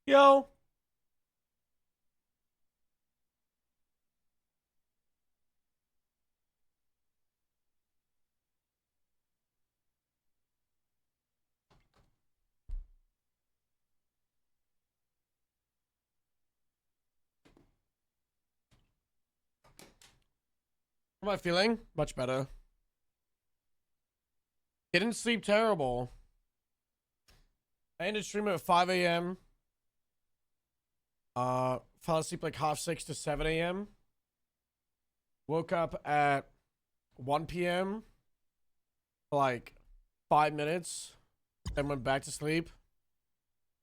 Yo, how am I feeling? Much better. Didn't sleep terrible. I ended streaming at 5 a.m. Fell asleep like half 6 to 7 a.m. Woke up at 1 p.m. for like 5 minutes. Then went back to sleep.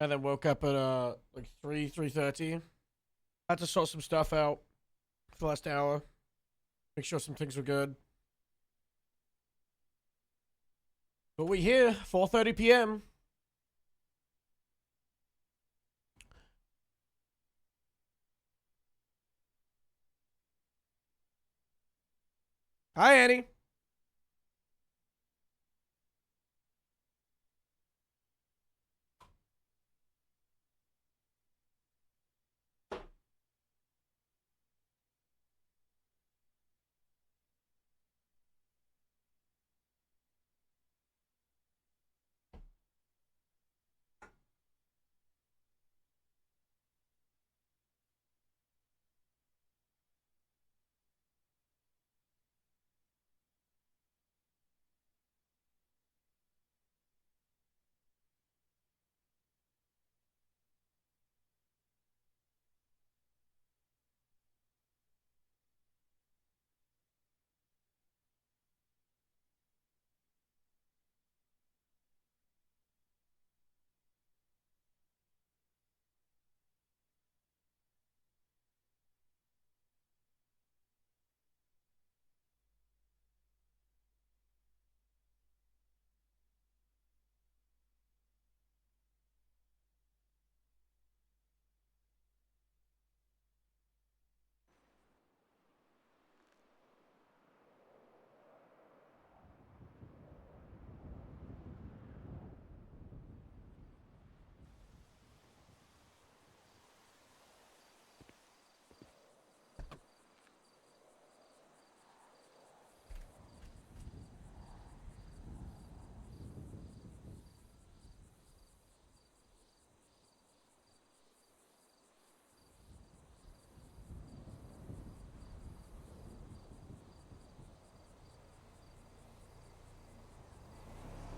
And then woke up at like 3:30. Had to sort some stuff out for the last hour. Make sure some things were good. But we here, 4:30 p.m. Hi, Annie.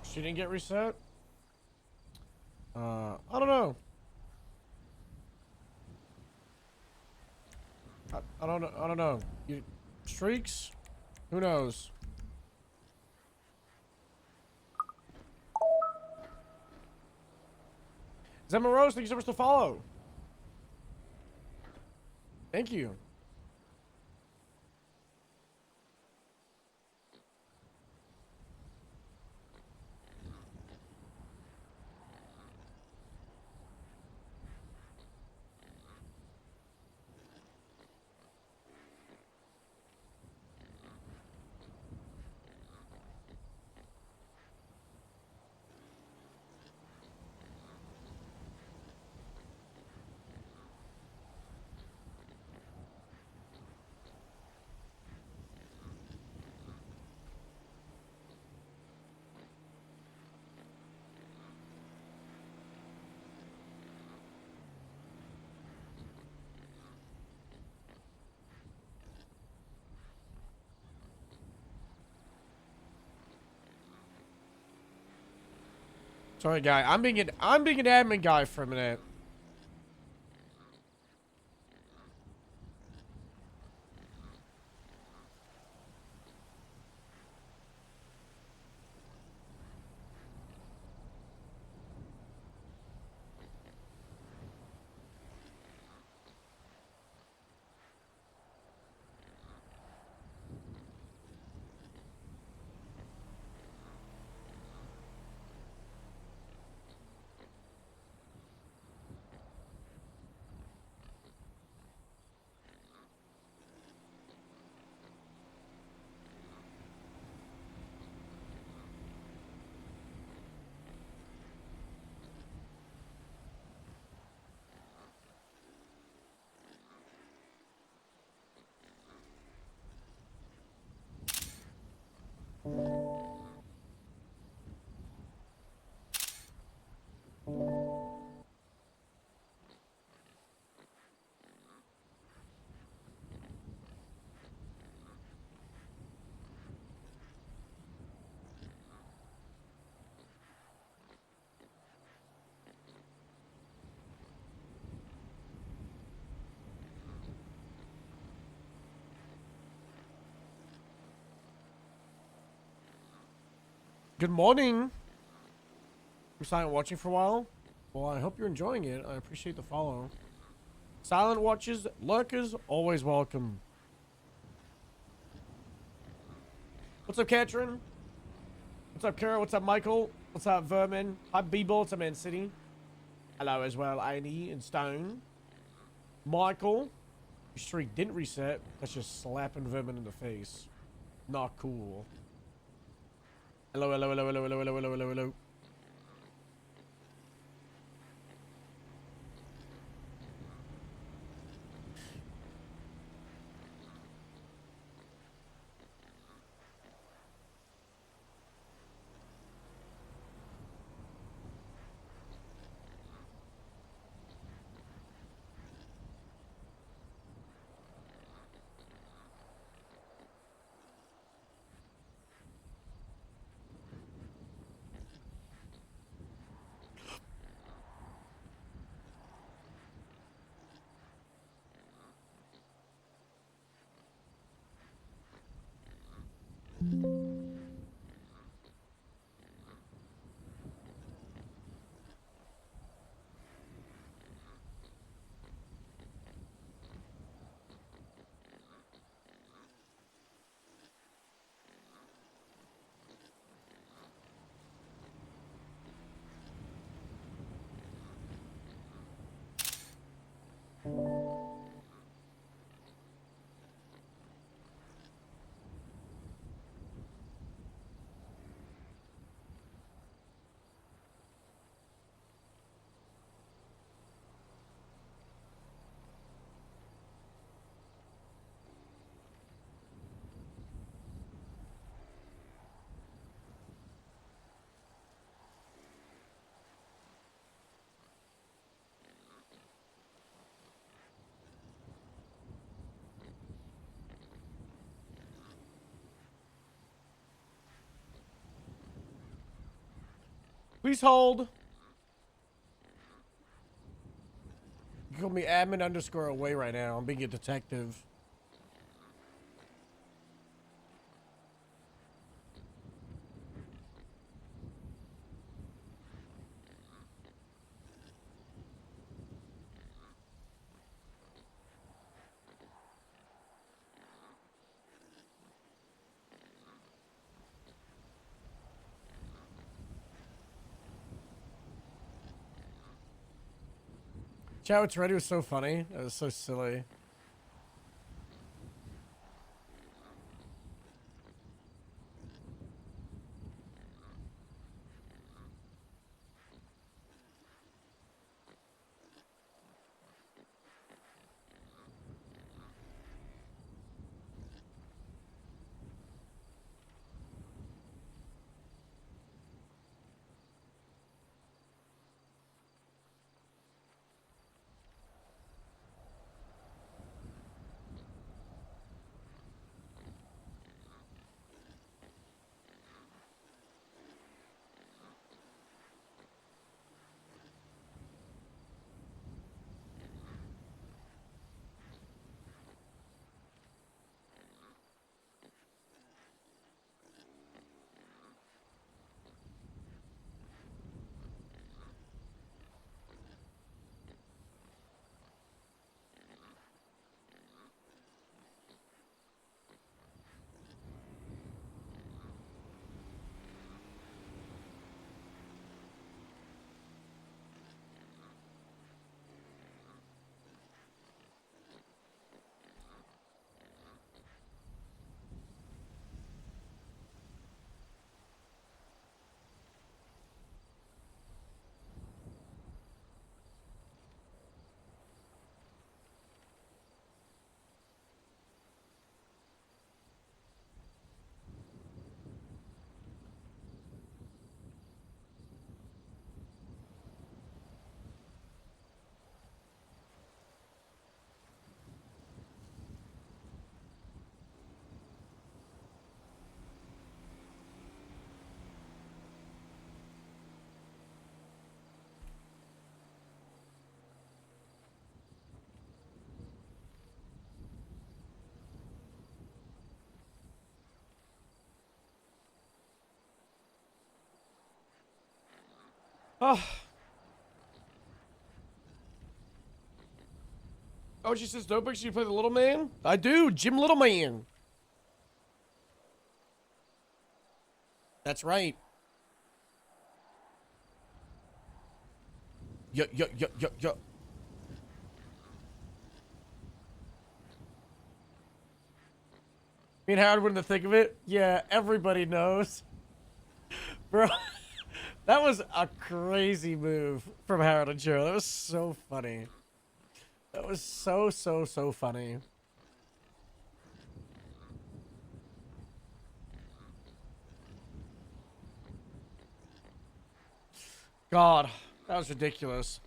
She didn't get reset? I don't know. I don't know. I don't know. You streaks? Who knows? Zemma Rose, thank you so much to follow. Thank you. Sorry, guy. I'm being an admin guy for a minute. Good morning. You silent watching for a while? Well, I hope you're enjoying it. I appreciate the follow. Silent watches, lurkers, always welcome. What's up, Katrin? What's up, Kara? What's up, Michael? What's up, Vermin? Hi, B-Ball. What's up, Man City? Hello as well, Andy and Stone. Michael. Your streak didn't reset. That's just slapping Vermin in the face. Not cool. Hello, hello, hello, hello, hello, hello, hello, hello, hello. Please hold. You call me admin underscore away right now. I'm being a detective. Chow, it's ready was so funny. That was so silly. Oh. Oh, she says, Notebooks, you play the Little Man? I do, Jim Little Man. That's right. Yo. Me and Howard wouldn't think of it. Yeah, everybody knows. Bro, that was a crazy move from Howard and Joe. That was so funny. That was so funny. God, that was ridiculous.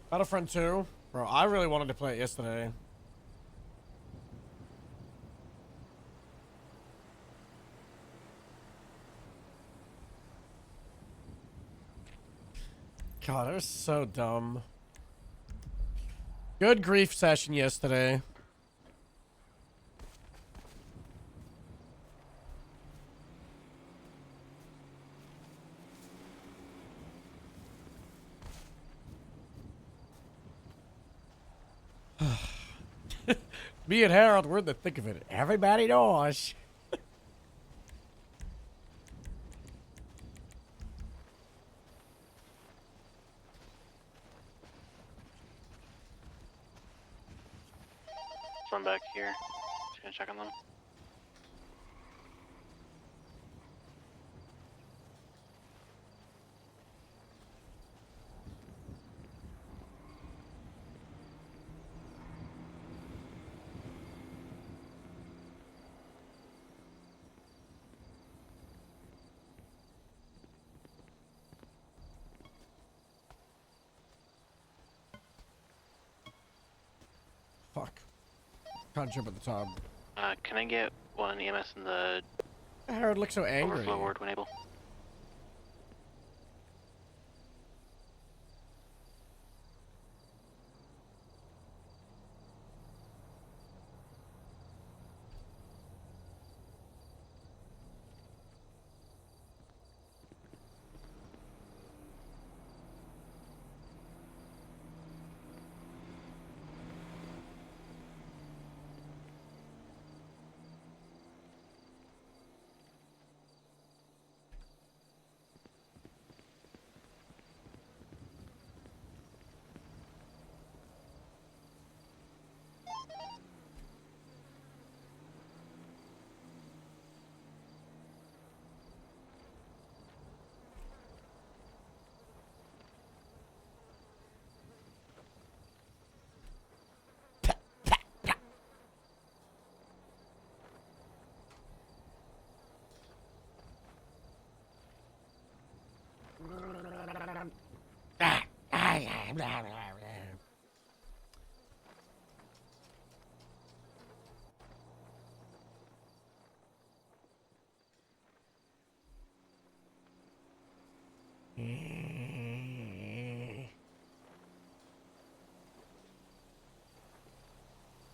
Battlefront 2? Bro, I really wanted to play it yesterday. God, it was so dumb. Good grief session yesterday. Me and Harold, we're in the thick of it. Everybody knows. Run back here. Just gonna check on them. Fuck. Can't jump at the top. Can I get one EMS in the Harold looks so angry. overflow ward when able?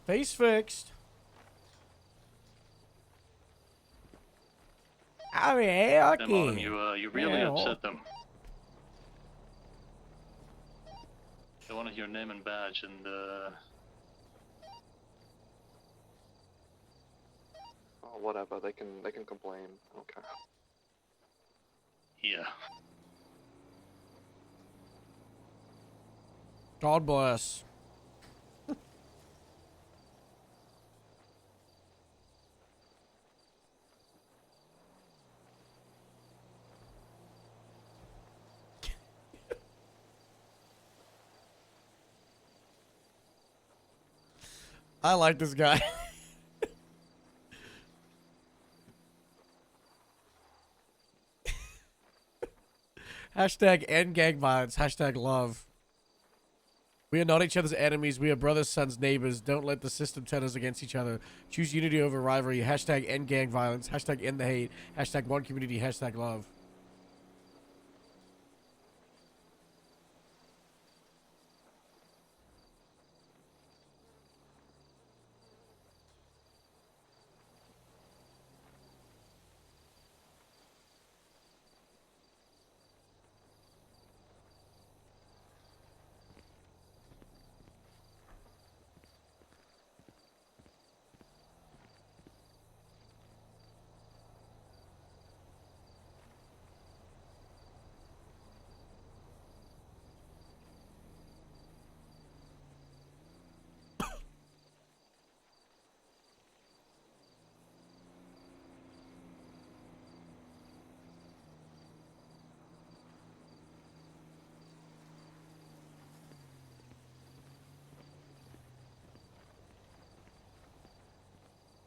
Face fixed. I mean, hey, Them on okay. you really Yeah, upset them. They wanted your name and badge, and Oh, whatever. They can complain. I don't care. yeah. God bless. I like this guy. Hashtag end gang violence. Hashtag love. We are not each other's enemies. We are brothers, sons, neighbors. Don't let the system turn us against each other. Choose unity over rivalry. Hashtag end gang violence. Hashtag end the hate. Hashtag one community. Hashtag love.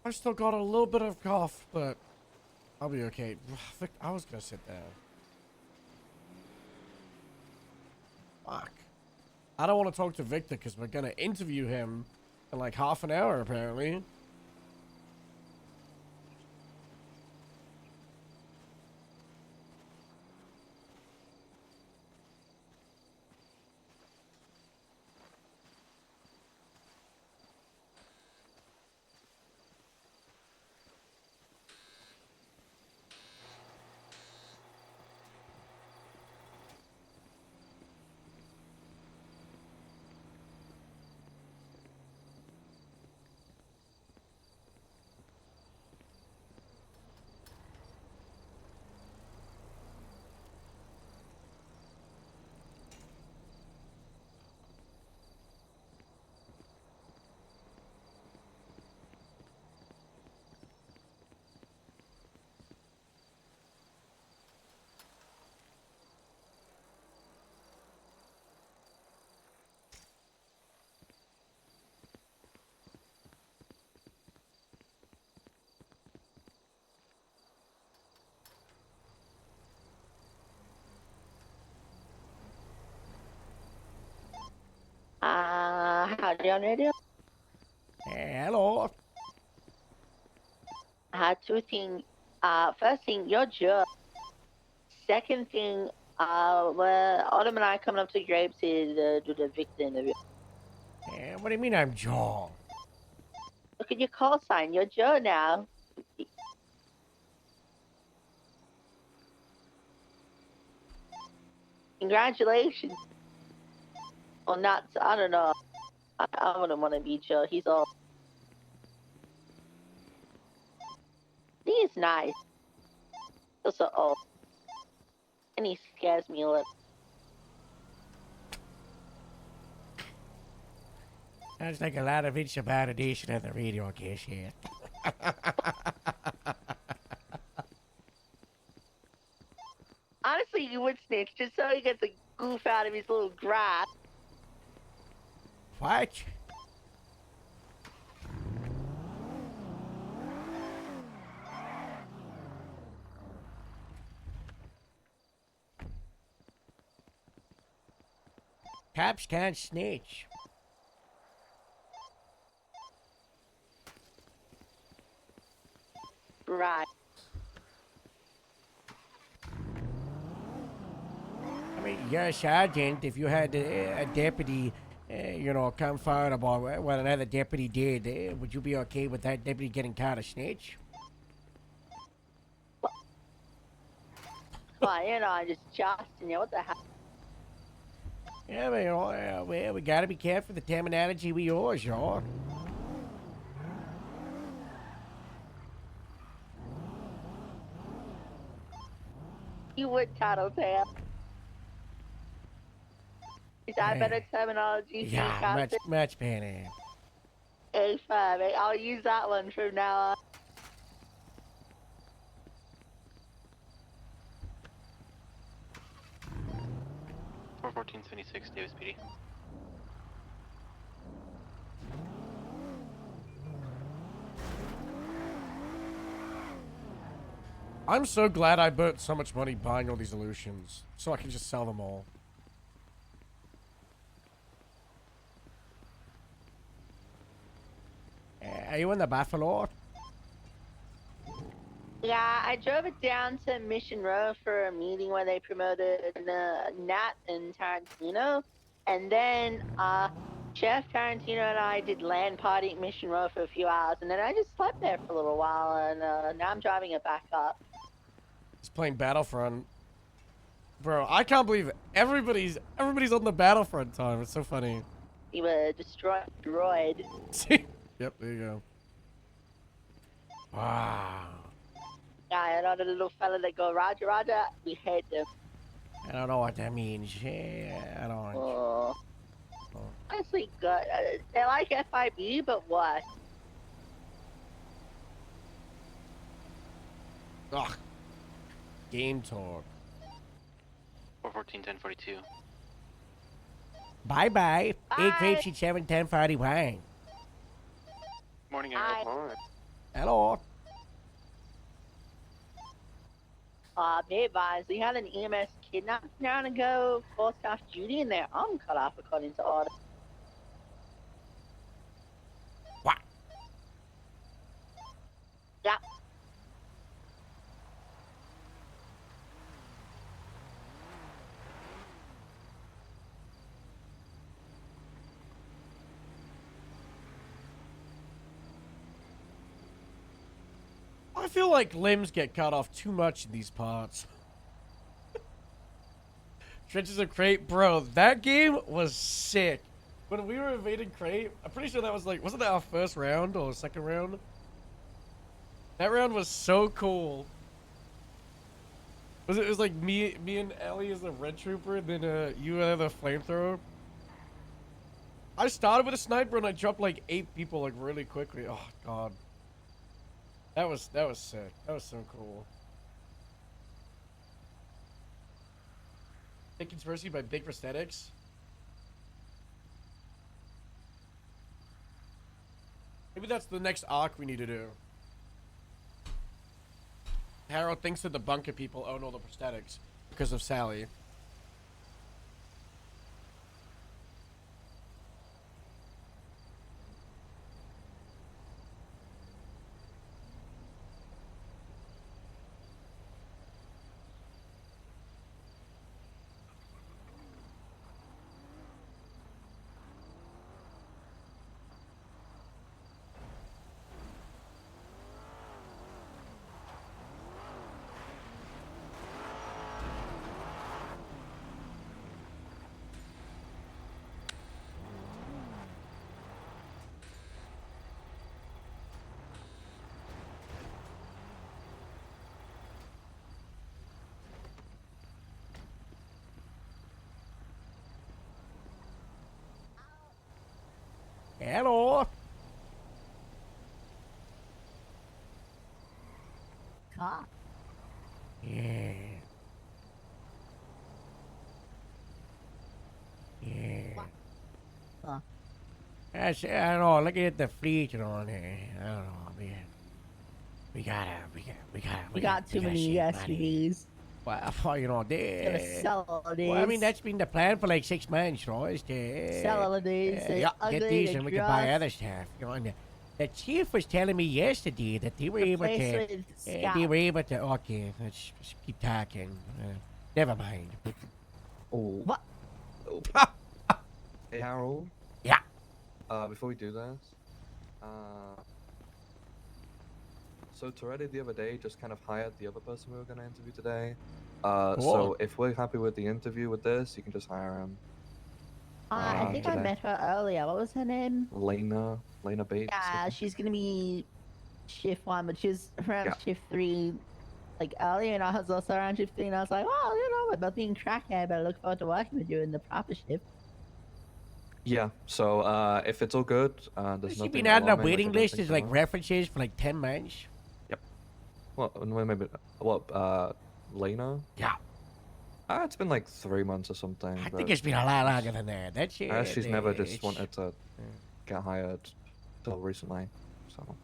I still got a little bit of cough, but I'll be okay. I was gonna sit down. Fuck. I don't want to talk to Victor because we're gonna interview him in like half an hour apparently. Howdy on radio. Hello. Two things. First thing, you're jerk. Second thing, well, Autumn and I coming up to Grapes to do the Victor interview. What do you mean I'm John? Look at your call sign. You're Joe now. Congratulations. Well, not. I don't know. I wouldn't want to be Joe. He's all. He's nice. Also old. And he scares me a little. Sounds like a lot of invalidation on the radio, I guess, yeah. Honestly, you would snitch just so he gets a goof out of his little grass. What? Cops can't snitch. Right. I mean, you're a sergeant. If you had a deputy, you know, come forward about what another deputy did, would you be okay with that deputy getting caught a snitch? Well, you know, I'm just joshing you. What the hell? Yeah, man, well, we gotta be careful the terminology we use, y'all. You would tattletale. Is that better terminology for you, Yeah, Captain? much better. A5, eh? I'll use that one from now on. Four 1476 Davis PD. I'm so glad I burnt so much money buying all these illusions, so I can just sell them all. Are you in the Buffalo? Yeah, I drove it down to Mission Row for a meeting where they promoted Nat and Tarantino. And then Chef Tarantino and I did LAN party at Mission Row for a few hours. And then I just slept there for a little while. And now I'm driving it back up. He's playing Battlefront. Bro, I can't believe it. Everybody's on the Battlefront time. It's so funny. You were destroyed. Yep, there you go. Wow. Yeah, I know the little fella that go, Roger, Roger. We hate them. I don't know what that means. Yeah, I don't. Oh. Oh. Honestly, good. They're like FIB, but what? Ugh. Game talk. 414 1042. Bye bye. Bye. 837 1041. Morning, Hi. Arrow. Alright. Hello. Be advised, we had an EMS kidnapped an hour ago, forced off duty, and their arm cut off according to order. What? Yeah. I feel like limbs get cut off too much in these parts. Trenches of Crate, bro, that game was sick. When we were invading Crate, I'm pretty sure that was like, wasn't that our first round or second round? That round was so cool. It was like me and Ellie as the red trooper, and then you had the flamethrower. I started with a sniper and I dropped like 8 people like really quickly. Oh god. That was sick. That was so cool. Big Conspiracy by Big Prosthetics. Maybe that's the next arc we need to do. Harold thinks that the bunker people own all the prosthetics because of Sally. Hello. Cop. Yeah. Yeah. Huh. I don't know. Look at the fleet on here. I don't know, man. We got too many shit money. SUVs. Well, you know, Gonna sell all these. well, I mean, that's been the plan for like 6 months, right? Is to, Sell all of these. They're yeah, ugly, get these they're and we can buy dross. other stuff. You know, and the chief was telling me yesterday that they were able Replace to. with They scalp. were able to. Okay, let's keep talking. Never mind. Oh. What? Hey, Harold. Yeah. Before we do this, so Toretti the other day just kind of hired the other person we were going to interview today. Cool. So if we're happy with the interview with this, you can just hire him. I think I today. met her earlier. What was her name? Lena Bates. I Yeah, think. she's gonna be shift 1, but she was around Yeah. shift 3 like earlier, and I was also around shift 3, and I was like, oh, you know, we're both being tracked here, but I look forward to working with you in the proper shift. Yeah. So if it's all good, there's She nothing been out on a alarming, which I waiting don't list think as there like are. references for like 10 months. Well, maybe what? Lena? Yeah. It's been like 3 months or something. I but think it's been a lot longer than that. That's it. she's never just it's- wanted to get hired till recently. So,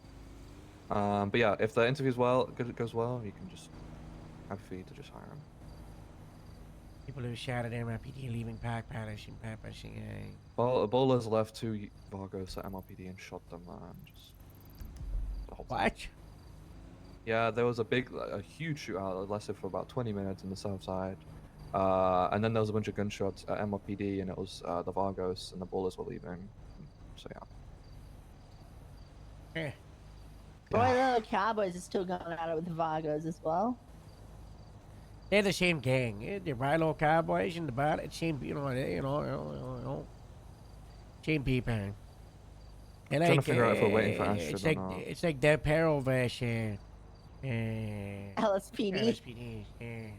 but yeah, if the interview's goes well, you can just happy for you to just hire him. People who shouted MRPD leaving Park Palace and purposing a. Ebolas left 2 Vargos at MRPD and shot them. Just the whole time. What? Yeah, there was a huge shootout that lasted for about 20 minutes in the south side. And then there was a bunch of gunshots at MRPD, and it was the Vargos and the Ballers were leaving. So yeah. Eh. Boy, the Cowboys are still going at it with the Vargos as well. They're the same gang. Yeah, the Rilo Cowboys and the Bad. Same, you know. Same people. And Trying to figure out if we're waiting for Astrid it's or like not. it's like their peril version. LSPD. LSPD. Yeah.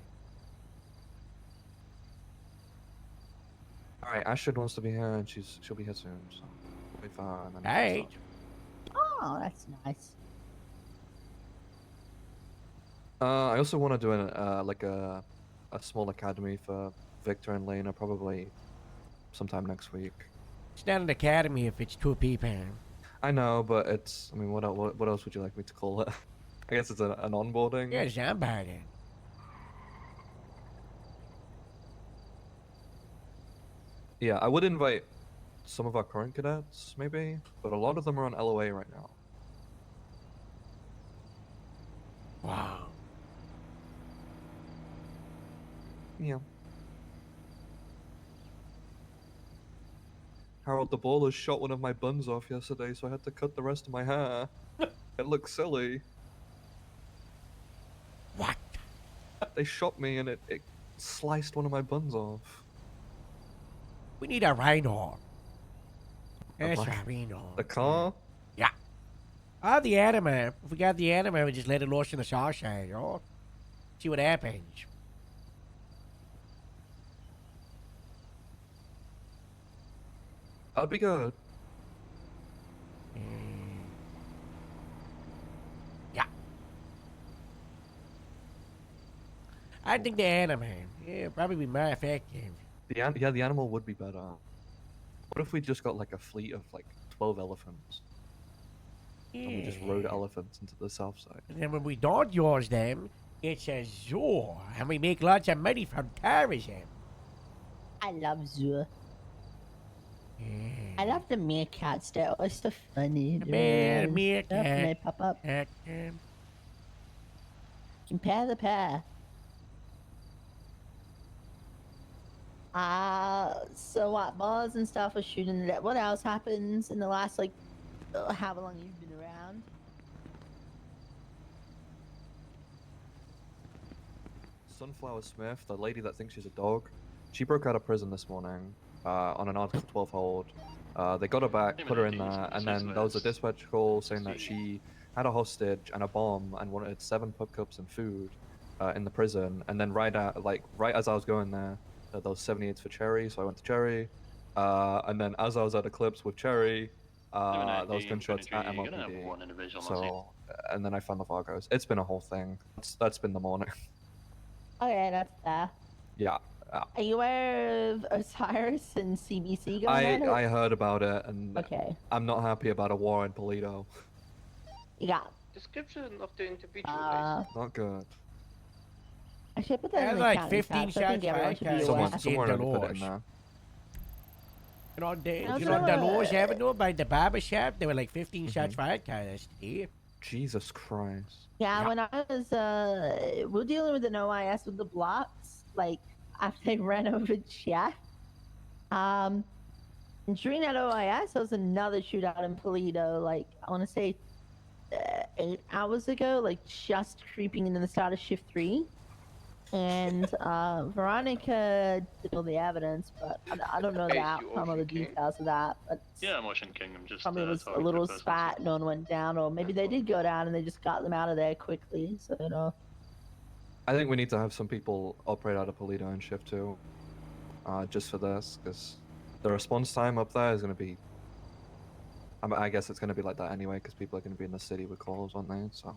All right, Astrid wants to be here, and she'll be here soon. So wait for her. And then Right. Oh, that's nice. I also want to do a small academy for Victor and Lena, probably sometime next week. It's not an academy if it's 2 people. I know, but it's. I mean, what else would you like me to call it? I guess it's an onboarding. Yeah, it's somebody. Yeah, I would invite some of our current cadets, maybe, but a lot of them are on LOA right now. Wow. Yeah. Harold the Ballers shot one of my buns off yesterday, so I had to cut the rest of my hair. It looks silly. What? They shot me and it sliced one of my buns off. We need a rhino. That's black- a rhino. The car? Oh, the anime. If we got the anime, we just let it loose in the Shawshank, you know? See what happens. That'd be good. Yeah. I think the anime. Yeah, probably be more effective. Yeah, the animal would be better. What if we just got like a fleet of like 12 elephants? And we just rode elephants into the south side. And then when we don't use them, it's a zoo, and we make lots of money from tourism. I love zoo. Yeah. I love the meerkats. They're always so funny. The They're meerkat. always stuff and they pop up. Compare the pair. So what? Bars and stuff are shooting it. What else happens in the last like however long you've been around? Sunflower Smith, the lady that thinks she's a dog, she broke out of prison this morning on an Article 12 hold. They got her back, put her in there, and then there was a dispatch call saying that she had a hostage and a bomb and wanted 7 pup cups and food in the prison. And then right as I was going there, there was 78s for Cherry, so I went to Cherry. And then as I was at Eclipse with Cherry, there was gunshots at MLPD. So, and then I found the Vargos. It's been a whole thing. That's been the morning. Okay, that's fair. Yeah. Are you aware of Osiris and CBC going at it? I heard about it, and Okay. I'm not happy about a war in Toledo. Yeah. Description of the individual. Not good. I should put that There's in the like county 15 tabs. I think shots everyone should be right aware. there. Someone had to put it in Delores. there. You know, How's you know, that? Delores Avenue by the barber shop, there were like 15 shots fired yesterday. Jesus Christ. Yeah, Yeah. when I was we're dealing with an OIS with the blocks, like after they ran over Jeff. And during that OIS, there was another shootout in Toledo, like I want to say 8 hours ago, like just creeping into the start of shift 3. And Veronica did all the evidence, but I don't know the Hey, you outcome or the Ocean King? details of that. But Yeah, I'm Ocean King. I'm just probably was a talking to little the person, spat, so- no one went down, or maybe they did go down and they just got them out of there quickly. So you know. I think we need to have some people operate out of Polito and shift too, just for this, because the response time up there is going to be. I guess it's going to be like that anyway, because people are going to be in the city with calls, aren't they? So.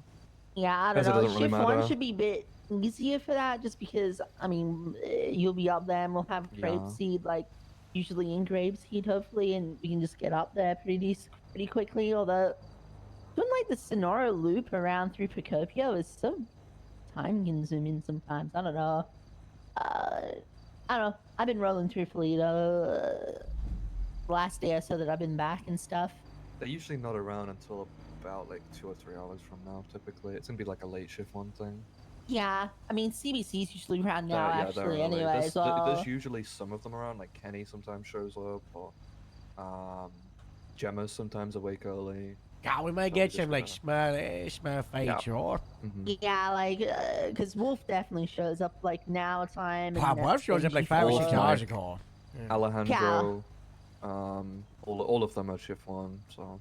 Yeah, I don't Guess it know. doesn't really Shift one matter. should be a bit easier for that, just because I mean you'll be up there and we'll have grape Yeah. seed like usually in grape seed hopefully, and we can just get up there pretty quickly. Although doing like the Sonora loop around through Procopio is so time consuming sometimes. I don't know. I don't know. I've been rolling through Toledo last day or so that I've been back and stuff. They're usually not around until about like 2 or 3 hours from now. Typically, it's gonna be like a late shift one thing. Yeah, I mean CBC's usually around now Yeah, they're actually early. anyway There's, as well. there's usually some of them around. Like Kenny sometimes shows up, or Gemma's sometimes awake early. God, we may So get we some just like small feature. Yeah, like, because Wolf definitely shows up like now time. Wow, and, Wolf shows up like G4. 5 or 6 Wolf, hours like- ago. Yeah. Alejandro, all of them are shift one. So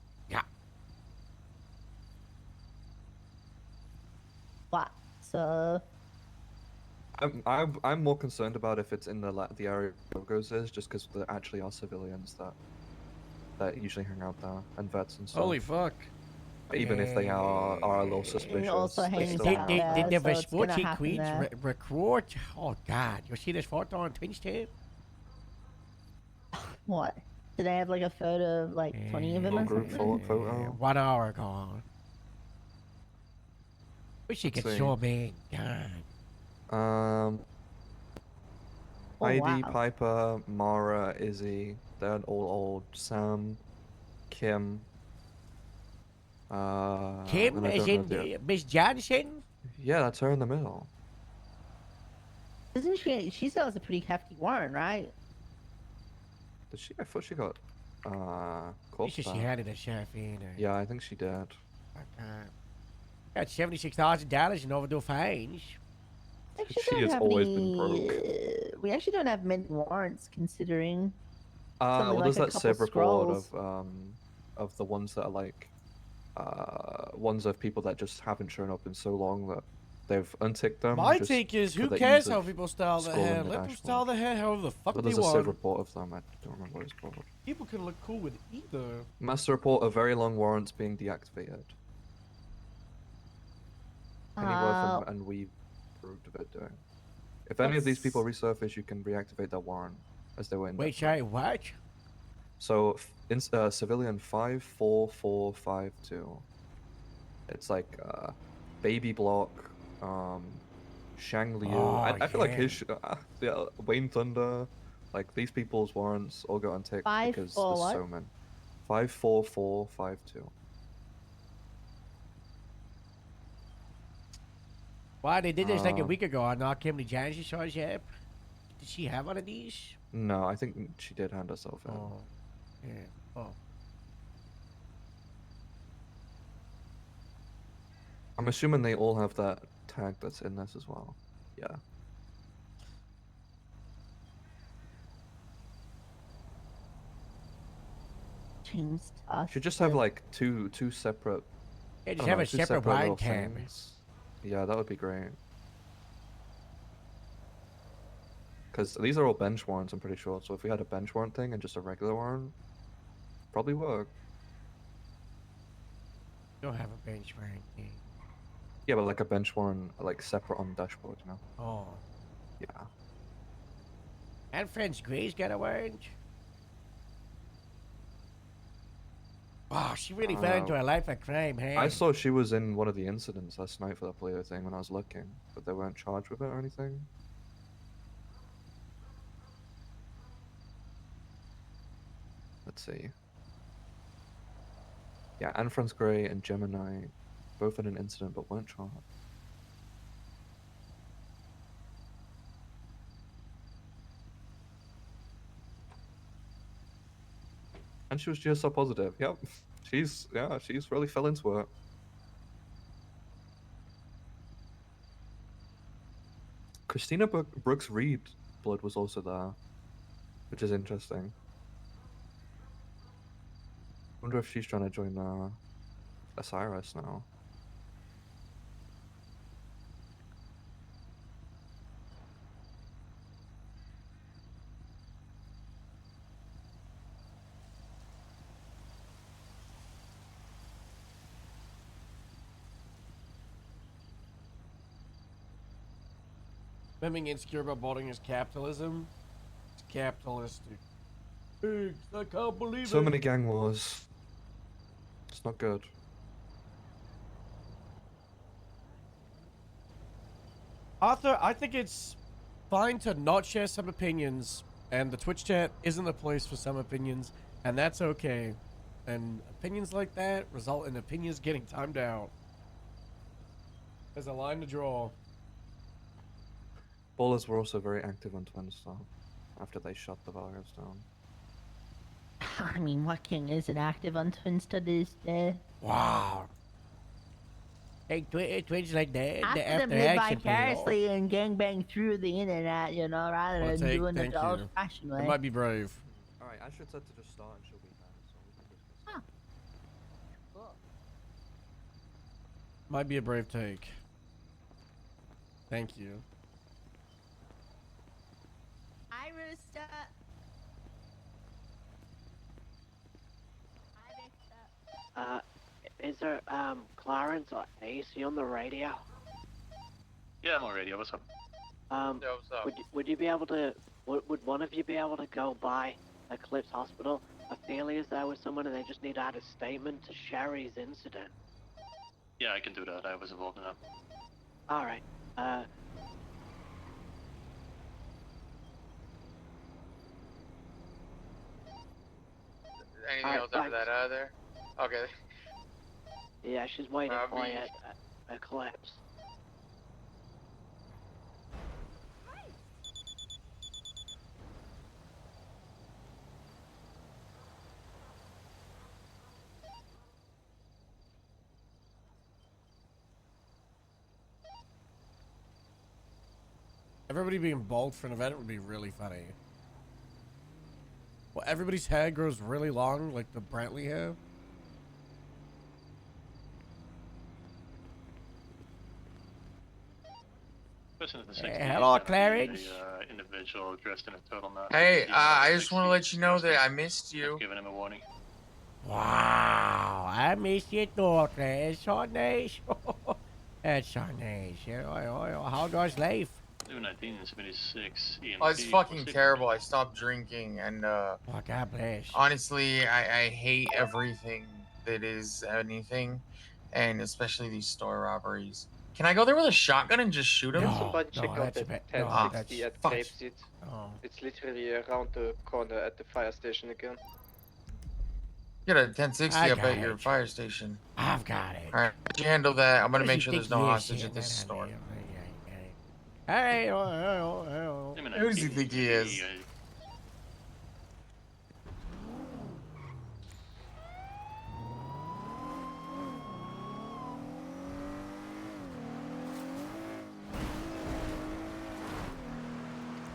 What? So, I'm more concerned about if it's in the area Gogos is, just because there actually are civilians that usually hang out there, and vets and stuff. Holy fuck. Even if they are a little suspicious, also they hangs still out have- there. Did the so it's gonna Vespucci happen Queens there. recruit? Oh god, you see this photo on Twitch tape? what? Do they have like a photo of like 20 of them or Little group something? photo. 1 hour ago. Wish you could Let's show me. God. Um, Oh, Heidi, wow. Piper, Mara, Izzy, they're all old. Sam, Kim. Kim and I is don't know in Miss Johnson? Yeah, that's her in the middle. Isn't she? She still has a pretty hefty warrant, right? Did she? I thought she got She caught said she back. handed a sheriff in. Yeah, I think she did. Got $76,000 in overdue fines. Actually She don't has have always been any- We actually don't have many warrants considering. Well, Something there's like a that SIV couple report scrolls. of the ones that are like ones of people that just haven't shown up in so long that they've unticked them. My just take is, for who the cares ease how of people style their scrolling hair? the Let them dashboard. style their hair however the fuck But they there's a SIV want. report of them. I don't remember what it's called. People can look cool with either. Master report of very long warrants being deactivated. Pennyworth and we approved of it doing. If any of these people resurface, you can reactivate their warrant as they were in. Wait, sorry, what? So, civilian 54452. It's like Baby Block, Shang Liu. Oh, I feel like yeah. his yeah, Wayne Thunder, like these people's warrants all got unticked because 5-4 there's what? so many. 54452. Why they did this like a Uh, week ago. I knocked Kimberly Johnson charge up. Did she have one of these? No, I think she did hand herself in. Oh, yeah. Oh, I'm assuming they all have that tag that's in this as well. Yeah. James Tusk. Should just have like two separate. yeah. I Just don't have know, a two separate little wine tab. things. Yeah, that would be great. Because these are all bench warrants, I'm pretty sure. So if we had a bench warrant thing and just a regular warrant, probably work. Don't have a bench rank thing. Yeah, but like a bench warrant, like separate on the dashboard, you know? Oh, Yeah. and French Gray's got a warrant. Wow, she really fell into a life of crime, hey? I saw she was in one of the incidents last night for that player thing when I was looking, but they weren't charged with it or anything. Let's see. Yeah, Anne Franz Gray and Gemini both had an incident but weren't charged. And she was GSR positive. Yep. She's really fell into it. Christina Brooks Reed blood was also there, which is interesting. Wonder if she's trying to join Osiris now. Being insecure about voting is capitalism. It's capitalistic. Pigs, I can't believe So it. many gang wars. It's not good. Arthur, I think it's fine to not share some opinions, and the Twitch chat isn't the place for some opinions, and that's okay. And opinions like that result in opinions getting timed out. There's a line to draw. Ballers were also very active on Twinstar after they shut the virus down. I mean, what king isn't active on Twinsta this day? Wow. Hey, Twitch like that. After them live vicariously and gangbang through the internet, you know, rather Well, than take- doing it thank the you. old-fashioned It way. might be brave. Alright, Ashford said to just start and she'll be back, so we can discuss. Might be a brave take. Thank you. Hi, Rooster. Hi, Victor. Is there, Clarence or AC on the radio? Yeah, I'm on radio. What's up? what's up? Would you be able to, would one of you be able to go by Eclipse Hospital? Ophelia's there with someone and they just need to add a statement to Sherry's incident. Yeah, I can do that. I was involved in that. Alright, Anything Alright, else after thanks. that out of there? Okay. yeah, she's waiting for Robbie. you at Eclipse. Everybody being bald for an event would be really funny. Well, everybody's hair grows really long, like the Brantley hair. Person at the Hey, 16, hello, that Claridge. Individual dressed in a turtleneck. Hey, Yeah, I just want to 16, let you know that I I've missed you. given him a warning. Wow, I miss you too, Chris. So nice. That's so nice. How does life? 1976 EMT. Oh, it's fucking terrible. I stopped drinking, and Oh, God bless. honestly, I hate everything that is anything, and especially these store robberies. Can I go there with a shotgun and just shoot him? No, Somebody no, check out that's a the bit. No, 1060 that's. at fuck. Cape Seat. Oh. It's literally around the corner at the fire station again. Get a 1060 I up got at your it. fire station. I've got it. Alright, you handle that. I'm gonna What make does sure he there's think no he is, hostage yeah, at this man, store. Hey, Who does he think he is?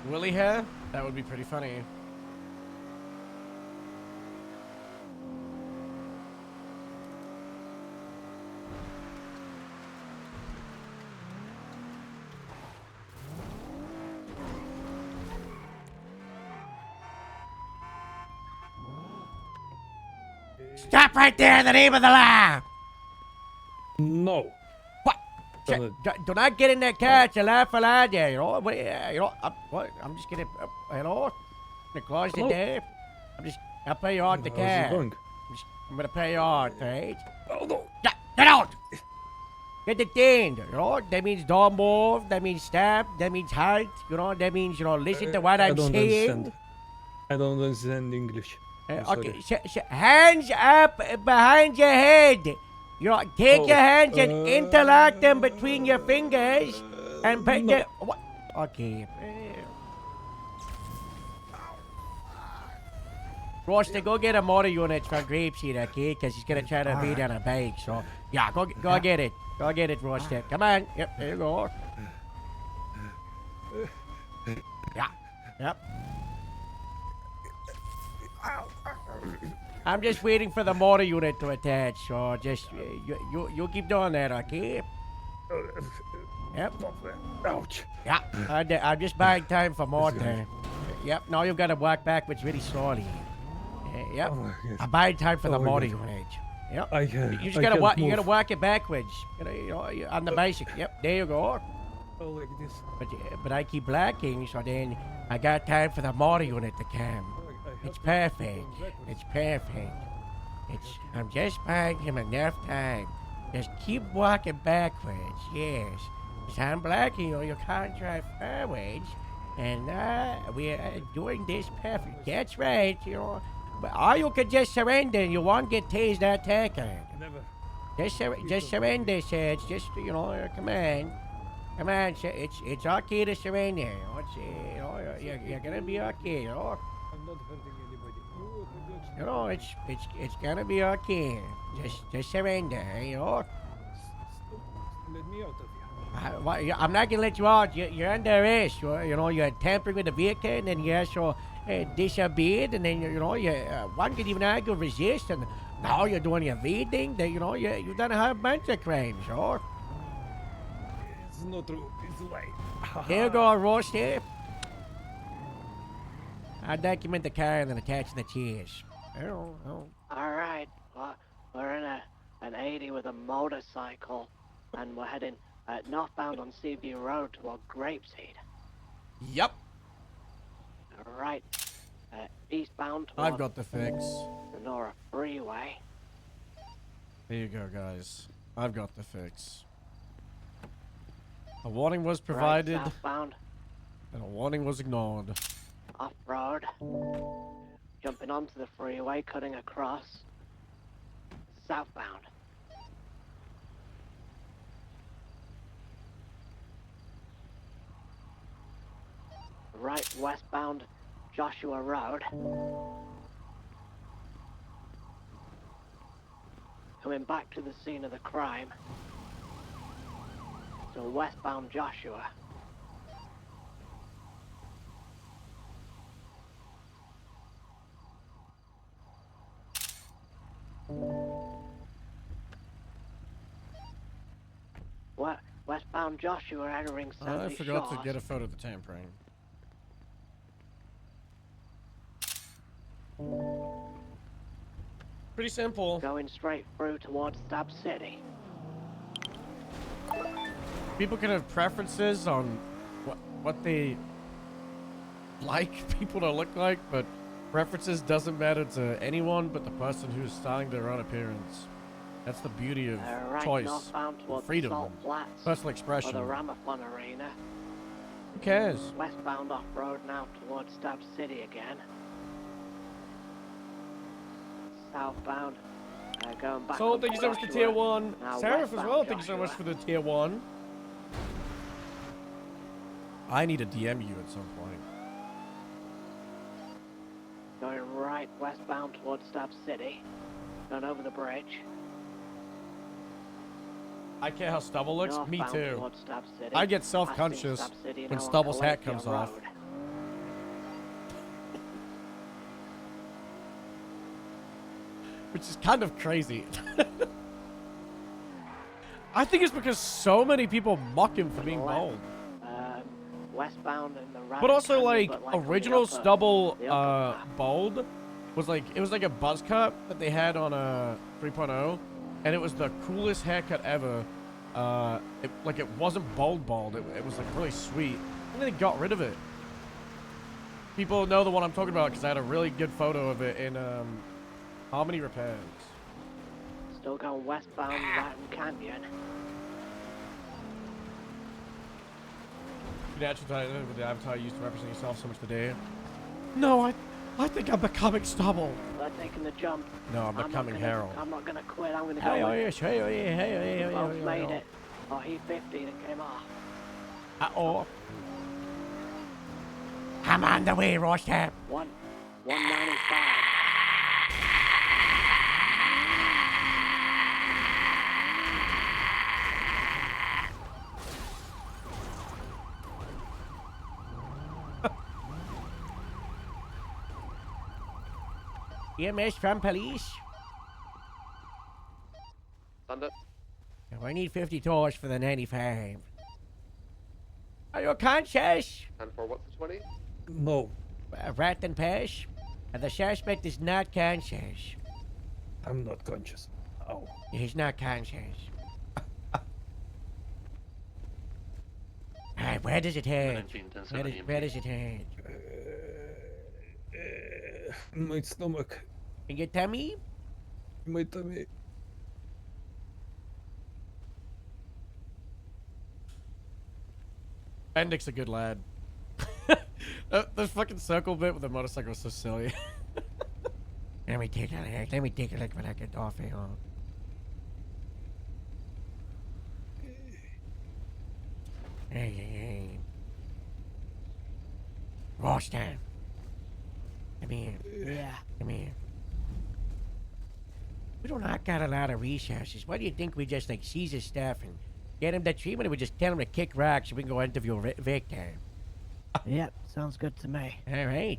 Willie hair? That would be pretty funny. Stop right there in the name of the law! No. What? Do not get in that car. It's a laugh aloud there, you know. I'm just gonna, hello? The close the Hello? door. I'll pay you out the How's it car. going? I'm gonna pay you out, right? Oh, no. Get out! Get detained, you know? That means don't move, that means stop, that means halt, you know? That means, listen to what I I'm don't saying. understand. I don't understand English. I'm Okay, sorry. hands up behind your head. Take Oh, your hands and interlock them between your fingers and put no. the. What? Okay. Roster, go get a motor unit for Grapeseed, okay? Because he's gonna try to beat on a bike. So yeah, go get it. Go get it, Roster. Come on. Yep, there you go. Yeah. Yep. I'm just waiting for the motor unit to attach, so just you keep doing that, okay? Yep. Ouch. Yeah. I'm just buying time for more time. Yep. Now you've got to walk backwards really slowly. Yep. Oh my God. I'm buying time for the Oh my motor God. unit. Yep. I can't. You just I gotta can't walk. You move. gotta walk it backwards. On the bicycle. Yep. There you go. Oh, like this. But I keep blocking, so then I got time for the motor unit to come. I have It's to perfect. go backwards. It's perfect. I'm just buying him enough time. Just keep walking backwards, yes. Because I'm blocking you can't drive forwards. And we are doing this perfect. That's right, But or you could just surrender and you won't get tased or tackled. Never. Just surrender, sir. It's just, come on. Come on, sir. It's okay to surrender. You're gonna be okay, I'm not hurting anybody. It's gonna be okay. Just surrender, Stop. Let me out of here. I'm not gonna let you out. You're under arrest. You're tampering with the vehicle, and then you also disobeyed, and then one could even argue resist, and now you're doing evading. You've done a whole bunch of crimes, It's not true. It's a lie. Here you go, Roasty. I document the car and then attach the chairs. Alright, well, we're in an 80 with a motorcycle, and we're heading northbound on Seaview Road toward Grapeseed. Yep. Alright, eastbound I've toward got the fix. the Nora Freeway. There you go, guys. I've got the fix. A warning was provided, Right, southbound, and a warning was ignored. off-road, jumping onto the freeway, cutting across, southbound. Right, westbound, Joshua Road. Coming back to the scene of the crime. So westbound Joshua. Westbound Joshua entering I Sandy forgot Shores. to get a photo of the tampering. Pretty simple. Going straight through towards Stab City. People can have preferences on what they like people to look like, but preferences doesn't matter to anyone but the person who's styling their own appearance. That's the beauty of Right, choice, northbound towards freedom, Salt Flats. personal Or expression. the Ramathon Arena. Who cares? Westbound off-road now towards Stab City again. Southbound. Going back So up thank you so much for Joshua. tier 1. Now Seraph as westbound well, thank you so much Joshua. for the tier 1. I need to DM you at some point. Going right westbound towards Stab City. Going over the bridge. I care how Stubble looks. Me Northbound too. towards Stab City. I get Passing self-conscious Stab City when now on Stubble's hat Columbia comes off. Road. Which is kind of crazy. I think it's because so many people mock him for being Left. bald. Westbound in the right. But also, canyon, like, but, on the original upper- Stubble the upper half. bald was like, it was like a buzz cut that they had on a 3.0, and it was the coolest haircut ever. It wasn't bald, it was like really sweet. And then they got rid of it. People know the one I'm talking about because I had a really good photo of it in Harmony Repairs. Still going westbound Latin Canyon. The actual title with the avatar used to represent yourself so much today. No, I think I'm becoming Stubble. They're taking the jump. No, I'm becoming Harold. I'm not gonna quit. I'm gonna go. Hey, oh in. yes, hey, oh yeah, hey, oh yeah, We hey, oh both yeah, made hey, it. Oh, he 50 that came off. oh. I'm on the way, Rostap. 195. EMS from police. Stand up. I need $50 for the 95. Are you conscious? And for what's the 20? No, Rat and Pash? The suspect is not conscious. I'm not conscious. Ow. He's not conscious. Alright, where does it hurt? 19, 10, Where 7 does, where does it hurt? My stomach, In your tummy? my tummy. Bendix a good lad. The fucking circle bit with the motorcycle is so silly. Let me take a look. Let me take a look when I get off here. Hey. Rostand. Come here. Yeah. Come here. We do not got a lot of resources. Why do you think we just like seize his stuff and get him the treatment, and we just tell him to kick rocks so we can go interview Victor? Yep, sounds good to me. All right.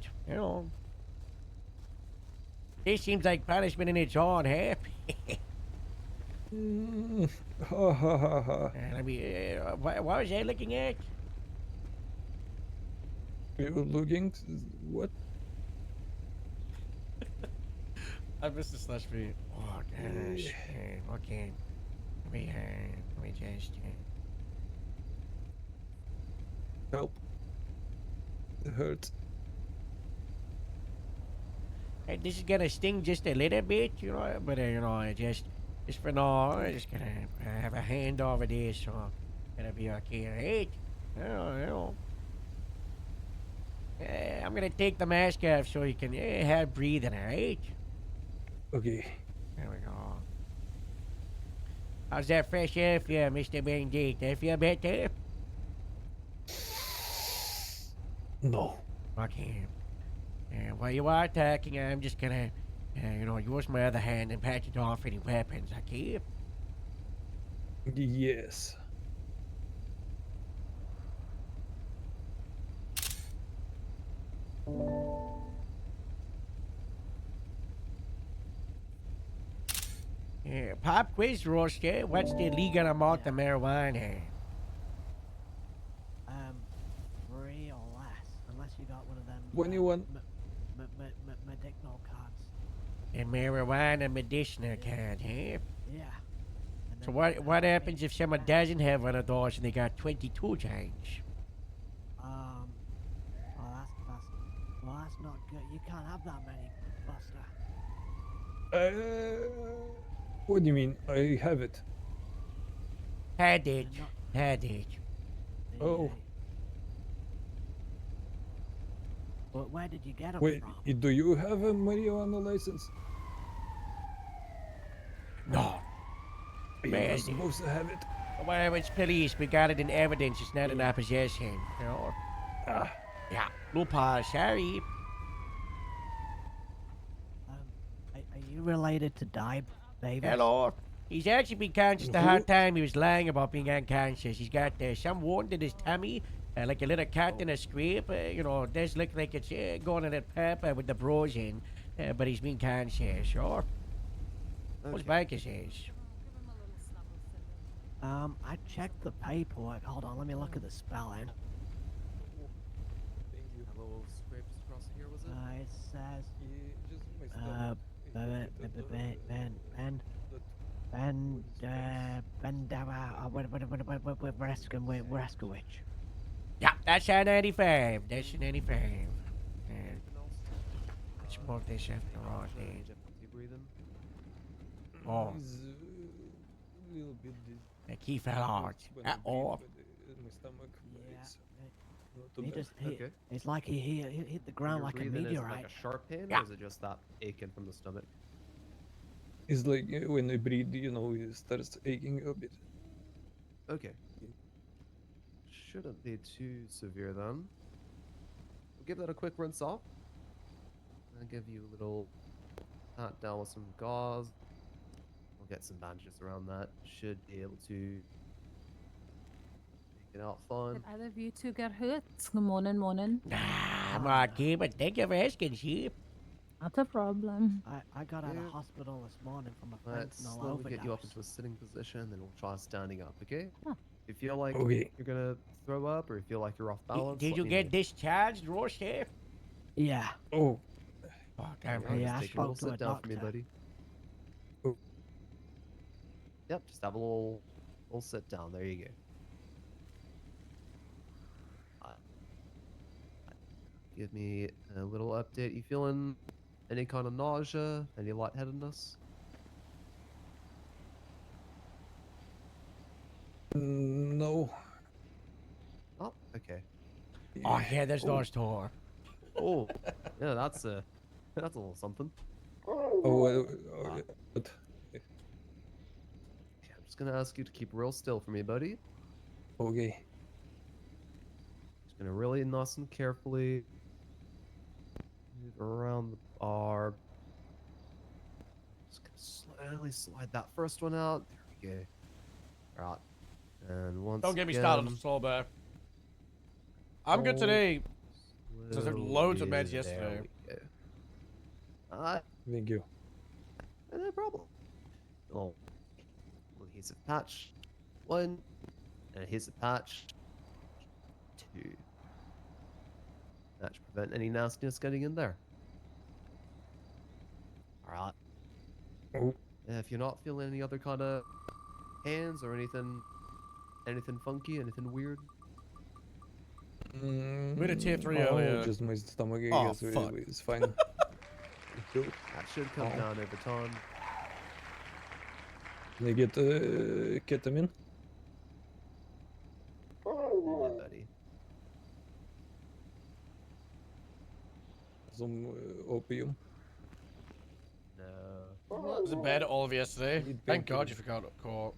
This seems like punishment in its own, huh? Ha ha ha ha. Let me. What was I looking at? You looking? What? I missed the slash beat. Oh gosh. Okay. Let me just. Help. It hurts. This is gonna sting just a little bit, but just for now, I'm just gonna have a hand over this, so gonna be okay, right? I'm gonna take the mask off so you can have breathing, alright? Okay. There we go. How's that fresh air feel, Mr. Bandit? That feel better? No. Okay. While you are attacking, I'm just gonna, use my other hand and patch it off any weapons, okay? Yes. Pop quiz roaster, what's the legal amount of marijuana? 3 or less, unless you got one of them. 21. Medicinal cards. A marijuana medicinal card, huh? Yeah. And So then what happens if someone doesn't have one of those and they got 22 change? Oh, that's not good. You can't have that many, Buster. What do you mean? I have it. Had it. They're not- Had it. Oh. But where did you get them Wait, from? do you have a marijuana license? No. You're Man, not supposed to have it. Well, it's police. We got it in evidence. It's not in our possession. Ah. Yeah. Lupa, sorry. Are you related to Davis? Hello. He's actually been conscious the whole time. He was lying about being unconscious. He's got some wound in his tummy, like a little cut in a scrape. Does look like it's going in that pepper with the bruising, but he's been conscious, sure. What's back his age? I checked the paperwork. Hold on, let me look at the spelling. Hello, scrapes across here, was it? It says, Raskowicz. Yeah, that's a 95. That's a 95. Let's smoke this after all, dude. Difficulty breathing? Oh, It's a little bit the key fell out. when I breathe, Oh. but, my stomach. But Yeah. it's not too He bad. just Okay. it's like he hit the ground Your like a breathing, is it meteorite. like a sharp pain, Yeah. or is it just that aching from the stomach? It's like when I breathe, it starts aching a bit. Okay. Shouldn't be too severe then. We'll give that a quick rinse off. I'll give you a little pat down with some gauze. We'll get some bandages around that. Should be able to take it out fine. Did either of you two get hurt? Good morning, morning. Nah, I'm okay, but thank you for asking, Chief. Not a problem. I got out Yeah. of hospital this morning from a Let's fentanyl slowly get you up overdose. into a sitting position, then we'll try standing up, okay? Huh. If you feel like Okay. you're gonna throw up or you feel like you're off balance, Did let you me get know. discharged, Rorschach? Yeah. Oh, Oh, damn. Alright, Yeah, just I take a little spoke to sit a down for me, doctor. buddy. Oh. Yep, just have a little sit down. There you go. Give me a little update. You feeling any kind of nausea? Any lightheadedness? no. Oh, okay. Oh, yeah, there's Oh. no store. Oh, yeah, that's a little something. Oh, but Okay, I'm just gonna ask you to keep real still for me, buddy. okay. Just gonna really nice and carefully move around the bar. Just gonna slowly slide that first one out. There we go. Right. And once Don't get me started on again, the slow bear. I'm good today. I took loads of meds slowly, yesterday. there we go. Thank you. No problem. Little adhesive patch. 1. And adhesive patch. 2. That should prevent any nastiness getting in there. Alright. Oh. If you're not feeling any other kind of hands or anything funky, anything weird, We had a tier 3 oh, earlier. just my stomach, I Oh, guess, fuck. is fine. Thank you. that should come Oh. down over time. Can I get ketamine? Yeah, buddy. Some opium? No. Was in bed all of yesterday. Need Thank God painkillers. you forgot to call.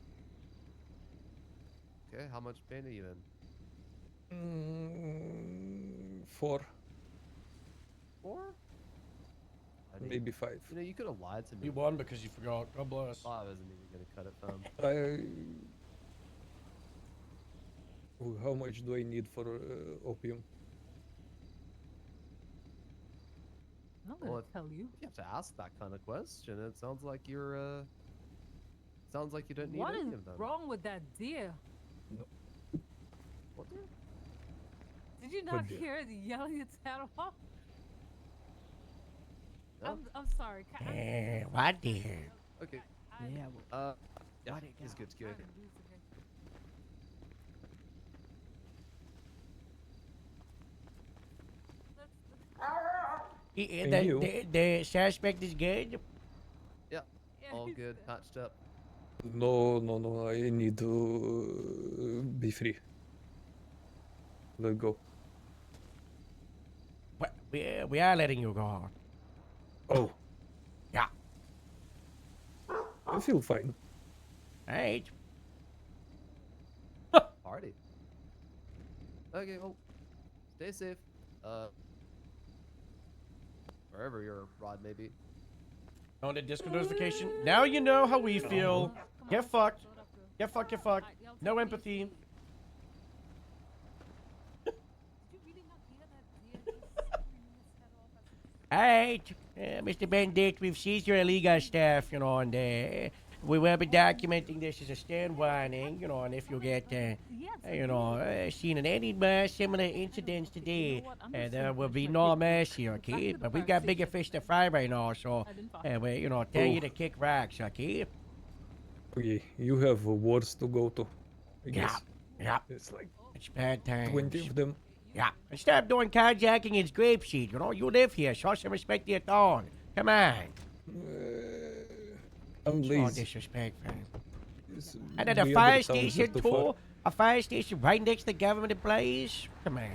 Okay, how much pain are you in? 4, 4? Buddy, maybe 5. You know, you could have lied to me. You won because you forgot. God bless. I wasn't even gonna cut it, fam. Oh, how much do I need for opium? I'm Well, gonna if- tell you. If you have to ask that kind of question, it sounds like you're, sounds like you don't need What any is of them. wrong with that deer? What? Did you not deer? hear it yelling its head off? No? I'm sorry. What dear? Okay. Yeah. Yeah, Why'd it it's go? good to go. And you? The suspect is good. All good, patched up. No, I need to be free. Let go. We are letting you go. Oh. Yeah. I feel fine. Alright. Party. Okay, well, stay safe. Wherever your rod may be. On the Discord notification. Now you know how we feel. Get fucked. Get fucked, get fucked. No empathy. Alright, Mr. Benedict, we've seized your illegal stuff, you know, and we will be documenting this as a stern warning, you know, and if you get, seen in any similar incidents today, there will be no mercy, okay? But we've got bigger fish to fry right now, so, we, you know, tell you to kick rocks, okay? Okay, you have wars to go to. I guess. Yeah. It's like It's bad times. 20 of them. Yeah. And stop doing carjacking and grape seed, you know? You live here, show some respect to your town. Come on. I'm No lazy. disrespect, man. It's And at a the fire other towns station, are too far. too? A fire station right next to the government employees? Come on.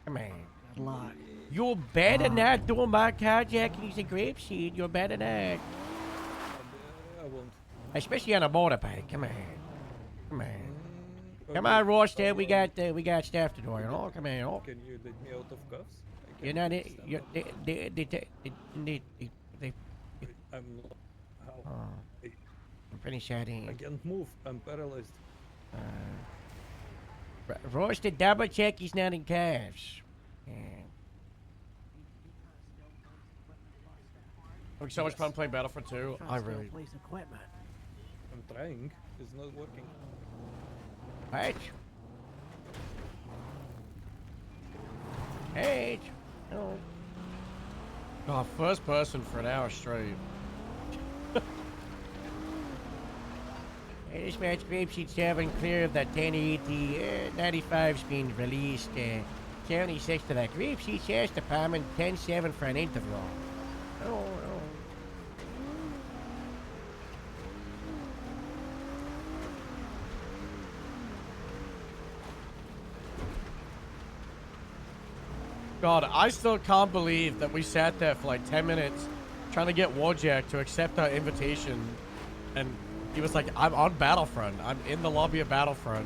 Come on. Good luck. You're better not doing my carjackings and grape seed. You're better not. I won't. Especially on a motorbike. Come on. Come on. Come on, Royster. We got stuff to do, you know? Come on, you know? Can you let me out of cuffs? I You're can not... stand You're... up. I'm not. How? I'm pretty sad I can't move. I'm paralyzed. Royster, double check he's not in cuffs. Yeah. Having so much fun playing Battlefront 2. I really. Police equipment. I'm trying. It's not working. Hey. Hey. Oh. Oh, first person for an hour straight. This match Grapeseed 7 clear of that 1080 95's been released. 76 to that Grapeseed Sheriff's Department 10-7 for an interview. Oh. God, I still can't believe that we sat there for like 10 minutes trying to get Warjack to accept our invitation. And he was like, I'm on Battlefront. I'm in the lobby of Battlefront.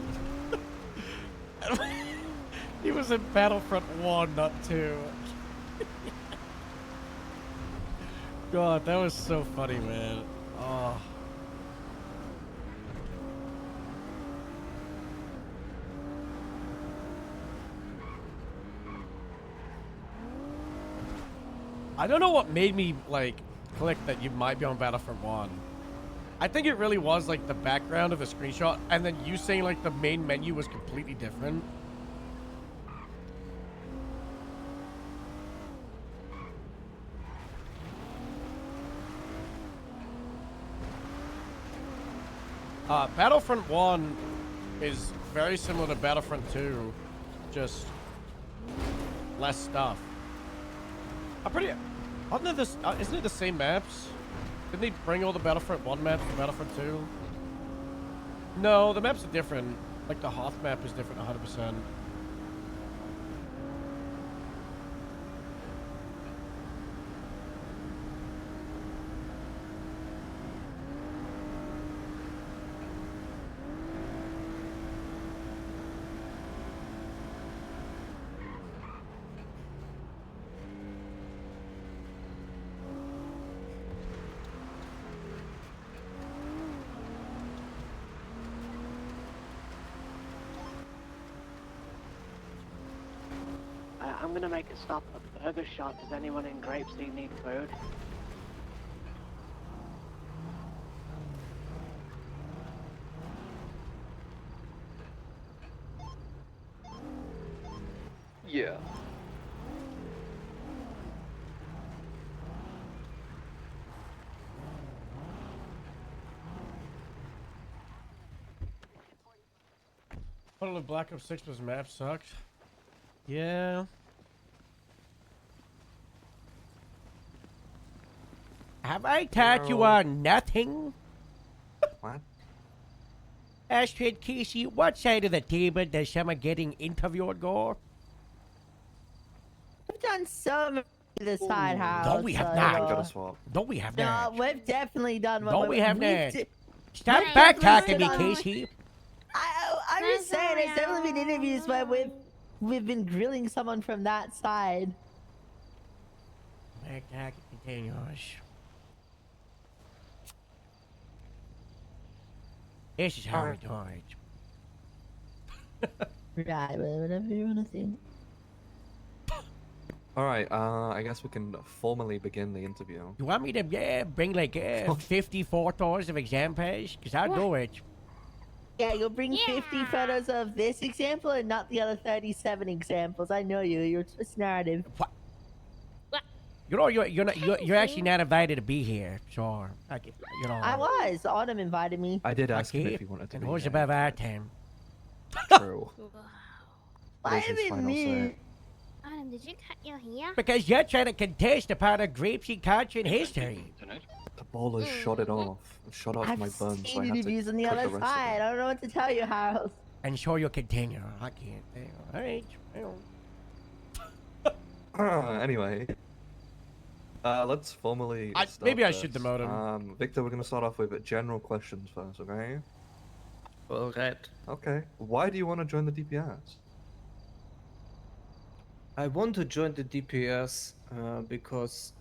He was in Battlefront 1, not 2. God, that was so funny, man. Oh. I don't know what made me, like, click that you might be on Battlefront 1. I think it really was, like, the background of the screenshot, and then you saying, like, the main menu was completely different. Battlefront 1 is very similar to Battlefront 2, just less stuff. Isn't it the same maps? Didn't they bring all the Battlefront 1 maps to Battlefront 2? No, the maps are different. Like the Hoth map is different 100%. I'm gonna make a stop at Burger Shot. Does anyone in Grapeseed need food? Yeah. One of the Black Ops 6's map sucked. Yeah. Have I taught you on nothing? What? Astrid Casey, what side of the table does someone getting interviewed go? We've done so many this side house. No, we have so, not. Got a swap. No, we have No, not. we've definitely done one. No, we have we've not. d- Stop we've back definitely talking me, done- Casey. I'm just saying, there's definitely been interviews where we've been grilling someone from that side. Back talking continues. This is how we do it. Right, whatever you want to think. Alright, I guess we can formally begin the interview. You want me to bring like 50 photos of examples? Because I'll do it. Yeah, you'll bring 50 photos of this example and not the other 37 examples. I know you. You're twist narrative. You know, you're actually not invited to be here, so you know. I was. Autumn invited me. I did ask him Okay, if he wanted to and be who's here. above our time? True. Why What is his did final me? say? Adam, did you cut your hair? Because you're trying to contest a part of Grapeseed culture and history. The ballers shot it off. Shot off I've my bun, so I seen had to interviews on the cut other rest of side. I don't know what to tell you, House. And so you'll continue. I can't. All right. it. Anyway. Let's formally start maybe I this. should demote him. Victor, we're gonna start off with general questions first, okay? Alright. Okay. Why do you want to join the DPS? I want to join the DPS because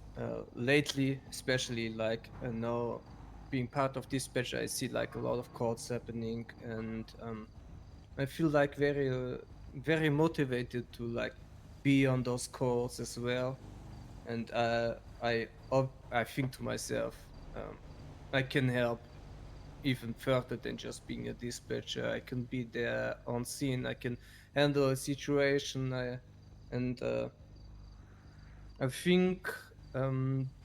lately, especially like now being part of dispatch, I see like a lot of calls happening, and I feel like very motivated to like be on those calls as well. And I think to myself, I can help even further than just being a dispatcher. I can be there on scene. I can handle a situation. I think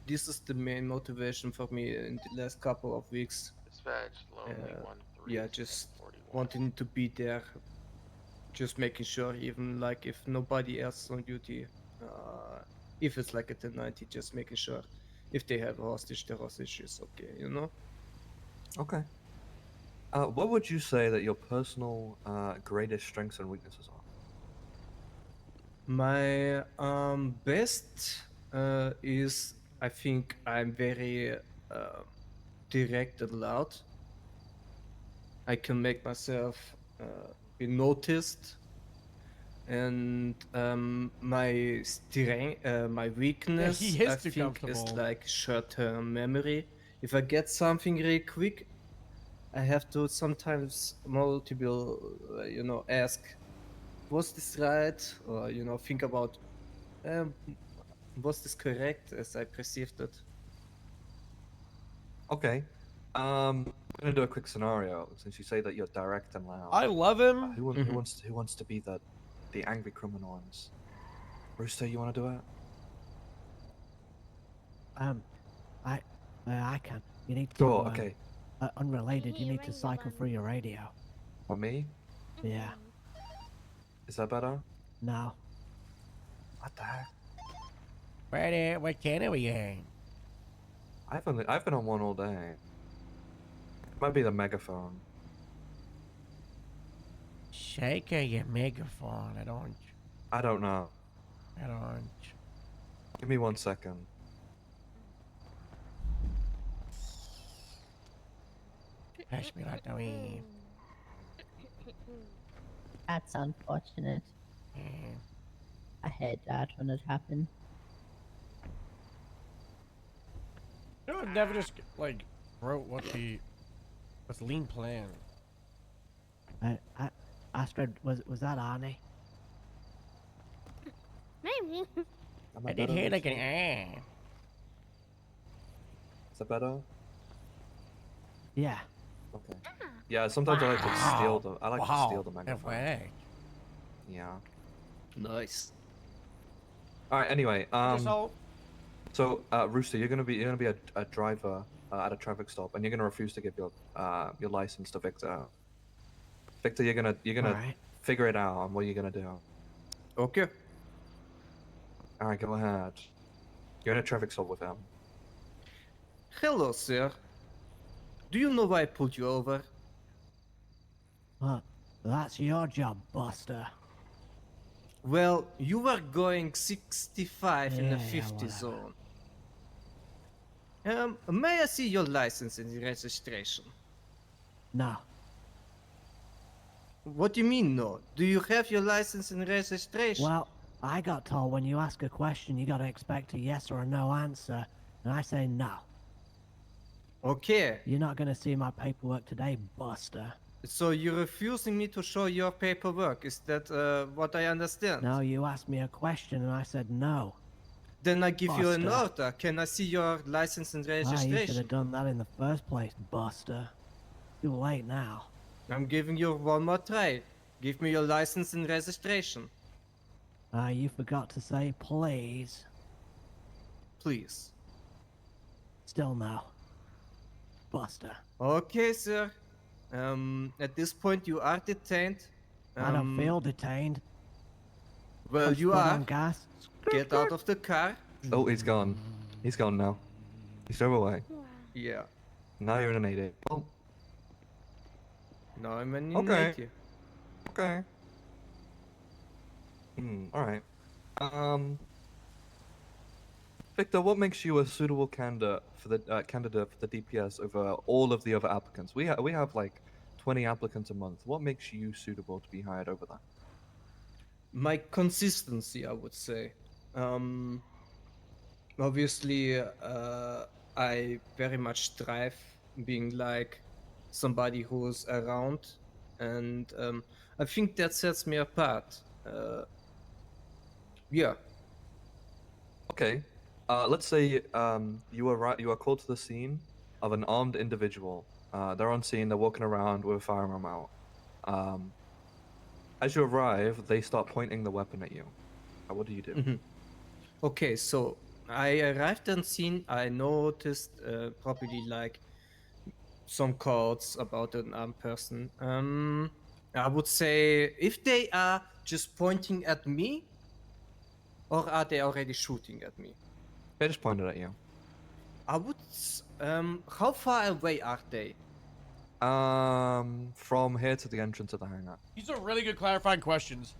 this is the main motivation for me in the last couple of weeks. Dispatch, lonely Uh, 1-3. yeah, just wanting to be there, just making sure, even like if nobody else is on duty, if it's like a 1090, just making sure if they have a hostage, the hostage is okay, you know? Okay. What would you say that your personal greatest strengths and weaknesses are? My best is, I think I'm very direct and loud. I can make myself be noticed, and my strength, my weakness, he is I too think, is comfortable. like short-term memory. If I get something really quick, I have to sometimes multiple, ask, was this right, or think about, was this correct as I perceived it? Okay. I'm gonna do a quick scenario since you say that you're direct and loud. I love him. Who wants to be the angry criminal ones? Rooster, you want to do it? I can. You need to. Sure. Okay. Unrelated, you need to cycle through your radio. For me? Yeah. Is that better? No. What the heck? What channel are we in? I've been on one all day. It might be the megaphone. Shake your megaphone. I don't know. Give me 1 second. Pass me like the weed. That's unfortunate. Yeah. I heard that when it happened. You know, I've never just like wrote what's the lean plan. Astrid, was that Arnie? Maybe. I did hear like an Is that better? Yeah. Okay. Yeah, sometimes I like to steal the. I like to steal the megaphone. Way. Yeah. Nice. All right. Anyway, So, Rooster, you're gonna be a driver at a traffic stop, and you're gonna refuse to give your license to Victor. Victor, you're gonna Alright. figure it out on what you're gonna do. Okay. All right, go ahead. You're in a traffic stop with him. Hello, sir. Do you know why I pulled you over? That's your job, Buster. Well, you were going 65 in the Yeah, 50 whatever. zone. May I see your license and registration? No. What do you mean, no? Do you have your license and registration? Well, I got told when you ask a question, you gotta expect a yes or a no answer, and I say no. Okay, You're not gonna see my paperwork today, Buster. so you're refusing me to show your paperwork, is that what I understand? No, you asked me a question and I said no. Then I give you an Buster. order. Can I see your license and Ah, you should registration? have done that in the first place, Buster. Too late now. I'm giving you one more try. Give me your license and registration. You forgot to say please. Please. Still no. Buster. Okay, sir. At this point you are detained. I don't feel detained. Well, Push you foot are. on gas. Get out of the car. Oh, he's gone. He's gone now. He's drove away. Yeah. Now you're in an 8. Oh, Now I'm an Okay. 80. okay. All right. Victor, what makes you a suitable candidate for the DPS over all of the other applicants? We have like 20 applicants a month. What makes you suitable to be hired over that? My consistency, I would say. Obviously, I very much strive being like somebody who's around, and I think that sets me apart. Yeah. Okay. Let's say you are called to the scene of an armed individual. They're on scene. They're walking around with a firearm out. As you arrive, they start pointing the weapon at you. What do you do? Mhm. Okay, so I arrived on scene. I noticed probably like some cards about an armed person. I would say if they are just pointing at me, or are they already shooting at me? They just pointed at you. I would. How far away are they? From here to the entrance of the hangar. These are really good clarifying questions.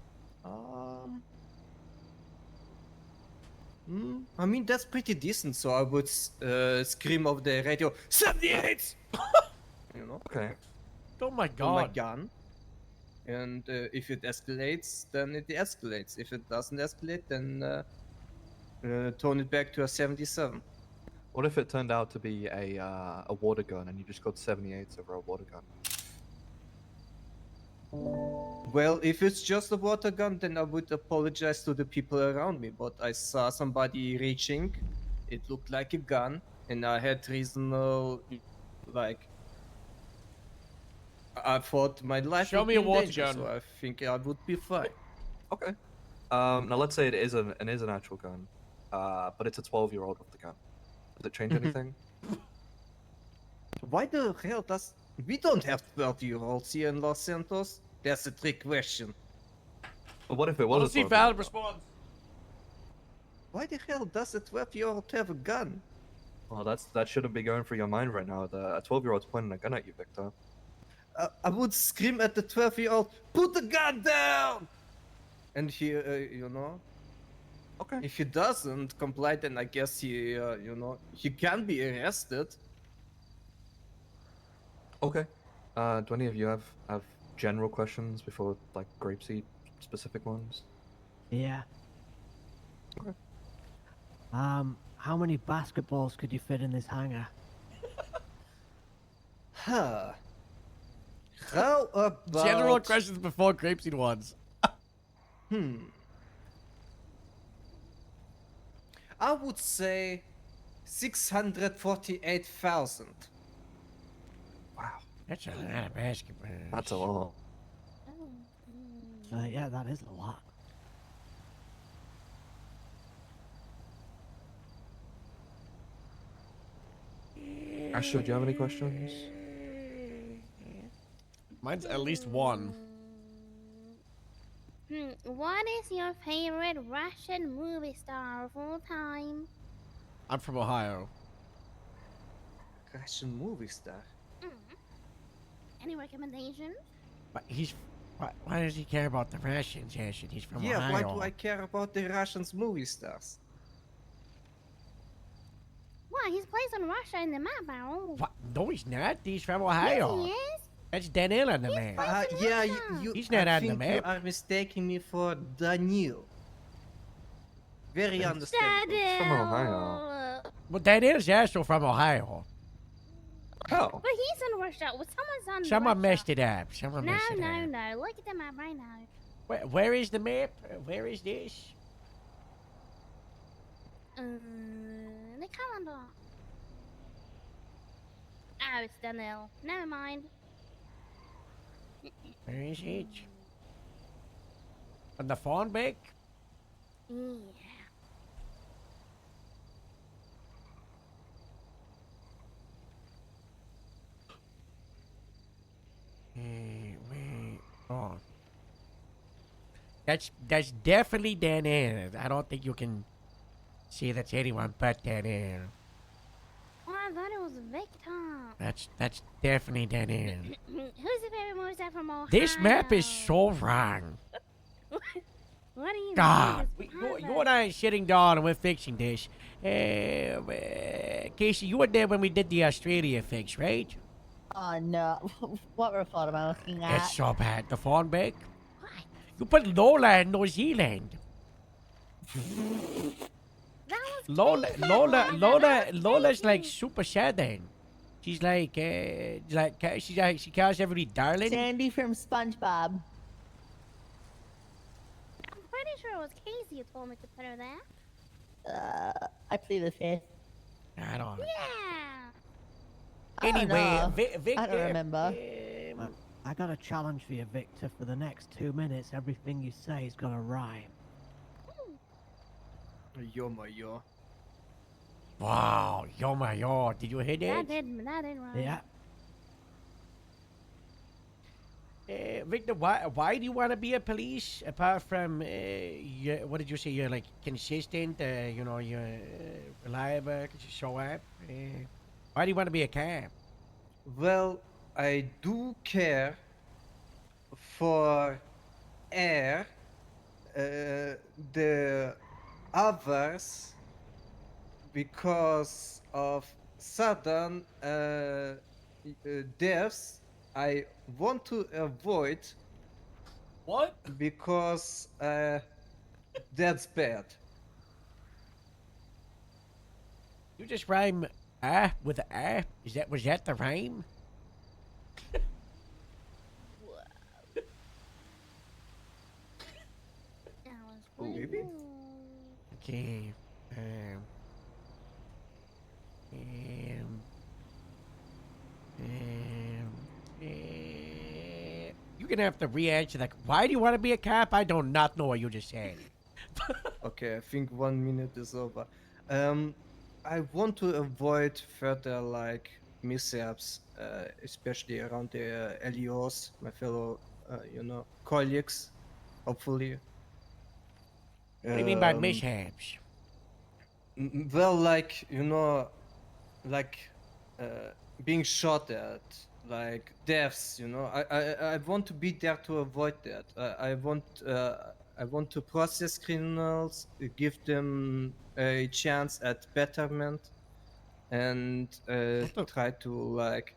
I mean that's pretty decent. So I would scream over the radio, 78. You know. Okay. Oh my With my god. gun. And if it escalates, then it escalates. If it doesn't escalate, then tone it back to a 77. What if it turned out to be a water gun and you just got 78s over a water gun? Well, if it's just a water gun, then I would apologize to the people around me. But I saw somebody reaching. It looked like a gun, and I had reasonable, like, I thought my life. Show would me be a in water danger, gun. So I think I would be fine. Okay. Now let's say it is an actual gun, but it's a 12-year-old with the gun. Does it change anything? Why the hell does we don't have 12-year-olds here in Los Santos? That's a trick question. But what if it Want was to a see 12-year-old? valid response. Why the hell does a 12-year-old have a gun? Well, that shouldn't be going through your mind right now. A 12-year-old's pointing a gun at you, Victor. I would scream at the 12-year-old, "Put the gun down!" And he, you know. Okay. If he doesn't comply, then I guess he, you know, he can be arrested. Okay. Do any of you have general questions before like grapeseed specific ones? Yeah. Okay. How many basketballs could you fit in this hangar? Huh. How about... General questions before grapeseed ones. I would say 648,000. Wow. That's a lot of basketball. That's a lot. Yeah, that is a lot. Asher, do you have any questions? Mine's at least one. What is your favorite Russian movie star of all time? I'm from Ohio. Russian movie star. Any recommendations? But why does he care about the Russians, Asher? He's from Yeah, Ohio. why do I care about the Russians movie stars? Why, he's placed on Russia in the map, Barrel. What? No, he's not. He's from Ohio. Yes, he is. That's Daniel on the map. Yeah, He's not I on the think map. you are mistaking me for Daniel. Very understandable. Daniel. From Ohio. Well, Daniel's also from Ohio. Oh. But he's in Russia. Well, someone's on Someone Russia. messed it up. Someone No, messed it no, up. no. Look at the map right now. Where is the map? Where is this? The calendar. Oh, it's Daniel. Never mind. Where is it? On the phone back? Yeah. Wait. Oh. That's definitely Daniel. I don't think you can see that's anyone but Daniel. Oh, I thought it was Victor. That's definitely Daniel. Who's the favorite movie star from Ohio? This map is so wrong. What do you God, mean? you and I are sitting down and we're fixing this. Casey, you were there when we did the Australia fix, right? Oh no, what report am I looking at? It's so bad. The phone back? You put Lola in New Zealand. Lola's like super southern. She's like she calls everybody darling. Sandy from SpongeBob. I'm pretty sure it was Casey who told me to put her there. I plead the fifth. I don't. Yeah. I don't Anyway, know. Victor. I don't remember. I got a challenge for you, Victor. For the next 2 minutes, everything you say is gonna rhyme. Yo, my yo. Wow, yo my yo, did you hear that? That did right. Yeah. Victor, why do you want to be a police apart from what did you say? You're like consistent, you know, you're reliable, you show up. Why do you want to be a cop? Well, I do care for air, the others, because of sudden deaths. I want to avoid What? because that's bad. You just rhyme with a was that the rhyme? That was Oh, pretty maybe? cool. Okay. You're gonna have to re-answer that. Why do you want to be a cop? I do not know what you just said. Okay, I think 1 minute is over. I want to avoid further like mishaps, especially around the LEOs, my fellow, colleagues. Hopefully. What do you mean by Um, mishaps? Well, like like being shot at, like deaths. I want to be there to avoid that. I want to process criminals, give them a chance at betterment, and try to like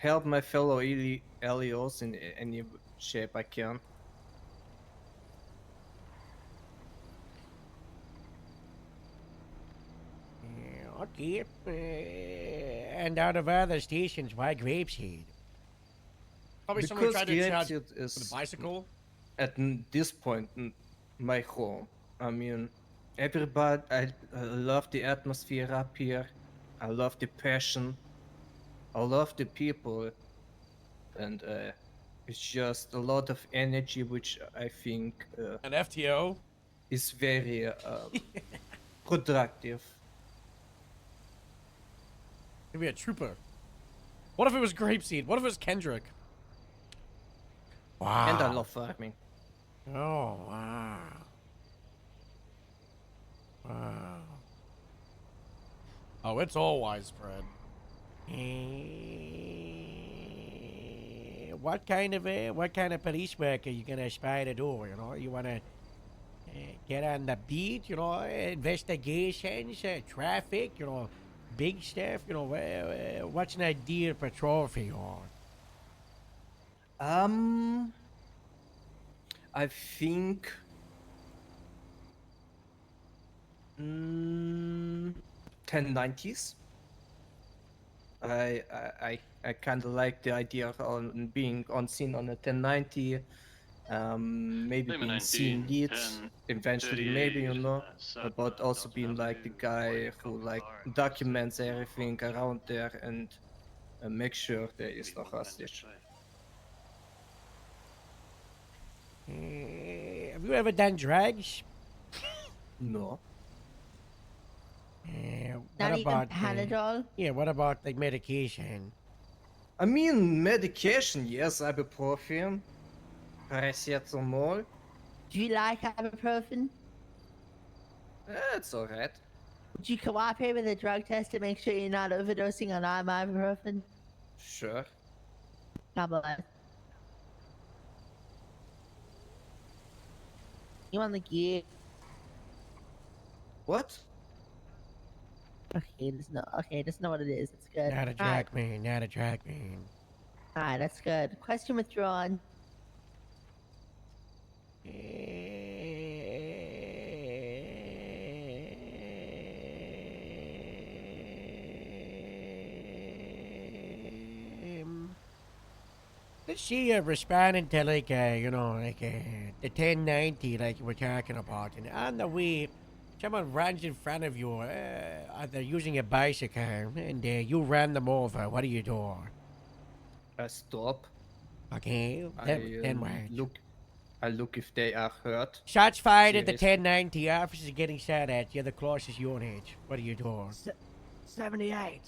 help my fellow LEOs in any shape I can. Okay. And out of other stations, why Grapeseed? Probably someone Because tried to charge Grapeseed with a is bicycle. at this point my home. I mean, everybody. I love the atmosphere up here. I love the passion. I love the people, and it's just a lot of energy, which I think An FTO. is very productive. Maybe a trooper. What if it was Grapeseed? What if it was Kendrick? Wow. And I love farming. Oh, wow. Wow. Oh, it's all widespread. What kind of police work are you gonna aspire to do? You know, you wanna get on the beat, you know, investigations, traffic, you know, big stuff, you know. What's an ideal patrol for you? I think 1090s. I kind of like the idea on being on scene on a 1090. Maybe Maybe being scene 19, leads 10, eventually, maybe 38, but also being like the guy who like documents everything around there and make sure there is no hostage. Have you ever done drugs? No. Not What even about Panadol? yeah, what about like medication? I mean, medication, yes, ibuprofen, paracetamol. Do you like ibuprofen? It's alright. Would you cooperate with a drug test to make sure you're not overdosing on ibuprofen? Sure. God bless. You on the gear? What? Okay, that's not what it is. It's good. Not a Alright, drag man, not a drag man. alright, that's good. Question withdrawn. Let's see you responding to like the 1090 like you were talking about, and on the way someone runs in front of you. They're using a bicycle, and you ran them over. What do you do? I stop. Okay, then what? I look if they are hurt. Shots fired at the Seriously. 1090. Officers getting shot at. You're the closest unit. What do you do? 78.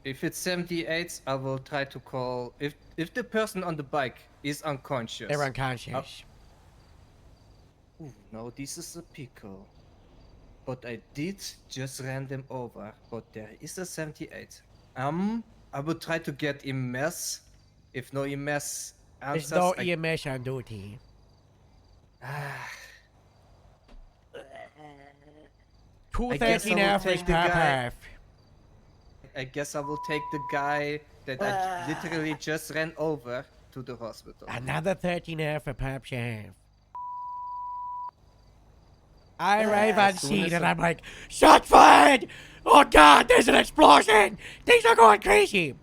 If it's 78, I will try to call. If the person on the bike is unconscious. They're unconscious. Ooh, no, this is a pickle. But I did just ran them over. But there is a 78. I will try to get EMS. If no EMS answers, There's no EMS on duty. I guess I 213 will average take the top guy- half. I guess I will take the guy that I literally just ran over to the hospital. Another 13 half for Pop Shaft. I arrive on As soon scene as and I- I'm like, shot fired! Oh god, there's an explosion! Things are going crazy!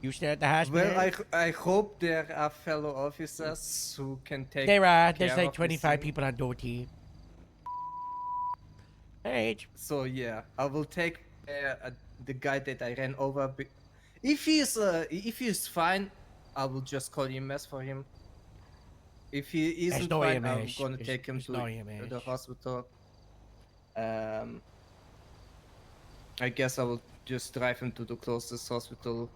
You stay at the hospital? Well, I hope there are fellow officers who can take. There are. There's care like of this 25 thing. people on duty. Hey. So yeah, I will take the guy that I ran over. If he is fine, I will just call EMS for him. If he isn't no fine, I'm EMS. gonna There's- take him there's to no EMS. the hospital. I guess I will just drive him to the closest hospital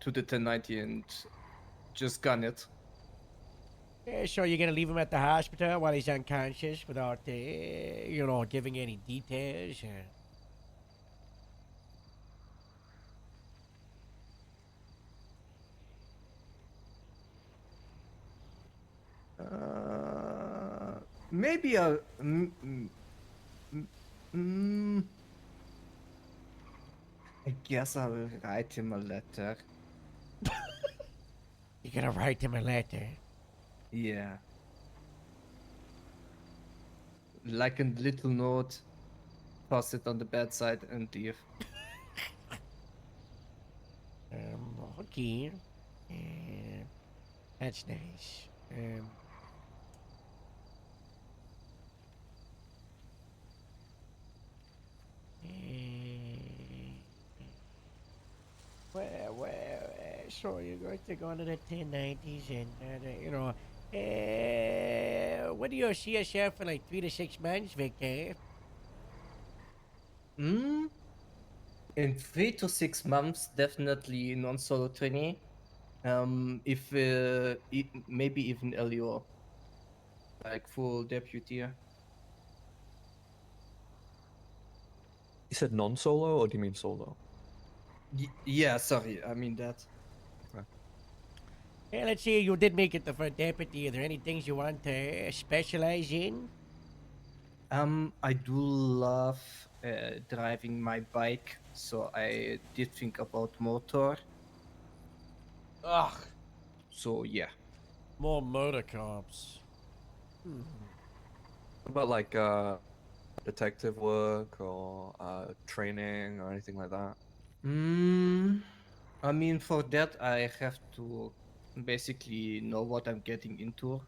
to the 1090 and just gun it. Yeah, so you're gonna leave him at the hospital while he's unconscious without, giving any details? Maybe I guess I will write him a letter. You're gonna write him a letter. Yeah. Like a little note, toss it on the bedside and leave. Okay. That's nice. So you're going to go into the 1090s and, what do you see yourself for like 3 to 6 months, Victor? In 3 to 6 months, definitely non-solo trainee. If maybe even LEO, like full deputy. You said non-solo, or do you mean solo? Yeah, sorry, I mean that. Hey, let's see, you did make it the first deputy. Are there any things you want to specialize in? I do love driving my bike, so I did think about motor. Ugh. So yeah. More motor cops. What about like detective work or training or anything like that? I mean, for that I have to basically know what I'm getting into,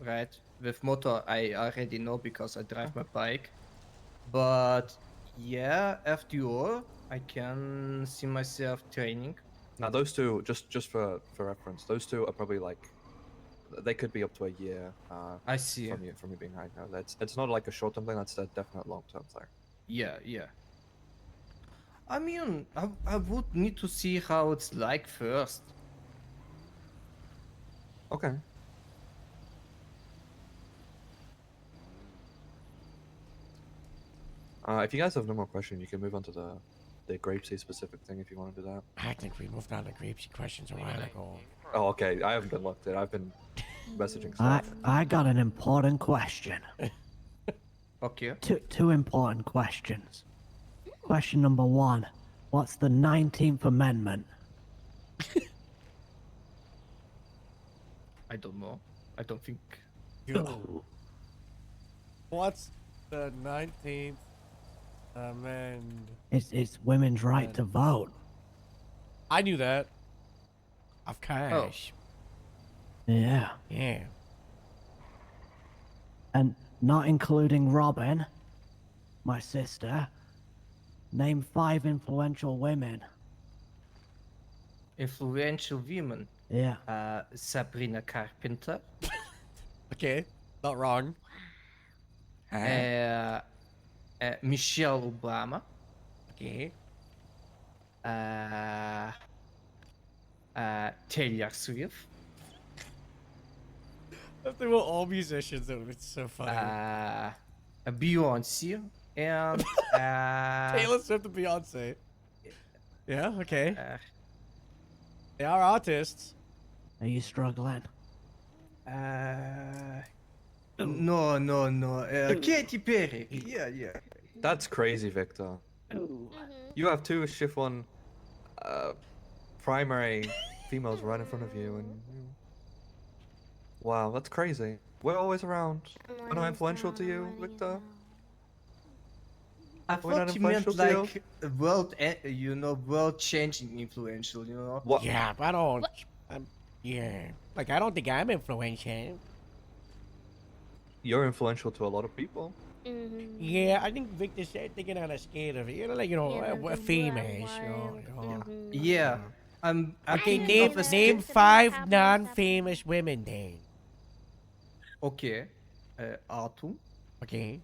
right? With motor I already know because I drive my bike. But yeah, FDO, I can see myself training. Now those two, just for reference, those two are probably like, they could be up to a year. I see. From you being hired now. It's not like a short-term thing. That's a definite long-term thing. Yeah. I mean, I would need to see how it's like first. Okay. If you guys have no more questions, you can move on to the Grapesy specific thing if you want to do that. I think we moved on to Grapesy questions a while ago. Oh, okay. I haven't been looked at. I've been messaging I stuff. I got an important question. Okay. Two important questions. Question number 1. What's the 19th Amendment? I don't know. I don't think. What's the 19th amendment? It's women's right to vote. I knew that. Of course. Yeah. Yeah. And not including Robin, my sister, name 5 influential women. Influential women. Yeah. Sabrina Carpenter. Okay, not wrong. Michelle Obama. Okay. Taylor Swift. If they were all musicians, that would be so funny. Beyonce and Taylor Swift and Beyonce. Yeah, okay. They are artists. Are you struggling? No. Katy Perry. Yeah. That's crazy, Victor. You have 2 chiffon primary females right in front of you, and wow, that's crazy. We're always around. We're not influential to you, Victor. I We're not thought you meant influential to like world-changing influential, you know? What? Yeah, but I don't. Yeah, like I don't think I'm influential. You're influential to a lot of people. Yeah, I think Victor said thinking on a scale of we're famous. Yeah, I'm Okay, thinking of a name 5 non-famous women then. Okay, Atum. Okay.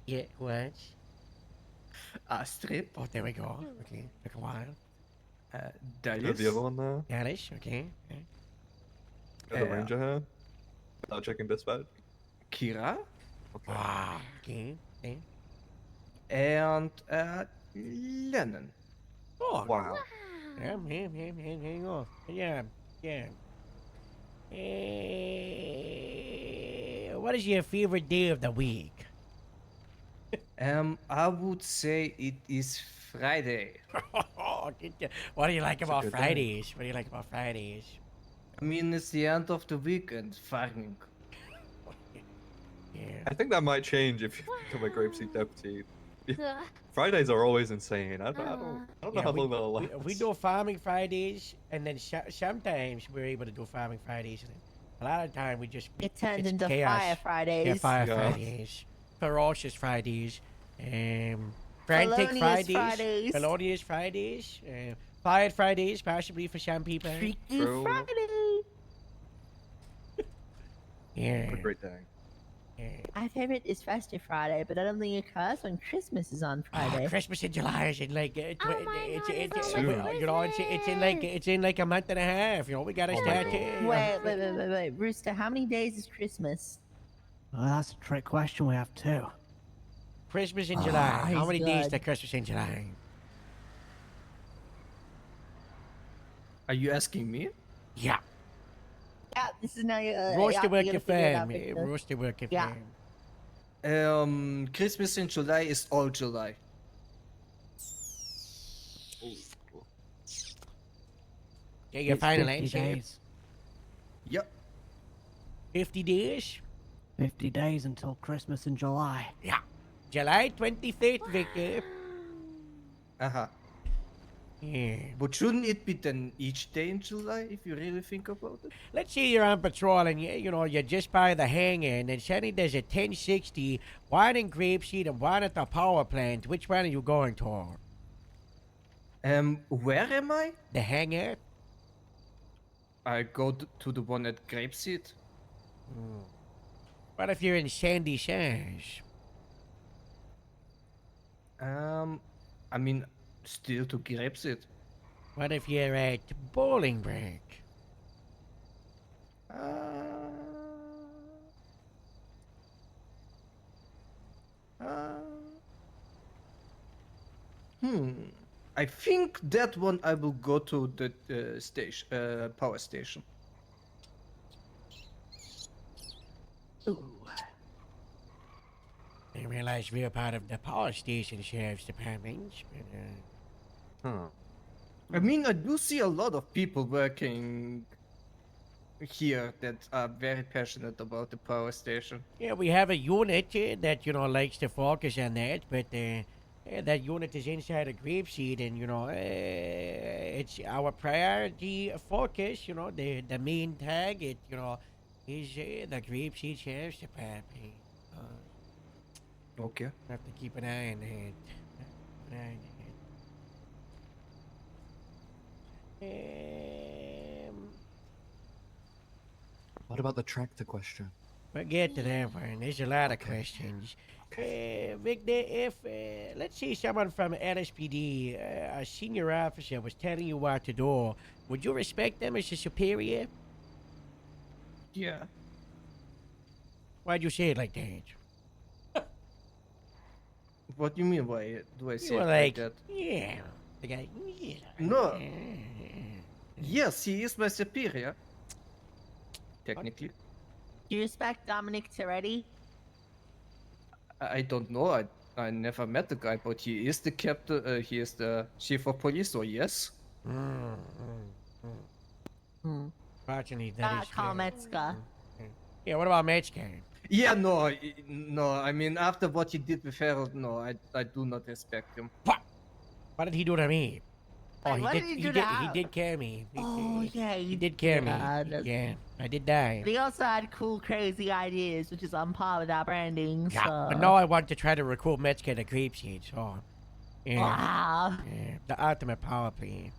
Yeah, what? Astrid. Oh, there we go. Okay, took a while. Dallas. The other one there. Dallas, okay. Got the ranger hair. Without checking dispatch. Kira. Okay. Ah, okay. And Lennon. Oh, Wow. Hang on. Yeah. What is your favorite day of the week? I would say it is Friday. What do you like about good day. Fridays? What do you like about Fridays? I mean, it's the end of the weekend, farming. Yeah. I think that might change if you become a grapeseed deputy. Fridays are always insane. I don't know how long that'll last. We do farming Fridays, and then sometimes we're able to do farming Fridays. And a lot of the time we just It turned it's into chaos. Fire Fridays. Yeah, Fire Yeah. Fridays, ferocious Fridays, frantic Felonious Fridays, Fridays. felonious Fridays, fired Fridays, possibly for some people. Freaky True. Friday. Yeah. What a great day. My favorite is Festive Friday, but I don't think it occurs when Christmas is on Friday. Christmas in July is in like it's Oh my God, it's always it's in like a month and a half. We gotta Oh my start. God. Wait, Rooster, how many days is Christmas? Well, that's a trick question. We have 2. Christmas in July. How he's many days good. to Christmas in July? Are you asking me? Yeah. Yeah, this is now your Roaster work you your gotta figure it out, fam. Victor. Roaster work your Yeah. fam. Christmas in July is all July. Yeah, your It's final 50 answer. days. Yep. 50 days? 50 days until Christmas in July. Yeah. July 25th, Victor. Uh-huh. Yeah. But shouldn't it be then each day in July if you really think about it? Let's say you're on patrol and you're just by the hangar and then suddenly there's a 1060 one in Grapeseed and one at the power plant. Which one are you going to? Where am I? The hangar? I go to the one at Grapeseed. What if you're in Sandy Sands? I mean, still to Grapeseed. What if you're at Bowling Break? I think that one I will go to the station, power station. I realize we're part of the power station sheriff's department. But, I mean, I do see a lot of people working here that are very passionate about the power station. yeah, we have a unit that likes to focus on that, but that unit is inside a Grapeseed, and it's our priority focus. The main target. is the Grapeseed Sheriff's Department. Okay. Have to keep an eye on that. An eye on that. What about the tractor question? We'll get to that one. There's a lot of questions. Victor, if, let's say someone from LSPD, a senior officer, was telling you what to do, would you respect them as a superior? Yeah. Why'd you say it like that? What do you mean? Why do I say You it were like like, that? yeah. The guy, yeah. No. Yes, he is my superior. Technically. Do you respect Dominic Toretti? I don't know. I never met the guy, but he is the captain. He is the chief of police. So yes. Fortunately, that is Carl true. Metzger. Yeah, what about Metzger? Yeah, no, no. I mean, after what he did with Harold, no, I do not respect him. What did he do to me? Oh, Hey, what did he do to he Al? did care me. Oh, yeah, He did care me. that's- Yeah, I did die. He also had cool, crazy ideas, which is on par with our branding. Yeah, so. but now I want to try to recruit Metzger to Grapeseed, so... Yeah, Wow. yeah, the ultimate power play.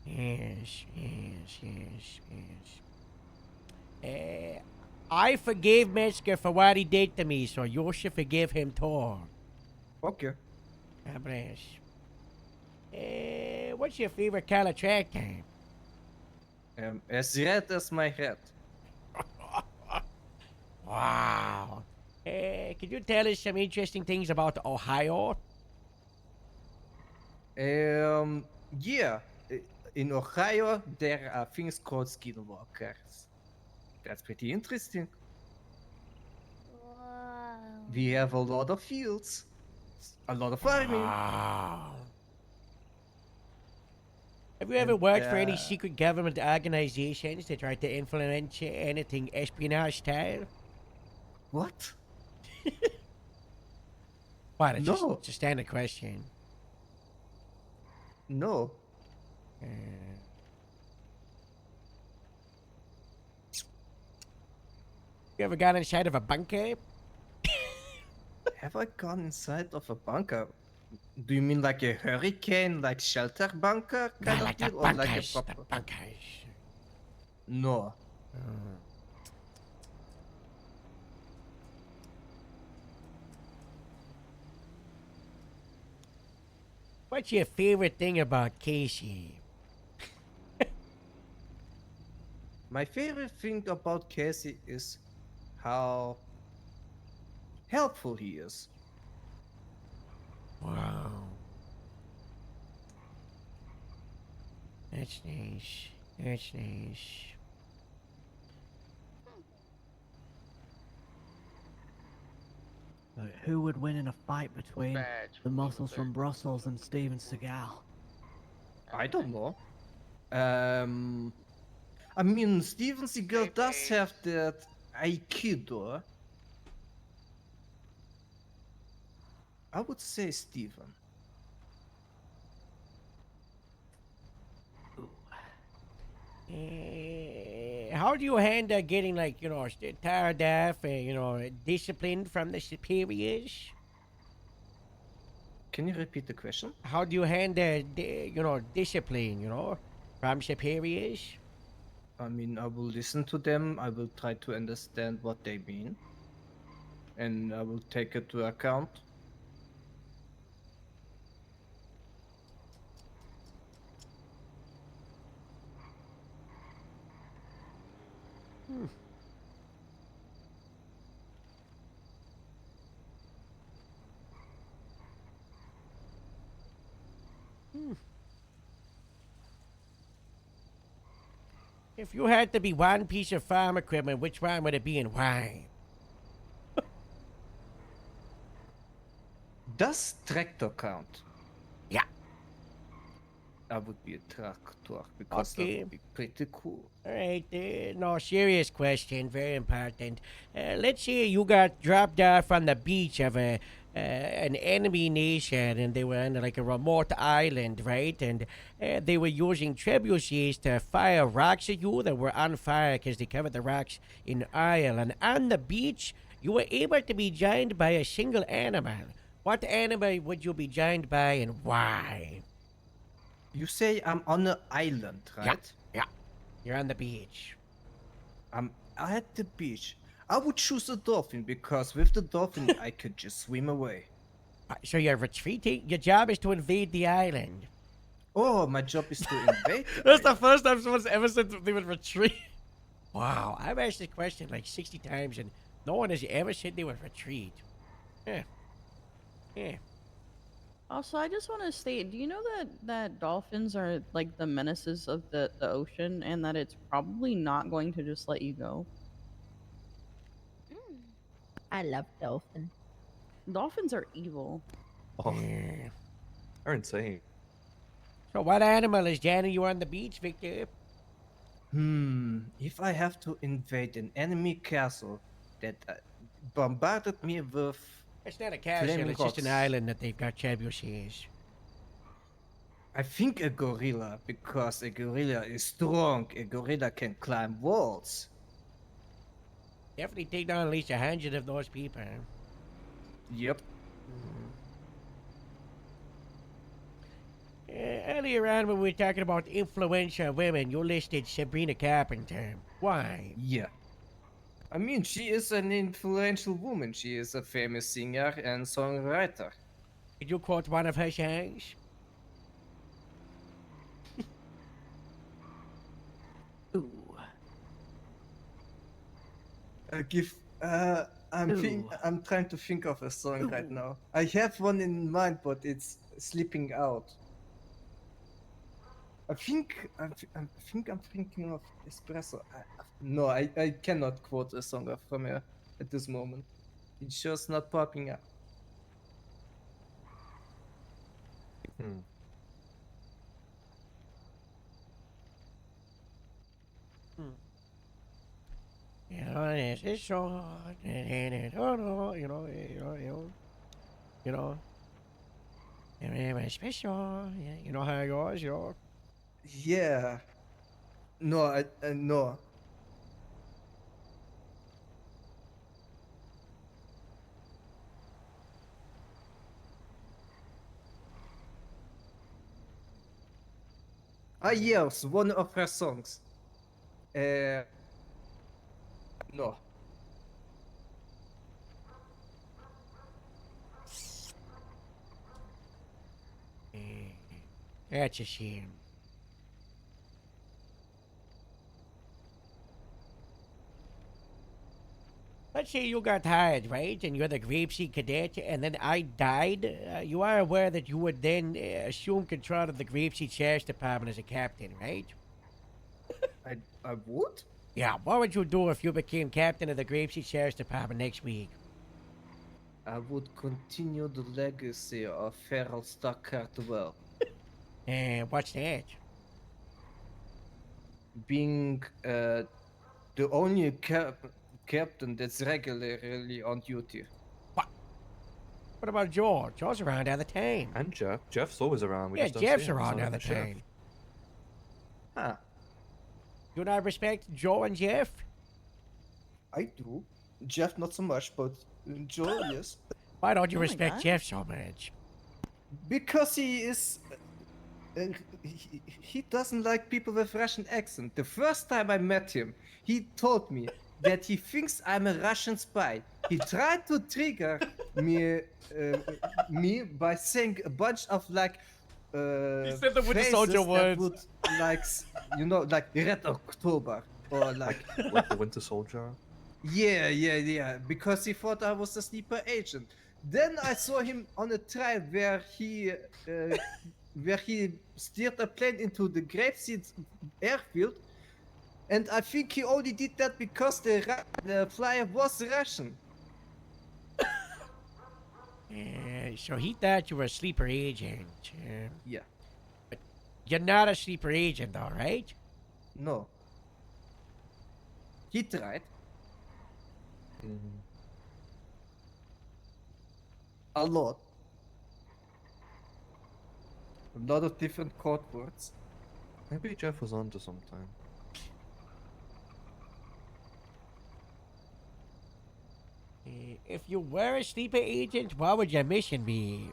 Yes, yes, yes, yes. I forgave Metzger for what he did to me, so you should forgive him too. Okay. God bless. What's your favorite color tractor? As red as my head. Wow. Could you tell us some interesting things about Ohio? Yeah. In Ohio, there are things called skinwalkers. That's pretty interesting. We have a lot of fields, a lot of farming. Wow. Have you ever worked for any secret government organizations that try to influence anything espionage style? What? What? It's No. It's a standard question. No. You ever gone inside of a bunker? Have I gone inside of a bunker? Do you mean like a hurricane, like shelter bunker kind like of the deal, or like a bunkers, the proper? bunkers. No. What's your favorite thing about Casey? My favorite thing about Casey is how helpful he is. Wow. That's nice. That's nice. Who would win in a fight between the muscles from Brussels and Steven Seagal? I don't know. I mean, Steven Seagal does have that Aikido. I would say Steven. How do you handle getting, like, you know, tired of, you know, disciplined from the superiors? Can you repeat the question? How do you handle, you know, discipline, you know, from superiors? I mean, I will listen to them. I will try to understand what they mean. And I will take it to account. If you had to be one piece of farm equipment, which one would it be and why? Does tractor count? Yeah. I would be a tractor because Okay. that would be pretty cool. All right, no, serious question, very important. Let's say you got dropped off on the beach of an enemy nation, and they were on like a remote island, right? And they were using trebuchets to fire rocks at you that were on fire because they covered the rocks in oil. And on the beach, you were able to be joined by a single animal. What animal would you be joined by, and why? You say I'm on an island, right? Yeah. You're on the beach. I'm at the beach. I would choose a dolphin because with the dolphin I could just swim away. So you're retreating? Your job is to invade the island. Oh, my job is to invade. That's the first time someone's ever said they would retreat. Wow, I've asked this question like 60 times and no one has ever said they would retreat. Yeah. Yeah. Also, I just want to state, do you know that dolphins are like the menaces of the ocean and that it's probably not going to just let you go? I love dolphins. Dolphins are evil. Oh, they're insane. So what animal is jamming you on the beach, Victor? If I have to invade an enemy castle that bombarded me with... It's not a castle, it's just an island that they've got trebuchets. I think a gorilla, because a gorilla is strong. A gorilla can climb walls. Definitely take down at least 100 of those people. Yep. Earlier on when we were talking about influential women, you listed Sabrina Carpenter. Why? Yeah. I mean, she is an influential woman. She is a famous singer and songwriter. Could you quote one of her songs? Ooh. I'm trying to think of a song right now. I have one in mind, but it's slipping out. I think I'm thinking of Espresso. No, I cannot quote a song from her at this moment. It's just not popping up. You know, this is short, and special. You know how it goes, Yeah. No, no. Yes, one of her songs. No. That's a shame. Let's say you got hired, right? And you're the Grapeseed cadet, and then I died. You are aware that you would then assume control of the Grapeseed Sheriff's Department as a captain, right? I would? Yeah, what would you do if you became captain of the Grapeseed Sheriff's Department next week? I would continue the legacy of Feral Stark-Cartwell. And what's that? Being the only captain that's regularly on duty. What about George? George's around all the time. And Jeff. Jeff's always around. We Yeah, just don't Jeff's see him. He's around not all the the sheriff. time. Huh. Do not respect Joe and Jeff? I do. Jeff not so much, but Joe, yes. Why don't you Oh my respect God. Jeff so much? Because he is... he doesn't like people with Russian accent. The first time I met him, he told me that he thinks I'm a Russian spy. He tried to trigger me by saying a bunch of like He said the Winter phrases Soldier that words. would, like like Red October or like Like the Winter Soldier. yeah, because he thought I was a sleeper agent. Then I saw him on a trial where he steered a plane into the Grapeseed airfield, and I think he only did that because the flyer was Russian. So he thought you were a sleeper agent. Yeah. But you're not a sleeper agent, though, right? No. He tried. A lot. A lot of different code words. Maybe Jeff was onto something. If you were a sleeper agent, what would your mission be?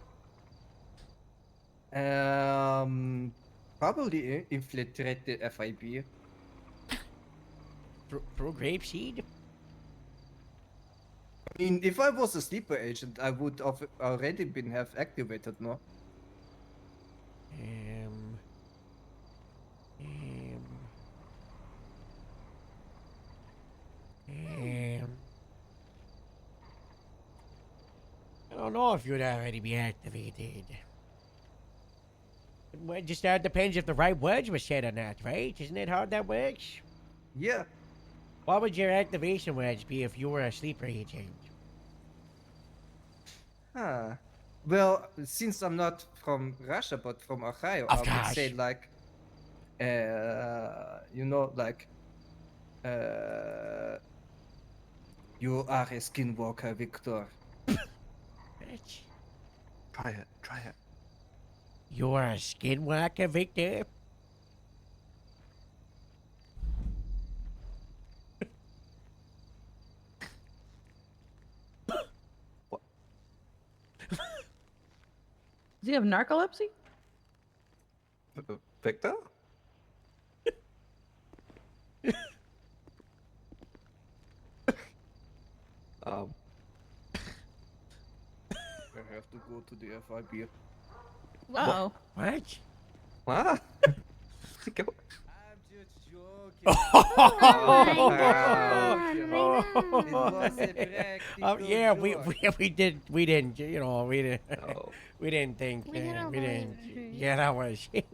Probably infiltrate the FIB. Pro grapeseed? I mean, if I was a sleeper agent, I would have already been have activated, no? I don't know if you'd already be activated. Well, just depends if the right words were said or not, right? Isn't it how that works? Yeah. What would your activation words be if you were a sleeper agent? Huh. Well, since I'm not from Russia but from Ohio, I would say like, you know, like, you are a skinwalker, Victor. Bitch. Try it. Try it. You're a skinwalker, Victor? Does he have narcolepsy? Victor? I have to go to the FIB. Uh-oh. What? What? Go. I'm just joking. Yeah, we didn't, you know, we didn't, we didn't think, we didn't. Yeah, that was. We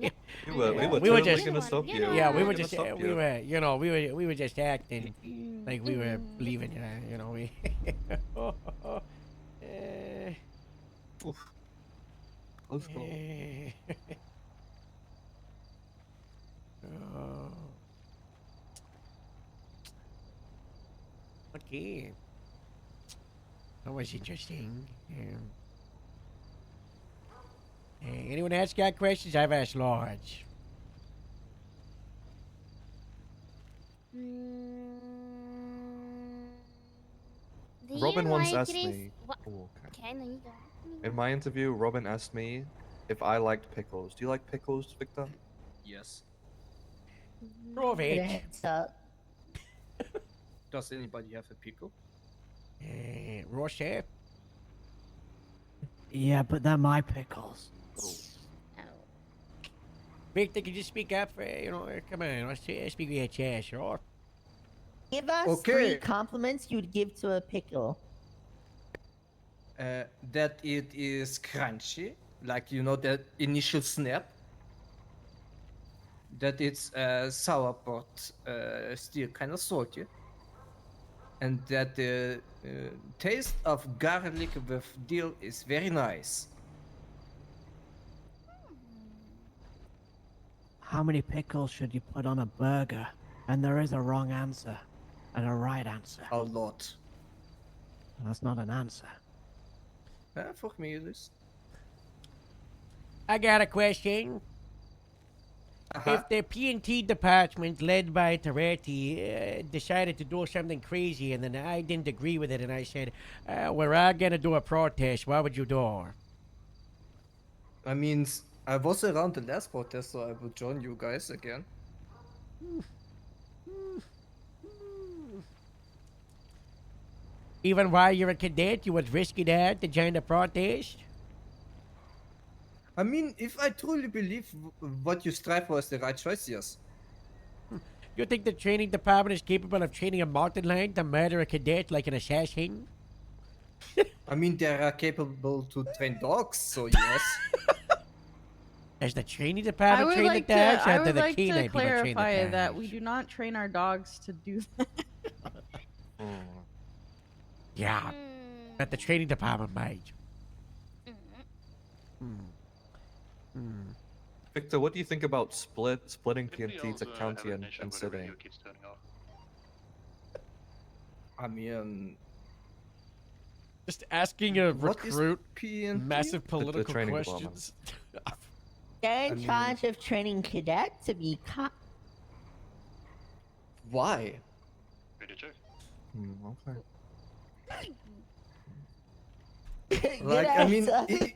were totally just gonna stop you. Yeah, we were were gonna just, stop we you. were, you know, we were just acting like we were believing, you know, we. Oof. Close call. Oh. Okay. That was interesting. Anyone else got questions? I've asked Lodge. Robin once asked this? me. What? Oh, Okay, no, you go. In my interview, Robin asked me if I liked pickles. Do you like pickles, Victor? Yes. Prove it. Hands up. Does anybody have a pickle? Roche? Yeah, but they're my pickles. Victor, could you speak up for, you know, come on, let's speak with your chest, sure? Give us 3 compliments you'd give to a pickle. That it is crunchy, like you know that initial snap. That it's sour but still kind of salty. And that the taste of garlic with dill is very nice. How many pickles should you put on a burger? And there is a wrong answer and a right answer. A lot. That's not an answer. For me it is. I got a question. If the P&T department led by Toretti decided to do something crazy and then I didn't agree with it and I said, we're all gonna do a protest, what would you do? I mean, I was around the last protest, so I would join you guys again. Even while you're a cadet, you would risk that to join the protest? I mean, if I truly believe what you strive for is the right choice, yes. You think the training department is capable of training a mountain lion to murder a cadet like an assassin? I mean, they are capable to train dogs, so yes. Does the training I department would train like the to, dogs, I or do would the like canine to people train the clarify that dogs? we do not train our dogs to do that. Yeah, but the training department might. Victor, what do you think about splitting Did we PNT to also county have an and issue where the city? radio keeps turning off? I mean, Just asking a What is recruit PNP? massive political training questions. They're in I mean- charge of training cadets to be Why? Ready to check. Okay. Good Like, I mean, answer.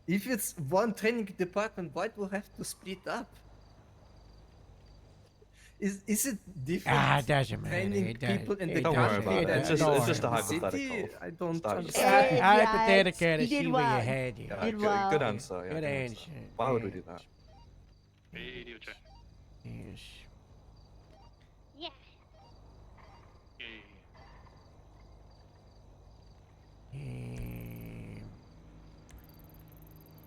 if it's one training department, why do we have to split up? Is it different? Doesn't matter. Training It does- people in it the Don't worry country about it. and It's just, Don't it's worry just a about it. hypothetical. city? I don't Start- understand. Yeah, Hypothetical you to did see where well. your head is. Yeah, Did good, well. good answer. Yeah, Good good answer. Why would we do that? Radio check. Yes. Yeah. Okay.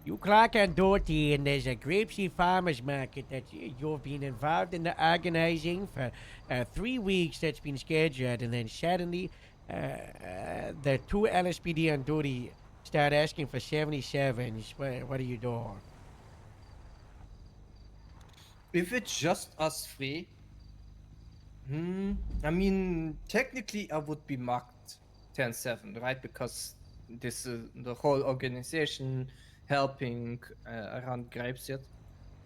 You clock on duty, and there's a Grapeseed Farmers Market that you've been involved in the organizing for 3 weeks. That's been scheduled, and then suddenly the two LSPD on duty start asking for 77s. What do you do? If it's just us three, I mean, technically I would be marked 10-7, right? Because this is the whole organization helping around Grapeseed.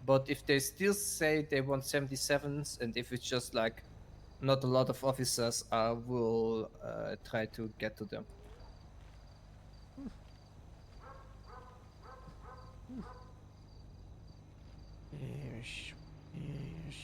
But if they still say they want 77s, and if it's just like not a lot of officers, I will try to get to them. Yes. Yes.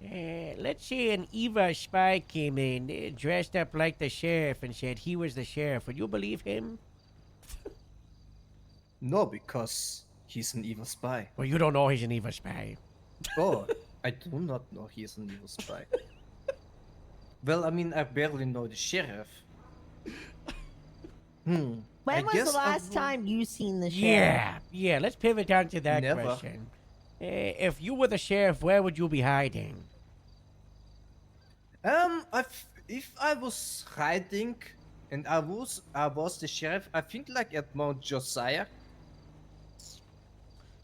Let's say an Eva spy came in, dressed up like the sheriff, and said he was the sheriff. Would you believe him? No, because he's an evil spy. Well, you don't know he's an Eva spy. Oh, I do not know he's an evil spy. Well, I mean, I barely know the sheriff. When I was guess the I last would- time you seen the sheriff? Yeah. Let's pivot on to that Never. question. If you were the sheriff, where would you be hiding? If I was hiding and I was the sheriff, I think like at Mount Josiah.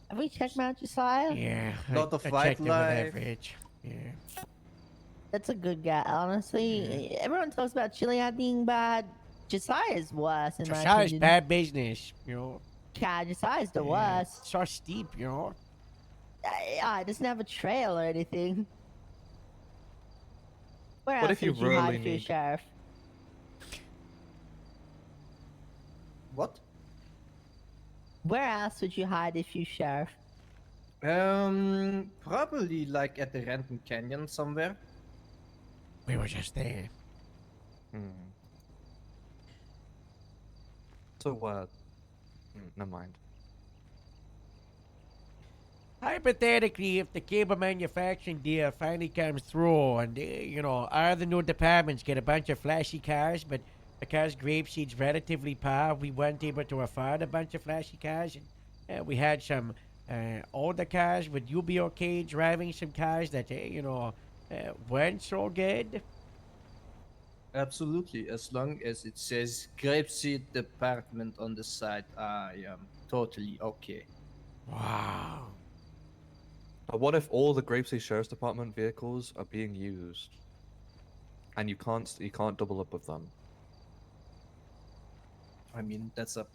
Have we checked Mount Josiah? Yeah, Lot of I checked it with wildlife. average. Yeah. That's a good guy, honestly. Everyone talks about Chiliad being bad. Josiah's worse, in my Josiah's opinion. bad business, you know. God, Josiah's the Yeah, worst. So steep, you know. It doesn't have a trail or anything. Where What else if you would you hide really if you're need- sheriff? What? Where else would you hide if you sheriff? Probably like at the Renton Canyon somewhere. We were just there. So what? Never mind. Hypothetically, if the cable manufacturing deal finally comes through and, all the new departments get a bunch of flashy cars, but because Grapeseed's relatively poor, we weren't able to afford a bunch of flashy cars, and we had some older cars, would you be okay driving some cars that, weren't so good? Absolutely, as long as it says Grapeseed Department on the side, I am totally okay. Wow. What if all the Grapeseed Sheriff's Department vehicles are being used, and you can't double up with them? I mean, that's a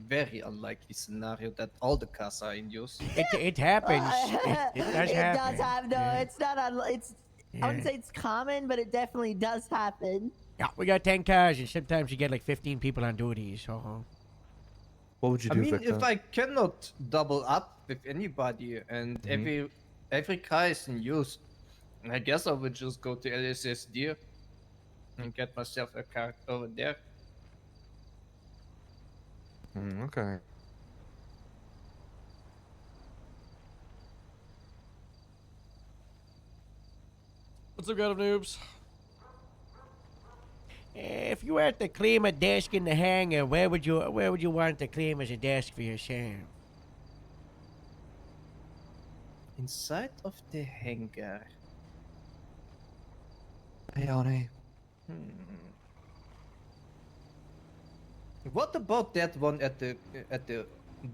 very unlikely scenario that all the cars are in use. It happens. It does happen. does happen. No, Yeah. it's not. I wouldn't Yeah. say it's common, but it definitely does happen. Yeah, we got 10 cars, and sometimes you get like 15 people on duty, so... What would you I do, mean, Victor? if I cannot double up with anybody and every car is in use, I guess I would just go to LSSD and get myself a car over there. Okay. What's up, God Noobs? If you had to claim a desk in the hangar, where would you want to claim as a desk for yourself? Inside of the hangar. Hey, Arnie. What about that one at the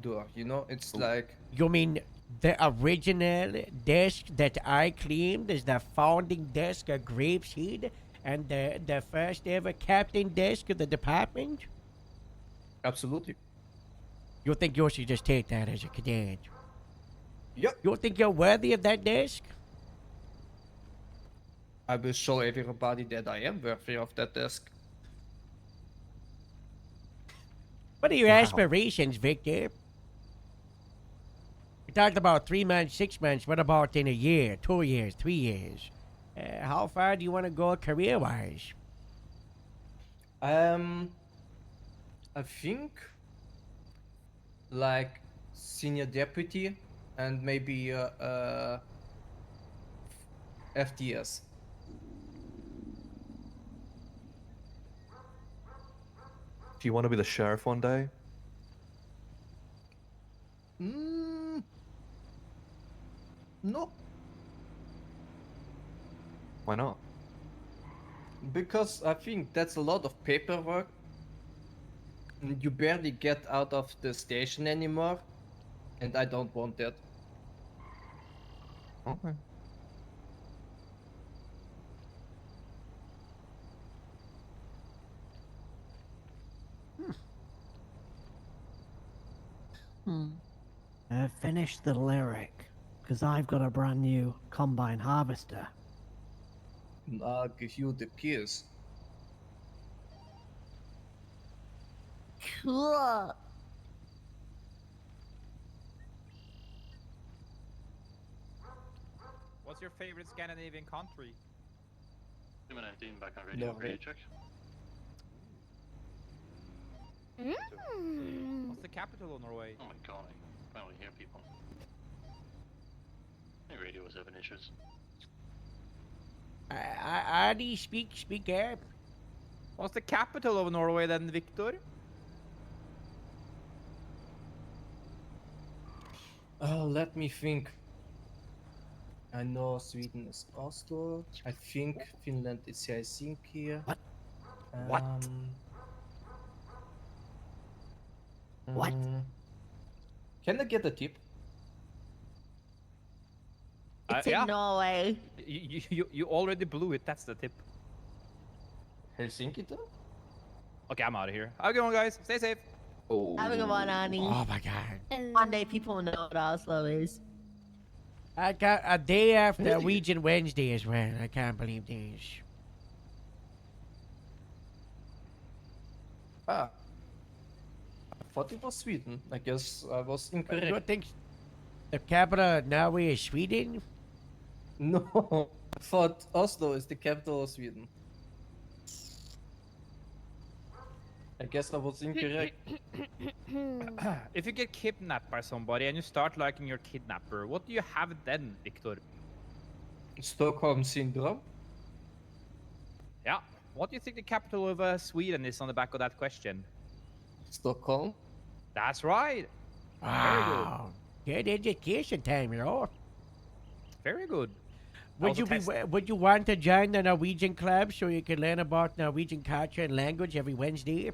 door? You know, it's like You mean the original desk that I claimed is the founding desk of Grapeseed and the first ever captain desk of the department? absolutely. You think you should just take that as a cadet? Yep. You think you're worthy of that desk? I will show everybody that I am worthy of that desk. What are your Wow. aspirations, Victor? We talked about 3 months, 6 months. What about in a year, 2 years, 3 years? How far do you want to go career-wise? I think like senior deputy and maybe FDS. Do you want to be the sheriff one day? No, Why not? because I think that's a lot of paperwork. And you barely get out of the station anymore, and I don't want that. Okay. Finish the lyric, because I've got a brand new combine harvester. I'll give you the keys. Cool. What's your favorite Scandinavian country? Human 19 back on radio. Norway. Radio check. What's the capital of Norway? Oh my god, I finally hear people. My radio was having issues. Adi, speak up. What's the capital of Norway then, Victor? Oh, let me think. I know Sweden is Oslo. I think Finland is Helsinki. What? What? What? Can I get a tip? It's in yeah. Norway. You already blew it. That's the tip. Helsinki though? Okay, I'm out of here. Have a good one, guys. Stay safe. Oh. Have a good one, Annie. Oh my god. One day people will know what Oslo is. I got a day after Norwegian Wednesday as well. I can't believe this. Ah. I thought it was Sweden. I guess I was incorrect. You think the capital of Norway is Sweden? No. I thought Oslo is the capital of Sweden. I guess I was incorrect. If you get kidnapped by somebody and you start liking your kidnapper, what do you have then, Victor? Stockholm syndrome? Yeah. What do you think the capital of Sweden is on the back of that question? Stockholm? That's right. Wow. Good education time, you know. Very good. Would you want to join the Norwegian club so you can learn about Norwegian culture and language every Wednesday?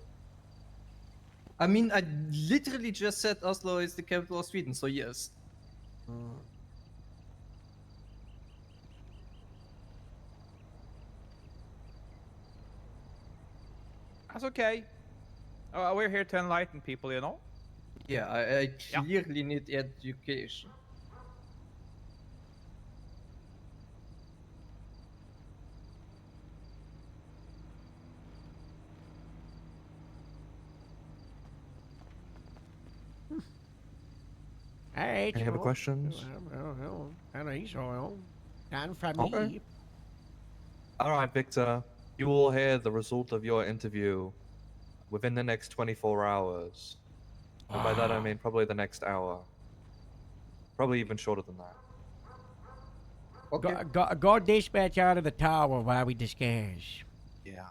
I mean, I literally just said Oslo is the capital of Sweden, so yes. That's okay. We're here to enlighten people, you know? Yeah, I clearly need education. Alright. Any other questions? I think so. None from Okay. me. All right, Victor. You will hear the result of your interview within the next 24 hours. And by that I mean probably the next hour. Probably even shorter than that. Okay. Go dispatch out of the tower while we discuss. Yeah.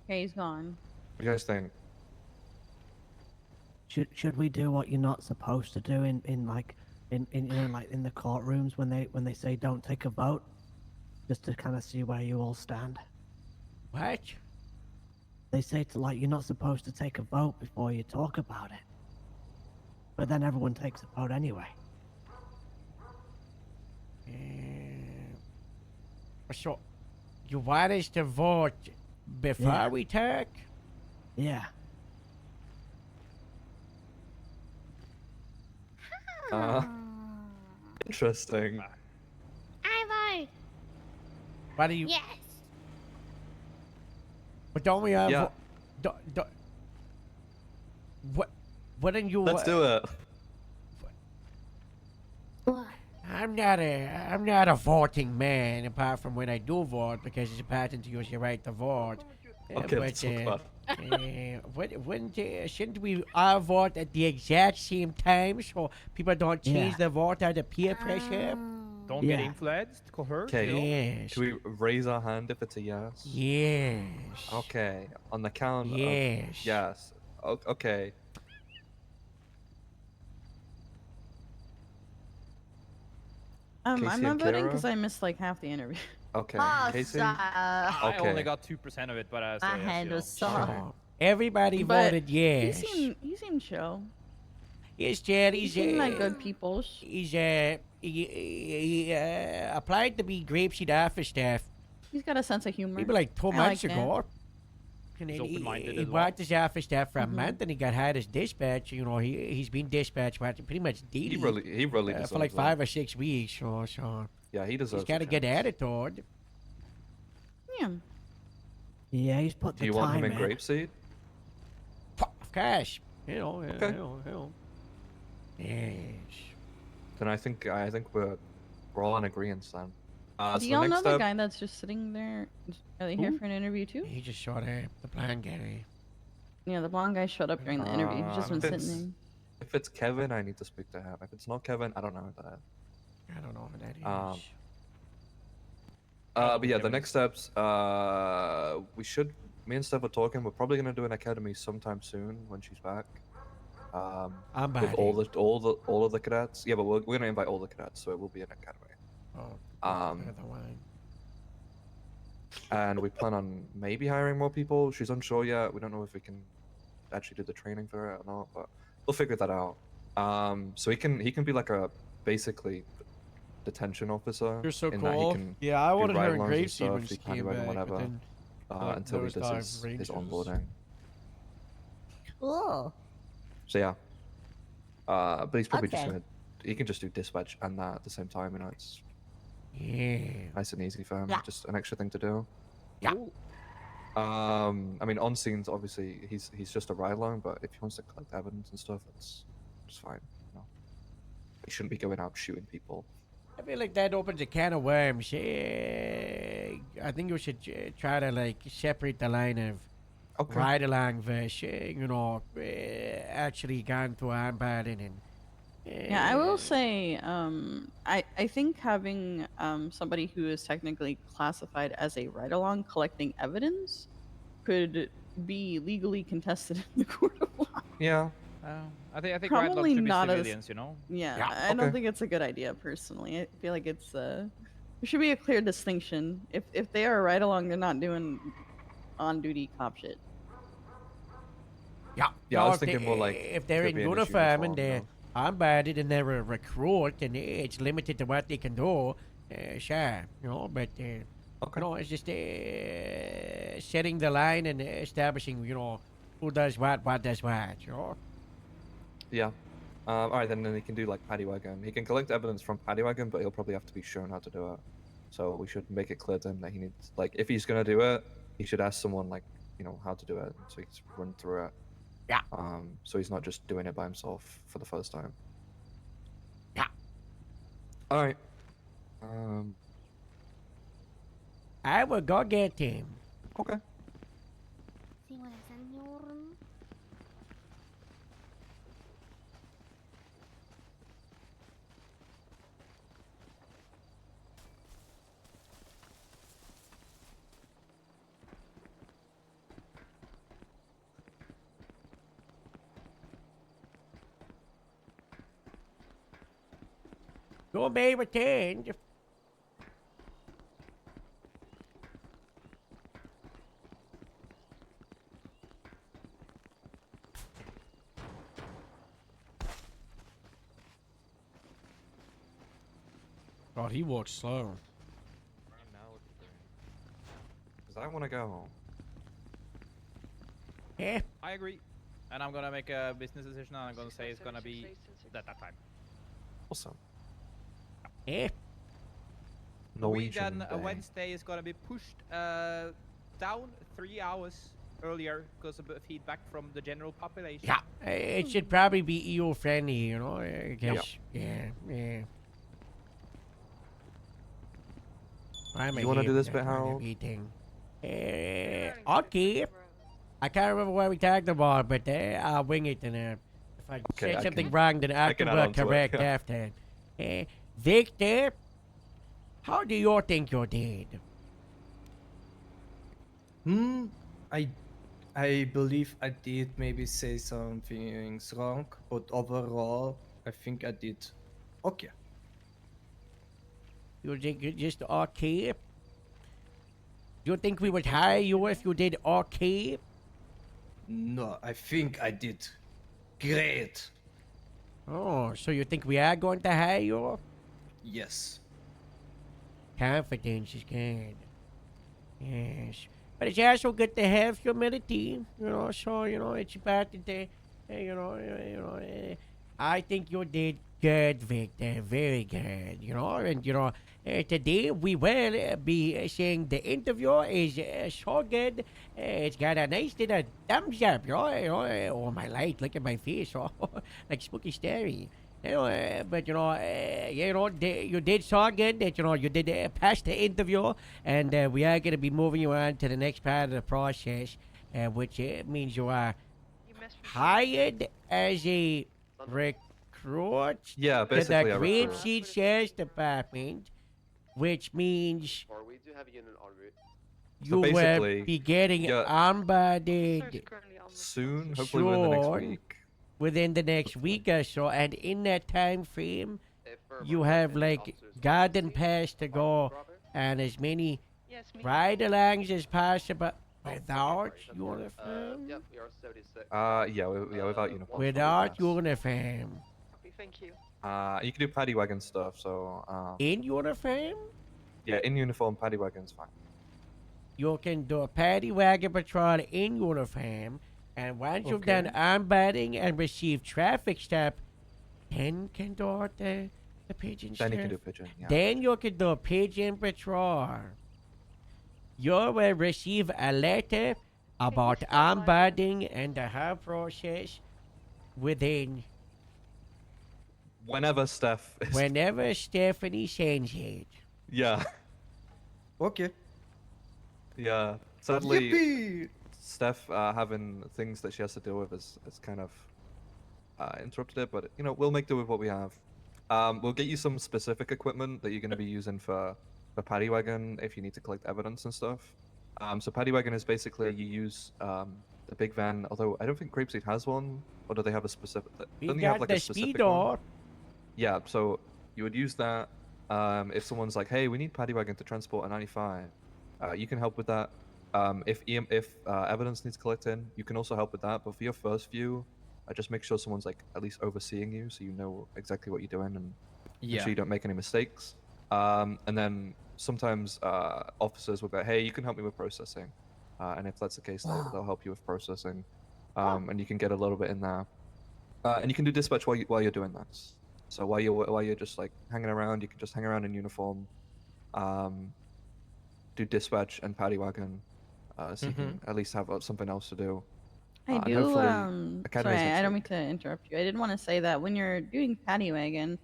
Okay, he's gone. What do you guys think? Should we do what you're not supposed to do in you know, like in the courtrooms when they say don't take a vote, just to kind of see where you all stand? What? They say to like you're not supposed to take a vote before you talk about it, but then everyone takes a vote anyway. So, you want us to vote before Yeah. we talk? Yeah. Interesting. I vote. What do you? Yes. But don't we have? Yeah. What? Wouldn't you? Let's do it. What? I'm not a voting man, apart from when I do vote, because it's important to use your right to vote. Okay, let's talk about Shouldn't we all vote at the exact same time so people don't change Yeah. their vote out of peer pressure? Don't get Yeah. influenced, coerced. Okay. You know? Yes. Should we raise our hand if it's a yes? Yes. Okay. On the count Yes. of yes. Okay. I'm Casey not and voting Kara? because I missed like half the interview. Okay. Oh, Casey? I Okay. only got 2% of it, but I My say yes, hand you was know. soft. So, everybody But voted yes. He seemed chill. Yes, Chad. He He's seemed like good people. He's he applied to be grapeseed office staff He's got a sense of humor. maybe like 2 I months like that. ago. And He's then open-minded he as well. worked his office staff for a Mhm. month, and he got hired as dispatch. You know, he's been dispatched pretty much daily. He really deserves for like it. 5 or 6 weeks. So Yeah, he deserves. he's got a good chance. attitude. Yeah. Yeah, he's put Do the you want time him in grapeseed? Of course, you know, Okay. you know. Yes. Then I think we're all in agreement then. So Do the y'all next know the step- guy that's just sitting there? Are they here Who? for an interview too? He just shot the blind guy. Yeah, the blonde guy showed up during the interview. He's just been if sitting it's- there. If it's Kevin, I need to speak to him. If it's not Kevin, I don't know who that is. I don't know who that is. But yeah, the next steps. Me and Steph were talking. We're probably gonna do an academy sometime soon when she's back. I'm with back. all of the cadets. Yeah, but we're gonna invite all the cadets, so it will be an academy. Oh, the wine. And we plan on maybe hiring more people. She's unsure yet. We don't know if we can actually do the training for it or not, but we'll figure that out. So he can be like a basically detention officer. You're so in that he cool. can Yeah, I do wanted her in ride-alongs and Grapeseed stuff, when do she paddy came wagon, back, whatever, but then until he there does was his Rangers. onboarding. Cool. So yeah. But he's probably just Okay. gonna. He can just do dispatch and that at the same time. You know, it's Yeah. nice and easy for him. Yeah. Just an extra thing to do. Yeah. I mean, on scenes, obviously, he's just a ride along, but if he wants to collect evidence and stuff, it's fine. You know? He shouldn't be going out shooting people. I feel like that opens a can of worms. I think you should try to like separate the line of ride along versus actually gone to armbanding and. Yeah, I will say, I think having somebody who is technically classified as a ride-along collecting evidence could be legally contested in the court of law. Yeah. I think Probably ride-alongs should be not as- civilians, you know. Yeah, Yeah, I don't okay. think it's a good idea personally. I feel like it's there should be a clear distinction. If they are a ride-along, they're not doing on-duty cop shit. Yeah. Yeah, I No, was if they- thinking more like if they're could in be in his uniform and uniform, they're armbanded and they're a recruit and it's limited to what they can do, sure, but Okay. it's just setting the line and establishing, who does what does what, Yeah. All right, then he can do like paddy wagon. He can collect evidence from paddy wagon, but he'll probably have to be shown how to do it. So we should make it clear to him that he needs, like, if he's gonna do it, he should ask someone like, how to do it, so he can run through it. Yeah. So he's not just doing it by himself for the first time. Yeah. All right. I will go get him. Okay. Señora, señor. Call may returned. God, he walks slow. Because I want to go home. Yeah. I agree. And I'm gonna make a business decision, and I'm gonna say it's gonna be that time. Awesome. Yeah. Norwegian Then Day. Wednesday is gonna be pushed down 3 hours earlier because of the feedback from the general population. Yeah. It should probably be EU friendly, you know. I guess. Yeah. You want to do this bit, Harold? Okay. I can't remember what we talked about, but I'll wing it. And if I Okay, say I something can- wrong, then I I can can add on to it, correct yeah. after. Victor, how do you think you did? I believe I did maybe say some things wrong, but overall, I think I did okay. You think you're just okay? You think we would hire you if you did okay? No, I think I did great. Oh, so you think we are going to hire you? Yes. Confidence is good. Yes. But it's also good to have humility, you know, so, you know, it's important to, I think you did good, Victor, very good, you know, and, today we will be saying the interview is so good, it's got a nice little thumbs up, oh, my light, look at my face, oh, like Spooky Scary. But you did so good that you did pass the interview, and we are going to be moving you on to the next part of the process, which means you are hired as a recruit Yeah, to basically the a Green recruit. Sheet Sheriff's Department, which means Or we do have a unit en route. you will basically, be getting yeah. onboarded Soon, hopefully within the next soon, week. within the next week or so, and in that time frame, If you have like garden pass to go and as many ride-alongs as possible without uniform. Yep, we are 76. Yeah, without uniform. Without uniform. Thank you. You can do paddy wagon stuff, so In uniform, yeah, in uniform, paddy wagon's fine. you can do a paddy wagon patrol in uniform, and once you've done onboarding and received traffic stop, then can do the pigeon Then you can stuff. do pigeon. Yeah. Then you can do pigeon patrol. You will receive a letter about onboarding and the whole process within Whenever Steph is. whenever Stephanie sends it. Yeah. Okay. Yeah. Sadly, Yippee! Steph having things that she has to deal with has kind of interrupted it, but we'll make do with what we have. We'll get you some specific equipment that you're going to be using for paddy wagon if you need to collect evidence and stuff. So paddy wagon is basically you use the big van, although I don't think Grapeseed has one, or do they have a specific? We Don't you have got like the a specific speedo. one? Yeah, so you would use that. If someone's like, hey, we need paddy wagon to transport a 95, you can help with that. If evidence needs collecting, you can also help with that. But for your first view, just make sure someone's like at least overseeing you, so you know exactly what you're doing and make Yeah. sure you don't make any mistakes. And then sometimes officers will go, hey, you can help me with processing, and if that's the case, they'll help you with processing, and you can get a little bit in there, and you can do dispatch while you're doing that. So while you're just like hanging around, you can just hang around in uniform, do dispatch and paddy wagon, so you can at least have something else to do. I And do. hopefully Sorry, Academy's next I don't week. mean to interrupt you. I did want to say that when you're doing paddy wagon,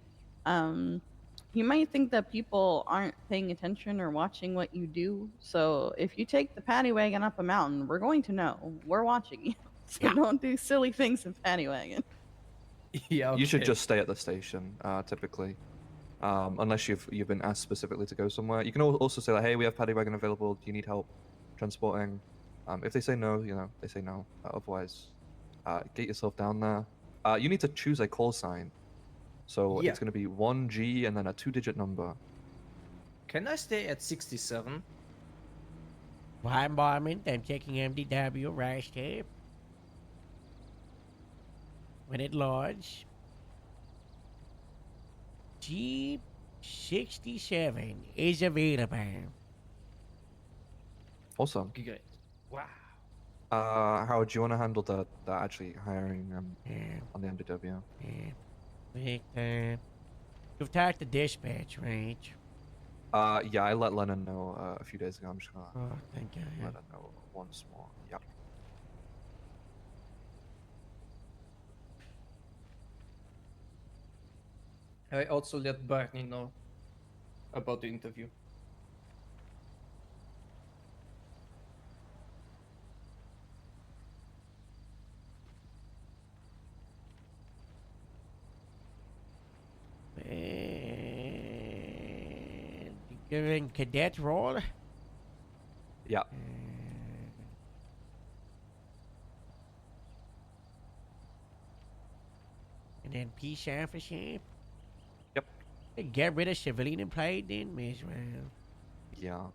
you might think that people aren't paying attention or watching what you do. So if you take the paddy wagon up a mountain, we're going to know. We're watching you. So don't do silly things in paddy wagon. Yeah. You should okay. just stay at the station, typically, unless you've been asked specifically to go somewhere. You can also say like, hey, we have paddy wagon available. Do you need help transporting? If they say no, they say no. Otherwise, get yourself down there. You need to choose a call sign. So Yeah. it's going to be 1G and then a 2-digit number. Can I stay at 67? Fire environment, I'm checking MDW rash tape. When it lodge. G67 is available. Awesome. Great. Wow. Howard, do you want to handle the actually hiring on the MDW? Yeah. You've talked to dispatch, right? Yeah, I let Lennon know a few days ago. I'm just gonna Oh, thank you. let her know once more. Yeah. I also let Barney know about the interview. And you're in cadet role? Yeah. And then peace officer? Yep. Get rid of civilian employee then, may as well. Yeah.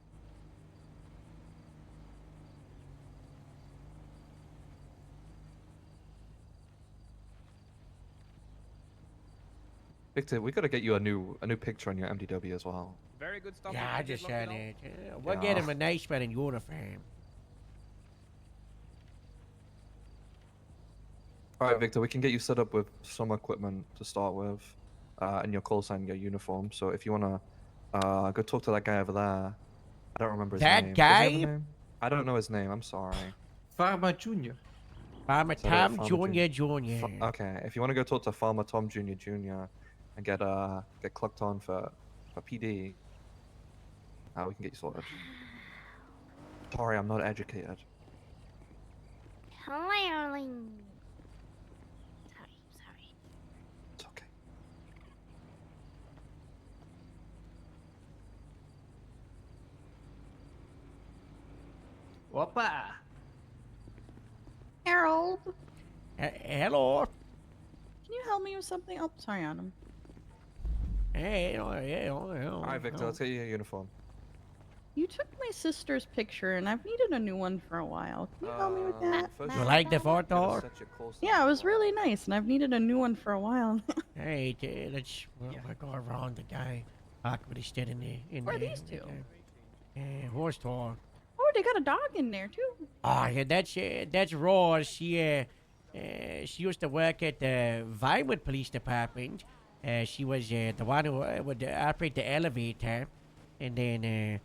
Victor, we gotta get you a new picture on your MDW as well. Very good stuff. Yeah, I just said it. it. We'll get him a nice one in uniform. Alright, Victor, we can get you set up with some equipment to start with, and your call sign, your uniform. So if you wanna go talk to that guy over there. I don't remember his That name. Does he have a guy? name? I don't know his name, I'm sorry. Farmer Jr. Farmer Is that it? Tom Farmer Jr. Okay, if you wanna go talk to Farmer Tom Jr. and get clocked on for PD, we can get you sorted. Sorry, I'm not educated. Clearly. Sorry. It's okay. Whoppa! Harold, Hello. can you help me with something? Oh, sorry, Adam. Hey, Alright, Victor, let's get you a uniform. You took my sister's picture, and I've needed a new one for a while. Can you help me with that? You like the photo? Yeah, it was really nice, and I've needed a new one for a while. Hey, let's go around the guy. Awkwardly stood in the. Who are these two? Horse talk. Oh, they got a dog in there too. Oh, yeah, that's Rose. She used to work at the Vinewood Police Department. She was the one who would operate the elevator, and then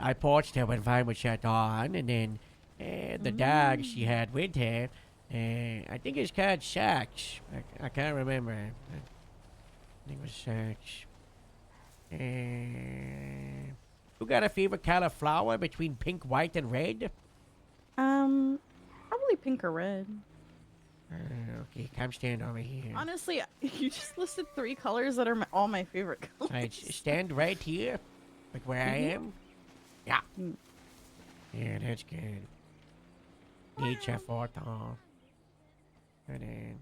I poached her when Vinewood shut on, and then the dog she had with her, I think it's called Sax. I can't remember. I think it was Sax. Who got a favorite color flower between pink, white, and red? Probably pink or red. Okay, come stand over here. Honestly, you just listed 3 colors that are all my favorite colors. Alright, stand right here, like where I am. Yeah. Yeah, that's good. HF photo. And then.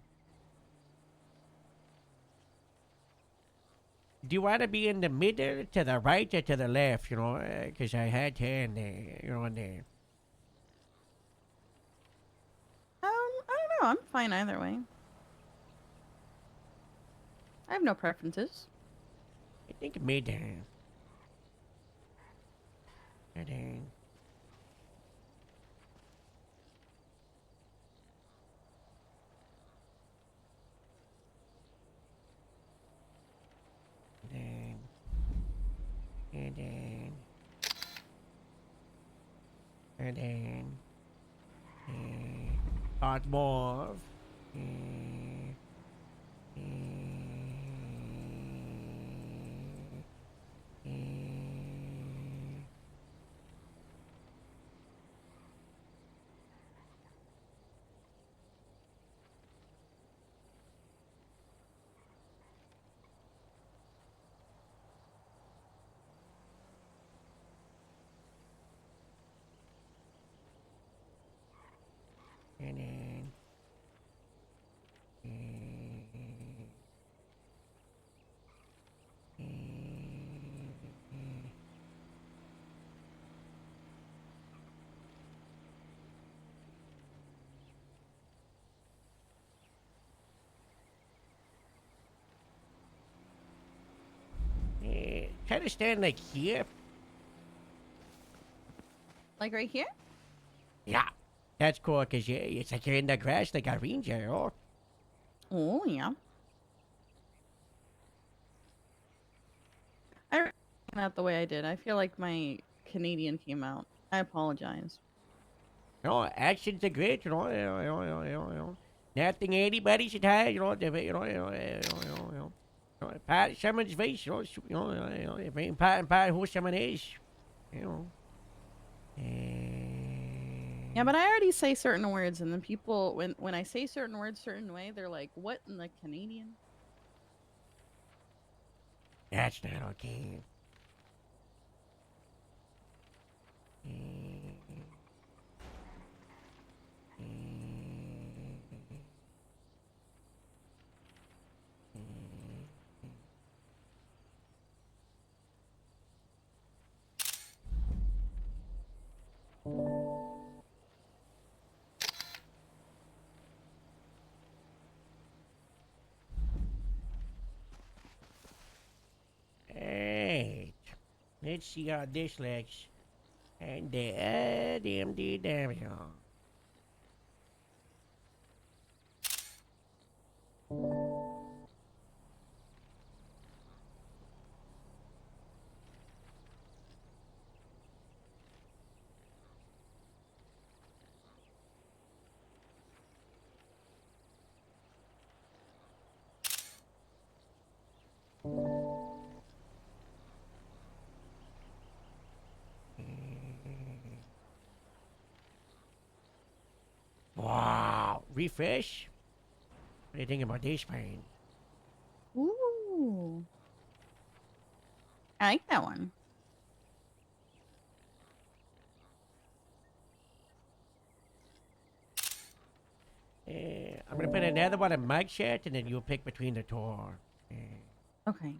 Do you want to be in the middle, to the right, or to the left? You know, because I had hand there, you know, in there. I don't know. I'm fine either way. I have no preferences. I think mid. And then. And then. Part more. Try to stand like here. Like right here? Yeah. That's cool, because it's like you're in the grass like a ranger, oh. Oh, yeah. I don't out the way I did. I feel like my Canadian came out. I apologize. No, actions are great, you know. Nothing anybody should hide, pat someone's face, if ain't pat who someone is, Yeah, but I already say certain words, and then people, when I say certain words certain way, they're like, "What in the Canadian?" That's not okay. Hey, let's see how this looks. And the DMD damage on. Wow, refresh? What do you think about this paint? Ooh, I like that one. I'm gonna put another one in Mike's shirt, and then you'll pick between the two. Okay.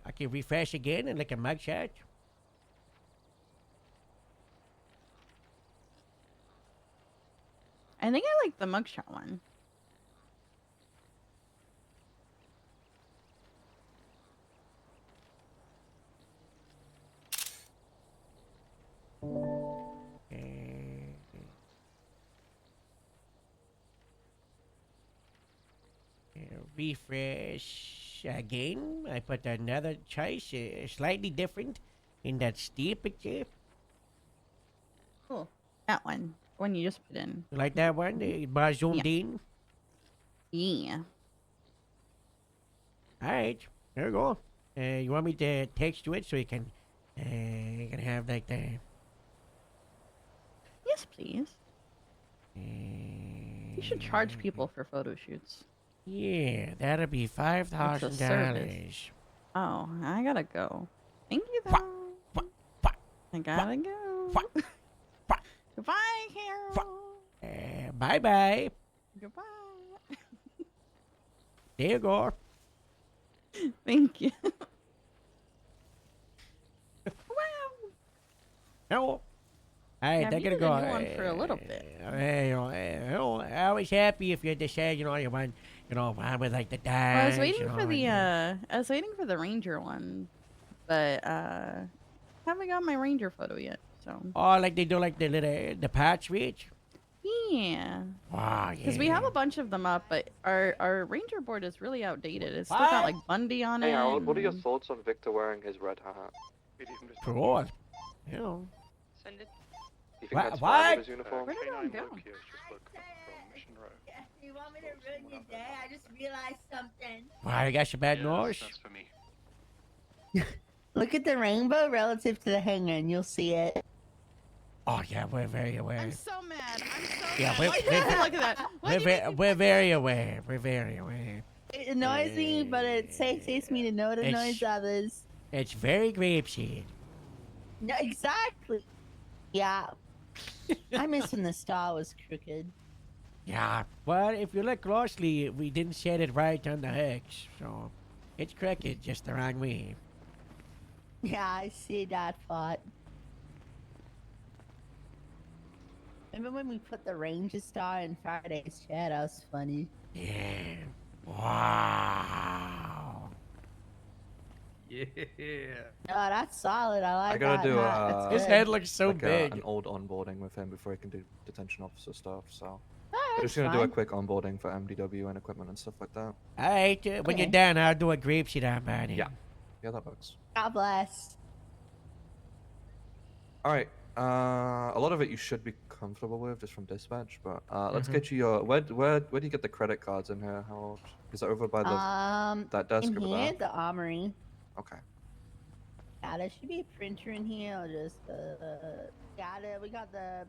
I can refresh again and like a mug shot. I think I like the mugshot one. Refresh again. I put another choice, slightly different in that steel picture. Cool. That one. The one you just put in. You like that one? Bar zoomed in? Yeah. Alright, there we go. You want me to text you it so you can have like the... Yes, please. You should charge people for photo shoots. Yeah, that'll be It's a $5,000. service. Oh, I gotta go. Thank you, though. I gotta go. Goodbye, Carol. Bye-bye. Goodbye. There you go. Thank you. No. Alright, Yeah, they're you gonna did go. a new one for a little bit. I'm always happy if you decide, you want, one with like the Well, I was dash. waiting for the I was waiting for the ranger one, but haven't got my ranger photo yet. So. Oh, like they do like the patch reach. Yeah. Wow, yeah. Because we have a bunch of them up, but our ranger board is really outdated. It's still got like Bundy on Hey, it. Harold, what are your and- thoughts on Victor wearing his red hat? Cool. Yeah. Send it. Do you think that's What? fine with his uniform? Where did it all go? You want me to ruin your day? I just realized something. Wow, you got some bad nose? That's for me. Look at the rainbow relative to the hanger, and you'll see it. Oh yeah, we're very aware. I'm so mad. I'm so Yeah, mad. we're- Look we're- at that. We're very aware. We're very aware. It annoys me, but it takes me to know it annoys others. It's very grapeseed. No, exactly. Yeah. I miss when the star was crooked. Yeah, well, if you look closely, we didn't set it right on the hex, so it's crooked just the wrong way. Yeah, I see that thought. Remember when we put the Ranger Star in Faraday's chair? That was funny. Yeah. Wow. Yeah. Oh, that's solid. I like I gotta that. do That's His good. head looks so like, big. an old onboarding with him before he can do detention officer stuff. So Oh, we're that's just gonna do a fine. quick onboarding for MDW and equipment and stuff like that. Alright, when you're Okay. done, I'll do a grape shit on buddy. Yeah, yeah, that works. God bless. All right. A lot of it you should be comfortable with just from dispatch, but let's Mhm. get you your where do you get the credit cards in here? How is it over by the that desk In over here, there? the armory. Okay. Yeah, there should be a printer in here. I'll just we got the.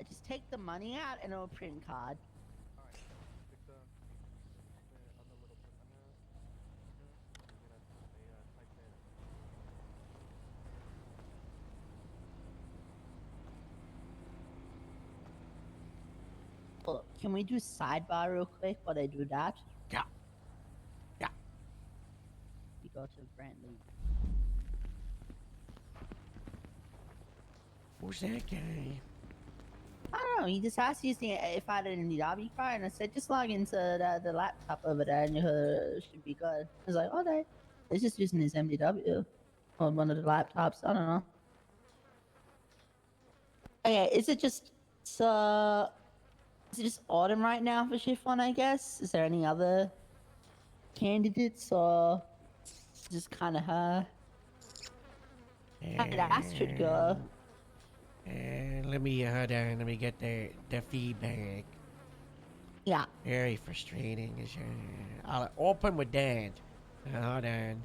Just take the money out and it'll print card. Look, can we do sidebar real quick while they do that? Yeah. Yeah. You go to Brantley. Who's that guy? I don't know. He just asked you if I had an MDW card, and I said just log into the laptop over there, and you should be good. I was like, okay. He's just using his MDW on one of the laptops. I don't know. Okay, is it just Autumn right now for shift one? I guess. Is there any other candidates, or just kind of her? How did Astrid go? Let me hold on. Let me get the feedback. Yeah. Very frustrating. I'll open with that. Hold on.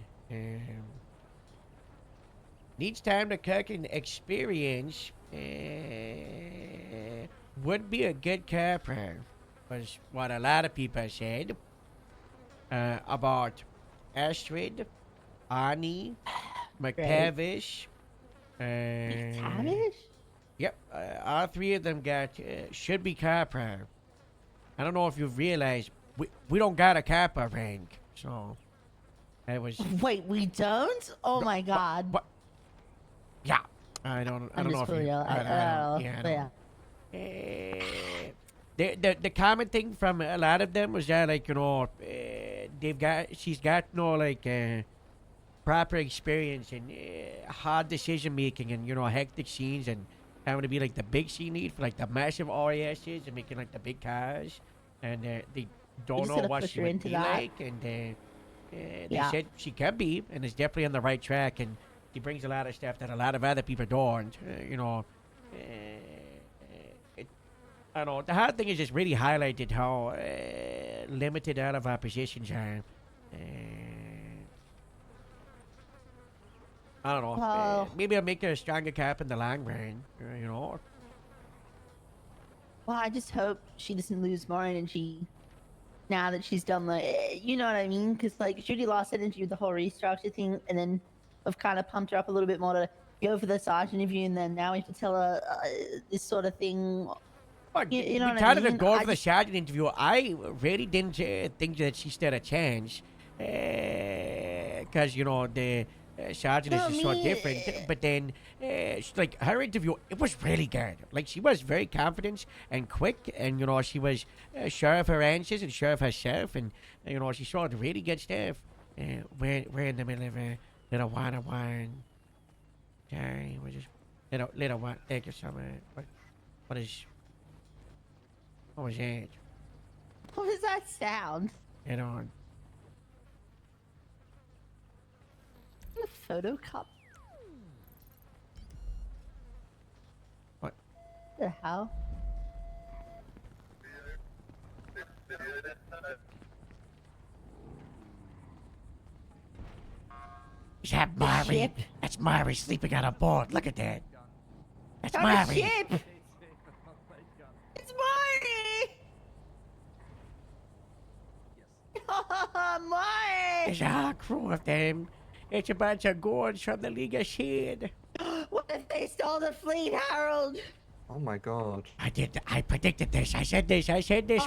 Needs time to cook and experience. Would be a good capper, was what a lot of people said about Astrid, Ani, McTavish. McTavish? Yep, all three of them got should be capper. I don't know if you've realized we don't got a kappa rank, so that was. Wait, we don't? Oh my god. What? Yeah, I don't know if you. Yeah. The common thing from a lot of them was that, like, you know, she's got proper experience in hard decision making and, you know, hectic scenes and having to be like the big scene lead for like the massive RASs and making like the big cars, and they don't know what she would be like, and they said she can be, and is definitely on the right track, and she brings a lot of stuff that a lot of other people don't, you know. I don't know. The hard thing is just really highlighted how limited all of our positions are. I don't know. Well- Maybe I'll make her a stronger cap in the long run. You know. Well, I just hope she doesn't lose more energy now that she's done you know what I mean? Because, like, Judy lost energy with the whole restructure thing, and then I've kind of pumped her up a little bit more to go for the Sarge interview, and then now we have to tell her this sort of thing. You know we what tried I mean? to go for the sergeant interview. I really didn't think that she stood a chance. Because, you know, the sergeant is just so different. But then, like, her interview, it was really good. Like, she was very confident and quick. And, you know, she was sure of her answers and sure of herself. And, you know, she showed really good stuff. We're in the middle of a little one-on-one. Sorry, we're just little one. Thank you so much. What is... What was that? What was that sound? You know, A photocop? What? The hell? is that Mari? That's Mari sleeping on a board. Look at that. That's On Mari. the ship! It's Marty! Marty! There's a whole crew of them. It's a bunch of gourds from the League of Shade. What if they stole the fleet, Harold? Oh my god. I predicted this. I said this Oh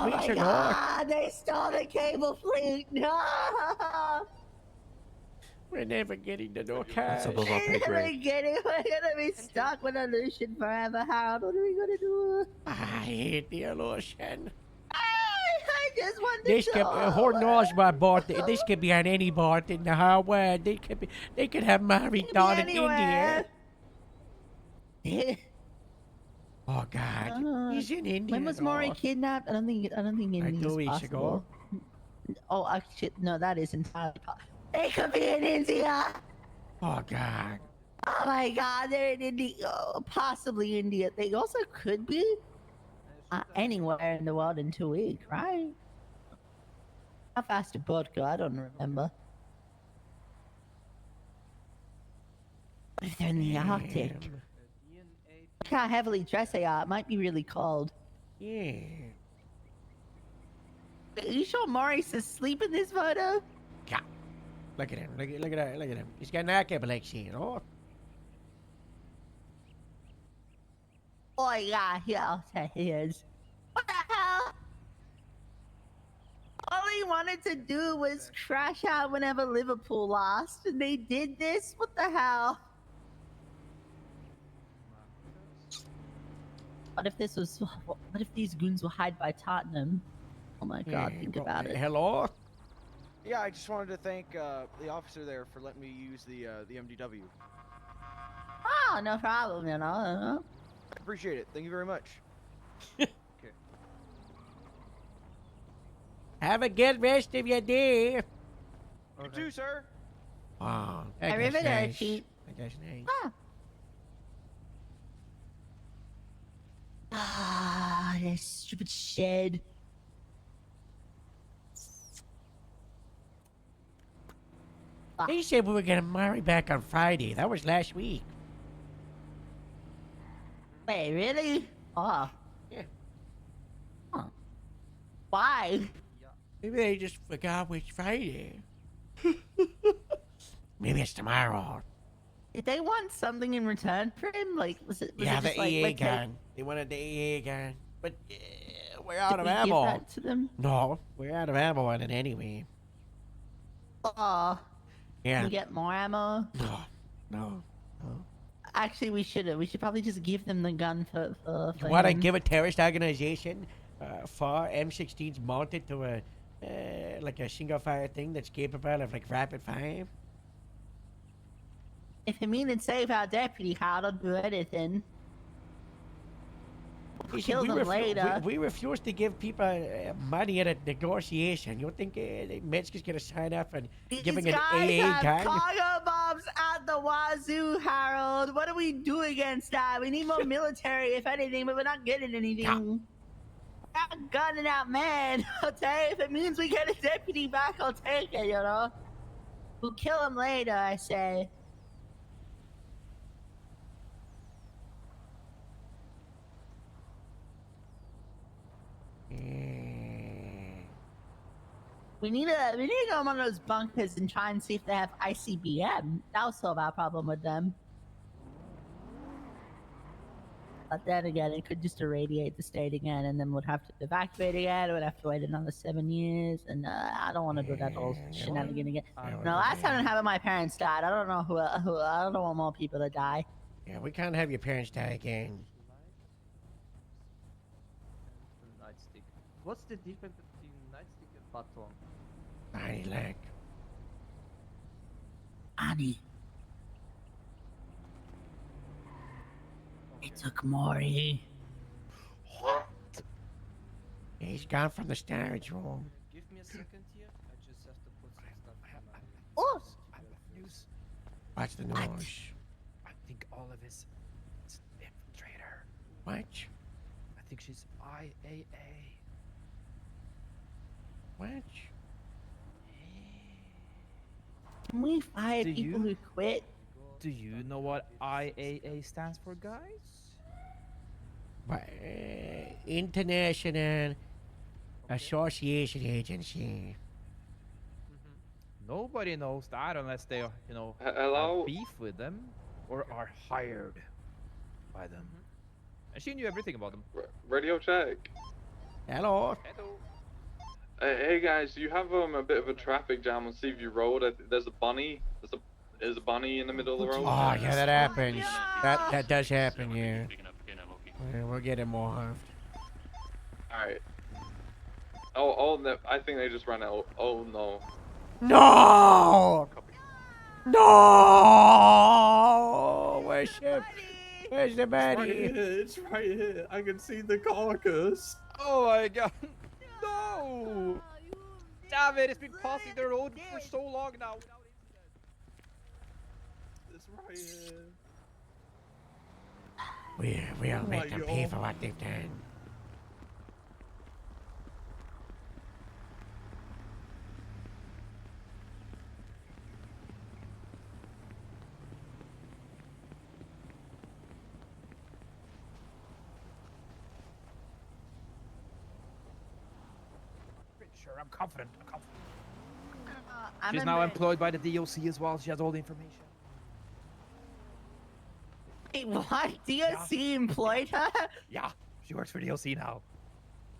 weeks my ago. god, they stole the cable fleet! No! We're never getting to no That's cash. above our pay We're grade. gonna be stuck with illusion forever, Harold. What are we gonna do? I hate the illusion. I just want to This could, who knows what birthday? This could be on any birthday in the whole world. They could have married down in India. Oh God, he's in India. When was Maury kidnapped? I don't think India's 2 weeks possible. ago. Oh, actually, no, that is entirely possible. They could be in India. Oh God. Oh my God, they're in India. Oh, possibly India. They also could be anywhere in the world in 2 weeks, right? How fast did boat go? I don't remember. What if they're in the Arctic? Look how heavily dressed they are. It might be really cold. Yeah. Are you sure Maurice is asleep in this photo? Yeah. Look at him. Look at that. Look at him. He's got narcolepsy, you know. Oh yeah, he is. What the hell? All he wanted to do was crash out whenever Liverpool lost, and they did this? What the hell? What if these goons were hired by Tottenham? Oh my God, think about it. Hello? Yeah, I just wanted to thank the officer there for letting me use the MDW. Oh, no problem, you know. I appreciate it. Thank you very much. Okay. Have a good rest of your day. You too, sir. Wow. That guy's Arrivederci. nice. That guy's nice. This stupid shed. They said we were gonna marry back on Friday. That was last week. Wait, really? Oh. Yeah. Huh. Why? Maybe they just forgot which Friday. Maybe it's tomorrow. Did they want something in return for him? Like, was it Yeah, just the like, EA let's gun. They wanted the EA gun. But we're out Did of we give ammo. that to them? No, we're out of ammo on it anyway. Oh. Yeah. Can we get more ammo? No. Actually, we should probably just give them the gun for You want to him. give a terrorist organization for M16s mounted to a like a single fire thing that's capable of like rapid fire? If it means it save our deputy, I'll do anything. We'll kill them later. We refuse to give people money at a negotiation. You think Metzger's gonna sign up and giving These an guys AA have gun? cargo bombs at the wazoo, Harold. What do we do against that? We need more military, if anything, but we're not getting anything. We're not gunning out, man. Okay, if it means we get a deputy back, I'll take it. You know, we'll kill him later. I say. We need to go in one of those bunkers and try and see if they have ICBM. That'll solve our problem with them. But then again, it could just irradiate the state again, and then we'd have to evacuate again. We'd have to wait another 7 years, and I don't want to do that whole shenanigan again. No, last time it happened, my parents died. I don't know who. I don't want more people to die. Yeah, we can't have your parents die again. Nightstick. What's the difference between nightstick and baton? Tiny leg. Annie. They took Maury. What? He's gone from the storage room. Give me a second here. I just have to put some stuff in my Oh! news. Watch the What? nose. I think Olive is an infiltrator. What? I think she's IAA. What? Can we fire Do people you? who quit? Do you know what IAA stands for, guys? International Association Agency. Nobody knows that unless they, Hello? have beef with them or are hired by them. And she knew everything about them. Radio check. Hello. Hey guys, you have a bit of a traffic jam on Seaview Road. There's a bunny. There's a bunny in the middle of the road. Oh, yeah, that happens. That does happen, yeah. We'll get him more. Alright. Oh, I think they just ran out. Oh no. No! No! Where's Ship? Where's the It's right baddie? here. It's right here. I can see the carcass. Oh my god. No! Damn it, it's been passing the road for so long now without incident. It's right here. We'll Oh make my them pay God. for what they've done. Pretty sure, I'm confident. I'm confident. I She's now remember- employed by the DOC as well. She has all the information. Wait, what? DOC employed her? Yeah, she works for DOC now.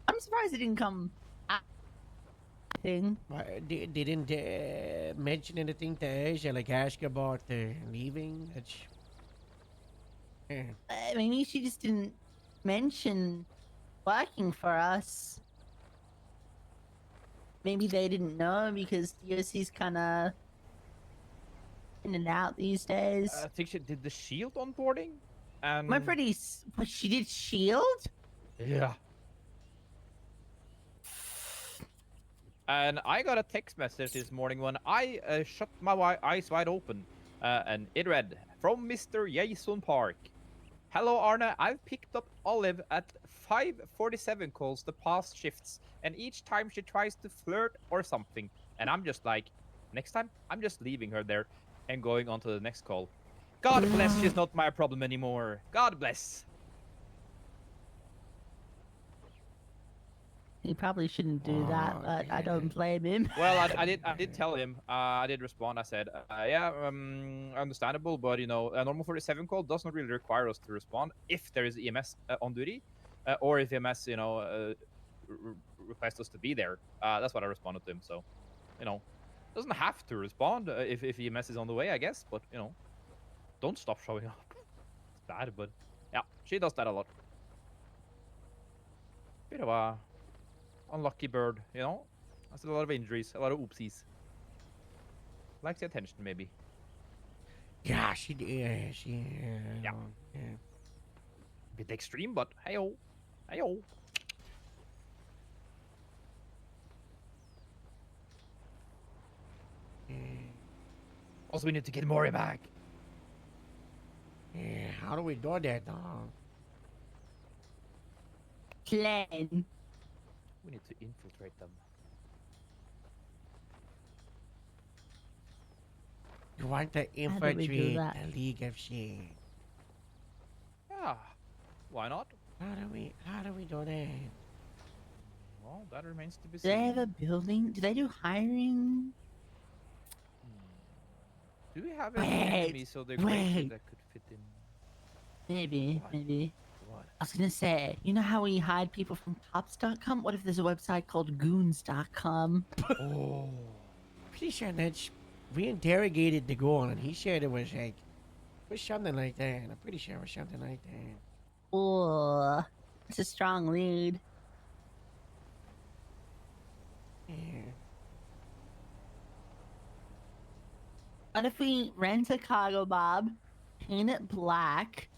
I'm surprised it didn't come. Thing. They didn't mention anything to Asia, like ask about leaving. Yeah. Maybe she just didn't mention working for us. Maybe they didn't know because DOC's kind of in and out these days. I think she did the shield onboarding. And Am I pretty? What, she did shield? yeah. And I got a text message this morning when I shut my eyes wide open, and it read from Mr. Jason Park. Hello, Arne. I've picked up Olive at 5:47 calls the past shifts, and each time she tries to flirt or something, and I'm just like, next time I'm just leaving her there and going on to the next call. God bless, she's not my problem anymore. God bless. He probably shouldn't do that, but I don't blame him. Well, I did tell him. I did respond. I said, yeah, understandable, but you know, a normal 47 call does not really require us to respond if there is EMS on duty, or if EMS, you know, requests us to be there. That's what I responded to him. So, you know, doesn't have to respond if EMS is on the way, I guess. But you know, don't stop showing up. It's bad, but yeah, she does that a lot. Bit of a unlucky bird, you know? Has a lot of injuries, a lot of oopsies. Likes the attention, maybe. Yeah, she did. Yeah. Bit extreme, but hey-oh. Hey-oh. Also, we need to get Mori back. Yeah, how do we do that, dog? Plan. We need to infiltrate them. You want to How do we do infiltrate that? the League of Shit? Yeah. Why not? How do we do that? Well, that remains to be Do they seen. have a building? Do they do hiring? Do we have any enemies so they're great that could fit in? Maybe. What? I was gonna say, you know how we hide people from cops.com? What if there's a website called goons.com? Oh. Pretty sure that we interrogated the goon and he said it was something like that. I'm pretty sure it was something like that. Oh, it's a strong lead. Yeah. What if we rent a cargo bob, paint it black,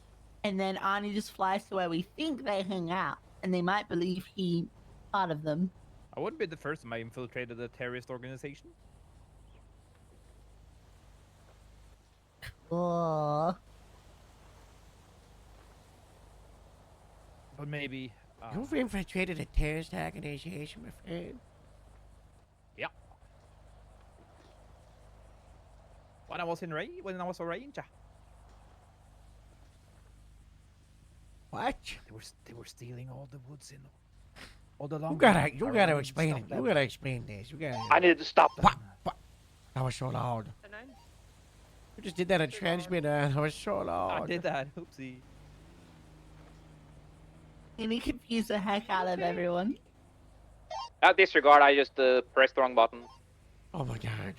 and then Ani just flies to where we think they hang out, and they might believe he part of them. I wouldn't be the first time I infiltrated a terrorist organization. Oh, But maybe. You've infiltrated a terrorist organization, my friend. Yeah. When I was a ranger. What? They were stealing all the woods in all the long. You gotta explain it. You gotta explain this. You gotta. I need to stop them. What? That was so loud. You just did that on transmitter. That was so loud. I did that. Oopsie. and he confused the heck out of everyone. Disregard, I just pressed the wrong button. Oh my god.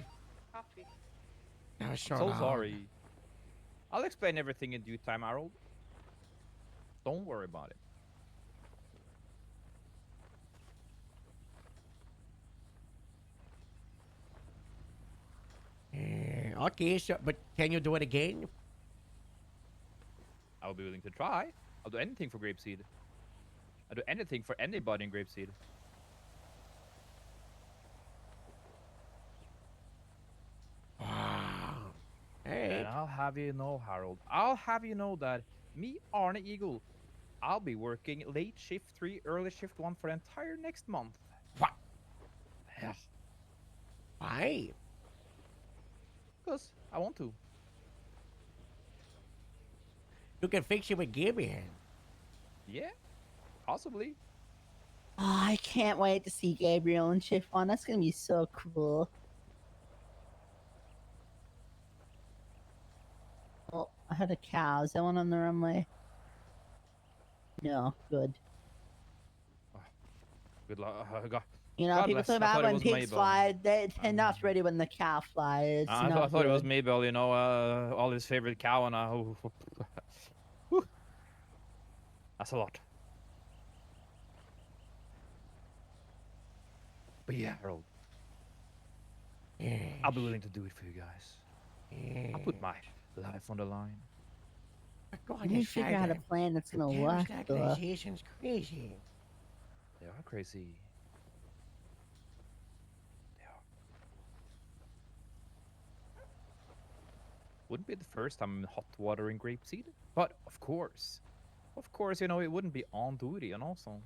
That was so So loud. sorry. I'll explain everything in due time, Harold. Don't worry about it. Okay, so but can you do it again? I'll be willing to try. I'll do anything for Grapeseed. I'll do anything for anybody in Grapeseed. Wow. And I'll have you know, Harold, I'll have you know that me, Arne Eagle, I'll be working late shift 3, early shift 1 for the entire next month. What? Yeah. Why? Because I want to. You can fix it with Gibby. Yeah, possibly. Oh, I can't wait to see Gabriel and Shift 1. That's gonna be so cool. Oh, I heard a cow. Is that one on the runway? No, good. Good luck. God. You know, God people bless. talk I about thought it when was pigs Mabel. fly, they're not ready when the cow flies. I thought it was Mabel, you know, all his favorite cow, and whew. That's a lot. But yeah, Harold, I'll be willing to do it for you guys. I'll put my life on the line. We need to figure out a plan that's gonna work. Organization's crazy. They are crazy. Wouldn't be the first time I'm hot watering Grapeseed, but of course, you know, it wouldn't be on duty, and also,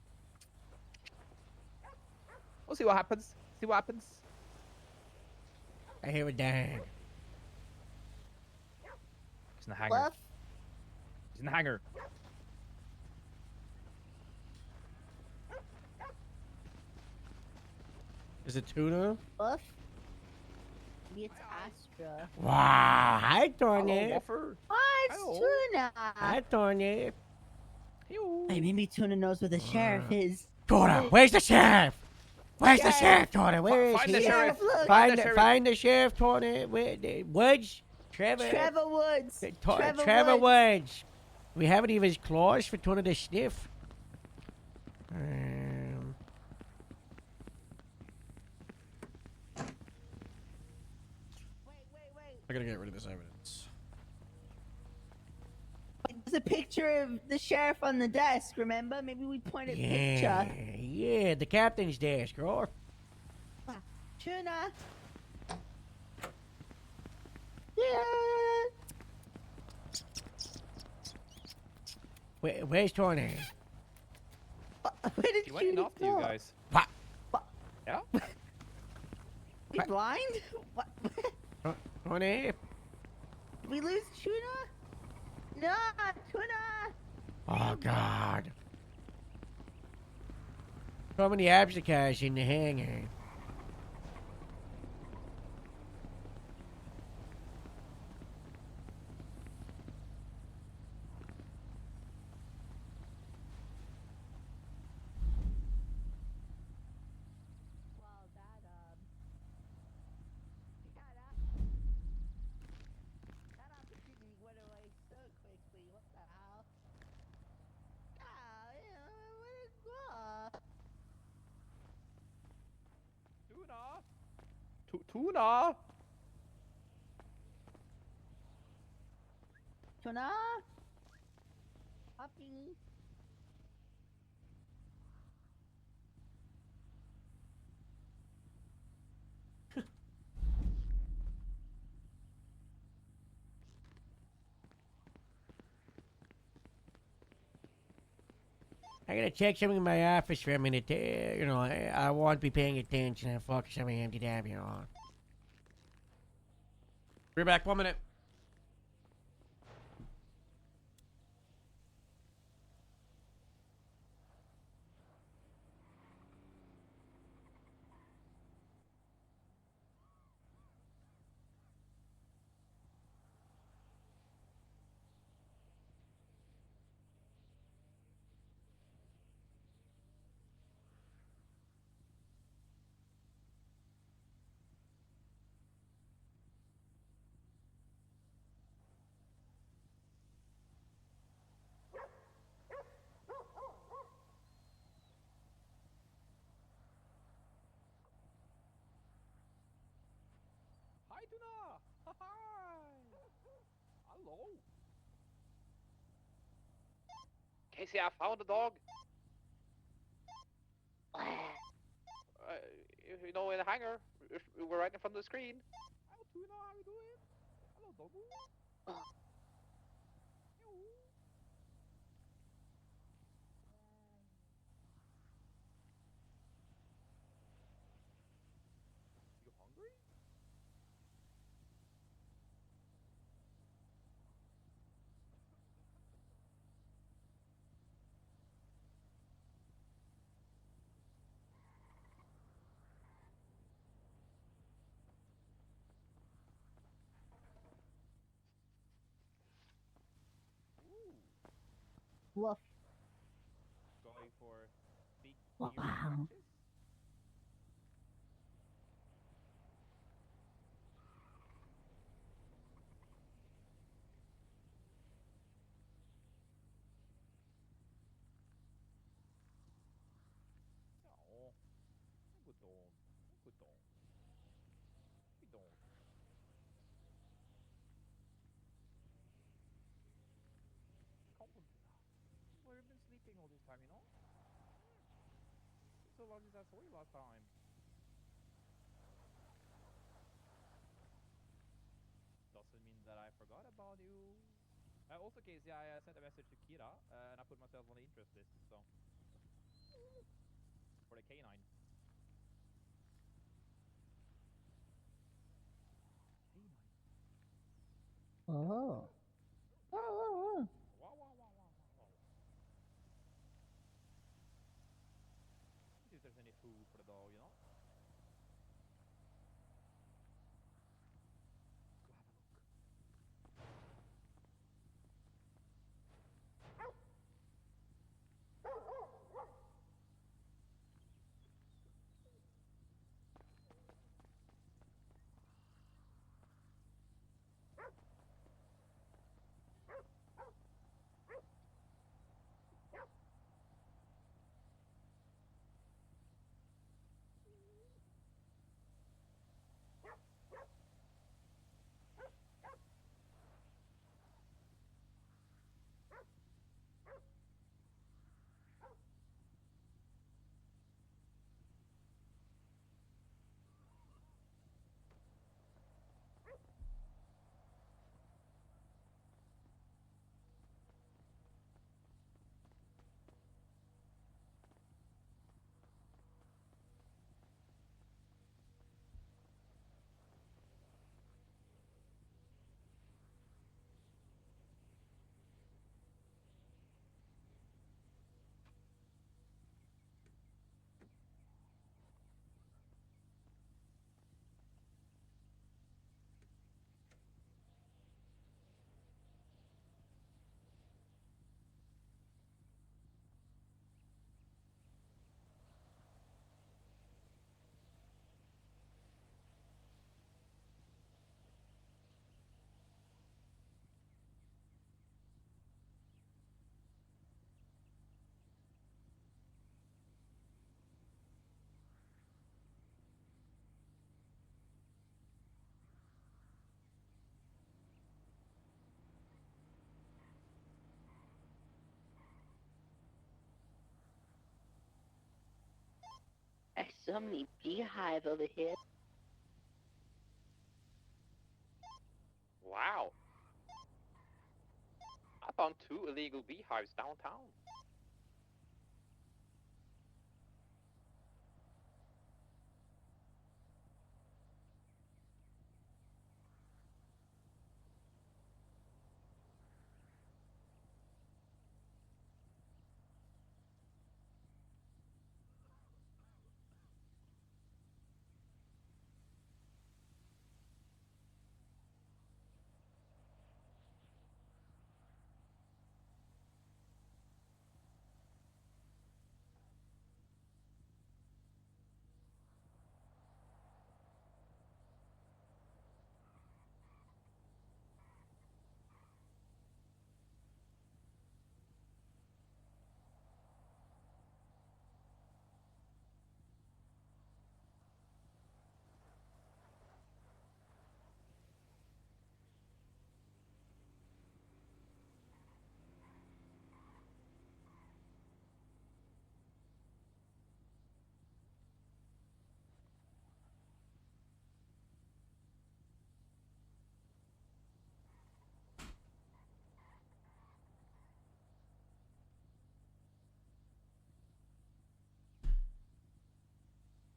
we'll see what happens. See what happens. I hear a dang. He's in the hangar. He's in the hangar. Is it tuna? Buff? Maybe it's Astra. Wow. Hi, Tony. Hi, it's Tuna. Hi, Tony. Hey, maybe Tuna knows where the sheriff is. Tuna, where's the sheriff? Where's the sheriff, Tony? Where is Find he? the sheriff. Look. Find the sheriff, Tony. Where, Woods? Trevor Woods. Trevor Woods. We haven't even his claws for Tony to sniff. I gotta get rid of this evidence. There's a picture of the sheriff on the desk, remember? Maybe we point at the picture. Yeah, the captain's desk, or Tuna. Yeah. Where's Tony? Where did He went in after you guys. What? Yeah? You blind? What? Tony? Did we lose Tuna? No, Tuna! Oh, God. So many absicas in the hangar. Tuna! Tuna? Puppy. I gotta check something in my office for a minute. You know, I won't be paying attention and focus on my empty tab, you know. Be back 1 minute. Casey, I found the dog. You know, in the hangar. We're right in front of the screen. Hello, Tuna. How you doing? Hello, doggo. You hungry? Ooh, Woof. going for big Wow. ear scratches? No. Good dog. Good dog. Good dog. Come on, Tuna. Well, you've been sleeping all this time, you know? So long since I saw you last time. Doesn't mean that I forgot about you. Also, Casey, I sent a message to Kira, and I put myself on the interest list, so. For the canine. Canine. Oh. Oh. Wow, wow, wow, wow, wow, wow. See if there's any food for the dog, you know? Go have a look. There's so many beehive over here. Wow. I found 2 illegal beehives downtown.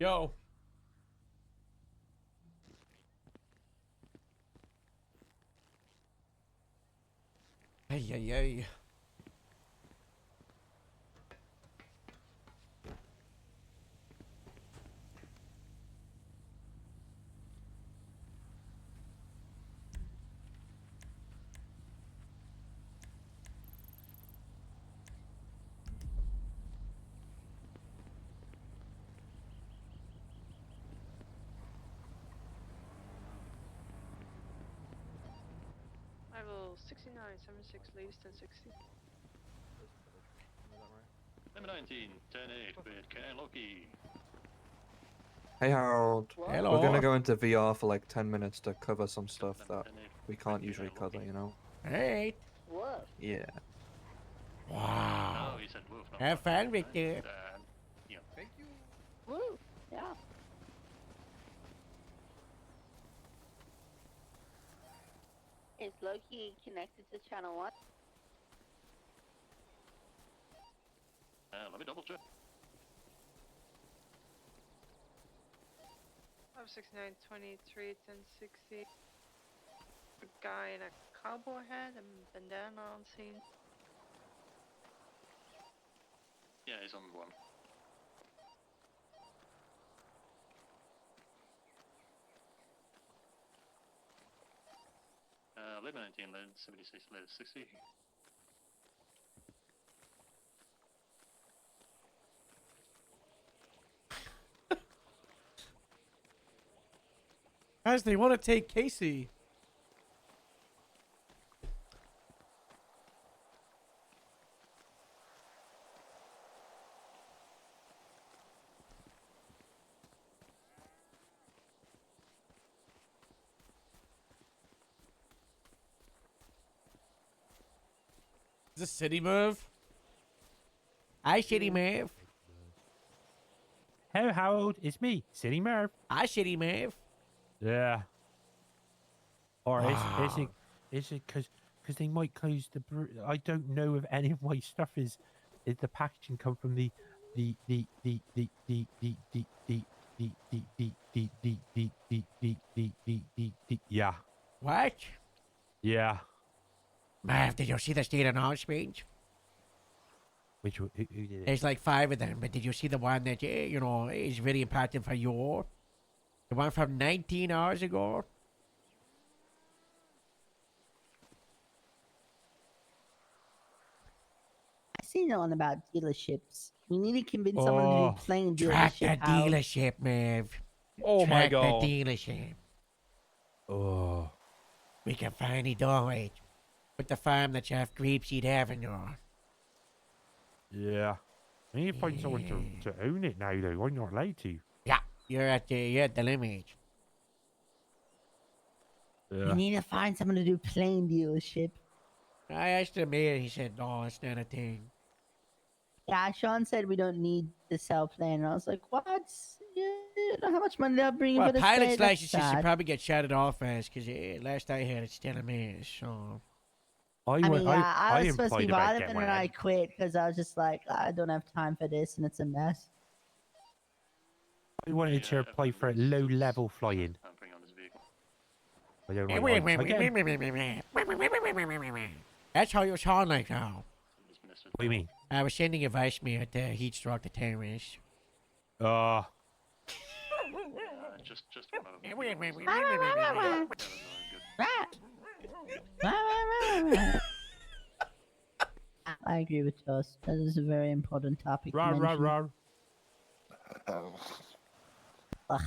Yo. Hey, hey, hey. Level 69, 76, latest 1060. Number 19, 10-8 with Ken Loki. Hey Harold. Hello. We're gonna go into VR for like 10 minutes to cover some stuff that we can't usually cover, you know? Hey. Whoa. Yeah. Wow. Oh, he said woof. not Have woof. fun, Victor. Yeah. Thank you. Woo. Yeah. Is Loki connected to channel 1? Let me double check. Level 69, 23, 1060. A guy in a cowboy hat and bandana on scene. Yeah, he's on one. Late 19, late 76, late 60. Guys, they want to take Casey. Is this City Move? Hi, City Move. Hello, Harold. It's me, City Merv. Hi, City Move. Yeah. Or Wow. is it because they might close the I don't know if any of my stuff is the packaging come from the yeah. What? Yeah. Marv, did you see the state of speech? Which who did it? There's like 5 of them, but did you see the one that, you know, is very important for you? The one from 19 hours ago? I seen one about dealerships. We need to convince someone to Oh, do plain track dealership. the Harold. dealership, Marv. Oh my Track God. the dealership. Oh. We can finally do it. With the farm that's off Grapeseed Avenue. Yeah. I need to find someone to own it now, though. I'm not allowed to. Yeah, you're at the limit. We need to find someone to do plain dealership. I asked the mayor, he said, no, it's not a thing. Yeah, Sean said we don't need the sell plan. And I was like, what? Yeah, how much money they're bringing Well, for this pilot's day? license should probably get shouted off as, because last I heard it's still a mess, so... I was supposed to be implied about vitamin getting and one. I quit because I was just like, I don't have time for this and it's a mess. I wanted to apply for a low-level flying. I don't know. That's how you sound like now. What do you mean? I was sending a voicemail at the heat stroke the terrorist. Just one of I agree with Joss. That is a very important topic. to Rar, rar, mention. rar. Ugh.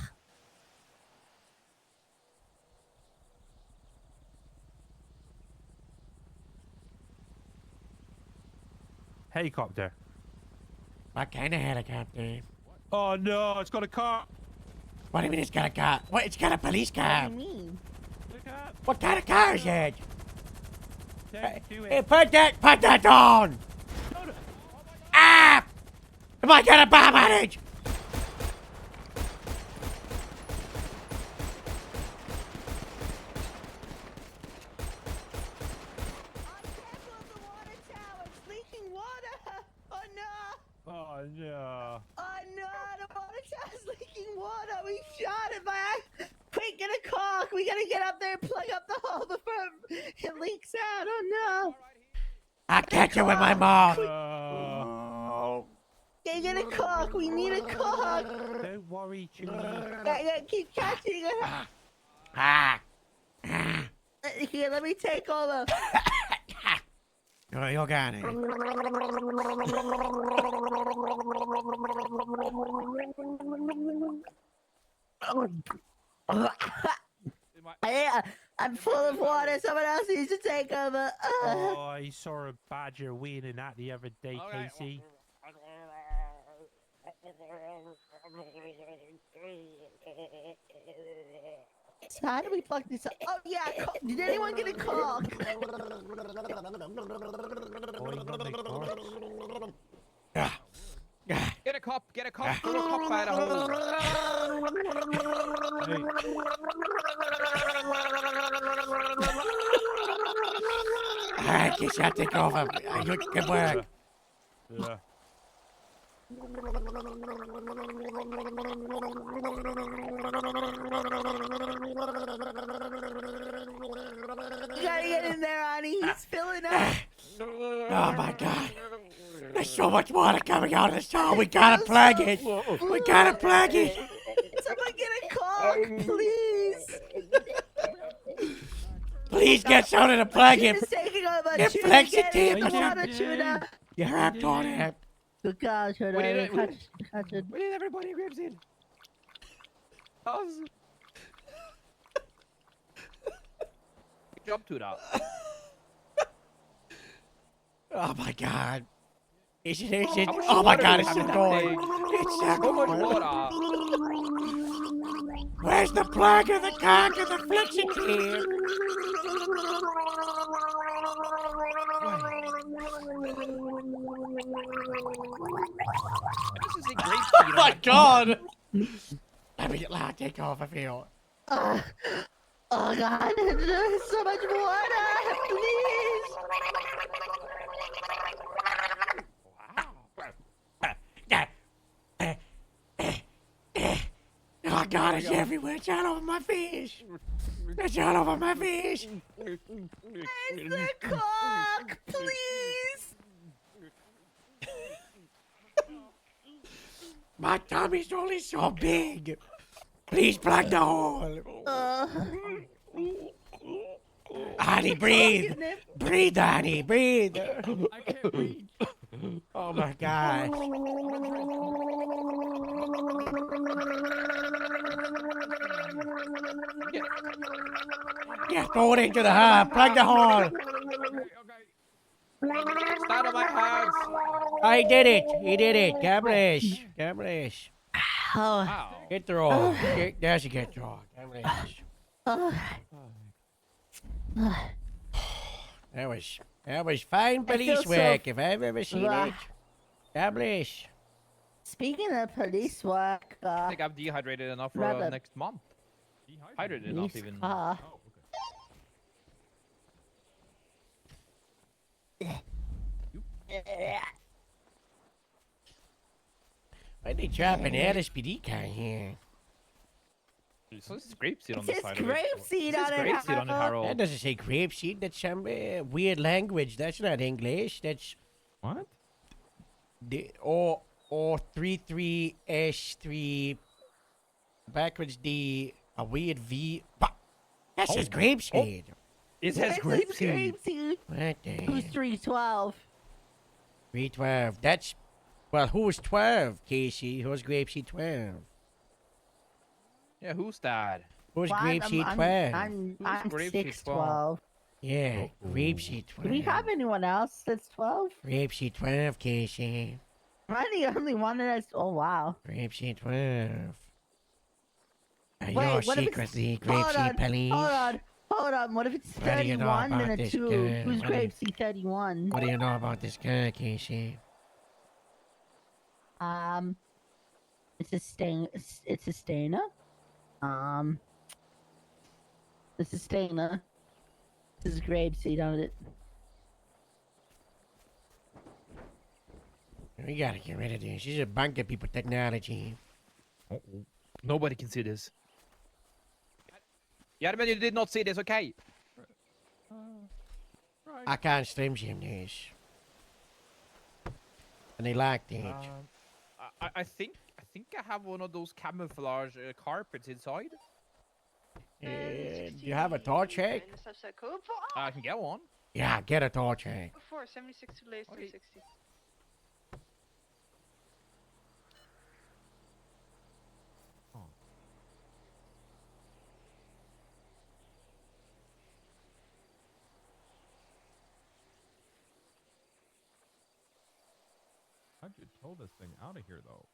Helicopter. What kind of helicopter? Oh no, it's got a car. What do you mean it's got a car? What? It's got a police car. What do you mean? What kind of car is it? Don't do Hey, it. put that down! Ah! Am I got a bomb on it? Leaking water! Oh no! Oh no. Oh no! The water tower's leaking sad. Oh no. I'll catch you with my mouth. Get a cock. We need a cock. Don't worry, Chewie. Keep catching it. Here, let me take over. You got it. I'm full of water. Someone else needs to take over. Oh, I saw a badger weaning that the other day, Casey. So how do we plug this up? Oh yeah, did anyone get a cock? Get a cop, throw a cop by the hole. Alright, Casey, I'll take over. Good work. Yeah. You gotta get in there, Ani. He's filling up. Oh my god. There's so much water coming out of this tower. We gotta plug it. We gotta plug it. Someone get a cock, please. Please get someone to plug it. Tuna's taking over. Get Tuna, flex get it, in the water, Tuna. You're up on it. Good God, Tuna. We need Catch it. We need everybody grabs in. Jump to that. Oh my god. Is it? Oh my god, it's still going. It's still going. Where's the plug of the cock of the flexion kid? Oh my god! Let me get loud, take off, I feel. Oh God, there's so much water, please. Oh god, it's everywhere. It's all over my fish. It's all over my fish. Where's the cock, please? My tummy's only so big. Please plug the hole. Annie, breathe. Breathe, Annie, breathe. I can't breathe. Oh my god. Yeah, throw it into the hole. Plug the hole. Start of my house. I did it. He did it. Gablish. Gablish. Oh. Get the roll. There's a get the roll. Gablish. That was fine police work if I've ever seen it. Gablish. Speaking of police work, I think I've dehydrated enough for Rather- next month. Hydrated enough even. Why'd they drop an LSPD car here? So this is grapeseed on It the says side of it. grapeseed on it, Grapeseed on it, Harold. That doesn't say grapeseed. That's some weird language. That's not English. That's what? The or 33S3 backwards D a weird V. That says grapeseed. It says grapeseed. What the Who's 312? 312. That's well. Who's 12? Casey. Who's grapeseed 12? Yeah, who's that? Who's Well, grapeseed 12? I'm grapeseed 612. Yeah, grapeseed 12. Do we have anyone else that's 12? Grapeseed 12, Casey. Am I the only one that's... Oh, wow. Grapeseed 12. Are Wait, you what if it's- secretly Hold grapeseed on, police? Hold on. What if it's What do you know 31 and about a this 2? girl? Who's What do you- grapeseed 31? What do you know about this girl, Casey? It's a stain. It's a stainer. This is stainer. This is grapeseed on it. We gotta get rid of this. This is a bunch of people technology. Nobody can see this. Yarman, you did not see this, okay? I can't Slim Jim this. And they like that. I think I have one of those camouflage carpets inside. Do you have a torch check? I can get one. Yeah, get a torch check. 76 to lace 360. How'd you tow this thing out of here, though?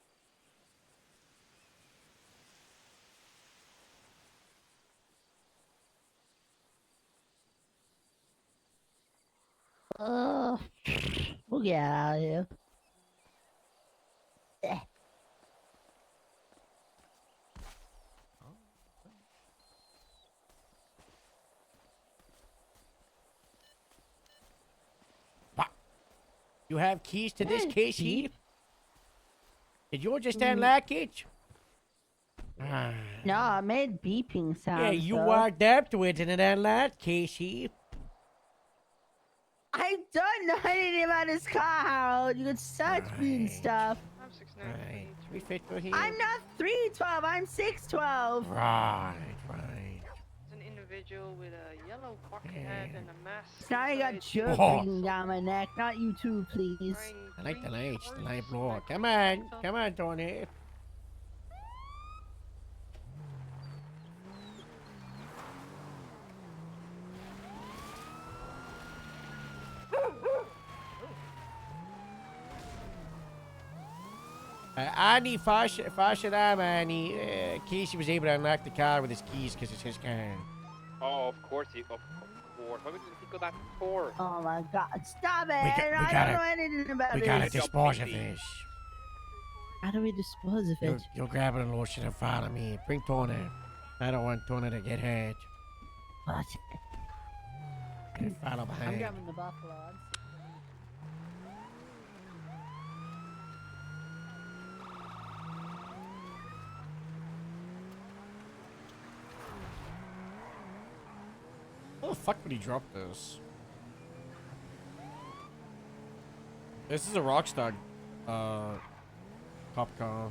We'll get out of here. You have keys to this case Jeep. here? Did you just unlock it? No, I made beeping sounds. Yeah, you though. walked up to it and it unlocked, Casey. I don't know anything about this car, Harold. You could search me and stuff. I'm 6'9". Right. We fit through here. I'm not 312. I'm 6'12. Right. It's an individual with a yellow bucket hat and a mask. Now you got inside. jerk Oh. breathing down my neck. Not you too, please. I like the lights, the light blower. Come on, Tony. Andy Fashion Annie, Casey was able to unlock the car with his keys because it's his car. Oh, of course. Why would you think of that before? Oh my god, stop it! We I gotta- don't know anything about We this. gotta dispose of this. How do we dispose of it? You'll grab it and lotion and follow me. Bring Tony. I don't want Tony to get hurt. What? Follow I'm behind. grabbing the buffalo. How the fuck would he drop this? This is a Rockstar cop car.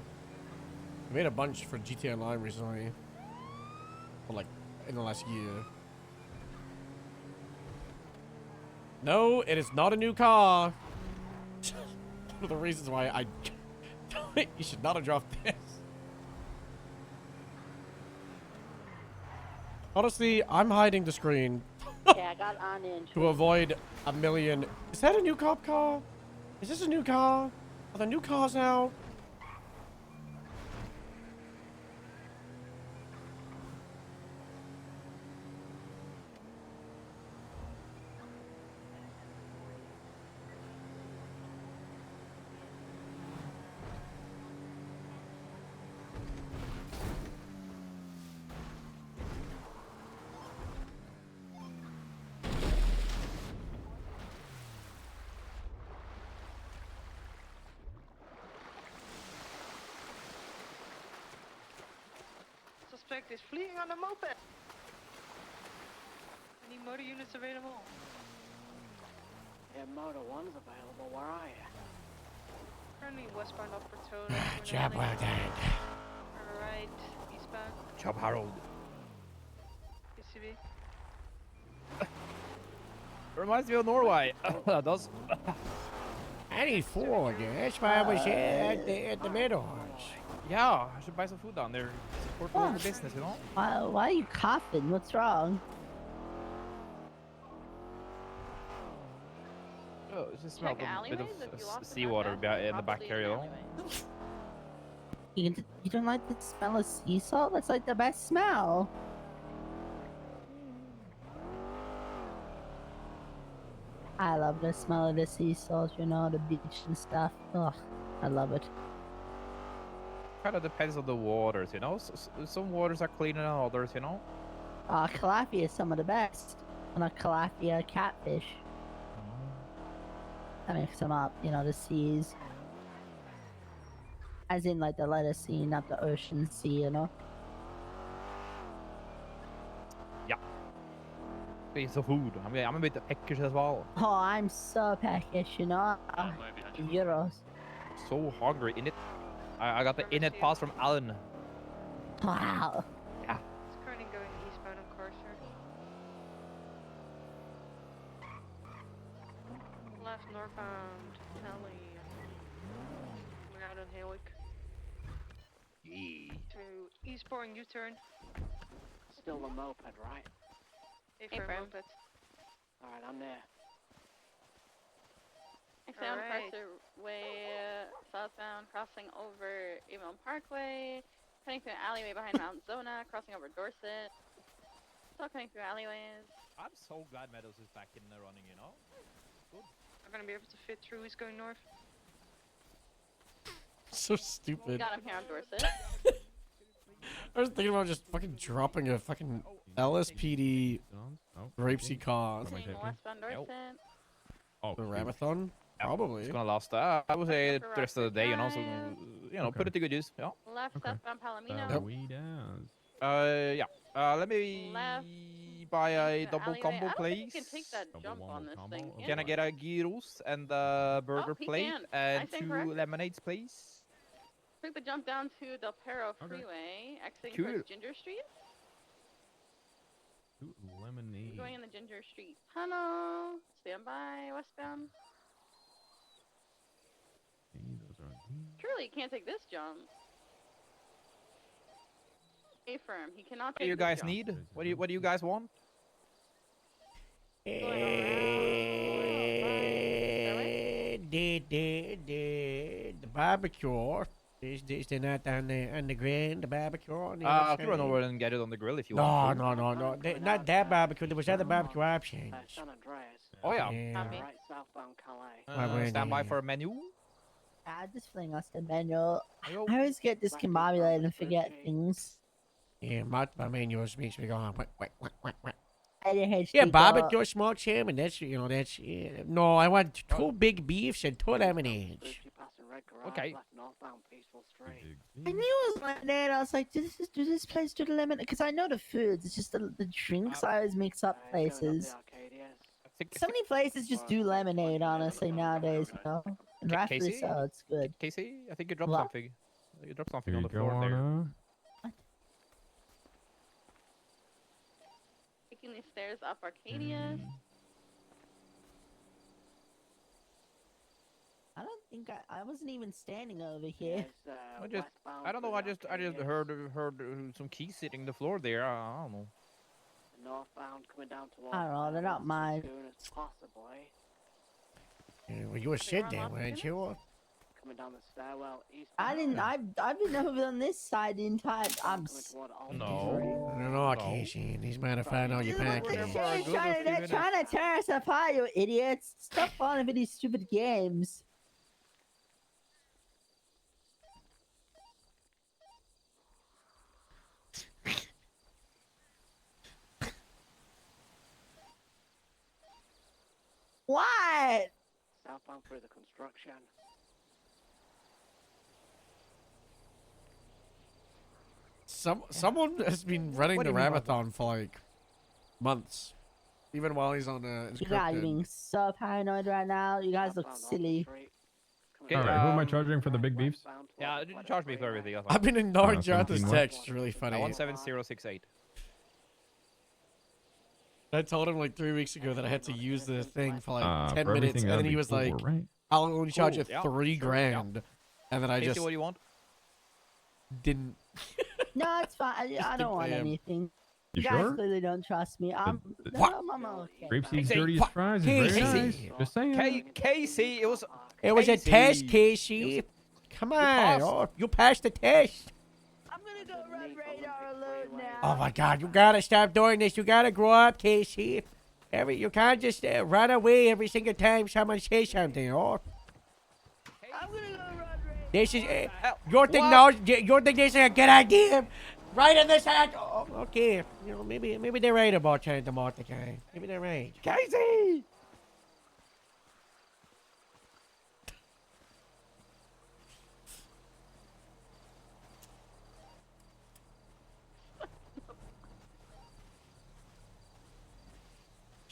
I made a bunch for GTA Online recently. Or like in the last year. No, it is not a new car. One of the reasons why I you should not have dropped this. Honestly, I'm hiding the screen Yeah, I got on in. to avoid a million. Is that a new cop car? Is this a new car? Are there new cars now? Suspect is fleeing on a moped. Any motor units available? Yeah, Motor 1's available. Where are you? Currently westbound up Portola. Job well done. Alright, eastbound. Job Harold. PCV. Reminds me of Norway. That does. I need four, I guess. Why was at the middle. Yeah, I should buy some food down there. Support the local business, you know? Why are you coughing? What's wrong? Oh, it just smells Check a bit alleyways if you of lost the seawater in the back there, you know? You don't like the smell of sea salt? That's like the best smell. I love the smell of the sea salt, you know, the beach and stuff. Ugh, I love it. Kind of depends on the waters, you know? Some waters are cleaner than others, you know? Tilapia is some of the best. And a tilapia catfish. I mix them up, you know, the seas. As in, like, the letter C, not the ocean sea, you know? piece of food. I'm a bit peckish as well. Oh, I'm so peckish, you know. Euros. So hungry in it. I got the in it pass from Alan. Wow. Yeah. It's currently going eastbound on Carcer. Left northbound, alley. We're out on Haywick. To eastbound U-turn. Still the moped, right? A for a moped. Alright, I'm there. Actually, on Alright. Presser Way, southbound, crossing over Avon Parkway, cutting through an alleyway behind Mount Zona, crossing over Dorset. Still cutting through alleyways. I'm so glad Meadows is back in the running, you know? Good. I'm gonna be able to fit through. He's going north. So We stupid. got him here on Dorset. I was thinking about just fucking dropping a fucking LSPD Grapeseed car. Continuing westbound Dorset. Oh, the Ramathon? Probably. It's gonna last, I would say, the rest of the day, you know, so, you know, put it to good use, yeah. Left, southbound Palomino. Yeah. Let me Left. buy a Into double alleyway. combo, I don't think please. you can take that jump on this thing. Can I get a gyros and a burger he plate can. I and stand 2 corrected. lemonades, please? Took the jump down to Del Perro Freeway, exiting Cool. towards Ginger Street. Lemonade. Going in the Ginger Street tunnel. Stand by, westbound. Truly, you can't take this jump. A firm, he cannot What take do you this guys jump. need? What do you guys want? The barbecue. Is there not on the grill, the barbecue? On the I other could run side? over and get it on the grill if you No, want. no. Not that barbecue. There was other barbecue options. San Andreas. Oh yeah. Yeah. Right, southbound Calais. Why were Stand by they- for a menu. I just fling us the manual. I always get discombobulated and forget things. Yeah, my menus makes me go on. What? ADHD Yeah, dog. barbecue, smoked salmon. That's yeah. No, I want 2 big beefs and 2 lemonades. Okay. I knew it was like that. I was like, do this place do the lemon? Because I know the foods. It's just the drinks. I always mix up places. So many places just do lemonade, honestly, nowadays, you know? And rightfully Casey? so, it's good. Casey, I think you dropped What? something. You dropped something Here on you the go, floor there. Anna. Taking these stairs up Arcadius. I don't think I wasn't even standing over here. I don't know. I just heard some keys sitting the floor there. I don't know. Northbound coming down towards. I don't know, they're not mine. Possibly. Yeah, well, you were sitting there, weren't you? Coming down the stairwell east. I didn't. I've been over on this side the entire. No. No, Casey. He's might have found all your pancakes. They're trying to tear us apart, you idiots! Stop falling for these stupid games. What? Southbound through the construction. Someone has been running What the do you mean by Ramathon for like months, even while he's on You guys are Inscripted. being so paranoid right now. You guys look silly. Alright, who am I charging for the big beefs? Yeah, you charge me for everything. That's I've been ignoring Jonathan's 17 what? text. It's really funny. 17068. I told him like 3 weeks ago that I had to use the thing for like 10 for minutes, everything, and that'd then he be was 4, like, right? "I'll only charge you Cool, yeah, 3 sure, grand," and then I Casey, just what do you want? didn't. No, it's fine. I don't want Damn. anything. You You guys sure? clearly don't trust me. I'm okay. Grapeseed's Casey, dirtiest fries is very Casey. nice. Just saying. Casey, it was. It was a Casey. test, Casey. Come on. Oh, you passed the test. I'm gonna go run radar alert now. Oh my God! You gotta stop doing this. You gotta grow up, Casey. You can't just run away every single time someone says something. Oh, I'm gonna go run radar. this is your thing. Now, your thing is a good idea. Right in this hat. Oh, okay. You know, maybe they're right about trying to multiply. Maybe they're right. Casey!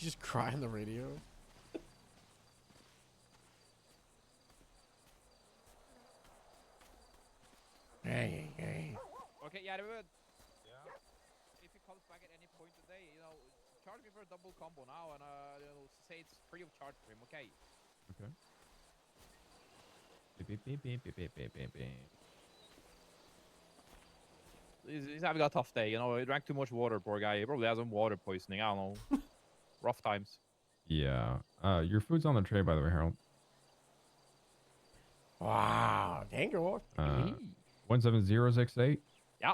just cry on the radio? Hey, hey. Okay, Järvud. Yeah. If he comes back at any point today, you know, charge me for a double combo now, and you know, say it's free of charge for him. Okay. Okay. Beep, beep, beep, beep, beep, beep, beep, beep. He's having a tough day, you know. He drank too much water, poor guy. He probably has some water poisoning. I don't know. Rough times. Yeah. Your food's on the tray, by the way, Harold. Wow. Thank you. 17068. Yeah.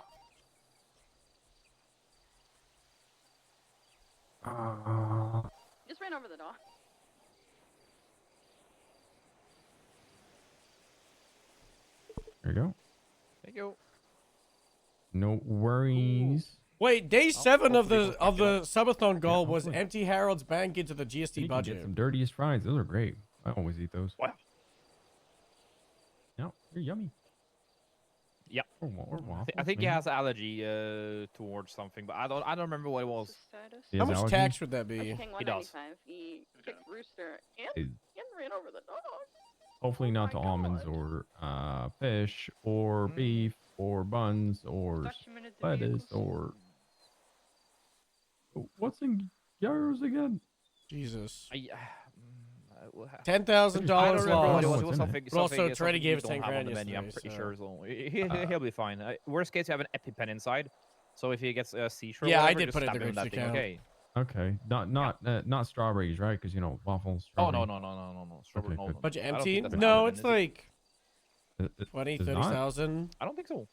Just ran over the dog. There you go. Thank you. No worries. Wait, day 7 of the hopefully subathon goal was hopefully. empty Harold's bank into the GST You can budget. get some dirtiest fries. Those are great. I always eat those. Wow. No, they're yummy. Yeah. Or waffles, I think he maybe. has allergy towards something, but I don't remember what it was. He How has much allergies? tax would that be? King He does. 195. He kicked Rooster and Hey. ran over the dog. Hopefully not to almonds or fish or beef or buns or Documented the lettuce vehicles. or what's in gyros again? Jesus. $10,000 $10,000 I don't remember what it was. lost. It was something. But also, something Treddy gave we us don't 10 have on grand the menu. I'm yesterday, pretty so- sure. So he'll be fine. Worst case, you have an EpiPen inside. So if he gets a seizure, Yeah, or I whatever, did just put it in stab the him with Grinch that thing, account. Okay. Okay, not strawberries, right? Because you know waffles. Oh Strawberry. no. Strawberry, Okay, no, good. no, Bunch no. of I don't empty? think that's No, valid, it's is it? like It- 20, it's not? 30,000. I don't think so.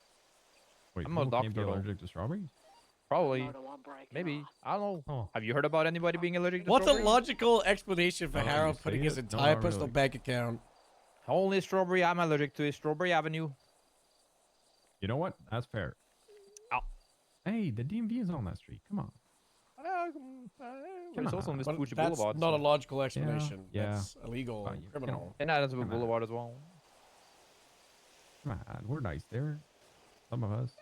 Wait, I'm a people can't be doctor, though. allergic to strawberries? Probably. Maybe. I don't know. Oh. Have you heard about anybody being allergic to What's a strawberries? logical explanation for Oh, you Harold say putting his it? No, entire not personal really. bank account? Only strawberry I'm allergic to is Strawberry Avenue. You know what? That's fair. Ow. Hey, the DMV is on that street. Come on. But it's also on But Vespucci that's Boulevard. not a so- logical explanation. yeah. That's illegal, Well, you criminal. know. And Adamsville Come on. Boulevard as well. Come on, we're nice there. Some of us.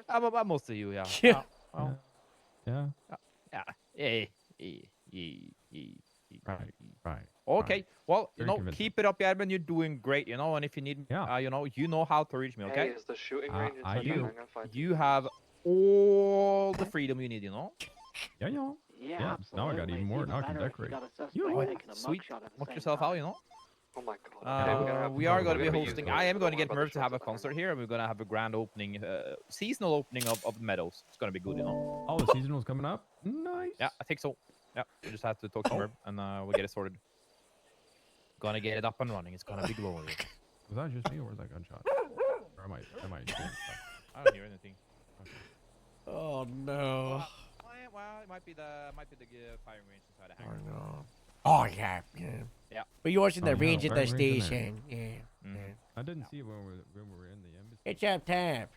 About most of you, yeah. Yeah. Well, Yeah. yeah. Right. Okay. Well, you Very know, convincing. keep it up, Edmund. You're doing great. You know, and if you need, you know how to reach me. Okay. Hey, is the shooting Uh, range I inside do. there? I'm gonna find You have all the freedom you need. You know. Yeah. Yeah, Now I got absolutely. even more. Now I can better if you decorate. got a suspect You know, taking a sweet. mugshot at the Knock same yourself time. out. You know. Oh my god. Okay, we're gonna have We are we're going to be gonna use hosting. those. I am Don't going to worry get about the Merv to have a shots at the concert here, and we're going to have a grand opening, seasonal opening of the Meadows. It's going to be good, you know. Oh, the seasonal's coming up. Nice. Yeah, I think so. Yeah, we just have to talk to Merv, and we'll get it sorted. Gonna get it up and running. It's gonna be glorious. Was that just me or was that gunshot? Or am I hearing stuff? I don't hear anything. Oh no. Well, it might be the firing range inside the Oh hangar. no. Oh yeah. Yeah. But you're watching the Oh, no, range at the firing range in there. station. Yeah. Mhm. Yeah. I didn't see it when we were in the embassy. It's up top.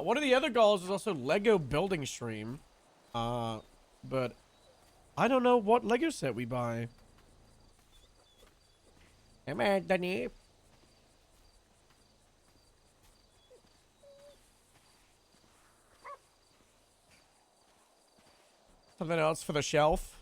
One of the other goals is also Lego building stream. But I don't know what Lego set we buy. Come on, Danny. Something else for the shelf.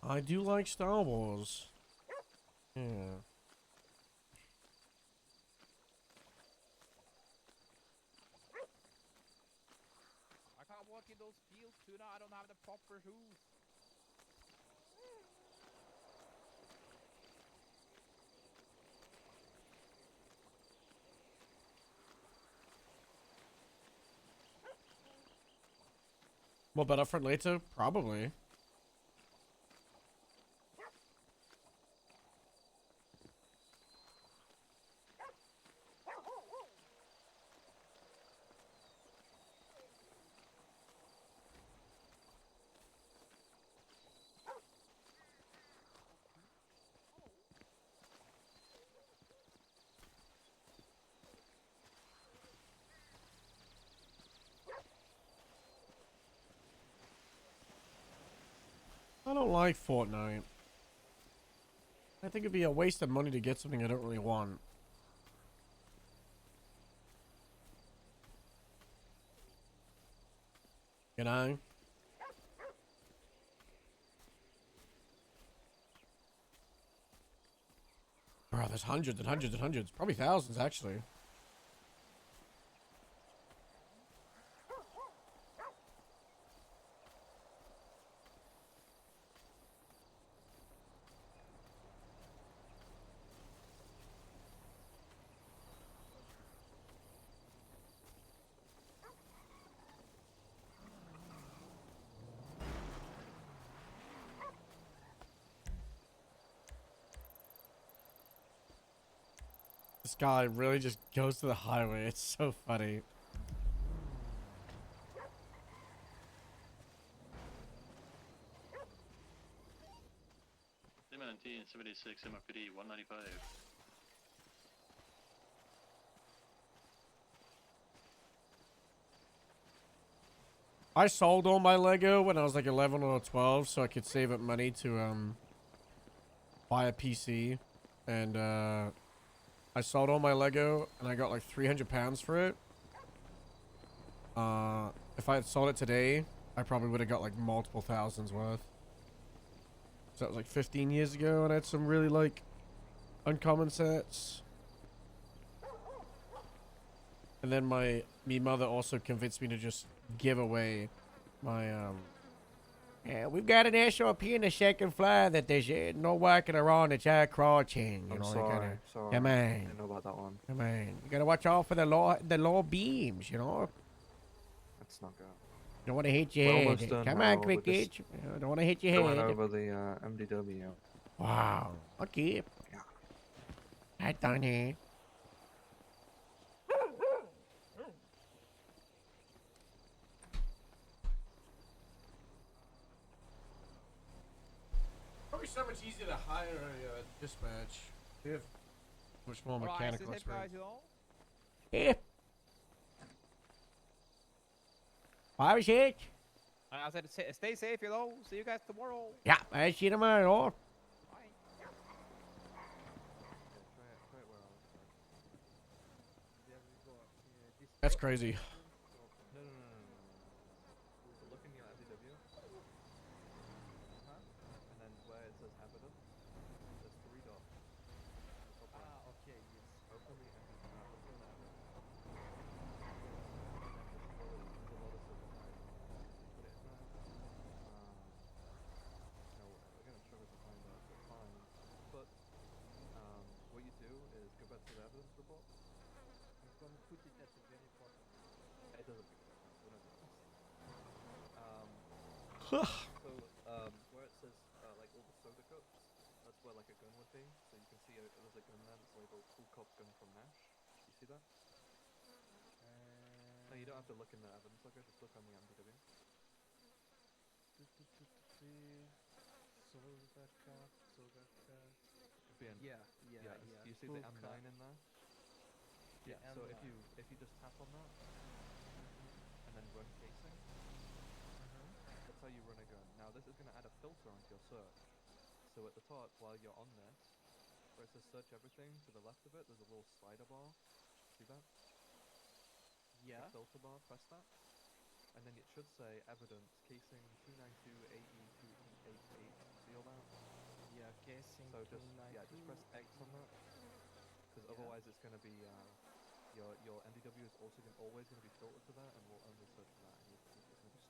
I do like Star Wars. Yeah. I can't walk in those fields, Tuna. I don't have the proper shoes. What better for later? Probably. I don't like Fortnite. I think it'd be a waste of money to get something I don't really want. You know? Bro, there's hundreds and hundreds and hundreds. Probably thousands, actually. This guy really just goes to the highway. It's so funny. M19 76 MRPD 195. I sold all my Lego when I was like 11 or 12 so I could save up money to buy a PC, and I sold all my Lego and I got like 300 pounds for it. If I had sold it today, I probably would have got like multiple thousands worth. So that was like 15 years ago, and I had some really like uncommon sets. And then my mother also convinced me to just give away my yeah, we've got an SOP in the second floor that there's no walking around, it's all crouching. You I'm know, sorry, come I on, didn't know about that one. come on. You gotta watch out for the low beams, you know. That's not good. Don't want to hit your We're head. almost done Come now, on, we're cricket. just Don't want to hit your Going head. over the MDW. Wow. Okay. Yeah. I done it. Probably so much easier to hire a dispatch. They have much more mechanical experience. Yeah. I was it. I said, stay safe, you know. See you guys tomorrow. Yeah, I see you tomorrow. That's crazy. No. So look in your MDW. And then where it says evidence, there's 3 dots. Okay, yes. Open the MDW. Open the evidence. And then just follow the lotus at the side. Put it in there. No, we're gonna struggle to find that, but fine. But what you do is go back to the evidence report. I'm gonna put it at the very bottom. It doesn't make sense. We don't do this. So where it says like all the soda cups, that's where like a gun would be. So you can see there's a gun there that's labeled Cool Cop Gun from Nash. You see that? No, you don't have to look in the evidence logger. Just look on the MDW. Yeah. Do you see the M9 in there? Yeah. So if you just tap on that and then run casing, that's how you run a gun. Now this is going to add a filter onto your search. So at the top, while you're on this, where it says search everything, to the left of it, there's a little slider bar. See that? Yeah. The filter bar. Press that, and then it should say evidence casing 292 AE288. See all that? Yeah, casing. So just press X on that, because otherwise it's going to be your MDW is also always going to be filtered to that, and will only search for that. And it's going to be stuck in it.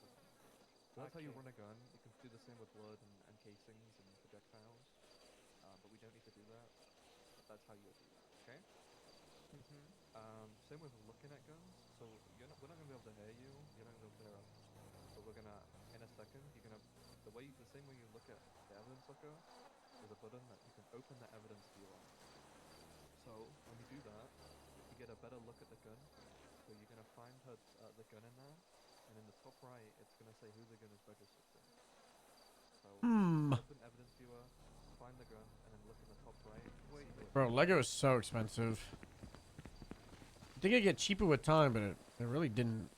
So that's how you run a gun. You can do the same with blood and casings and projectiles, but we don't need to do that. That's how you do that. Okay. Same with looking at guns. So we're not going to be able to hear you. You're not going to be able to hear us. But we're gonna, in a second, you're gonna, the same way you look at the evidence looker, there's a button that you can open the evidence viewer. So when you do that, you get a better look at the gun. So you're gonna find the gun in there, and in the top right, it's gonna say who the gun is registered to. So open evidence viewer, find the gun, and then look in the top right. Bro, Lego is so expensive. I think it'd get cheaper with time, but it really didn't.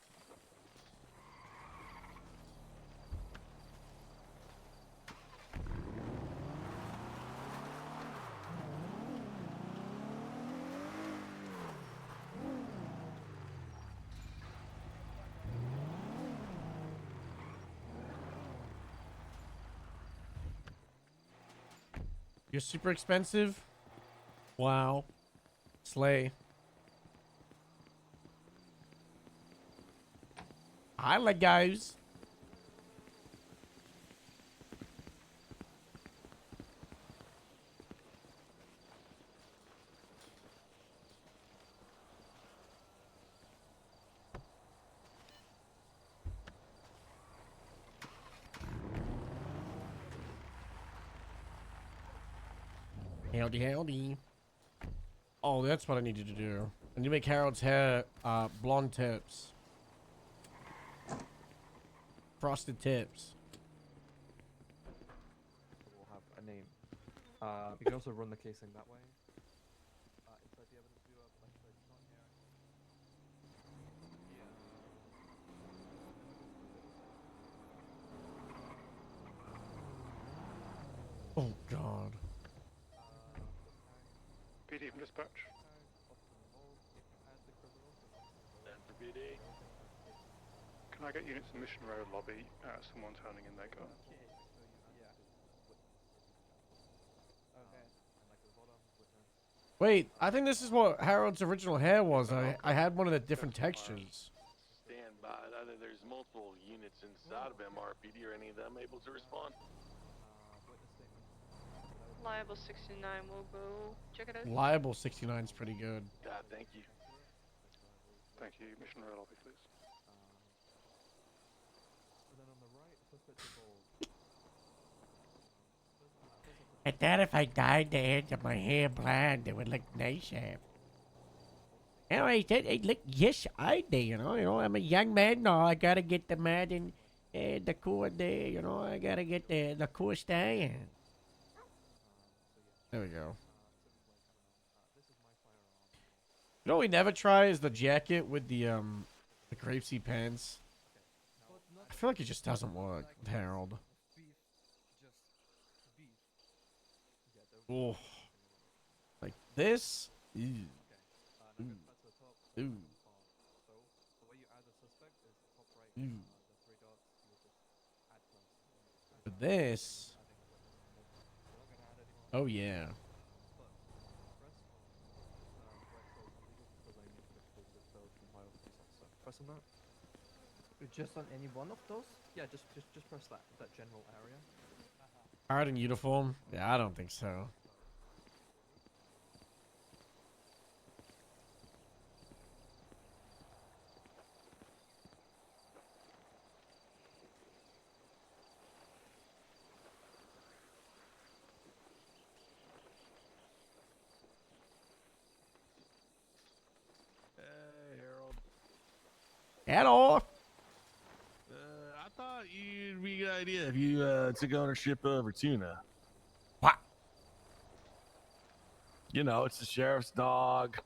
You're super expensive? Wow. Slay. Hi, Legos. Howdy, howdy. Oh, that's what I needed to do. I need to make Harold's hair blonde tips. Frosted tips. We'll have a name. We can also run the casing that way. Inside the evidence viewer, like I said, it's not here. Oh, God. PD from dispatch. PD. Can I get units in Mission Road lobby? Someone turning in their gun. Wait, I think this is what Harold's original hair was. I had one of the different textures. Stand by. Either there's multiple units inside of MRPD or any of them able to respond. Liable 69 will go check it out. Liable 69 is pretty good. God, thank you. Thank you. Mission Road lobby, please. I thought if I dyed the ends of my hair blonde, it would look nicer. You know, I said, hey, look, yes, I do, you know, I'm a young man now. I gotta get the mad and the cool day, you know, I gotta get the cool style. There we go. You know what we never try is the jacket with the grapeseed pants. I feel like it just doesn't work with Harold. Oh, like this. Ew. Ooh. Ooh. Ooh. But this. Oh yeah. Press on that. Just on any one of those? Yeah, just press that general area. Hard in uniform? Yeah, I don't think so. Hey, Harold. Hello. I thought you'd be a good idea if you took ownership over Tuna. What? You know, it's the sheriff's dog.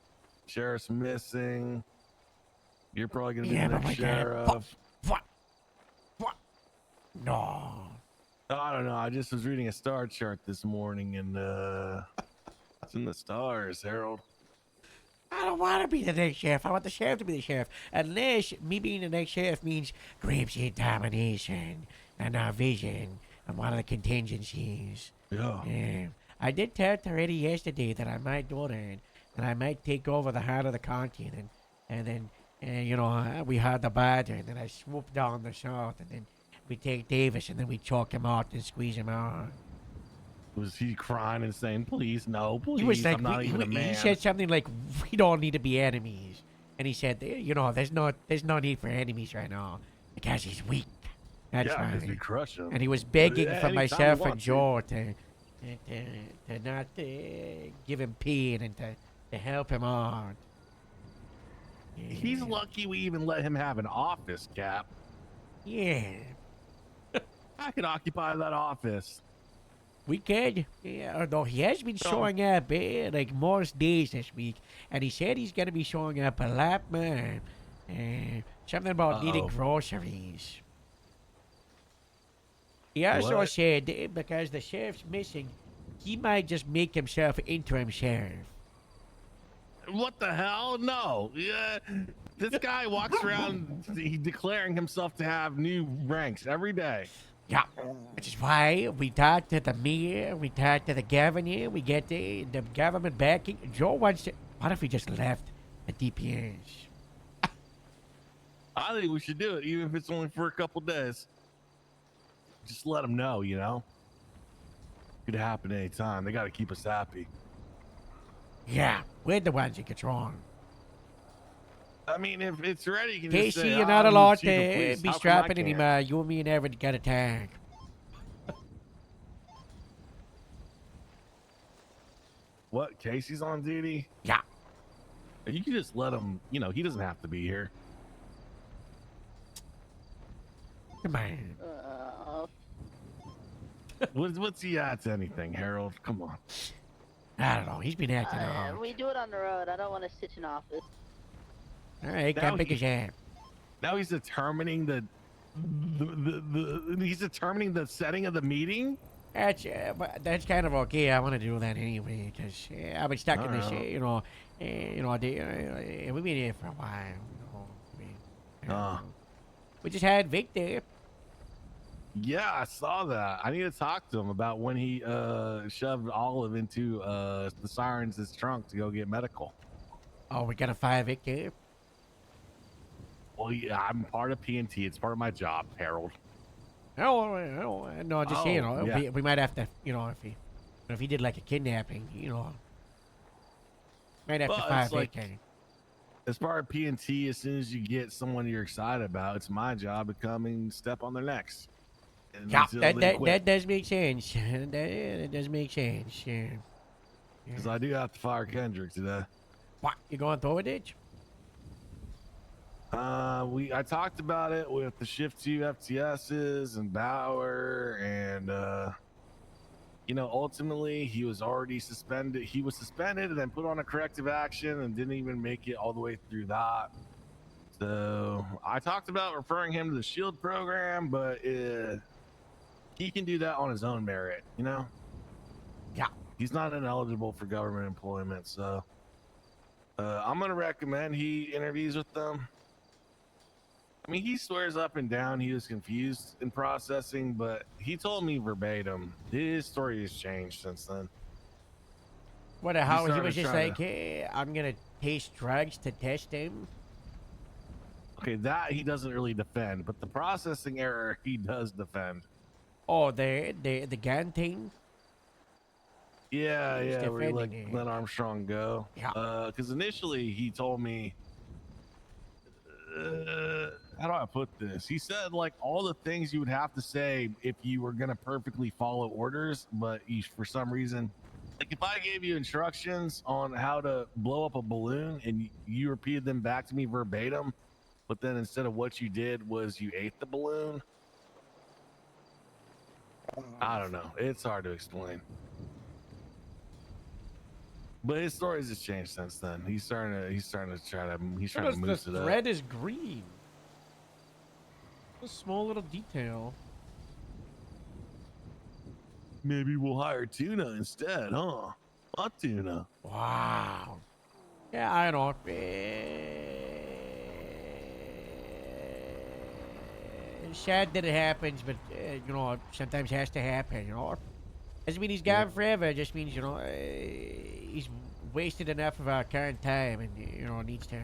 Sheriff's missing. You're probably gonna be the next sheriff. What? No. I don't know. I just was reading a star chart this morning, and it's in the stars, Harold. I don't want to be the next sheriff. I want the sheriff to be the sheriff. Unless me being the next sheriff means grapeseed domination and our vision and one of the contingencies. Yeah. I did tell Toretti yesterday that I might do that, and I might take over the heart of the continent. And then, you know, we had the battle, and then I swoop down the south, and then we take Davis, and then we choke him out and squeeze him out. Was he crying and saying, "Please, no, please"? He was like, I'm not even a man. he said something like, "We don't need to be enemies," and he said, "You know, there's no need for enemies right now because he's weak." That's Yeah, 'cause why. we crush him. And he was begging But for anytime myself he and wants Joe to not give him pain and to help him out. He's lucky we even let him have an office, Cap. Yeah. I could occupy that office. We could. Yeah, although he has been showing up like most days this week, and he said he's going to be showing up a lot more. Something about needing groceries. He also What? said because the sheriff's missing, he might just make himself interim sheriff. What the hell? No. Yeah, this guy walks around declaring himself to have new ranks every day. Yeah, which is why we talked to the mayor, we talked to the governor, we get the government backing. Joe wants to. What if we just left the DPS? I think we should do it, even if it's only for a couple days. Just let them know, you know? Could happen anytime. They got to keep us happy. Yeah, we're the ones that gets wrong. I mean, if it's ready, you can just Casey, say, you're not "I'm the allowed chief of to police. be How come I strapping can't?" anymore. You and me and Everett got a tag. What? Casey's on duty? Yeah. You can just let him, you know, he doesn't have to be here. Come on. What's he at to anything, Harold? Come on. I don't know. He's been acting out. We do it on the road. I don't want to sit in office. All right, Now got big as ass. Now he's determining he's determining the setting of the meeting. But that's kind of okay. I want to do that anyway because I've been stuck in this, we've been here for a while. We just had Vic there. Yeah, I saw that. I need to talk to him about when he shoved Olive into the Sirens' trunk to go get medical. Oh, we got to fire Vic there? Well, yeah, I'm part of PNT. It's part of my job, Harold. No, just saying, yeah. we might have to, if he did like a kidnapping, might have to Well, fire it's Vic. like- As far as PNT, as soon as you get someone you're excited about, it's my job to come and step on their necks. And Yeah, until they quit. that does make sense. That does make sense. Yeah. Because I do have to fire Kendrick today. What? You going through it, ditch? I talked about it with the Shift 2 FTSs and Bauer, and ultimately he was already suspended. He was suspended and then put on a corrective action and didn't even make it all the way through that. So I talked about referring him to the SHIELD program, but he can do that on his own merit, Yeah. He's not ineligible for government employment, so I'm gonna recommend he interviews with them. I mean, he swears up and down he was confused in processing, but he told me verbatim his story has changed since then. What? How he started was just trying like, hey, I'm gonna taste drugs to test him. Okay, that he doesn't really defend, but the processing error he does defend. Oh, the gun thing. Yeah, He's where he defending it. let Armstrong go. Yeah. Because initially he told me, how do I put this? He said like all the things you would have to say if you were gonna perfectly follow orders, but for some reason, like if I gave you instructions on how to blow up a balloon and you repeated them back to me verbatim, but then instead of what you did was you ate the balloon. I don't know. It's hard to explain. But his stories has changed since then. He's trying to Notice moose the it up. thread is green. A small little detail. Maybe we'll hire Tuna instead, huh? Hot Tuna. Wow. Yeah, I know. Sad that it happens, but sometimes has to happen. Doesn't mean he's gone forever. It just means he's wasted enough of our current time, and needs to.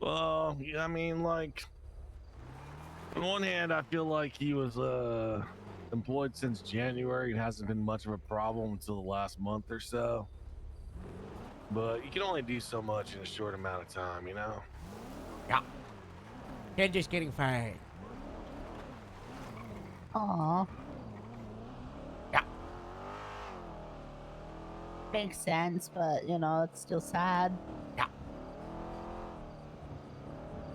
Well, yeah, I mean, like, on one hand, I feel like he was employed since January and hasn't been much of a problem until the last month or so. But you can only do so much in a short amount of time, Yeah. They're just getting fired. Aw. Yeah. Makes sense, but it's still sad. Yeah.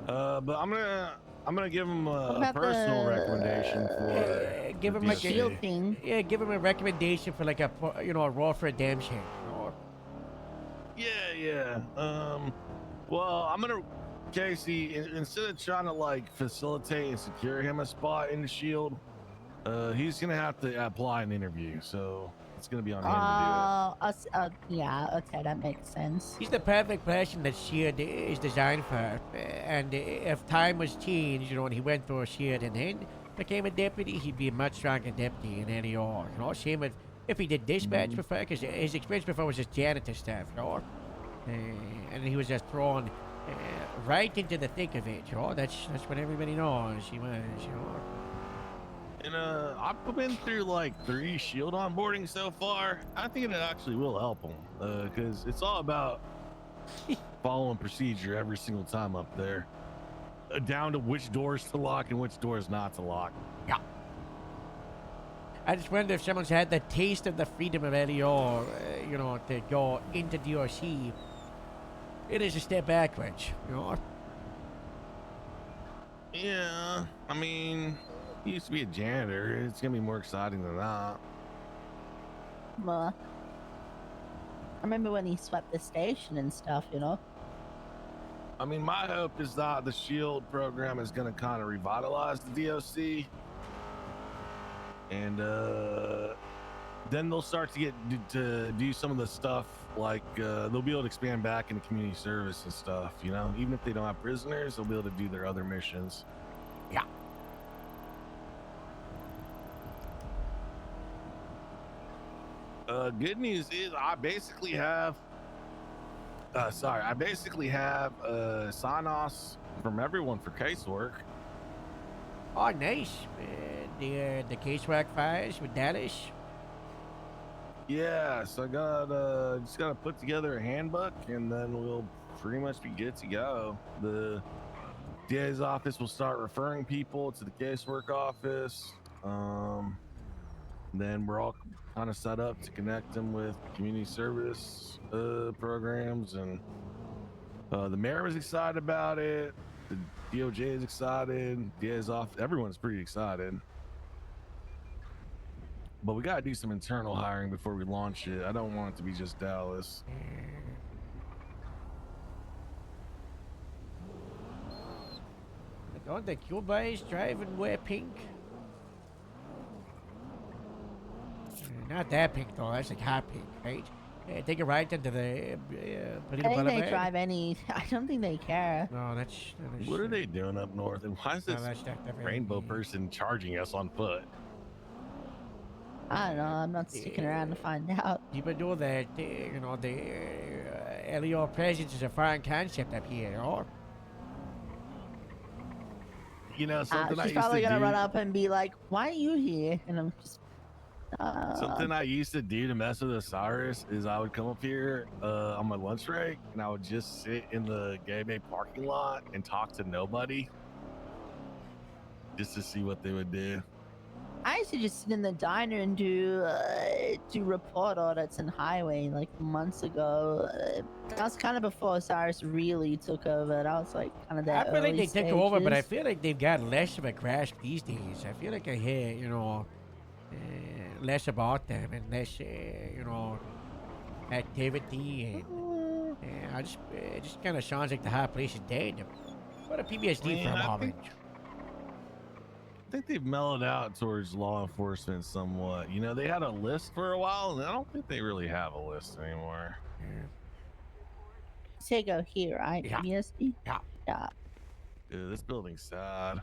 But I'm gonna give him What a about personal the- recommendation for Give him the like DSA. a thing. Yeah, give him a recommendation for like a raw for redemption. Yeah. Well, I'm gonna, Casey, instead of trying to like facilitate and secure him a spot in the SHIELD, he's gonna have to apply an interview. So it's gonna be on him to Yeah, okay, that makes sense. He's the perfect person that SHIELD is designed for. And if time was changed, you know, and he went through SHIELD and then became a deputy, he'd be a much stronger deputy in any org. You know, same with if he did dispatch before, because his experience before was just janitor stuff, you know. And he was just thrown right into the thick of it, you know. That's what everybody knows he was, you know. And I've been through like 3 SHIELD onboarding so far. I think it actually will help him because it's all about following procedure every single time up there, down to which doors to lock and which doors not to lock. Yeah. I just wonder if someone's had the taste of the freedom of LEO, you know, to go into DRC. It is a step backwards, you know. Yeah, I mean, he used to be a janitor. It's gonna be more exciting than that. I remember when he swept the station and stuff, you know. I mean, my hope is that the SHIELD program is gonna kind of revitalize the DOC, and then they'll start to get to do some of the stuff like they'll be able to expand back into community service and stuff. You know, even if they don't have prisoners, they'll be able to do their other missions. Yeah. Good news is I basically have sign-offs from everyone for casework. Oh, nice. The casework files with Dallas. Yeah, so I just gotta put together a handbook and then we'll pretty much be good to go. The DA's office will start referring people to the casework office. Then we're all kind of set up to connect them with community service programs, and the mayor was excited about it. The DOJ is excited. DA's off. Everyone's pretty excited. But we gotta do some internal hiring before we launch it. I don't want it to be just Dallas. Don't the Cubans drive and wear pink? Not that pink though, that's like hot pink, right? Take a ride into the I think they drive any. I don't think they care. No, that's. What are they doing up north? And why is No, this that's not the rainbow person charging us on foot? I don't know. I'm not sticking around to find out. People know that, you know, the LEO presence is a foreign concept up here, you know? You know, something I She's used probably to gonna do. run up and be like, "Why are you here?" And I'm just. Something I used to do to mess with Osiris is I would come up here on my lunch break and I would just sit in the Gay Bay parking lot and talk to nobody just to see what they would do. I used to just sit in the diner and do report audits and highway like months ago. That was kind of before Osiris really took over. That was like kind of that. I feel like they took over, but I stages. feel like they've got less of a grasp these days. I feel like I hear, you know, less about them and less, you know, activity, and I just, it just kind of sounds like the high place is dead. What a PBSD for a moment. I think they've mellowed out towards law enforcement somewhat. You know, they had a list for a while, and I don't think they really have a list anymore. Tego here, right? Yeah. PBSD? Yeah. Yeah. Dude, this building's sad.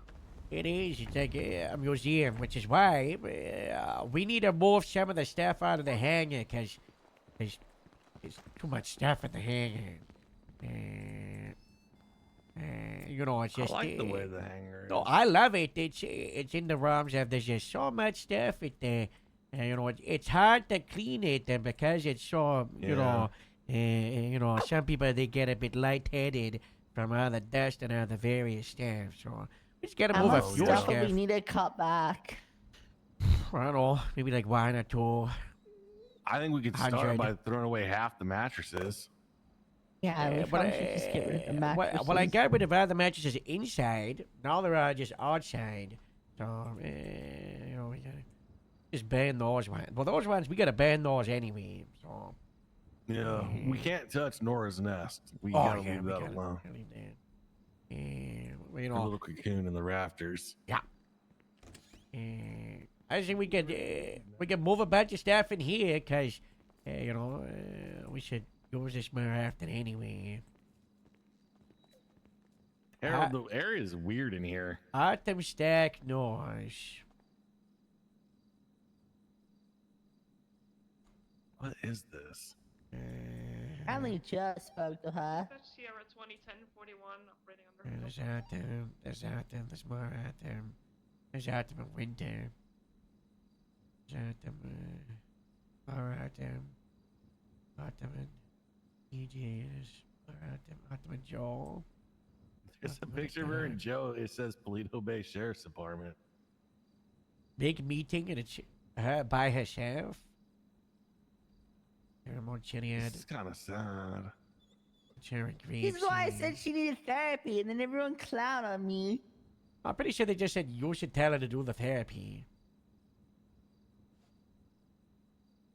It is. It's like a museum, which is why we need to move some of the stuff out of the hangar because there's too much stuff at the hangar. You know, it's just. I like the way the hangar is. No, I love it. It's in the realms of there's just so much stuff. You know, it's hard to clean it because it's so. You know, some people they get a bit lightheaded from all the dust and all the various stuff. So. We just gotta How move a much few stuff stuff. do we need to cut back? I don't know, maybe like 1 or 2. I think we could start 100. by throwing away half the mattresses. Yeah, we but probably should just get rid of the mattresses. well, I got rid of all the mattresses inside. Now they're all just outside. So, you know, we gotta just ban those ones. Well, those ones, we gotta ban those anyway. So. Yeah, we can't touch Nora's nest. We Oh, gotta yeah, leave we that gotta alone. leave that. You A know, little cocoon in the rafters. yeah. I think we could move a bunch of stuff in here, cause you know, we should use this more often anyway. Harold, the area is weird in here. Artem stack noise. What is this? I only just spoke to her. Sierra 2010 41 operating under. There's Artem, there's more Artem. There's Artem in winter. There's Artem, more Artem. Artem and EJs. Artem and Joel. It's a picture of her and Joe. It says Paleto Bay Sheriff's Department. Big meeting and it's her by herself. More chinny head. It's kind of sad. Cherry grapes. This is why I said she needed therapy, and then everyone clown on me. I'm pretty sure they just said you should tell her to do the therapy.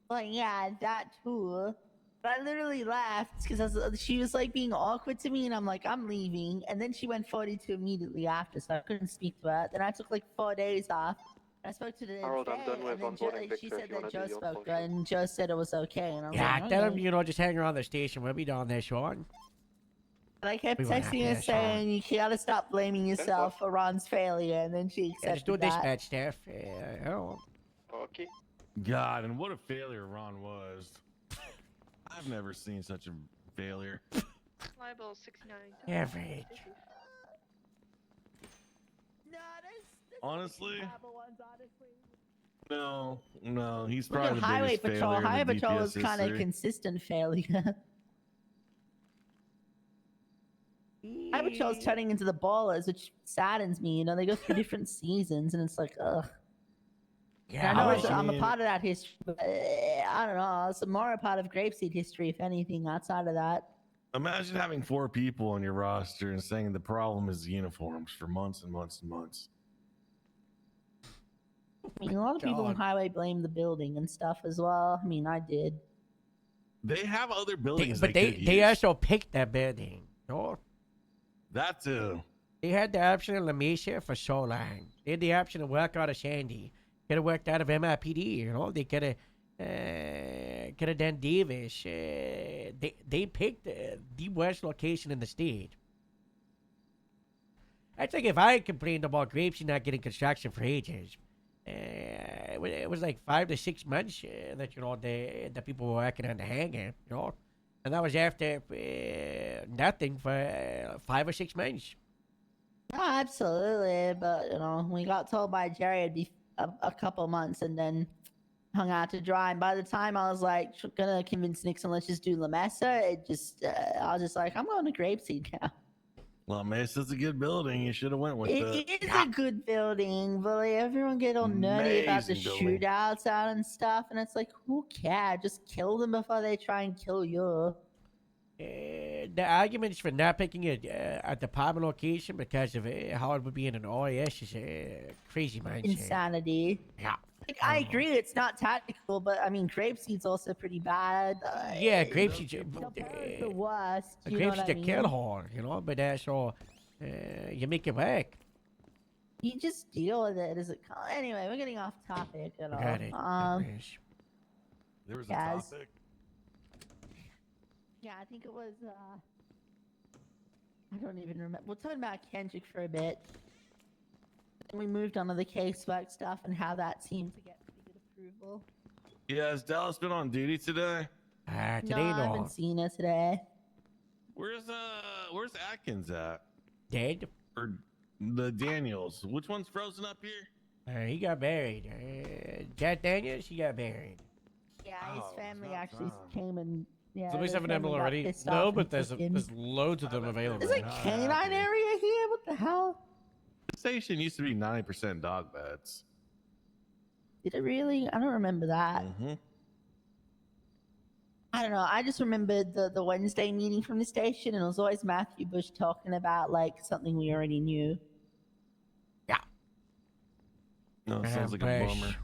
Well, yeah, that too. But I literally laughed because she was like being awkward to me, and I'm like, I'm leaving. And then she went 42 immediately after, so I couldn't speak to her. Then I took like 4 days off. I spoke to the Harold, I'm done with onboarding she Victor. said If you that wanna Joe do your spoke to portion. her, and Joe said it was okay. And I was Yeah, like, tell okay. them, you know, just hang around the station. We'll be down there, Sean. But I kept We won't texting have her to, Sean. saying, you gotta stop blaming yourself for Ron's failure, and then she Yeah, accepted just do that. dispatch stuff. Oh. Okay. God, and what a failure Ron was. I've never seen such a failure. Liable 69. Average. Honestly, no, he's Look probably at the Highway biggest Patrol. failure Highway in the Patrol was DPS kind of history. consistent failure. Highway Patrol's turning into the ballers, which saddens me. You know, they go through different seasons, and it's like, ugh. Yeah, I know I I'm a mean- part of that history, but I don't know. It's more a part of Grapeseed history, if anything, outside of that. Imagine having 4 people on your roster and saying the problem is uniforms for months and months and months. I mean, a lot of people in God. Highway blame the building and stuff as well. I mean, I did. They have other They, buildings, but they they also picked that building. No, that too. they had the option of La Mesa for so long. They had the option to work out of Sandy. Could have worked out of MIPD. You know, they could have done Davis. They picked the worst location in the state. That's like if I complained about Grapeseed not getting construction for ages. It was like 5 to 6 months that, you know, the people were working on the hangar, you know, and that was after nothing for 5 or 6 months. No, absolutely. But, you know, we got told by Jerry it'd be a couple months and then hung out to dry. And by the time I was like gonna convince Nixon, let's just do La Mesa, it just, I was just like, I'm going to Grapeseed now. Well, Mesa's a good building. You should have went with It it. is a good building, but like, everyone get all nerdy about the Amazing building. shootouts out and stuff, and it's like, who cares? Just kill them before they try and kill you. The arguments for not picking it at the Palmer location because of how it would be in an OAS is crazy mindset. Insanity. Yeah. Like, I agree, it's not tactical, but I mean, Grapeseed's also pretty bad. Yeah, Grapeseed's the worst. You know what Grapeseed's I a mean? kill horn, you know, but so you make it work. You just deal with it as it comes. Anyway, we're getting off topic at all. Got it. There was a Yes. topic. Yeah, I think it was. I don't even remember. We're talking about Kendrick for a bit. Then we moved on to the casework stuff and how that seemed to get pretty good approval. Yeah, has Dallas been on duty today? Today No, I haven't seen her today. Where's Atkins at? Dead. Or the Daniels? Which one's frozen up here? He got buried. Jack Daniels, he got buried. Yeah, his family actually came and. Yeah, Somebody's their have an emblem family got already? pissed No, off and but there's took him. there's loads of them available. There's a canine area here. What the hell? The station used to be 90% dog beds. Did it really? I don't remember that. Mm-hmm. I don't know. I just remembered the Wednesday meeting from the station, and it was always Matthew Bush talking about like something we already knew. No, it sounds like a Bush. bummer.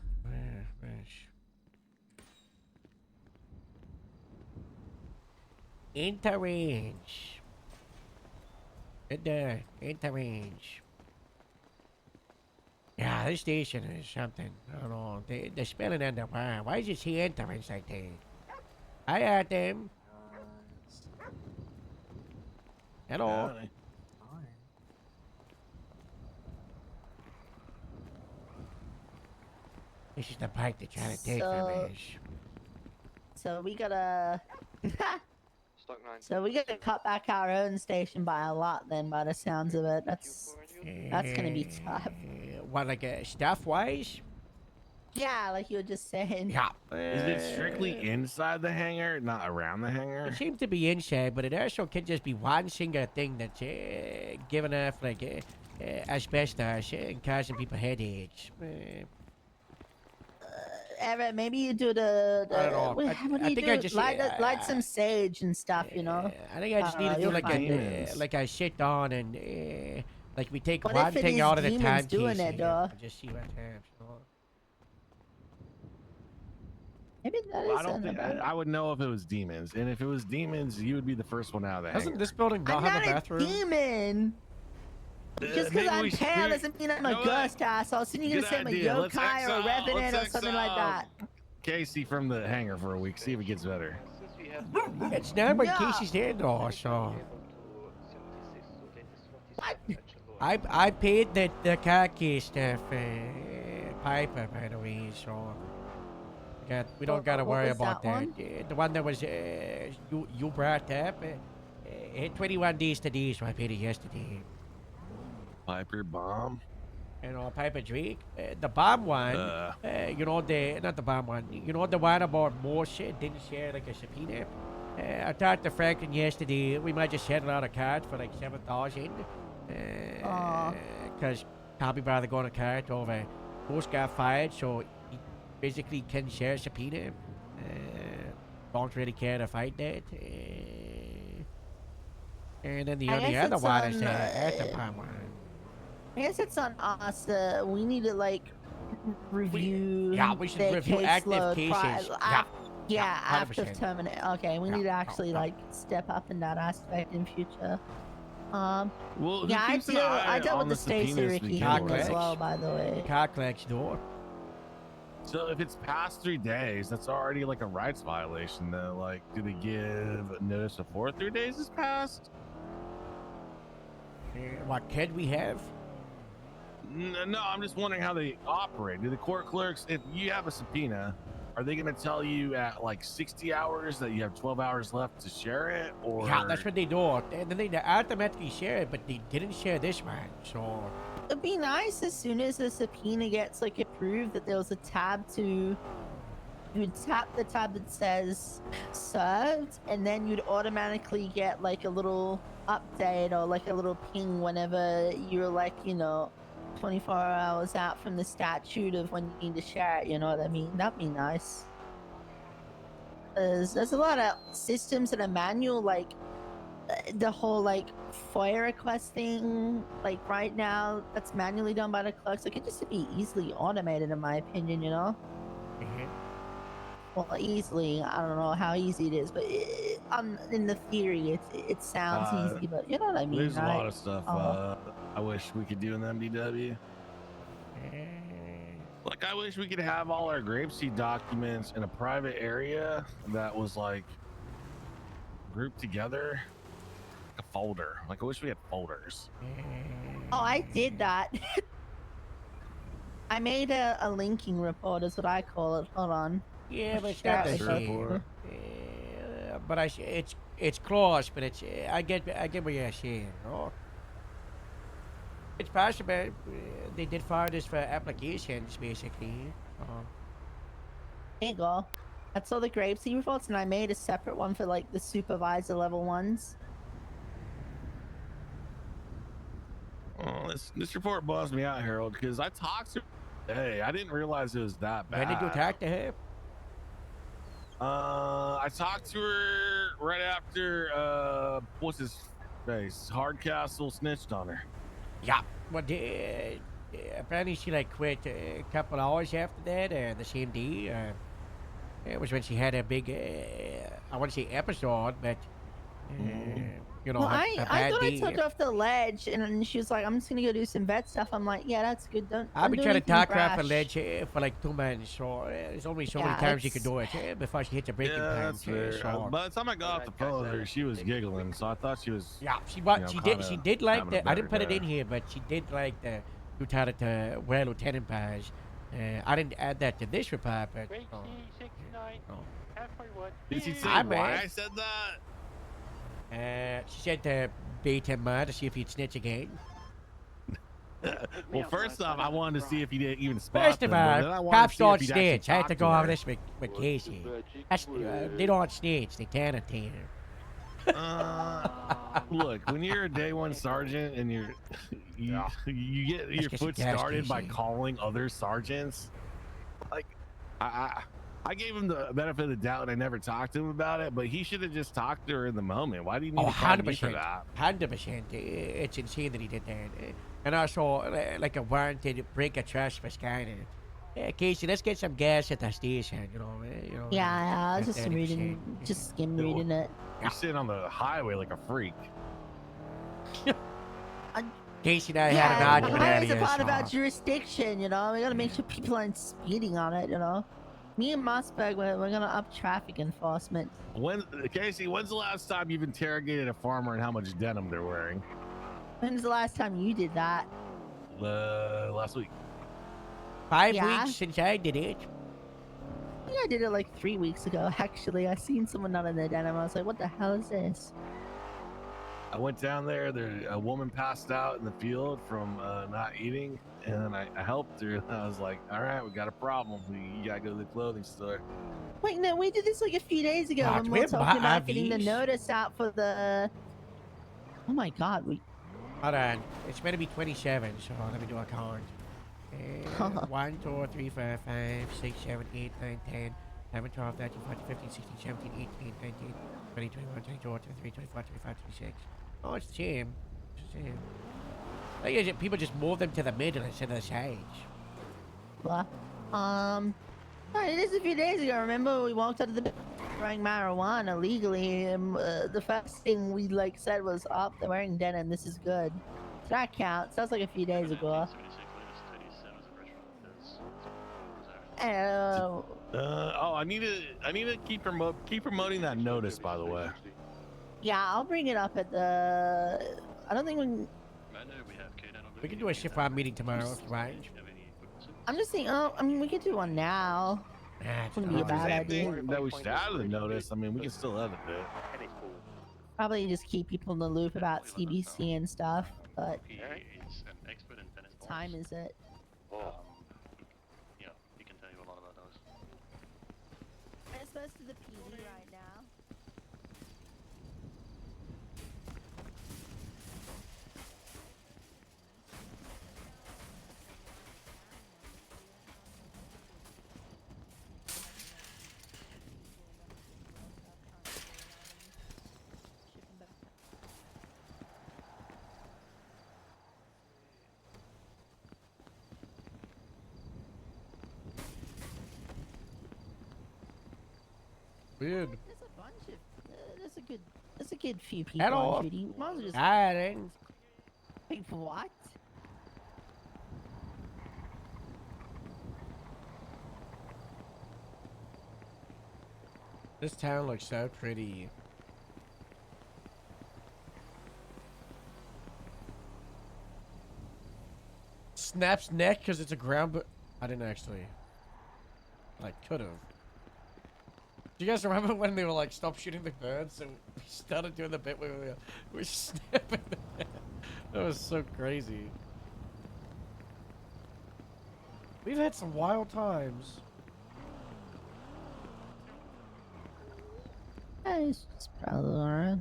Interrange. Good there. Interrange. Yeah, this station is something. I don't know. They're spelling under why is it she entering like that? I at them. Hello. Howdy. This is the bike they're trying to take from us. So we gotta. Stock 9. So we gotta cut back our own station by a lot then, by the sounds of it. That's gonna be tough. What, like staff wise? Yeah, like you were just saying. Yeah. Is it strictly inside the hangar, not around the hangar? It seems to be inside, but it also can just be one single thing that's giving off like asbestos and causing people headaches. Everett, maybe you do the I don't know. what, I what do you think do? I just light some sage and stuff, you know. I think I just need to do you'll like find a it. like I sit down and like we take What one if it thing is out at a demons time. doing Casey, it, though? and just see what happens. You know? Maybe that Well, is I don't something think about it. I would know if it was demons, and if it was demons, you would be the first one out of the Doesn't hangar. this building not I'm have not a a bathroom? demon. Just maybe because I'm we should- pale we- doesn't mean I'm a know what? ghost asshole. So you're gonna Good say I'm a idea. Let's yokai or a exile- revenant or let's something like exile that. Casey from the hangar for a week. See if it gets better. It's not what No. Casey's there though, so. I paid the car key stuff, Piper, by the way, so. We don't gotta what worry was about that that. The one that was you brought up, 21 days today, so I paid it yesterday. Piper bomb. You know, Piper Drake. The bomb one, you know, not the bomb one, you know, the one about Morse didn't share like a subpoena. I talked to Franklin yesterday. We might just settle out a card for like 7,000. Because can't be bothered going to card over. Most got fired, so he basically can share a subpoena. Don't really care to fight that. And then the I only guess other it's one is on, the bomb one. I guess it's on us. We need to like review. Yeah, we should their review active caseload cases. Yeah, after 100%. terminate. Okay, we need to actually like step up in that aspect in future. Well, who yeah, keeps an eye I dealt on with the the Stacy subpoenas Ricky begin thing with? as well, by the way. Car collects door. So if it's past 3 days, that's already like a rights violation, though. Like, do they give notice before 3 days has passed? What can we have? No, I'm just wondering how they operate. Do the court clerks, if you have a subpoena, are they going to tell you at like 60 hours that you have 12 hours left to share it? Or Yeah, that's what they do. They automatically share it, but they didn't share this one, so. It'd be nice as soon as the subpoena gets like approved that there was a tab to. You'd tap the tab that says served, and then you'd automatically get like a little update or like a little ping whenever you're like, 24 hours out from the statute of when you need to share it. You know what I mean? That'd be nice. There's a lot of systems that are manual, like the whole like FOIA request thing. Like right now, that's manually done by the clerks. Like it just to be easily automated, in my opinion. Well, easily. I don't know how easy it is, but in the theory, it sounds easy. But you know what I mean, there's right? a lot of stuff I wish we could do in the MDW. Like, I wish we could have all our grapeseed documents in a private area that was like grouped together, like a folder. Like, I wish we had folders. Oh, I did that. I made a linking report, is what I call it. Hold on. Yeah, but it's Share not it the with same. But it's close, but I get what you're saying. Oh. It's possible they did file this for applications, basically. There you go. That's all the grapeseed reports, and I made a separate one for like the supervisor level ones. Oh, this report bums me out, Harold, because I talked to her today. I didn't realize it was that bad. When did you talk to her? I talked to her right after what's his face? Hardcastle snitched on her. Yeah. Well, apparently she like quit a couple hours after that, the same day. It was when she had a big, I want to say episode, but you know, Well, a I bad thought I day. took her off the ledge, and then she was like, "I'm just gonna go do some vet stuff." I'm like, "Yeah, that's good. Don't." I've been do trying to anything talk her off a rash." ledge for like 2 months, so there's only so many Yeah, times you can it's- do it before she hits a breaking Yeah, time. that's fair. So. By the time I got off the phone with her, she was giggling, so I thought she was. Yeah, she you what know, she did. kinda She did like having a the. I didn't put better it in day. here, but she did like the lieutenant wear lieutenant badge. I didn't add that to this report, but. Did she say Hi, why man. I said that? She said to bait him to see if he'd snitch again. Well, first off, I wanted to see if he didn't even spot First of them, but then I all, wanted to cops see if don't he'd actually snitch. I have talk to go over her. this with Casey. That's, they don't snitch. They tattletale. Look, when you're a day one sergeant and you get your get some foot gas, started by Casey. calling other sergeants, like I gave him the benefit of the doubt and I never talked to him about it, but he should have just talked to her in the moment. Why do you need Oh, to call me for 100%. that? 100%. It's insane that he did that. And also, like a warranted break of trust for Skyner. Casey, let's get some gas at the station. You know. Yeah, I was at just 30%. reading, just skim reading it. You're sitting on the highway like a freak. Casey and I had an argument highway's a earlier. part of our so- jurisdiction, you know. We gotta make sure people aren't speeding on it, you know. Me and Mossberg, we're gonna up traffic enforcement. Casey, when's the last time you've interrogated a farmer and how much denim they're wearing? When's the last time you did that? Last week. 5 Yeah. weeks since I did it. I think I did it like 3 weeks ago, actually. I seen someone not in their denim. I was like, what the hell is this? I went down there. A woman passed out in the field from not eating, and I helped her. I was like, "All right, we got a problem. You gotta go to the clothing store." Wait, no, we did this like a few days ago Ah, when do we we were have talking about getting the IVs? notice out for the... Oh my god, we... Hold on. It's going to be 27, so let me do a count. 1, 2, 3, 4, 5, 6, 7, 8, 9, 10, 11, 12, 13, 14, 15, 16, 17, 18, 19, 20, 21, 22, 23, 24, 25, 26. Oh, it's the same. It's the same. Thing is, people just move them to the middle instead of the sides. Blah. It is a few days ago. Remember, we walked out of the growing marijuana legally, and the first thing we like said was, "Oh, they're wearing denim. This is good." So that counts. That was like a few days ago. I need to keep promoting that notice. By the way, Yeah, I'll bring it up at the. I don't think we. We can do a shift round meeting tomorrow if you want. I'm just saying. Oh, I mean, we could do one now. Wouldn't be a bad idea. that we should add to the notice. I mean, we can still edit it. Probably just keep people in the loop about CBC and stuff. But what time is it? He can tell you a lot about those. I'm supposed to the PD right now. Weird. There's a bunch of. There's a good few people Hello. on duty. Might as well just. Darling. Wait, what? This town looks so pretty. Snaps neck because it's a ground, but I didn't actually. Like, could have. Do you guys remember when they were like, stop shooting the birds? And we started doing the bit where we were snapping the neck. That was so crazy. We've had some wild times. It's probably alright.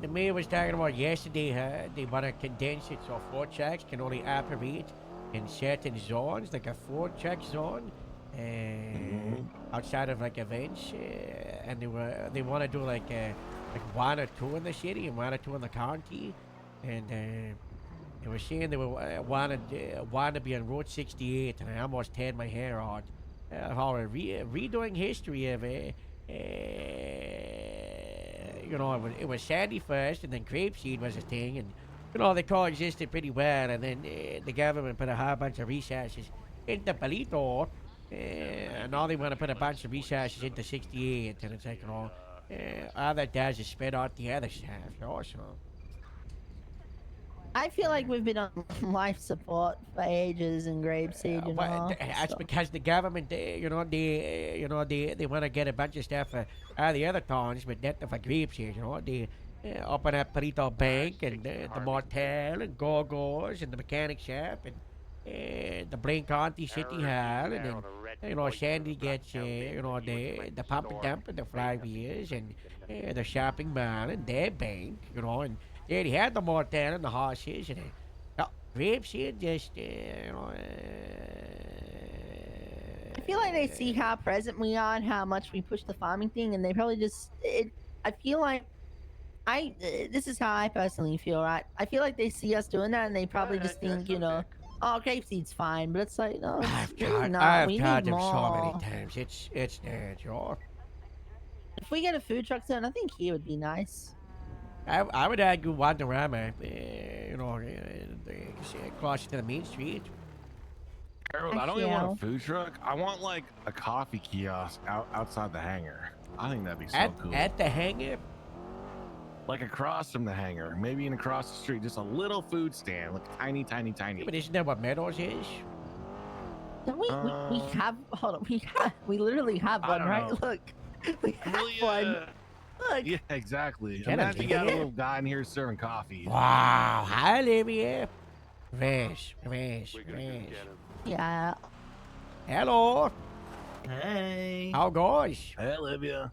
The mayor was talking about yesterday, they want to condense it so 4 trucks can only operate in certain zones, like a 4-truck zone, outside of like events, and they want to do like 1 or 2 in the city and 1 or 2 in the county, and they were saying they were want to be on Route 68, and I almost teared my hair out. How redoing history of you know, it was Sandy first, and then Grapeseed was a thing, and you know they coexisted pretty well. And then the government put a whole bunch of resources into Palito, and now they want to put a bunch of resources into 68, and it's like, you know, all that does is spread out the other stuff. Also, I feel like we've been on life support for ages in Grapeseed, you know. that's so- because the government, they want to get a bunch of stuff for all the other towns, but not for Grapeseed, you know. They open up Perito Bank and the motel and Go-Go's and the mechanic shop and the Blaine County City Hall, and then you know Sandy gets you know the pump and dump and the flywheels and the shopping mall and their bank, you know, and they already had the motel and the horses and Grapeseed just you know. I feel like they see how present we are and how much we push the farming thing, and they probably just. I feel like. This is how I personally feel, right? I feel like they see us doing that, and they probably just think, you know, oh, Grapeseed's fine, but it's like, no, it's really not. I've We tried need them so more. many times. It's dead, sure. If we get a food truck soon, I think here would be nice. I would argue Wanderama, you know, closer to the main street. Harold, I don't even want a food truck. I want like a coffee kiosk outside the hangar. I think that'd be so cool. At the hangar? Like across from the hangar, maybe even across the street, just a little food stand, like tiny. Yeah, but isn't that what Meadows is? Don't we have, hold on, we literally have I one, don't right? know. Look, we have one. Look. Yeah, exactly. Can I Imagine you get got a it? little guy in here serving coffee. Wow, hi Olivia. Rash. Yeah. Hello. Hey. How goes? Hey, Olivia.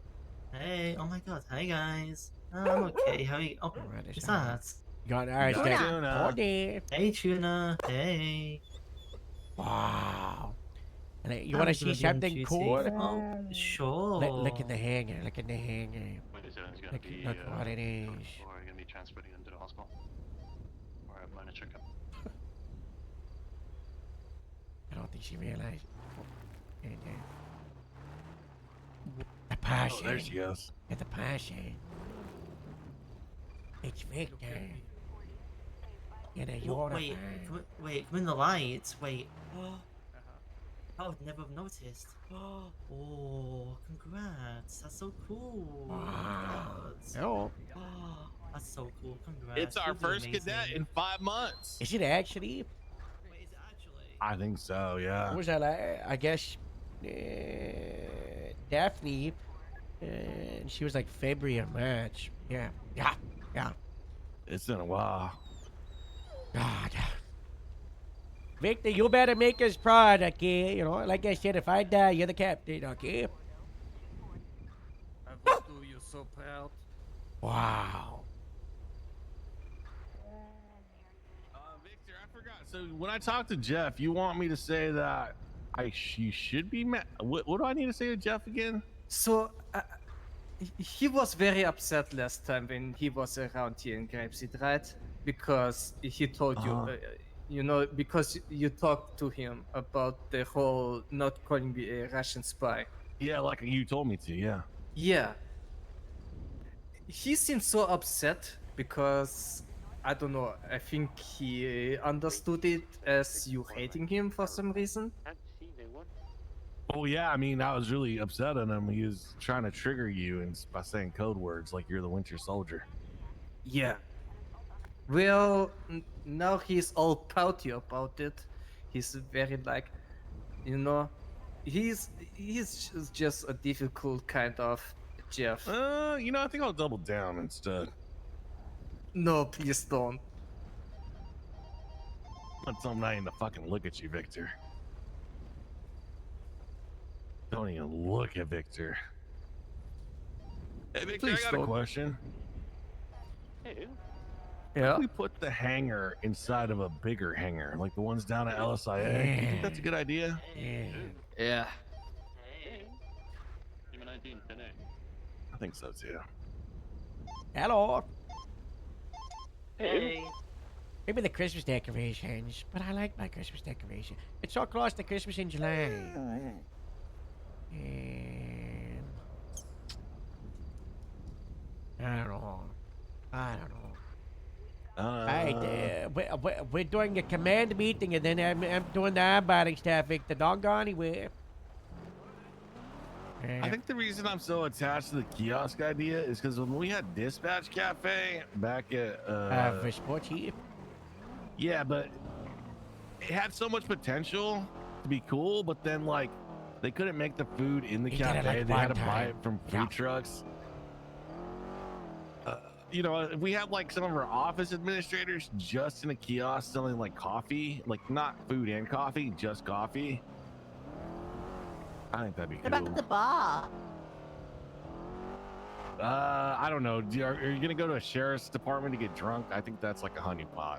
Hey. Oh my God. Hey guys. I'm okay. How are you? Oh, what's that? Got ours. Tuna. Oh, dear. Hey, Tuna. Hey. Wow. And you I'm want to see good, something Juicy. cool? Oh, sure. Look at the hangar. Look at the hangar. Look what it is. Or are you going to be transporting them to the hospital? Or a minor checkup? I don't think she realized. And, the Pasha. Oh, there she goes. At the Pasha. It's Victor. You know, you're Wait, come in the lights. Wait. I would never have noticed. Oh, congrats. That's so cool. Wow. Congrats. Oh. That's so cool. Congrats. It's our You're doing first cadet amazing. in 5 months. Is it actually? I think so, yeah. What was that? I guess Daphne. She was like February or March. Yeah. It's been a while. God. Victor, you better make us proud, okay? You know, like I said, if I die, you're the captain, okay? I will do you so proud. Wow. Victor, I forgot. So when I talked to Jeff, you want me to say that you should be mad? What do I need to say to Jeff again? So, he was very upset last time when he was around here in Grapeseed, right? Because he told you, you know, because you talked to him about the whole not calling me a Russian spy. Yeah, like you told me to, yeah. Yeah. He seemed so upset because, I don't know, I think he understood it as you hating him for some reason. Oh yeah, I mean, I was really upset at him. He was trying to trigger you and by saying code words like you're the Winter Soldier. Yeah. Well, now he's all pouty about it. He's very like, you know, he's just a difficult kind of Jeff. You know, I think I'll double down instead. No, please don't. Let something not even to fucking look at you, Victor. Don't even look at Victor. Hey, Victor, Please I got don't. a question. Hey. Yeah. If we put the hangar inside of a bigger hangar, like the ones down at LSIA, do you think that's a good idea? Yeah. Human 19, 10A. I think so too. Hello. Hey. Maybe the Christmas decorations, but I like my Christmas decoration. It's so close to Christmas in July. And I don't know. Hey, we're doing a command meeting, and then I'm doing the onboarding stuff. Victor, don't go anywhere. I think the reason I'm so attached to the kiosk idea is because when we had Dispatch Cafe back at for sports here. Yeah, but it had so much potential to be cool, but then like they couldn't make the food in the He did it, cafe. like, They had one to buy time. it from food trucks. You know, if we had like some of our office administrators just in a kiosk selling like coffee, like not food and coffee, just coffee. I think that'd be What cool. about the bar? I don't know. Are you gonna go to a sheriff's department to get drunk? I think that's like a honeypot.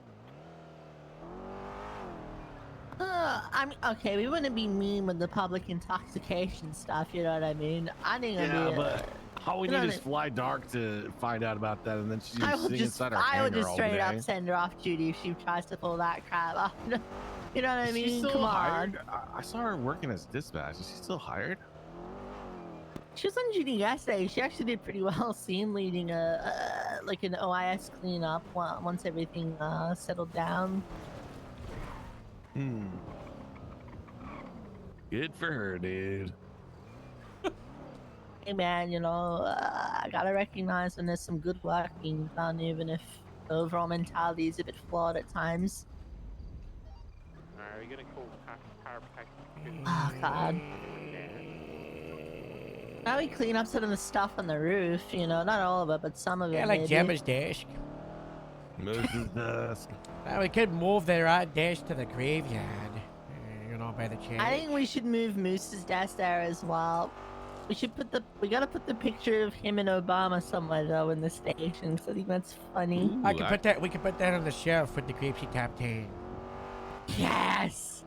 I mean, okay, we wouldn't be mean with the public intoxication stuff, you know what I mean? I think it'd Yeah, be, but all we you know need what is Fly Dark to find out about that, and then she's I sitting inside our I would hangar just all straight day. up send her off duty if she tries to pull that crap off. You know what I Is she mean? still Come hired? on. I saw her working as dispatch. Is she still hired? She was on duty yesterday. She actually did pretty well, seen leading like an OIS cleanup once everything settled down. Good for her, dude. Hey man, you know, I gotta recognize when there's some good work being done, even if the overall mentality is a bit flawed at times. Are you gonna call power pack? Oh god. Now we clean up some of the stuff on the roof, you know, not all of it, but some of it. Yeah, like maybe. Gemma's desk. Moses' desk. We could move their desk to the graveyard. You know, by the chance. I think we should move Moose's desk there as well. We gotta put the picture of him and Obama somewhere though in the station, so I think that's funny. We can put that on the shelf with the Grapeseed top 10. Yes!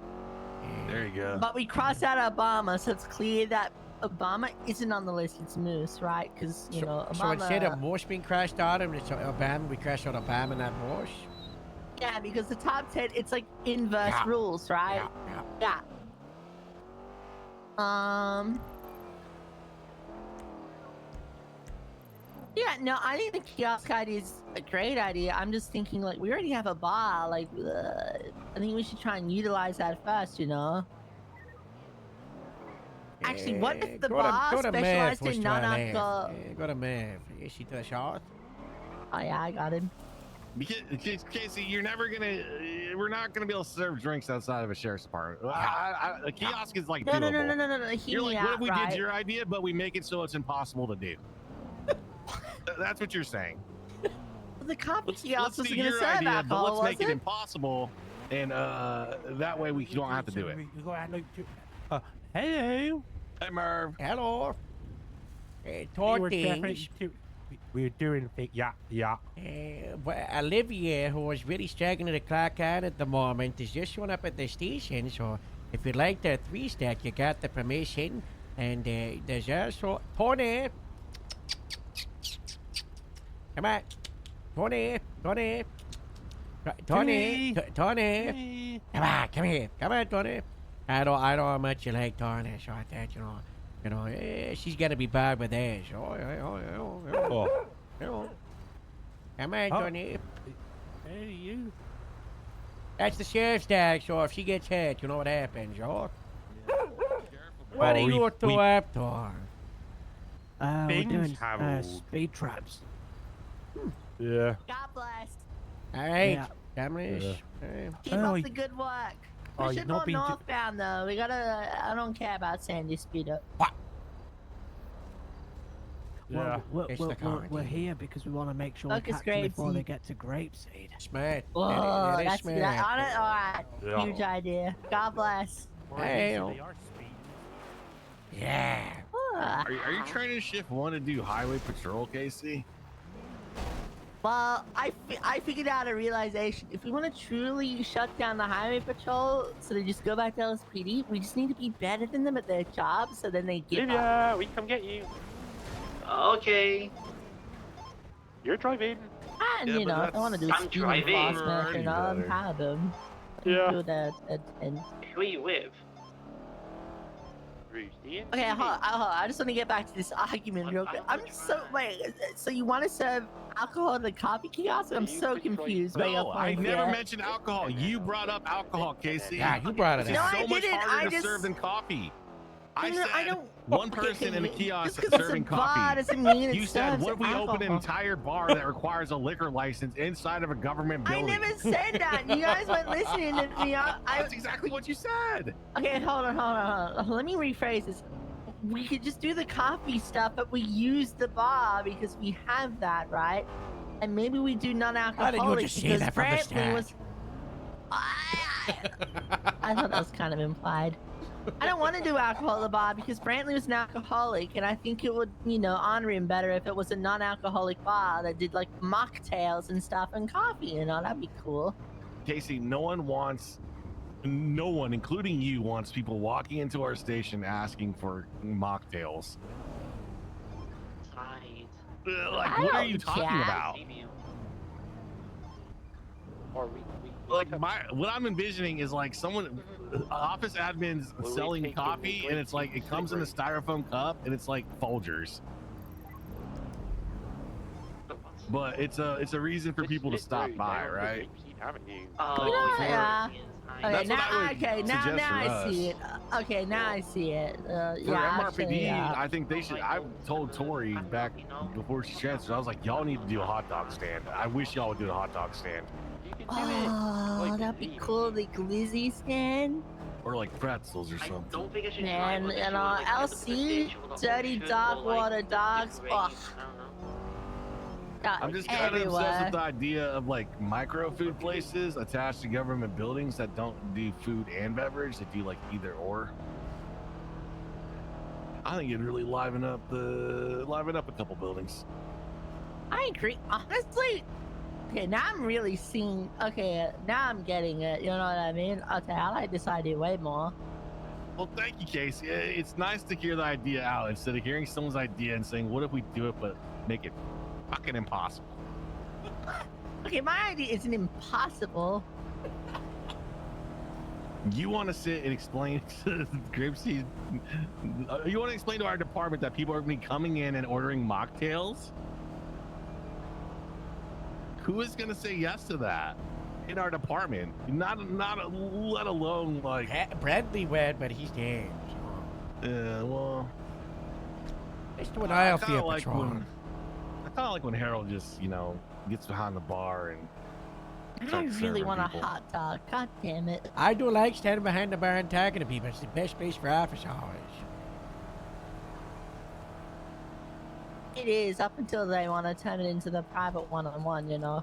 There you go. But we cross out Obama, so it's clear that Obama isn't on the list, it's Moose, right? Because, you know, Obama... So instead of Morse being crashed out, it's Obama, we crash out Obama, not Morse. Yeah, because the top 10, it's like inverse rules, right? Yeah. Yeah, no, I think the kiosk idea is a great idea. I'm just thinking, like, we already have a bar. Like, I think we should try and utilize that first, you know? Actually, what if the bar specialized in non-alcohol? Go to Mav. Is she the shot? Oh, yeah, I got him. Because, Casey, we're not gonna be able to serve drinks outside of a sheriff's department. A kiosk is like No. doable. Hear You're me like, what out, if we right? did your idea, but we make it so it's impossible to do? That's what you're saying. The coffee Let's kiosk do was going to your serve idea, alcohol, but let's make it wasn't impossible, and that way we don't have to do it. Hello. Hey, Merv. Hello. Hey, We're doing things. Yeah. Olivia, who is really struggling to clock out at the moment, is just showing up at the station. So if you'd like the 3-stack, you got the permission. And there's also Tony. Come on. Tony. Come on, come here. Come on, Tony. I don't know how much you like Tony, so I thought, you know, she's gonna be bad with this. Come on, Tony. Hey, you. That's the sheriff's dog, so if she gets hurt, you know what happens, yo. What are you two up to? We're doing speed traps. Yeah. God bless. All right, Yeah. cameras. Keep up the good work. We should go northbound, though. We gotta... I don't care about Sandy speed up. Yeah. We're here because we want to make sure Focus, we catch them before they Grapeseed. get to Grapeseed. Smart. Whoa, That is that's smart. that on it. All right, Yeah. huge idea. God bless. Hey, yeah. Are you training shift 1 to do highway patrol, Casey? Well, I figured out a realization. If we want to truly shut down the highway patrol, so they just go back to LSPD, we just need to be better than them at their job, so then they give up. We come get you. Okay. You're driving. And, you know, if I want to do I'm speed driving. enforcement, you know, I'm proud of them. Yeah. Do that and Who are you with? Okay, hold on. I just want to get back to this argument real quick. I'm so wait. So you want to serve alcohol at the coffee kiosk? I'm so confused by your No, I point never here. mentioned alcohol. You brought up alcohol, Casey. Yeah, you brought it It's up. so No, I much didn't. harder I to just- serve than coffee. I No, said I don't. one Okay, person in a just kiosk 'cause it's a serving bar coffee. doesn't mean it You said, serves what if we open an alcohol." entire bar that requires a liquor license inside of a government I building? never said that. You guys weren't listening to me. That's exactly what you said. Okay, hold on. Let me rephrase this. We could just do the coffee stuff, but we use the bar because we have that, right? And maybe we do non-alcoholic Why didn't you just say because that from the Brantley start? was. I thought that was kind of implied. I don't want to do alcohol at the bar because Brantley was an alcoholic, and I think it would, honor him better if it was a non-alcoholic bar that did like mocktails and stuff and coffee. That'd be cool. Casey, no one, including you, wants people walking into our station asking for mocktails. Like, I what are don't you talking care. about? Like, what I'm envisioning is like someone, office admins selling coffee, and it's like it comes in a styrofoam cup, and it's like Folgers. But it's a reason for people to stop by, right? Yeah. Okay, That's what I now, would okay, now suggest I for see us. it. Okay, now I see it. For Yeah, MRPD, actually, yeah. I think they should. I told Tori back before she transferred, I was like, y'all need to do a hot dog stand. I wish y'all would do a hot dog stand. Oh, that'd be cool. The glizzy stand. Or like pretzels or something. Man, LC, dirty dog water dogs. Ugh. I'm just kind of obsessed with the idea of like micro food places attached to government buildings that don't do food and beverage. They do like either or. I think it'd really liven up a couple buildings. I agree. Honestly, okay, now I'm really seeing. Okay, now I'm getting it. You know what I mean? Okay, I like this idea way more. Well, thank you, Casey. It's nice to hear the idea out instead of hearing someone's idea and saying, "What if we do it, but make it fucking impossible?" Okay, my idea isn't impossible. You want to sit and explain to Grapeseed? You want to explain to our department that people are going to be coming in and ordering mocktails? Who is going to say yes to that in our department? Not let alone like Bradley wed, but he's dead. Yeah, well, Let's do an aisle kinda field like patrol. I kind of like when Harold just gets behind the bar and I starts really serving want a people. hot dog. God damn it. I do like standing behind the bar and talking to people. It's the best place for office hours. It is up until they want to turn it into the private one-on-one, you know.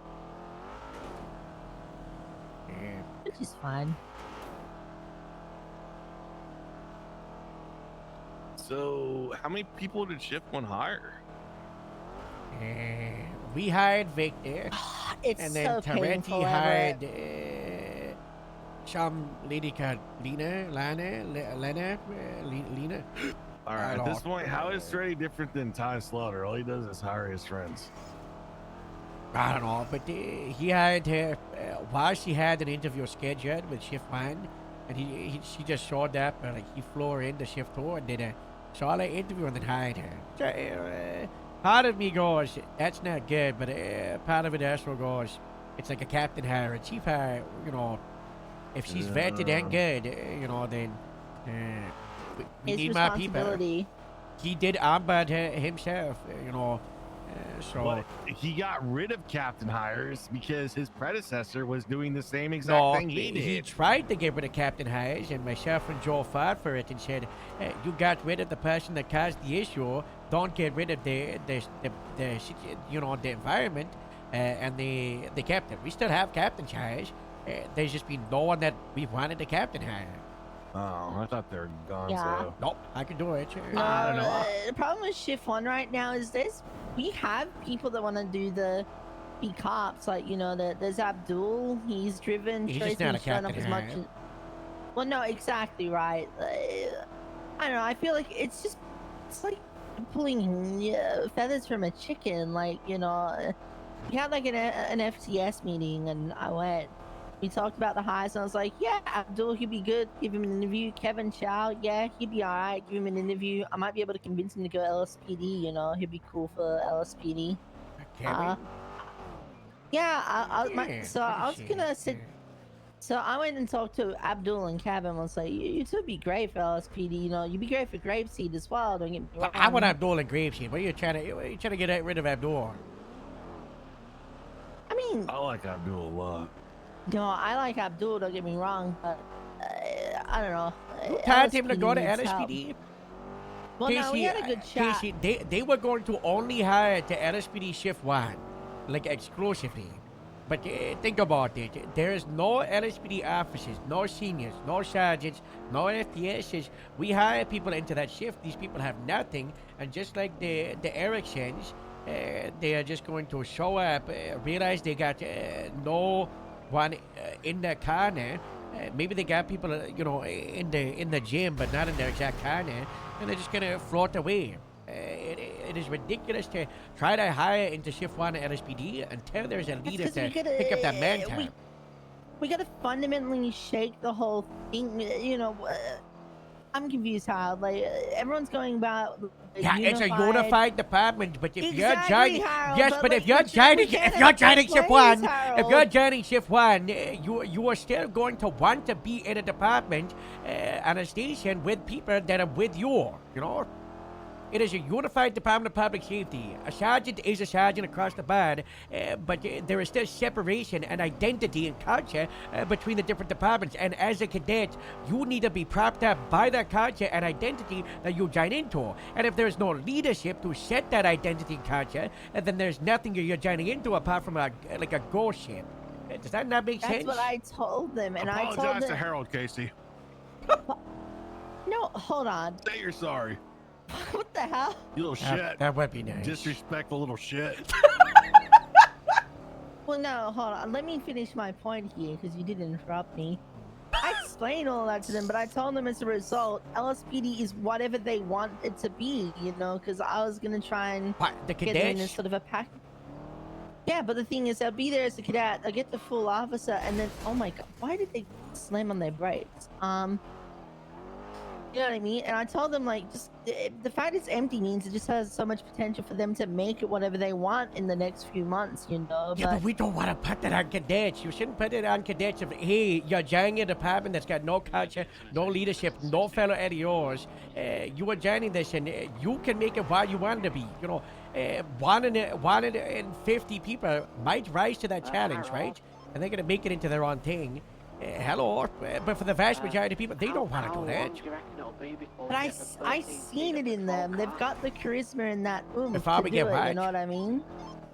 Yeah. Which is fine. So, how many people did Shift One hire? We hired Victor, It's and then so Tarenti painful, hired Everett. some lady called Lena. All right, at this point, how is Freddy different than Ty Slaughter? All he does is hire his friends. I don't know, but he hired her while she had an interview scheduled with Shift 1, and she just showed up, like he flew her into Shift 2 and did a solid interview and then hired her. So, part of me goes, that's not good, but part of it also goes, it's like a captain hire, a chief hire, you know, if she's vetted and good, you know, then we His need more people. responsibility. He did armband her himself, you know, so... But he got rid of captain hires because his predecessor was doing the same exact No, thing he did. he tried to get rid of Captain Hayes, and myself and Joe fought for it and said, "You got rid of the person that caused the issue. Don't get rid of the environment and the captain. We still have Captain Hayes. There's just been no one that we wanted the captain hire." Oh, I thought they were gone. Yeah. So. Nope, I can do it. No, I don't know. the problem with Shift 1 right now is we have people that want to be cops. Like, there's Abdul. He's driven. He's Tracy's just not a shown up captain as much hire. well, no, exactly right. I don't know. I feel like it's like pulling feathers from a chicken. Like, we had like an FTS meeting and I went, We talked about the highs, and I was like, yeah, Abdul, he'd be good. Give him an interview. Kevin Chow, yeah, he'd be alright. Give him an interview. I might be able to convince him to go LSPD, you know, he'd be cool for LSPD. Kevin? Yeah, Yeah, so what I is was she? gonna sit. So I went and talked to Abdul and Kevin. I was like, you two would be great for LSPD, you know, you'd be great for Grapeseed as well, don't get me wrong. I want Abdul and Grapeseed. What are you trying to get rid of Abdul? I mean, I like Abdul a lot. no, I like Abdul, don't get me wrong, but I don't know. You told him to go to LSPD needs help. LSPD? Well, no, we had a good chat. Casey, they were going to only hire the LSPD shift 1, like exclusively. But think about it. There is no LSPD officers, no seniors, no sergeants, no FTSs. We hire people into that shift. These people have nothing. And just like the Ericksons, they are just going to show up, realize they got no one in their corner. Maybe they got people, you know, in the gym, but not in their exact corner. And they're just going to float away. It is ridiculous to try to hire into shift 1 at LSPD until there's a leader to pick up that mantle. We gotta fundamentally shake the whole thing, you know. I'm confused how, like, everyone's going about. Yeah, it's a unified department, but if you're Exactly, joining, Harold, yes, but, but like, if you're we joining, can't if you're have joining shift 1, planes, if you're joining shift 1, you are still going to want to be in a department, on a station with people that are with you, you know. It is a unified Department of Public Safety. A sergeant is a sergeant across the board, but there is still separation and identity and culture between the different departments. And as a cadet, you need to be propped up by that culture and identity that you join into. And if there's no leadership to set that identity and culture, then there's nothing you're joining into apart from a ghost ship. Does that not make sense? That's what I told them, and I told Apologize them. to Harold, Casey. No, hold on. Say you're sorry. What the hell? You little shit. That would be nice. Disrespectful little shit. Well, no, hold on. Let me finish my point here, because you did interrupt me. I explained all that to them, but I told them as a result, LSPD is whatever they want it to be, you know, because I was going to try and the get them in cadets? a sort of a pack. Yeah, but the thing is, I'll be there as a cadet, I'll get the full officer, and then, oh my god, why did they slam on their brakes? You know what I mean? And I told them, like, just the fact it's empty means it just has so much potential for them to make it whatever they want in the next few months, you know? Yeah, but we don't want to put that on cadets. You shouldn't put it on cadets. If, hey, you're joining a department that's got no culture, no leadership, no fellow yours. You are joining this, and you can make it what you want to be. You know, 150 people might rise to that challenge, right? And they're going to make it into their own thing. Hello, but for the vast majority of people, they don't want to do that. But I seen it in them. They've got the charisma in that room Before to we do get it, back. you know what I mean?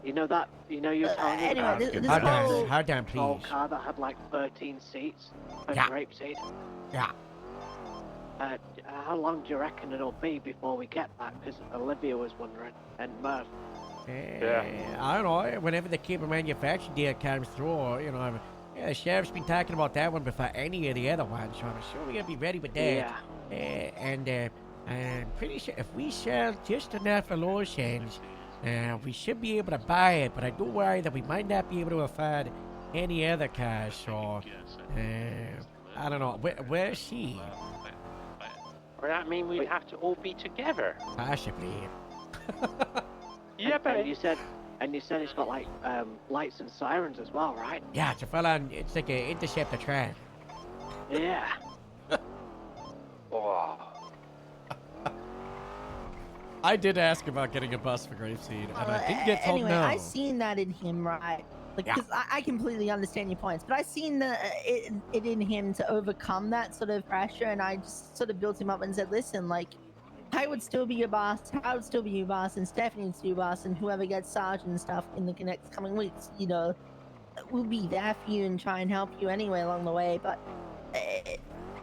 You know that, you know you're telling me anyway, about this the How damn, small please. car that had like 13 seats for Yeah. Grapeseed. Yeah. How long do you reckon it'll be before we get that? Because Olivia was wondering, and Murph. I don't know. Whenever the cable manufacturing deal comes through, you know, the sheriff's been talking about that one before any of the other ones, so I'm sure we're gonna be ready with that. Yeah. I'm pretty sure if we sell just enough Alotians, we should be able to buy it. But I do worry that we might not be able to afford any other cars. So I don't know. Where's she? Would that mean we'd have to all be together? Possibly. Yeah, but And you said it's got like lights and sirens as well, right? Yeah, it's a full on. It's like an interceptor track. Yeah. Oh. I did ask about getting a bus for Grapeseed, and I did get told Anyway, no. I seen that in him, right? Like, Yeah. because I completely understand your points, but I seen it in him to overcome that sort of pressure, and I just sort of built him up and said, listen, like, I would still be your boss, I would still be your boss, and Stephanie would still be your boss, and whoever gets sergeant and stuff in the next coming weeks, you know, we'll be there for you and try and help you anyway along the way, but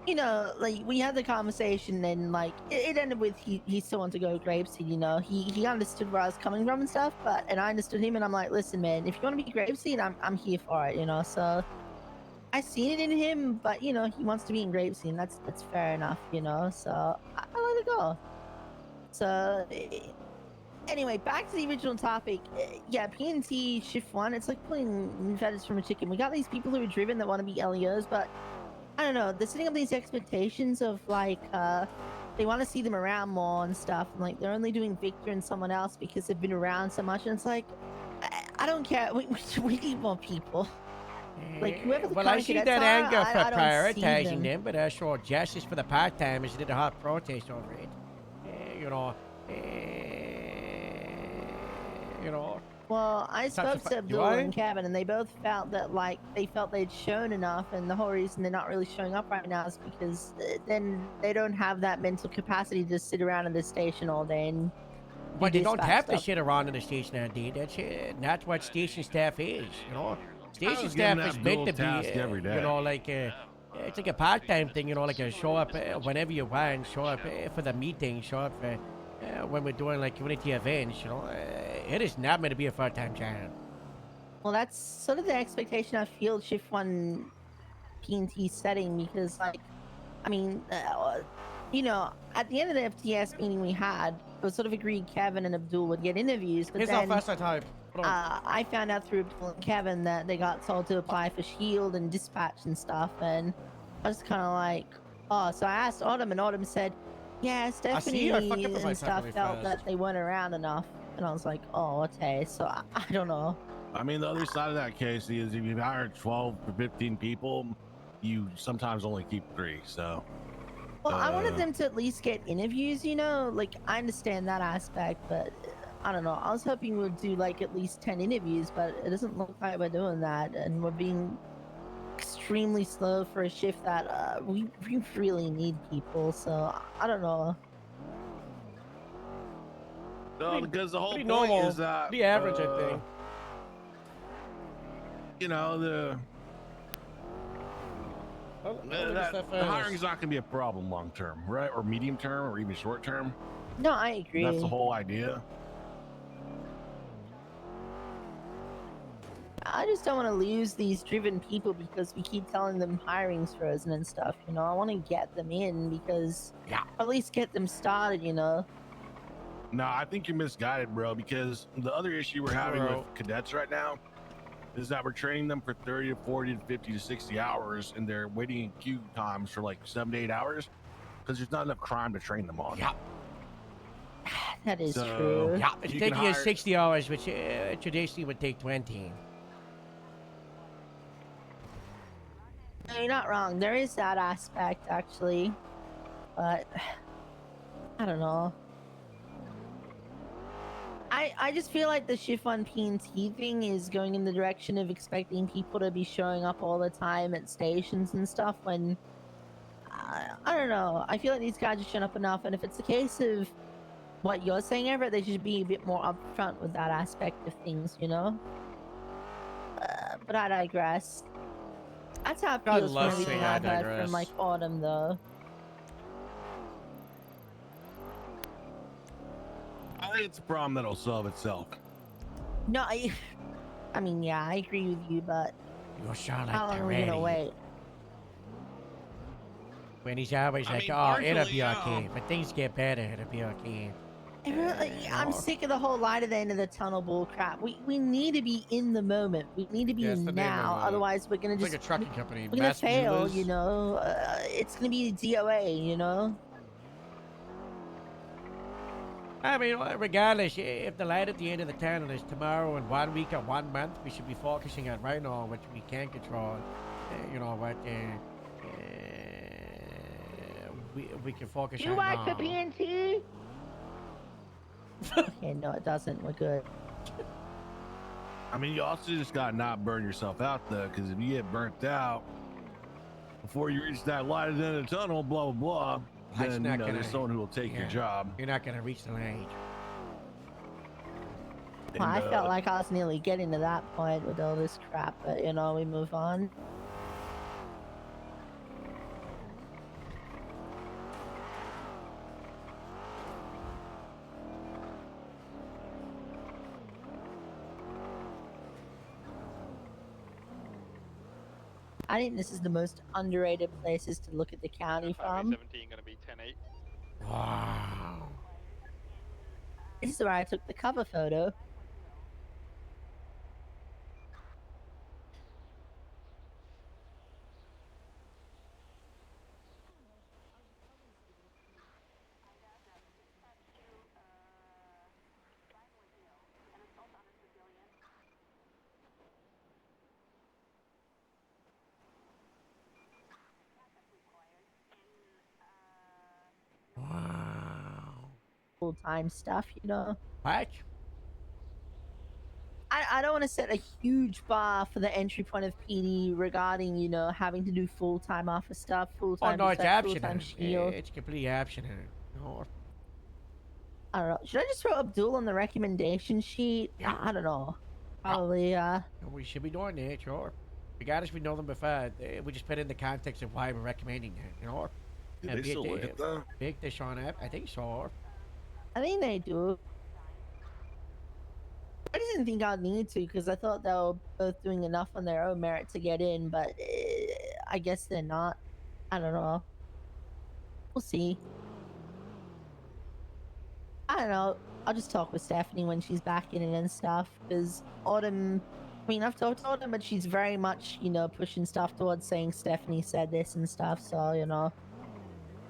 you know, like, we had the conversation, and like it ended with he still wanted to go Grapeseed, you know. He understood where I was coming from and stuff, and I understood him, and I'm like, listen, man, if you want to be Grapeseed, I'm here for it, you know. So I seen it in him, but you know, he wants to be in Grapeseed, and that's fair enough, you know. So I let it go. So Anyway, back to the original topic. Yeah, PNT shift 1, it's like pulling feathers from a chicken. We got these people who are driven that want to be LEOs, but I don't know. They're setting up these expectations of like, they want to see them around more and stuff. And like, they're only doing Victor and someone else because they've been around so much. And it's like, I don't care. We need more people. Like, whoever the Well, I current see cadets that are, anger for I don't see prioritizing them, but I saw justice for the part-timers did a hot protest over it. You know, Well, I Such a spoke to do Abdul I? and Kevin, and they both felt that like they felt they'd shown enough, and the whole reason they're not really showing up right now is because then they don't have that mental capacity to sit around in the station all day and. But do they don't dispatch have to stuff. sit around in the station all day. That's what station staff is, you know. Station was staff getting is that meant to dual be, task every day. you know, like it's like a part-time thing, you know, like show up whenever you want, show up for the meeting, show up when we're doing like community events, you know. It is not meant to be a full-time job. Well, that's sort of the expectation I feel shift 1 PNT setting because, like, I mean, you know, at the end of the FTS meeting we had, it was sort of agreed Kevin and Abdul would get interviews, but Here's then how fast I type. Hold on. I found out through Abdul and Kevin that they got told to apply for Shield and dispatch and stuff, and I was kind of like, oh, so I asked Autumn, and Autumn said, yeah, I see you. I Stephanie fucked up if I and type stuff really felt fast. that they weren't around enough, and I was like, oh, okay, so I don't know. I mean, the other side of that, Casey, is if you hire 12 to 15 people, you sometimes only keep 3. So. Well, I wanted them to at least get interviews, you know? Like, I understand that aspect, but I don't know. I was hoping we'd do, like, at least 10 interviews, but it doesn't look like we're doing that, and we're being extremely slow for a shift that we really need people, so I don't know. No, because the whole pretty point normal. is that The average, I think. You know, the hiring's not going to be a problem long term, right? Or medium term, or even short term. No, I agree. That's the whole idea. I just don't want to lose these driven people because we keep telling them hiring's frozen and stuff, you know? I want to get them in because, at least get them started, you know? No, I think you're misguided, bro, because the other issue we're having Bro. with cadets right now is that we're training them for 30 to 40 to 50 to 60 hours, and they're waiting in queue times for like 7 to 8 hours because there's not enough crime to train them on. Yeah. That is So, true. Yeah, it's you can taking you hire- 60 hours, which traditionally would take 20. No, you're not wrong. There is that aspect, actually. But, I don't know. I just feel like the shift on PNT thing is going in the direction of expecting people to be showing up all the time at stations and stuff when... I don't know. I feel like these guys are showing up enough, and if it's a case of what you're saying, Everett, they should be a bit more upfront with that aspect of things, you know? But I digress. That's how it God feels from loves everything saying I I've heard digress. from, like, Autumn, though. I think it's a problem that'll solve itself. No, I mean, yeah, I agree with you, but You sound like how long they're are we gonna ready. wait? When he's always I like, mean, oh, it'll partially, be yeah. okay. But things get better, it'll be okay. I'm sick of the whole light at the end of the tunnel bull crap. We need to be in the moment. We need to be Yeah, it's the name now. of, Otherwise, we're gonna It's just like a trucking company. we're gonna Mass fail. Dealers. You know, it's gonna be DOA. You know. I mean, regardless, if the light at the end of the tunnel is tomorrow and 1 week or 1 month, we should be focusing on right now, which we can control. You know what? We can focus You on work now. for PNT? Okay, no, it doesn't. We're good. I mean, you also just gotta not burn yourself out though, because if you get burnt out before you reach that light at the end of the tunnel, blah blah blah, That's then not you know, gonna- there's someone who will take your yeah. job. You're not gonna reach the light. Well, I And, felt like I was nearly getting to that point with all this crap, but you know, we move on. I think this is the most underrated places to look at the county from. 17 going to be 10-8. Wow. This is where I took the cover photo. Wow. Full-time stuff, you know. What? I don't want to set a huge bar for the entry point of PD regarding, you know, having to do full-time office stuff, Oh full-time no, it's dispatch, optional. full-time shield. It's completely optional. No. I don't know. Should I just throw Abdul on the recommendation sheet? I don't know. Probably, We should be doing that, sure. Regardless, we know them before. We just put in the context of why we're recommending that, you know. Do they still look at that? Big this on up. I think so. I think they do. I didn't think I'd need to because I thought they were both doing enough on their own merit to get in, but I guess they're not. I don't know. We'll see. I don't know. I'll just talk with Stephanie when she's back in it and stuff. Because Autumn, I mean, I've talked to Autumn, but she's very much, you know, pushing stuff towards saying Stephanie said this and stuff. So, you know.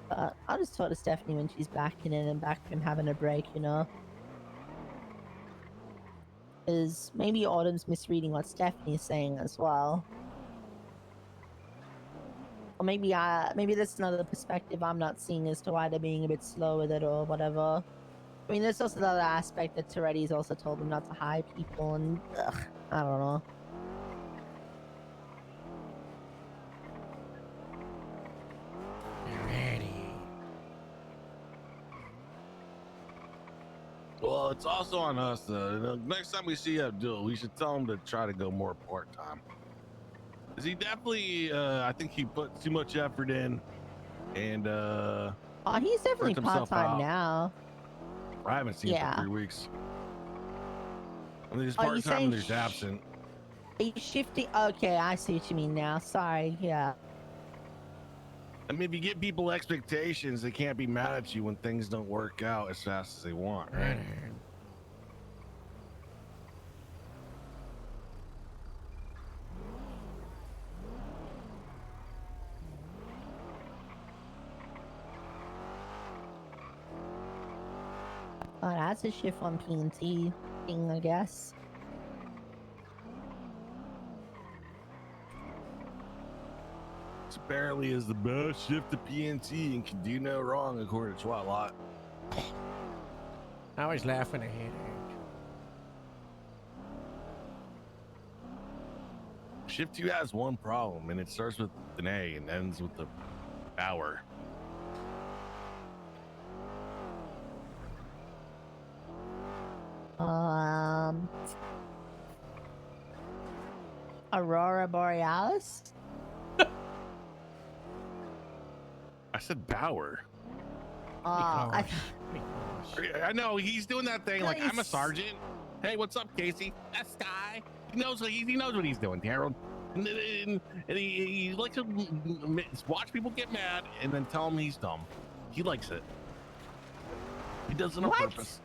But I'll just talk to Stephanie when she's back in it and back from having a break, you know. Because maybe Autumn's misreading what Stephanie's saying as well. Or maybe that's another perspective I'm not seeing as to why they're being a bit slow with it or whatever. I mean, there's also the other aspect that Toretti's also told them not to hire people, and I don't know. Well, it's also on us. Next time we see Abdul, we should tell him to try to go more part-time. Cause he definitely, I think he put too much effort in, and Oh, he's definitely burnt himself part-time out. now. I haven't seen him Yeah. for 3 weeks. I mean, there's Oh, you part-time saying and there's absent. Are you shifting? Okay, I see what you mean now. Sorry, yeah. I mean, if you give people expectations, they can't be mad at you when things don't work out as fast as they want, right? Oh, that's a shift on P&T thing, I guess. This apparently is the best shift to PNT and can do no wrong, according to Twilight. I was laughing ahead. Shift 2 has one problem, and it starts with an A and ends with the Bauer. Aurora Borealis? I said Bauer. I know he's doing that thing like I'm a Nice. sergeant. Hey, what's up, Casey? That's Sky. He knows what he's doing, Harold. And he likes to watch people get mad and then tell him he's dumb. He likes it. He does it on purpose.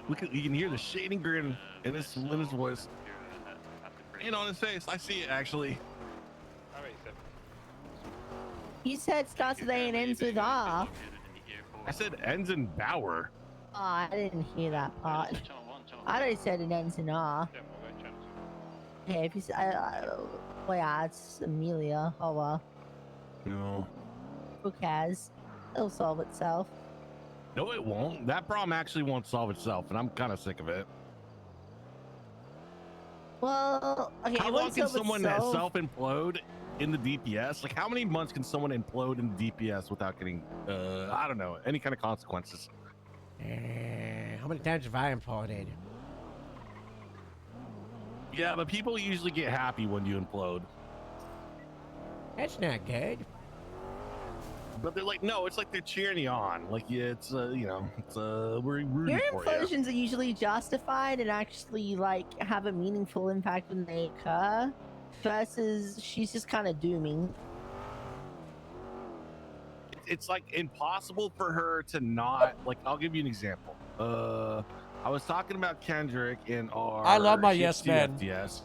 You can hear the shading grin in his voice and on his face. I see it actually. You said starts with A and ends with R. I said ends in Bauer. Oh, I didn't hear that part. I thought you said it ends in R. Okay, if you say, well, yeah, it's Amelia. Oh well. No. Who cares? It'll solve itself. No, it won't. That problem actually won't solve itself, and I'm kind of sick of it. Well, okay. How it long won't can solve someone itself. self-implode in the DPS? Like, how many months can someone implode in the DPS without getting, I don't know, any kind of consequences? How many times have I imploded? Yeah, but people usually get happy when you implode. That's not good. But they're like, no, it's like they're cheering you on. Like, yeah, it's, you know, it's, we're rooting Your for you. implosions are usually justified and actually like have a meaningful impact when they occur, versus she's just kind of dooming. it's like impossible for her to not like. I'll give you an example. I was talking about Kendrick in our. I love my Shift yes men. CFDS.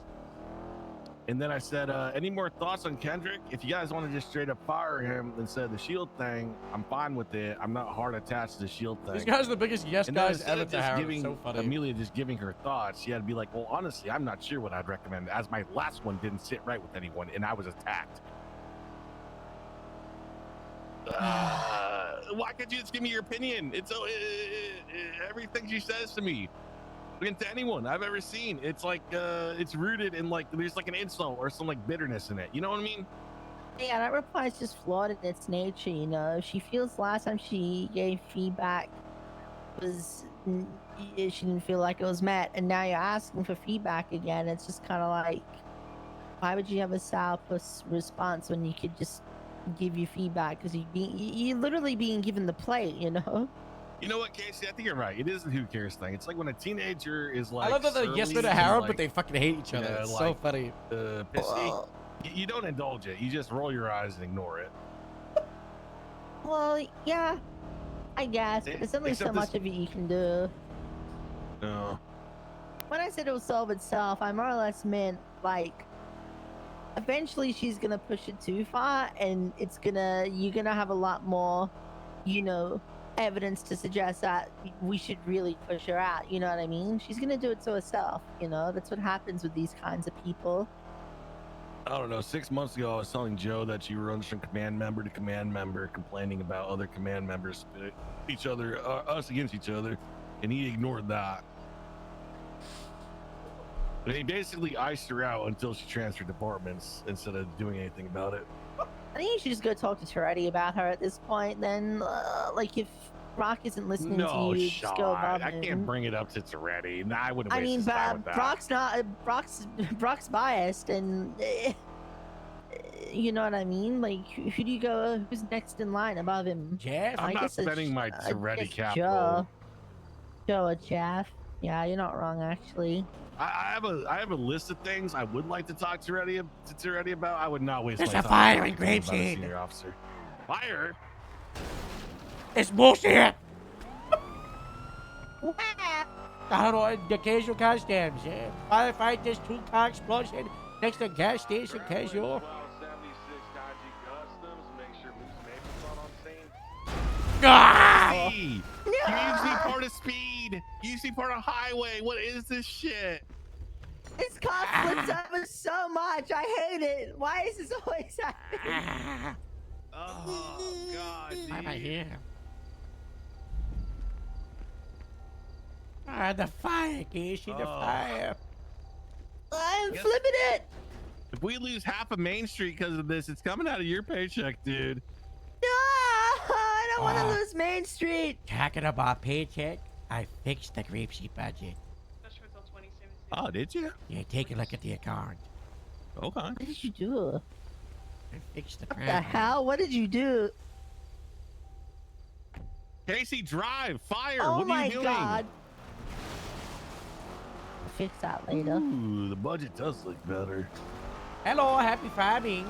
And then I said, any more thoughts on Kendrick? If you guys want to just straight up fire him instead of the shield thing, I'm fine with it. I'm not hard attached to the shield thing. These guys are the biggest yes And then guys instead ever of to just have. giving It's so funny. Amelia just giving her thoughts, she had to be like, well, honestly, I'm not sure what I'd recommend, as my last one didn't sit right with anyone, and I was attacked. Why can't you just give me your opinion? It's everything she says to me, to anyone I've ever seen, it's like it's rooted in like there's like an insult or some like bitterness in it. You know what I mean? Yeah, that reply is just flawed in its nature, you know. She feels last time she gave feedback was she didn't feel like it was met, and now you're asking for feedback again. It's just kind of like, why would you have a sourpuss response when you could just give you feedback? Because you're literally being given the plate, you know. You know what, Casey? I think you're right. It is a who cares thing. It's like when a teenager is like. I love that they're yes men to surly Harold, and, but they fucking hate each other. yeah, It's like, so funny. Pissy. You don't indulge it. You just roll your eyes and ignore it. Well, yeah, I guess, but there's only so Except much this- of it you can do. No. When I said it will solve itself, I more or less meant like eventually she's gonna push it too far, and you're gonna have a lot more, you know, evidence to suggest that we should really push her out. You know what I mean? She's gonna do it to herself. You know, that's what happens with these kinds of people. I don't know. 6 months ago, I was telling Joe that she runs from command member to command member, complaining about other command members, each other, us against each other, and he ignored that. And he basically iced her out until she transferred departments instead of doing anything about it. I think you should just go talk to Toretti about her at this point. Then, like, if Brock isn't listening No, to you, just go Sean, above I him. can't bring it up to Toretti. Nah, I wouldn't I waste mean, his time with that. Brock's biased, and you know what I mean. Like, who do you go? Who's next in line above him? Jeff. I'm I not guess it's- spending my I Toretti guess capital. Joe or Jeff. Yeah, you're not wrong, actually. I have a list of things I would like to talk to Toretti about. I would not waste There's my a time fire talking in to him about a Grapeseed. senior officer. Fire? It's bullshit. I don't know, the casual customs. Yeah. Firefight this 2-car explosion next to gas station casual. Ah! Speed. You usually part of speed. You usually part of highway. What is this shit? This car flips over so much. I hate it. Why is this always happening? Oh God. Why am I here? Ah, the fire, Casey, the Oh. fire. I'm Yes. flipping it. If we lose half of Main Street because of this, it's coming out of your paycheck, dude. No, I don't want to Ah. lose Main Street. Talking about paycheck, I fixed the Grapeseed budget. Oh, did you? Yeah, take a look at the account. Okay. What did you do? I fixed the What the problem. hell? What did you do? Casey, drive. Fire. Oh what are my you doing? god. I'll fix that later. Ooh, the budget does look better. Hello, happy farming.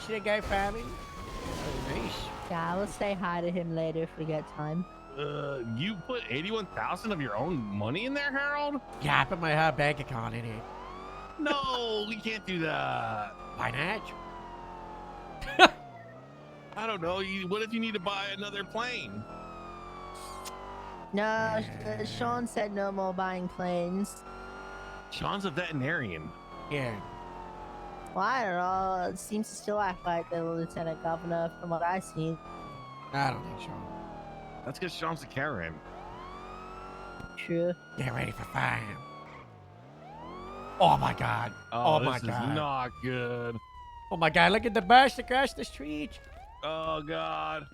See that guy farming? Oh, nice. Yeah, we'll say hi to him later if we get time. You put 81,000 of your own money in there, Harold? Yeah, I put my bank account in it. No, we can't do that. Why not? I don't know. What if you need to buy another plane? No, Sean said no more buying planes. Sean's a veterinarian. Yeah. Well, I don't know. It seems to still act like the lieutenant governor from what I see. I don't think so. That's because Sean's a Karen. True. Get ready for fire. Oh my god. Oh, my this god. is not good. Oh my god, look at the bus across the street. Oh God.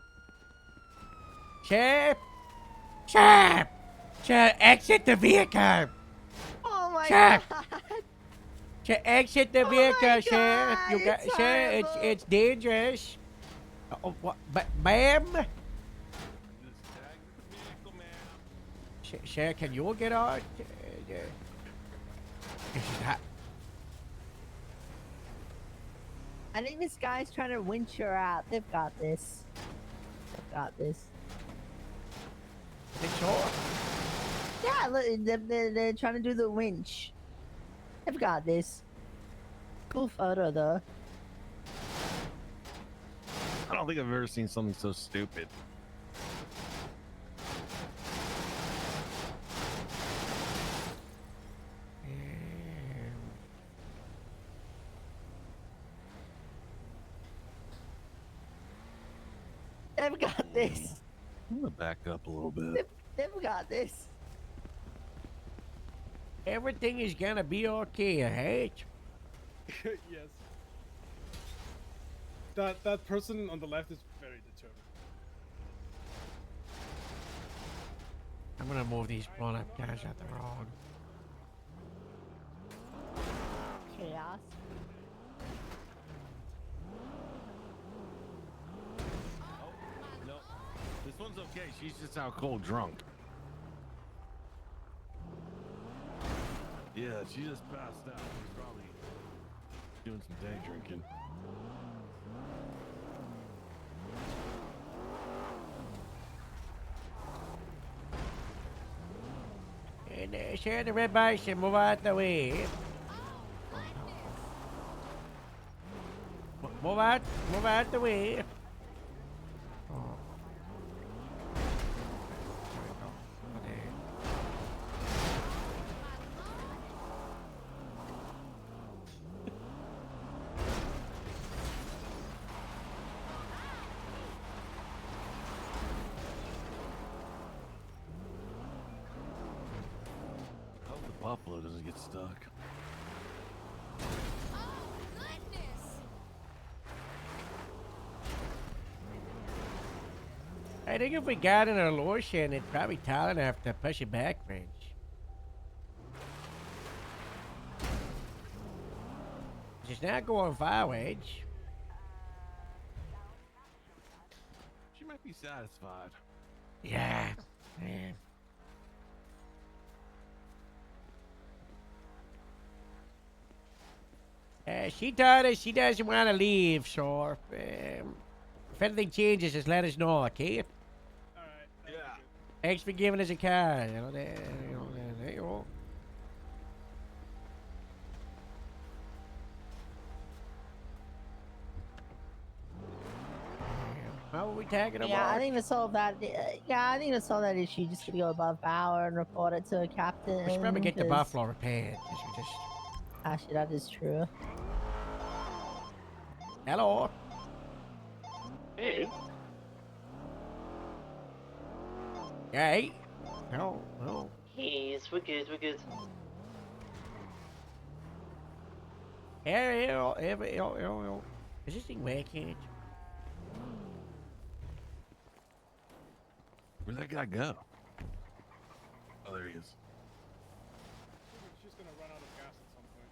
Sheriff! Sheriff! Sheriff, exit the vehicle! Oh my Sheriff! god. Exit the vehicle, Sheriff. God, You got, it's Sheriff, horrible. it's dangerous. Oh, what? Ma'am? Sheriff, can you get out? This is hot. I think this guy's trying to winch her out. They've got this. got this. Think so? Yeah, look, they're trying to do the winch. They've got this. Cool photo though. I don't think I've ever seen something so stupid. They've got this. I'm gonna back up a little bit. They've got this. Everything is gonna be okay, right? Yes. That person on the left is very determined. I'm gonna move these blown-up guys out the road. Chaos. No, this one's okay. She's just out cold drunk. Yeah, she just passed out. She's probably doing some day drinking. And share the red bison, move out the way. Move out the way. Oh. Hope the buffalo doesn't get stuck. I think if we got in a lotion, it'd probably tall enough to push it back, French. It's not going forward. She might be satisfied. Yeah, man. She told us she doesn't want to leave, so if anything changes, just let us know, okay? Yeah. Thanks for giving us a car. You know, there you go. How are we tagging about? Yeah, I think to solve that. Yeah, I think to solve that issue, just gonna go above power and report it to a captain. We should probably get the 'cause- buffalo repaired. We just... Actually, that is true. Hello. Hey. Hey. No, no. Yes, we're good, we're good. Is this thing working? Where'd that guy go? Oh, there he is. She's gonna run out of gas at some point.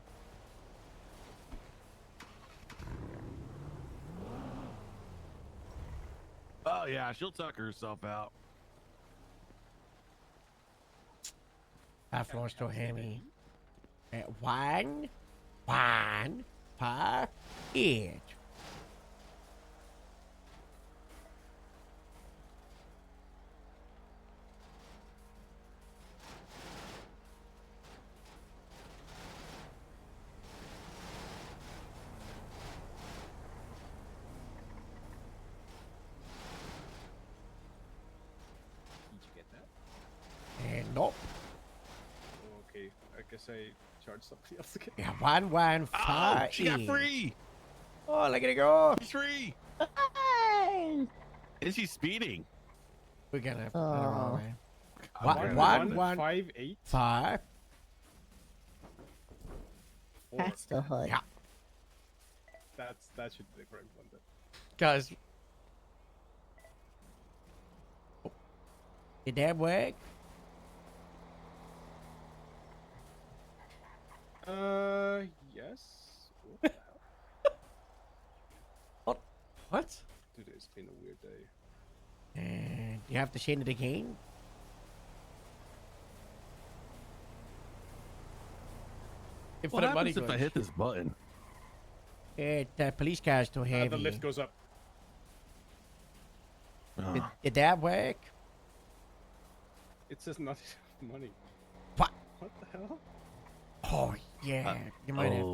Oh yeah, she'll tucker herself out. Buffalo's still heavy. 1, 5, 8. Did you get that? Nope. Okay, I guess I charged somebody else again. Yeah, 1, 1, 5. Oh, she got free. Oh, look at it go. She's free. Is she speeding? We're gonna. Oh. 1, 5, 8. 5. That's the hood. Yeah. That should be the correct one then. Guys. Did that work? Yes. What? Today's been a weird day. And you have to send it again? What happens if I hit this button? The police car's too heavy. The lift goes up. Did that work? It says not enough money. What? What the hell? Oh yeah, you might have.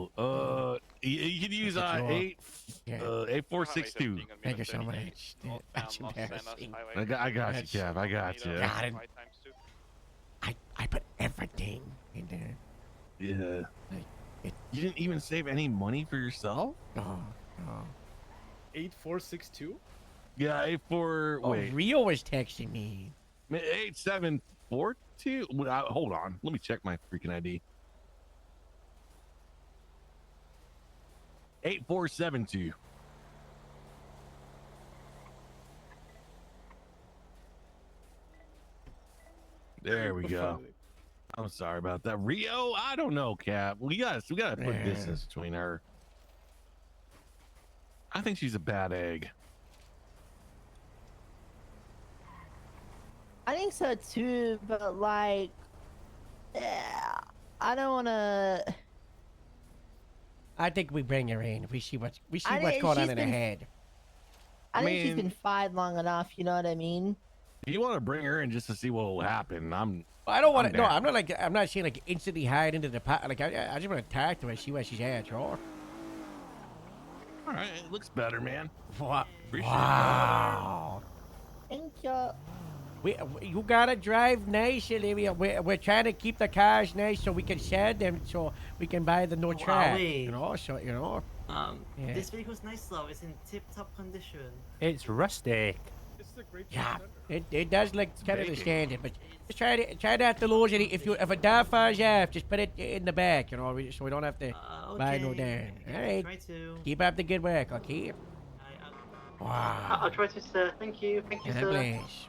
You could use Look at your- 8462. Thank you so much. That's embarrassing. I got you, Kev. I got you. Got it. I put everything in there. Yeah. You didn't even save any money for yourself? No. 8462? Yeah, 84. Oh, Wait. Rio was texting me. 8742. Hold on. Let me check my freaking ID. 8472. There we go. I'm sorry about that. Rio, I don't know, Cap. We gotta put distance between her. I think she's a bad egg. I think so too, but like, I don't want to. I think we bring her in. We see what's I going think on she's in her been- head. I think she's mean- been fired long enough. You know what I mean? You want to bring her in just to see what will happen? I don't want I'm to. No, down. I'm not saying like instantly hide into the pot. Like I just want to talk to her, see where she's at, sure. All right, it looks better, man. What? Appreciate Wow. Thank you. You gotta drive nice, Olivia. We're trying to keep the cars nice so we can sell them, so we can buy the no track. wait. You know, so you know. Yeah. This vehicle's nice though. It's in tip-top condition. It's rustic. It's the great Yeah, it does look kind of the Bacon. standard, but just try not to lose any. If a dog falls off, just put it in the back, you know, so we don't have to buy no damn. All right, Try to. keep up the good work, okay? Wow. I'll try to, sir. Thank you. Thank you, God sir. bless.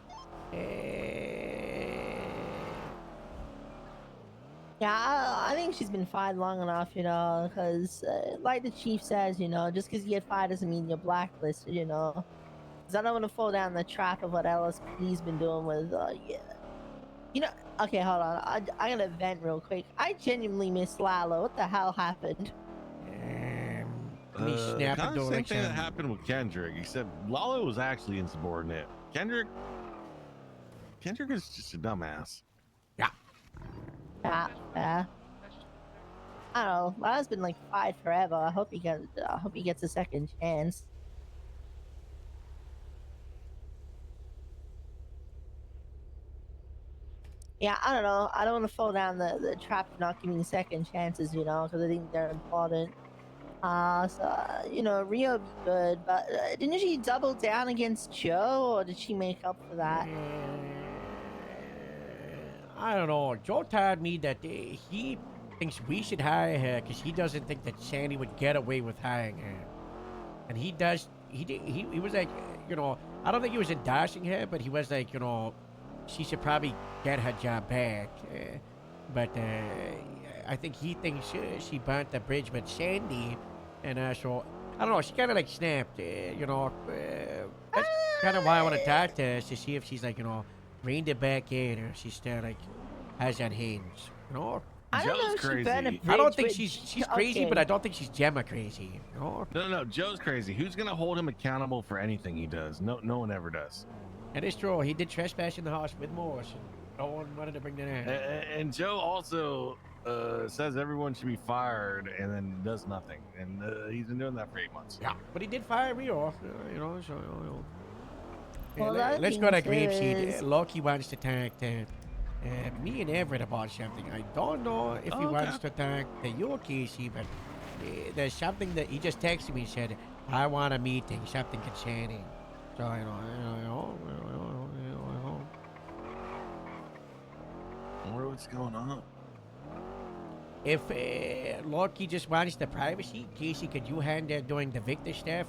Yeah, I think she's been fired long enough, you know, because like the chief says, you know, just because you get fired doesn't mean you're blacklisted, you know. Because I don't want to fall down the trap of what LSPD's been doing with, yeah. You know, okay, hold on. I gotta vent real quick. I genuinely miss Lalo. What the hell happened? Let me snap Kind the of same thing that direction. happened with Kendrick, except Lalo was actually insubordinate. Kendrick is just a dumbass. Yeah. I don't know. Lalo's been like fired forever. I hope he gets a second chance. Yeah, I don't know. I don't want to fall down the trap of not giving second chances, you know, because I think they're important. You know, Rio would be good, but didn't she double down against Joe, or did she make up for that? I don't know. Joe told me that he thinks we should hire her because he doesn't think that Sandy would get away with hiring her, and he does. He was like, you know, I don't think he was endorsing her, but he was like, you know, she should probably get her job back. But I think he thinks she burnt the bridge with Sandy, and so I don't know. She kind of like snapped, you know. That's kind of why I want to talk to her, to see if she's like, you know, reined it back in, or she's still like has that hands, you know. I don't know if she burned a bridge. I don't think with- she's crazy, okay. but I don't think she's Gemma crazy. You know? No, Joe's crazy. Who's gonna hold him accountable for anything he does? No one ever does. That is true. He did trespass in the house with Morse, and no one wanted to bring that in. And Joe also says everyone should be fired and then does nothing. And he's been doing that for 8 months. Yeah, but he did fire me off, you know, so, you know. Well, Yeah, that let's go to being Grapeseed. said- Loki wants to talk to me and Everett about something. I don't know if he Okay. wants to talk to you, Casey, but there's something that he just texted me and said, I want a meeting, something concerning. So, you know. I wonder what's going on. If Loki just wants the privacy, Casey, could you handle doing the Victor stuff?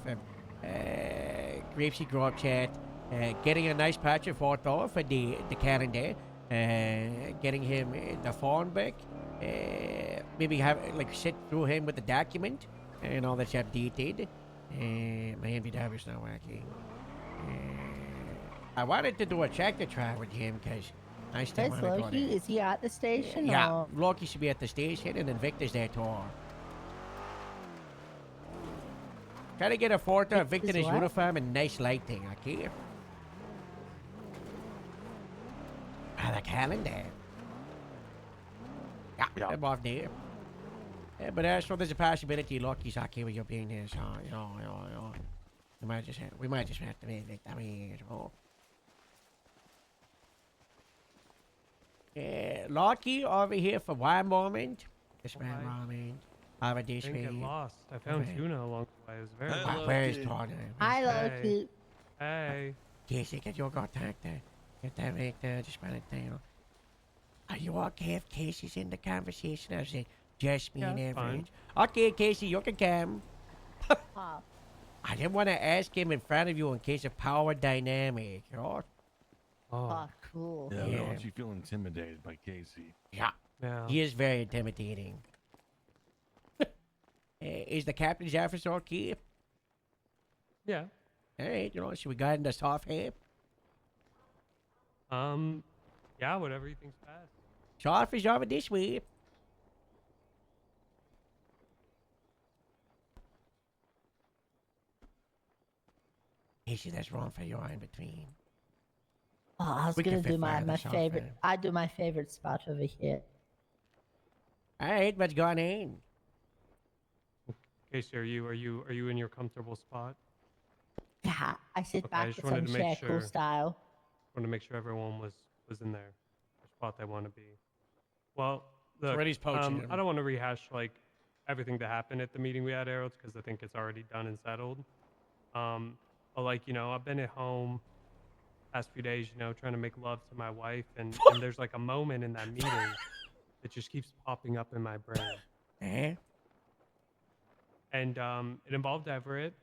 Grapeseed group chat, getting a nice picture photo for the calendar, getting him the phone back, maybe have like sit through him with the document and all that stuff updated. My MVW's not working. I wanted to do a tractor trial with him because I still Where's want to go Loki? there. Is he at the station? Yeah, Or... Loki should be at the station, and then Victor's there too. Try to get a photo of Victor in his what? uniform and nice lighting, okay? calendar. Yeah, I'm off there. Yeah, but so there's a possibility Loki's okay with you being here, so you know. We might just have to make it. I mean, Loki over here for one moment. Just one moment. Over this I didn't get way. lost. I found Okay. tuna along the way. It was very Wow, nice. where's Tony? Hi, Loki. Hey. Casey, can you go talk to get that make the just one thing? Are you okay if Casey's in the conversation? Or is it just me Yeah, and it's fine. Everett? Okay, Casey, you can come. Oh. I didn't want to ask him in front of you in case of power dynamic. You know? Oh, cool. Yeah, we don't Yeah. want you feel intimidated by Casey. Yeah. Yeah. He is very intimidating. Is the captain's office okay? Yeah. All right, should we go ahead and just off here? Yeah, whatever you think's best. Soft is over this way. Casey, that's wrong for you in between. Oh, I was We can gonna fit do my five of us off favorite. there. I do my favorite spot over here. All right, what's going on? Casey, are you in your comfortable spot? Yeah, I sit Okay, I back just with some wanted to make shackle sure. style. Wanted to make sure everyone was in their spot they want to be. Well, look, Freddy's poaching him. I don't want to rehash like everything that happened at the meeting we had, Arrows, because I think it's already done and settled. But like I've been at home past few days, trying to make love to my wife, and there's like a moment in that meeting that just keeps popping up in my brain. Eh? And it involved Everett.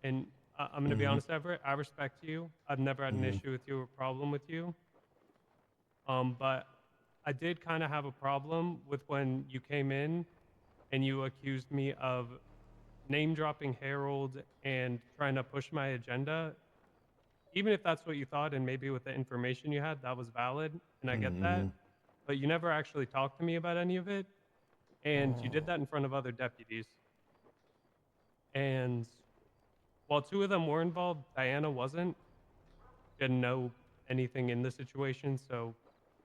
And I'm going to be honest, Everett, I respect you. I've never had an issue with you or problem with you. But I did kind of have a problem with when you came in and you accused me of name dropping Harold and trying to push my agenda. Even if that's what you thought, and maybe with the information you had, that was valid, and I get that. But you never actually talked to me about any of it. And you did that in front of other deputies. And while 2 of them were involved, Diana wasn't. Didn't know anything in the situation. So,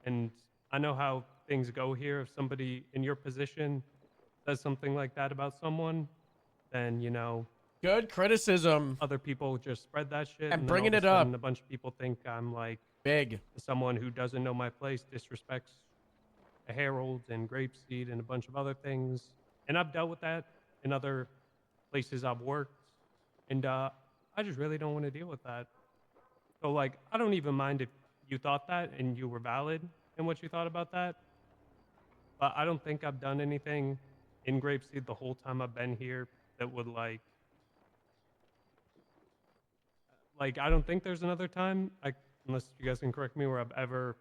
and I know how things go here. If somebody in your position says something like that about someone, then, Good criticism. other people just spread that shit. And then bringing all of it a up. sudden A bunch of people think I'm like Big. someone who doesn't know my place, disrespects a Herald and Grapeseed and a bunch of other things. And I've dealt with that in other places I've worked. And I just really don't want to deal with that. So, like, I don't even mind if you thought that and you were valid in what you thought about that. But I don't think I've done anything in Grapeseed the whole time I've been here that would, like, I don't think there's another time, unless you guys can correct me, where I've ever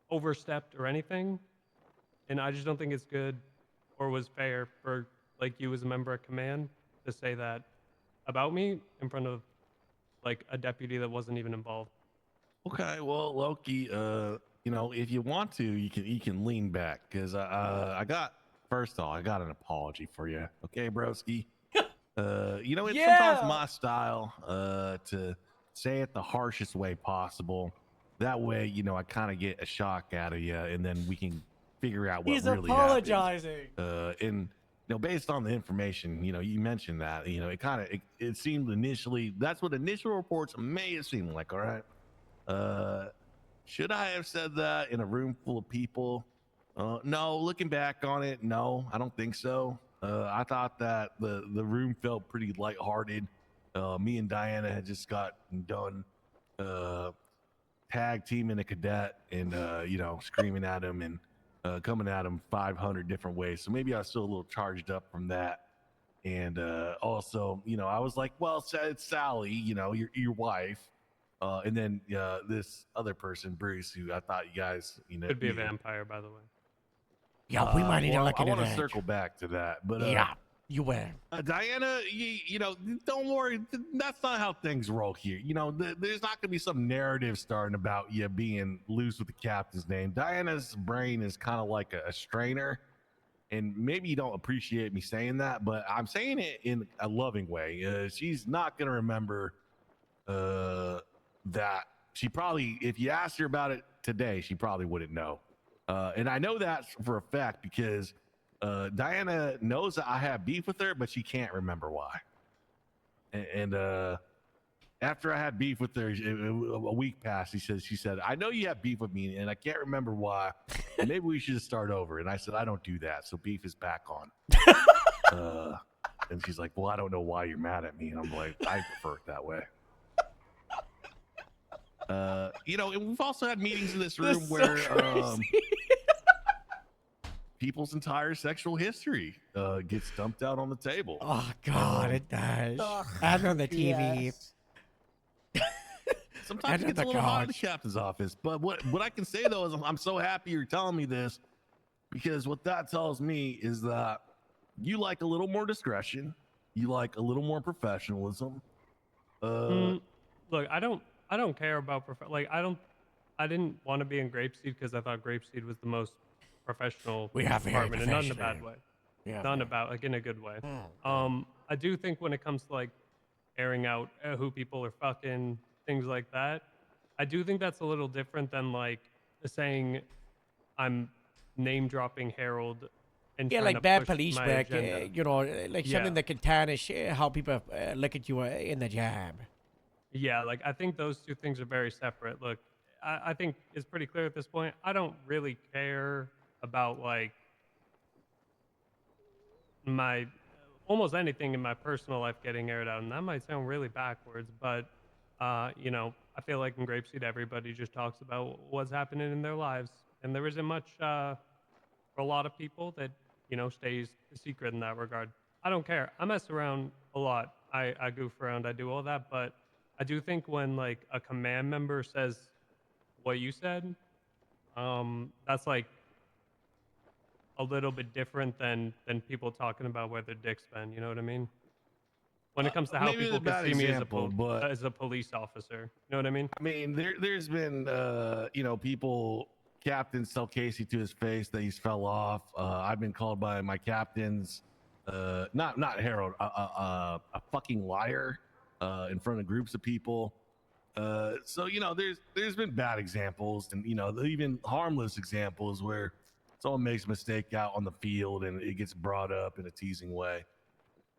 overstepped or anything. And I just don't think it's good or was fair for, you as a member of command to say that about me in front of, a deputy that wasn't even involved. Okay, well, Loki, if you want to, you can lean back because first of all, I got an apology for you. Okay, broski. It's sometimes my style to say it the harshest way possible. That way, I kind of get a shock out of you, and then we can figure out what He's really apologizing. happened. And based on the information, you mentioned that, it seemed initially, that's what initial reports may have seemed like. All right. Should I have said that in a room full of people? No, looking back on it, no, I don't think so. I thought that the room felt pretty lighthearted. Me and Diana had just got done tag teaming a cadet and screaming at him and coming at him 500 different ways. So maybe I was still a little charged up from that. And also, I was like, well, it's Sally, your wife. And then this other person, Bruce, who I thought you guys, Could be a vampire, by the way. Yeah, we might need to look I into want to that. circle back to that, but Yeah, you will. Diana, don't worry. That's not how things roll here. There's not gonna be some narrative starting about you being loose with the captain's name. Diana's brain is kind of like a strainer, and maybe you don't appreciate me saying that, but I'm saying it in a loving way. She's not gonna remember that she probably, if you asked her about it today, she probably wouldn't know. And I know that for a fact because Diana knows that I have beef with her, but she can't remember why. And after I had beef with her, a week passed. She said, I know you have beef with me, and I can't remember why. Maybe we should start over. And I said, I don't do that. So beef is back on. And she's like, well, I don't know why you're mad at me. And I'm like, I prefer it that way. You know, and we've also had meetings in this room where people's entire sexual history gets dumped out on the table. Oh God, it does. And on the TV. Sometimes it gets a little hot in the captain's office. But what I can say though is I'm so happy you're telling me this, because what that tells me is that you like a little more discretion, you like a little more professionalism. Look, I don't care about I didn't want to be in Grapeseed because I thought Grapeseed was the most professional department, and not in a bad way. Yeah, not about like in a good way. I do think when it comes to like airing out who people are fucking, things like that, I do think that's a little different than like saying I'm name dropping Harold and Yeah, trying like to bad push police my work, agenda. you know, like something that can tarnish how people look at you in the job. Yeah, like I think those two things are very separate. Look, I think it's pretty clear at this point. I don't really care about like my almost anything in my personal life getting aired out, and that might sound really backwards, but you know, I feel like in Grapeseed everybody just talks about what's happening in their lives, and there isn't much for a lot of people that, you know, stays a secret in that regard. I don't care. I mess around a lot. I goof around. I do all that, but I do think when like a command member says what you said, that's like a little bit different than people talking about where their dick's been. You know what I mean? When it comes to how Maybe people it's a bad can see me example, but as a police officer. You know what I mean? I mean, there's been you know, people, captains tell Casey to his face that he's fell off. I've been called by my captains, not Harold, a fucking liar in front of groups of people. So you know, there's been bad examples, and you know, even harmless examples where someone makes a mistake out on the field and it gets brought up in a teasing way.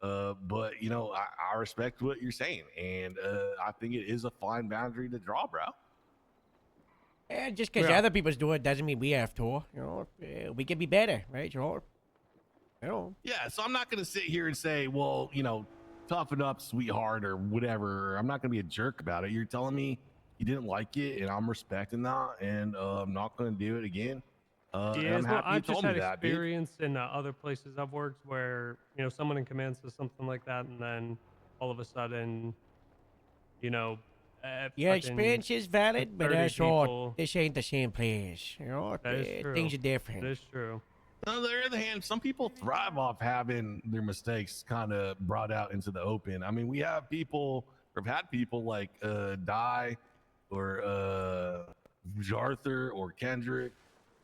But you know, I respect what you're saying, and I think it is a fine boundary to draw, bro. And just because other people's do it doesn't mean we have to. You know, we can be better, right? You know. Yeah, so I'm not gonna sit here and say, well, you know, toughen up, sweetheart, or whatever. I'm not gonna be a jerk about it. You're telling me you didn't like it, and I'm respecting that, and I'm not gonna do it again. And I'm happy you I've just told me had that, dude. experience in other places I've worked where, you know, someone in command says something like that, and then all of a sudden, you know, Your fucking experience is valid, but 30 that's all. people- This ain't the same place. You know, That is true. things are different. That is true. On the other hand, some people thrive off having their mistakes kind of brought out into the open. I mean, we have people, or have had people like Di, or Jarther, or Kendrick.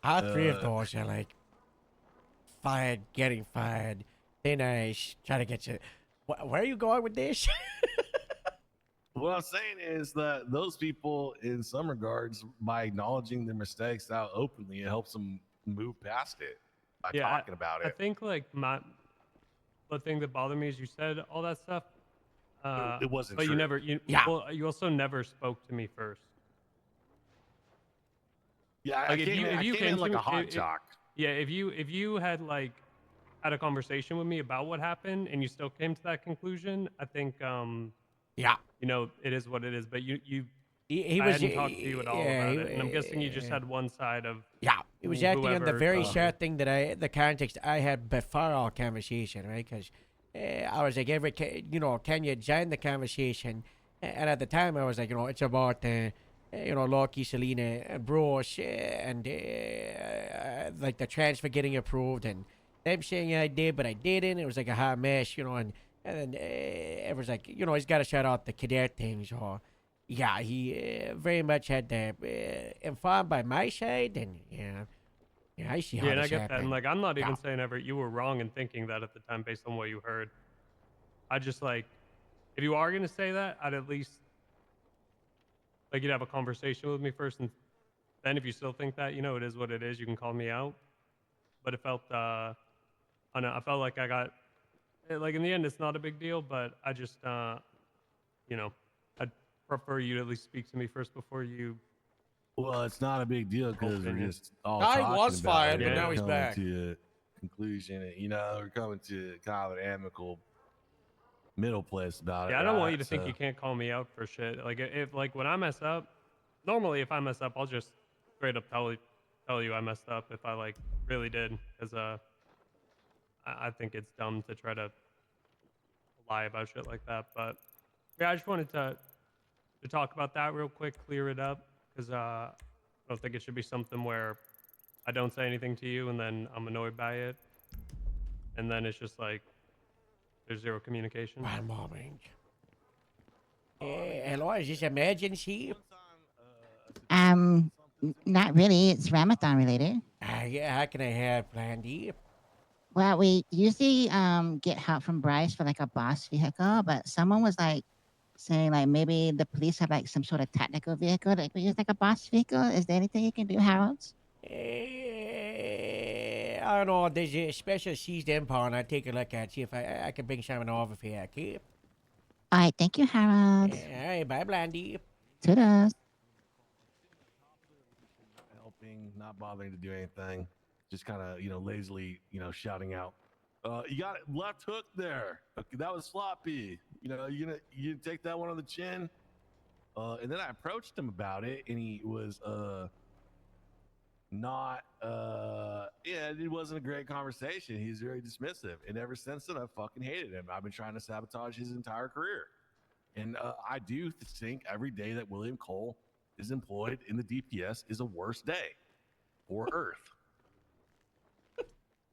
All three of those are like fired, getting fired. Then I try to get you. Where are you going with this? What I'm saying is that those people, in some regards, by acknowledging their mistakes out openly, it helps them move past it by talking about I it. think like the thing that bothered me is you said all that stuff. It wasn't But true. you never. Well, you also never spoke to me first. Yeah, I Like, if came you- in, if I you came came in like to- a hot it- jock. Yeah, if you had like had a conversation with me about what happened and you still came to that conclusion, I think yeah, you know, it is what it is. But He I was. hadn't talked to you at all yeah, about it, and I'm guessing you just had one side of He was acting on the whoever very told short thing that the context I had before our conversation, right? Because I was like, you know, can you join the conversation? And at the time, I was like, you know, it's about, you know, Loki, Selena, Bruce, and like the transfer getting approved, and them saying I did, but I didn't. It was like a hot mess, you know, and then it was like, you know, he's got to shout out the cadet things, or yeah, he very much had the informed by my side, and yeah, I see how Yeah, and I this get that. happened. And like, I'm not even Yeah. saying ever you were wrong in thinking that at the time based on what you heard. I just like, if you are gonna say that, I'd at least Like, you'd have a conversation with me first, and then if you still think that, you know, it is what it is, you can call me out. But it felt, I don't know, I felt like I got, like, in the end, it's not a big deal, but I just, you know, I'd prefer you to at least speak to me first before you. Well, it's not a big deal because we're just all Guy talking was about fired, it but and now he's coming back. to a conclusion. And, you know, we're coming to kind of an amicable middle place about it. Yeah, I don't want right? you to think So- you can't call me out for shit. Like, if, like, when I mess up, normally if I mess up, I'll just straight up tell you I messed up if I, like, really did. Because, I think it's dumb to try to lie about shit like that. But, yeah, I just wanted to talk about that real quick, clear it up. Because, I don't think it should be something where I don't say anything to you and then I'm annoyed by it. And then it's just like, there's zero communication. One moment. Hello, is this emergency? Not really. It's Ramathon related. Yeah, how can I help, Landy? Well, we usually get help from Bryce for like a boss vehicle, but someone was like saying like maybe the police have like some sort of tactical vehicle that we use like a boss vehicle. Is there anything you can do, Harold? I don't know. There's a special seized empire, and I'll take a look at see if I can bring something over for you, okay? All right, thank you, Harold. All right, bye, Blandy. Toodles. Helping, not bothering to do anything, just kind of, you know, lazily, you know, shouting out. You got it, left hook there. Okay, that was sloppy. You know, you take that one on the chin. And then I approached him about it, and he was not yeah, it wasn't a great conversation. He's very dismissive, and ever since then I fucking hated him. I've been trying to sabotage his entire career, and I do think every day that William Cole is employed in the DPS is a worse day for Earth.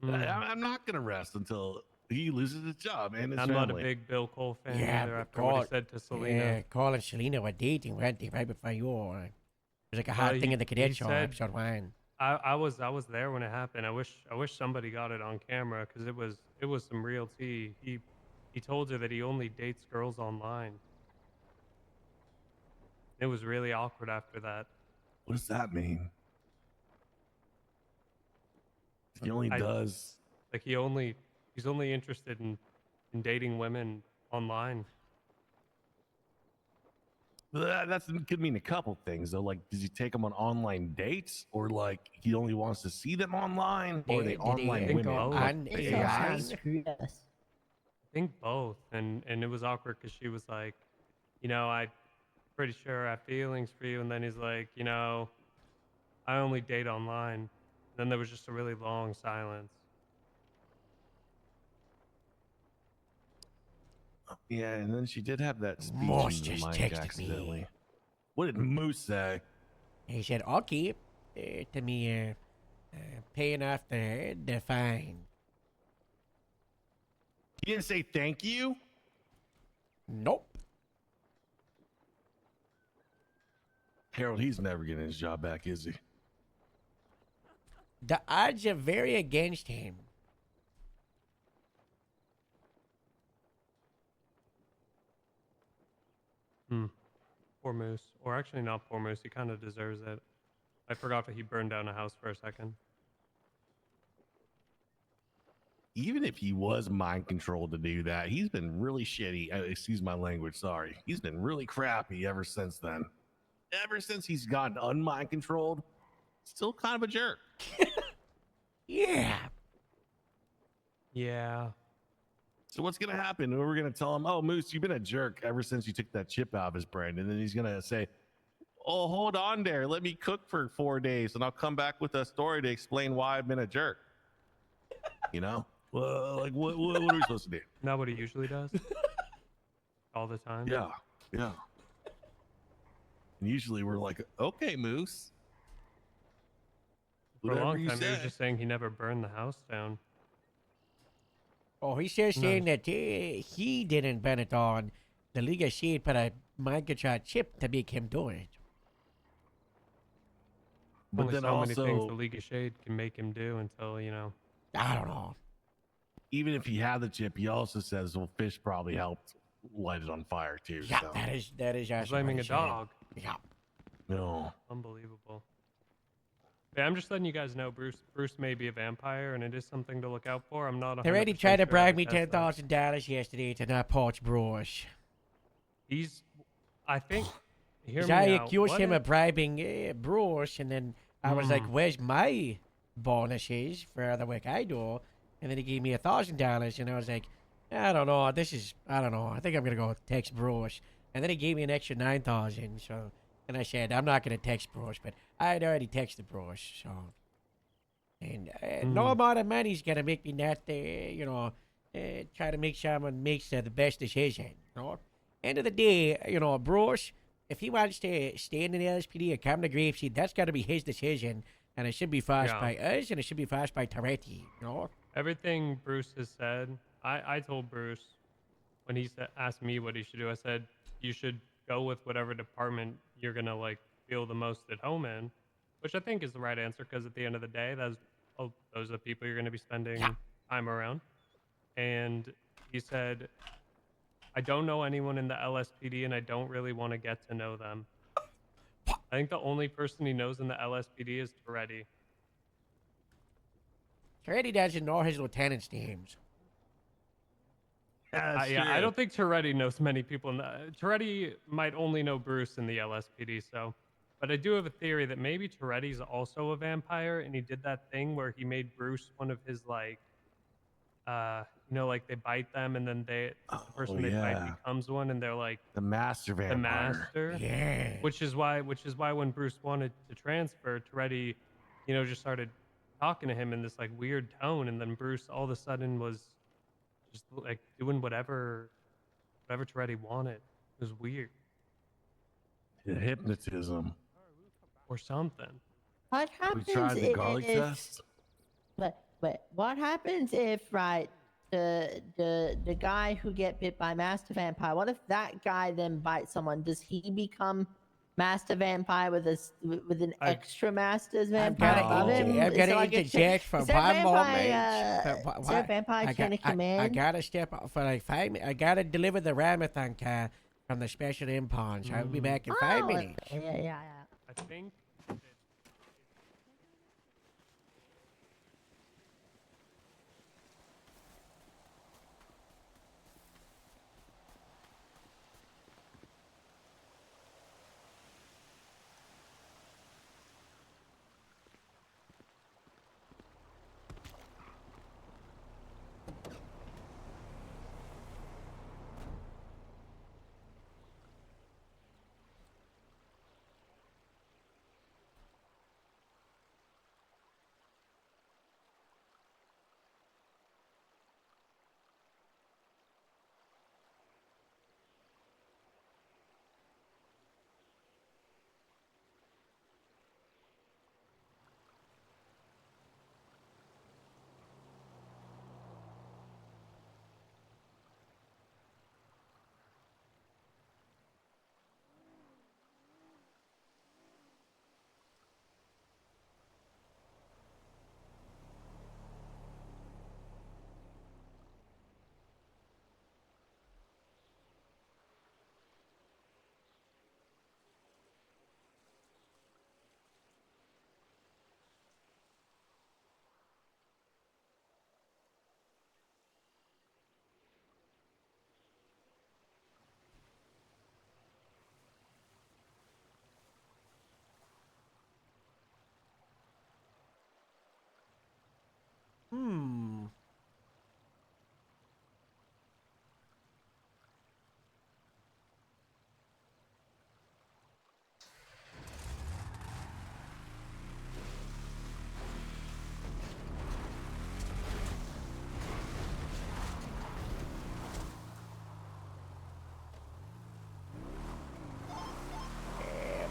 I'm not gonna rest until he loses his job and his I'm family. not a big Bill Cole fan Yeah, either but after what Cole- he said to Selena. Yeah, Cole and Selena were dating, weren't they, right before you were? It was like a hot Well, thing he- in the cadet he show, said- episode 1. I was there when it happened. I wish somebody got it on camera because it was some real tea. He told her that he only dates girls online. It was really awkward after that. What does that mean? He only does. Like he's only interested in dating women online. That could mean a couple things though. Like, does he take them on online dates, or like he only wants to see them online, or are they online women? I think both, and it was awkward because she was like, you know, I'm pretty sure I have feelings for you, and then he's like, you know, I only date online. Then there was just a really long silence. Yeah, and then she did have that speech Moose in the just mic texted accidentally. me. What did Moose say? He said, okay, to me, paying off the fine. He didn't say thank you? Nope. Harold, he's never getting his job back, is he? The odds are very against him. Poor Moose. Or actually not poor Moose. He kind of deserves it. I forgot that he burned down a house for a second. Even if he was mind controlled to do that, he's been really shitty. Excuse my language, sorry. He's been really crappy ever since then. Ever since he's gotten unmind controlled, still kind of a jerk. Yeah. Yeah. So what's gonna happen? We're gonna tell him, "Oh, Moose, you've been a jerk ever since you took that chip out of his brain," and then he's gonna say, "Oh, hold on there. Let me cook for 4 days, and I'll come back with a story to explain why I've been a jerk." You know? Well, like what are we supposed to do? Not what he usually does. All the time. Yeah, yeah. And usually we're like, "Okay, Moose." For a Whatever long you time, he was say. just saying he never burned the house down. Oh, he's just saying that he didn't burn it on. The League of Shade put a mind control chip to make him do it. But Only then so many things also- the League of Shade can make him do until, you know. I don't know. Even if he had the chip, he also says, "Well, fish probably helped light it on fire too." Yeah, so. that is He's actually blaming what a he said. dog. Yeah. No. Unbelievable. Yeah, I'm just letting you guys know Bruce may be a vampire, and it is something to look out for. I'm not 100% They already tried to sure how bribe me test that. $10,000 yesterday to not poach Bruce. I think, hear 'Cause me I out. accused What him if- of bribing Bruce, and then I was like, "Where's my bonuses for the work I do?" And then he gave me $1,000, and I was like, "I don't know. I don't know. I think I'm gonna go text Bruce." And then he gave me an extra 9,000. So, and I said, "I'm not gonna text Bruce," but I had already texted Bruce. So, and no amount of money's gonna make me not, try to make someone makes the best decision. You know, end of the day, Bruce, if he wants to stay in the LSPD or come to Grapeseed, that's got to be his decision, and it should be forced Yeah. by us, and it should be forced by Toretti. Everything Bruce has said, I told Bruce when he asked me what he should do, I said, you should go with whatever department you're going to feel the most at home in, which I think is the right answer because at the end of the day, those are the people you're going to be spending time around. And he said, I don't know anyone in the LSPD and I don't really want to get to know them. I think the only person he knows in the LSPD is Toretti. Toretti doesn't know his lieutenant's names. I don't think Toretti knows many people. Toretti might only know Bruce in the LSPD, so. But I do have a theory that maybe Toretti's also a vampire, and he did that thing where he made Bruce one of his they bite them, and then the person they bite becomes one, and they're like the master vampire. The master. Yeah. Which is why when Bruce wanted to transfer, Toretti, just started talking to him in this weird tone, and then Bruce all of a sudden was just doing whatever Toretti wanted. It was weird. Hypnotism. Or something. What happens We tried the garlic if, test. But what happens if the guy who get bit by Master Vampire? What if that guy then bites someone? Does he become Master Vampire with an extra Master's Vampire above him? I've got to interject for one moment. Is there a vampire chain of command? I got to step up for 5 minutes. I got to deliver the Ramathon car from the special impounds. I'll be back in 5 minutes. Yeah. I think.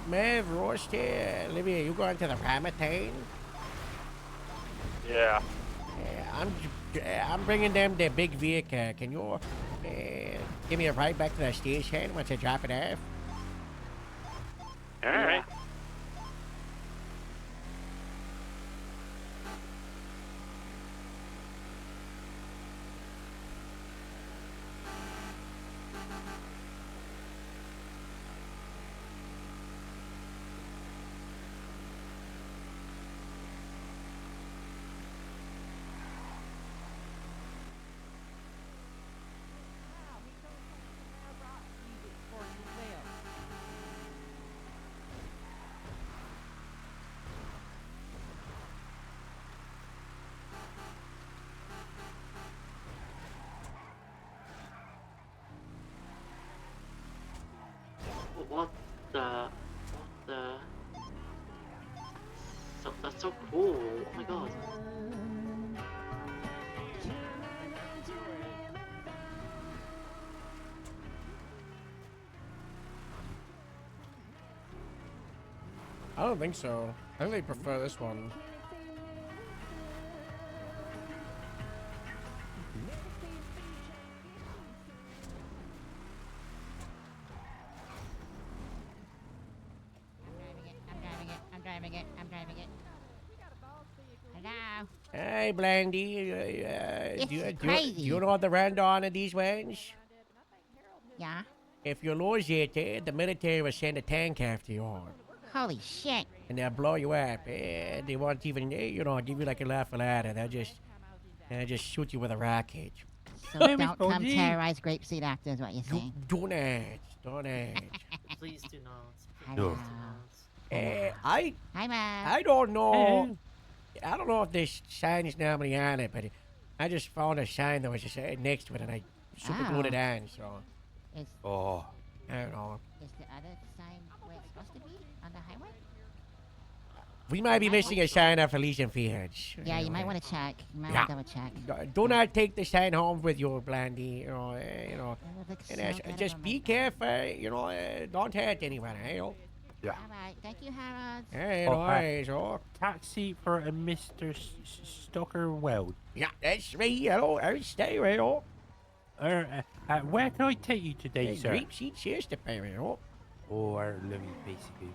Man, Roast here. Olivia, you going to the Ramathane? Yeah. I'm bringing them the big vehicle. Can you give me a ride back to the station once I drop it off? All right. what the? So, that's so cool. Oh my god. I don't think so. I think they prefer this one. I'm driving it. Hello? Hey, Blandy. It's Do you crazy. know the rundown of these ones? Yeah? If you lose it, the military will send a tank after you. Holy shit. And they'll blow you up. They won't even, give you like a laugh a ladder. They'll just shoot you with a rocket. So don't come terrorize grapeseed after is what you're saying. Don't ask. Please do not. Hello. I Hi, Mom. I don't know. I don't know if this sign is normally on it, but I just found a sign that was just next to it, and I super glued it on. So. Is, I don't know. is the other sign where it's supposed to be? On the highway? We might be missing a sign off Elysian Fields. Yeah, you might want to check. You might want to double check. Do not take the sign home with you, Blandy. looks And so good just on be careful. Don't hurt anyone. Yeah. All right. Thank you, Harold. Hey, no worries. Taxi for a Mr. Stoker Weld. Yeah, that's me. I'll stay right on. Where can I take you today, sir? Great seat cheers to pay right on. Oh, our lovely basically.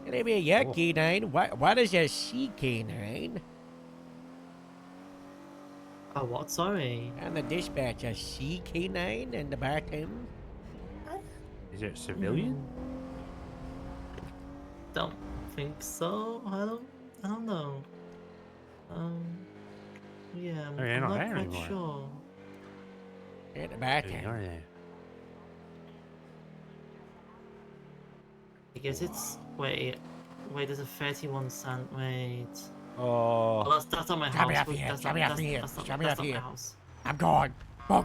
It'll be a yucky nine. What is a CK9? Oh, what? Sorry. And the dispatch, a CK9 in the back end. Is it civilian? Don't think so. I don't know. Yeah, Oh, you're I'm not not there quite anymore. sure. In the back Hey, end. are they? I guess it's wait. There's a 31 cent. Wait. Oh. Well, that's not my Shut me house. up but here. That's Shut not, me up that's, here. that's not, Shut me that's up not my here. house. I'm gone. Go. You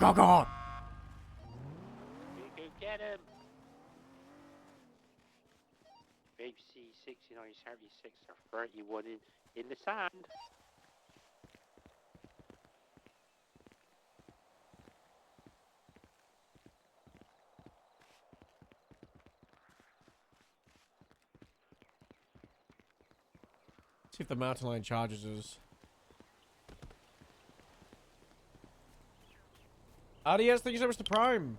can get him. Babe C6976 or 31 in the sand. See if the mountain lion charges us. Adios, thank you so much to Prime.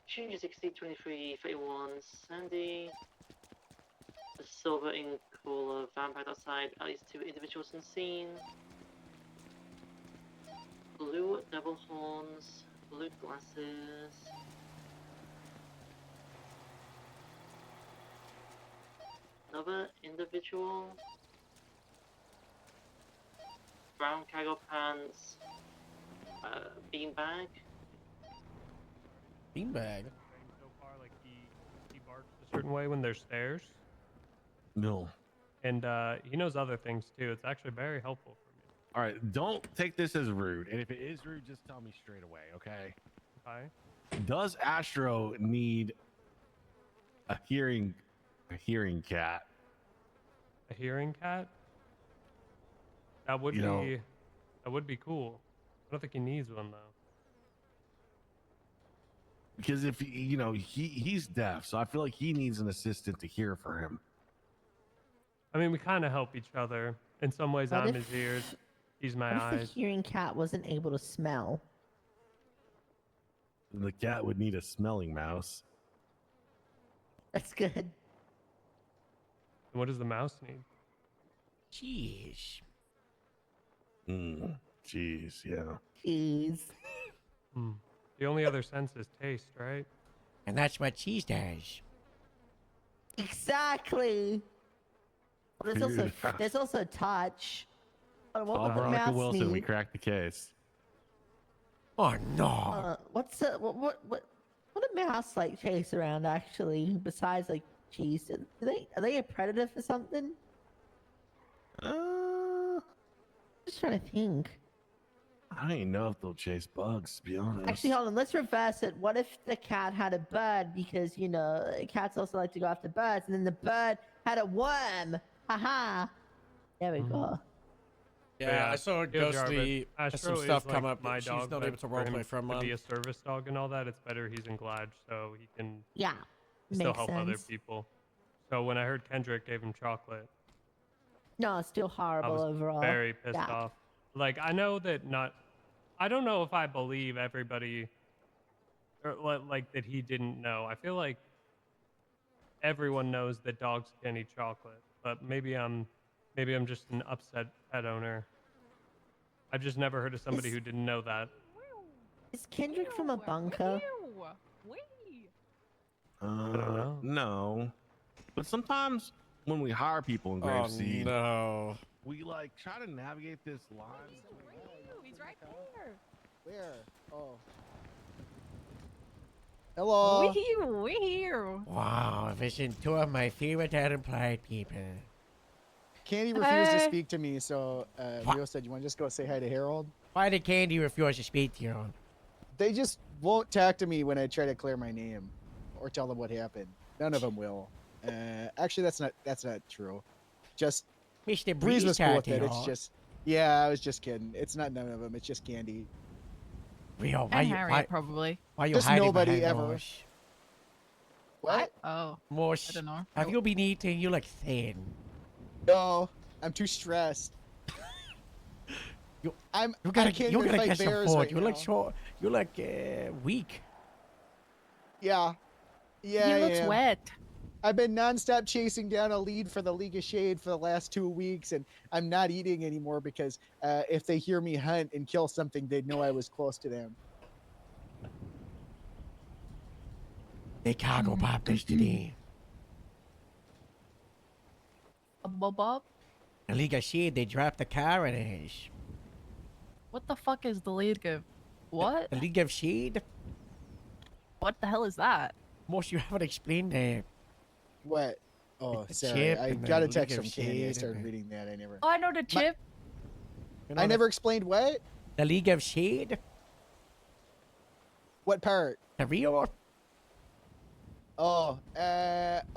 Change 60, 23, 31, Sandy. A silver ink cooler, vampire outside, at least 2 individuals on scene. Blue devil horns, blue glasses. Another individual. Brown cargo pants. Beanbag. Beanbag. So far, like he barks a certain way when there's stairs, No. and he knows other things too. It's actually very helpful for me. All right. Don't take this as rude. And if it is rude, just tell me straight away, okay? Okay. Does Astro need a hearing cat? A hearing cat? That would that would be cool. I don't think he needs one though. Because if he's deaf, so I feel like he needs an assistant to hear for him. I mean, we kind of help each other. In some ways, What I'm if- his ears. He's my What if the eyes. hearing cat wasn't able to smell? The cat would need a smelling mouse. That's good. And what does the mouse need? Jeez. Jeez, yeah. Jeez. The only other sense is taste, right? And that's what cheese does. Exactly. There's also touch. What Call would the Veronica mouse Wilson. We need? cracked the case. Oh no. What's what do mouse like chase around actually? Besides like cheese, are they a predator for something? Just trying to think. I don't even know if they'll chase bugs, to be honest. Actually, hold on. Let's reverse it. What if the cat had a bird? Because you know cats also like to go after birds, and then the bird had a worm. Haha. There we go. Yeah, I saw Ghosty has some Astro stuff is, come like, up my that she's dog, not but able to for him roleplay from. to be a service dog and all that, it's better he's in Glad so he can Yeah. still Makes help other sense. people. So when I heard Kendrick gave him chocolate, No, it's still I horrible was overall. very pissed Yeah. off. Like I know that I don't know if I believe everybody, or like that he didn't know. I feel like everyone knows that dogs can eat chocolate, but maybe I'm just an upset pet owner. I've just never heard of somebody who didn't know that. Is Kendrick from a bunker? No. But sometimes when we hire people in Oh Grapeseed, no. we like try to navigate this line. He's right there. Where? Oh. Hello. We here. Wow, vision two of my favorite unemployed people. Candy refused to Hey. speak to me, so Rio said, "You want to just go say hi to Harold?" Why did Candy refuse to speak to you? They just won't talk to me when I try to clear my name or tell them what happened. None of them will. Actually, that's not true. Just Mr. Breeze was cool with it. talking, It's huh? just, yeah, I was just kidding. It's not none of them. It's just Candy. Rio, why And you, Harriet, probably. why you Just hiding nobody behind ever. those? What? Oh. Mosh, I don't know. have you been eating? You look thin. No, I'm too stressed. You I gotta can't you even gotta fight get some bears food. right You look now. so you look weak. Yeah. Yeah. He looks yeah. wet. I've been nonstop chasing down a lead for the League of Shade for the last 2 weeks, and I'm not eating anymore because if they hear me hunt and kill something, they'd know I was close to them. They cargo popped us today. Bob. The League of Shade, they dropped the car in us. What the fuck is the League of? What? The League of Shade? What the hell is that? Most you haven't explained that. What? Oh, Like the sorry. chip I and the got a League text of from Candy. I Shade started and- reading that. I never. Oh, I know the chip. You know I the- never explained what? The League of Shade? What part? The Rio? Oh,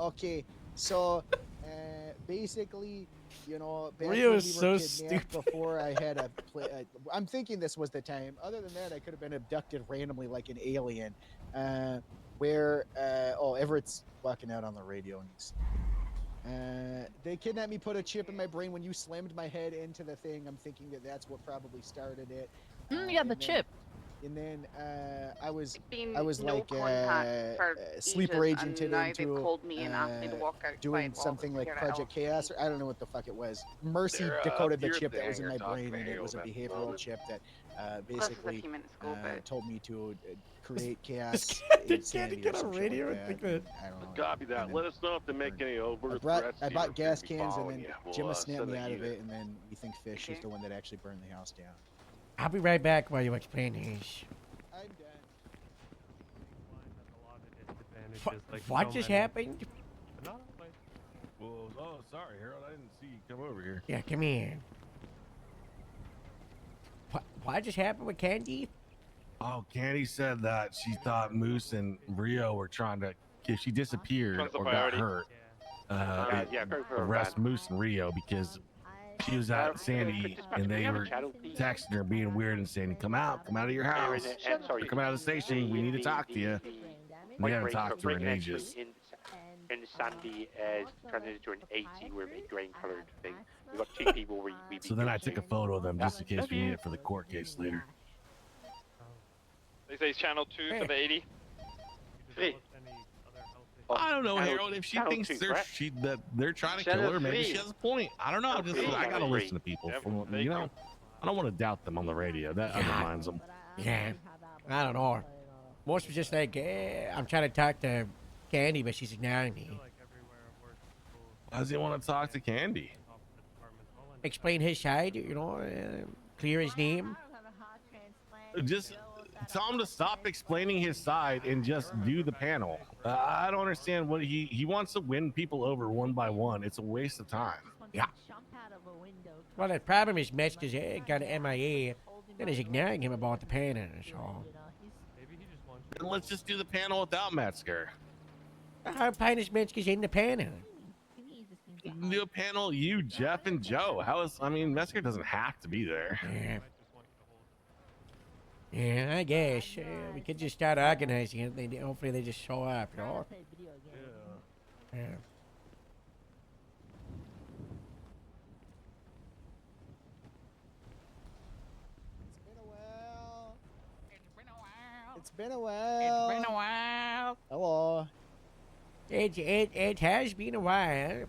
okay. So, basically, you know, back Rio when is we were so kidnapped stupid. before I had a I'm thinking this was the time. Other than that, I could have been abducted randomly like an alien. Everett's walking out on the radio and he's. They kidnapped me, put a chip in my brain. When you slammed my head into the thing, I'm thinking that that's what probably started it. Yeah, the chip. And then I was Been no like contact for sleeper ages, agented and now into they called me and asked me to walk outside doing while something I was like scared Project Chaos, or I don't know what the fuck it was. Mercy They're, decoded the you're chip that was in there, my you're brain, talking and to it was a Harold at the behavioral moment. chip that Plus, it's a basically few minutes ago, but- told me to create chaos. Did insanity Candy or get some on shit radio like and that. think that? I don't know. Copy that. Let us know if they make any overt I threats. bought to you or gas if they're cans, and following then you. Gemma We'll, snapped send me the out of heat. it, and then we think Fish is the one that actually burned the house down. I'll be right back while you explain this. I'm done. Disadvantages, like What so just many. happened? But not always. Well, oh, sorry, Harold. I didn't see you come over here. Yeah, come here. What just happened with Candy? Oh, Candy said that she thought Moose and Rio were trying to, if she disappeared Runs the or got priority. hurt, go for a arrest run. Moose and Rio because she was at Sandy and they were texting her being weird and saying, come out of your house. Or come out of the station. We need to talk to you. We haven't talked to her in ages. In Sandy is turned into an 80 with a grain colored thing. We've got 2 people we So then I took a photo of them just in case we need it for the court case later. They say channel 2 for the 80. Hey. I don't know, Channel- Harold. If she channel thinks 2, they're correct? that they're trying to Channel kill her, maybe 3. she has a point. I don't know. I just I gotta listen to people. Yep, From, thank you know, I don't want to doubt them on the radio. That undermines them. Yeah, I don't know. Most was just like, I'm trying to talk to Candy, but she's ignoring me. Why does he want to talk to Candy? Explain his side, you know, clear his name. Just tell him to stop explaining his side and just do the panel. I don't understand what he wants to win people over one by one. It's a waste of time. Yeah. Well, the problem is Metzger's got an MIA, then he's ignoring him about the panel, so. And let's just do the panel without Metzger. How fine is Metzger's in the panel? Do a panel, you, Jeff, and Joe. I mean, Metzger doesn't have to be there. Yeah. Yeah, I guess. We could just start organizing it. Hopefully they just show up, you know? Yeah. It's been a while. Hello. It has been a while.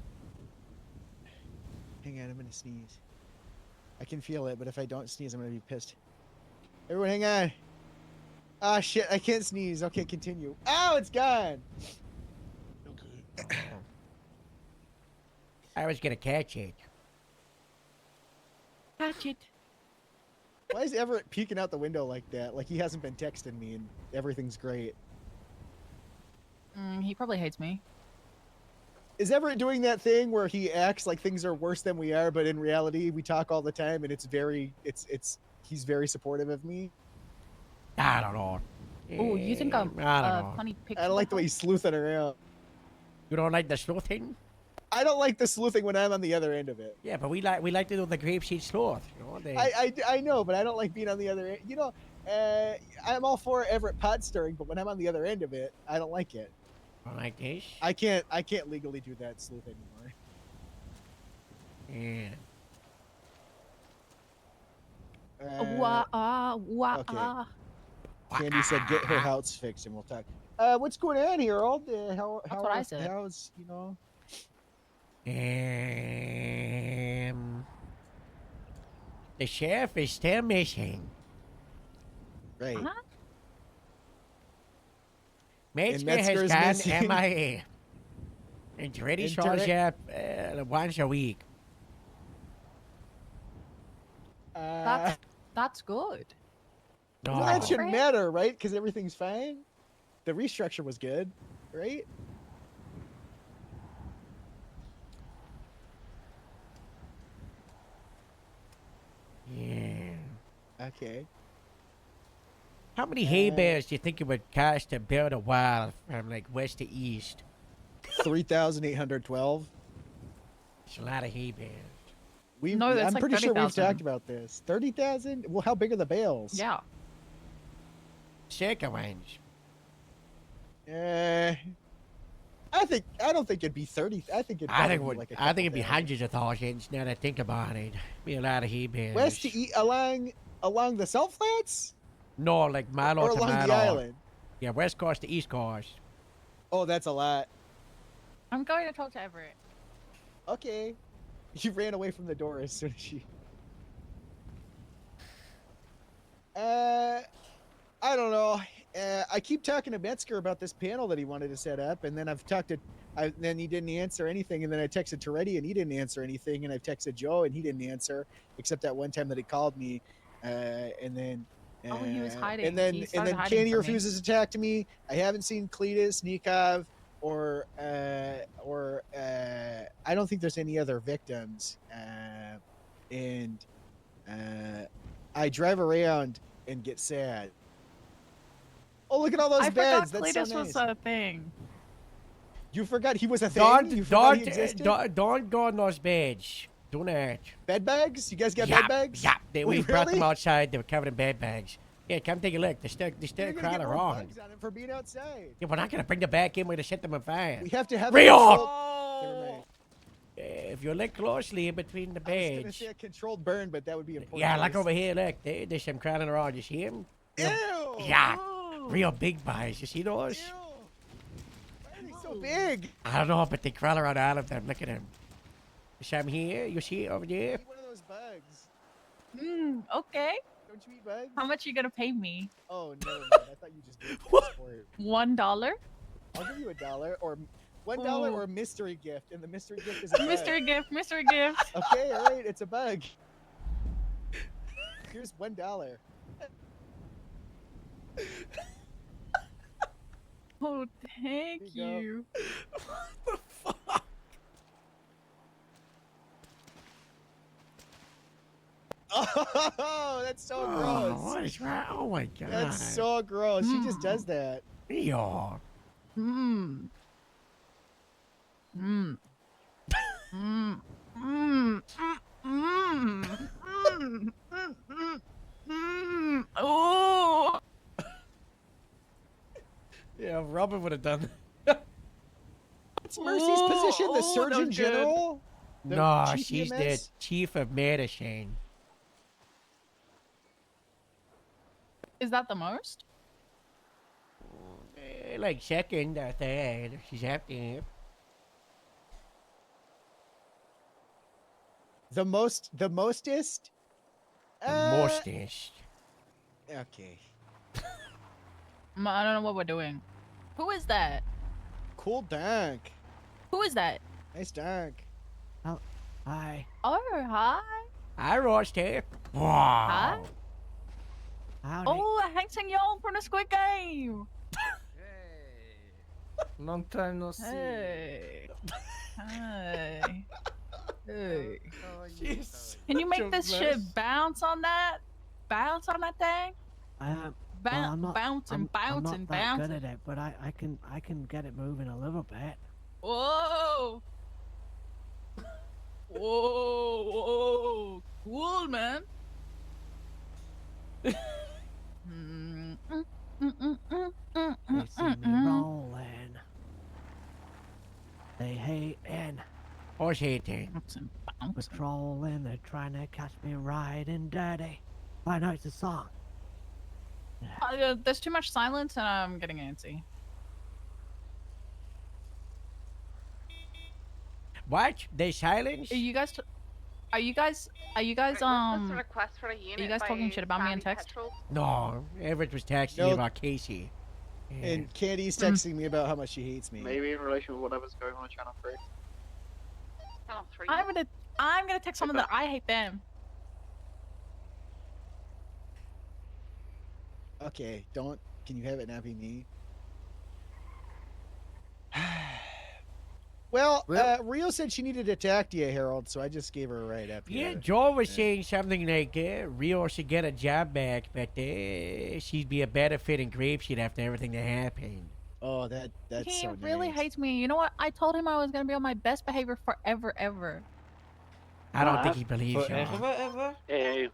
Hang on, I'm gonna sneeze. I can feel it, but if I don't sneeze, I'm gonna be pissed. Everyone, hang on. Ah, shit, I can't sneeze. Okay, continue. Ow, it's gone. I was gonna catch it. Catch it. Why is Everett peeking out the window like that? Like he hasn't been texting me and everything's great. He probably hates me. Is Everett doing that thing where he acts like things are worse than we are, but in reality we talk all the time and he's very supportive of me? I don't know. Oh, you think I'm I don't know. funny picture? I don't like the way he's sleuthing around. You don't like the sleuthing? I don't like the sleuthing when I'm on the other end of it. Yeah, but we like to do the grapeseed sleuth. You know, I know, but I don't like being on the other end. You know, I'm all for Everett pot stirring, but when I'm on the other end of it, I don't like it. Like this? I can't legally do that sleuth anymore. Yeah. Okay. Candy said, "Get her house fixed, and we'll talk." What's going on here, Harold? That's what I said. How's you know? The sheriff is still missing. Right. Metzger has gone MIA. And Toretti shows up once a week. That's good. Well, that shouldn't matter, right? Because everything's fine. The restructure was good, right? Yeah. Okay. How many hay bales do you think it would cost to build a wall from like west to east? 3,812. It's a lot of hay bales. No, that's I'm like pretty sure we've 30,000. talked about this. 30,000? Well, how big are the bales? Yeah. Circa ones. I don't think it'd be 30. I think it'd. I think probably be like a I think it'd couple be thousand. hundreds of thousands. Now that I think about it, be a lot of hay bales. West to east along the salt flats, No, like Malo or to along Malo. the island. Yeah, west coast to east coast. Oh, that's a lot. I'm going to talk to Everett. Okay. You ran away from the door as soon as she. I don't know. I keep talking to Metzger about this panel that he wanted to set up, and then I've talked to. Then he didn't answer anything, and then I texted Toretti, and he didn't answer anything, and I've texted Joe, and he didn't answer, except that one time that he called me, and then. Oh, he was hiding. And then He started hiding Candy from me. refuses to talk to me. I haven't seen Cletus, Nikov, or I don't think there's any other victims. And I drive around and get sad. Oh, look at all those I beds. forgot That's Cletus so nice. was a thing. You forgot he was a thing? You forgot he existed? Don't go on those beds. Do not. Bed bags? You guys got Yeah, bed bags? Yeah, we Wait, brought them really? outside. They were covered in bed bags. Yeah, come take a look. They're still You're gonna crawling get more around. bugs on him for being outside. Yeah, we're not gonna bring them back in. We're gonna set them on fire. We have to have Real. a controlled- Never mind. If you look closely in between the I was gonna beds. say a controlled burn, but that would be important. Yeah, look over here. Look, there's some crawling around. You see them? Ew! Yeah, real big boys. You see those? Why are they so big? I don't know, but they crawl around all of them. Look at them. There's some here. You see it over there? One of those bugs. Okay. Don't you eat bugs? How much you gonna pay me? Oh no, man. I thought you just did for it. $1? I'll give you $1 or $1 Ooh. or a mystery gift, and the mystery gift is a bug. Mystery gift, mystery gift. Okay, all right, it's a bug. Here's $1. Oh, thank Here you you. Oh, that's so Oh, gross. what is wrong? Oh my god. That's so gross. She just does that. Yeah. Mmm. Mmm. Mmm. Mmm. Mmm. Mmm. Mmm. Oh. Yeah, Robin would have done. What's Mercy's position? The oh, Surgeon that's good. General? The No, Chief she's the EMS? chief of medicine. Is that the most? Like second or third. She's after. The mostest? The mostest. Okay. I don't know what we're doing. Who is that? Cool dank. Who is that? Nice dank. Oh, hi. Oh, hi. I roast her. Hi. Wow. Howdy. Oh, Hank Sang Yong from the Squid Game. Long time no see. Hey. Hi. Hey. Jeez. Can you Such a make this mess. shit bounce on that? Bounce on that thing? Well, Bounce, bouncing, I'm bouncing, not that bouncing. good at it, but I can get it moving a little bit. Whoa. Whoa, whoa. Cool, man. They see me rolling. They hating, What's hating? Bouncing, bouncing. patrolling. They're trying to catch me riding dirty. I know it's a song. There's too much silence and I'm getting antsy. What? They silence? Are you guys What's the request for a unit? are you guys by talking shit about me in Sandy text? Petrol? No. Everett was texting No. me about Casey. Yeah. And Candy's texting me about how much she hates me. Maybe in relation to whatever's going on Channel 3. Channel 3. I'm gonna text someone that I hate them. Okay, don't. Can you have it not be me? Well, Rio said she needed to talk to you, Harold, so I just gave her a ride up Yeah, here. Joel was saying something like Rio should get a job back, but she'd be a better fit in Grapeseed after everything that happened. Oh, that's He so really nice. hates me. You know what? I told him I was gonna be on my best behavior forever, ever. I don't think he believes you. Ever? Hey, Yeah,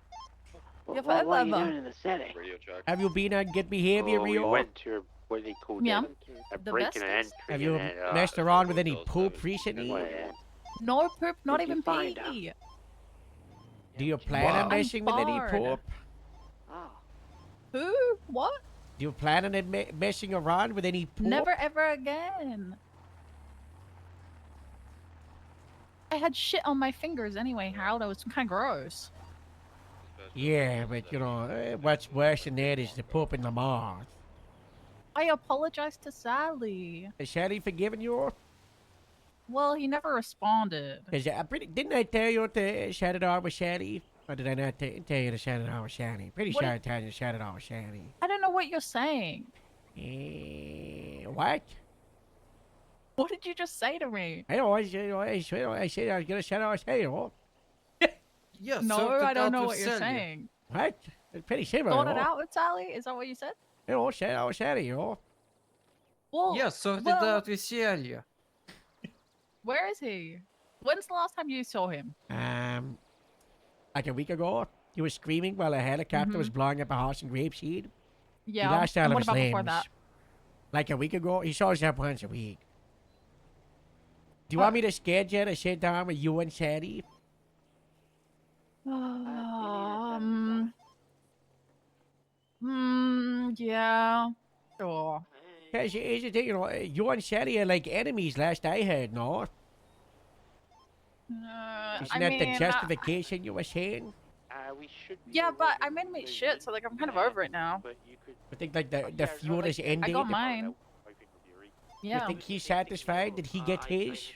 what are you forever. doing in the city? Have you been on good behavior, Oh, we Rio? went to what they call Yeah. a The breaking and bestest. entry. Have you and, messed around with any poop recently? No poop, not Did you even find pee. Do you plan on I'm messing with any bored. poop? Oh, Who? What? Do you plan on messing around with any poop? Never ever again. I had shit on my fingers anyway, Harold. It was kind of gross. Yeah, but you know, what's worse than that is the poop in the mouth. I apologized to Sally. Has Sally forgiven you? Well, he never responded. Cause didn't I tell you to shut it off with Sally? Or did I not tell you to shut it off with Sally? Pretty What sure did- I told you to shut it off with Sally. I don't know what you're saying. What? What did you just say to me? I know, I said I was gonna shut it off with Sally. Oh, Yeah, No, sort it I don't out know with what you're Sally. saying. what? It's pretty simple. Sort it you know. out with Sally? Is that what you said? You know, shut it off with Sally, you know. Well, Yeah, sort it well, out with Sally. Where is he? When's the last time you saw him? Like a week ago, he was screaming while a helicopter was blowing up a house in Grapeseed. Yeah. He lost all and of what his about limbs. before that? Like a week ago, he shows up once a week. Do you want me to schedule a sit down with you and Sadie? Yeah. Sure. Because here's the thing, you know, you and Sadie are like enemies last I heard, no? Isn't I that mean, the justification you were saying? We should. Yeah, but I made me shit, so like I'm kind of over it now. But you could. I think like the feud is I ended. got mine. You Yeah. think he's satisfied? Did he get his?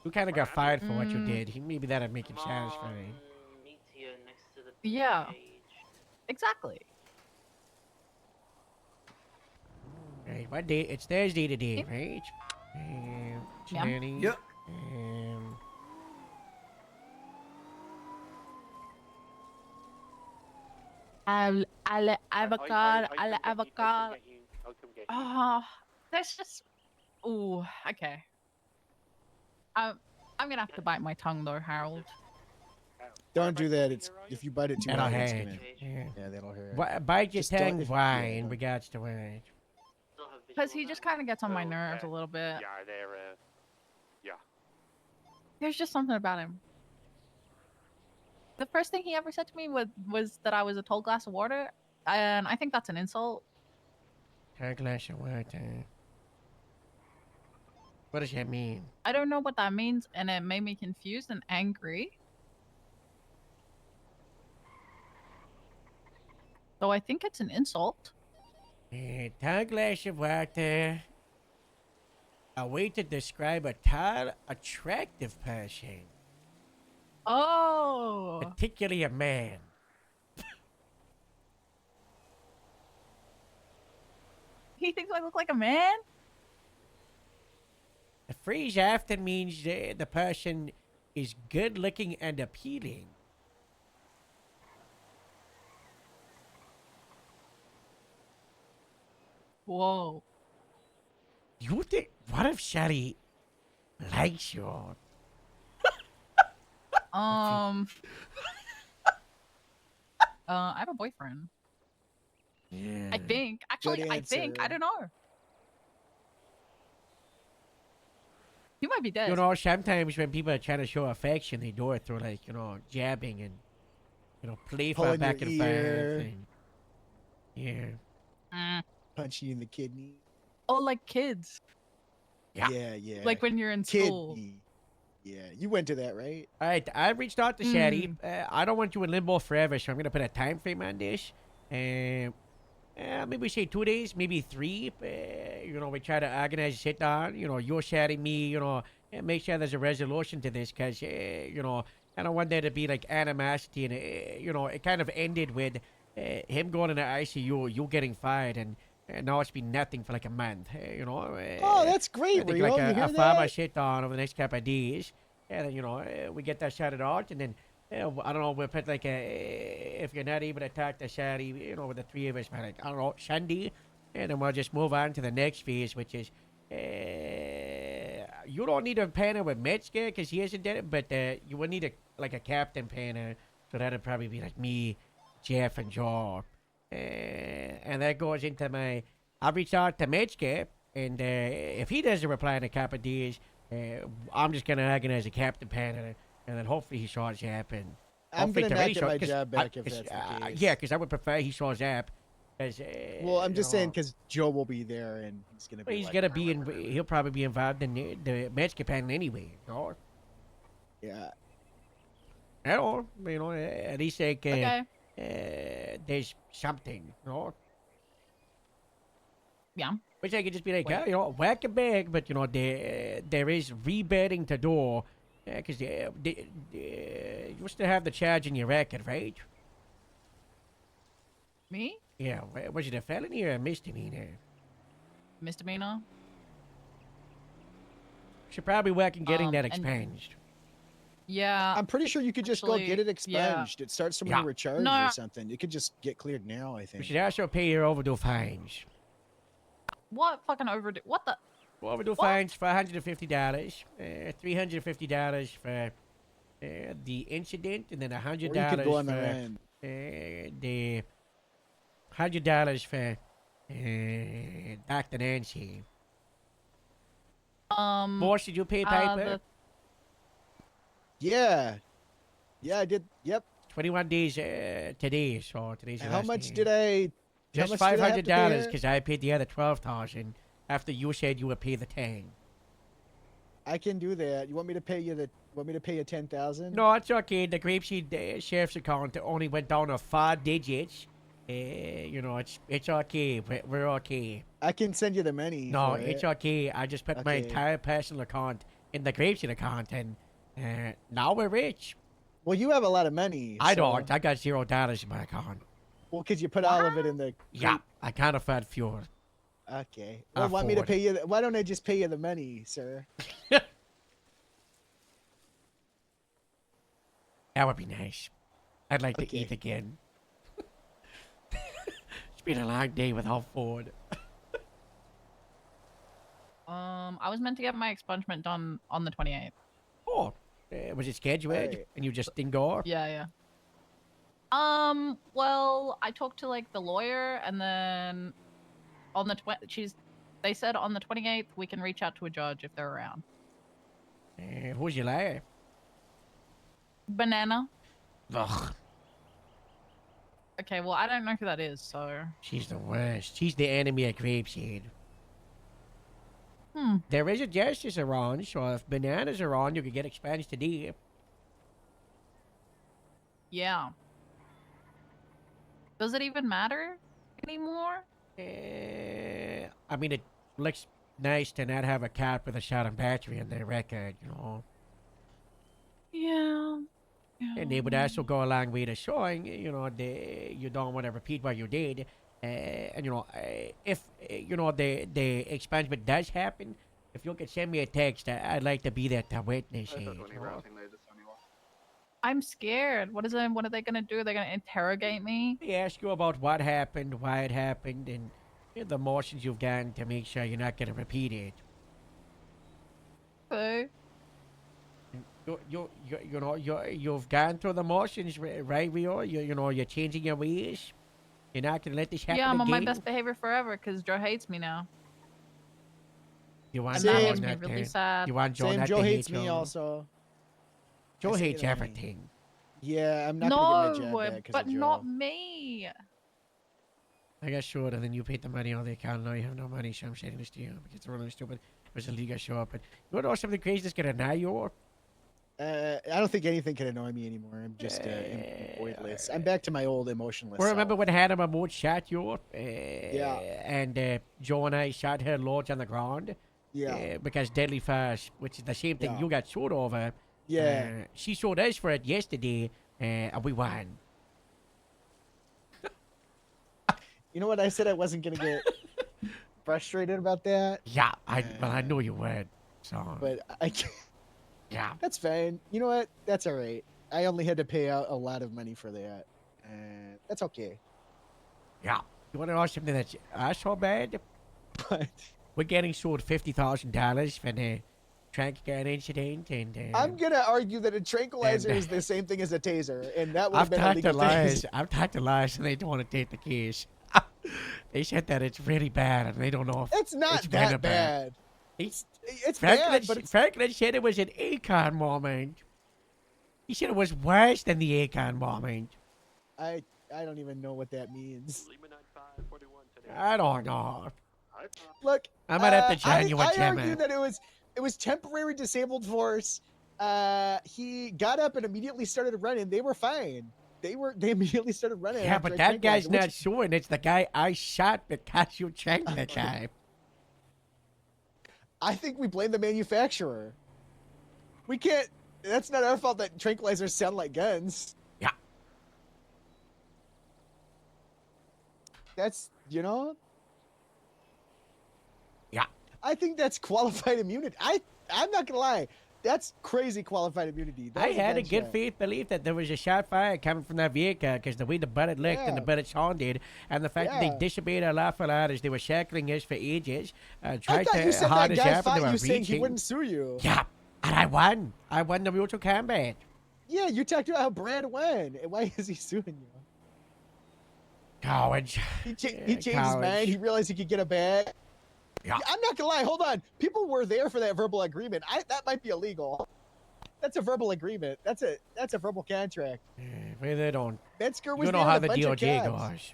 You kind of got fired for what you did. Maybe that'd make him satisfied. Yeah. Exactly. Right, what day? It's Thursday today, right? Yeah. Channy. Yep. Avocado. Oh, that's just. Ooh, okay. I'm gonna have to bite my tongue though, Harold. Don't do that. It's if you bite it too That'll hard, it's hurt. gonna. Yeah, that'll hurt. Bite your Just don't- tongue. if- Why? yeah, In don't- regards to what? Because he just kind of gets on my nerves a little bit. Yeah, they're. Yeah. There's just something about him. The first thing he ever said to me was that I was a tall glass of water, and I think that's an insult. A glass of water. What does that mean? I don't know what that means, and it made me confused and angry. So I think it's an insult. A tall glass of water. A way to describe a tall, attractive person, Oh. particularly a man. He thinks I look like a man? The phrase often means the person is good looking and appealing. Whoa. You think? What if Shelly likes you? I have a boyfriend. Yeah. I think. Actually, I think. I answer. don't know. You might be dead. You know, sometimes when people are trying to show affection, they do it through like, jabbing and, playful Pulling back your and forth. ear. And, yeah. Punch you in the kidney. Oh, like kids. Yeah. Yeah. Like when you're in school. Kidney. Yeah, you went to that, right? All right, I reached out to Shady. I don't want you in limbo forever, so I'm going to put a time frame on this. Maybe say 2 days, maybe 3. We try to organize a sit down. You're sharing me, and make sure there's a resolution to this because, I don't want there to be like animosity. And, it kind of ended with him going in the ICU, you getting fired, and now it's been nothing for like a month. Oh, that's great, I think Rio. like You hear a farmer that? sit down over the next couple of days, and then, we get that shouted out, and then I don't know, we'll put like if you're not able to talk to Shady, with the 3 of us, by like, I don't know, Sunday, and then we'll just move on to the next phase, which is you don't need a panel with Metzger because he hasn't done it, but you will need a captain panel, so that'd probably be like me, Jeff, and Joe. And that goes into my. I'll reach out to Metzger, and if he doesn't reply in a couple of days, I'm just gonna organize a captain panel, and then hopefully he shows up. And I'm gonna hopefully not Teresa- get my 'cause job back I- if 'cause, that's the case. Yeah, because I would prefer he shows up. Well, I'm just saying because Joe will be there and he's gonna be. He's like, gonna be in. He'll probably be involved in the Metzger panel anyway. Yeah. I don't know. At least like Okay. there's something. Yeah. Which I could just be like, whack a bag, but there is rebedding to do, because you still have the charge in your record, right? Me? Yeah, was it a felony or a misdemeanor? Misdemeanor? Should probably work in getting that and- expunged. Yeah. I'm pretty sure you could just go get it Actually, yeah. expunged. It starts from Yeah. when you were charged No. or something. You could just get cleared now, I You think. should also pay your overdue fines. What fucking overdo? What the? Overdue fines for $150, $350 for the incident, and then $100 Or you could go on the for rent. the $100 for Dr. Nancy. Boss, did you pay Piper? Yeah. Yeah, I did. Yep. 21 days today, so today's the How last much day. did I? How Just much did I have to $500 pay because I paid the other $12,000 after you said you would pay the 10. I can do that. You want me to pay you 10,000? No, it's okay. The Grapeseed sheriff's account only went down to 5 digits. You know, it's okay. We're okay. I can send you the money. No, for it's it. okay. I just put my Okay. entire personal account in the Grapeseed account, and now we're rich. Well, you have a lot of money. I so- don't. I got $0 in my account. Well, could you put all of it in the? Yeah, I can't afford fuel. Okay. Well, want me to Afford. pay you? Why don't I just pay you the money, sir? That would be nice. I'd like to eat again. It's been a long day without food. I was meant to get my expungement done on the 28th. Oh, was it scheduled and you just didn't go? Yeah, yeah. Well, I talked to like the lawyer, and then on the they said on the 28th we can reach out to a judge if they're around. Who's your lawyer? Banana. Ugh, Okay, well I don't know who that is, so. she's the worst. She's the enemy of Grapeseed. Hmm. There is a justice around, so if Banana's around, you could get expunged today. Yeah. Does it even matter anymore? I mean, it looks nice to not have a cat with a shot and battery in their record, you know. Yeah. And they would also go a long way to showing, you know, you don't want to repeat what you did. And, you know, if, you know, the expungement does happen, if you could send me a text, I'd like to be there to witness it. you know. I'm scared. What are they gonna do? They're gonna interrogate me? They ask you about what happened, why it happened, and the motions you've done to make sure you're not going to repeat it. Okay. You've gone through the motions, right, Rio? You're changing your ways. You're not gonna let this happen Yeah, I'm on my again? best behavior forever because Joe hates me now. You want And that Joe makes me not really to- sad. You want Joe Same. not Joe to hates hate me you? also. Joe I say hates it on me. everything. Yeah, I'm not No, gonna get my job back 'cause but of Joe. not me. I got short, and then you paid the money on the account. Now you have no money, so I'm saying this to you because it's really stupid. It was illegal show up, but you want to know something crazy that's gonna annoy you? I don't think anything can annoy me anymore. I'm just pointless. I'm back to my old emotionless. Well, remember self. when Hannah Mahmood shot you? Yeah. And Joe and I shot her loads on the ground. Yeah. Because Deadly Fast, which is the same thing Yeah. you got sued over. Yeah. She sued us for it yesterday, and we won. You know what? I said I wasn't gonna get frustrated about that. Yeah, I know you would. So. But I can't. Yeah. That's fine. You know what? That's all right. I only had to pay out a lot of money for that. That's okay. Yeah. You want to know something that's so bad? What? We're getting sued $50,000 for the track gun incident, and I'm gonna argue that a tranquilizer and, is the same thing as a taser, and that would have I've been a talked to legal liars. thing. I've talked to liars, and they don't want to take the case. They said that it's really bad, and they don't know if It's not it's kinda that bad. It's bad, but Franklin said it was an Akon moment. He said it was worse than the Akon moment. I don't even know what that means. I don't know. Look, I might have to join you with I Gemma. argue that it was temporary disabled force. He got up and immediately started running. They were fine. They immediately started running. Yeah, after but I that guy's tranquilized not suing. It's the guy I shot because you tranked the guy. I think we blame the manufacturer. We can't. That's not our fault that tranquilizers sound like guns. Yeah. That's, you know. Yeah. I think that's qualified immunity. I'm not gonna lie. That's crazy qualified immunity. That I was had a good gunshot. faith belief that there was a shot fired coming from that vehicle because the way the bullet licked and the Yeah. bullet sounded, and the fact that Yeah. they disobeyed a lot for that as they were shackling us for ages, I tried thought you to said hard that as guy ever, they fought were you saying he reaching. wouldn't sue you. Yeah, and I won. I won the mutual combat. Yeah, you talked about how Brad won. And why is he suing you? Cowards. He changed his Cowards. mind. He realized he could get a bag. Yeah. I'm not gonna lie. Hold on. People were there for that verbal agreement. That might be illegal. That's a verbal agreement. That's a verbal contract. Well, they don't. Metzger was You know there how with the a bunch of DOJ cabs. goes.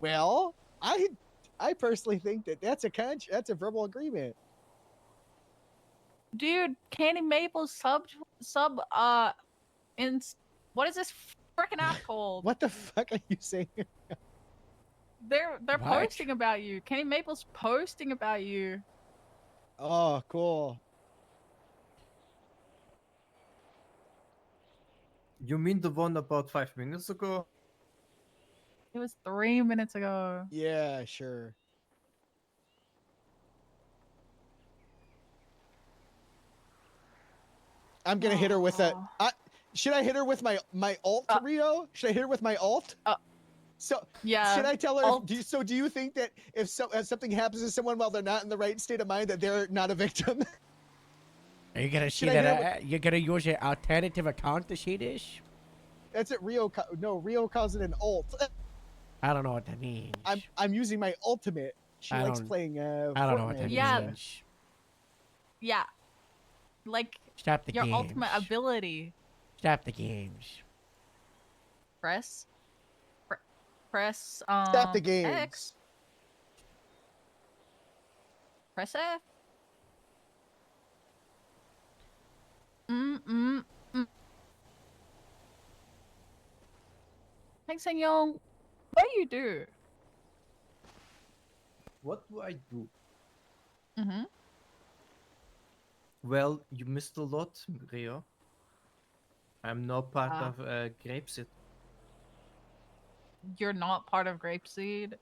Well, I personally think that's a verbal agreement. Dude, Candy Maple what is this freaking app called? What the fuck are you saying? They're What? posting about you. Candy Maple's posting about you. Oh, cool. You mean the one about 5 minutes ago? It was 3 minutes ago. Yeah, sure. I'm gonna hit her with a. Should I hit her with my alt, Rio? Should I hit her with my alt? So yeah. Should I tell her? Do you think that if something happens to someone while they're not in the right state of mind, that they're not a victim? Are you gonna see Should I hit her that? You're gonna use your alternative account to see this? That's it. Rio calls it an alt. I don't know what that means. I'm using my ultimate. She I likes don't- playing. I don't know what that Yeah. means. Yeah. Like Stop the your games. ultimate ability. Stop the games. Press Stop the games. X. Press F. Hey, Young, what do you do? What do I do? Mm-hmm. Well, you missed a lot, Rio. I'm now part Ah. of Grapeseed. You're not part of Grapeseed.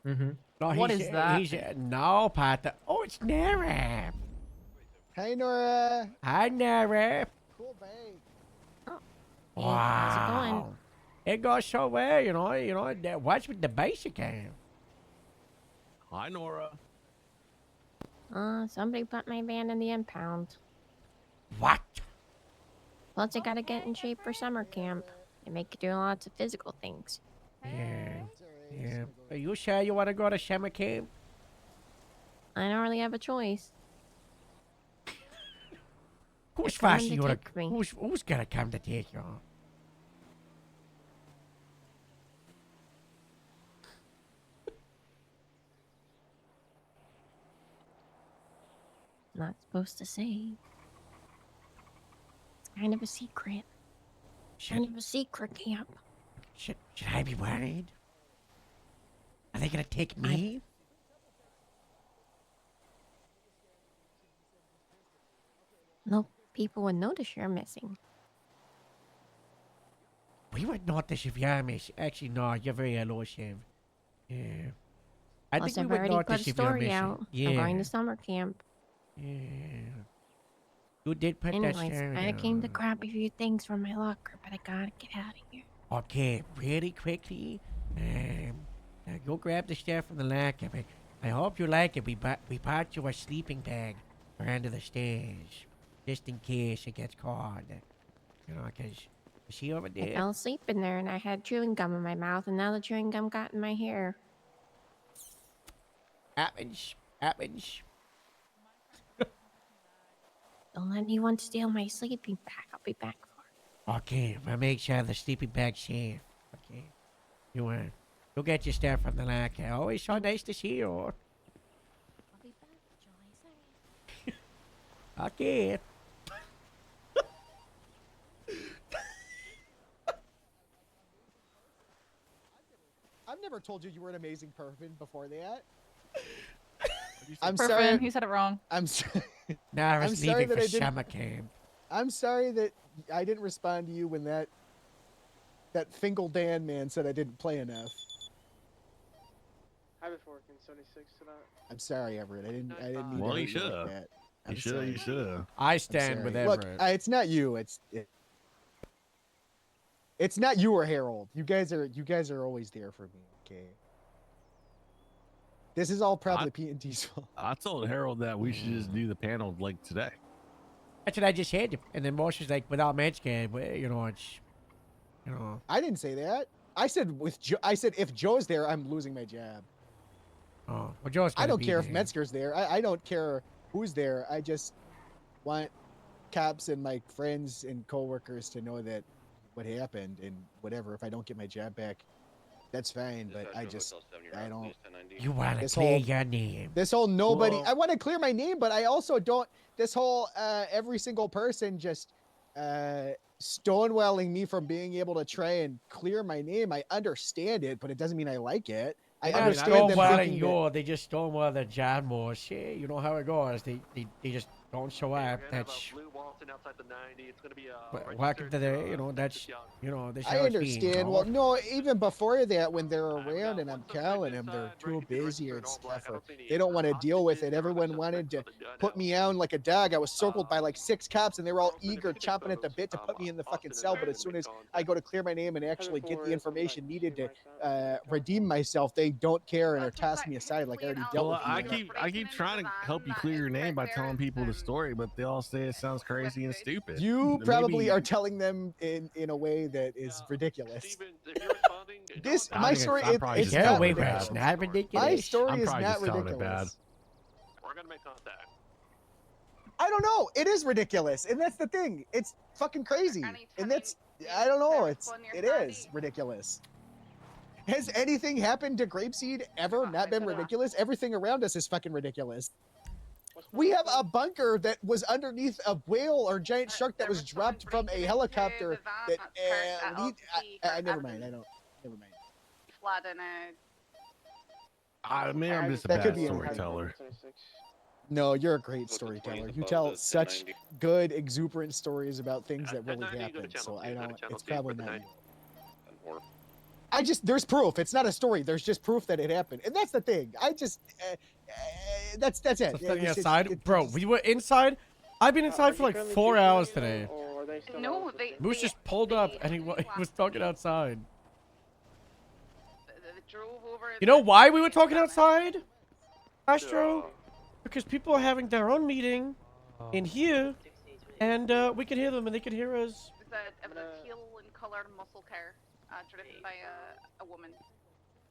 Mm-hmm. No, What he's, is that? He's no part of. Oh, it's Nara. Hey, Nora. Hi, Nara. Cool bang. Wow. It goes so well, you know. What's with the basic game? Hi, Nora. Somebody put my van in the impound. What? Plus, I gotta get in shape for summer camp. They make you do lots of physical things. Yeah. Yeah. Are you sure you want to go to summer camp? I don't really have a choice. Who's They're coming fast to you? take me. Who's gonna come to take you? Not supposed to say. It's kind of a secret. Kind of a secret camp. Should I be worried? Are they gonna take me? No, people would notice you're missing. We would notice if you're missing. Actually, no, you're very elusive. Yeah. I Plus, think I've we would already put a notice if you're story missing. out. Yeah. I'm going to summer camp. Yeah. You did put Anyways, that story I came to out. grab a few things from my locker, but I gotta get out of here. Okay, really quickly. Go grab the stuff from the locker. I hope you like it. We bought you a sleeping bag for under the stairs, just in case it gets caught. You know, cause you see over I there. fell asleep in there and I had chewing gum in my mouth, and now the chewing gum got in my hair. Happens. Don't let anyone steal my sleeping bag. I'll be back for it. Okay, we'll make sure the sleeping bag's safe. Okay, you get your stuff from the locker. Always so nice to see you. I'll be back, Julie. Okay. I've never told you you were an amazing person before that. I'm sorry. sorry. He said it wrong. I'm sorry. Now I I'm was sorry leaving that for I didn't. summer camp. I'm sorry that I didn't respond to you when that Fingal Dan man said I didn't play enough. I've been working 76 tonight. I'm sorry, Everett. I didn't mean Well, to you hurt you should've. like that. You I'm should have. You sorry. should have. I I'm stand with sorry. Look, Everett. it's not you. It's not you or Harold. You guys are always there for me. Okay. This is all probably P&T's fault. I told Harold that we should just do the panel like today. That's what I just said. And then Mosh was like, without Metzger, you know, it's, you know. I didn't say that. I said I said if Joe's there, I'm losing my job. Oh, well, Joe's I gonna don't be care if there. Metzger's there. I don't care who's there. I just want cops and my friends and coworkers to know that what happened and whatever. If I don't get my job back, that's fine. But I just I don't. You want to This clear whole- your name. This whole nobody. Whoa. I want to clear my name, but I also don't. This whole every single person just stonewalling me from being able to try and clear my name. I understand it, but it doesn't mean I like it. I They're not understand them stonewalling thinking that- you. They just stonewall the John Moore shit. You know how it goes. They just don't show up. That's welcome to the, you know, that's, you know, this I understand. Well, no, even before that, when they're around and I'm calling them, they're too busy and stuff, or they don't want to deal with it. Everyone wanted to put me out like a dog. I was circled by like 6 cops, and they were all eager, chomping at the bit to put me in the fucking cell. But as soon as I go to clear my name and actually get the information needed to redeem myself, they don't care and are tossing me aside like I already dealt Well, with. you. I keep trying to help you clear your name by telling people the story, but they all say it sounds crazy and stupid. You probably Maybe- are telling them in a way that is ridiculous. This I my think story. I'm It, probably it's just not telling it ridiculous. bad. not ridiculous. My story I'm is probably not just telling it ridiculous. bad. We're gonna make contact. I don't know. It is ridiculous, and that's the thing. It's fucking crazy, and that's I don't know. It is ridiculous. Has anything happened to Grapeseed ever not been ridiculous? Everything around us is fucking ridiculous. We have a bunker that was underneath a whale or giant shark that was dropped from a helicopter. That never mind. I don't. Never mind. Flood in a maybe I'm just a That bad could be storyteller. No, you're a great storyteller. You tell such good, exuberant stories about things that really happened. So I don't. It's probably not you. I just there's proof. It's not a story. There's just proof that it happened, and that's the thing. I just that's it. So standing outside, bro. We were inside. I've been inside for like 4 hours today. No, they Moose just pulled up and he was talking outside. drove over. You know why we were talking outside, Astro? Because people are having their own meeting in here, and we can hear them and they can hear us. It was a teal in color muscle car, driven by a woman.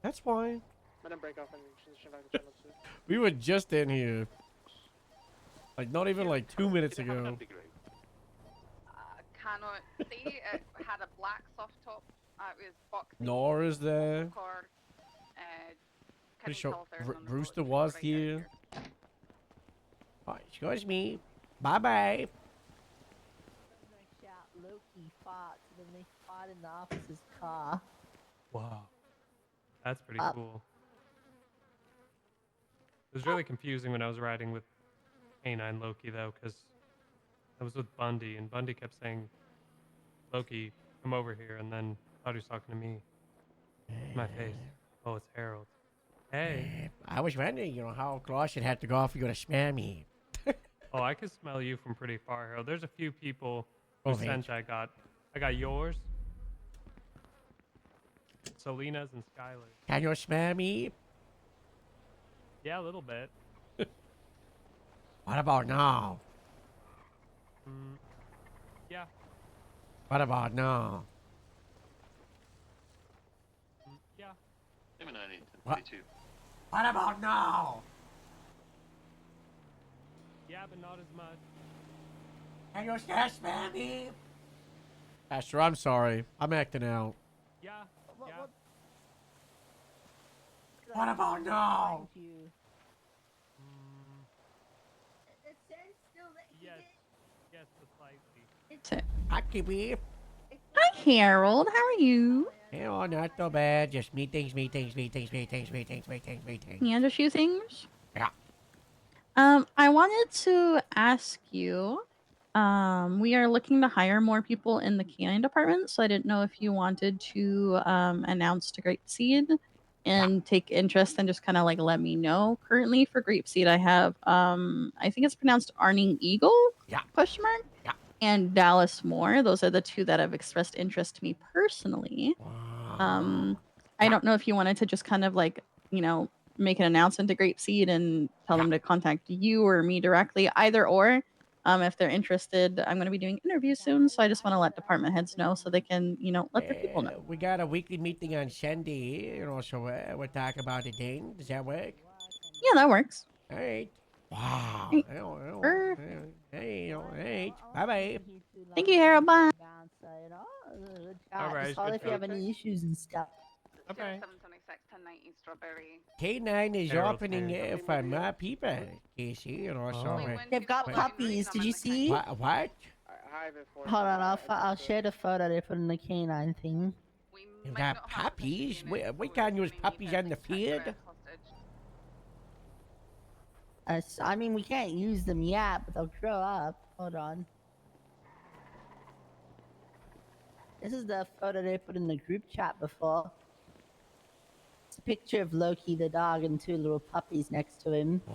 That's why. Madam, break off and transition back to channel 2. We were just in here. Like, not even like 2 minutes ago. Cannot say it had a black soft top. It was boxy. Nor is there. Car, Pretty sure Brewster was here. Oh, excuse me. Bye bye. Loki fought, then they fought in the officer's car. Wow. That's pretty cool. It was really confusing when I was riding with K9 Loki, though, because I was with Bundy, and Bundy kept saying, Loki, come over here, and then thought he was talking to me. My face. Oh, it's Harold. Hey. I was wondering, you know, how close it had to go for you to smell me. Oh, I could smell you from pretty far, Harold. There's a few people Oh, whose man. scent I got. I got yours, Selena's, and Skylar's. Can you smell me? Yeah, a little bit. What about now? Yeah. What about now? Yeah. What? What about now? Yeah, but not as much. Can you still smell me? Astro, I'm sorry. I'm acting out. Yeah. Yeah. What about now? Yes. Yes, but slightly. I could be. Hi, Harold. How are you? Oh, not so bad. Just meetings. Yeah, Yeah. just a few things. Yeah. I wanted to ask you. We are looking to hire more people in the canine department, so I didn't know if you wanted to announce to Grapeseed and take interest and just kind of like let me know. Currently for Grapeseed, I have I think it's pronounced Arning Eagle? Yeah. Question mark? Yeah. And Dallas Moore. Those are the two that have expressed interest to me personally. I don't know if you wanted to just kind of like, you know, make an announcement to Grapeseed and tell them to contact you or me directly, either or. If they're interested, I'm going to be doing interviews soon, so I just want to let department heads know so they can, you know, let their people know. We got a weekly meeting on Sunday, you know, so we'll talk about the thing. Does that work? Yeah, that works. All right. Wow. Hey, Hey, all right. Bye bye. Thank you, Harold. Bye. Alright, Just call good if you have job. any issues and stuff. Okay. 726 1090. Strawberry. K9 is Harold's opening here. for my people, Casey, you know, so... They've got puppies. Did you see? What? Hold on, I'll share the photo they put in the canine thing. You got puppies? We can't use puppies on the field. I mean, we can't use them yet, but they'll grow up. Hold on. This is the photo they put in the group chat before. It's a picture of Loki the dog and two little puppies next to him. 2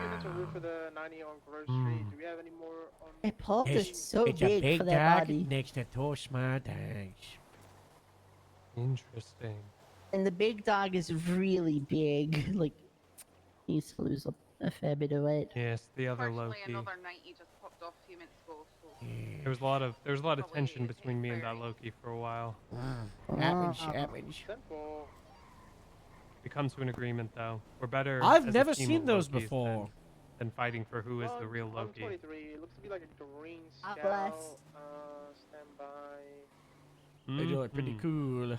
units are roof for the 90 on Grove Street. Do we have any more on... Their paws are so it's a big big for their dog body. next to two small dogs. Interesting. And the big dog is really big. Like, he used to lose a fair bit of weight. Yes, the other Unfortunately, Loki. another 90 just popped off a few minutes ago. So There was a lot of tension between me and that Loki for a while. Happens. We come to an agreement though. We're better. I've as a never team seen of those Lokis before. Than fighting for who is the real Loki. 23. It looks to be like a green scout. bless. Stand by. They do it pretty cool. I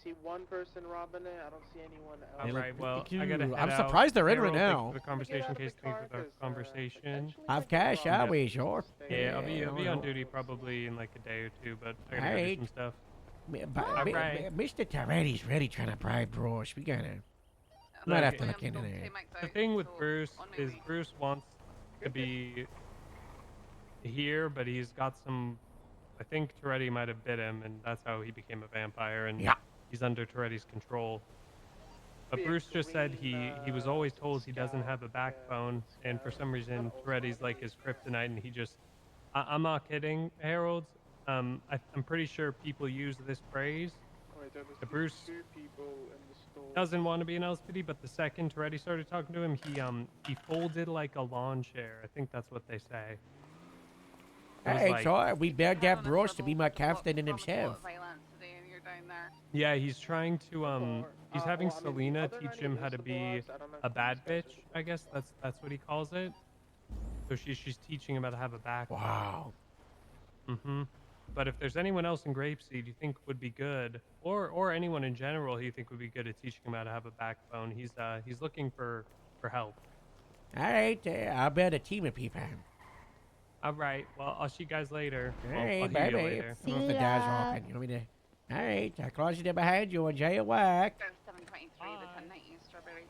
see one person robbing it. I don't see anyone else. They look Alright, well, pretty I gotta cute. head I'm out. surprised they're in right Harold, thank you now. for the conversation, Case, thank you for the conversation. Have cash, always, sure. Yeah, I'll be on duty probably in like a day or two, but I gotta go do Alright. some stuff. Alright. Mr. Toretti's really trying to bribe Bruce. We gotta... Might have to look into that. The thing with Bruce is Bruce wants to be here, but he's got some. I think Toretti might have bit him, and that's how he became a vampire. And he's under Toretti's control. But Bruce just said he was always told he doesn't have a backbone, and for some reason Toretti's like his kryptonite, and he just. I'm not kidding, Harold. I'm pretty sure people use this phrase. The Bruce doesn't want to be an LSPD, but the second Toretti started talking to him, he folded like a lawn chair. I think that's what they say. It was Hey, like- so we begged that Bruce to be more confident in himself. Yeah, he's trying to he's having Selena teach him how to be a bad bitch. I guess that's what he calls it. So she's teaching him how to have a backbone. Wow. But if there's anyone else in Grapeseed you think would be good, or anyone in general who you think would be good at teaching him how to have a backbone, he's looking for help. All right, I'll bet a team of people. All right. Well, I'll see you guys later. All Well, right, I'll bye hear you bye. later. I don't know if the doors are open. You want me to? All right, I'll close it behind you. Enjoy your work. 723, the 1090 Strawberry.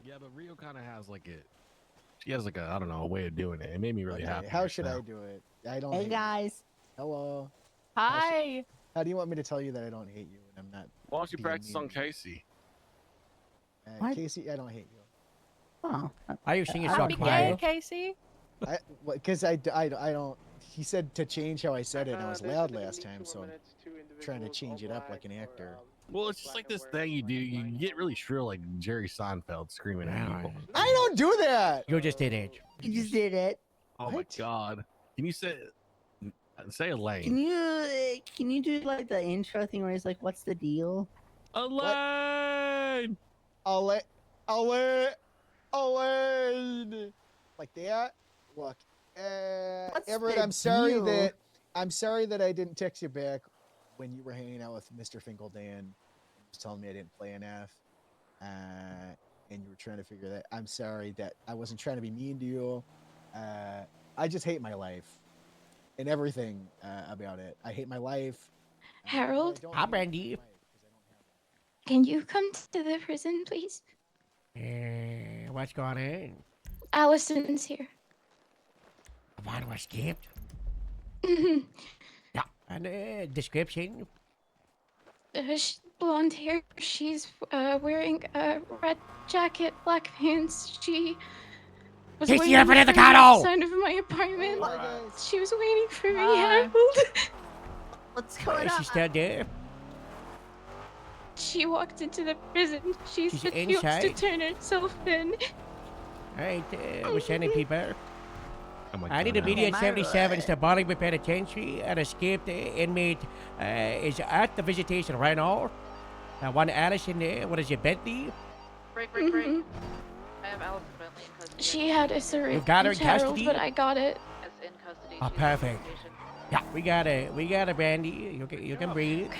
Yeah, but Rio kind of has like it. She has like a, I don't know, a way of doing it. It made me really Okay, happy. how just should now. I do it? I don't. Hey hate guys. You. Hello. Hi. How do you want me to tell you that I don't hate you and I'm not? Why don't you being practice mean? on Casey? What? Casey, I don't hate you. Oh. Why are you singing so Don't be gay, quiet? Casey. Because I don't. He said to change how I said it, and I was loud last time, so I'm trying to change it up like an actor. Well, it's just like this thing you do. You get really shrill, like Jerry Seinfeld screaming at people. I don't do that. You just did it. You just did it. Oh my god! Can you say Elaine? Can you do like the intro thing where he's like, "What's the deal?" Elaine. Elaine. Like that. Look, What's Everett, the I'm sorry deal? that I didn't text you back when you were hanging out with Mr. Finkeldan. You was telling me I didn't play enough, and you were trying to figure that. I'm sorry that I wasn't trying to be mean to you. I just hate my life and everything about it. I hate my life. Harold? Hi, Brandy. Can you come to the prison, please? What's going on? Allison's here. About was escaped? Mhm. Yeah. And description? Blonde hair. She's wearing a red jacket, black pants. She was Casey, waiting up in the for me car! outside of my apartment. She was waiting for me, Harold. What's Is she still there? She walked into the prison. She She's said she wants to inside? turn herself in. Alright, we're sending people. Oh my I need God. immediate 77s to Bollingwood Penitentiary. An escaped inmate is at the visitation right now. One Allison there. What is it, Bentley? Break. have Allison Bentley in custody. She had a syringe. You got her in Harold, custody? but I got it. Yes, in custody. Oh, She's perfect. on probation. Yeah, we got it, Brandy. You can breathe.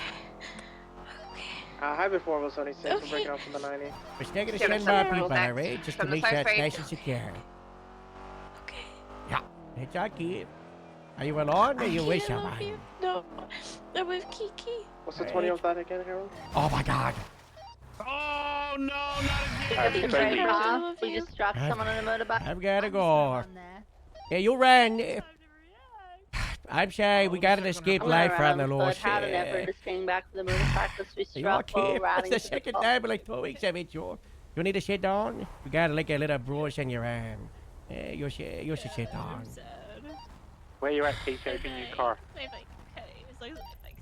Hybrid 476, we're breaking out from the 90. We're still gonna Yeah, send that's more people, next. alright? Just to From the make sure side it's street. nice and secure. Okay. Yeah, it's our kid. Are you alone or you with I love someone? you. No, I'm with Kiki. What's the 20 of that again, Harold? Oh my god. Oh no, not again. We just dropped someone on a motorbike. I've gotta go. Yeah, you ran. I'm sorry, we got an escape life from the Lord. Had an effort to string back to the motorcycles we You struck while okay? It's riding the to second the time in like 2 weeks I've hit you. You need to sit down? You got like a little bruise on your arm. You should sit down. Where you at, Keith? In your car.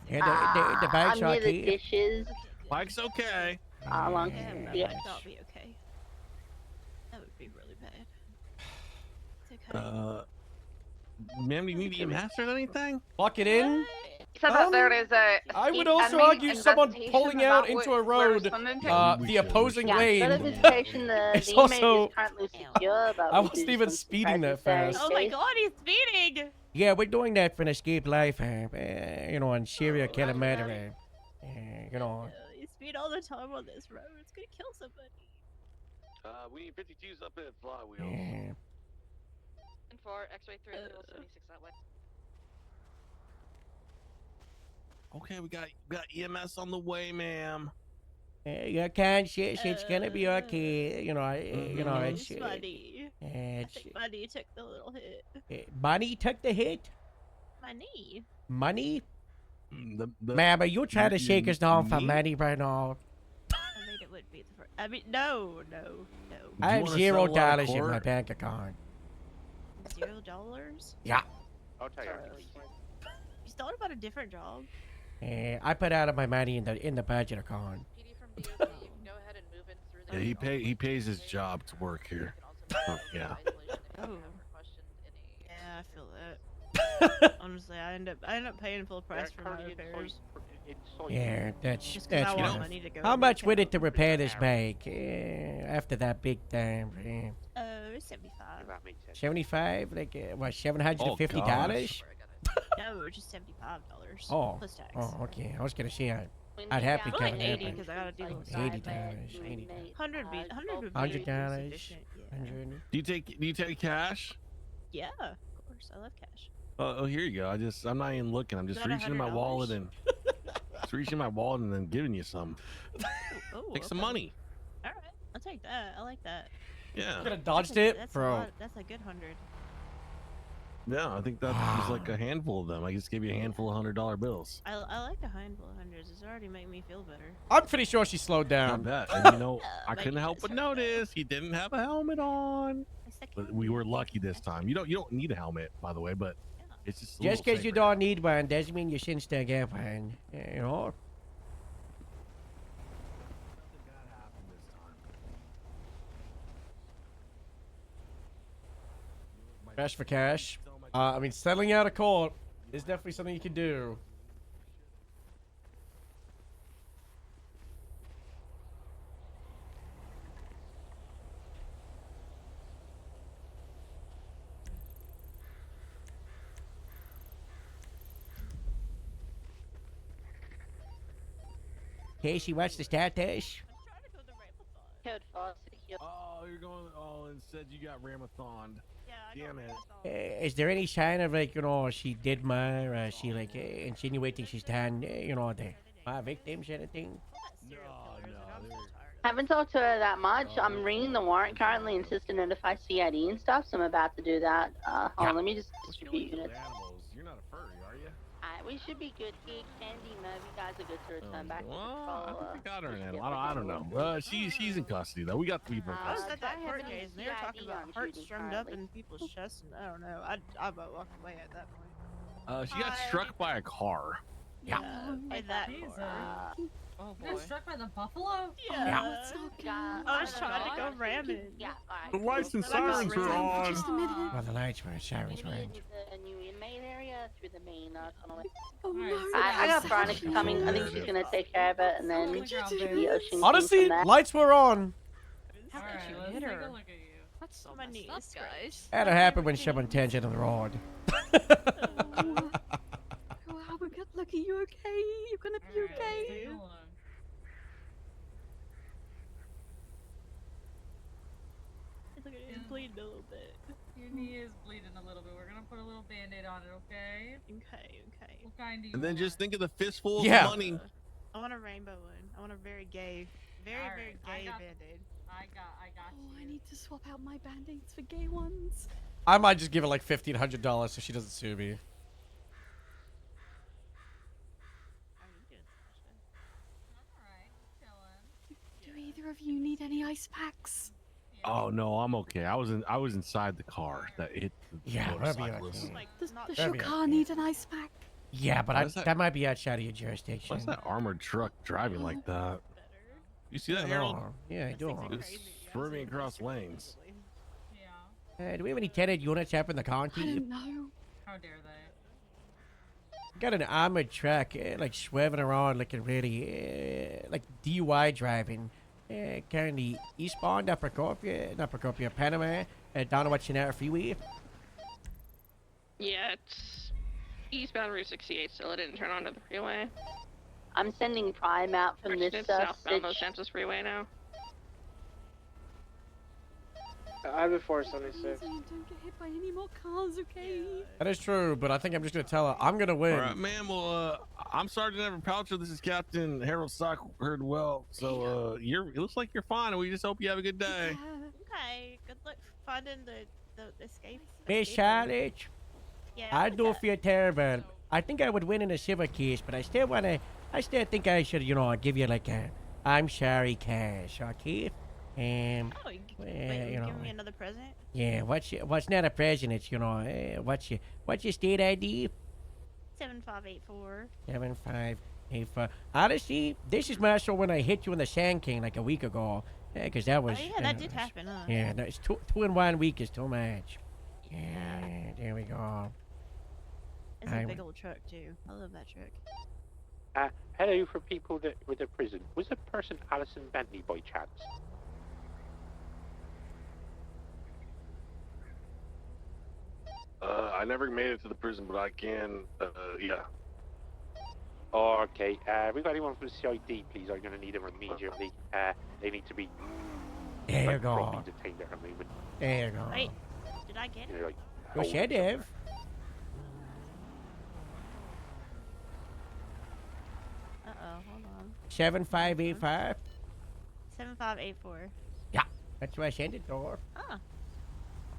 Yeah, the bag's I'm near the okay. dishes. Mike's okay. Along the That'll be okay. That would be really bad. It's okay. Ma'am, do you need EMS or anything? Lock it in. So that there is a. I would state also admin argue someone investigation pulling out about into a where road, Sunderland the opposing Yeah, lane. for the visitation, the It's inmate also. is currently secure, but I we wasn't do even some speeding that surprises fast. Oh my god, he's speeding! Yeah, we're doing that for an escape life, you know, on serial killer murderer. You know. You speed all the time on this road. It's gonna kill somebody. We need 52s up at Flywheel. Yeah. And for X-ray 3076 that way. Okay, we got EMS on the way, ma'am. You can't shit. It's gonna be okay. You know, it's. Buddy. I It's, think Buddy took the little hit. Money took the hit. My knee. Money. The Ma'am, are you trying to shake us down for me? money right now? I mean, it would be the first. I mean, no. I have wanna $0 settle out of in my court? bank account. $0? Yeah. I'll tell you. You thought about a different job? I put out of my money in the budget account. PD from DOD, you can go ahead and move in through Yeah, he pays his job to work here. Yeah. Oh. Yeah, I feel that. Honestly, I end up paying full price for my repairs. Yeah, that's Just 'cause I that's want enough. money to go How to much would account. it to repair this bike? After that big time, It's 75. 75? Like what? $750? No, just $75. Oh, Plus tax. oh, okay. I was gonna say I'd happily Well, cover like that. 80 but because I gotta deal with $80, $100 would be $100, sufficient. $100. Do you take cash? Yeah, of course. I love cash. Oh, here you go. I'm not even looking. I'm just Got reaching in my $100? wallet and just reaching in my wallet and then giving you some. Oh, Take some okay. money. All right, I'll take that. I like that. Yeah. Could have dodged That's a- it, that's bro. A lot, that's a good 100. Yeah, I think that was like a handful of them. I just gave you a handful of $100 bills. I like a handful of hundreds. It's already made me feel better. I'm pretty sure she slowed down. Not bad. And you know, I Maybe couldn't help but notice he didn't have a helmet on. But we were lucky this time. You don't need a helmet, by the way, but it's just a Just little because you safer. don't need one doesn't mean you shouldn't still get one. You know. Cash for cash. I mean, settling out of court is definitely something you can do. Casey, what's the status? Code 4 secure. Oh, you're going. Oh, and said you got Ramathon. Damn it. Is there any sign of like, you know, she did my, or she like insinuating she's done, you know, my victims or anything? Haven't talked to her that much. I'm reading the warrant currently, insisting to notify CID and stuff, so I'm about to do that. Hold on, let me just distribute units. You're not a furry, are you? We should be good here. Candy, Merv, you guys are good to return back to Well, patrol. I think we got her in animal. I don't know. She's in custody though. We got the people in I was custody. at that court case and they were talking CID about on hearts shooting strummed up currently. in people's chests, and I don't know. I about walked away at that point. She got struck by a car. Yeah, by that car. Oh You got struck by the buffalo? Yeah. Oh, it's not good. I was trying to go ramming. Yeah, The lights and sirens are on. Well, the lights were sirens were on. the new inmate area through the main tunnel. Oh, no. I got Veronica coming. I think she's gonna take care of it, and then the Ocean King Honestly, from there. lights were on. Alright, let's take a look at you. That's so messed up, guys. That'll happen when someone turns into the road. Wow, but good luck. Are you okay? You're gonna be okay. Look at him bleeding a little bit. Your knee is bleeding a little bit. We're gonna put a little band-aid on it, okay? Okay, okay. What kind do you And then want? just think of the fistful Yeah. of money. I want a rainbow one. I want a very gay, very Alright, I gay got- band-aid. I got Oh, I you. need to swap out my band-aids for gay ones. I might just give her like $1,500 so she doesn't sue me. Do either of you need any ice packs? Oh no, I'm okay. I was inside the car that hit the Yeah, that'd be motorcyclist. okay. Does not your That'd be car okay. need an ice pack? Yeah, but What is that? that might be outside of your jurisdiction. What's that armored truck driving like that? You see that, Harold? Yeah, I do. It's swerving across lanes. Do we have any tenant units up in the I county? don't know. How dare they? Got an armored truck, like swerving around, looking really like DUI driving. Currently eastbound, not Procopia, Panama, down to Wachinara Freeway. Yeah, it's eastbound Route 68, so it didn't turn onto the freeway. I'm sending Prime out from Actually, this it's southbound Los Santos Freeway now. I have a 476. Don't get hit by any more cars, okay? That is true, but I think I'm just gonna tell her I'm gonna win. All right, ma'am. Well, I'm Sergeant Evan Poucher. This is Captain Harold Stock. Heard well. So, it looks like you're fine, and we just hope you have a good day. Okay, good luck finding the escape. Miss escape route. Charlotte, Yeah. I do feel terrible. I think I would win in a civil case, but I still think I should, give you like a I'm sorry cash, okay? Oh, you, Well, wait, you know, give me another present? yeah, what's not a present, it's, what's your state ID? 7584. 7584. Honestly, this is more so when I hit you in the Sand King like a week ago. Yeah, because that was... Oh, yeah, that did happen, huh? Yeah, no, it's two in 1 week is too much. Yeah, there we go. It's a big old truck, too. I love that truck. Hello, for people that were the prison. Was the person Alison Bentley by chance? I never made it to the prison, but I can. Yeah. Okay, we got anyone from the CID, please? I'm going to need them immediately. They need to be There you go. properly detained at the moment. There you go. Wait, did I get You it? know, like, You should have. Uh-oh, hold on. 7585. 7584. Yeah, that's what I sent it for. Huh.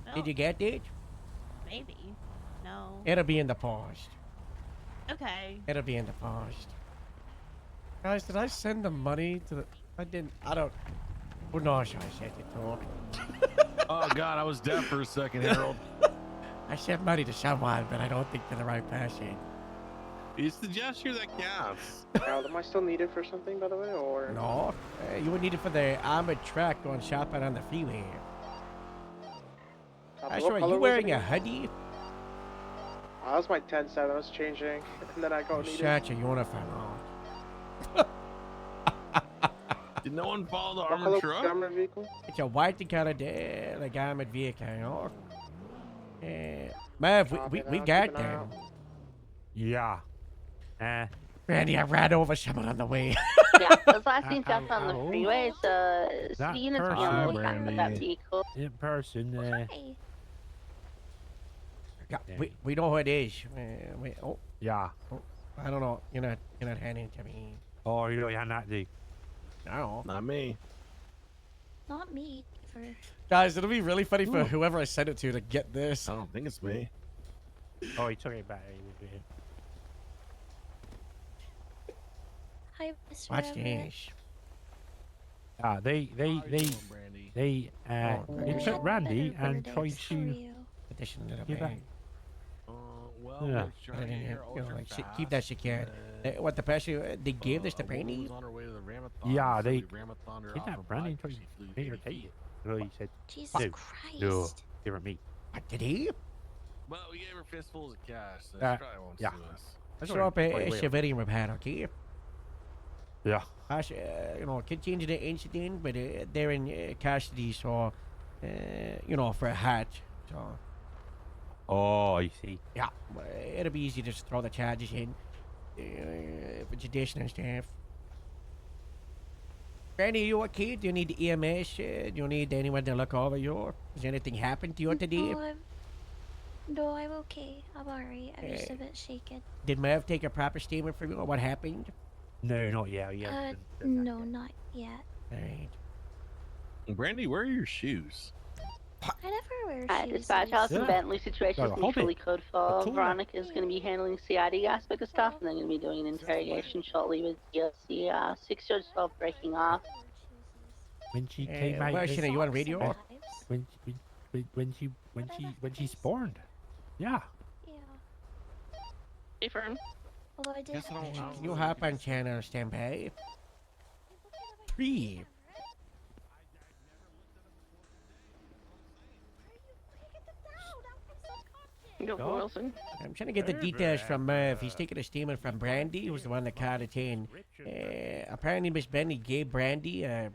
No, Did you get it? Maybe. No. It'll be in the post. Okay. It'll be in the post. Guys, did I send the money to the? I didn't. I don't. Who knows who I sent it to? Oh God, I was deaf for a second, Harold. I sent money to someone, but I don't think to the right person. It's the gesture that counts. Harold, am I still needed for something, by the way, or? No, you would need it for the armored truck going shopping on the freeway. I What saw color you was wearing it a again? hoodie. That was my 10-7. I was changing, and then I got needed. Such a uniform. Did no one follow the What color armored was truck? the armored vehicle? It's a white colored like armored vehicle, you know. Mav, we got them. Yeah. Randy, I ran over someone on the way. Yeah, those last seen just on the freeway, so That seeing it's person- on the lookout for that Brandy. vehicle. In person. Yeah, we know who it is. Yeah. I don't know. You're not handing it to me. Oh, you don't have that, do you? No. Not me. Not me. For Guys, it'll be really funny for whoever I sent it to get this. I don't think it's me. Oh, he took it back. hi, Mr. Watch Everett. this. They Oh, took Randy and Birthdays tried for to you. Put this in a little give bag. back. Well, Yeah. let's try Put it to in get here. her You know, ultra like, fast. keep that secured. What the person they gave this to A woman Brandy? was on her way to the Ramathon, Yeah, so they we Ramathoned her off kidnapped a Brandy and bike, tried she flew to make her 50 take feet. it. So he said, Jesus no, Christ. no, give her me. What did he? Well, we gave her fistfuls of cash, so Uh, she probably won't yeah. sue us. That's Show up already a quite well. civilian repair, okay? Yeah. Continue the incident, but they're in custody, so You know, for a hatch. So, Oh, I see. yeah, it'll be easy to just throw the charges in for judicial and stuff. Brandy, are you okay? Do you need EMS? Do you need anyone to look over you? Has anything happened to you today? No, I'm okay. I'm alright. I'm just a bit shaken. Did Merv take a proper statement from you? What happened? No, not yet. Yeah. No, not yet. Alright. Brandy, where are your shoes? I never wear Alright, shoes. dispatch, Allison Yeah. Bentley situation is Got a going to be fully hobbit. code A for. tool. Veronica is going to be handling CID aspect of stuff, and they're going to be doing an interrogation shortly with DLC. 6 Judge 12 breaking off. When she came out. Version, are you on radio? When she spawned. Yeah. Hey, Fern. Although I did Guess I don't know. You hop on channel standby. 3. Go for Wilson. I'm trying to get the details from Merv. He's taking a statement from Brandy, who's the one that caught it in. Apparently, Miss Bentley gave Brandy a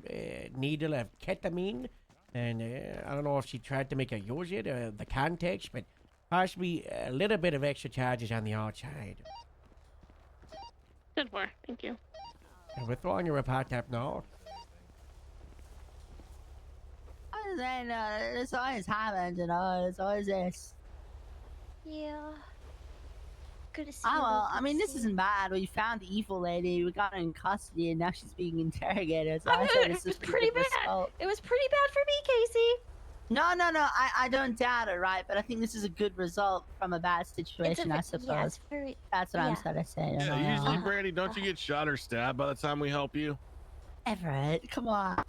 needle of ketamine, and I don't know if she tried to make her use it, the context, but possibly a little bit of extra charges on the outside. Good work. Thank you. And we're throwing your report up now. I was saying, this always happens, you know. It's always this. Yeah. Good to see Oh you. well, both. I mean, Good this to see isn't bad. We found the evil lady. We got her in custody, and now she's being interrogated. So I said this It is was pretty bad. It was pretty bad for me, Casey. No. I don't doubt it, right? But I think this is a good result from a bad situation, I suppose. Yeah, it's very. That's what I'm yeah. trying to say. you Yeah, know. usually, Brandy, don't you get shot or stabbed by the time we help you? Everett, come on.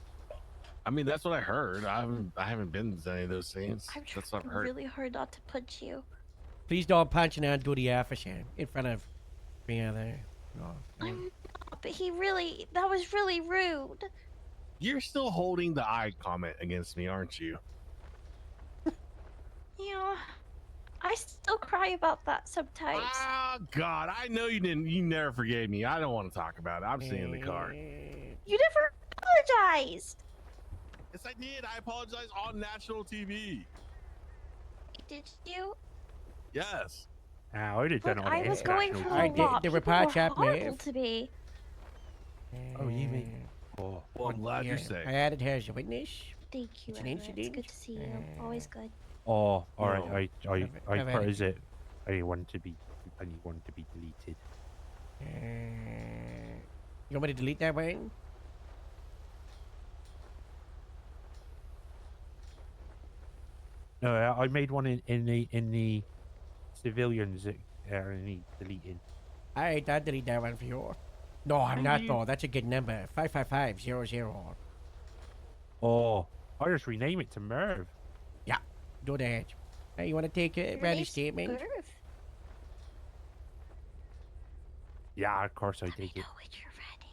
I mean, that's what I heard. I haven't been to any of those scenes. I'm That's what I've trying heard. really hard not to punch you. Please don't punch and undo the officer in front of me other. No. I'm not, but that was really rude. You're still holding the eye comment against me, aren't you? Yeah. I still cry about that sometimes. Oh God, I know you didn't. You never forgave me. I don't want to talk about it. I'm staying in the car. You never apologized. Yes, I did. I apologize on national TV. Did you? Yes. I would have done But it on I was going international through I a did lot. the People report were shop, horrible Maeve. to me. Oh, you mean? Oh. Well, I'm glad you're safe. I added her as a witness. Thank you, It's an Everett. It's incident. good to see you. Always good. Oh, all No. right. I Have put it. as it. I want to be deleted. You want me to delete that one? No, I made one in the civilians that need deleting. Alright, I'll delete that one for you. No, I'm not though. That's a good number. 555-00. Oh, I'll just rename it to Merv. Yeah, do that. Hey, you want to take Brandy's statement? Merv. Yeah, of course I take it. When you're ready.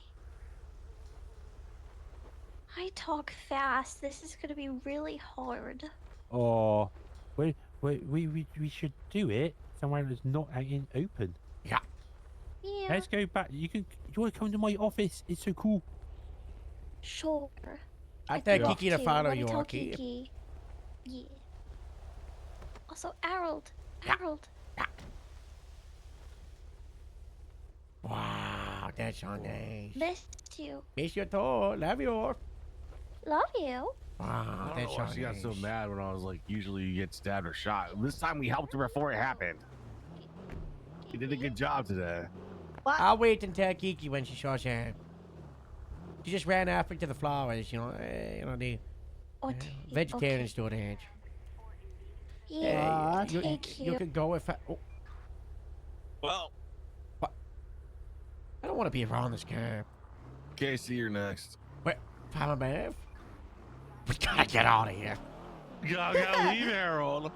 I talk fast. This is gonna be really hard. Oh, we should do it somewhere that's not out in open. Yeah. Yeah. Let's go back. You want to come to my office? It's so cool. Sure. I'll tell love Kiki to follow Let me you, tell okay? Kiki. Yeah. Also, Harold. Harold. Wow, that's so nice. Missed you. Miss you too. Love you. Love you. Wow, I don't that's know why so she got so nice. mad when I was like, usually you get stabbed or shot. This time we helped her before it happened. You did a good job today. I'll wait and tell Kiki when she shows her. She just ran off into the flowers, the vegetarians do that. Yeah, you, thank you could go if I. Oh. Well, I don't want to be around this guy. Casey, you're next. Wait, Papa Bev? We gotta get out of here. You gotta leave, Harold.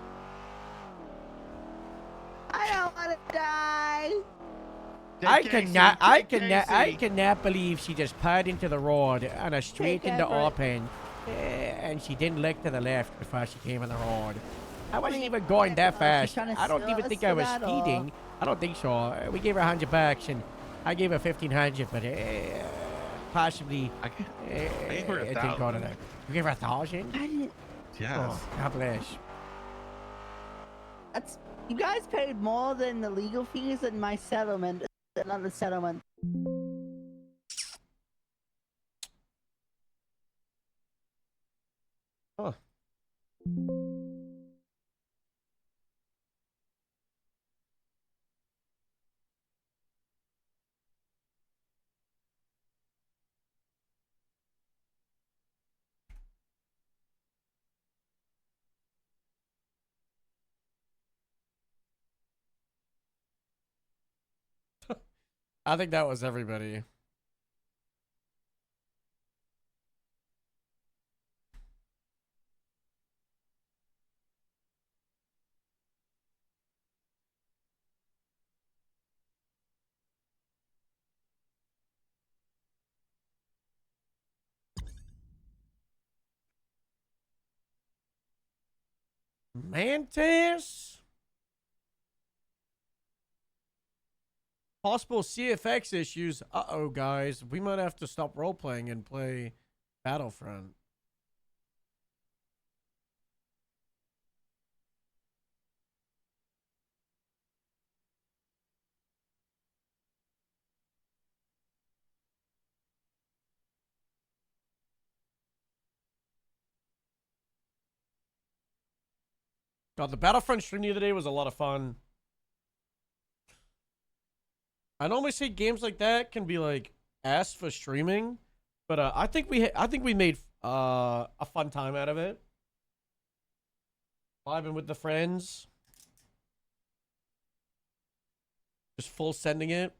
I don't want to die. I cannot believe she just put into the road on a straight Take into Everett. open, and she didn't look to the left before she came on the road. I wasn't even going that fast. trying to I don't sell even us think to I was that, or- speeding. I don't think so. We gave her $100, and I gave her $1,500, but possibly gave her it didn't go to 1,000. that. You gave her 1,000? Yes. Oh, God bless. That's you guys paid more than the legal fees in my settlement. Another settlement. Huh. I think that was everybody. Mantis? Possible CFX issues. Uh-oh, guys. We might have to stop role-playing and play Battlefront. God, the Battlefront stream the other day was a lot of fun. I normally say games like that can be like asked for streaming, but I think we made a fun time out of it. Vibing with the friends, just full sending it.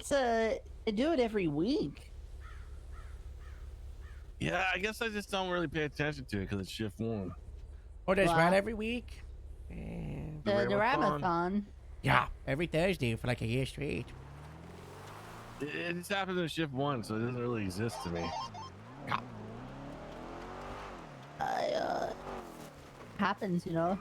They do it every week. Yeah, I guess I just don't really pay attention to it because it's shift one. Oh, that's Wow. right, every week? And The Ramathon. yeah, every Thursday for like a year straight. It just happens in shift one, so it doesn't really exist to me. Yeah. Happens, you know.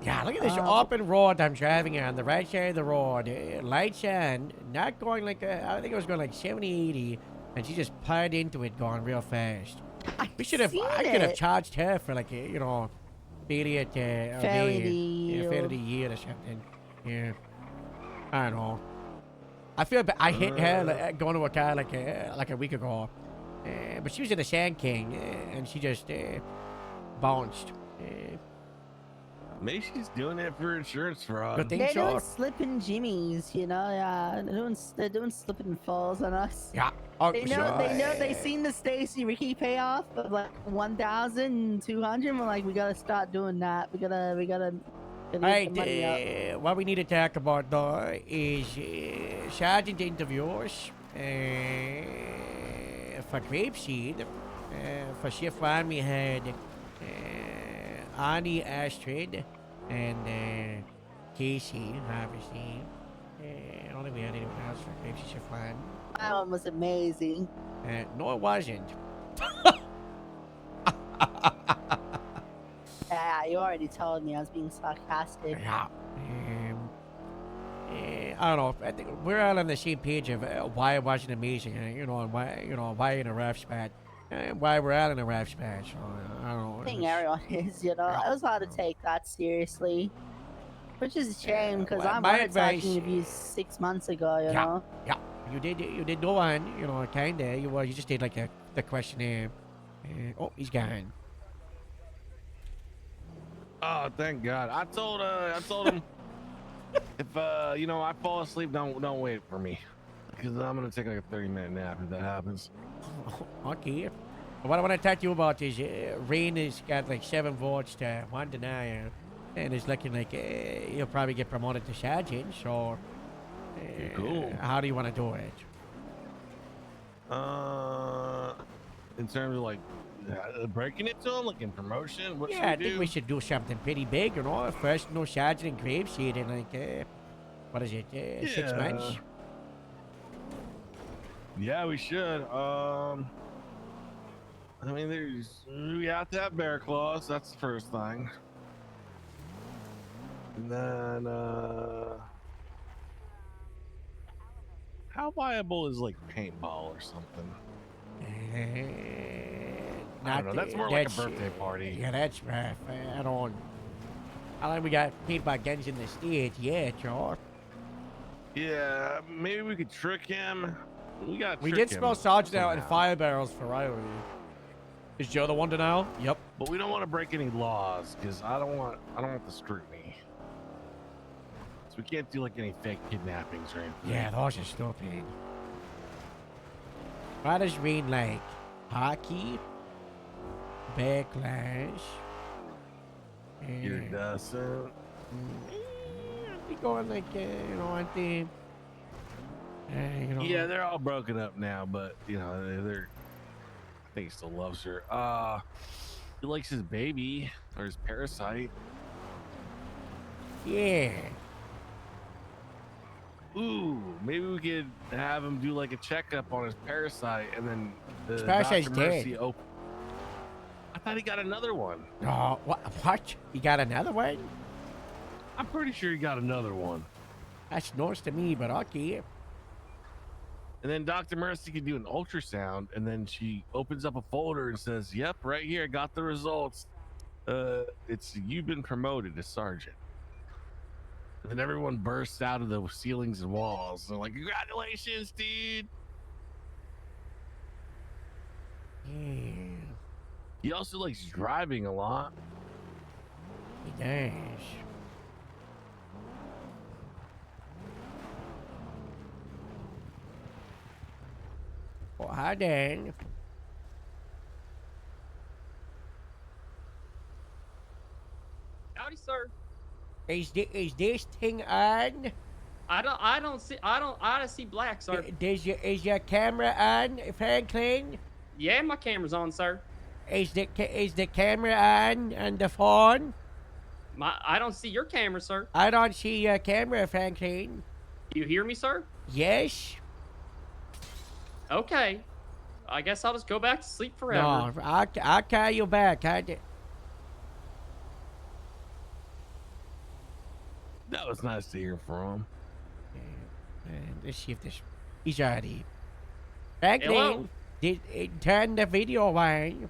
Yeah, look at this open road I'm driving on, the right side of the road. Lights on, not going like, I think it was going like 70, 80, and she just piled into it going real fast. I could have charged her for like, you know, failure to Failure to yield. failure to yield or something. Yeah. I don't know. I feel I hit her like, going to a car like a week ago. But she was in the Sand King, and she just bounced. Maybe she's doing it for insurance fraud. Good thing They're so. doing slipping jimmies, you know. Yeah, they're doing slip and falls on us. Yeah. Oh, They know they seen the Stacy Ricky payoff of like 1,200. We're like, we gotta start doing that. We gotta get Right, the money up. what we need to talk about though is sergeant interviews for Grapeseed. For shift one we had Annie Astrid and Casey, obviously. I don't think we had anyone else for Graves Shift 1. That one was amazing. No, it wasn't. Yeah, you already told me I was being sarcastic. Yeah. I don't know. I think we're all on the same page of why it wasn't amazing, and why in a rough spot, and why we're all in a rough spot. So I don't know. I think everyone is, you know. It was hard to take that seriously. Which is a shame, because I my wanted advice- talking to you 6 months ago, you Yeah, know. yeah. You did no one, kinda. You just did like the questionnaire. Oh, he's gone. Oh, thank God! I told him if I fall asleep, don't wait for me, because I'm gonna take like a 30-minute nap if that happens. Okay. What I want to talk to you about is Rain has got like 7 votes to 1 denier, and it's looking like he'll probably get promoted to sergeant. So, Cool. How do you want to do it? In terms of like breaking it to him, like in promotion, what should I we think do? we should do something pretty big, First, sergeant and graveseed in like, what is it, 6 months? Yeah, we should. I mean, we have to have bear claws. That's the first thing. And then, how viable is like paintball or something? I don't know. That's more like a birthday party. Yeah, that's rough. I don't think we got paintball guns in the state yet, Yeah, maybe we could trick him. We did spell Sergeant out in fire barrels for Riley. Is Joe the one to know? Yep. But we don't want to break any laws because I don't want the scrutiny. So we can't do like any fake kidnappings or anything. Yeah, those are stupid. What does Rain like? Hockey? Backlash? Your doesn't. We going like, on the. Yeah, they're all broken up now, but they're. I think he still loves her. He likes his baby or his parasite. Yeah. Ooh, maybe we could have him do like a checkup on his parasite, and then His parasite's Dr. Mercy dead. I thought he got another one. No, what? You got another one? I'm pretty sure he got another one. That's noise to me, but okay. And then Dr. Mercy could do an ultrasound, and then she opens up a folder and says, "Yep, right here, I got the results. You've been promoted to sergeant." And then everyone bursts out of the ceilings and walls. They're like, "Congratulations, dude!" Yeah. He also likes driving a lot. He does. Well, hi, Dan. Howdy, sir. Is this thing on? I don't see black, sir. Is your camera on, Franklin? Yeah, my camera's on, sir. Is the camera on the phone? I don't see your camera, sir. I don't see your camera, Franklin. You hear me, sir? Yes. Okay. I guess I'll just go back to sleep forever. No, I'll call you back. That was nice to hear from him. Let's see if he's already. Franklin, turn the video on.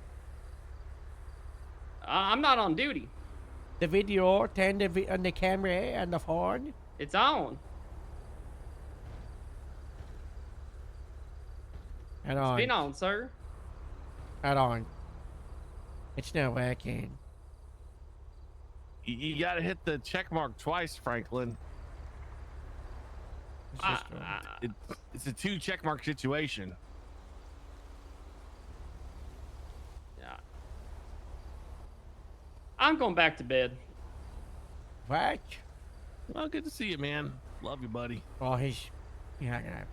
I'm not on duty. The video, turn on the camera and the phone. It's on. Hold on. It's been on, sir. Hold on. It's not working. You gotta hit the check mark twice, Franklin. It's a 2 check mark situation. Yeah. I'm going back to bed. What? Well, good to see you, man. Love you, buddy. Oh, yeah.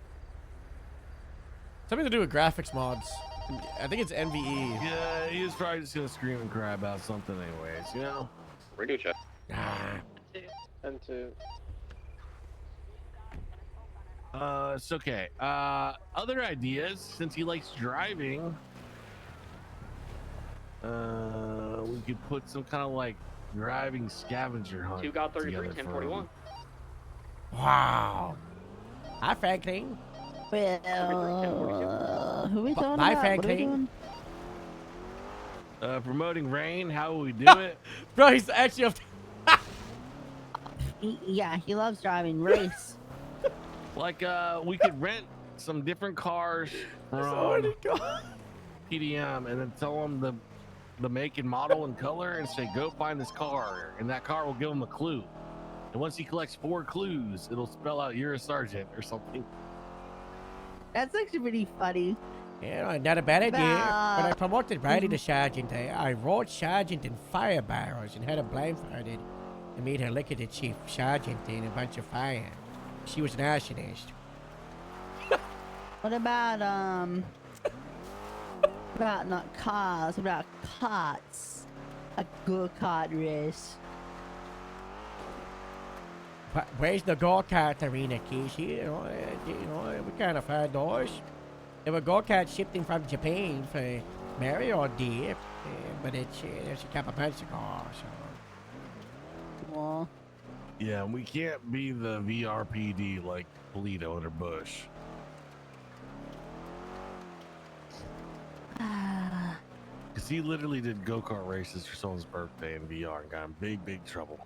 Something to do with graphics mods. I think it's NVE. Yeah, he was probably just gonna scream and cry about something anyways, Radio check. 10-2. It's okay. Other ideas, since he likes driving, we could put some kind of like driving scavenger hunt. 2 got 33, together for 1041. him. Wow. Hi, Franklin. Well, who are we talking Bye, about? What are we Franklin. doing? Promoting rain. How will we do it? Bro, he's actually. Yeah, he loves driving. Race. Like, we could rent some different cars from PDM and then tell them the make and model and color and say, go find this car. And that car will give him a clue. And once he collects 4 clues, it'll spell out you're a sergeant or something. That's actually pretty funny. Yeah, not a bad idea. When I promoted Riley to sergeant, I wrote sergeant in fire barrels and had her blindfolded and made her look at the chief sergeant in a bunch of fire. She was an arsonist. What about not cars? What about carts? A go-kart race. Where's the go-kart arena, Casey? You know, we can't afford those. There were go-karts shipping from Japan for Mario did, but it's a couple months ago. So. Well. Yeah, we can't be the VRPD like Polito under Bush. Because he literally did go-kart races for someone's birthday in VR and got in big trouble.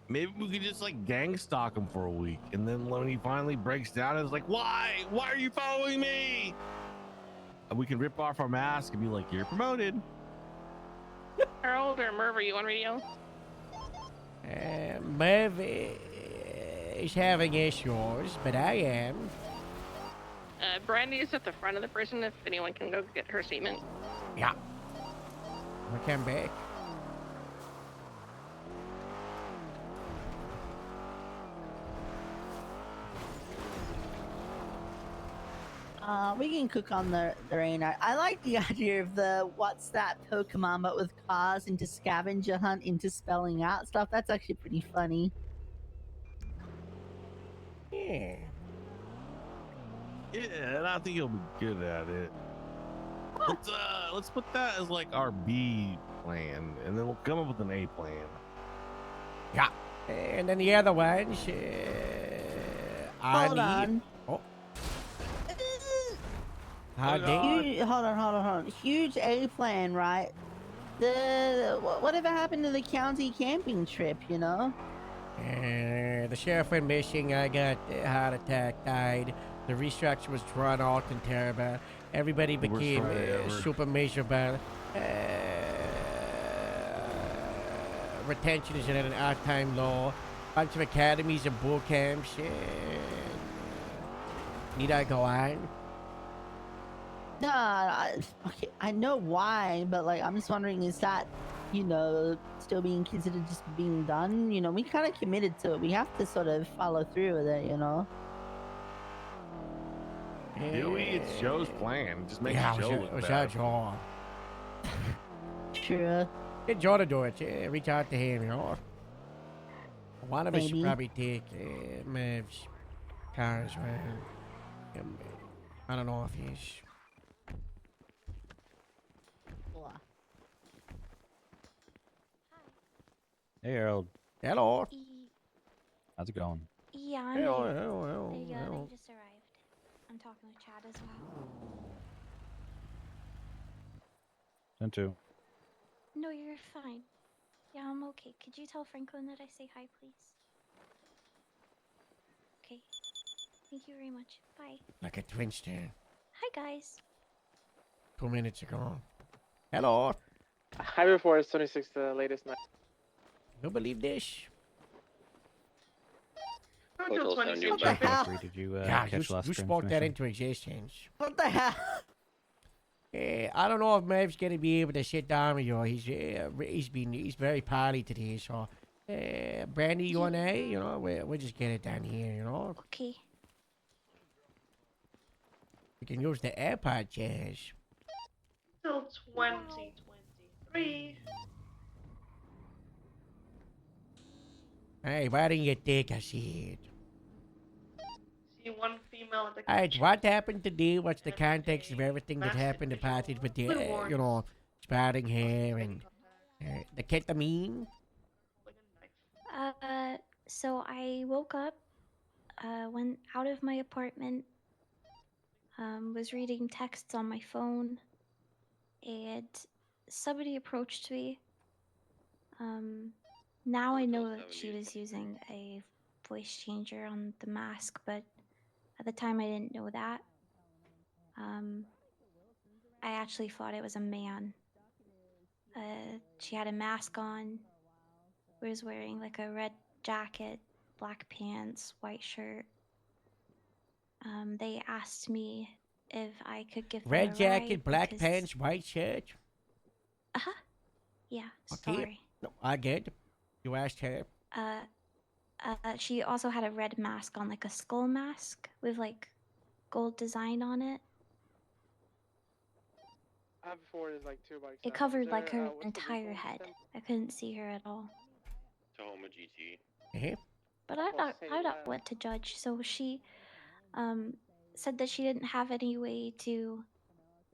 Maybe we could just like gang stalk him for a week, and then when he finally breaks down, it's like, why are you following me? And we can rip off our mask and be like, you're promoted. Harold or Merv, are you on radio? Merv is having issues, but I am. Brandy is at the front of the prison if anyone can go get her statement. Yeah. We come back. We can cook on the rain. I like the idea of the what's that Pokemon, but with cars into scavenger hunt into spelling out stuff. That's actually pretty funny. Yeah. Yeah, and I think he'll be good at it. Let's put that as like our B plan, and then we'll come up with an A plan. Yeah. And then the other ones, Hold on. Oh. Hold on. Huge A plan, right? Whatever happened to the county camping trip, you know? The sheriff went missing. I got a heart attack, died. The restructure was drawn out and terrible. Everybody became super miserable. Retention is at an all-time low. Bunch of academies and boot camps. Need I go on? Nah, okay, I know why, but like, I'm just wondering, is that, you know, still being considered just being done? You know, we kind of committed to it. We have to sort of follow through with it, you know? It's Joe's plan. Just make Yeah, Joe it look was bad. Joe. Sure. Get Joe to do it. Reach out to him, you know. One of us should Maybe. probably take Mav's car as well. I don't know if he's... Hey, Harold. Hello. How's it going? Yeah, I'm Hello, here. hello. I just arrived. I'm talking with Chad as well. 10-2. No, you're fine. Yeah, I'm okay. Could you tell Franklin that I say hi, please? Okay. Thank you very much. Bye. Like a twinster. Hi, guys. 2 minutes ago. Hello. High before is 26, the latest night. You believe this? Until 26. What the hell? Did you Yeah, catch last you stream spoke that commission? into existence. What the hell? I don't know if Mav's gonna be able to sit down with you. He's very party today. So, Brandy, you and I, you know, we'll just get it done here, you know. Okay. We can use the AirPod chairs. Till 2023. Hey, why don't you take a seat? See one female at the Alright, what happened today? What's the context of everything that happened to Passage with the, you know, sprouting hair and the ketamine? So I woke up, went out of my apartment, was reading texts on my phone, and somebody approached me. Now I know that she was using a voice changer on the mask, but at the time I didn't know that. I actually thought it was a man. She had a mask on, was wearing like a red jacket, black pants, white shirt. They asked me if I could give them Red a jacket, ride black because- pants, white shirt. Yeah, Okay. sorry. No, I get it. You asked her. She also had a red mask on, like a skull mask with like gold design on it. I have forwarded like 2 bikes. It covered like her entire head. I couldn't see her at all. Tahoma GT. But I'm not what to judge. So she said that she didn't have any way to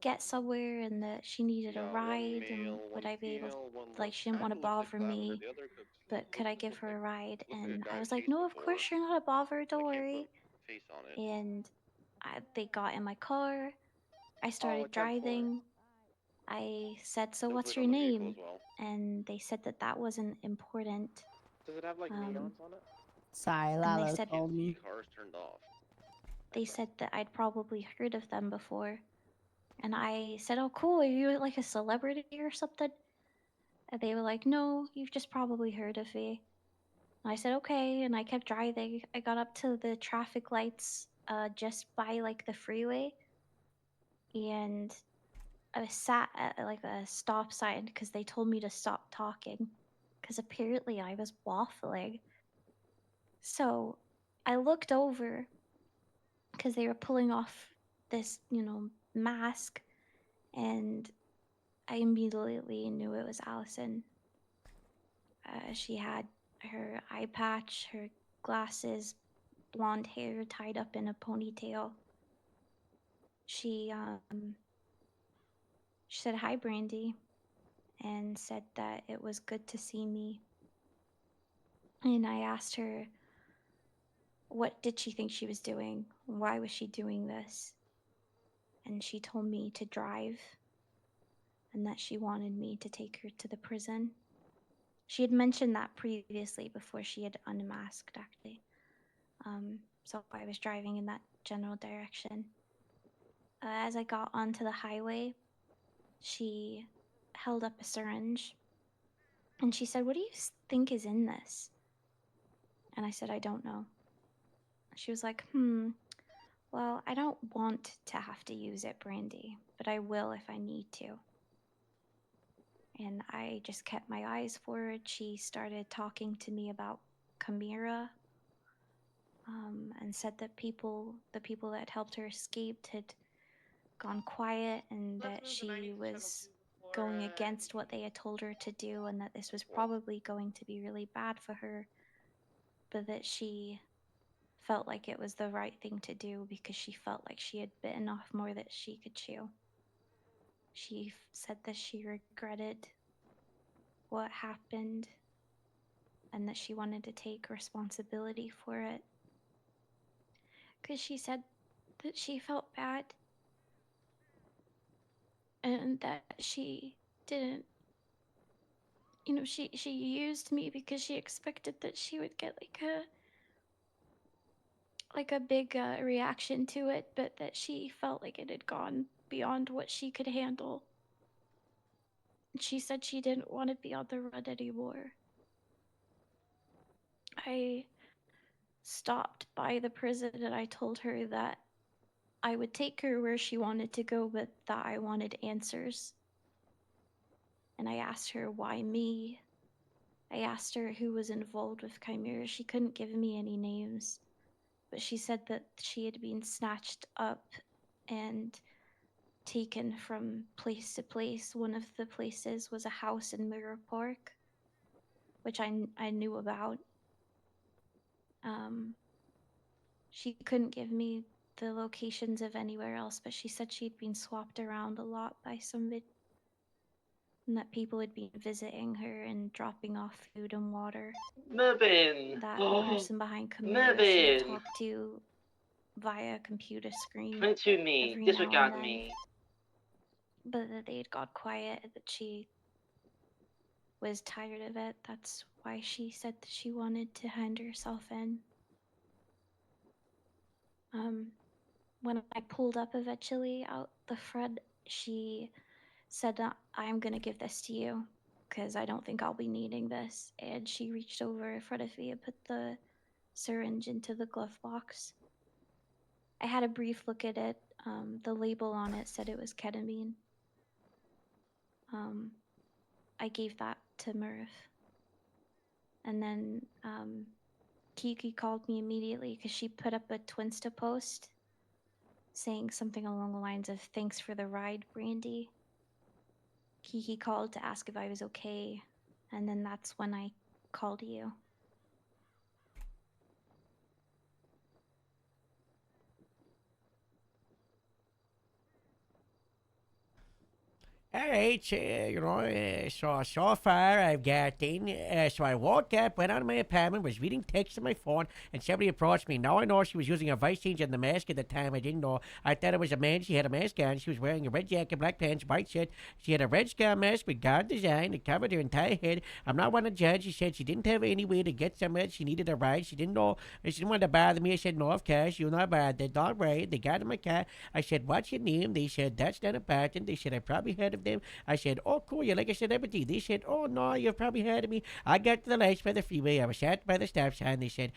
get somewhere and that she needed a ride and would I be able to, like, she didn't want to bother me, but could I give her a ride? And I was like, no, of course you're not a bother, don't worry. And they got in my car. I started driving. I said, so what's your name? And they said that that wasn't important. Does it have like neons on it? Sorry, And Lala they said told me. Car's turned off. they said that I'd probably heard of them before. And I said, oh, cool, are you like a celebrity or something? And they were like, no, you've just probably heard of me. And I said, okay, and I kept driving. I got up to the traffic lights just by like the freeway. And I sat at like a stop sign because they told me to stop talking. Because apparently I was waffling. So I looked over because they were pulling off this, mask. And I immediately knew it was Allison. She had her eye patch, her glasses, blonde hair tied up in a ponytail. She said hi, Brandy, and said that it was good to see me. And I asked her, what did she think she was doing? Why was she doing this? And she told me to drive and that she wanted me to take her to the prison. She had mentioned that previously before she had unmasked, actually. So I was driving in that general direction. As I got onto the highway, she held up a syringe and she said, what do you think is in this? And I said, I don't know. She was like, well, I don't want to have to use it, Brandy, but I will if I need to. And I just kept my eyes forward. She started talking to me about Chimera, and said that the people that helped her escape had gone quiet and that she was going against what they had told her to do and that this was probably going to be really bad for her, but that she felt like it was the right thing to do because she felt like she had bitten off more than she could chew. She said that she regretted what happened and that she wanted to take responsibility for it. Because she said that she felt bad and that she didn't, she used me because she expected that she would get like a big reaction to it, but that she felt like it had gone beyond what she could handle. She said she didn't want to be on the run anymore. I stopped by the prison and I told her that I would take her where she wanted to go, but that I wanted answers. And I asked her why me. I asked her who was involved with Chimera. She couldn't give me any names, but she said that she had been snatched up and taken from place to place. One of the places was a house in Mirror Park, which I knew about. She couldn't give me the locations of anywhere else, but she said she'd been swapped around a lot by somebody, and that people had been visiting her and dropping off food and water. Mervin! That the person behind Camilla she had Mervin! talked to via computer screen. Come to me. every now and Disregard then, me. But that they had got quiet, that she was tired of it. That's why she said that she wanted to hand herself in. When I pulled up eventually out the front, she said, I'm gonna give this to you because I don't think I'll be needing this. And she reached over in front of me and put the syringe into the glove box. I had a brief look at it. The label on it said it was ketamine. I gave that to Murph. And then Kiki called me immediately because she put up a Twinsta post saying something along the lines of, "Thanks for the ride, Brandy." Kiki called to ask if I was okay, and then that's when I called you. Alright, so far I've got so I woke up, went out of my apartment, was reading text on my phone, and somebody approached me. Now I know she was using a voice changer in the mask at the time. I didn't know. I thought it was a man. She had a mask on. She was wearing a red jacket, black pants, white shirt. She had a red scar mask with guard design. It covered her entire head. I'm not one to judge. She said she didn't have any way to get somewhere. She needed a ride. She didn't know. She didn't want to bother me. I said, no, of course, you're not bothered. All right. They got in my car. I said, what's your name? They said, that's not important. They said, I probably heard of them. I said, oh, cool, you're like a celebrity. They said, oh, no, you've probably heard of me. I got to the lights by the freeway. I was sat by the stop sign. They said,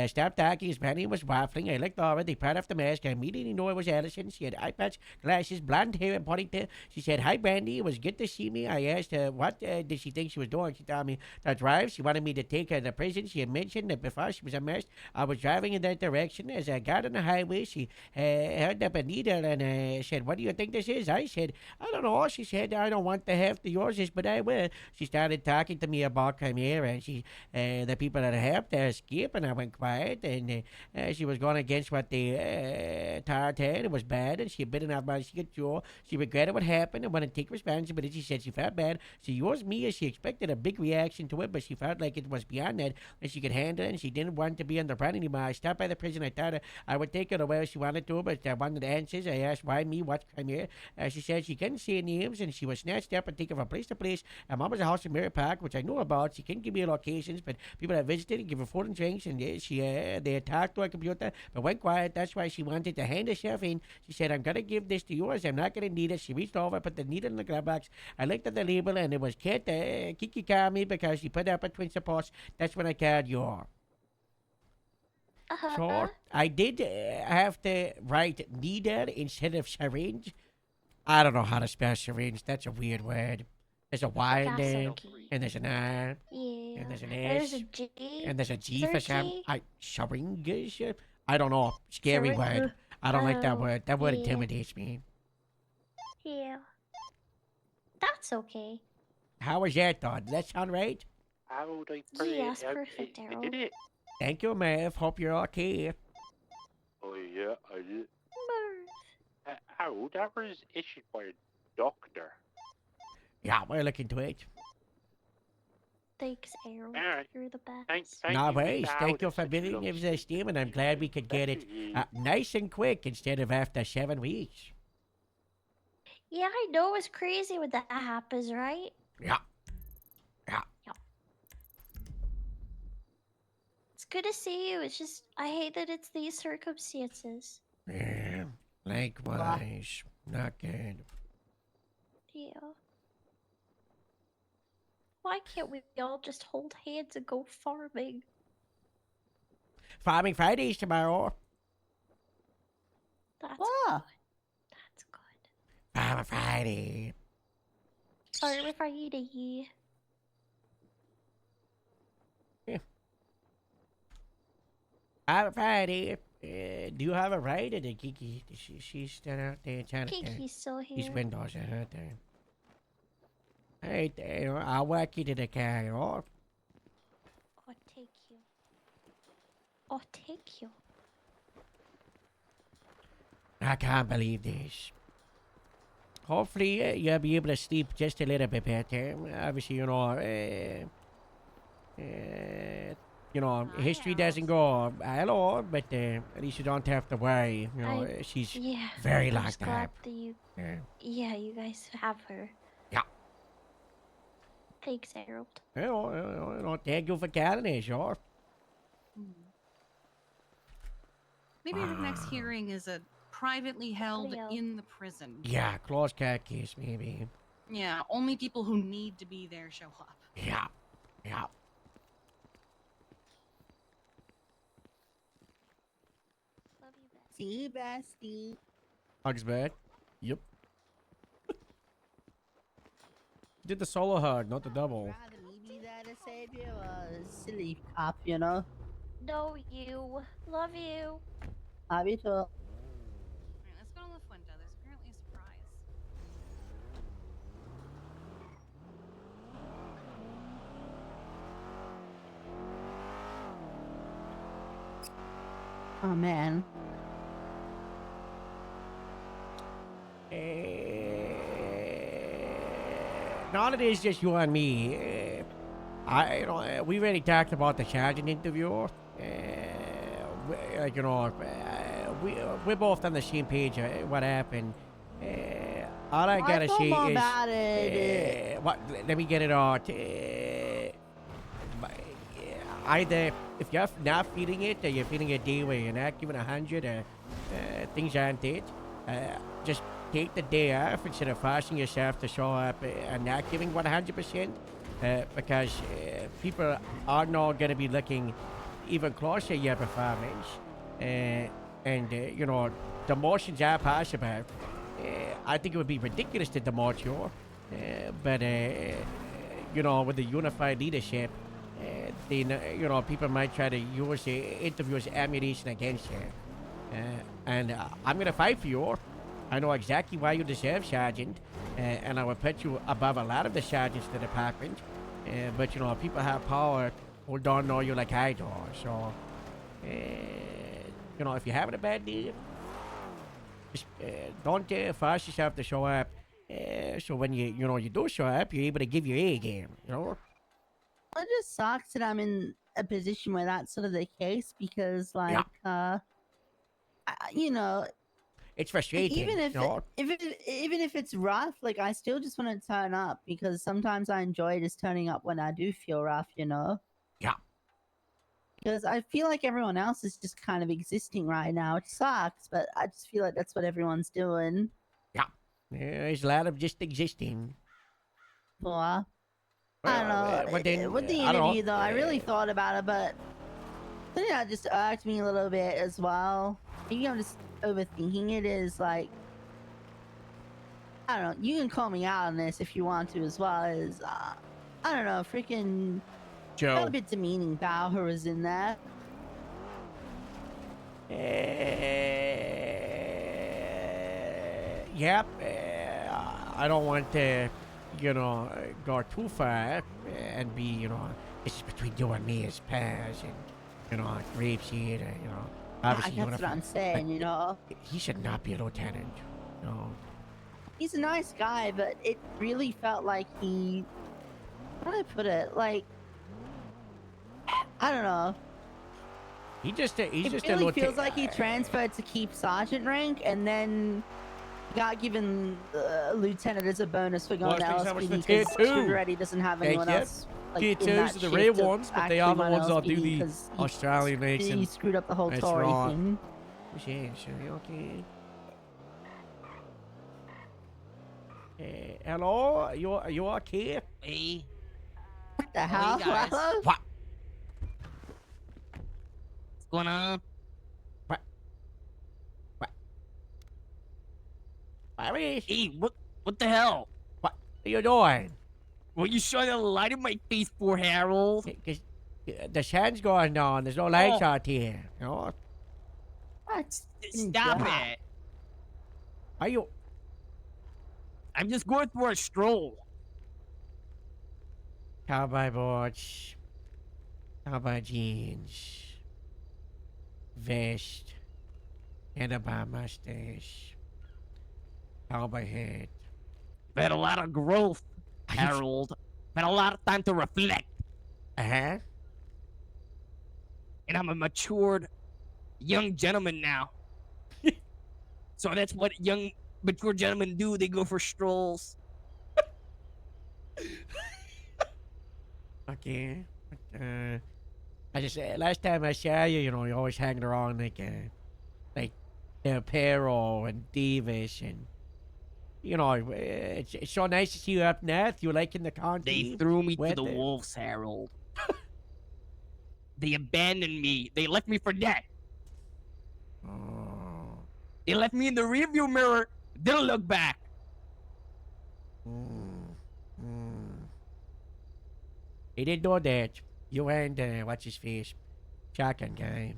stop talking. His name was waffling. I looked over. They put off the mask. I immediately knew it was Allison. She had eye patch, glasses, blonde hair, and ponytail. She said, hi, Brandy. It was good to see me. I asked her, what did she think she was doing? She told me to drive. She wanted me to take her to prison. She had mentioned that before she was unmasked, I was driving in that direction. As I got on the highway, she held up a needle and said, what do you think this is? I said, I don't know. She said, I don't want to have to yours is, but I will. She started talking to me about Chimera, and she, the people that helped her escape, and I went quiet, and she was going against what the told her. It was bad, and she had bitten off my jaw. She regretted what happened and wanted to take responsibility. She said she felt bad. She used me as she expected a big reaction to it, but she felt like it was beyond that, and she could handle it, and she didn't want to be on the run anymore. I stopped by the prison. I thought I would take her to where she wanted to, but I wanted answers. I asked, why me? What's Chimera? She said she couldn't say names, and she was snatched up and taken from place to place. And Mom was a house in Mirror Park, which I knew about. She couldn't give me locations, but people that visited and give her food and drinks, and they talked to her computer, but went quiet. That's why she wanted to hand herself in. She said, I'm going to give this to yours. I'm not going to need it. She reached over, put the needle in the glove box. I looked at the label, and it was Kit. Kiki called me because she put up a twin support. That's when I called you. So I did have to write needle instead of syringe. I don't know how to spell syringe. That's a weird word. There's a Y in there, and there's an R, Yeah. and there's an There's S, a G. and there's a G Is there for a some. G? Syringe? I don't know. Scary Syringe. word. I don't like that Oh, word. That word yeah. intimidates me. Yeah. That's okay. How was that, though? Did that sound right? Harold, I pray Yes, I perfect, did Harold. it. Thank you, Mav. Hope you're okay. Oh yeah, I did. Harold, that was issued by a doctor. Yeah, we'll look into it. Thanks, Harold. Alright. You're the best. Thank No you, worries. Mr. Thank you Howard. for being of the steam, and I'm glad we could get it nice and quick instead of after 7 weeks. Yeah, I know it's crazy when that happens, right? Yeah. Yeah. It's good to see you. It's just, I hate that it's these circumstances. Yeah. Likewise. Not good. Yeah. Why can't we all just hold hands and go farming? Farming Fridays tomorrow. That's Ah. Farmer Friday. Farmer Friday. Farmer Friday. do you have a rider to Kiki? She's still out there trying to. Kiki's still These here. windows are hurt there. Hey, I'll walk you to the car, you know? I'll take you. I'll take you. I can't believe this. Hopefully, you'll be able to sleep just a little bit better. Obviously, history doesn't go hello, but at least you don't have to worry. She's Yeah. very I'm just locked glad up. that you. Yeah. Yeah, you guys have her. Yeah. Thanks, Harold. Thank you for calling us, sure. Maybe the next hearing is a privately held Video. in the prison. Yeah, closed cat case, maybe. Yeah, only people who need to be there show up. Yeah. Yeah. See, bestie. Hugs back. Yep. Did the solo hug, not the double. Rather me be there to save you, silly cop, you know? No, you. Love you. Love you too. Alright, let's go to La Fuente. There's apparently a surprise. Oh man. Now that it's just you and me, we already talked about the sergeant interview. We're both on the same page. What happened? All I gotta thought say more is, about it. let me get it out. Either if you're not feeling it, or you're feeling a day where you're not giving 100, or things aren't it, just take the day off instead of forcing yourself to show up and not giving 100%, because people are not going to be looking even closer at your performance, and demotions are possible. I think it would be ridiculous to demote you, but with the unified leadership, people might try to use the interview as ammunition against you, and I'm gonna fight for you. I know exactly why you deserve, Sergeant, and I will put you above a lot of the sergeants in the department. But people have power who don't know you like I do. So, if you're having a bad day, just don't force yourself to show up. So when you do show up, you're able to give your A game. Well, it just sucks that I'm in a position where that's sort of the case because, it's frustrating. even if it's rough, like I still just want to turn up because sometimes I enjoy just turning up when I do feel rough, Yeah. Because I feel like everyone else is just kind of existing right now. It sucks, but I just feel like that's what everyone's doing. Yeah. There's a lot of just existing. Well, I don't know. With the interview, though, I really thought about it, but then it just irked me a little bit as well. Maybe I'm just overthinking it. Is like, I don't know. You can call me out on this if you want to as well. Is I don't know, freaking Joe. felt a bit demeaning. Bauer was in there. Yep. I don't want to, go too far and be, this is between you and me as pals and, grapeseed, obviously. That's what I'm saying, He should not be a lieutenant, He's a nice guy, but it really felt like he. How do I put it? Like, I don't know. He's just a It really lieutenant. feels like he transferred to keep sergeant rank and then got given lieutenant as a bonus for going to Well, thanks so much LSPD for tier because two. Scooter doesn't have Thank anyone you. else. Like, Tier in twos that are the shift rare to ones, but they actually are the run ones that do LSPD the 'cause he- Australian accent. He screwed up the whole That's Tory right. thing. Okay. Hello? Are you okay? Hey. What the hell? guys. What? What's going on? Hey, what the hell? What are you doing? Well, you showing a light in my face for Harold? Because the sun's going down. There's no lights Oh. out here. Stop God. it. Are you? I'm just going for a stroll. Cowboy boots, cowboy jeans, vest, handlebar mustache, cowboy hat. I've had a lot of growth, Harold. I've had a lot of time to reflect. Uh-huh. And I'm a matured young gentleman now. So that's what young mature gentlemen do. They go for strolls. Okay. I just last time I saw you, you know, you always hanging around like Del Perro and Davis, and you know, it's so nice to see you up north. You liking the county? They threw me to weather? the wolves, Harold. They abandoned me. They left me for dead. Oh. They left me in the rearview mirror. Didn't look back. He didn't know that. You and what's his face, shotgun guy.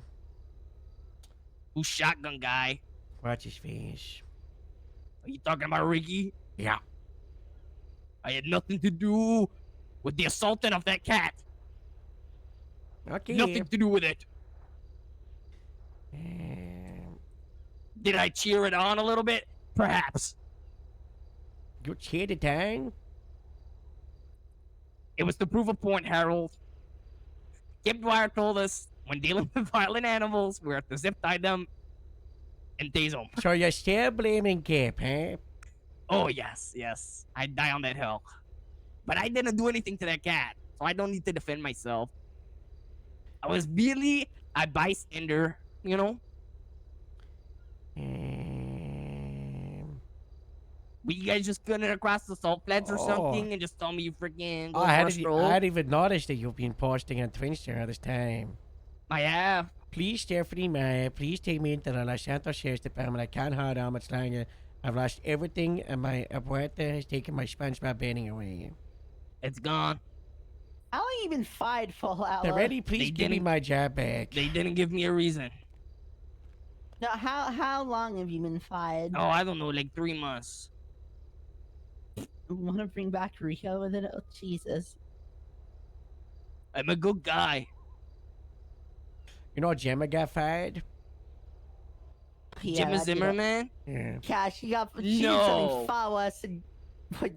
Who's shotgun guy? What's his face? Are you talking about Ricky? Yeah. I had nothing to do with the assaulting of that cat. Okay. Nothing to do with it. Did I cheer it on a little bit? Perhaps. You cheered it down? It was to prove a point, Harold. Kip Dwyer told us when dealing with violent animals, we have to zip tie them and tase them. So you're still blaming Kip, huh? Oh, yes, yes. I'd die on that hill. But I didn't do anything to that cat, so I don't need to defend myself. I was merely a bystander, you know? Were you guys just gunning across the salt flats or something and just told me you freaking go Oh, for a I hadn't stroll? even noticed that you've been posting on Twitter all this time. I have. Please, Stephanie Meyer, please take me into the Los Santos Sheriff's Department. I can't hold on much longer. I've lost everything, and my abuela has taken my SpongeBob bending away. It's gone. How long you been fired for, Aloe? Already, please They give me didn't- my job back. They didn't give me a reason. No, how long have you been fired? Oh, I don't know, like 3 months. Want to bring back Rico with it? Oh, Jesus. I'm a good guy. You know Gemma got fired? Yeah, Jimmy I did it. Zimmerman? Yeah. Yeah, she did No. something far worse than. But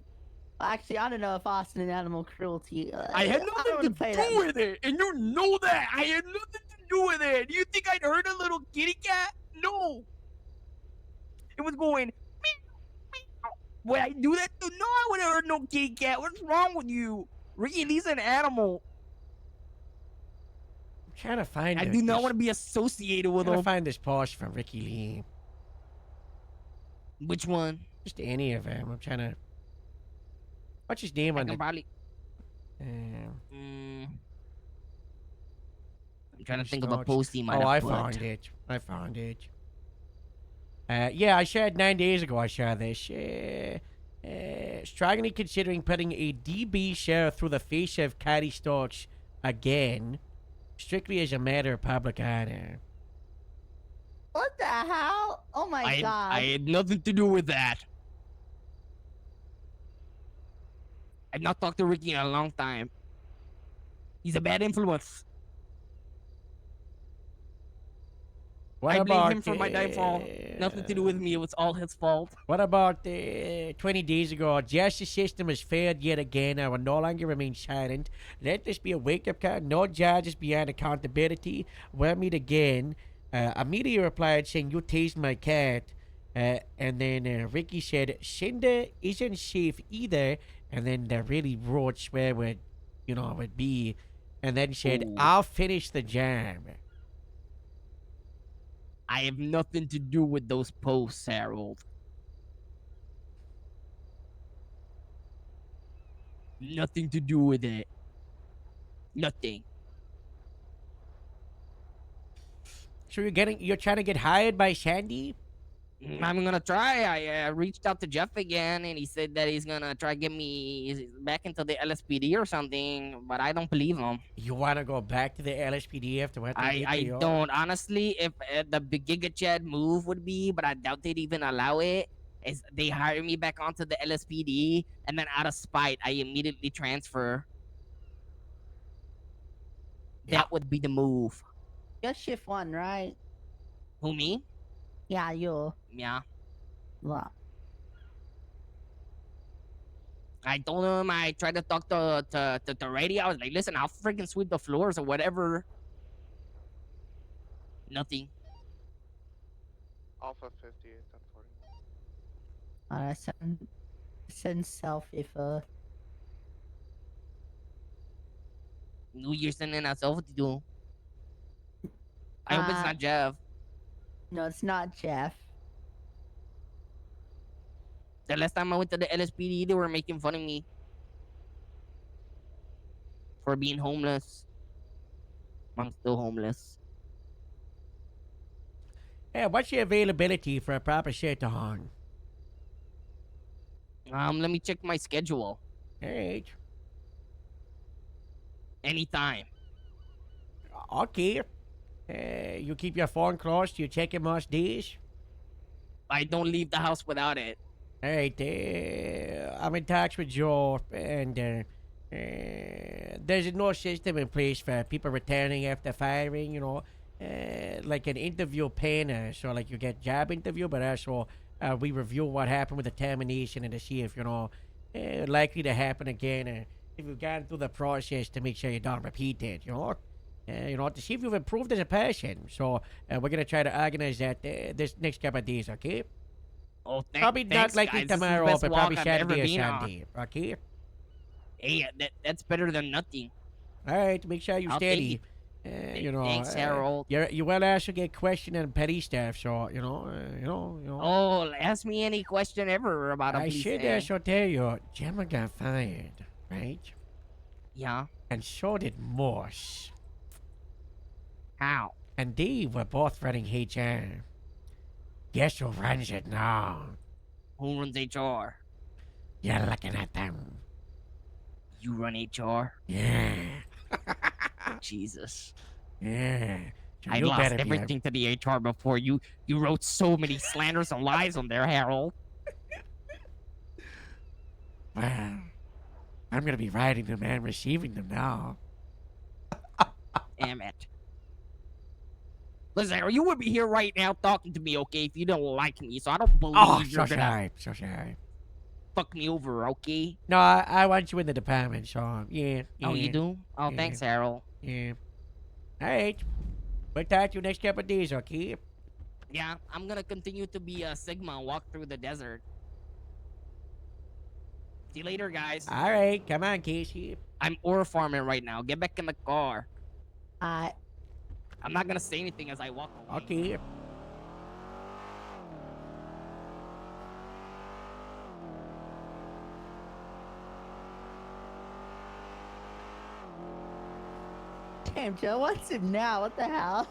actually, I don't know if arson and animal cruelty. I had don't nothing wanna to play do that. with it, and you know that. I had nothing to do with it. Do you think I'd hurt a little kitty cat? No. It was going. meow, meow. Would I do that? No, I wouldn't hurt no kitty cat. What's wrong with you? Ricky, he's an animal. I'm trying to find I it. do not want to be associated with I'm trying to him. find this post from Ricky Lee. Which one? Just any of them. I'm trying to. What's his name I on can the? probably. I'm trying to think of a Starch. post he might Oh, have I put. found it. I found it. Yeah, I shared 9 days ago. I shared this. Strongly considering putting a DB sheriff through the face of Caddy Stokes again, strictly as a matter of public honor. What the hell? Oh my god. I had nothing to do with that. I've not talked to Ricky in a long time. He's a bad influence. What I blame about him for my downfall. Nothing to do with me. It was all his fault. What about 20 days ago? Justice system has failed yet again. I will no longer remain silent. Let this be a wake-up call. No judges beyond accountability. We'll meet again. Amelia replied saying, "You tased my cat." And then Ricky said, "Cinder isn't safe either." And then the really broad swear would be. And then said, Ooh. "I'll finish the job." I have nothing to do with those posts, Harold. Nothing to do with it. Nothing. So you're trying to get hired by Sandy? I'm gonna try. I reached out to Jeff again, and he said that he's gonna try get me back into the LSPD or something. But I don't believe him. You want to go back to the LSPD after what they did to I you? don't honestly. If the big Giga Chad move would be, but I doubt they'd even allow it. Is they hire me back onto the LSPD, and then out of spite, I immediately transfer. That would be the move. You're shift 1, right? Who, me? Yeah, you. Yeah. Well, I told him I tried to talk to radio. I was like, listen, I'll freaking sweep the floors or whatever. Nothing. Alpha 58, 1040. send selfie for. New Year's sending us over to do. I hope it's not Jeff. No, it's not Jeff. The last time I went to the LSPD, they were making fun of me for being homeless. I'm still homeless. Yeah, what's your availability for a proper shirt on? Let me check my schedule. Alright. Anytime. Okay. You keep your phone close? You check it most days? I don't leave the house without it. Alright, I'm in touch with Joe, and there's no system in place for people returning after firing, you know, like an interview panel. So, like, you get job interview, but also we review what happened with the termination and to see if, you know, likely to happen again. If you've gone through the process to make sure you don't repeat it, you know. To see if you've improved as a person. So, we're going to try to organize that this next couple of days, okay? Oh, Probably thanks, not likely guys. This is the tomorrow, best but walk probably I've ever Saturday or been on. Sunday, okay? Hey, that's better than nothing. Alright, make sure you I'll take steady. You know, Thanks, Harold. You will also get questioned and petty stuff, so, you know. Oh, ask me any question ever about a I police should thing. also tell you, Gemma got fired, right? Yeah. And so did Morse. How? And they were both running HR. Guess who runs it now? Who runs HR? You're looking at them. You run HR? Yeah. Jesus. Yeah. So I you lost better be everything to the HR before. You wrote so many slanders and lies on there, Harold. Well, I'm gonna be writing them and receiving them now. Damn it. Listen, Harold, you would be here right now talking to me, okay, if you don't like me, so I don't believe Oh, you're so gonna sorry. So sorry. fuck me over, okay? No, I want you in the department, so yeah. Oh, you yeah, do? Oh, yeah, thanks, Harold. Yeah. Alright. We'll talk to you next couple of days, okay? Yeah, I'm gonna continue to be a Sigma and walk through the desert. See you later, guys. Alright, come on, Casey. I'm ore farming right now. Get back in the car. I I'm not gonna say anything as I walk away. Okay. Damn, Joe, what's it now? What the hell?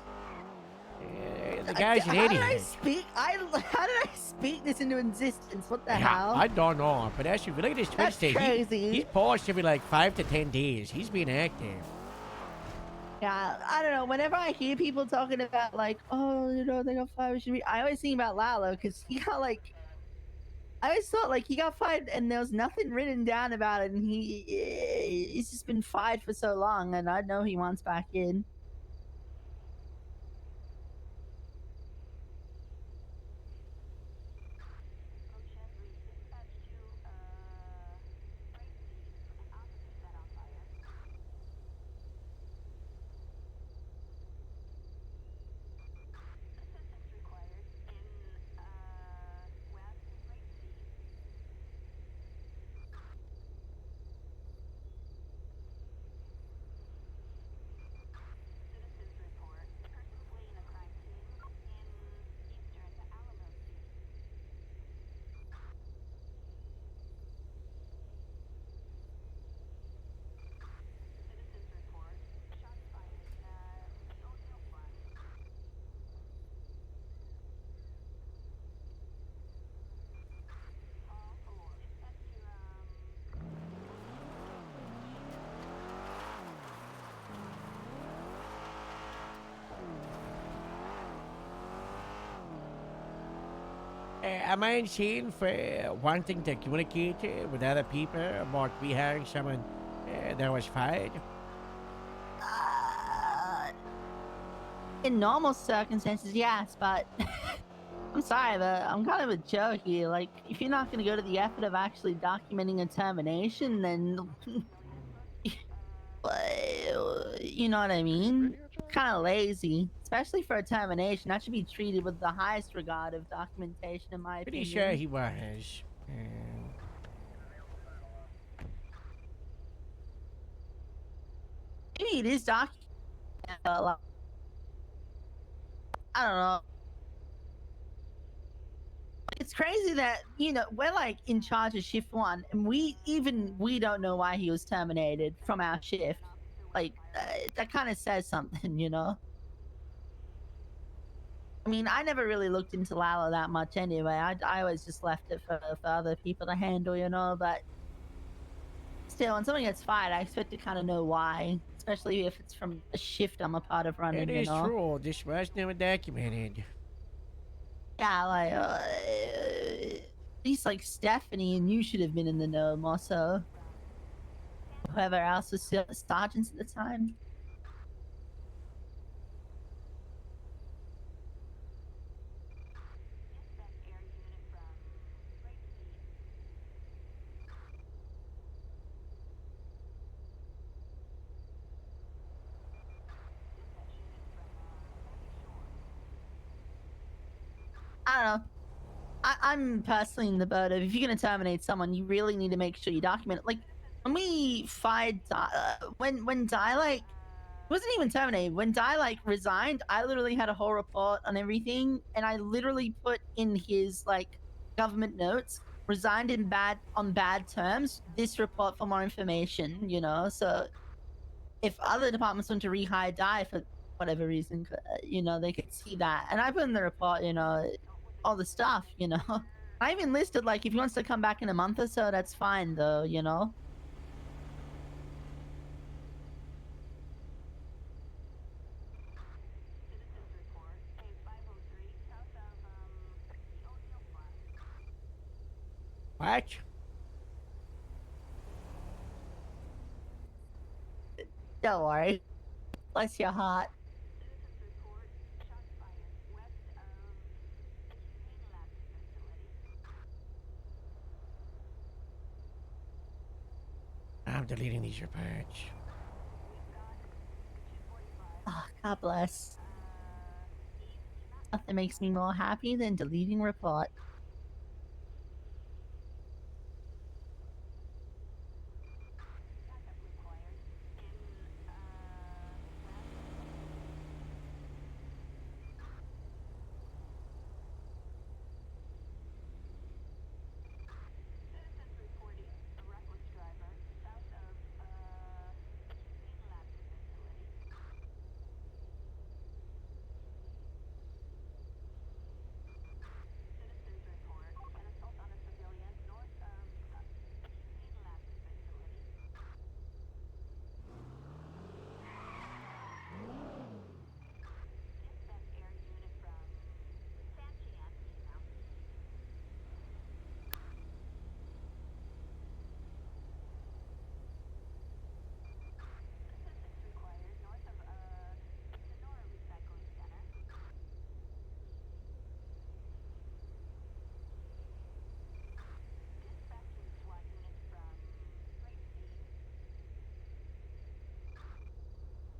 The guy's an How did I idiot. speak? How did I speak this into existence? What the Yeah, hell? I don't know, but actually, look at his Twitch That's state. crazy. He's paused every like 5 to 10 days. He's been active. Yeah, I don't know. Whenever I hear people talking about like, oh, you know, they got fired, I always think about Lalo because he got like, I always thought like he got fired and there was nothing written down about it, and he's just been fired for so long, and I know he wants back in. am I insane for wanting to communicate with other people about we hiring someone that was fired? In normal circumstances, yes, but I'm sorry, but I'm kind of a joke here. Like, if you're not going to go to the effort of actually documenting a termination, then you know what I mean? Kind of lazy, especially for a termination. That should be treated with the highest regard of documentation, in my Pretty opinion. sure he was. Maybe it is documented. I don't know. It's crazy that, you know, we're like in charge of shift 1, and we don't know why he was terminated from our shift. Like, that kind of says something, you know? I mean, I never really looked into Lala that much anyway. I always just left it for other people to handle, you know? But still, when someone gets fired, I expect to kind of know why. Especially if it's from a shift I'm a part of running, It you is know? true. This was never documented. Yeah, like, at least like Stephanie and you should have been in the know more so. Whoever else was still sergeants at the time. I don't know. I'm personally in the boat of if you're gonna terminate someone, you really need to make sure you document it. Like when we fired, when Di like wasn't even terminated. When Di like resigned, I literally had a whole report on everything, and I literally put in his like government notes, resigned in on bad terms. This report for more information, you know. So if other departments want to rehire Di for whatever reason, you know, they could see that. And I put in the report, you know, all the stuff, you know. I even listed like if he wants to come back in a month or so, that's fine though, you know. What? Don't worry. Bless your heart. I'm deleting these reports. Oh, God bless. Nothing makes me more happy than deleting report.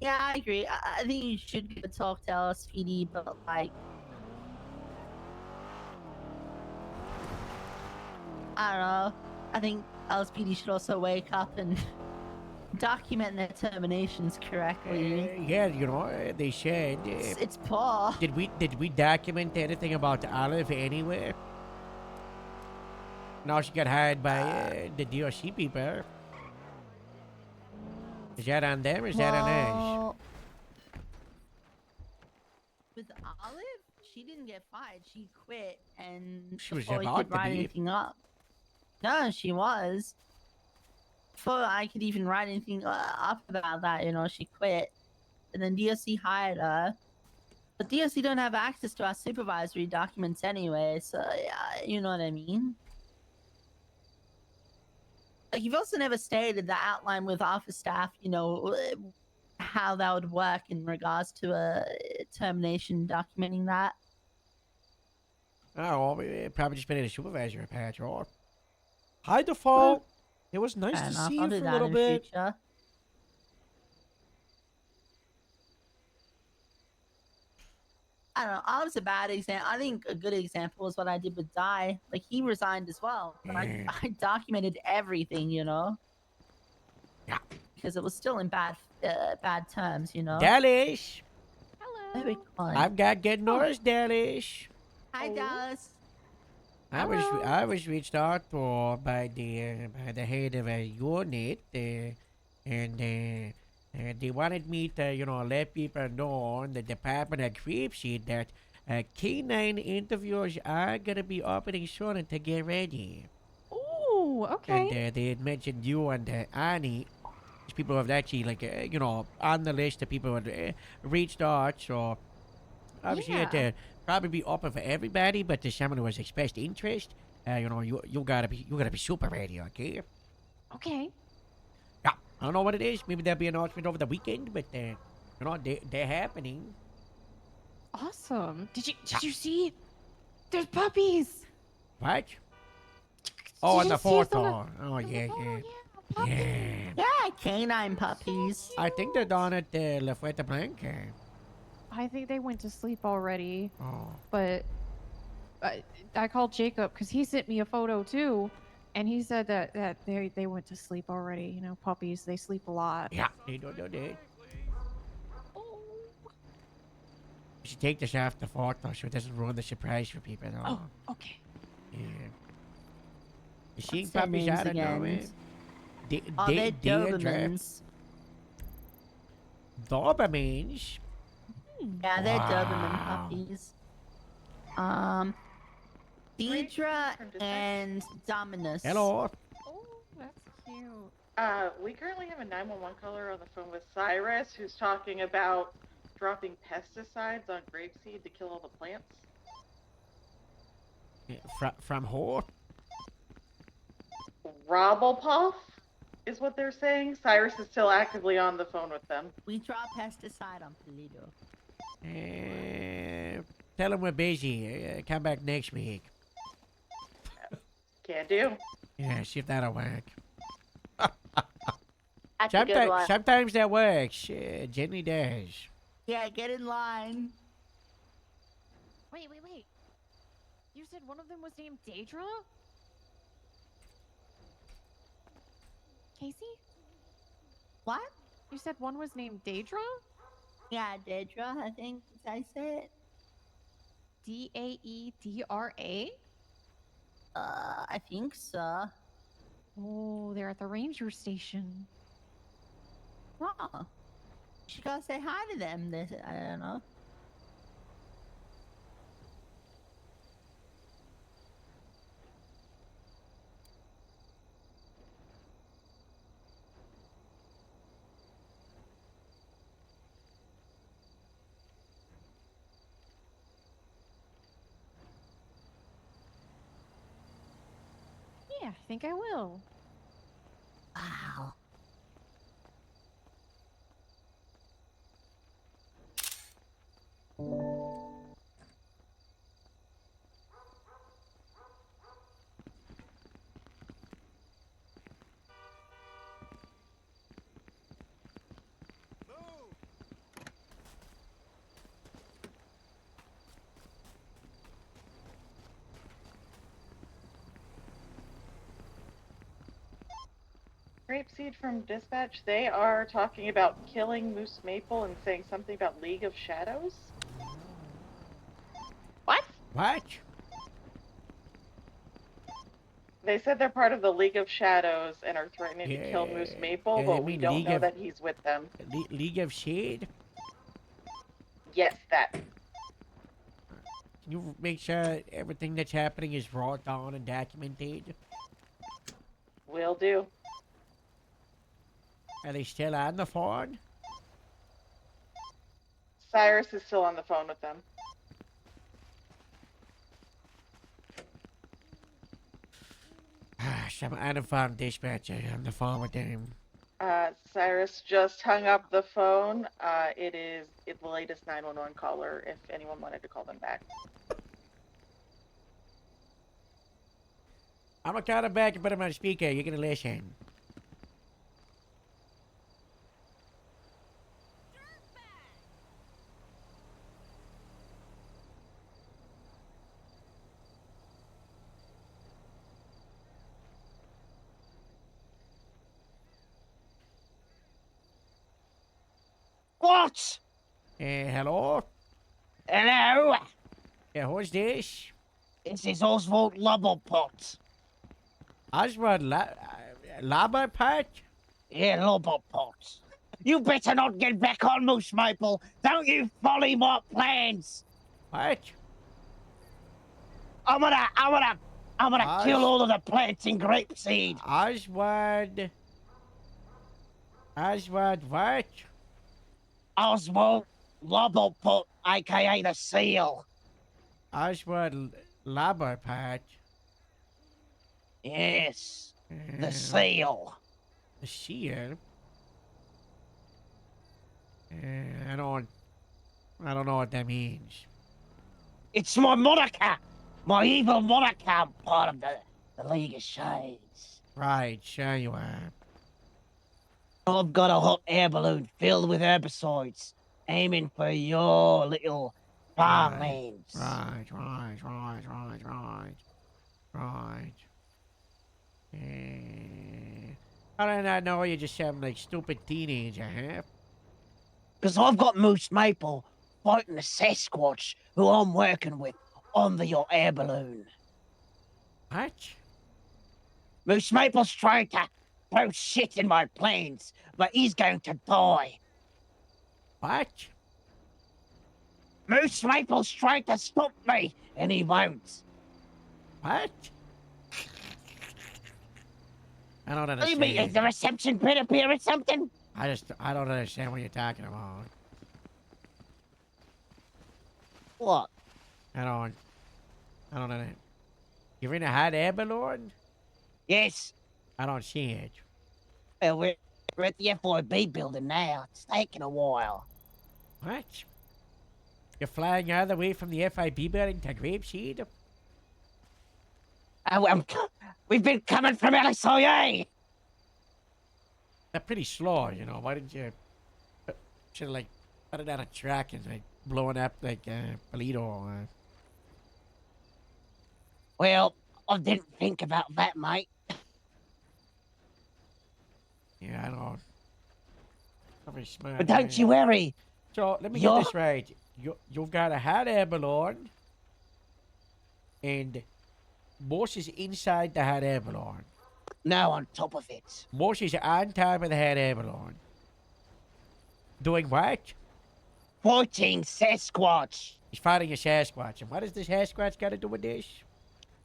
Yeah, I agree. I think you should go talk to LSPD, but like, I don't know. I think LSPD should also wake up and document their terminations correctly. Yeah, you know, they said. It's poor. Did we document anything about Olive anywhere? No, she got hired by the DOC people. Is that on them or is that on us? Well, with Olive, she didn't get fired. She quit, and She was before we about could to write be. anything up. No, she was. Before I could even write anything up about that, you know, she quit, and then DOC hired her. But DSC don't have access to our supervisory documents anyway, so yeah, you know what I mean. Like, you've also never stated the outline with office staff, you know, how that would work in regards to a termination documenting that. Oh, well, probably just been in a supervisory patch, or Hi, Default. It was nice Fair to enough, see I'll you do for a that little in bit. future. I don't know. I was a bad example. I think a good example is what I did with Di. Like, he resigned as well, but I documented everything, you know. Yeah. Because it was still in bad terms, you know. Dallas. There we go. I've got good news, Dallas. Hi, Dallas. I was reached out for by the head of a unit, and they wanted me to, you know, let people know in the Department of Creepsy that canine interviews are gonna be opening soon and to get ready. Ooh, okay. And they had mentioned you and Annie. These people have actually, like, you know, on the list of people who had reached out. So obviously it probably be open for everybody, but to someone who has expressed interest, you know, you gotta be super ready, okay? Okay. Yeah, I don't know what it is. Maybe there'll be an announcement over the weekend, but you know, they're happening. Awesome. Did you see? There's puppies. What? Oh, on you the see us fourth on the- floor. Oh, yeah. Yeah, canine puppies. I think they're down at La Fuente Blanca. I think they went to sleep already. Oh. But I called Jacob because he sent me a photo too, and he said that they went to sleep already. You know, puppies, they sleep a lot. Yeah, they don't do that. We should take this off the photo so it doesn't ruin the surprise for people. Oh, okay. Yeah. You seeing What's their puppies names out of again? nowhere? They're Deirdre. Dobermans. Dobermans? Yeah, they're Doberman Wow. puppies. Deidre and Dominus. Hello. Oh, that's cute. We currently have a 911 caller on the phone with Cyrus, who's talking about dropping pesticides on grapeseed to kill all the plants. From who? Robblepuff is what they're saying. Cyrus is still actively on the phone with them. We drop pesticide on Toledo. Tell them we're busy. Come back next week. Can do. Yeah, see if that'll work. That's a good one. Sometimes that works. Generally does. Yeah, get in line. Wait. You said one of them was named Daedra? Casey? What? You said one was named Daedra? Yeah, Daedra, I think I said. Daedra? I think so. Oh, they're at the ranger station. Oh. Should go say hi to them. I don't know. Yeah, I think I will. Wow. Grapeseed from Dispatch, they are talking about killing Moose Maple and saying something about League of Shadows. What? What? They said they're part of the League of Shadows and are threatening to kill Moose Maple, yeah, but they we mean don't League know of- that he's with them. League of Shade? Yes, that. Can you make sure everything that's happening is brought down and documented? Will do. Are they still on the phone? Cyrus is still on the phone with them. I'm on the phone, dispatcher. On the phone with them. Cyrus just hung up the phone. It's the latest 911 caller if anyone wanted to call them back. I'm gonna call it back and put him on speaker. You're gonna listen. What? Hello? Hello? Yeah, who's this? This is Oswald Lobberpot. Oswald Lobberpot? Yeah, Lobberpot. You better not get back on Moose Maple. Don't you folly my plans. What? I'm gonna kill all of the plants in Grapeseed. Oswald what? Oswald Lobberpot, aka the Seal. Oswald Lobberpot? Yes, the Seal. The Seal? I don't know what that means. It's my moniker. My evil moniker. I'm part of the League of Shades. Right, sure you are. I've got a hot air balloon filled with herbicides, aiming for your little farmlands. Right. How did I know you just sound like stupid teenager, huh? Because I've got Moose Maple fighting the Sasquatch who I'm working with on your air balloon. What? Moose Maple's trying to throw shit in my planes, but he's going to die. What? Moose Maple's trying to stop me, and he won't. What? I don't What do understand. you mean, is the reception pit up here or something? I don't understand what you're talking about. What? I don't know. You're in a hot air balloon? Yes. I don't see it. Well, we're at the FIB building now. It's taking a while. What? You're flying all the way from the FIB building to Grapeseed? We've been coming from LSIA. They're pretty slow, you know. Why didn't you... Should have, like, put it on a track and, like, blowing up, like, Polito. Well, I didn't think about that, mate. Yeah, I don't... Probably smart. But don't you worry. So, let me get this right. You've got a hot air balloon, and Moose is inside the hot air balloon. No, on top of it. Moose is on top of the hot air balloon. Doing what? Fighting Sasquatch. He's fighting a Sasquatch. And what does this Sasquatch got to do with this?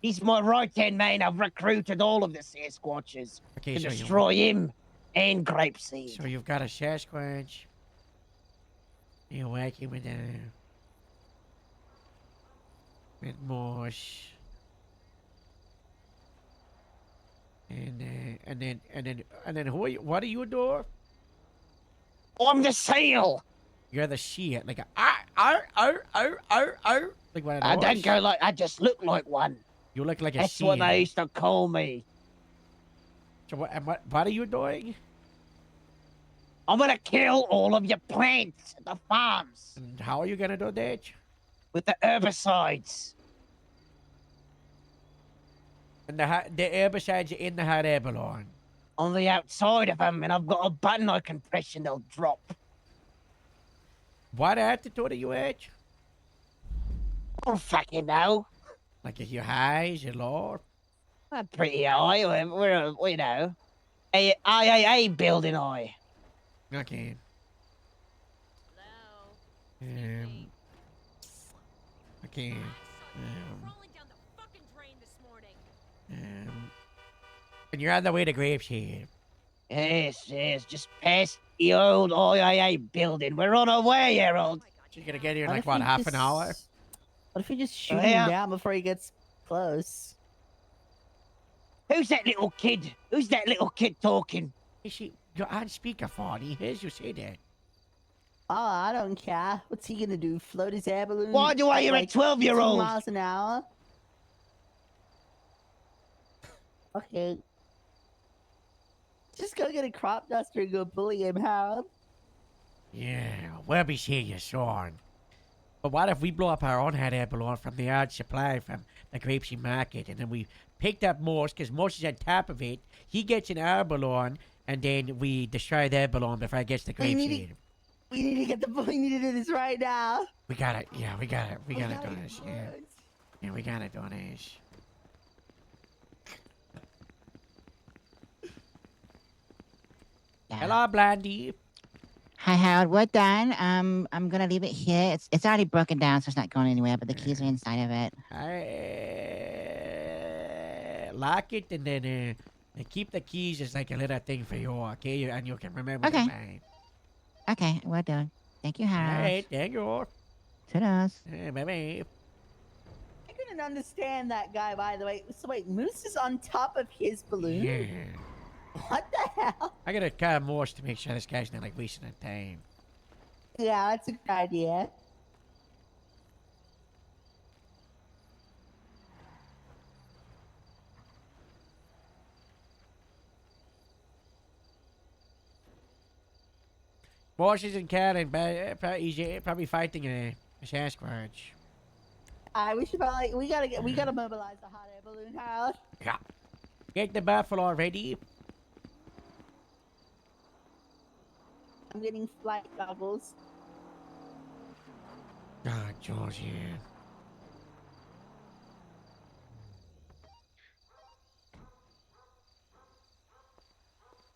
He's my right-hand man. I've recruited all of the Sasquatches to so destroy him and Grapeseed. So you've got a Sasquatch. You're working with Moose. And then who are you? What are you doing? I'm the Seal. You're the Seal, like a like one of those. I don't go like. I just look like one. You look like a That's seal. what they used to call me. So what are you doing? I'm gonna kill all of your plants at the farms. And how are you gonna do that? With the herbicides. And the herbicides are in the hot air balloon. On the outside of them, and I've got a button I can press and they'll drop. What altitude are you at? I don't fucking know. Like, is you high? Is you low? I'm pretty high. We're you know, a IAA building high. Okay. Okay. And you're on the way to Grapeseed. Yes, just past the old IAA building. We're on our way, Harold. She's gonna get here in What like if what, we half an hour? just- What if we just shoot Yeah. him down before he gets close? Who's that little kid? Who's that little kid talking? Is she? You're on speakerphone. He hears you say that. Oh, I don't care. What's he gonna do? Float his air balloon? Why do I at, hear a like 12-year-old? 2 miles an hour? Okay. Just go get a crop duster and go bully him, Harold. Yeah, we'll be seeing you soon. But what if we blow up our own hot air balloon from the odd supply from the Grapeseed Market, and then we picked up Morse, because Morse is on top of it. He gets an air balloon, and then we destroy their balloon before it gets the We need Grapeseed. We need to get the we need to do this right now. We gotta do this, yeah. Yeah, we gotta do this. Hello, Blondie. Hi, Harold. We're done. I'm gonna leave it here. It's already broken down, so it's not going anywhere. But the keys are inside of it. Lock it, and then keep the keys as like a little thing for you, okay? And you can remember Okay. the name. Okay, we're done. Thank you, Harold. Alright, thank you. Toodles. Bye-bye. I couldn't understand that guy, by the way. So wait, Moose is on top of his balloon? Yeah. What the hell? I gotta call Morse to make sure this guy's not like wasting his time. Yeah, that's a good idea. Morse isn't caring, but he's probably fighting a Sasquatch. We should we gotta mobilize the hot air balloon, Harold. Yeah. Get the buffalo ready. I'm getting flight goggles. God, George, yeah.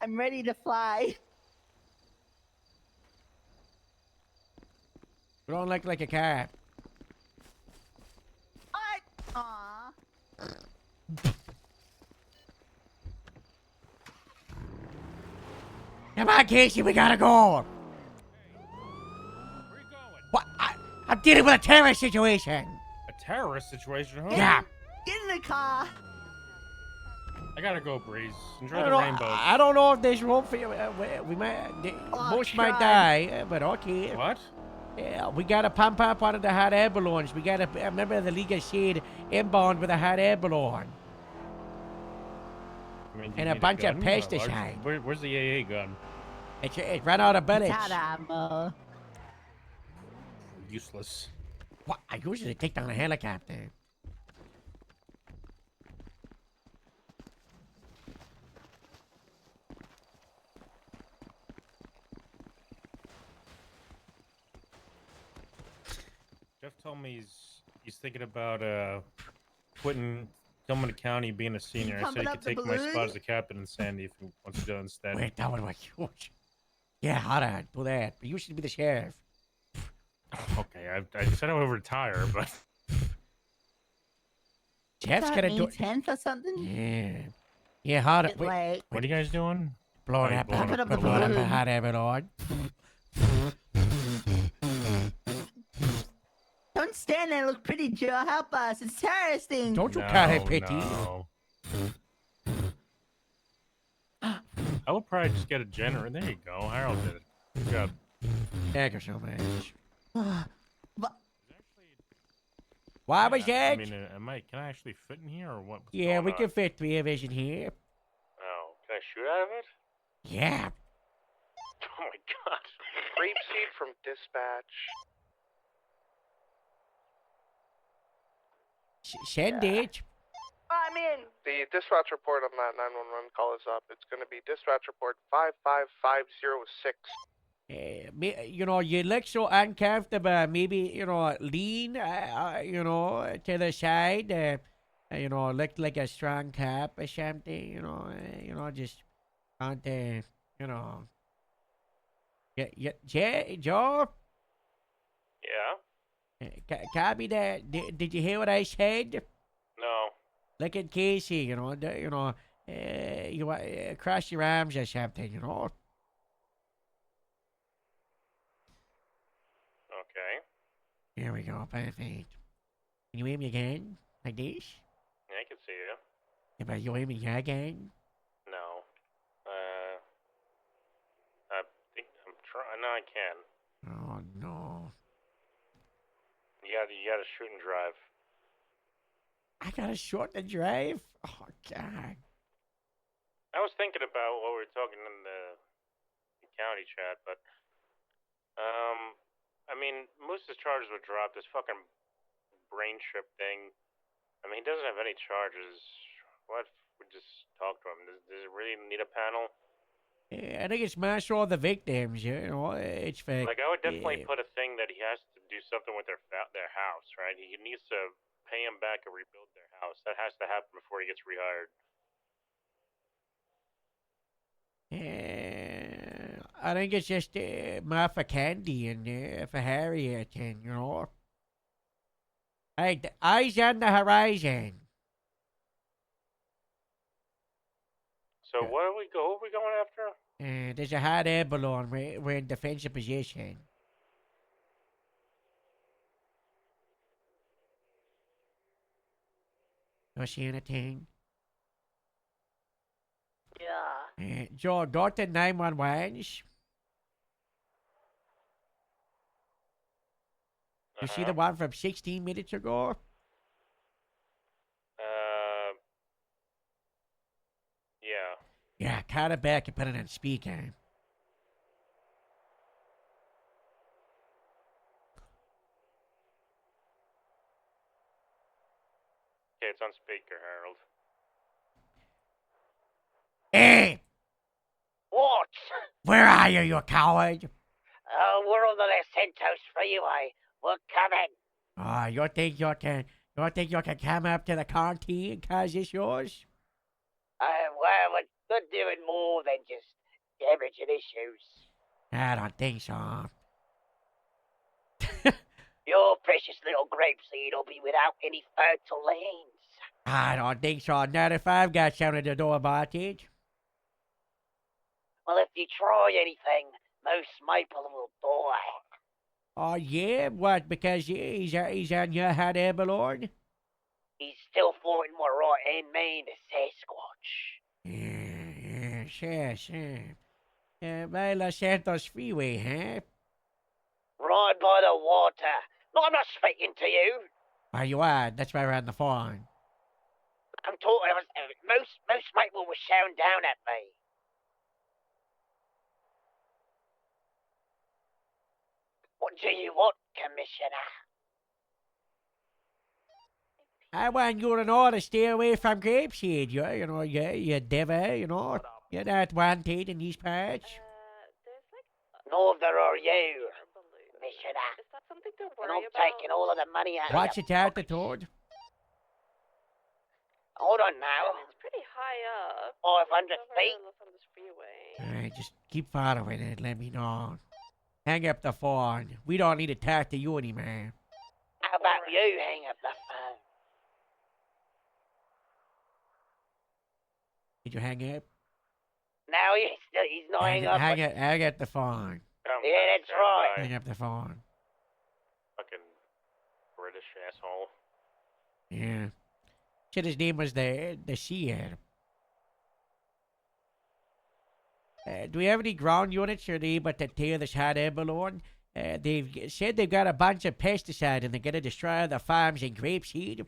I'm ready to fly. You don't look like a cat. Aw. Come on, Casey, we gotta go. What? I'm dealing with a terrorist situation. A terrorist situation, huh? Yeah. Get in the car. I gotta go, Breeze. Enjoy I the don't, know, rainbow. I don't know if there's room for you. We might, Bush might die, but okay. What? Yeah, we gotta pump up one of the hot air balloons. We gotta remember the League of Shade inbound with a hot air balloon. I mean, do you And a need bunch of gun? pesticide. Where's the AA gun? It ran out of bullets. It's out of ammo. Useless. What? I usually take down a helicopter. Jeff told me he's thinking about quitting Gilman County, being a senior. I said he Pumping could up the take my balloon? spot as a captain in Sandy if he wants to do it instead. Wait, that would be huge. Yeah, alright, do that. But you should be the sheriff. Okay, I said I would retire, but Jeff's gonna do. 10th or something? Yeah. Yeah, hard. Bit late. what are you guys doing? Blowing Oh, up, blowing up the blowing up a balloon. hot air balloon. Don't stand there. Look pretty, Joe. Help us. It's terroristing. Don't you call her pity? No. I would probably just get a generator. There you go. Harold did it. Good job. Thank you so much. But Why was I that? mean, can I actually fit in here or what? what's Yeah, going we on? can fit 3 of us in here. Oh, can I shoot out of it? Yeah. Oh my god. Grapeseed from dispatch. Send it. I'm in. The dispatch report on that 911 call is up. It's going to be dispatch report 55506. You know, you look so uncomfortable. Maybe, you know, lean, you know, to the side. You know, look like a strong cop or something. You know, just on the, you know. Joe? Yeah? Copy that. Did you hear what I said? No. Look at Casey, you cross your arms or something, you know. Okay. we go. Perfect. Can you hear me again? Like this? Yeah, I can see you. Yeah, but you hear me again? No. I think I'm trying. No, I can. Oh, no. You gotta shoot and drive. I gotta short the drive? Oh, God. I was thinking about what we were talking in the county chat, but I mean, Moose's charges were dropped. This fucking brain trip thing. I mean, he doesn't have any charges. What? We just talk to him. Does it really need a panel? Yeah, I think it's master all the victims, you know. It's for... Like, I would definitely put a thing that he has to do something with their house, right? He needs to pay them back and rebuild their house. That has to happen before he gets rehired. Yeah, I think it's just more for Candy and for Harriet and, you know. Hey, the eyes on the horizon. So what are we going after? There's a hot air balloon. We're in defensive position. You see anything? Yeah. Joe, go to 911. You see the one from 16 minutes ago? Yeah. Yeah, cut it back and put it on speaker. Okay, it's on speaker, Harold. Hey! What? Where are you, you coward? We're on the Los Santos Freeway. We're coming. Oh, you think you can come up to the county and cause issues? Well, we're doing more than just damaging issues. I don't think so. Your precious little grapeseed will be without any fertile lands. I don't think so. Not if I've got something to do about it. Well, if you try anything, Moose Maple will die. Oh, yeah? What, because he's on your hot air balloon? He's still fighting my right-hand man, the Sasquatch. Yeah, sure. By Los Santos Freeway, huh? Right by the water. No, I'm not speaking to you. Where you are? That's why we're on the phone. I'm talking. Moose Maple was shouting down at me. What do you want, Commissioner? I want you to know to stay away from Grapeseed. You devil, you know. You're not wanted in these parts. Neither are you, Commissioner. Is that something to And worry I'm about? taking all of the money out Watch of it out, the toad. Hold on now. It's pretty high up. 500 It's over feet. on Los Angeles Freeway. Alright, just keep following it. Let me know. Hang up the phone. We don't need to talk to you anymore. How about you hang up the phone? Did you hang up? No, he's not hanging up. Hang up the phone. Yeah, that's right. Hang up the phone. Fucking British asshole. Yeah. Said his name was the Seer. Do we have any ground units or they able to tear this hot air balloon? They've said they've got a bunch of pesticide and they're gonna destroy the farms in Grapeseed.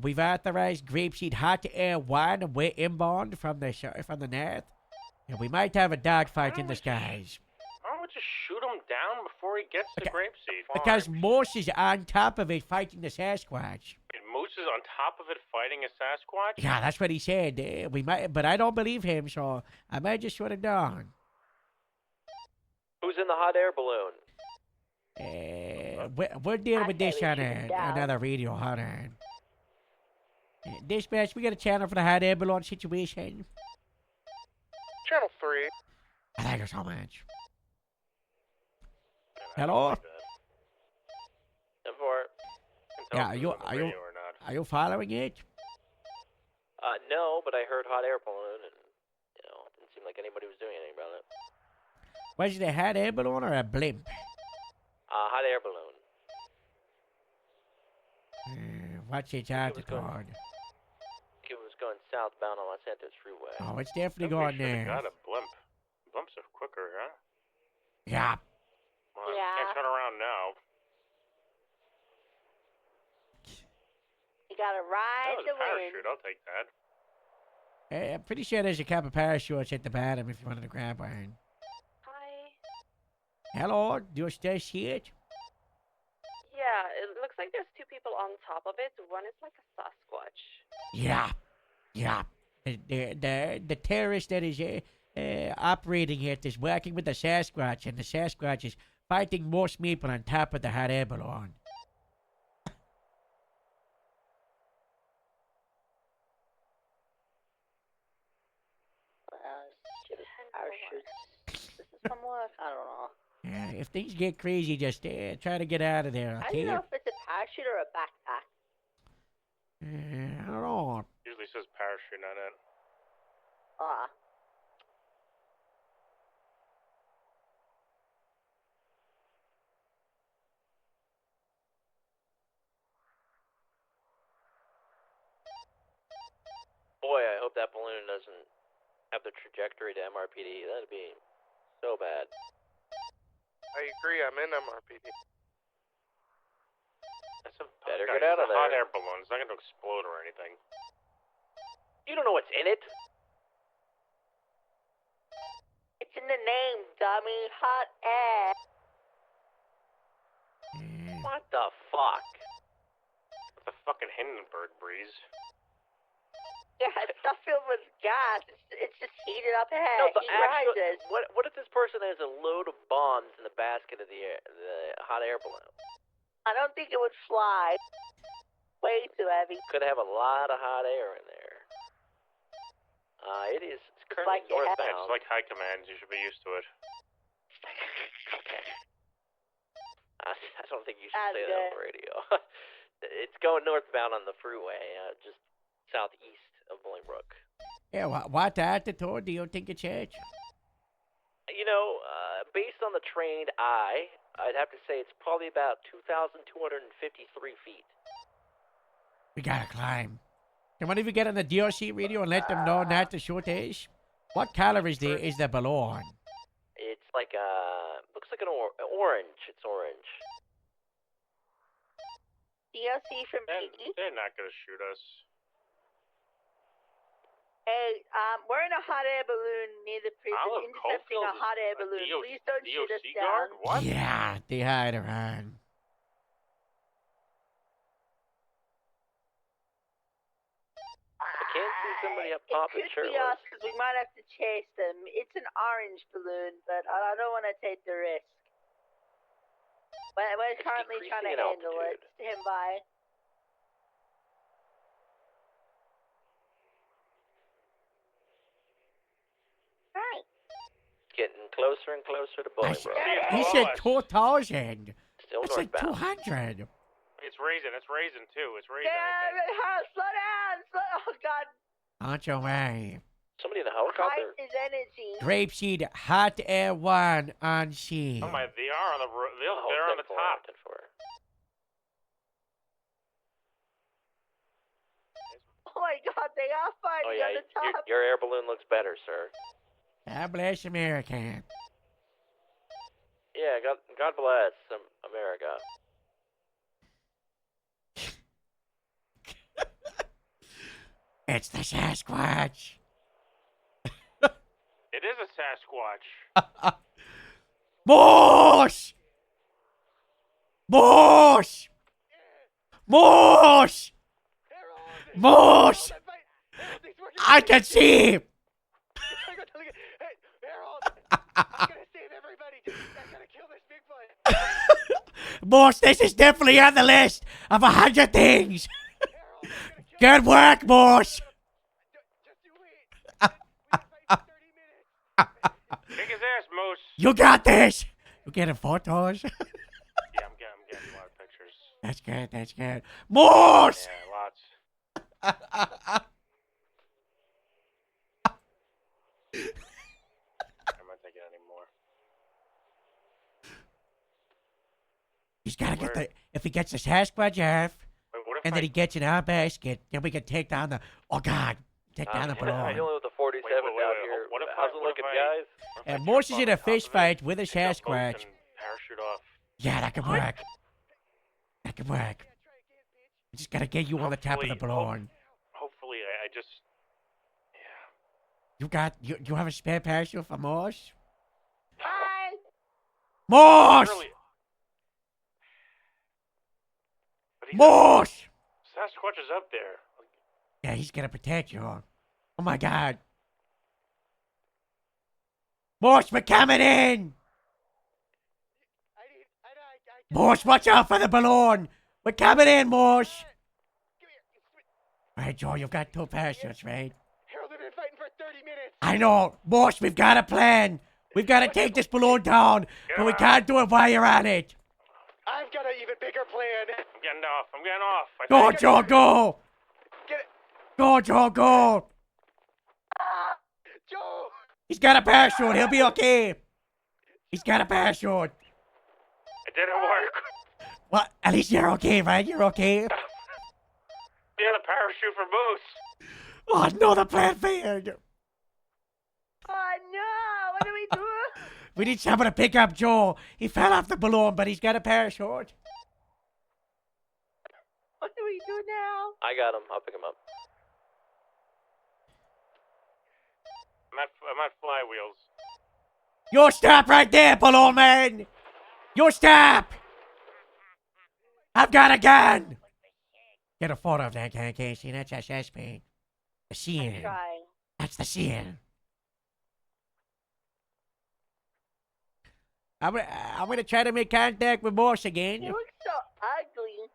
We've authorized Grapeseed hot air wine and we're inbound from the north. And we might have a dogfight in the skies. Why don't we just shoot him down before he gets to Grapeseed? Because Morse is on top of it fighting the Sasquatch. And Moose is on top of it fighting a Sasquatch? Yeah, that's what he said. We might, but I don't believe him, so I might just shut it down. Who's in the hot air balloon? We're dealing with this on another radio. Hold on. Dispatch, we got a channel for the hot air balloon situation. Channel 3. Thank you so much. Hello? Yeah, are you following it? No, but I heard hot air balloon, and it didn't seem like anybody was doing anything about it. Was it a hot air balloon or a blimp? Hot air balloon. What's its was altitude? going- It was going southbound on Los Santos Freeway. Oh, it's definitely Maybe we going should've there. got a blimp. Blimps are quicker, huh? Yeah. Well, Yeah. Can't turn around now. You gotta ride That was the a wind. parachute. I'll take that. Hey, I'm pretty sure there's a couple parachutes at the bottom if you wanted to grab one. Hi. Hello, do you still see it? Yeah, it looks like there's two people on top of it. One is like a Sasquatch. Yeah. Yeah. The terrorist that is operating it is working with the Sasquatch, and the Sasquatch is fighting most people on top of the hot air balloon. Parachutes. This is from work. I don't know. Yeah, if things get crazy, just try to get out of there, I okay? don't know if it's a parachute or a backpack. I don't know. Usually says parachute on it. Ah. Boy, I hope that balloon doesn't have the trajectory to MRPD. That'd be so bad. I agree. I'm in MRPD. That's a Better guys, get out it's of a hot there. air balloon. It's not gonna explode or anything. You don't know what's in it. It's in the name, dummy. Hot air. What the fuck? It's a fucking Hindenburg breeze. Yeah, it's not filled with gas. It's just heated up air. No, the Heat actual. rises. What if this person has a load of bombs in the basket of the hot air balloon? I don't think it would fly. Way too heavy. Could have a lot of hot air in there. It is it's currently like it has- northbound. It's like high commands. You should be used to it. I don't think you should That's say that on good. the radio. It's going northbound on the freeway, just southeast of Bolingbrook. Yeah, what altitude do you think it's at? You know, based on the trained eye, I'd have to say it's probably about 2,253 feet. We gotta climb. Can one of you get on the DOC radio and let them know not to shoot us? What color is the balloon? It's like looks like an orange. It's orange. DOC from PE. They're not gonna shoot us. Hey, we're in a hot air balloon near the prison, Olive intercepting a Cofield is hot air a balloon. DO Please don't shoot us DOC guard? down. What? Yeah, they hide around. I can't see somebody up It top in could be shirtless. us, because we might have to chase them. It's an orange balloon, but I don't want to take the risk. We're currently trying to decreasing in handle it. Stand by. Right. Getting closer and closer to Bolingbrook. He said 2,000. Still I said northbound. 200. It's raising. It's raising too. It's raising. Slow down. Oh, God. On your way. Somebody in a helicopter? Height is energy. Grapeseed, hot air one on scene. Oh my! They are on the. They're on the top. Oh, my God. They are fighting Oh yeah, on the top. your air balloon looks better, sir. God bless America. Yeah, God bless America. It's the Sasquatch. It is a Sasquatch. Moose! Moose! Moose! Moose! I can see him! Moose, this is definitely on the list of 100 things. Good work, Moose. Kick his ass, Moose. You got this. You getting photos? Yeah, I'm getting a lot of pictures. That's good. That's good. Moose. Yeah, lots. I'm not taking any more. He's gotta get the. If he gets the Sasquatch off, Wait, what And then he gets in our basket. Then we can take down the. Oh God, take down the I'm balloon. dealing with the 47 down here. How's it looking, guys? And Morse is in a fist fight with a Sasquatch. Parachute off. Yeah, that could work. That could work. I just gotta get you on the top of the balloon. Hopefully, I just. You have a spare parachute for Morse? Hi. Morse! Morse! Sasquatch is up there. Yeah, he's gonna protect you. Oh my God. Morse, we're coming in! Morse, watch out for the balloon! We're coming in, Morse! Right, Joe, you've got 2 parachutes, right? Harold, I've been fighting for 30 minutes. I know. Morse, we've got a plan. We've got to take this balloon down, but we can't do it while you're on it. I've got an even bigger plan. I'm getting off. I'm getting off. Go, Joe, go! Get it. Go, Joe, go! Joe! He's got a parachute. He'll be okay. He's got a parachute. It didn't work. What? At least you're okay, right? You're okay? Yeah, the parachute for Moose. Oh, no, the plan failed. Oh no! What do we do? We need someone to pick up Joe. He fell off the balloon, but he's got a parachute. What do we do now? I got him. I'll pick him up. I'm at flywheels. You stop right there, balloon man. You stop. I've got a gun. Get a photo of that guy, Casey. That's SSP. The CN. Trying. That's the CN. I'm gonna try to make contact with Morse again. You look so ugly.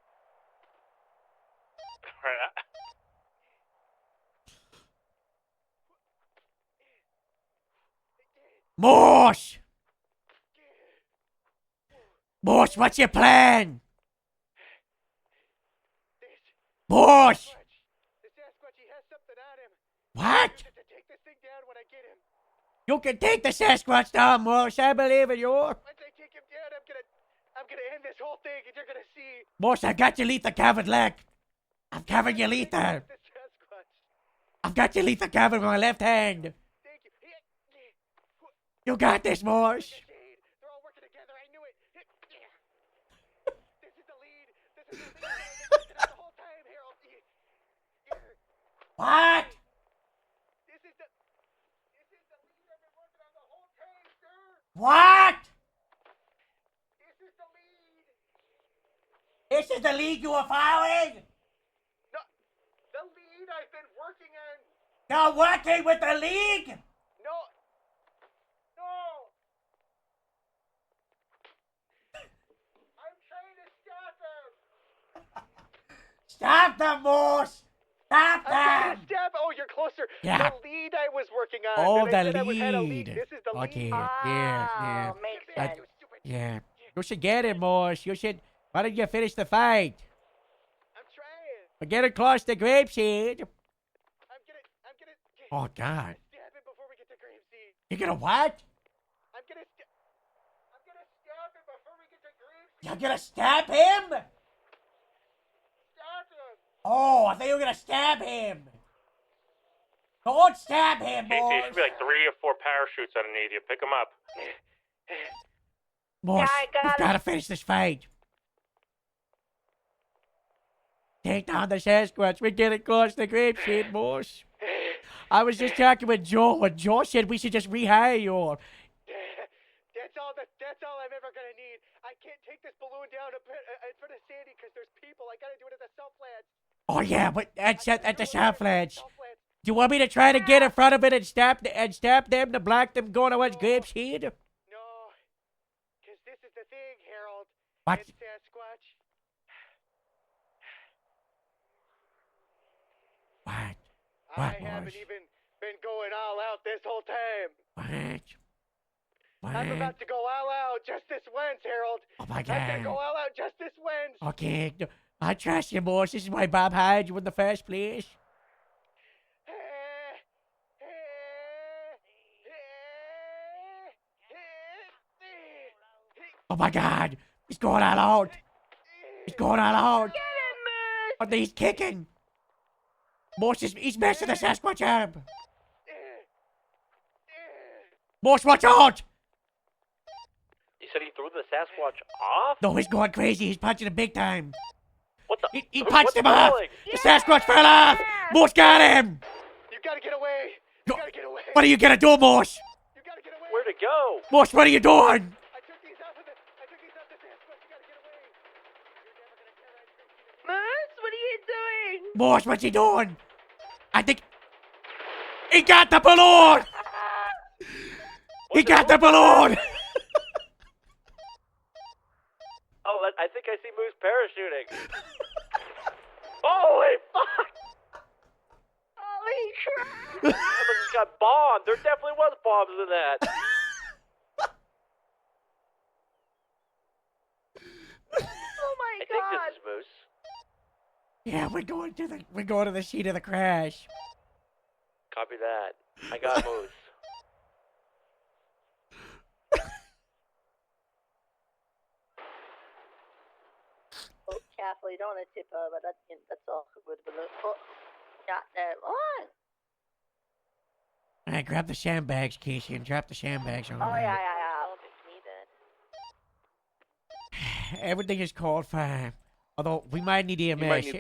Morse! Morse, what's your plan? Morse! The Sasquatch, he has something on him. What? To take this thing down when I get him. You can take the Sasquatch down, Morse. I believe in you. Once I take him down, I'm gonna end this whole thing, and you're gonna see. Morse, I got your lethal covered leg. I'm covering your lethal. The Sasquatch. I've got your lethal covered with my left hand. Thank you. You got this, Morse. They're all working together. I knew it. This is the lead. This is the lead. The whole time, Harold. What? This is the lead I've been working on the whole time, sir. What? This is the lead. This is the lead you were following? No, the lead I've been working on. You're working with the league? No. I'm trying to stop him. Stop them, Morse. Stop I'm trying them. to stop. Oh, you're closer. Yeah. The lead I was working on. Oh, that I the said I was- had a lead. This is the Okay, lead. yeah. Makes I- sense. Yeah. You should get it, Morse. You should. Why don't you finish the fight? I'm trying. We're getting close to Grapeseed. I'm gonna Oh, God. stab him before we get to Grapeseed. You're gonna what? I'm gonna stab him before we get to Grapeseed. You're gonna stab him? Stab him. Oh, I thought you were gonna stab him. Don't stab him, Casey, there Morse. should be like 3 or 4 parachutes underneath you. Pick them up. Morse, Yeah, I got we've it. gotta finish this fight. Take down the Sasquatch. We're getting close to Grapeseed, Morse. I was just talking with Joe, and Joe said we should just rehire you. That's all I'm ever gonna need. I can't take this balloon down in front of Sandy because there's people. I gotta do it at the Southlands. Oh yeah, but that's at the Southlands. Do you want me to try to get in front of it and stab them to block them going towards Grapeseed? No, because this is the thing, Harold. What? And Sasquatch. What? I What, haven't Morse? even been going all out this whole time. What? I'm about to go all out just this once, Harold. Oh my I'm gonna God. go all out just this once. Okay, I trust you, Morse. This is why Bob hired you in the first place. Oh my God, he's going all out. He's going all out. Get him, Moose. Oh, he's kicking. Morse he's messing the Sasquatch up. Morse, watch out! You said he threw the Sasquatch off? No, he's going crazy. He's punching him big time. What the? He What's punched him off. rolling? The Sasquatch fell off. Morse got him. You gotta get away. You gotta get away. What are you gonna do, Morse? Where'd it go? Morse, what are you doing? Moose, what are you doing? Morse, what's he doing? I think he got the balloon. He got the balloon. Oh, I think I see Moose parachuting. Holy fuck! Holy crap! Someone just got bombed. There definitely was bombs in that. Oh my I god! think this is Moose. Yeah, we're going to the scene of the crash. Copy that. I got Moose. Oh, careful, you don't want to tip over. That's all good. Oh, yeah, there. What? All right, grab the sandbags, Casey, and drop the sandbags on. Oh, there. yeah. Everything is called fine. Although we might need EMS. might need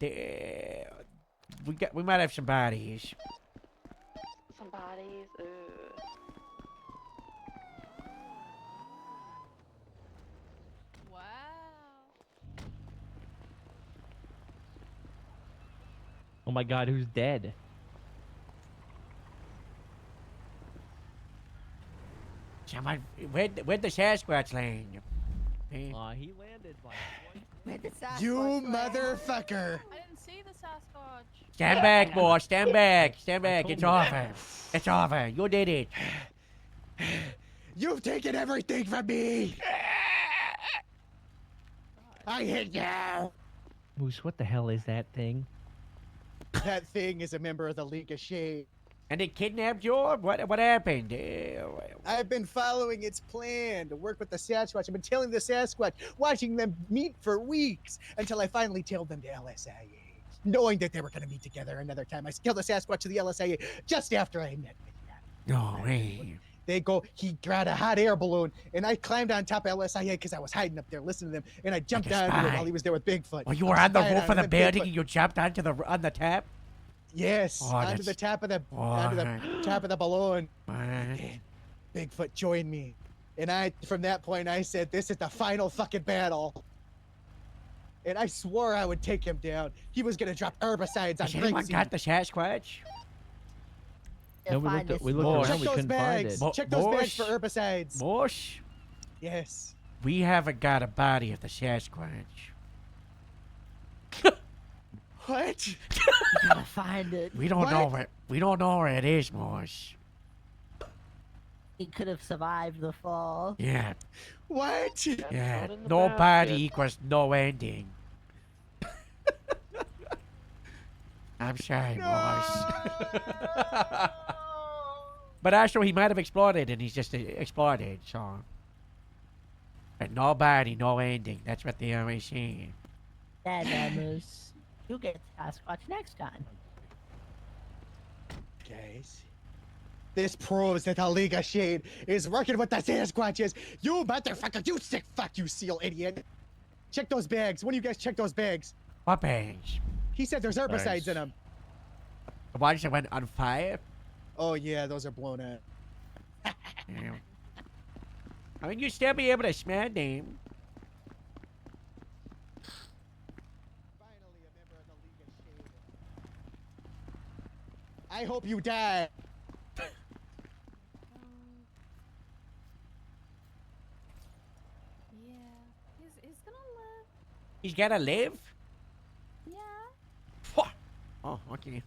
the We might have some bodies. Some bodies. Oh my god, who's dead? Someone, where'd the Sasquatch land? He landed like You motherfucker! I didn't see the Sasquatch. Stand back, boy. Stand back. Stand back. It's over. It's over. You did it. You've taken everything from me! I hate you! Moose, what the hell is that thing? That thing is a member of the League of Shade. And it kidnapped you? What happened? I've been following its plan to work with the Sasquatch. I've been tailing the Sasquatch, watching them meet for weeks, until I finally tailed them to LSIA. Knowing that they were going to meet together another time, I killed the Sasquatch to the LSIA just after I met with you. No way. He got a hot air balloon, and I climbed on top of LSIA because I was hiding up there listening to them, and I jumped Like a onto it spy. while he was there with Bigfoot. Oh, you I were was on the spying roof of him, the and building Bigfoot- and you jumped on the tap? Yes, Oh, onto that's- the top of the top of the balloon. Bigfoot joined me, and from that point I said, "This is the final fucking battle." And I swore I would take him down. He was gonna drop herbicides on Has anyone Gracie. got the Sasquatch? No, we looked around, we couldn't find it. Check those bags for herbicides. Mosh? Yes. We haven't got a body of the Sasquatch. What? You gotta find it. We don't know where it is, Mosh. He could have survived the fall. Yeah. What? Yeah. No body equals no ending. I'm sorry, Mosh. But actually, he might have exploded, and he's just exploded, so. But no body, no ending. That's what they always say. Moose. You'll get Sasquatch next time. Guys, this proves that the League of Shade is working with the Sasquatches. You motherfucker, you sick fuck, you seal idiot. Check those bags. One of you guys check those bags. What bags? He said there's herbicides Bags. in them. The ones that went on fire? Oh yeah, those are blown out. Yeah. I mean, you'd still be able to smell them. I hope you die. Yeah, he's gonna live. He's gotta live? Yeah. Oh, okay.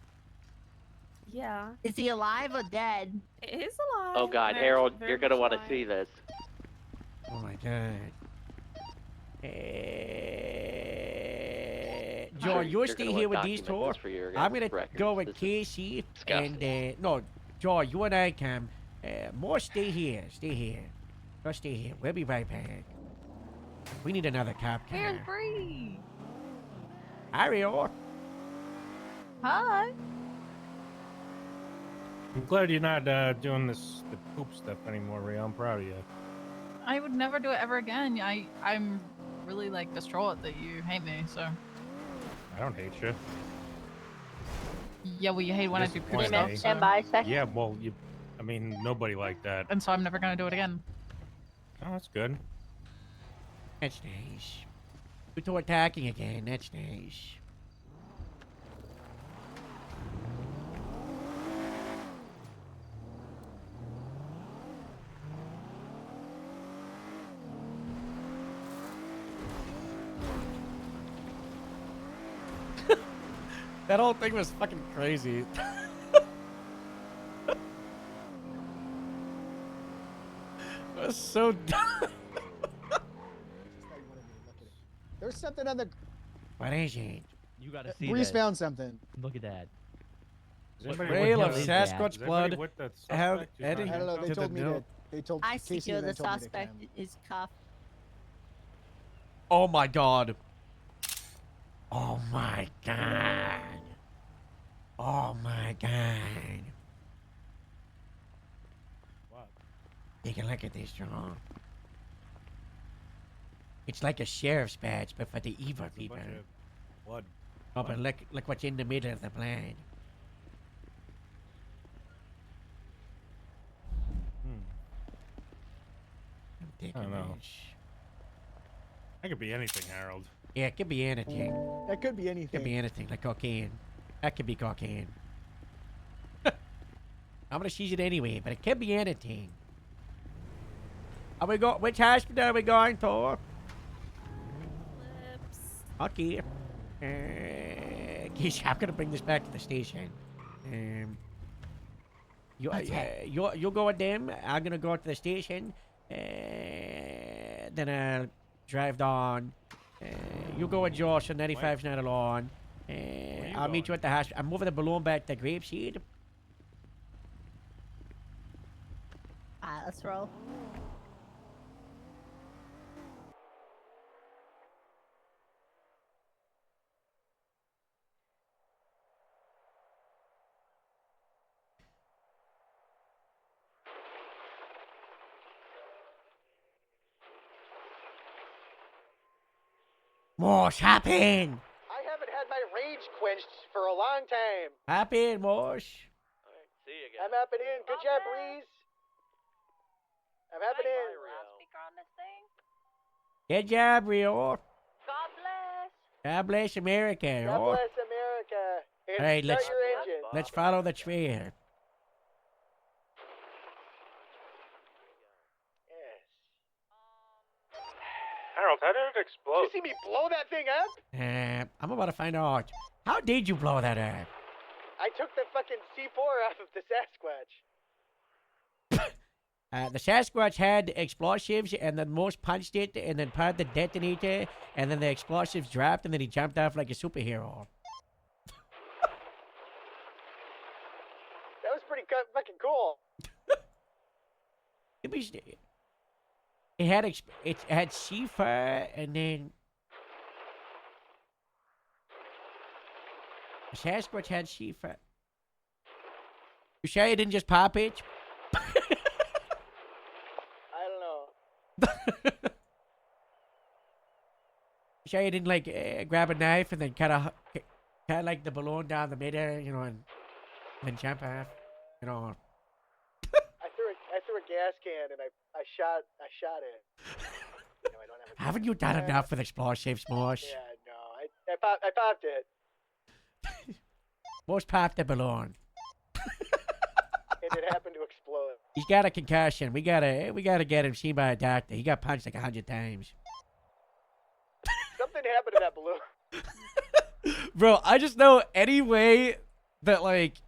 Yeah. Is he alive or dead? He's alive. Oh god, Very- Harold, very you're gonna much want to alive. see this. Oh my god. Joe, you You're stay gonna here wanna with these two. document this for your I'm guys' gonna records. go with This is Casey disgusting. and no, Joe, you and I come. More stay here. Stay here. Just stay here. We'll be right back. We need another cop car. Here's Bree. Hi, Rio. Hi. I'm glad you're not doing the poop stuff anymore, Ray. I'm proud of you. I would never do it ever again. I'm really like distraught that you hate me. So I don't hate you. yeah, well you hate when I do poop stuff. Disappointing. Stand by a second. Yeah, well, I mean, nobody like that. And so I'm never gonna do it again. Oh, that's good. That's nice. You two attacking again. That's nice. That whole thing was fucking crazy. It was so dumb. There's something on the. What is it? You gotta see Breeze that. found something. Look at that. Trail of is that? Sasquatch Is blood. anybody with that Have suspect who's Eddie not I don't know. They to told the me note. that. They told I Casey secure and the then told me to suspect come. is cuffed. Oh my god. Oh my god. Oh my god. What? Take a look at this, John. It's like a sheriff's badge, but for the evil people. Bunch of blood. Oh, but look what's in the middle of the blood. I'm I taking don't know. this. That could be anything, Harold. Yeah, it could be anything. That could be It anything. could be anything, like cocaine. That could be cocaine. I'm gonna seize it anyway, but it could be anything. Are we which hospital are we going to? Okay. Geez, I'm gonna bring this back to the station. You'll go with them. I'm gonna go to the station. Then I'll drive down. You go with Josh on 95's not alone. I'll meet you at the hospital. I'm moving the balloon back to Grapeseed. Alright, let's roll. Mosh, hop in. I haven't had my rage quenched for a long time. Hop in, Mosh. See you guys. I'm hopping in. Good job, Breeze. I'm hopping in. Good job, Rio. God bless. God bless America. God oh. bless America. And All right, start let's your engine. let's follow the trail. Harold, how did it Did explode? you see me blow that thing up? I'm about to find out. How did you blow that up? I took the fucking C4 off of the Sasquatch. The Sasquatch had explosives, and then Mosh punched it, and then part the detonator, and then the explosives dropped, and then he jumped off like a superhero. That was pretty fucking cool. It had C4, and then the Sasquatch had C4. You sure you didn't just pop it? I don't know. You sure you didn't like grab a knife and then cut like the balloon down the middle, you know, and then jump off, you know? I threw a gas can and I shot it. You know, I don't have a Haven't you done enough with explosives, Mosh? Yeah, no. I popped it. Mosh popped the balloon. And it happened to explode. He's got a concussion. We gotta get him seen by a doctor. He got punched like 100 times. Something happened to that balloon. Bro, I just know any way that, like,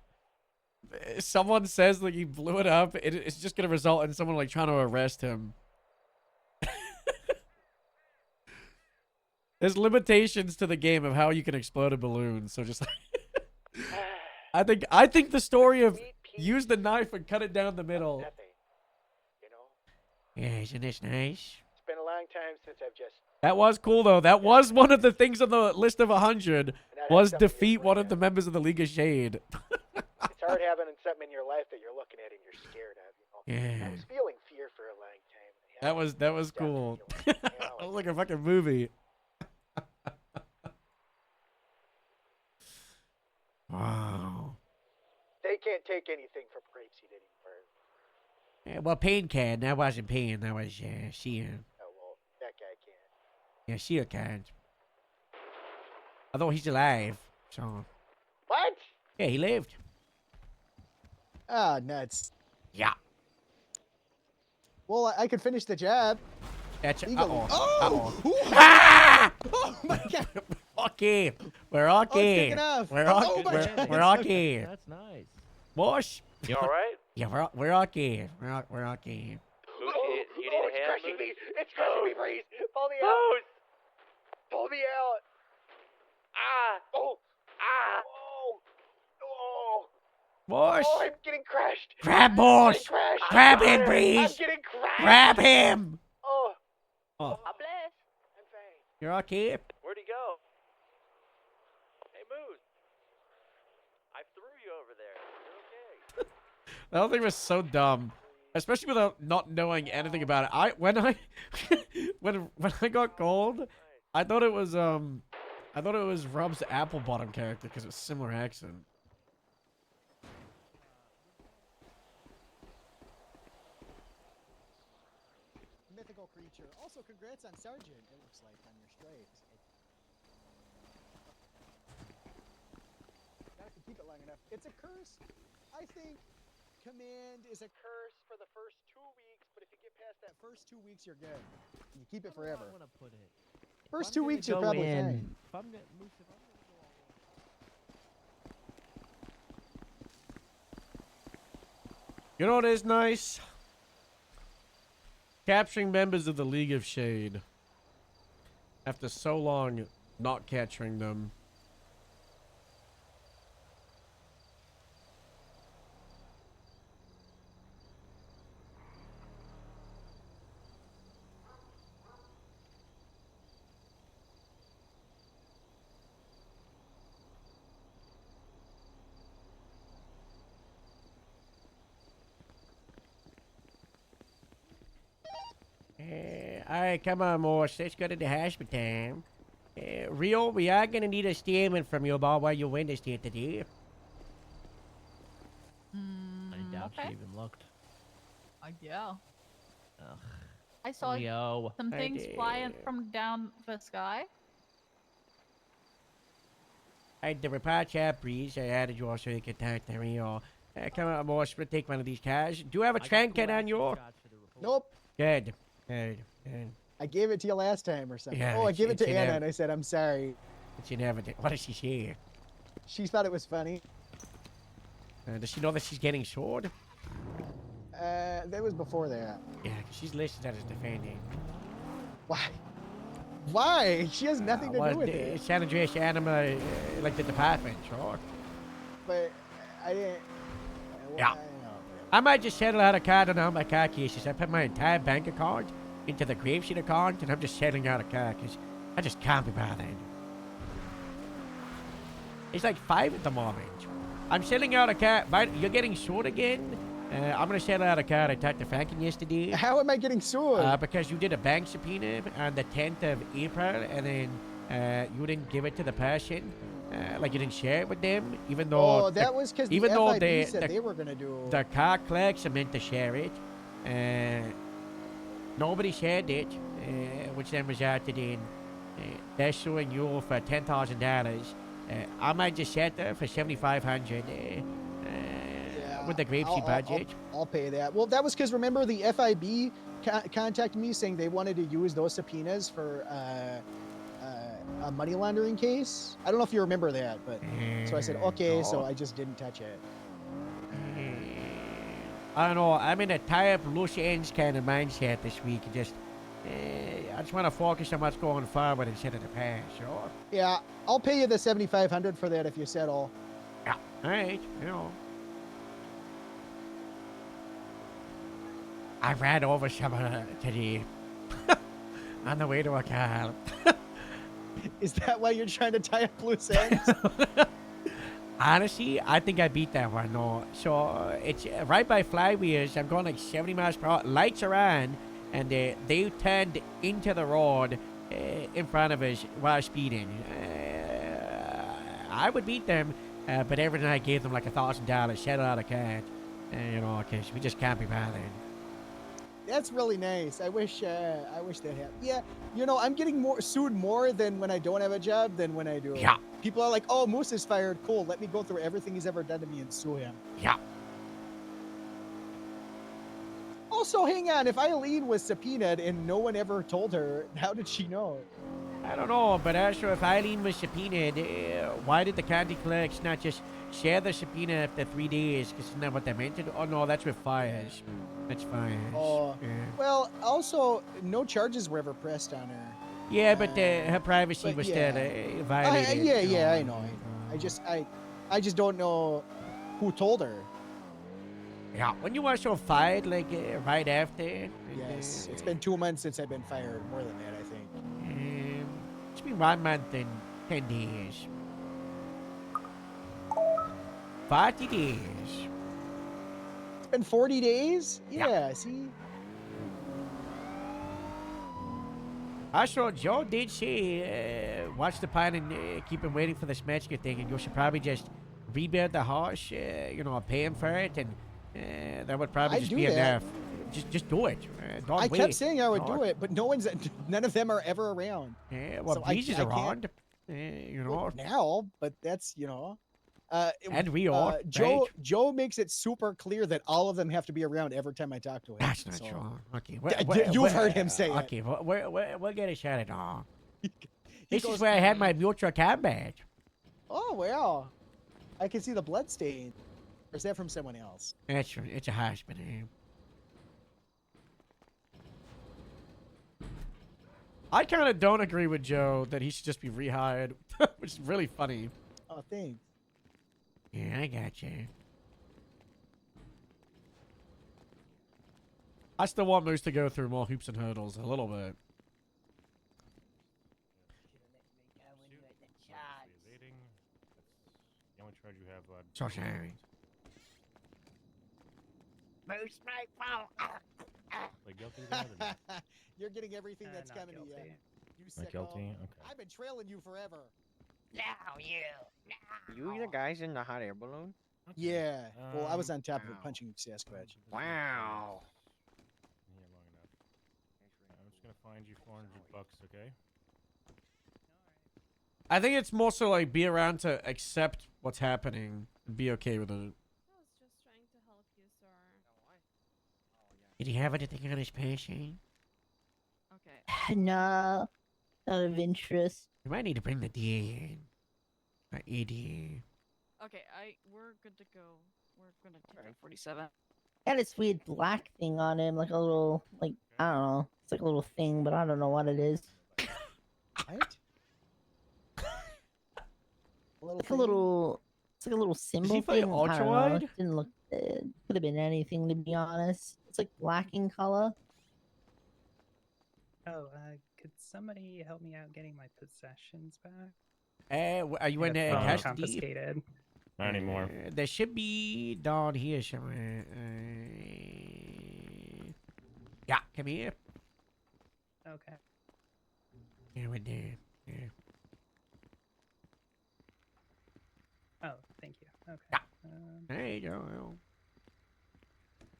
someone says like he blew it up, it's just gonna result in someone like trying to arrest him. There's limitations to the game of how you can explode a balloon, so just like I think the story of use the knife and cut it down the middle. Nothing. You know? Yeah, isn't this nice? It's been a long time since I've just That was cool though. That was one of the things on the list of 100. Was defeat one of the members of the League of Shade. It's hard having something in your life that you're looking at and you're scared of. You know? Yeah. I was feeling fear for a long time. That was cool. That was like a fucking movie. Wow. They can't take anything from Grapeseed anymore. Yeah, well, Payne can. That wasn't Payne. That was Sheehan. Oh, well, that guy can't. Yeah, Sheehan can. Although he's alive, so. What? Yeah, he lived. Ah, nuts. Yeah. Well, I could finish the job. That's Legally. uh-oh. Oh! Ah! Oh my god! Okay. We're Oh, okay. it's taking off. We're Oh okay. my God. We're okay. That's nice. Boss. You all right? Yeah, we're okay. We're okay. Moose, you need a it's hand, crushing Moose? me. It's crushing me, Breeze. Pull me out. Pull me out. Ah! Oh! Ah! Oh! Oh! Boss. Oh, I'm getting crushed. Grab I'm boss. getting crushed. Grab him, I'm Breeze. getting crushed. Grab him. Oh. Oh, I'm blessed. I'm fine. you're okay. Where'd he go? Hey, Moose. I threw you over there. You're okay. That whole thing was so dumb, especially without not knowing anything about it. When I got called, I thought it was Rob's Apple Bottom character because it's a similar accent. Mythical creature. Also, congrats on Sergeant, it looks like, on your stripes. Gotta keep it long enough. It's a curse. I think command is a curse for the first 2 weeks, but if you get past that first 2 weeks, you're good. You keep it forever. I want to put it. First 2 weeks, you're probably fine. If I'm gonna move, if I'm gonna go all in. You know what is nice? Capturing members of the League of Shade. After so long not capturing them. Alright, come on, Morse. Let's go to the hospital. Rio, we are gonna need a statement from you about why you went this day today. I doubt she even looked. Yeah. Ugh. I saw Leo. some things flying from down the sky. I had the repair chat, Breeze. I added you also to contact the Rio. Come on, Morse. We'll take one of these cars. Do you have a trinket on you? Nope. Good. Good. Good. I gave it to you last time or something. Yeah, oh, I gave it it's to in Anna there. and I said, I'm sorry. But you never did. What did she say? She thought it was funny. Does she know that she's getting sword? That was before that. Yeah, 'cause she's listed as defending. Why? Why? She has nothing to Well, do with it. San Andreas Anima, like the department, sure. But I didn't. Yeah. I might just settle out a card on all my car cases. I put my entire bank account into the Grapeseed account, and I'm just settling out a car because I just can't be bothered. It's like 5 at the moment. I'm selling out a car. You're getting sued again? I'm going to sell out a car I talked to Franken yesterday. How am I getting sued? Because you did a bank subpoena on the 10th of April, and then you didn't give it to the person. Like you didn't share it with them, even though. Oh, that was because the even though FIB said they were going to do. The car clerks are meant to share it. Nobody shared it, which then resulted in they're suing you for $10,000. I might just set there for $7,500 with the Grapeseed budget. I'll pay that. Well, that was because remember the FIB contacted me saying they wanted to use those subpoenas for a money laundering case. I don't know if you remember that, but so I said okay, so I just didn't touch it. I don't know. I'm in a tie up loose ends kind of mindset this week. I just want to focus on what's going forward instead of the past. Sure. Yeah, I'll pay you the $7,500 for that if you settle. Yeah. All right. You know. I ran over some today. on the way to a car. Is that why you're trying to tie up loose ends? Honestly, I think I beat that one. No, so it's right by Flywheels. I'm going like 70 miles per hour. Lights are on, and they turned into the road in front of us while speeding. I would beat them, but every night I gave them like $1,000. Shout out a cat, you know, because we just can't be bothered. That's really nice. I wish that happened. Yeah, you know, I'm getting sued more than when I don't have a job than when I do. Yeah. People are like, "Oh, Moose is fired. Cool. Let me go through everything he's ever done to me and sue him." Yeah. Also, hang on. If Eileen was subpoenaed and no one ever told her, how did she know? I don't know, but also if Eileen was subpoenaed, why did the county clerks not just share the subpoena after 3 days? Because isn't that what they meant to do? Oh, no, that's with fires. That's fires. Oh, yeah. Well, also, no charges were ever pressed on her. Yeah, but her privacy but was yeah. still violated. I know. I just don't know who told her. Yeah, when you were so fired, like right after. Yes, it's been 2 months since I've been fired. More than that, I think. It's been 1 month and 10 days. 40 days. It's been 40 days? Yeah, see? Also, Joe did say, watch the plan and keep him waiting for the Smetska thing, and you should probably just rebuild the horse, you know, pay him for it, and that would probably just be enough. Just do it. Don't I wait. kept saying I would do it, but none of them are ever around. Yeah, well, So Breeze is I can't- around. You know. Well, now, but that's, you know. And we are. Joe right? Joe makes it super clear that all of them have to be around every time I talk to him. That's not so- true. Okay, You've heard him say it. Okay, we'll get a shot at all. This goes- is where I had my mutual combat. Oh, well. I can see the blood stain. Or is that from someone else? That's true. It's a hospital. I kind of don't agree with Joe that he should just be rehired, which is really funny. Oh, thanks. Yeah, I got you. I still want Moose to go through more hoops and hurdles a little bit. The only charge you have, bud. So sorry. Moose might fall. Like guilty of that or not? You're getting everything that's not coming to you. guilty. You Not sicko. guilty? Okay. I've been trailing you forever. Now you. You the guys in the hot air balloon? Yeah. Well, I was on top of it Wow. punching Sasquatch. Wow. Yeah, long enough. I'm just gonna find you $400, okay? I think it's more so like be around to accept what's happening and be okay with it. Did he have anything on his patient? Okay. No, out of interest. You might need to bring the DA in. Or EDA. Okay, we're good to go. We're gonna take 47. Got this weird black thing on him, like a little, like, I don't know. It's like a little thing, but I don't know what it is. What? It's a little, it's like a little symbol he play thing. I ultra don't know. wide? It didn't look, could have been anything, to be honest. It's like black in color. Oh, could somebody help me out getting my possessions back? Are you in My the phone custody? confiscated. Not anymore. There should be down here somewhere. Yeah, come here. Okay. Here we do. Yeah. Oh, thank you. Okay. There you go.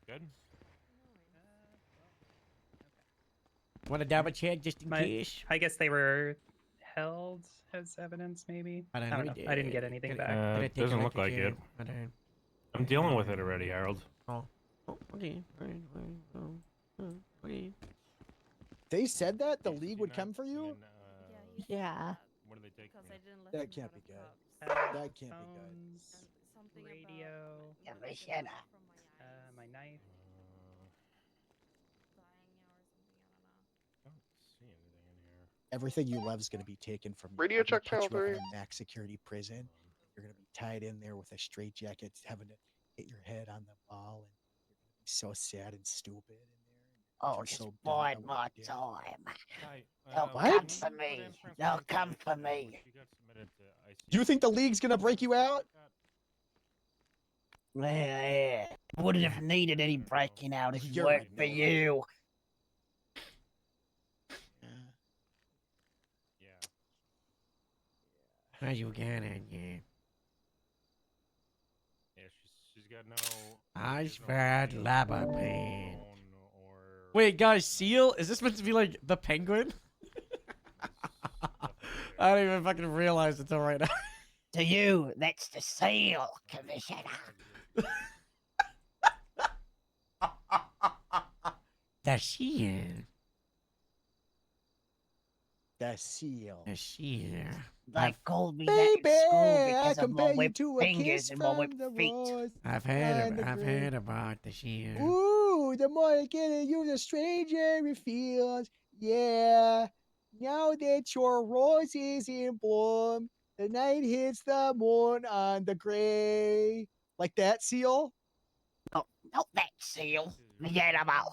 Good? Want to double check just in case? I guess they were held as evidence, maybe. I don't I don't know. know. I didn't get anything back. It doesn't look like it. I'm dealing with it already, Harold. Oh, okay. Okay. They said that the league would come for you? Yeah. What do they take from you? That can't be good. That can't be good. Radio. My knife. I don't see anything in here. Everything you love is going to be taken from you. Radio They're gonna check put channel you up in 3. a max security prison. You're going to be tied in there with a straitjacket, having to hit your head on the wall, and you're going to be so sad and stupid in there. Oh, just bide my time. They'll What? come for me. They'll come for me. Do you think the league's gonna break you out? Yeah. Wouldn't have needed any breaking out if it You're worked right, for you. Are you getting yeah? Yeah, she's got no. I've had lava pain. Wait, guys, seal? Is this meant to be like the penguin? I don't even fucking realize until right now. To you, that's the seal, Commissioner. The seal. The seal. The seal. They called me Baby, that at school I because of my compare you webbed to a fingers kiss and my from webbed the feet. rose I've and the heard about the seal. Ooh, the more I get at you, the stranger it feels. Yeah. Now that your rose is in bloom, the night hits the moon on the gray. Like that, seal? No, not that seal. The animal.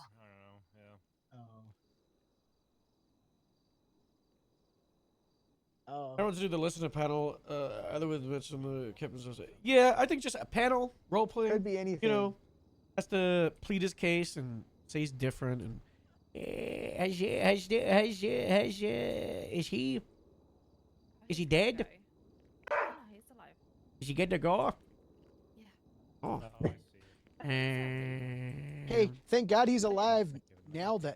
Oh. I want to do the listener panel. Either with Mitch and the captains. Yeah, I think just a panel role play. Could be anything. You know, has to plead his case and say he's different. And is he dead? He's alive. Is he good to go? Yeah. Oh. Hey, thank God he's alive. Now the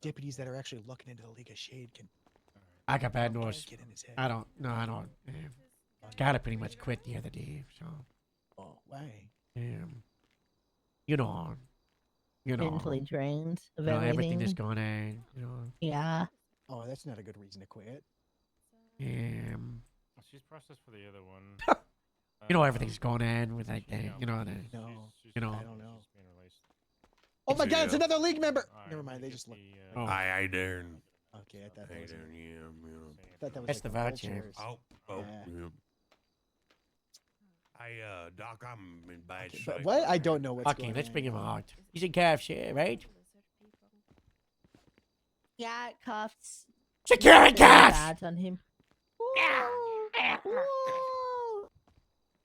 deputies that are actually looking into the League of Shade can. I got bad news. Get in his head. I don't. Gotta pretty much quit the other day. So. Oh, why? You know. Mentally drained of You know, everything. everything that's going on. You know. Yeah. Oh, that's not a good reason to quit. She's processed for the other one. You know everything's going on with that. You know. No, You know. I don't know. Oh my God, it's another league member. Never mind, they just look. Oh. Hi, Darren. Okay, I thought that Hey, was. Darren, yeah. Thought that was That's like the voucher. vultures. Oh, Yeah. yeah. Hey, Doc, I'm in bad Okay, shape. but what? I don't know what's Okay, going let's on. bring him out. He's in calf share, right? Yeah, cuffs. Security cuffs! Badge on him.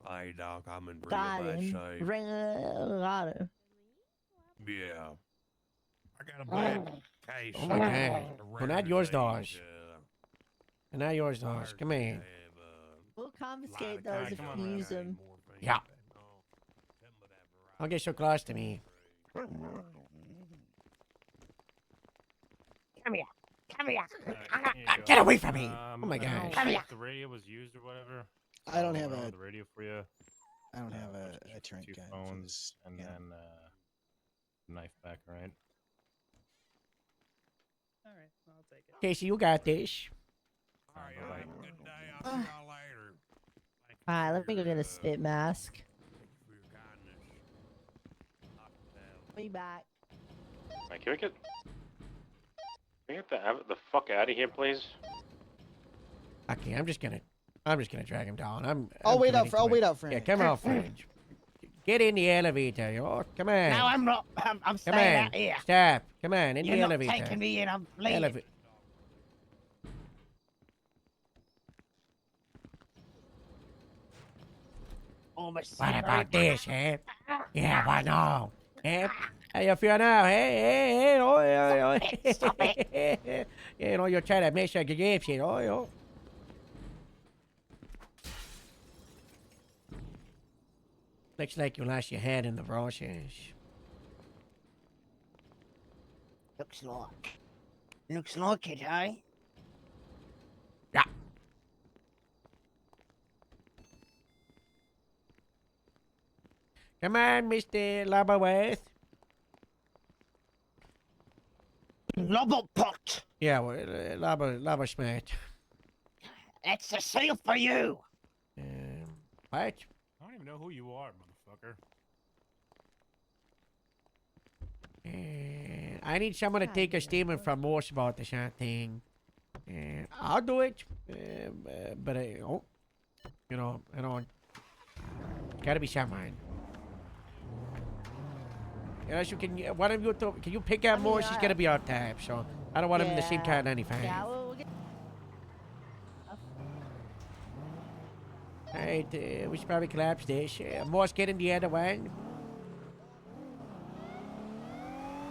Hey, Doc, I'm in real Got bad him. shape. Got him. Yeah. I got a bad case. Oh my God. Well, not yours, dog. Dosh. And now yours, Dosh. Come here. We'll confiscate those if you use them. Yeah. Don't get so close to me. Come here. Come here. Get away from me! Oh my I don't know God. Come if here. the radio was used or whatever. I don't So have I'll a- the radio for you. I don't have a Just Trent two gun for phones this, and yeah. then knife back, right? All right, I'll take it. Casey, you got this. Alright, have a good day. I'll see y'all later. Alright, let me go get a spit mask. For your kindness. Be back. Right, can we get the fuck out of here, please? Okay, I'm just gonna drag him down. I'll wait out. committing to I'll it. wait out for Yeah, him. come on, Fringe. Get in the elevator, yo. Come on. No, I'm not. I'm Come staying on. out here. Stop. Come on, in You're the not elevator. taking me in. I'm leaving. Almost What about this, eh? Yeah, why no? Eh? How you feel now? Hey, oh, Stop it. You know, you're trying to make sure you give shit, oh. Looks like you lost your head in the process. Looks like. Looks like it, eh? Yeah. Come on, Mr. Lobberworth. Lobberpot. Yeah, well, Lobbersmith. That's the seal for you. What? I don't even know who you are, motherfucker. I need someone to take a statement from Morse about this thing. I'll do it. But I don't. Gotta be someone. Unless you can, why don't you can you pick out more? She's gonna be on time, so I don't want him in the same car 95. Yeah, we'll get... Alright, we should probably collapse this. Morse, get in the other one.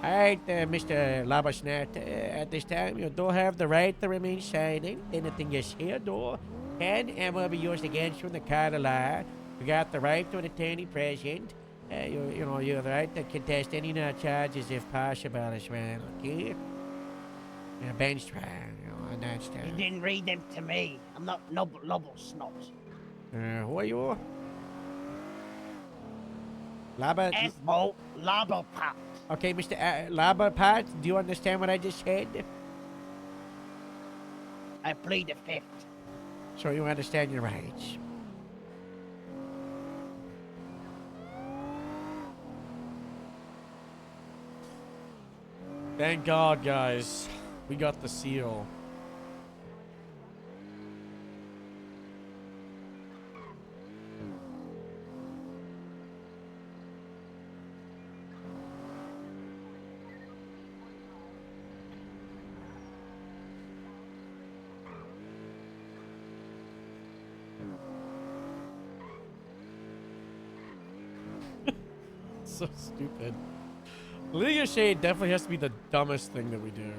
Alright, Mr. Labasnat, at this time, you do have the right to remain silent. Anything you say or do can and will be used against you in the court of law. You got the right to an attorney present. You know, you have the right to contest any charges if possible as well, okay? In a bench trial, you know, and that's You didn't read them to me. I'm not Lobble Snot. who are you? Laba... Esmo Labopat. Okay, Mr. Labapat, do you understand what I just said? I plead the fifth. So you understand your rights. Thank God, guys. We got the seal. So stupid. League of Shade definitely has to be the dumbest thing that we do.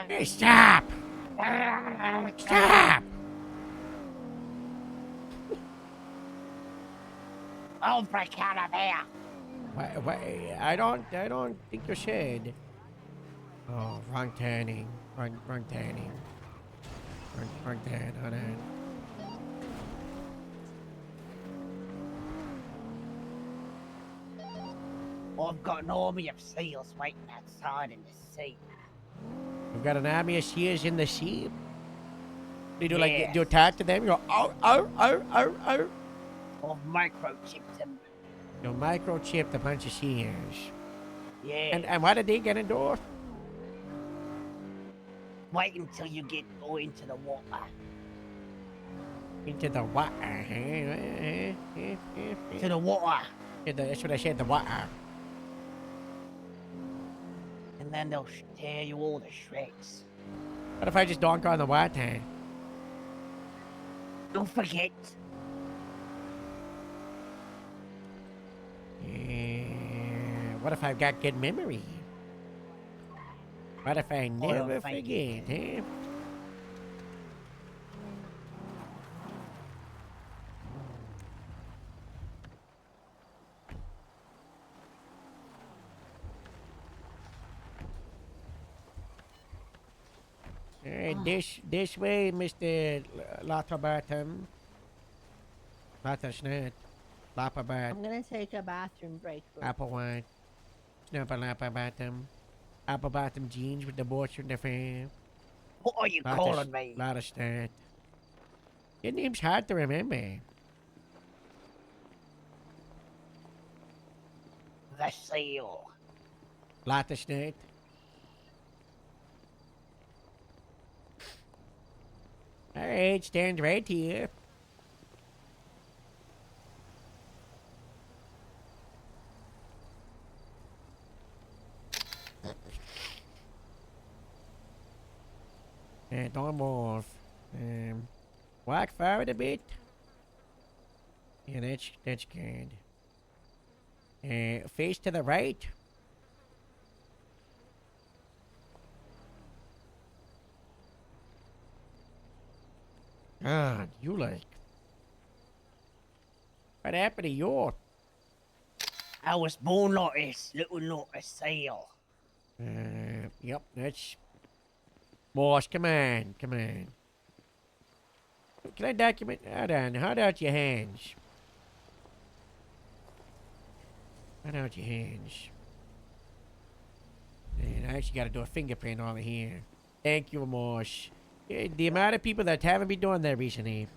Hey, stop! Stop! Over Calavera. Wait, I don't think you should. Oh, wrong turning. Wrong turning. Wrong turn, hold on. I've got an army of seals waiting outside in the sea. We've got an army of seals in the sea. You do like Yes. you attack to them. You go oh. I've microchipped them. You microchipped a bunch of seals. Yeah. And why did they get indoors? Wait until you go into the water. Into the water. To the water. That's what I said. The water. And then they'll tear you all to shreds. What if I just donk on the water? Don't forget. What if I've got good memory? What if I never thank forget, huh? This way, Mr. Lotterbatum. Lottersnut. Lopperbat. I'm gonna take a bathroom break. real Apple wine. Snapper Lopperbatum. Apple bottom jeans with the boards from the frame. What are you calling me? Lottersnut. Your name's hard to remember. The seal. Lottersnut. Alright, stand right here. And don't move. Walk forward a bit. Yeah, that's good. Face to the right. God, you like. What happened to you? I was born like this, little not a seal. Yep, that's. Boss, come on, come on. Can I document? Hold on, hold out your hands. Hold out your hands. And I actually got to do a fingerprint over here. Thank you, Mosh. The amount of people that haven't been doing that recently.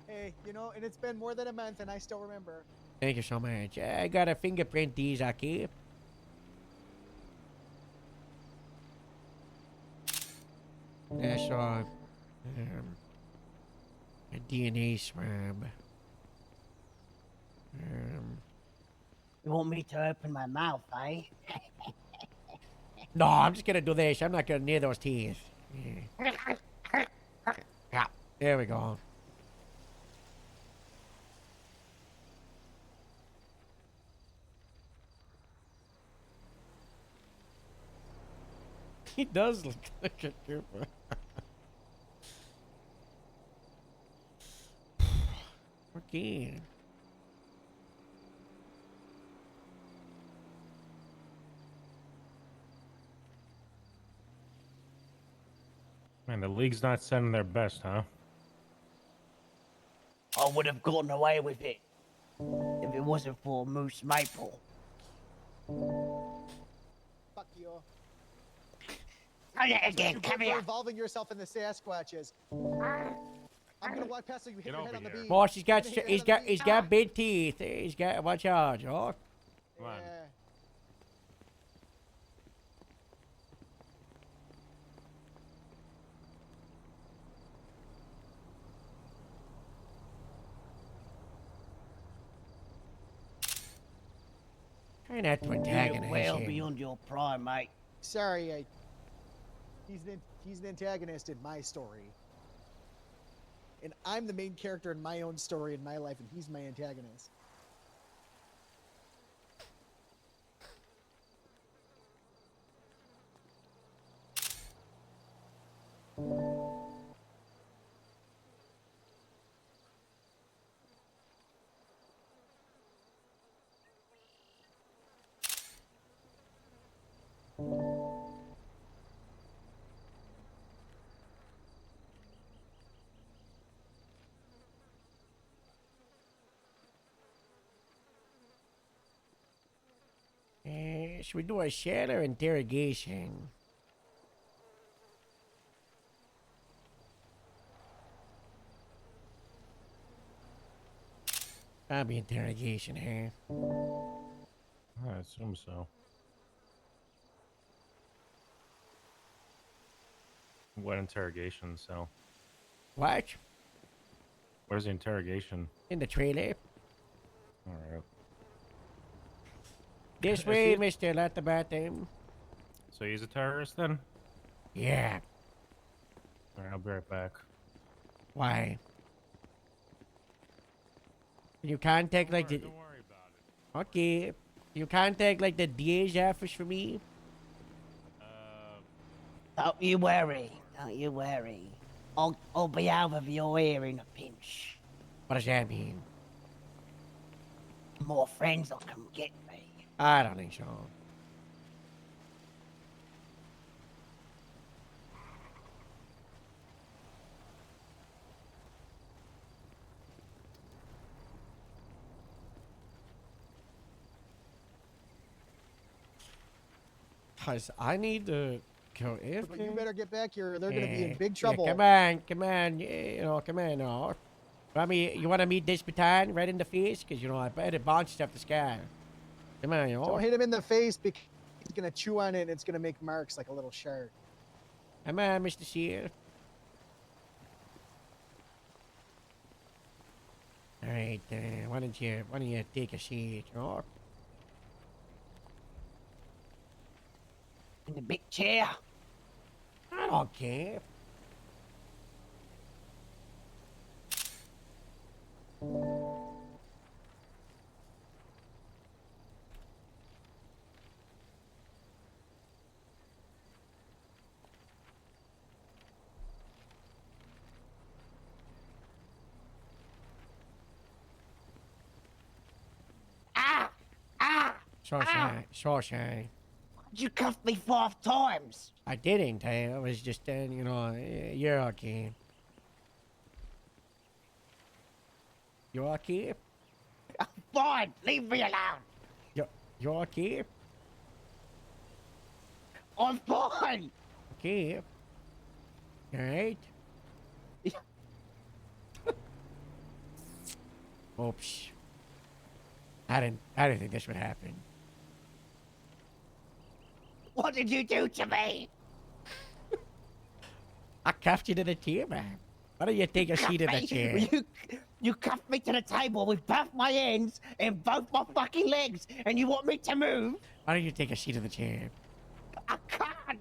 Hey, you know, and it's been more than a month, and I still remember. Thank you so much. I got to fingerprint these, okay? That's all. A DNA swab. You want me to open my mouth, eh? No, I'm just gonna do this. I'm not gonna near those teeth. Yeah, there we go. He does look like a Cooper. Okay. Man, the league's not sending their best, huh? I would have gotten away with it if it wasn't for Moose Maple. Fuck you. Try that again, come You're here. involving yourself in the Sasquatches. I'm gonna walk past so you hit your head on the beam. Boss, he's got You're gonna hit your head on the he's got big teeth. He's got watch out, oh. Come on. Yeah. Try not to You're antagonize well him. beyond your prime, mate. Sorry, he's an antagonist in my story. And I'm the main character in my own story in my life, and he's my antagonist. Should we do a shadow interrogation? Probably interrogation here. I assume so. What interrogation cell? What? Where's the interrogation? In the trailer. Alright. This Is way, he- Mr. Lotterbatum. So he's a terrorist then? Yeah. Alright, I'll be right back. Why? You contact like the. Don't worry about it. Okay. You contact like the DA's office for me? Don't you worry. Don't you worry. I'll be out of your ear in a pinch. What does that mean? More friends will come get me. I don't think so. Guys, I need to go AFK. But you better get back here or they're going to be in big Yeah, trouble. come on. You know, come on now. You want to meet this baton right in the face? Because, you know, I bet it bounces up the sky. Come on, you know. Don't hit him in the face because he's going to chew on it and it's going to make marks like a little shark. Come on, Mr. Sear. All right, why don't you take a seat, you know? In the big chair. I don't care. Shawshank. You cuffed me 5 times. I didn't. I was just, you know, you're okay. You okay? Fine, leave me alone. You okay? I'm fine. Okay. All right. Oops. I didn't think this would happen. What did you do to me? I cuffed you to the chair, man. Why don't you take a seat in the chair? You cuffed me to the table with both my hands and both my fucking legs, and you want me to move? Why don't you take a seat in the chair? I can't.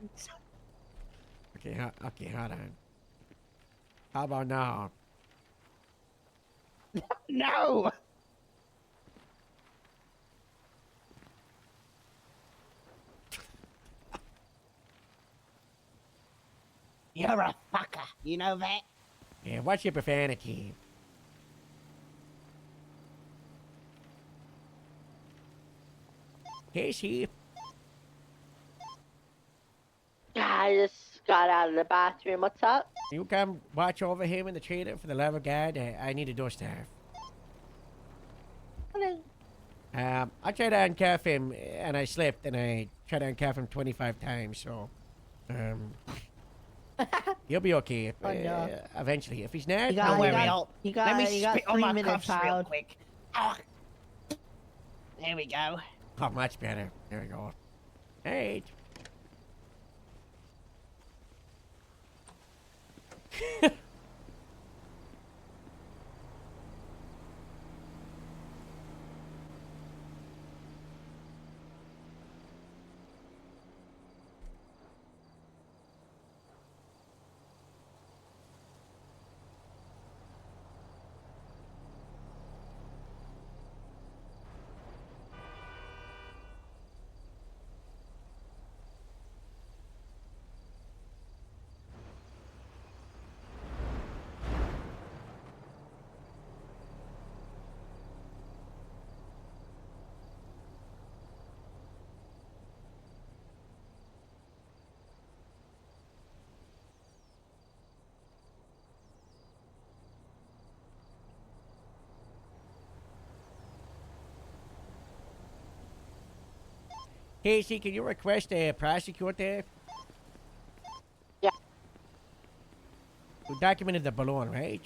Okay, hold on. How about now? No. You're a fucker. You know that? Yeah, watch your profanity. Casey. I just got out of the bathroom. What's up? You come watch over him in the trailer for the love of God. I need a door staff. Okay. I tried to uncuff him and I slipped and I tried to uncuff him 25 times, so he'll be okay. Oh, no. Eventually. If he's not, You got, don't you worry. got, you got, Let me you got spit on 3 my minutes, cuffs real child. quick. Ah. There we go. Oh, much better. There we go. Hey. Casey, can you request a prosecutor? Yeah. You documented the balloon, right?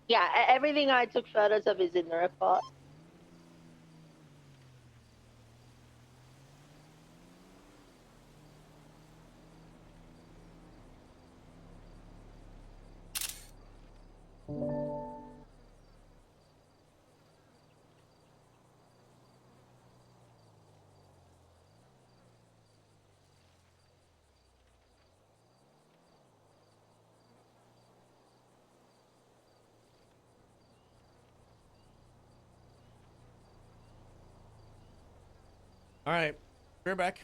Yeah, everything I took photos of is in the report. All right, we're back.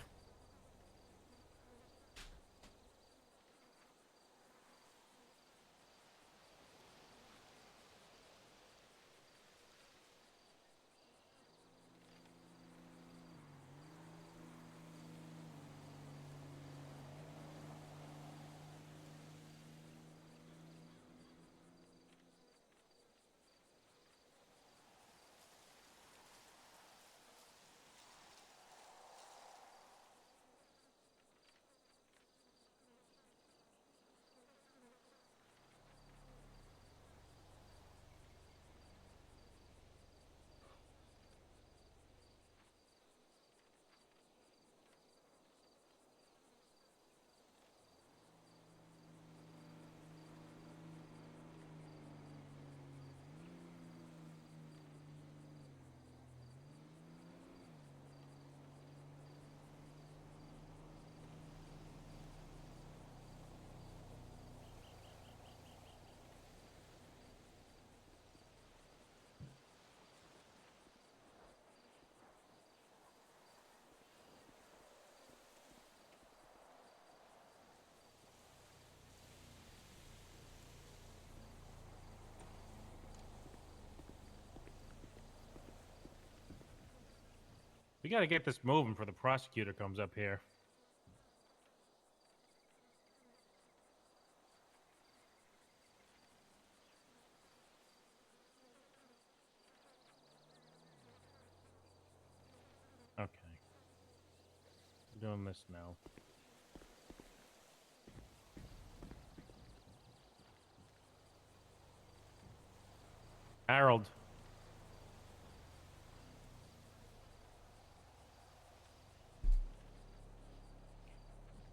gotta get this moving before the prosecutor comes up here. Okay. I'm doing this now. Harold.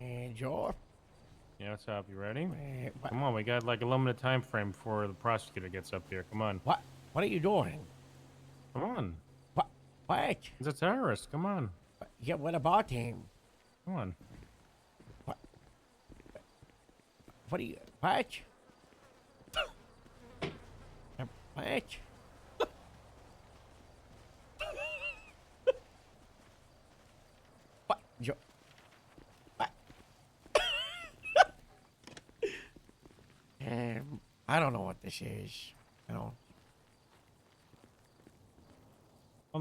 And Joe. Yeah, what's up? You ready? Come on, we got like a limited time frame before the prosecutor gets up here. Come on. What? What are you doing? Come on. What? He's a terrorist. Come on. Yeah, what about him? Come on. What are you? What? What? What? Joe? What? I don't know what this is. I don't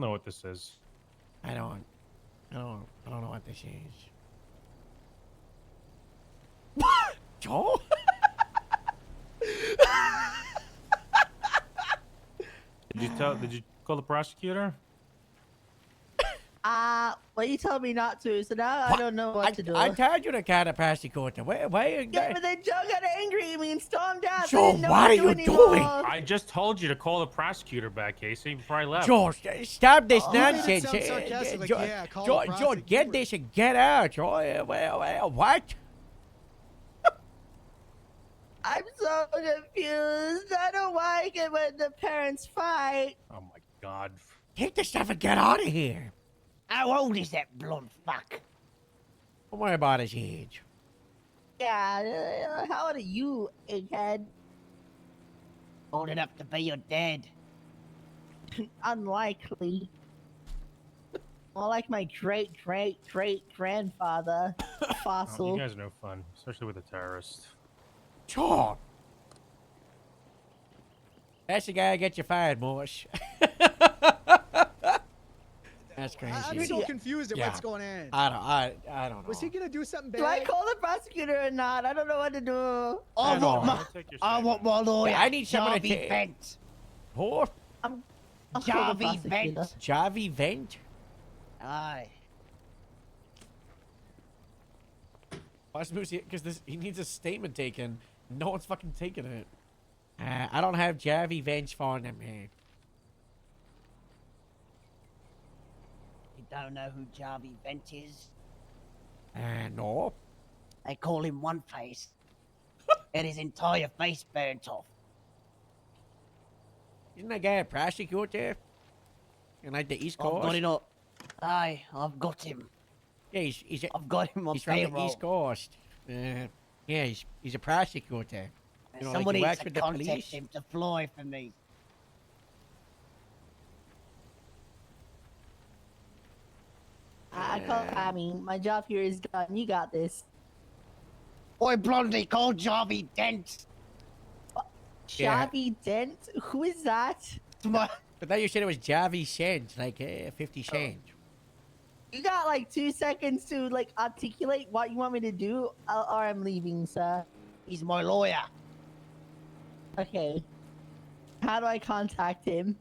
know what this is. I don't know what this is. What? Joe? Did you call the prosecutor? Well, you told me not to, so now I don't know what to do. I told you to call the prosecutor. Why? Yeah, but then Joe got angry at me and stormed out. Joe, what are you doing? I just told you to call the prosecutor back, Casey, before I left. Joe, stop this Oh, nonsense. it sounds sarcastic, like, yeah, call the Joe, get this and get out. Joe, what? I'm so confused. I don't like it when the parents fight. Oh my God. Take the stuff and get out of here. How old is that blonde fuck? Don't worry about his age. Yeah, how old are you, egghead? Old enough to be your dad. Unlikely. More like my great-great-great-grandfather. Fossil. Oh, you guys are no fun, especially with a terrorist. Joe. That's the guy that gets you fired, Morse. That's crazy. I'm so confused at what's going on. I don't know. Was he gonna do something bad? Do I call the prosecutor or not? I don't know what to do. I want my lawyer. I need someone to Jarvie take. Vent. Who? I'll call the Jarvie Vent. prosecutor. Jarvie Vent? Aye. Why's Moose here? Because he needs a statement taken. No one's fucking taking it. I don't have Jarvie Vent's phone number here. You don't know who Jarvie Vent is? No. They call him One Face. And his entire face burnt off. Isn't that guy a prosecutor? In like the East Coast? I've got it up. Aye, I've got him. Yeah, he's I've got him on he's from the payroll. East Coast. Yeah, he's a prosecutor. You know, like Somebody he needs works to with the contact police. him to fly for me. I mean, my job here is done. You got this. Oi, Blondie, call Jarvie Dent. Yeah. Javi Dent? Who is that? But then you said it was Javi cents, like 50 cents. You got like 2 seconds to like articulate what you want me to do, or I'm leaving, sir. He's my lawyer. Okay. How do I contact him?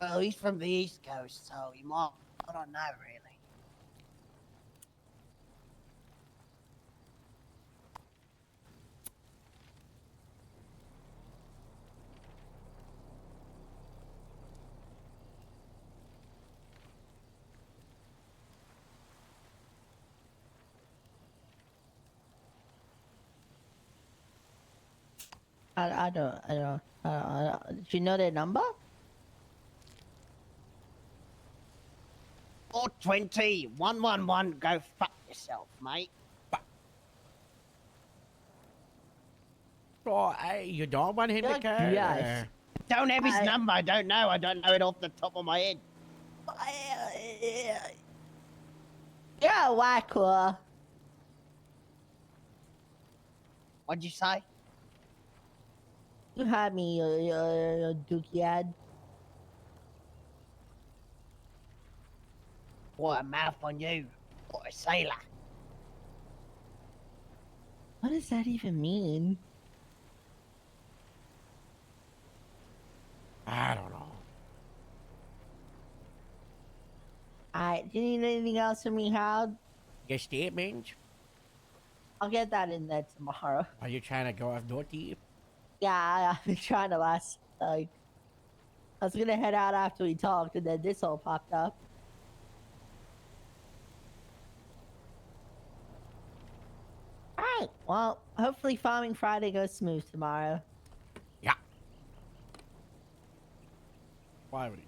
Well, he's from the East Coast, so he might. I don't know, really. I don't. Do you know their number? 420 111. Go fuck yourself, mate. Oh, you don't want him to come? Yes. Don't have his number. I don't know. I don't know it off the top of my head. You're a whacker. What'd you say? You had me, dookie ad. What a mouth on you. What a sailor. What does that even mean? I don't know. Alright, do you need anything else from me, Howard? Your statement? I'll get that in there tomorrow. Are you trying to go off naughty? Yeah, I've been trying to last, like... I was gonna head out after we talked, and then this all popped up. Alright, well, hopefully Farming Friday goes smooth tomorrow. Yeah. Why would he?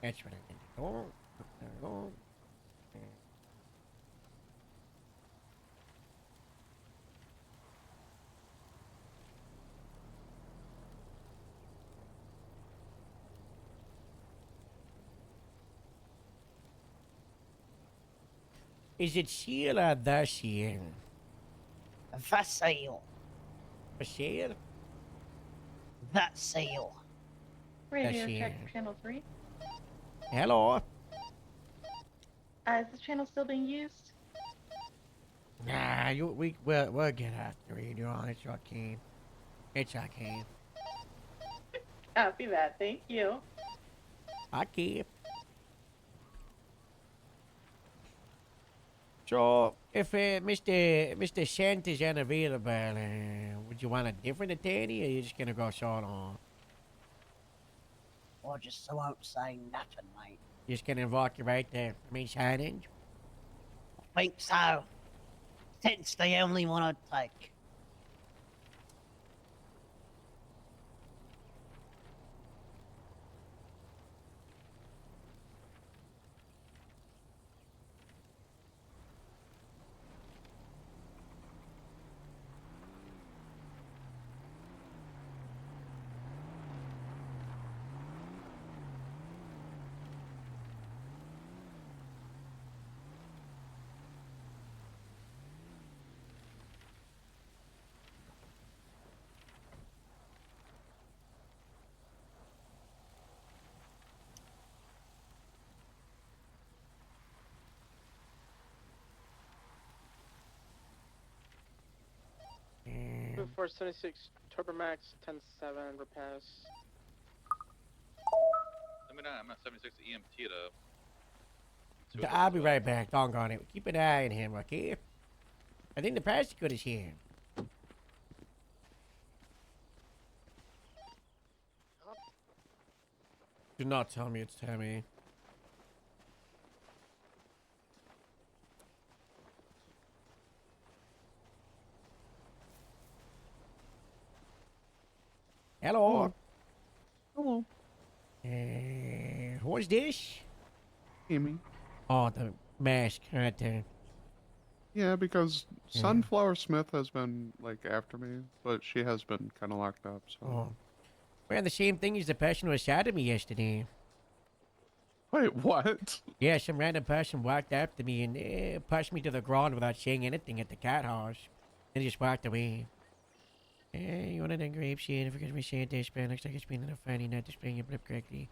That's what I think. Oh, oh. Is it seal or the seal? The seal. The seal? That seal. Radio That's check it. channel 3. Hello? Is this channel still being used? Nah, we'll get after radio on. It's okay. It's okay. Copy that. Thank you. Okay. So, if Mr. Shant is unavailable, would you want a different attorney, or you just gonna go short on? Or just so won't say nothing, mate. Just gonna walk you right there. I mean, signage? Think so. Since the only one I'd take. Force 76, Turbomax, 10-7, repass. I'm at 76 EMT to. I'll be right back. Doggone it. Keep an eye on him, okay? I think the prosecutor is here. Do not tell me it's Tammy. Hello. Hello. Who's this? Amy. Oh, the mask right there. Yeah, because Yeah. Sunflower Smith has been, like, after me, but she has been kind of locked up, so... Oh. Wearing the same thing as the person who assaulted me yesterday. Wait, what? Yeah, some random person walked after me and pushed me to the ground without saying anything at the cat house. Then just walked away. You wanted a grape seed, if because we say it this bad, looks like it's been enough funny not displaying your blip correctly.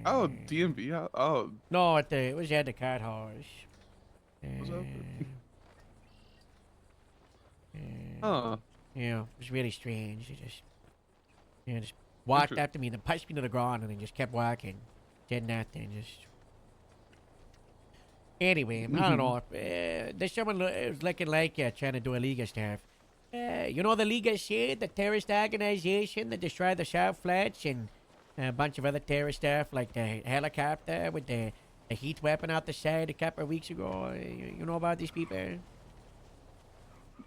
Oh, DMV? Oh. No, it was at the cat house. Was that? Oh. Yeah, it was really strange. He just walked up to me and then punched me to the ground and then just kept walking. Did nothing, just... Anyway, I don't know. There's someone who's looking like trying to do illegal stuff. You know the League of Shade, the terrorist organization that destroyed the South Flats and a bunch of other terrorist stuff, like the helicopter with the heat weapon out the side a couple of weeks ago. You know about these people?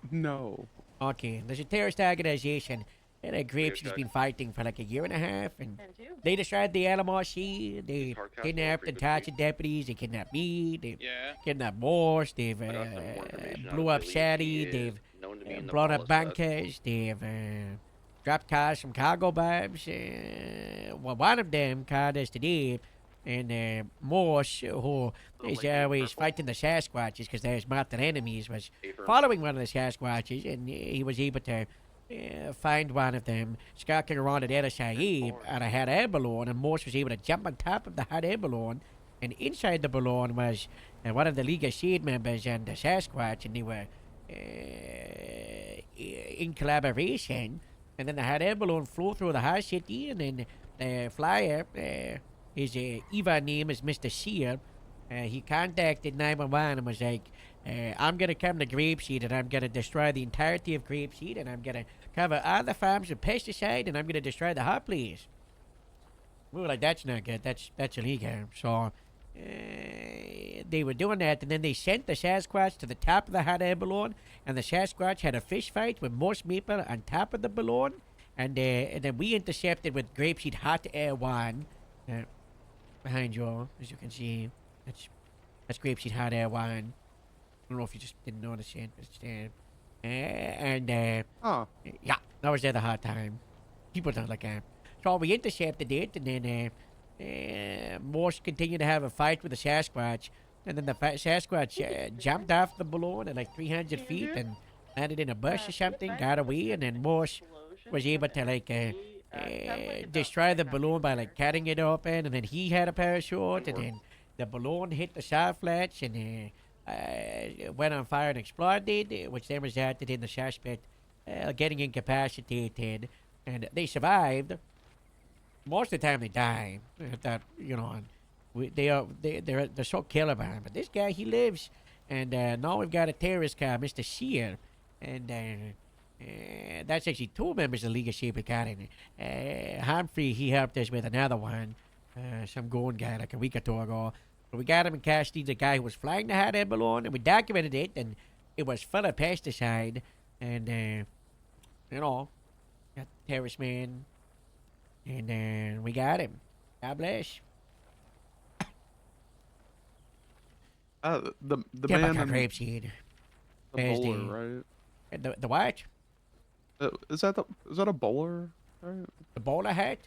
No. Okay, there's a terrorist organization and Grapeseed's been fighting for like a year and a half, and they destroyed the LMRC. They kidnapped and tortured deputies. They kidnapped me. They kidnapped Morse. They've blew up Sadie. They've blown up bunkers. They've dropped cars from cargo bombs. Well, one of them caught us today, and Morse, who is always fighting the Sasquatches because they're his mortal enemies, was following one of the Sasquatches, and he was able to find one of them skulking around at El Saib on a hot air balloon, and Morse was able to jump on top of the hot air balloon, and inside the balloon was one of the League of Shade members and the Sasquatch, and they were in collaboration, and then the hot air balloon flew through the whole city, and then the flyer, his Eva name is Mr. Sear, he contacted 911 and was like, I'm going to come to Grapeseed and I'm going to destroy the entirety of Grapeseed and I'm going to cover all the farms with pesticide and I'm going to destroy the hot place. We were like, that's not good. That's illegal. So they were doing that, and then they sent the Sasquatch to the top of the hot air balloon, and the Sasquatch had a fish fight with Morse Maple on top of the balloon, and then we intercepted with Grapeseed Hot Air 1 behind you, as you can see. That's Grapeseed Hot Air 1. I don't know if you just didn't notice it, but it's there. Yeah, that was there the hard time. People don't like that. So we intercepted it, and then Morse continued to have a fight with the Sasquatch, and then the Sasquatch jumped off the balloon at like 300 feet and landed in a bush or something, got away, and then Morse was able to like destroy the balloon by like cutting it open, and then he had a parachute, and then the balloon hit the South Flats and went on fire and exploded, which then resulted in the suspect getting incapacitated, and they survived. Most of the time they die. That, you know, they're so killable. But this guy, he lives, and now we've got a terrorist guy, Mr. Sear, and that's actually two members of the League of Sheep we got in. Humphrey, he helped us with another one, some goon guy like a week or two ago. But we got him in custody, the guy who was flying the hot air balloon, and we documented it, and it was full of pesticide, and you know, got the terrorist man. And we got him. God bless. The Get man back in Grapeseed. the bowler, right? The what? Is that a bowler? Right? The bowler hat?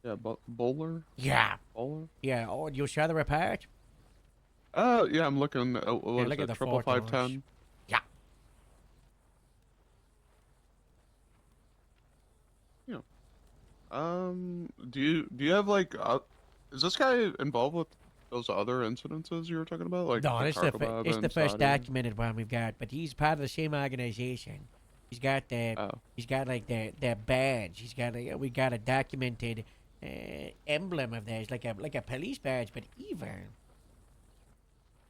Yeah, bowler. Yeah. Bowler. Yeah. Oh, you saw the report? Yeah, I'm looking. What look is at the it? 55510. photos. Yeah. Do you have like is this guy involved with those other incidences you were talking about? Like No, it's the Carcobab first and documented one we've got, but he's part of the same organization. He's got like the badge. He's got we got a documented emblem of theirs, like a police badge, but evil.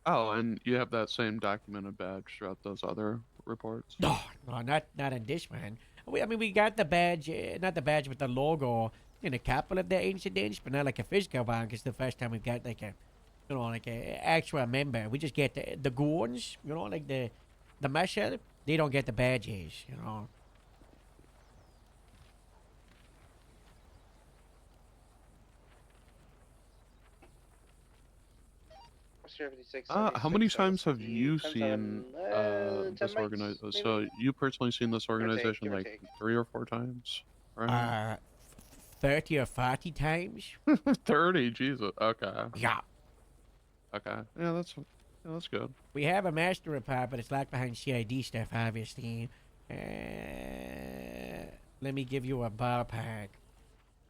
Oh, and you have that same documented badge throughout those other reports? No, not in this one. We got the badge, not the badge, but the logo in a couple of the incidents, but not like a physical one, because the first time we've got like a, you know, like a actual member. We just get the goons, you know, like the marshal. They don't get the badges, you know. How many times have you seen this organization? So you personally seen this organization like 3 or 4 times, right? 30 or 40 times. 30, Jesus. Okay. Yeah. Okay. Yeah, that's good. We have a master report, but it's locked behind CID stuff, obviously. Let me give you a ballpark.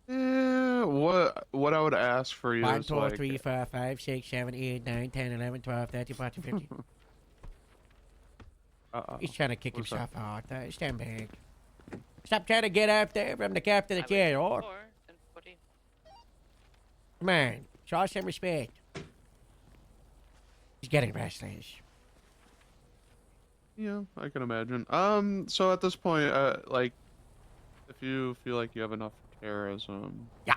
What I would ask for you 1, is 2, like 3, 4, 5, 6, 7, 8, 9, 10, 11, 12, 13, 14, 15. He's trying to kick What's himself out. Stand back. Stop trying to get up there from the captain of the chair, or come on, show some respect. He's getting restless. Yeah, I can imagine. So at this point, like, if you feel like you have enough charism. Yeah.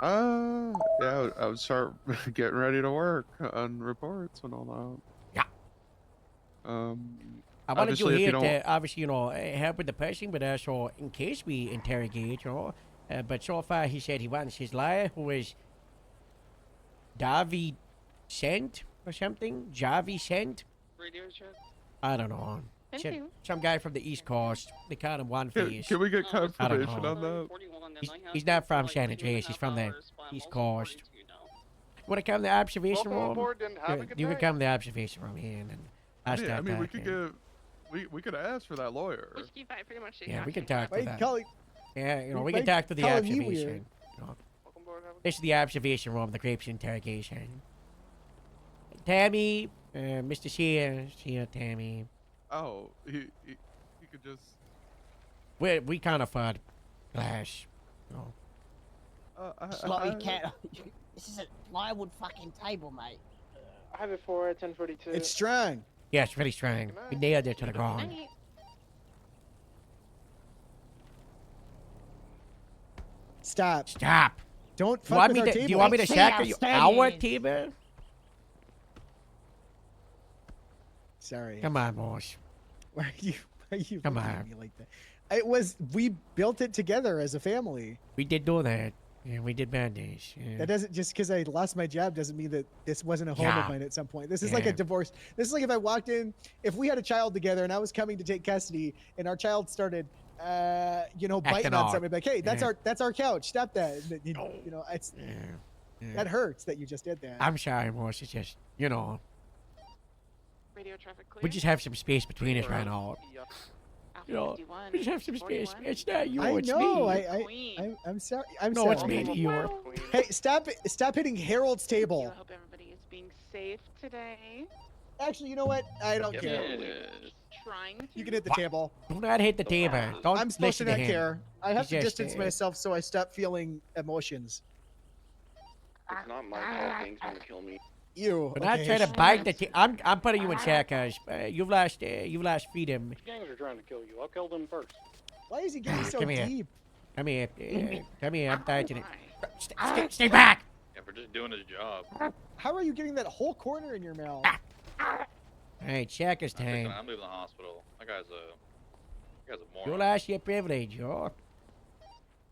Yeah, I would start getting ready to work on reports and all that. Yeah. I wanted you obviously, if here you don't... to, obviously, help with the person, but also in case we interrogate, but so far he said he wants his liar, who is Davi Sent or something? Javi Sent? Radio check. I don't know. Thank you. Some guy from the East Coast. They call him One Face. Can we get confirmation I don't know. on that? He's not from San Andreas. He's from the East Coast. Want to come to the observation room? You can come to the observation room here and then I'll start I mean, we talking. could we could ask for that lawyer. Yeah, we can talk to that. Calling, Yeah, we can talk to the calling you observation. weird. This is the observation room, the Grapes interrogation. Tammy, Mr. Shear, Tammy. Oh, he could just. We can't afford glass. No. Slotty cat. This is a plywood fucking table, mate. I have it for 1042. It's strong. Yeah, it's really strong. We nailed it to the ground. Stop. Stop. Don't Do fuck you want with me our to, table. do you want me to shackle you our table? Sorry. Come on, boss. Why are you Come looking at on. me like that? We built it together as a family. We did do that. Yeah, we did bad days. Yeah. That doesn't, just because I lost my job doesn't mean that this wasn't a home Yeah. of mine at some point. This is like Yeah. a divorce. This is like if I walked in, if we had a child together and I was coming to take custody and our child started, biting on out. something, like, hey, that's Yeah. that's our couch. Stop that. It's Yeah. that hurts that you just did that. I'm sorry, boss. It's just, Radio traffic clear. we just have some space between us right now. We just have some space. It's not you, I it's know. me. I'm sorry. I'm No, sorry. it's me to you. Hey, stop hitting Harold's table. I hope everybody is being safe today. Actually, you know what? I don't care. Trying to. You can hit the table. Do not hit the table. Don't I'm supposed to listen not him. care. I have He's to just, distance myself so I stop feeling emotions. It's not my fault. Things want to kill me. You. But not trying to bite the I'm putting you in check, guys. You've lost freedom. Gangs are trying to kill you. I'll kill them first. Why is he getting so Come here. deep? Come here. Come here. I'm touching it. Stay back. Yeah, for just doing his job. How are you getting that whole corner in your mouth? Hey, check his time. I'm leaving the hospital. That guy's a You moron. lost your privilege, yo.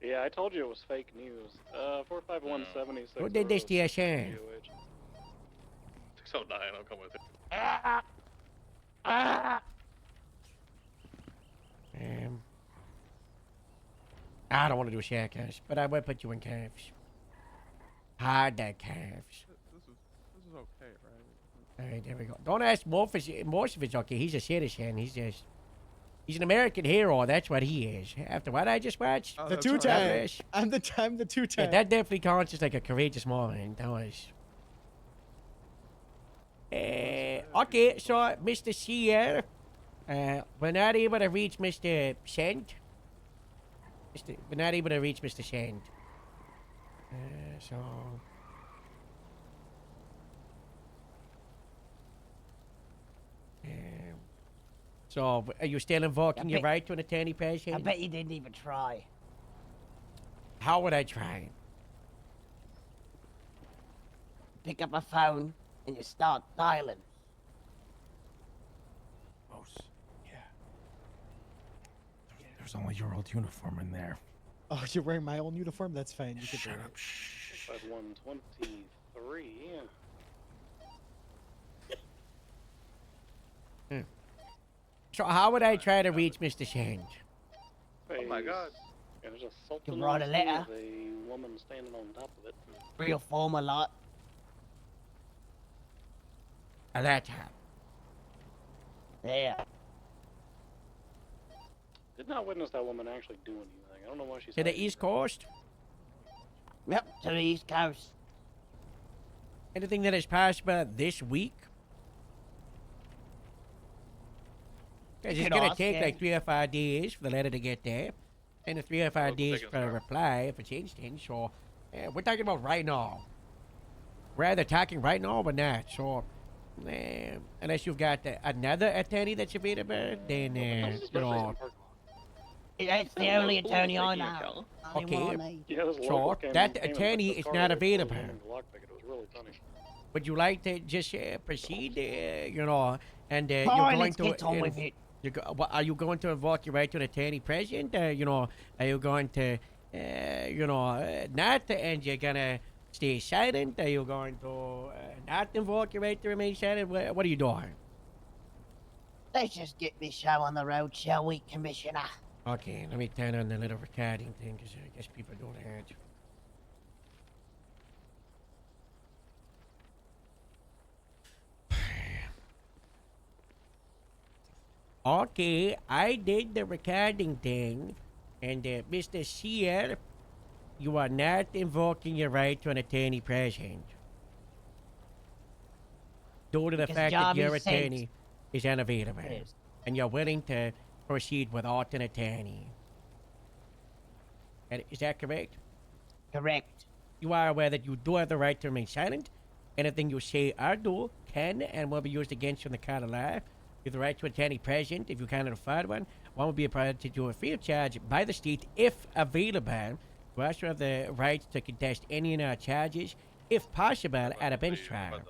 Yeah, I told you it was fake news. 45176. Who did this to your son? 609, I'll come with it. I don't want to do shackles, but I will put you in cuffs. Hide that cuffs. This is okay, right? All right, there we go. Don't ask Morpheus if it's okay. He's a citizen. He's an American hero. That's what he is. After what I just watched. The two-time. I'm the two-time. Yeah, that definitely counts as like a courageous man. That was. Okay, so Mr. Sear, we're not able to reach Mr. Sent. We're not able to reach Mr. Sent. So. So, are you still invoking your right to an attorney patient? I bet you didn't even try. How would I try? Pick up a phone and you start dialing. There's only your old uniform in there. Oh, you're wearing my old uniform? That's fine. You can Shut do up. it. 5123. So, how would I try to reach Mr. Sent? Oh my god. Yeah, there's a salt You can write a letter. a woman standing on top of it. Real form a lot. A laptop. Yeah. Did not witness that woman actually do anything. I don't know why she's. To the East Coast? Yep, to the East Coast. Anything that is possible this week? Because You it's could going to ask, take yeah. like 3 or 5 days for the letter to get there. And the 3 or 5 days taking for a forever. reply for change things. So, we're talking about right now. We're either talking right now or not. So, unless you've got another attorney that's available, then, you know. It's the only attorney I know. Only Okay. one I need. So, that attorney is not available. Would you like to just proceed, you know, and you're Fine, going let's to... get on with it. Are you going to invoke your right to an attorney present? You know, are you going to, you know, not, and you're going to stay silent? Are you going to not invoke your right to remain silent? What are you doing? Let's just get this show on the road, shall we, Commissioner? Okay, let me turn on the little recording thing, because I guess people don't have it. Okay, I did the recording thing, and Mr. Sear, you are not invoking your right to an attorney present. Due to the Because fact that job your is sent. attorney is unavailable, Yes. and you're willing to proceed without an attorney. Is that correct? Correct. You are aware that you do have the right to remain silent. Anything you say or do can and will be used against you in the court of law. You have the right to attorney present if you cannot afford one. One will be provided to you free of charge by the state if available. You also have the right to contest any and all charges, if possible, at a bench trial.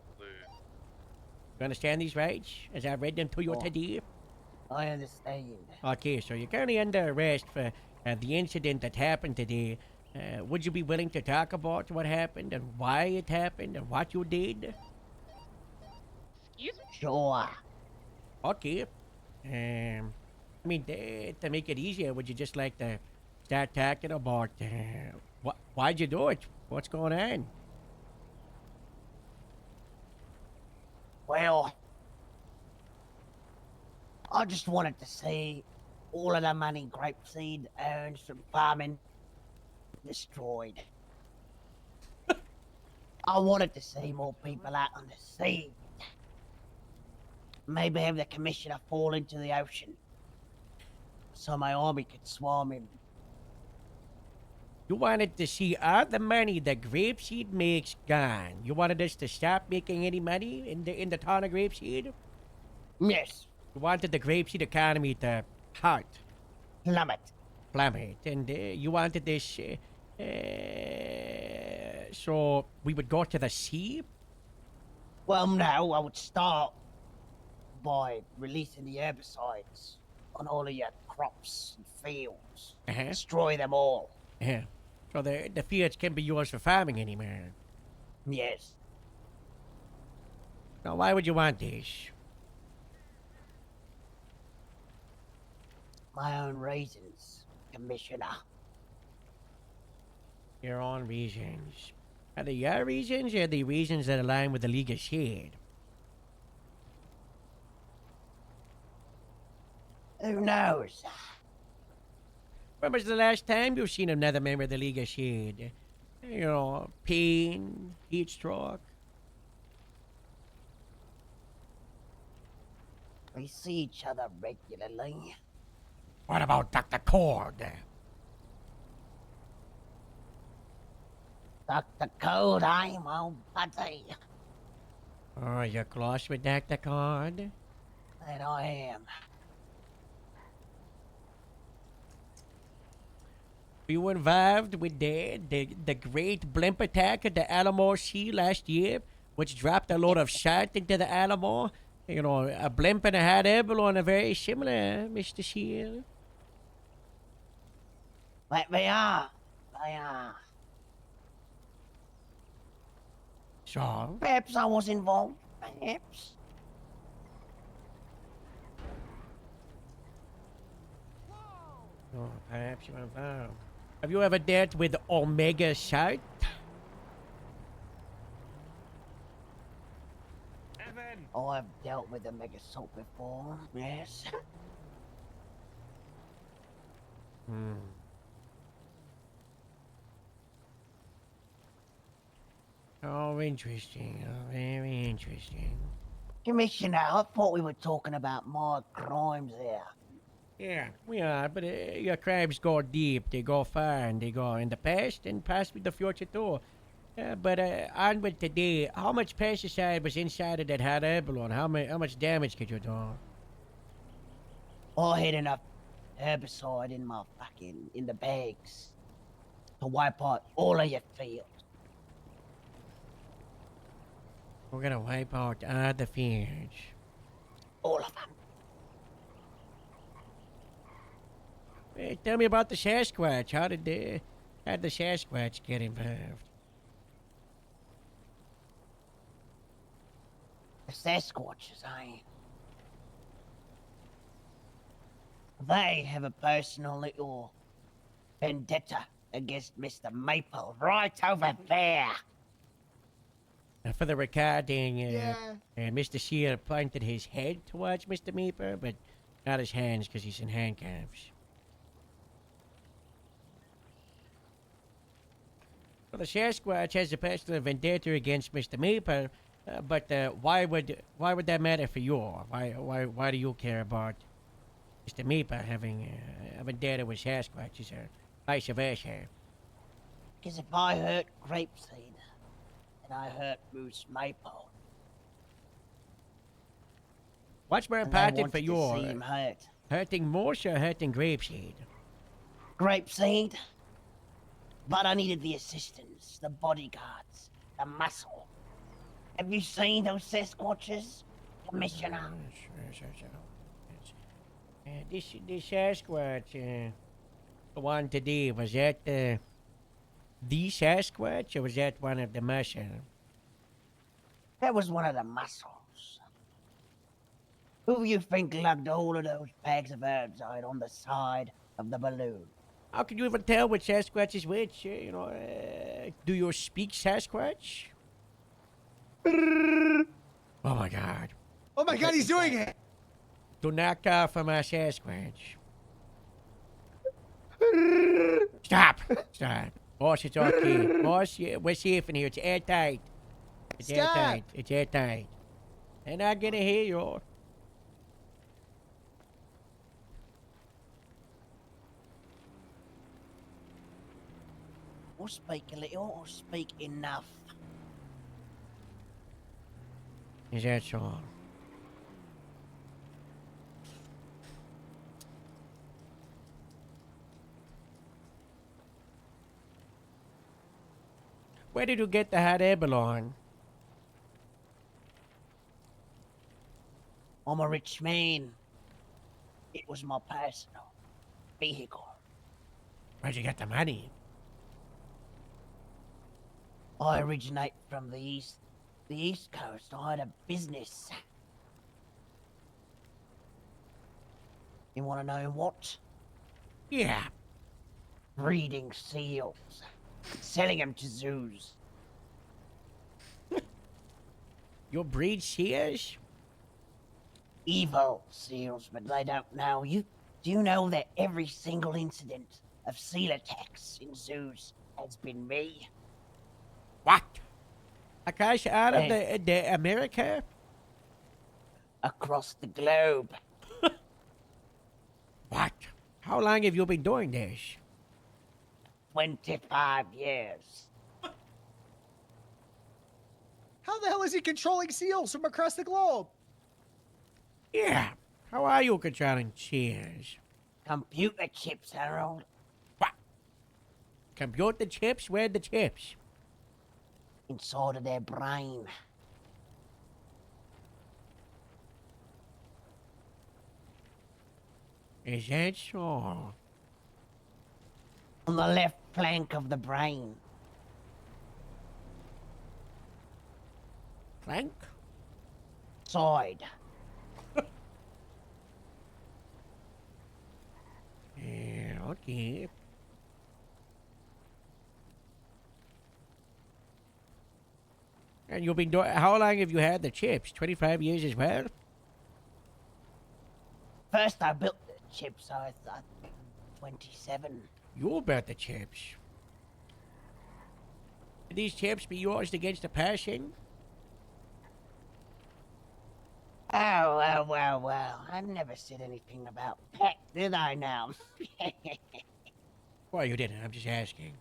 You understand these rights as I read them to you today? I understand. Okay, so you're currently under arrest for the incident that happened today. Would you be willing to talk about what happened and why it happened and what you did? Excuse me? Sure. Okay. I mean, to make it easier, would you just like to start talking about why'd you do it? What's going on? Well, I just wanted to see all of the money Grapeseed earns from farming destroyed. I wanted to see more people out on the sea. Maybe have the commissioner fall into the ocean so my army could swarm him. You wanted to see all the money that Grapeseed makes gone. You wanted us to stop making any money in the town of Grapeseed? Yes. You wanted the Grapeseed economy to halt. Plummet. Plummet. And you wanted this... so we would go to the sea? Well, no, I would start by releasing the herbicides on all of your crops and fields. Destroy them all. Yeah. So the fields can be yours for farming anymore. Yes. Now, why would you want this? My own reasons, Commissioner. Your own reasons. Are they your reasons or the reasons that align with the League of Shade? Who knows? When was the last time you've seen another member of the League of Shade? You know, pain, heat stroke. We see each other regularly. What about Dr. Cord? Dr. Code, I'm on buddy. Oh, you're close with Dr. Cord? That I am. Were you involved with the great blimp attack at the Alamo Sea last year, which dropped a load of shot into the Alamo? You know, a blimp and a hot air balloon are very similar, Mr. Seal. They are. They are. So? Perhaps I was involved. Perhaps. Oh, perhaps you were involved. Have you ever dealt with Omega Shark? I've dealt with the Mega Salt before, yes. Hmm. Oh, interesting. Oh, very interesting. Commissioner, I thought we were talking about more crimes here. Yeah, we are, but your crimes go deep, they go far, and they go in the past and possibly the future too. But on with today, how much pesticide was inside of that hot air balloon? How much damage could you do? I had enough herbicide in the bags to wipe out all of your field. We're gonna wipe out all the fields. All of them. Hey, tell me about the Sasquatch. How did the Sasquatch get involved? The Sasquatches, they have a personal little vendetta against Mr. Maple right over there. For the recording, Mr. Shear pointed his head towards Mr. Meeper, but not his hands because he's in handcuffs. Well, the Sasquatch has a personal vendetta against Mr. Meeper, but why would that matter for you? Why do you care about Mr. Meeper having a vendetta with Sasquatches or vice versa? Because if I hurt Grapeseed, then I hurt Moose Maple. What's more And important for to you? see him hurt. Hurting Moose or hurting Grapeseed? Grapeseed. But I needed the assistance, the bodyguards, the muscle. Have you seen those Sasquatches, Commissioner? Sure. This Sasquatch, the one today, was that the Sasquatch, or was that one of the muscle? That was one of the muscles. Who you think lugged all of those bags of herbs out on the side of the balloon? How can you even tell which Sasquatch is which? Do you speak Sasquatch? Oh my God. Oh my God, he's doing it! Do not call for my Sasquatch. Stop! Boss, it's okay. Boss, we're safe in here. It's airtight. It's airtight. It's airtight. They're not gonna hear you. Or speak a little, or speak enough. Is that so? Where did you get the hot air balloon? I'm a rich man. It was my personal vehicle. Where'd you get the money? I originate from the East Coast. I had a business. You want to know what? Yeah. Breeding seals. Selling them to zoos. You breed seals? Evil seals, but they don't know you. Do you know that every single incident of seal attacks in zoos has been me? What? Across out of the America? Across the globe. What? How long have you been doing this? 25 years. How the hell is he controlling seals from across the globe? Yeah. How are you controlling seals? Computer chips, Harold. What? Computer chips? Where are the chips? Inside of their brain. Is that so? On the left flank of the brain. Flank? Side. Yeah, okay. And you've been doing. How long have you had the chips? 25 years as well? First I built the chips, so I thought 27. You built the chips. Can these chips be yours against the passing? Oh, well. I never said anything about pet, did I now? Well, you didn't. I'm just asking.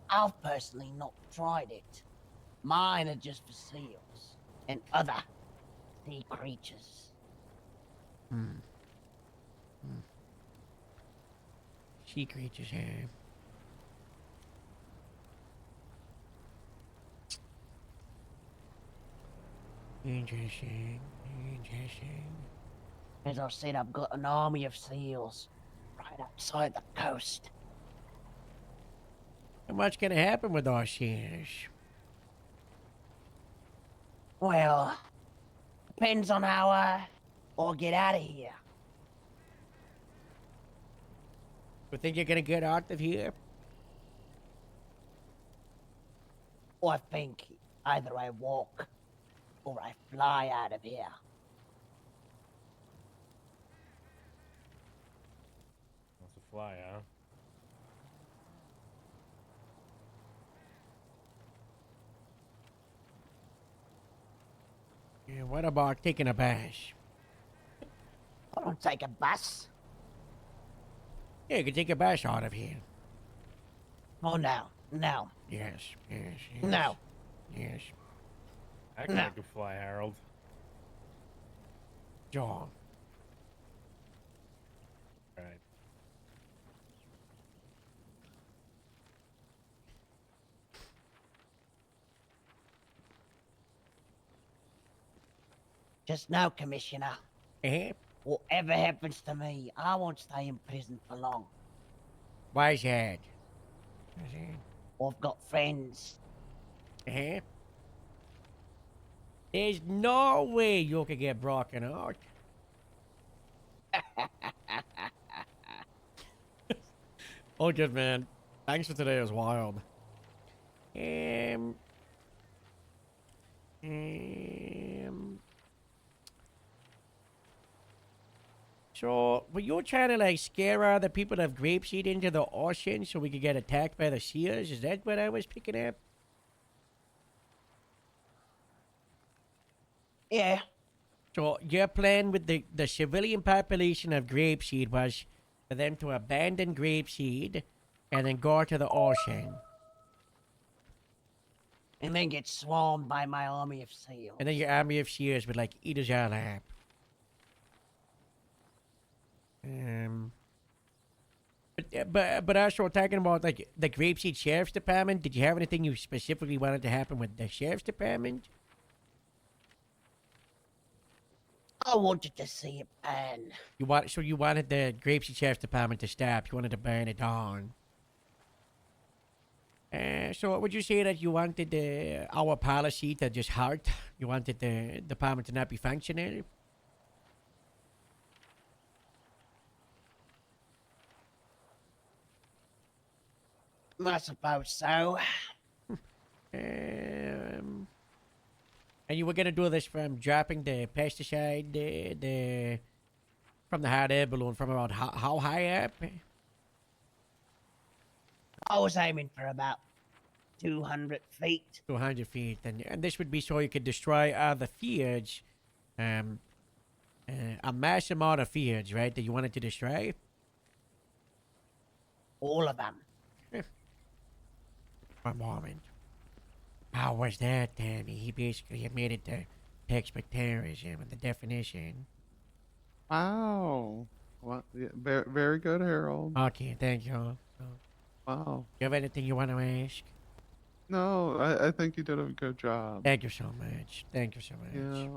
I've personally not tried it. Mine are just for seals and other sea creatures. Sea creatures, huh? Interesting. As I said, I've got an army of seals right outside the coast. And what's gonna happen with our seals? Well, depends on how I'll get out of here. You think you're gonna get out of here? I think either I walk or I fly out of here. Wants to fly, huh? Yeah, what about taking a bath? I don't take a bus. Yeah, you can take a bath out of here. Oh, no. Yes. No. Yes. I can make you fly, Harold. John. Right. Just know, Commissioner, whatever happens to me, I won't stay in prison for long. Why's that? I've got friends. There's no way you could get broken out. Oh, good, man. Thanks for today. It was wild. So, were you trying to, like, scare other people of grapeseed into the ocean so we could get attacked by the seals? Is that what I was picking up? Yeah. So, your plan with the civilian population of grapeseed was for them to abandon grapeseed and then go to the ocean. And then get swarmed by my army of seals. And then your army of seals would, like, eat us all up. But also talking about, like, the Grapeseed Sheriff's Department, did you have anything you specifically wanted to happen with the Sheriff's Department? I wanted to see it burn. So you wanted the Grapeseed Sheriff's Department to stop. You wanted to burn it down. So would you say that you wanted our policy to just halt? You wanted the department to not be functional? I suppose so. And you were gonna do this from dropping the pesticide, from the hot air balloon from about how high up? I was aiming for about 200 feet. 200 feet, and this would be so you could destroy other fields, a mass amount of fields, right? That you wanted to destroy. All of them. One moment. How was that, Tammy? He basically admitted to textbook terrorism and the definition. Wow. Well, yeah, very good, Harold. Okay, thank you. Wow. You have anything you want to ask? No, I think you did a good job. Thank you so much. Thank you so much. Yeah.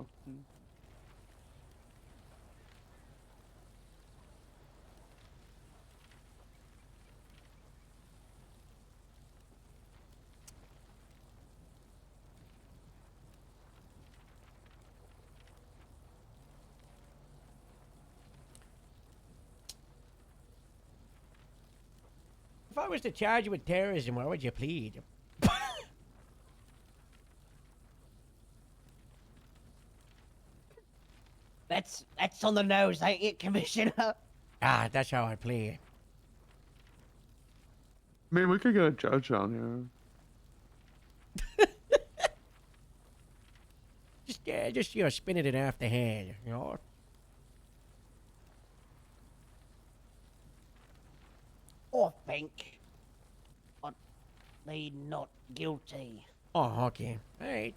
If I was to charge you with terrorism, what would you plead? That's on the nose, ain't it, Commissioner? Ah, that's how I play. I mean, we could get a judge on here. just spinning it off the head, you know. I think I'd be not guilty. Oh, okay. All right.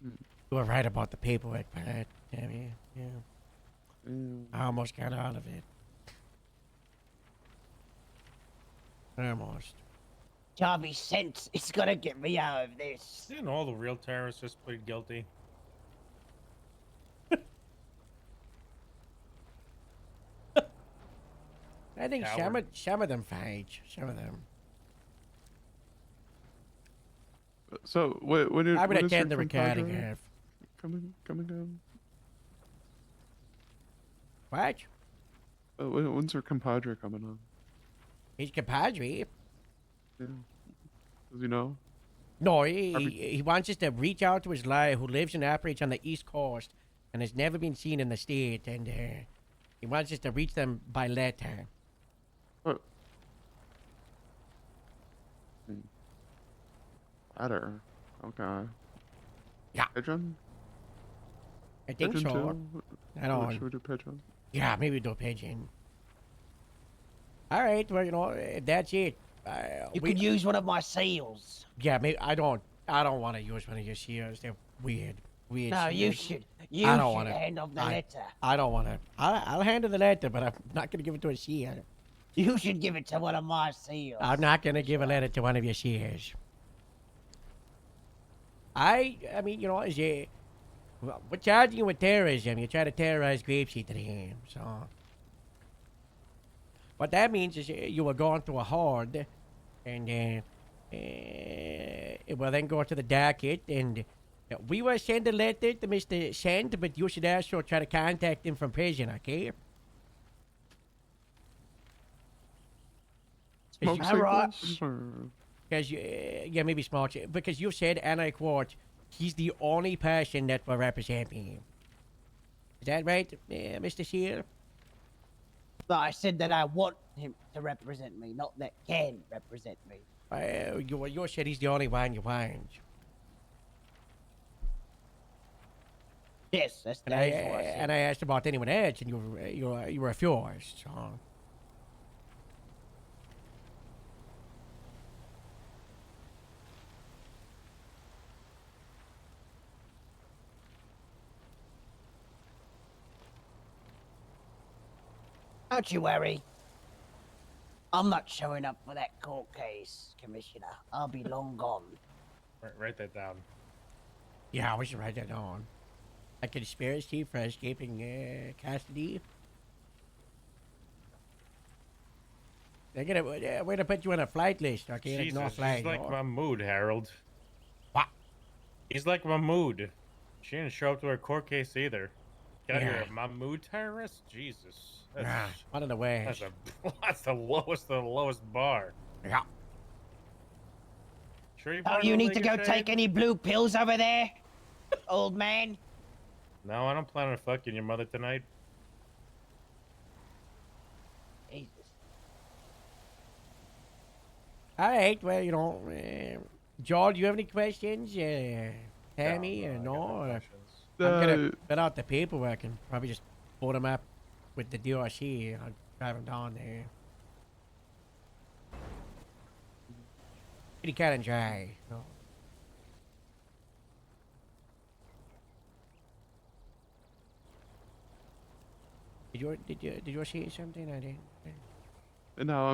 You were right about the paperwork part. Damn you. Yeah. I almost got out of it. Almost. Jarvis sense it's gonna get me out of this. Didn't all the real terrorists just plead guilty? I think some of them fight. Some of them. So what I would what is your attend the recording compadre of. coming down? What? When's your compadre coming on? He's compadre. Yeah. Does he know? No, he wants us to reach out to his lawyer who lives and operates on the East Coast and has never been seen in the state, and he wants us to reach them by letter. What? Letter. Okay. Yeah. Pigeon? I think Pigeon so. too? I don't. Should we do pigeon? Yeah, maybe do pigeon. All right, well, if that's it. You could use one of my seals. Yeah, maybe I don't want to use one of your seals. They're weird. No, seals. you should. You I don't should wanna, handle the letter. I don't want to. I'll handle the letter, but I'm not going to give it to a seal. You should give it to one of my seals. I'm not going to give a letter to one of your seals. I mean, we're charging you with terrorism. You try to terrorize Grapeseed today, so. What that means is you were going to a horde, and it will then go to the docket, and we will send a letter to Mr. Sand, but you should also try to contact him from prison, okay? Smoke signals? Because yeah, maybe small, because you said, and I quote, he's the only person that will represent me. Is that right, Mr. Seal? But I said that I want him to represent me, not that can represent me. You said he's the only one you want. Yes, that's And I asked about anyone else, and you refused. So. Don't you worry. I'm not showing up for that court case, Commissioner. I'll be long gone. Write that down. Yeah, we should write that down. A conspiracy for escaping custody. They're gonna put you on a flight list, okay? Jesus, no flight. he's like Mahmood, Harold. What? He's like Mahmood. She didn't show up to her court case either. Get out Yeah. here, a Mahmood terrorist? Jesus. That's, one of the ways. That's the lowest bar. Yeah. Sure you Oh, you need to go take any blue pills over there, old man? No, I don't plan on fucking your mother tonight. Jesus. All right, well, Joel, do you have any questions? Tammy, no? I'm gonna fill out the paperwork and probably just put them up with the DRC. I'll drive them down there. Pretty cut and dry. So. Did you say something? I didn't. No,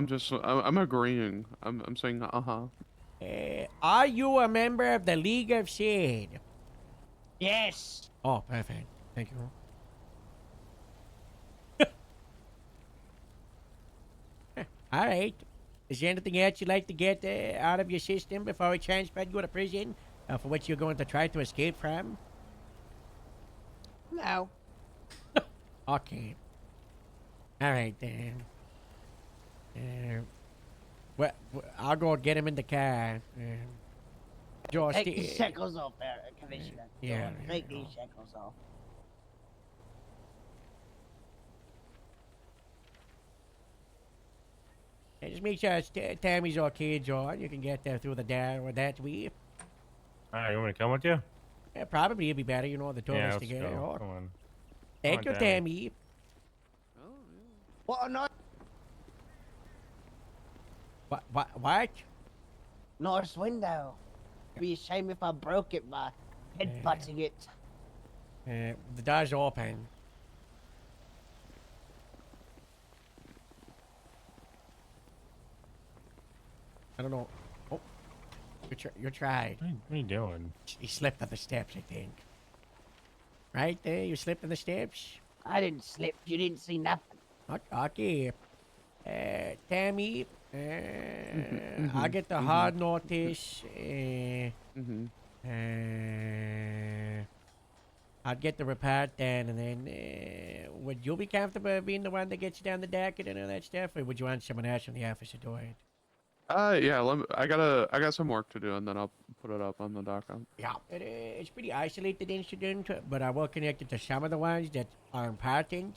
I'm agreeing. I'm saying uh-huh. Are you a member of the League of Shade? Yes. Oh, perfect. Thank you. All right. Is there anything else you'd like to get out of your system before we transfer you to prison, for which you're going to try to escape from? No. Okay. All right, then. Well, I'll go get him in the car. George, Take these shekels off there, Commissioner. Yeah. Take these shekels off. Just make sure Tammy's okay, John. You can get there through the door with that way. Alright, you want me to come with you? Yeah, probably it'd be better, you know, the two Yeah, of us let's together. go. Oh. Come on. Thank you, Come on, Tammy. What a nice, What? nice window. It'd be a shame if I broke it by headbutting it. The door's open. I don't know. Oh, you tried. What are you doing? You slipped on the steps, I think. Right there, you slipped on the steps. I didn't slip. You didn't see nothing. Okay. Tammy, I get the hard notice. I'd get the report then, and then would you be comfortable being the one that gets you down the docket and all that stuff, or would you want someone else from the office to do it? Yeah. I got some work to do, and then I'll put it up on the document. Yeah, it's pretty isolated incident, but I will connect it to some of the ones that are important.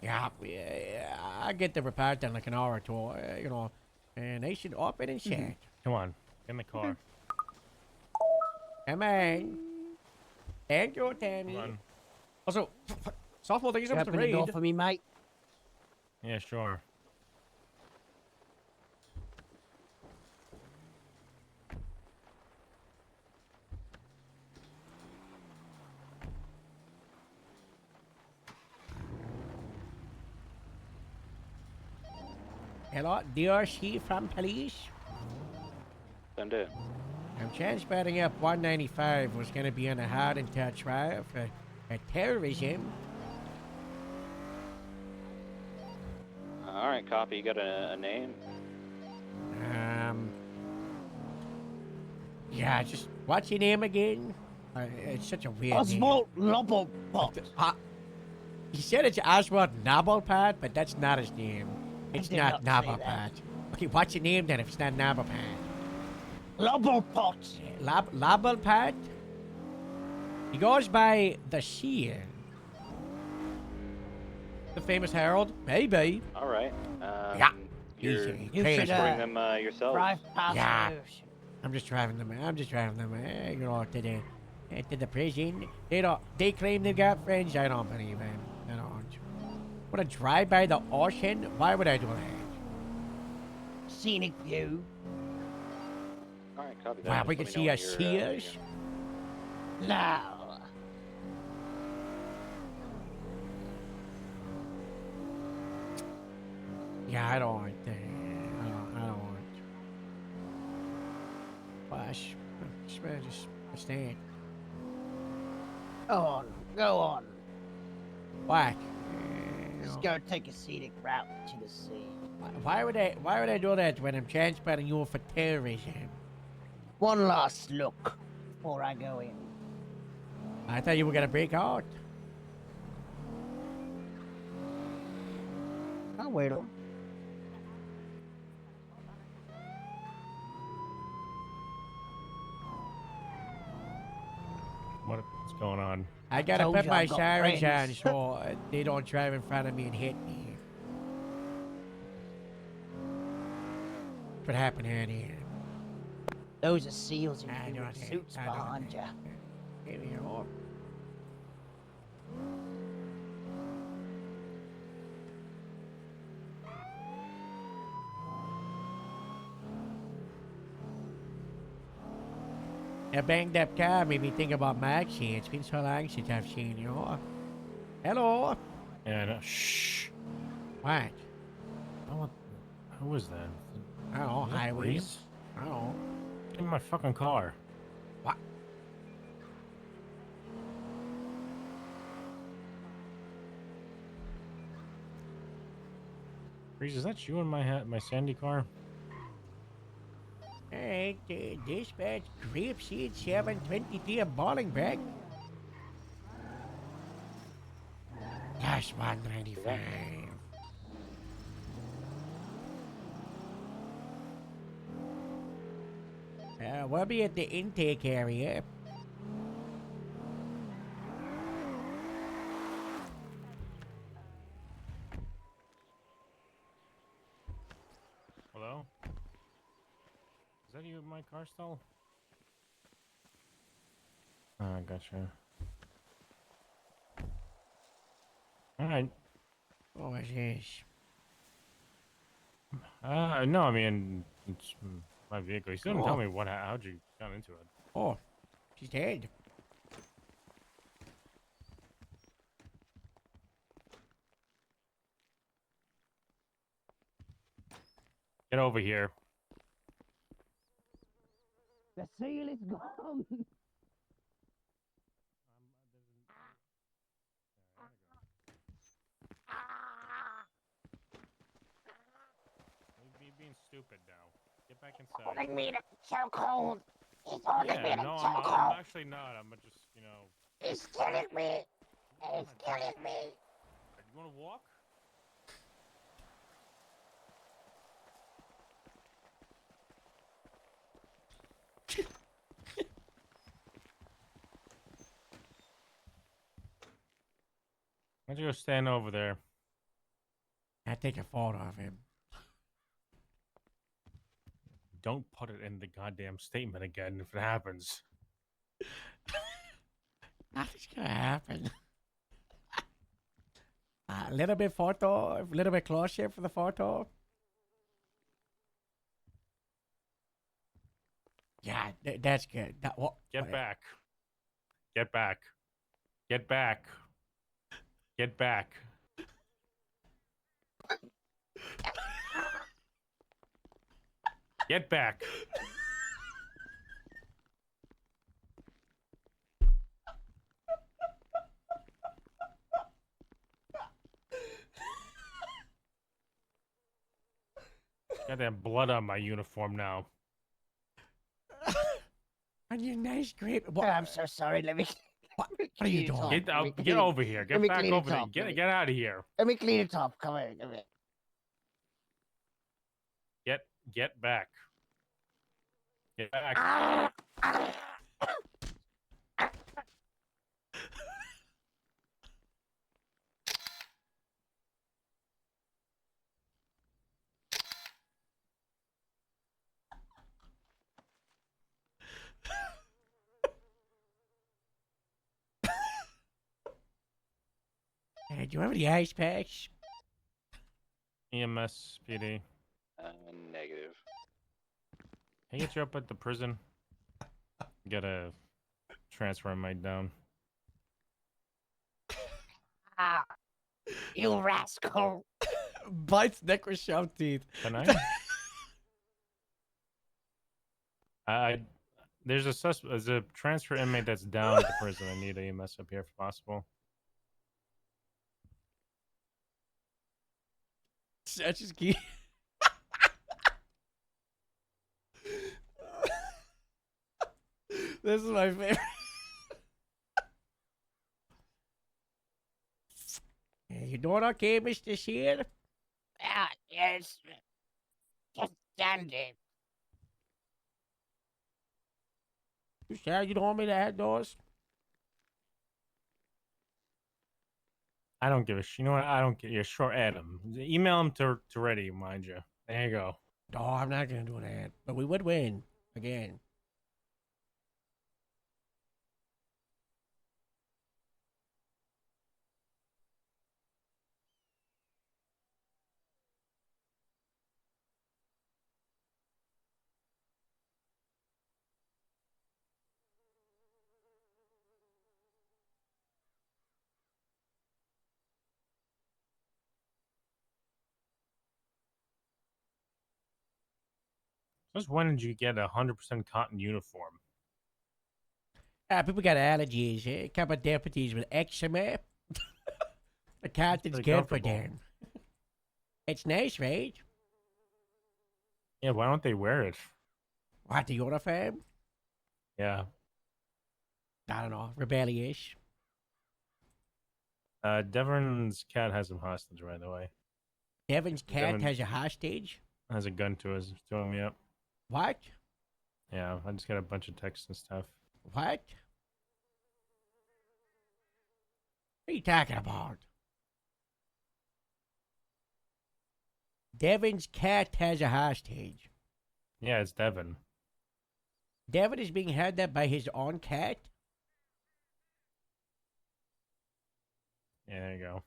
Yeah, I get the report in like an hour or two, you know, and they should open and shut. Come on. Get in the car. Come on. Thank you, Tammy. Come on. Also, sophomore, thank you so much to Open the door read. for me, mate. Yeah, sure. Hello, dear chief from police. Same day. I'm transporting up 195 was going to be on a hard and touch trial for terrorism. All right, copy. You got a name? Yeah, just what's your name again? It's such a weird Oswald Nobblepot. He said it's Oswald Nobblepot, but that's not his name. It's did not not say Nobblepot. that. Okay, what's your name then if it's not Nobblepot? Nobblepot. Lobblepot? He goes by the Seer. The famous Herald? Maybe. All right. Yeah. You're Easy. transporting them yourself? Drive past Yeah. those. I'm just driving them, you know, to the prison. They claim they've got friends. I don't believe them. I don't. Would I drive by the ocean? Why would I do that? Scenic view. All right, copy that. Wow, Just we let can me know see when a you're, Sears. No. Yeah, I don't want that. I don't want. Flash. Just stand. Go on. Go on. Whack. Let's go take a scenic route to the sea. Why would I do that when I'm transporting you for terrorism? One last look before I go in. I thought you were gonna break out. I'll wait. What's going on? I gotta Told put you my I've got sirens on friends. so they don't drive in front of me and hit me. What happened earlier? Those are SEALs in I blue don't think- suits I don't behind think- you. Here we go. A banged up car made me think about Maxie. It's been so long since I've seen you. Hello. Yeah, no, shh. What? Who was that? I don't know. Is that Highways. Reese? I don't know. Get in my fucking car. What? Reese, is that you in my Sandy car? Alright, dispatch Grapeseed 723 of Bolingbrook. Dash 195. We'll be at the intake area. Hello? Is that you with my car stall? Ah, gotcha. Alright. What was this? No, I mean, it's my vehicle. You still didn't tell me how'd you got into it. Oh, she's dead. Get over here. The seal is gone. You're being stupid now. Get back inside. Holding me in a chokehold. He's holding me in a No, chokehold. I'm actually not. I'm just, He's killing me. He's killing me. You want to walk? Why don't you go stand over there? I take a photo of him. Don't put it in the goddamn statement again if it happens. Nothing's gonna happen. A little bit photo, a little bit closer for the photo. Yeah, that's good. Get back. Get back. Get back. Get back. Get back. Got that blood on my uniform now. And your nice grape. I'm so sorry. Let me. What are you doing? Get over here. Get back over there. Get out of here. Let me clean it up. Come here. Come here. Get back. Get back. Hey, do you have any ice packs? EMS PD. Negative. Can I get you up at the prison? Gotta transfer my down. Ah, you rascal! Bites neck with sharp teeth. Can I? There's a transfer inmate that's down at the prison. I need EMS up here if possible. That's just key. This is my favorite. You doing okay, Mr. Sear? Yes. Just standing. You sure you don't want me to have those? I don't give a shit. You know what? I don't get you. Sure, Adam. Email him to Reddy, mind you. There you go. No, I'm not gonna do that. But we would win again. Just when did you get a 100% cotton uniform? People got allergies. A couple of deputies with eczema. The cotton's good for them. It's nice, right? Yeah, why don't they wear it? What, the uniform? Yeah. I don't know. Rebellious. Devon's cat has him hostage, by the way. Devon's cat has a hostage? Has a gun to his, throwing me up. What? Yeah, I just got a bunch of texts and stuff. What? What are you talking about? Devon's cat has a hostage. Yeah, it's Devon. David is being held up by his own cat. Yeah, there you go.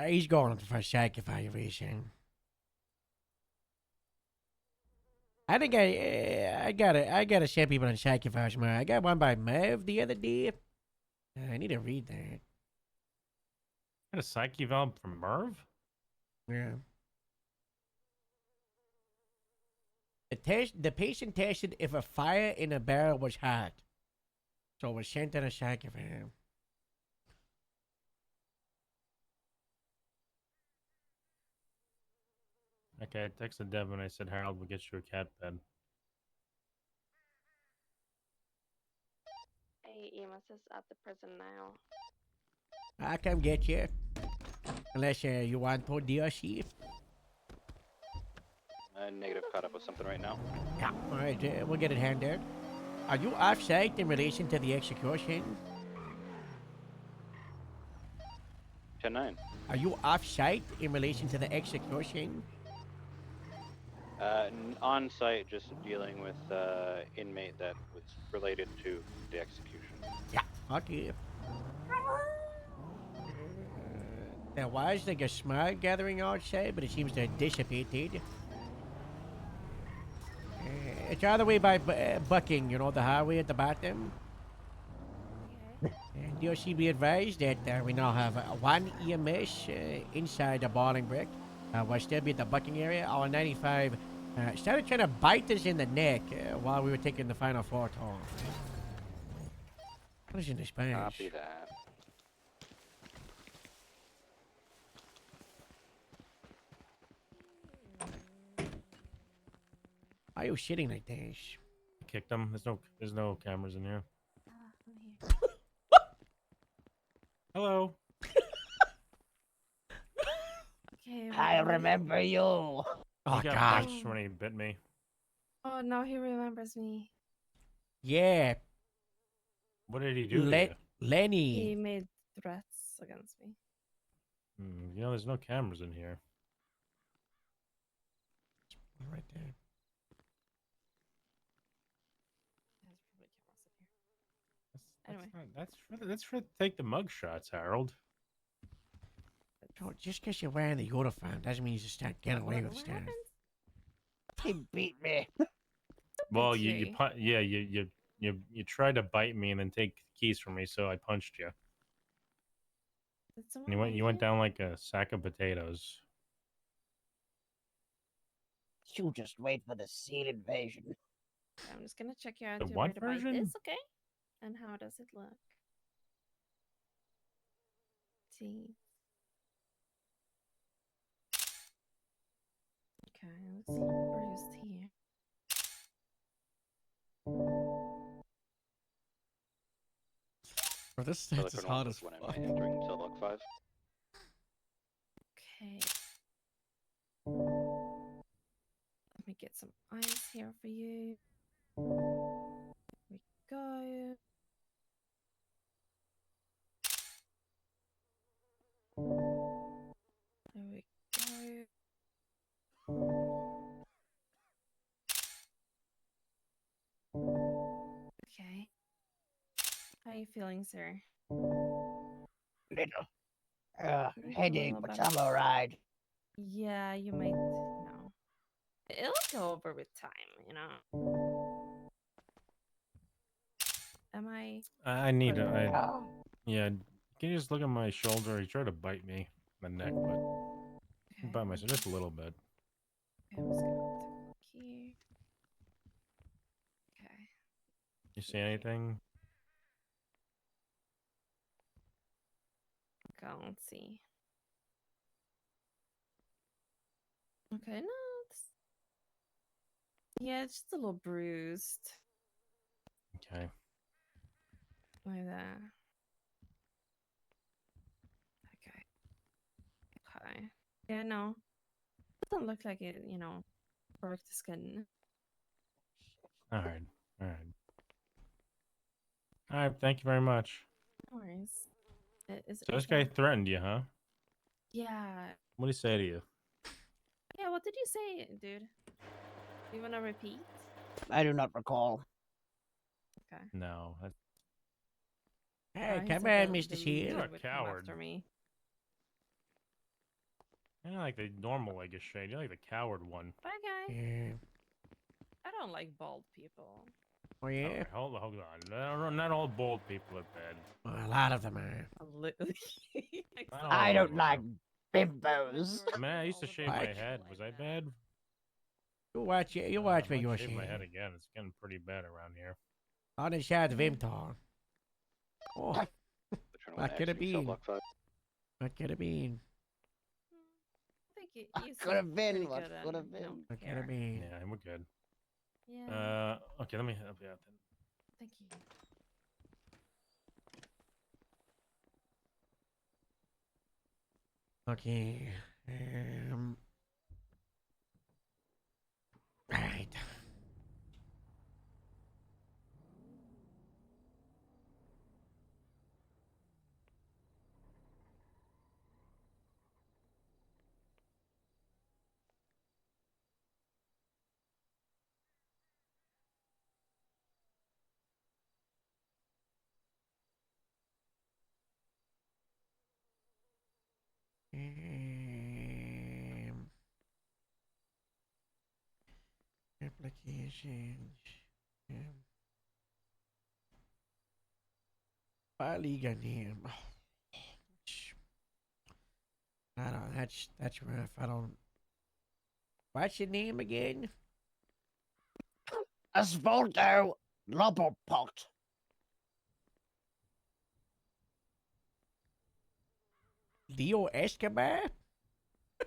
He's going for psych evaluation. I think I gotta send people on psych evaluation. I got one by Mev the other day. I need to read that. Got a psych eval from Merv? Yeah. The patient tested if a fire in a barrel was hot, so it was sent on a psych eval. Okay, I texted Devin. I said Harold will get you a cat bed. Hey, EMS is at the prison now. I come get you. Unless you want for DRC. Negative, caught up with something right now. Yeah, alright, we'll get it handled. Are you off-site in relation to the execution? 10-9. Are you off-site in relation to the execution? On site, just dealing with inmate that was related to the execution. Yeah, okay. There was like a small gathering outside, but it seems to have dissipated. It's all the way by Bucking, you know, the highway at the bottom. And DOC be advised that we now have one EMS inside the Bolingbroke. We'll still be at the Bucking area. Our 95 started trying to bite us in the neck while we were taking the final photo. What is in the Spanish? Copy that. Why are you shitting like this? I kicked him. There's no cameras in here. Hello. Okay. I remember you. Oh, He got God. punched when he bit me. Oh, now he remembers me. Yeah. What did he do to you? Lenny. He made threats against me. You know, there's no cameras in here. Right there. That's for take the mug shots, Harold. Just because you're wearing the uniform doesn't mean you just start getting away with stuff. He beat me. Well, you tried to bite me and then take keys from me, so I punched you. And you went down like a sack of potatoes. You just wait for the seed invasion. I'm just gonna check you out. The what version? This, okay? And how does it look? See. Okay, let's see. Bruised here. Bro, this stats is hard as when fuck. I'm entering cell block 5. Okay. Let me get some ice here for you. There we go. There we go. Okay. How are you feeling, sir? Little. Headache, but I'm alright. Yeah, you might know. It'll go over with time, you know. Am I? I need a. Yeah, can you just look at my shoulder? He tried to bite me in the neck, but he bite myself just a little bit. Okay, I'm just gonna take a look here. Okay. You see anything? Okay, let's see. Okay, no, yeah, it's just a little bruised. Okay. Like that. Okay. Yeah, no. Doesn't look like it, you know, broke the skin. All right. All right, thank you very much. No worries. So this guy threatened you, huh? Yeah. What did he say to you? Yeah, what did you say, dude? You wanna repeat? I do not recall. Okay. No. Hey, he come said on, the Mr. leader Shield. You're a would come coward. after me. You're not like the normal Legged Shade. You're like the coward one. Okay. Yeah. I don't like bald people. Oh, yeah? Alright, hold on. Not all bald people are bad. Well, a lot of them are. Not all I of don't them like are. bimbos. Man, I used to shave my head. Was I bad? You watch it. You watch me, I you might shave. shave my head again. It's getting pretty bad around here. On the shot of him, Tom. Oh. What could it be? What could it be? I think it What is could have been? pretty What good could and have been? don't What could care. it be? Yeah, we're good. Yeah. Okay, let me help you out then. Thank you. Okay. Right. Applications. File legal name. I don't. That's rough. I don't. What's your name again? Osvaldo Lobopot. Leo Escobar?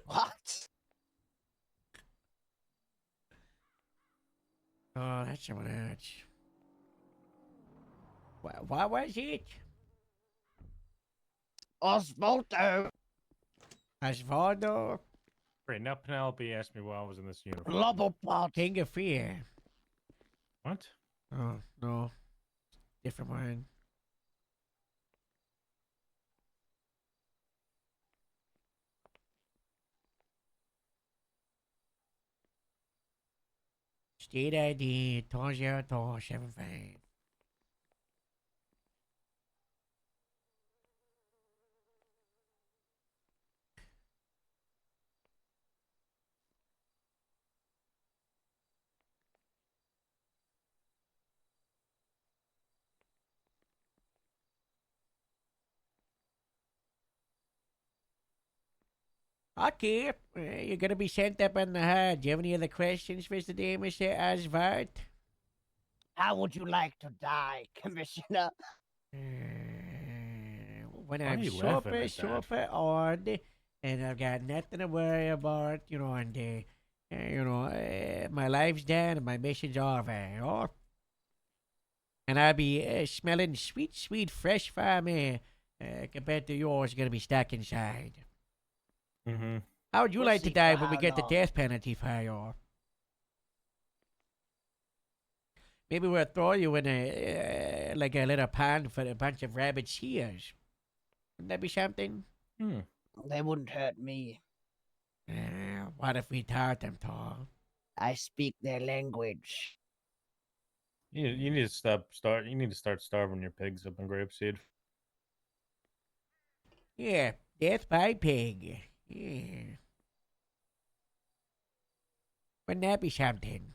What? Oh, that's someone else. What was it? Osvaldo Osvaldo? Great, now Penelope asked me why I was in this uniform. Lobopot. King of Fear. What? Oh, no. Different one. State ID 20275. Okay, you're gonna be sent up on the hard. Do you have any other questions, Mr. Mr. Oswald? How would you like to die, Commissioner? When Why are I'm you laughing like that? super old, and I've got nothing to worry about, and my life's done and my mission's over, and I'll be smelling sweet, fresh farm air compared to yours gonna be stuck inside. Mm-hmm. How would you We'll like to see die for when we how get the long. death penalty for you? Maybe we'll throw you in a like a little pond for a bunch of rabbit seals. Wouldn't that be something? They wouldn't hurt me. What if we taught them, Tom? I speak their language. You need to start starving your pigs up in Grapeseed. Yeah, death by pig. Yeah. Wouldn't that be something?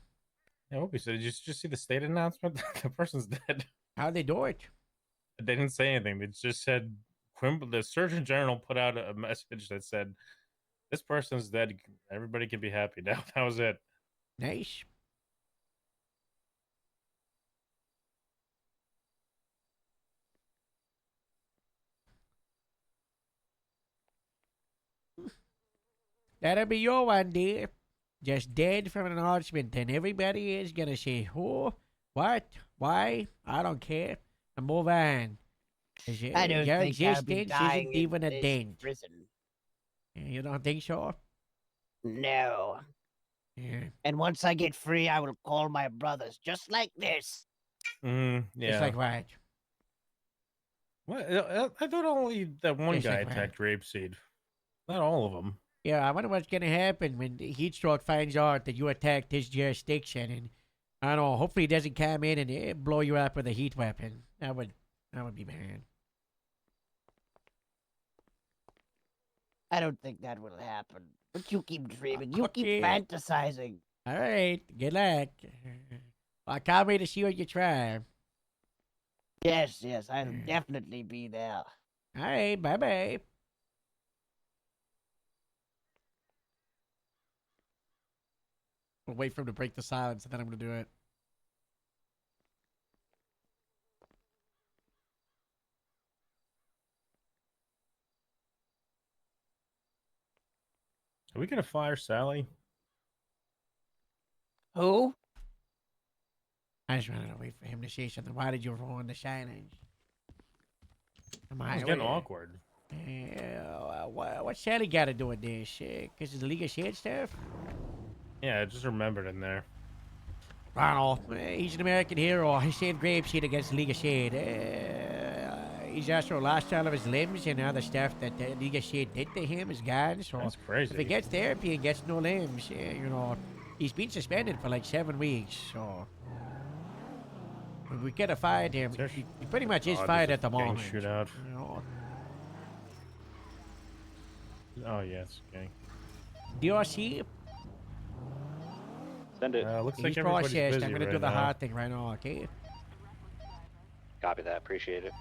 Yeah, what we said? Did you just see the state announcement? The person's dead. How'd they do it? They didn't say anything. They just said the Surgeon General put out a message that said, "This person's dead. Everybody can be happy now." That was it. Nice. That'll be your one, dear. Just dead from an announcement, and everybody is gonna say, "Who? What? Why? I don't care." And move on. 'Cause I don't your think I'll be existence dying isn't even in a this dent. prison. You don't think so? No. Yeah. And once I get free, I will call my brothers just like this. Yeah. Just like what? What? I thought only that one Yes, guy I- attacked Rapeseed. Not all of them. Yeah, I wonder what's gonna happen when the heat stroke finds out that you attacked his jurisdiction, and I don't know. Hopefully, he doesn't come in and blow you up with a heat weapon. That would be bad. I don't think that will happen. But you keep dreaming. You Okay. keep fantasizing. All right, good luck. I can't wait to see what you try. Yes, yes, I'll definitely be there. All right, bye bye. We'll wait for him to break the silence, and then I'm gonna do it. Are we gonna fire Sally? Who? I just wanted to wait for him to say something. Why did you ruin the silence? It's getting awkward. Yeah, what's Sally got to do with this? Because it's the League of Shade stuff? Yeah, I just remembered in there. Ronald, he's an American hero. He saved Grapeseed against the League of Shade. He's also lost all of his limbs, and other stuff that the League of Shade did to him is gone. So That's crazy. if he gets therapy and gets no limbs, you know, he's been suspended for like 7 weeks. So we gotta fire him. He pretty much is fired at the moment. Shootout. You know. Oh yes, gang. DRC. Send it. Looks He's like everybody's processed. busy I'm gonna right do the now. hard thing right now. Okay. Copy that. Appreciate it.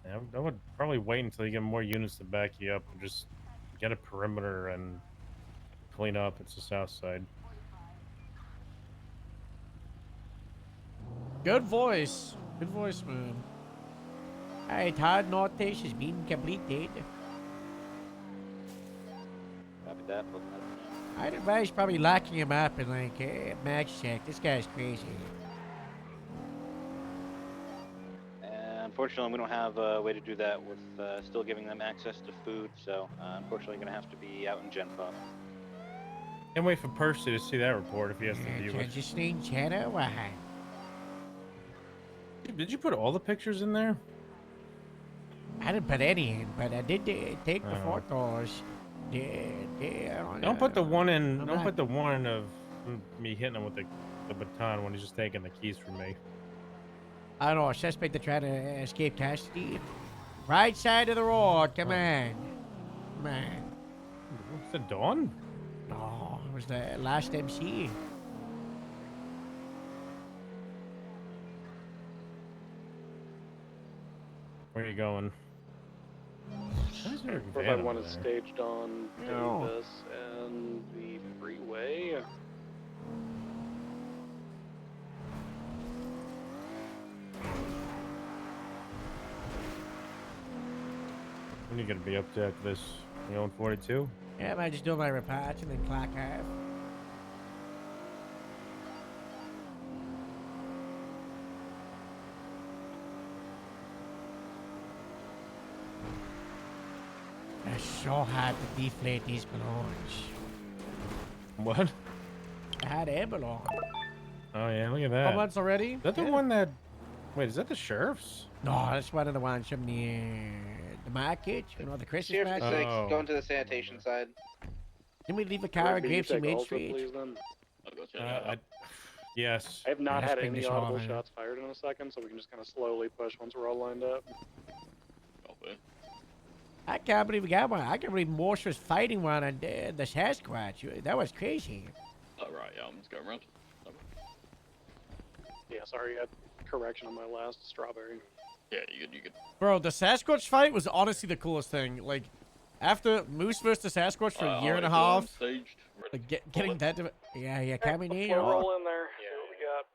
Yeah, I would probably wait until you get more units to back you up and just get a perimeter and clean up. It's the south side. Good voice. Good voice, man. Alright, hard notice has been completed. Copy that. I'd advise probably locking him up and like max check. This guy's crazy. Unfortunately, we don't have a way to do that with still giving them access to food, so unfortunately, going to have to be out in Gen Pop. Can't wait for Percy to see that report if he has to view it. Just need cheddar. Why? Did you put all the pictures in there? I didn't put any in, but I did take the Oh. photos. Don't put the one in. I'm Don't not- put the one of me hitting him with the baton when he's just taking the keys from me. I don't know. A suspect that tried to escape custody. Right side of the road. Come on. Come on. What's the Dawn? No, it was the last MC. Where are you going? Why is there a van 451 over is there? staged on No. Davis and the freeway. When are you gonna be up to after this? You own 42? Yeah, I just do my reports and then clock off. It's so hard to deflate these balloons. What? Hard air balloon. Oh yeah, look at that. Couple months already? Is that the one that? Wait, is that the sheriff's? No, that's one of the ones from the market. You know, the Christmas Sheriff market. 56, Oh. going to the sanitation side. Didn't we leave a car at Grapesy Main Street? Please, then. Yes. I have not Let's had bring any this audible over. shots fired in a second, so we can just kind of slowly push once we're all lined up. I can't believe we got one. I can't believe Morse was fighting one on the Sasquatch. That was crazy. Alright, yeah, I'm just going around. Yeah, sorry, I had correction on my last strawberry. Yeah, you good. Bro, the Sasquatch fight was honestly the coolest thing. Like, after Moose versus the Sasquatch for a year and a half, like getting that to... Yeah, coming in. We'll roll in there, see what we got.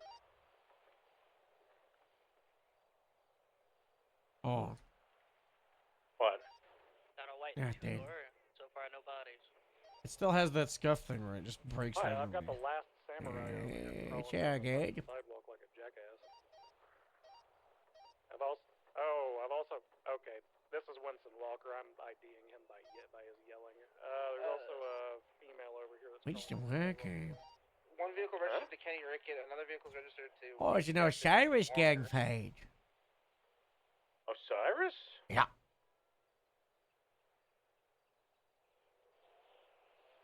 Oh. What? Yeah, dude. So far, no bodies. It still has that scuff thing where it just breaks Alright, right I've got the over me. last samurai over here. It's all good. Sidewalk like a jackass. I've also, okay, this is Winston Walker. I'm IDing him by his yelling. There's also a female over here that's Winston Walker. 1v1 vehicle registered to Kenny Rickett. Another vehicle is registered to. Oh, it's an Osiris gang fight. Osiris? Yeah.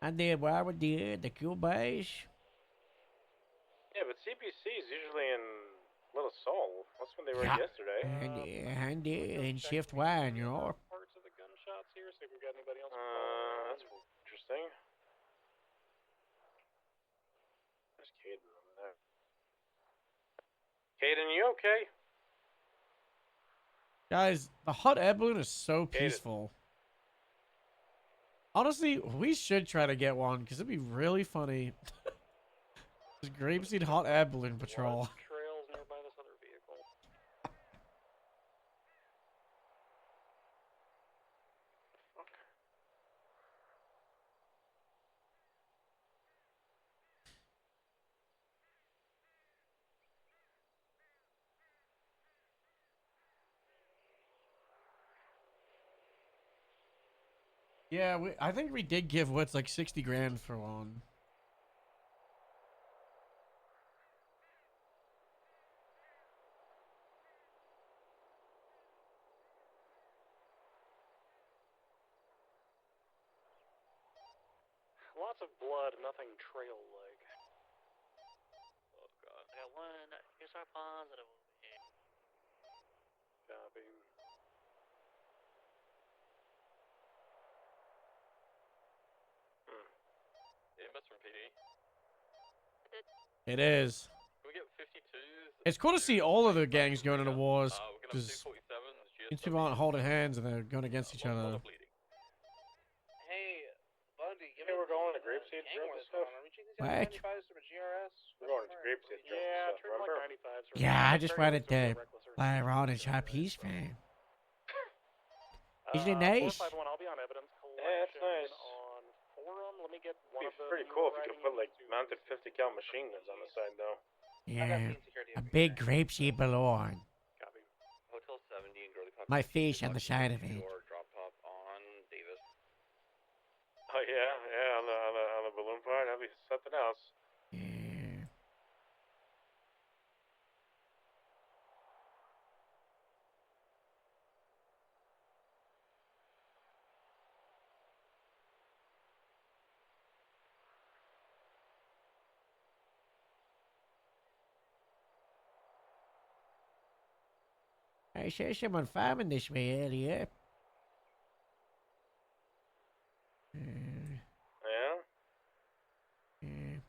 And then why would the Q base? Yeah, but CPC is usually in Little Seoul. That's when they were Yeah. yesterday. And in shift one, you know. Parts of the gunshots here, see if we got anybody else. That's interesting. There's Caden over there. Caden, you okay? Guys, the hot air balloon is so peaceful. Honestly, we should try to get one because it'd be really funny. Just Grapeseed hot air balloon patrol. Trails nearby this other vehicle. Yeah, I think we did give Woods like 60 grand for one. Lots of blood, nothing trail-like. Oh god. I got one PCR positive. Copy. EMS from PD. It is. Can we get 52s? It's cool to see all of the gangs going into wars. We're gonna have Because 247s. these people aren't holding hands and they're going against each other. Hey, Bundy, give Hey, we're going to Grapeseed drink and stuff. Are we checking these What? 95s from a GRS? We're going to Grapeseed drink Yeah, and stuff, treat remember? like 95s. Yeah, I just wanted to fly around and shop peace, man. Isn't it nice? 451, I'll be on evidence collection. Yeah, it's nice. On forum, let me get one It'd of be the pretty cool if you could put like mounted 50 cal machine guns on the side though. Yeah, a big grapeseed balloon. Hotel 70 in Girly Pop. My face on the side of it. Drop top on Davis. Oh yeah, on the balloon part, that'd be something else. Yeah. I saw someone farming this way earlier. Yeah?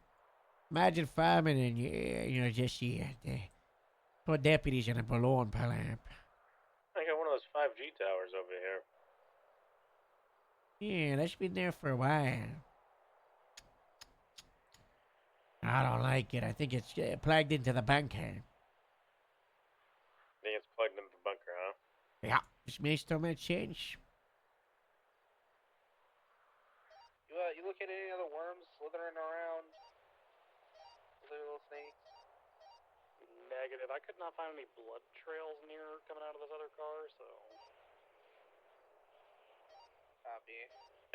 Imagine farming and you know, just the poor deputies in a balloon plant. I got one of those 5G towers over here. Yeah, that's been there for a while. I don't like it. I think it's plugged into the bunker. I think it's plugged into the bunker, huh? Yeah, this makes so much sense. You look at any other worms slithering around? Little snakes? Negative. I could not find any blood trails near coming out of this other car, so. Copy.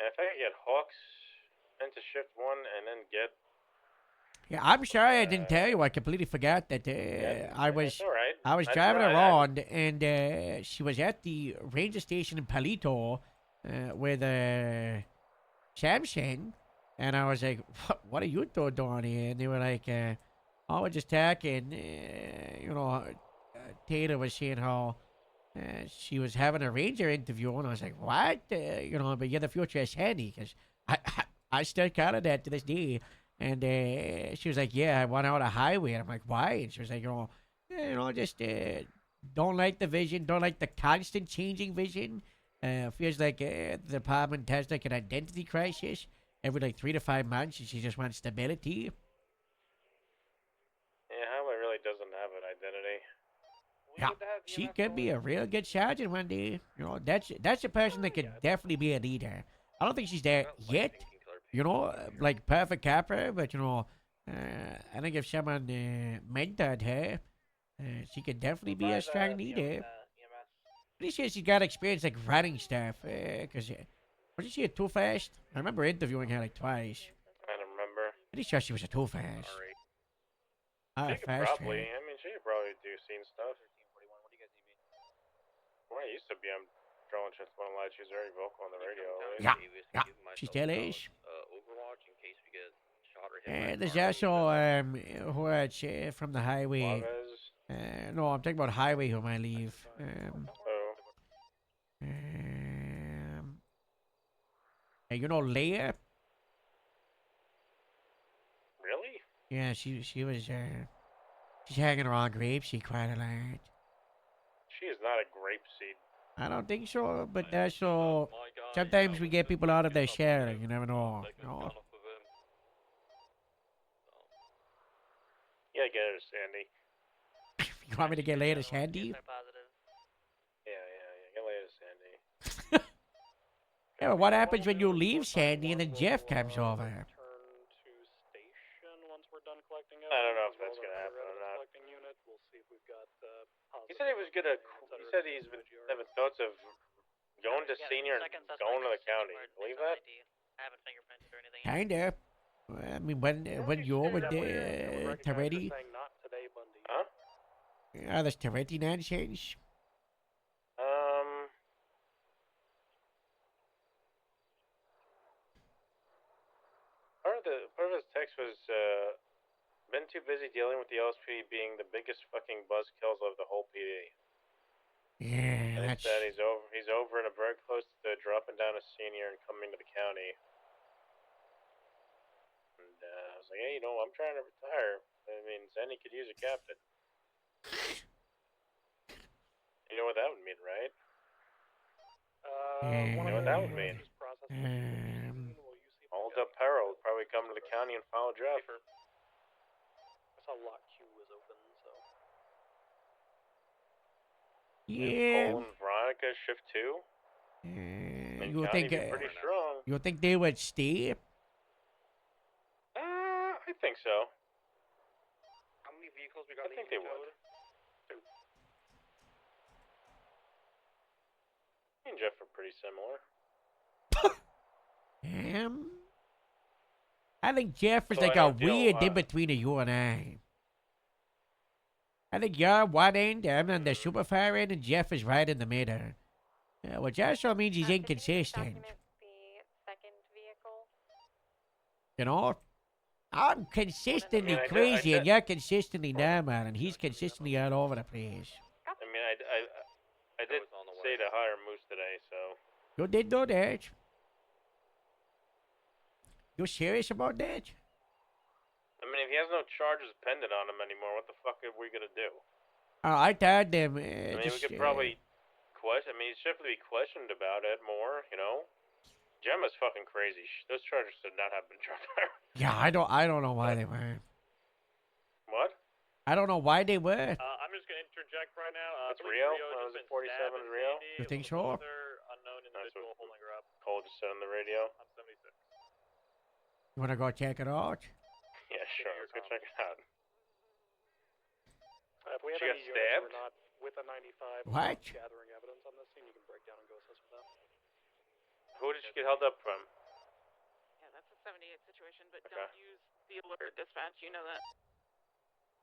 And if I could get Hawks into shift 1 and then get Yeah, I'm sorry I didn't tell you. I completely forgot that I was That's driving alright. around and she was at the ranger station in Palito with Samson, and I was like, "What are you two doing here?" And they were like, "Oh, we're just talking." You know, Taylor was saying how she was having a ranger interview, and I was like, "What?" You know, but you're the future Sandy, because I still count on that to this day. And she was like, "Yeah, I went out a highway." And I'm like, "Why?" And she was like, just don't like the vision, don't like the constant changing vision. Feels like the department has like an identity crisis every like 3 to 5 months, and she just wants stability. Yeah, Highway really doesn't have an identity. Yeah, she could be a real good sergeant one day. You know, that's a person that could definitely be a leader. I don't think she's there yet. You know, like perfect Capra, but you know, I think if someone mentored her, she could definitely be a strong leader. Pretty sure she's got experience like running stuff. Cause wasn't she a Too Fast? I remember interviewing her like twice. I don't remember. Pretty sure she was a Too Fast. She could fast probably. track. I mean, she could probably do scene stuff. Well, I used to be. I'm drawing just one light. She's very vocal on the radio. Always. Yeah, yeah. She still is. Overwatch in case we get shot or hit. And there's also who from the highway. Suarez. No, I'm talking about highway who might leave. Oh. Hey, you know Leah? Really? Yeah, she was she's hanging around Grapeseed quite a lot. She is not a grape seed. I don't think so, but that's so. Sometimes we get people out of their share. You never know. No. Yeah, get her, Sandy. You want me to get Leah to Sandy? Yeah, get later, Sandy. Yeah, but what happens when you leave Sandy and then Jeff comes over? I don't know if that's gonna happen or not. He said he was gonna. He said he's been having thoughts of going to senior and going to the county. Believe that? Kinda. I mean, when you're with Toretti, Huh? this Toretti nonsense. Part of his text was been too busy dealing with the LSP being the biggest fucking buzzkills of the whole PD. Yeah, And that's. instead he's over and very close to dropping down a senior and coming to the county. And I was like, hey, you know, I'm trying to retire. I mean, Zenny could use a captain. You know what that would mean, right? You know what that would mean? Hold up peril. Probably come to the county and file a draft. I saw lot Q was open, so. Yeah. Cole and Veronica shift 2. You think? Pretty strong. You think they would stay? I think so. How many vehicles we got? I think they would. Me and Jeff are pretty similar. I think Jeff is So like I a don't feel, weird in between of you and I think you're one end, I'm on the super far end, and Jeff is right in the middle. Which also means he's inconsistent. You know? I'm consistently I mean, crazy, and you're consistently normal, and he's consistently all over the place. I mean, I did say to hire Moose today, so. You did do that. You serious about that? I mean, if he has no charges pending on him anymore, what the fuck are we gonna do? I told them. I mean, we could probably question. I mean, he should be questioned about it more, you know. Gemma's fucking crazy. Those charges should not have been dropped there. Yeah, I don't know why they were. What? I don't know why they were. I'm just gonna interject right now. That's Rio? Was it 47 Rio? You think so? Unknown individual holding her up. Cole just said on the radio. I'm 76. You wanna go check it out? Yeah, sure. Let's go check it out. If we have She got any units stabbed? we're not with a 95 What? gathering evidence on this scene, you can break down and go assess with them. Who did she get held up from? Yeah, that's a 78 situation, but don't use the alert dispatch. You know that.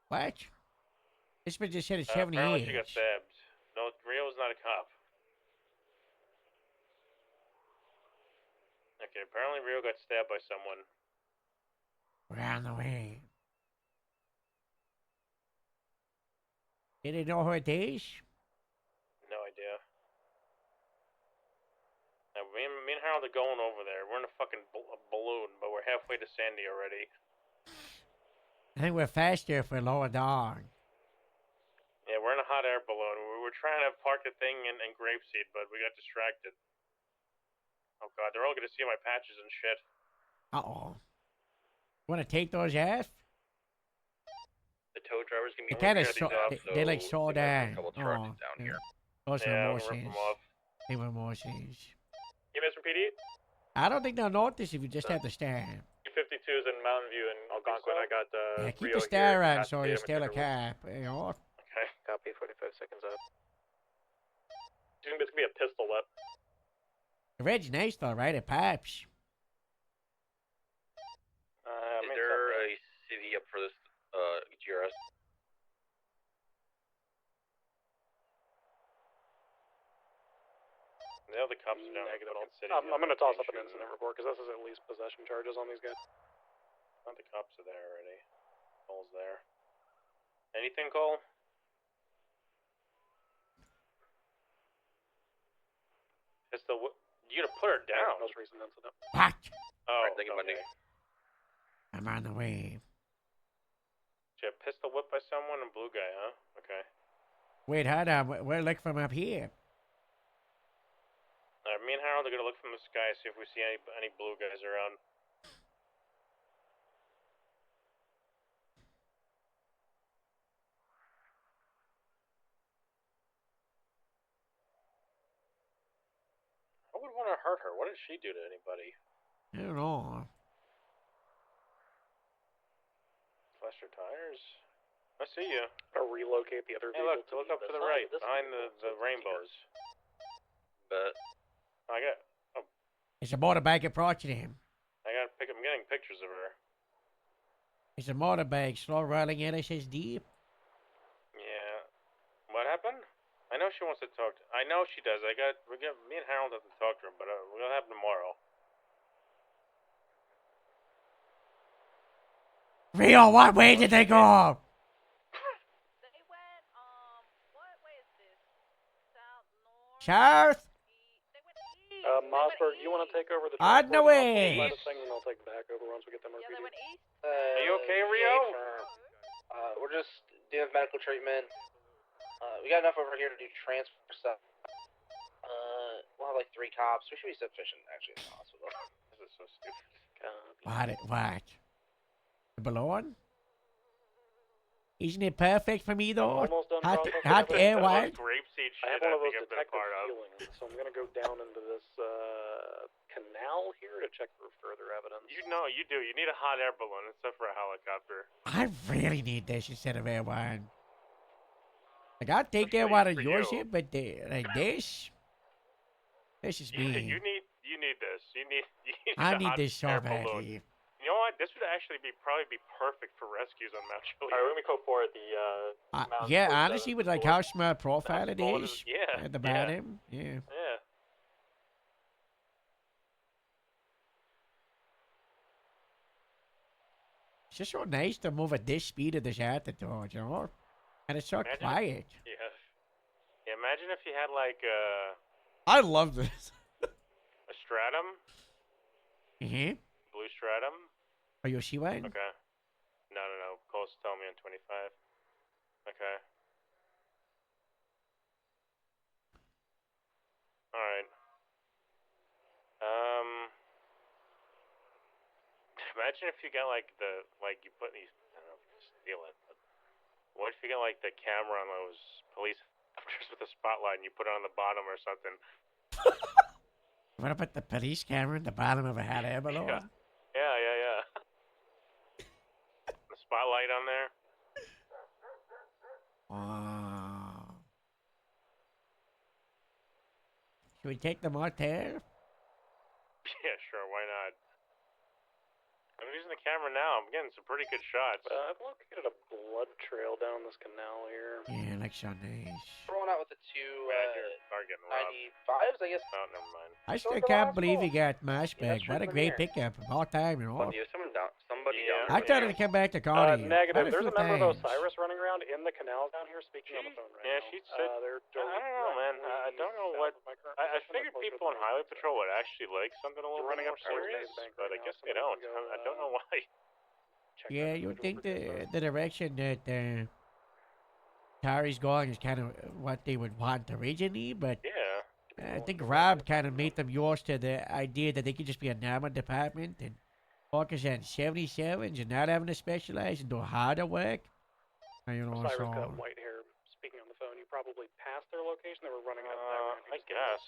What? This bitch just said it's Apparently 78. she got stabbed. No, Rio's not a cop. Okay, apparently Rio got stabbed by someone. We're on the way. Did they know who it is? No idea. Now, me and Harold are going over there. We're in a fucking balloon, but we're halfway to Sandy already. I think we're faster if we're lower down. Yeah, we're in a hot air balloon. We were trying to park the thing in Grapeseed, but we got distracted. Oh god, they're all gonna see my patches and shit. Uh-oh. Want to take those off? The tow drivers can be They kind of looking at these they like so saw we got a that. couple charges down yeah. here. Those Yeah, were I'm more gonna rip scenes. them off. They were more scenes. EMS from PD? I don't think they'll notice if you just have the stand. 52s in Mountain View and Algonquin. I got Yeah, keep Rio the star here. on so you're still a Cascade, cop. You know? Okay. Copy, 45 seconds up. Do you think this could be a pistol whip? The red's nice though, right? It pops. Is there a city up for this GRS. Now the cops are down Negative. in the city. I'm gonna toss up an incident report because this is at least possession charges on these guys. Not the cops are there already. Cole's there. Anything, Cole? It's the you gotta put her down. Most recent incident. What? Oh, thank you, buddy. I'm on the way. Did you have pistol whipped by someone? A blue guy, huh? Okay. Wait, hold on. We're looking from up here. Me and Harold are gonna look from the sky, see if we see any blue guys around. I would want to hurt her. What did she do to anybody? I don't know. Flashed her tires? I see you. Or relocate the other Hey, vehicle. look up to the right, behind the rainbows. But I got It's a motorbike approaching him. I'm getting pictures of her. It's a motorbike slow rolling at us as deep. Yeah. What happened? I know she wants to talk to. I know she does. Me and Harold have to talk to her, but we'll have tomorrow. Rio, what way did they go? South? Mossberg, you want to take over the On the way. Thing, and I'll take back over once we get them RPD. Are you okay, Rio? we're just doing medical treatment. We got enough over here to do transfer stuff. We'll have like 3 cops. We should be sufficient actually in the hospital. This is so stupid. What? The balloon? Isn't it perfect for me though? Almost done Hot air, What what? grapeseed shit I have one of those think I've been a detective part of. feelings, so I'm gonna go down into this canal here to check for further evidence. You know, you do. You need a hot air balloon instead for a helicopter. I really need this instead of air wine. Like, I'll take air wine on your shit, but like this is me. You need this. You need I a need hot this so air balloon. badly. You know what? This would actually probably be perfect for rescues on Mount Chiliad. Alright, we're gonna go for the Yeah, honestly, with like how small profile it small it is is, yeah, at the yeah. bottom, yeah. Yeah. It's just so nice to move at this speed at this altitude, you know? And it's so Imagine- quiet. Yeah. Yeah. Imagine if you had like I love this. a stratum, Mm-hmm. blue stratum. Are you see one? Okay. No. Cole's telling me on 25. Okay. Alright. Imagine if you got like you put these, I don't know if you steal it, but what if you got like the camera on those police helicopters with a spotlight and you put it on the bottom or something? You want to put the police camera in the bottom of a hot air balloon? Yeah. The spotlight on there. Wow. Should we take them out there? Yeah, sure, why not? I'm using the camera now. I'm getting some pretty good shots. I've located a blood trail down this canal here. Yeah, like so nice. We're going out with the 2 Car getting robbed. 95s, I guess. Oh, never mind. I still can't believe he got Mashback. What a great pickup. About time, you know? Somebody down I thought he'd come back to call you. Negative. Quite There's few a member of times. Osiris running around in the canal down here speaking on the phone right Yeah, now. she said. They're I don't know, man. I don't know what. I figured people on highway patrol would actually like something a little bit more serious, but I guess they don't. I don't know why. Yeah, you would think the direction that Tari's going is kind of what they would want originally, but Yeah. I think Rob kind of made them used to the idea that they could just be a normal department and focus on 77s and not having to specialize and do harder work. You know, Osiris so got white hair speaking on the phone. You probably passed their location. They were running out of I guess.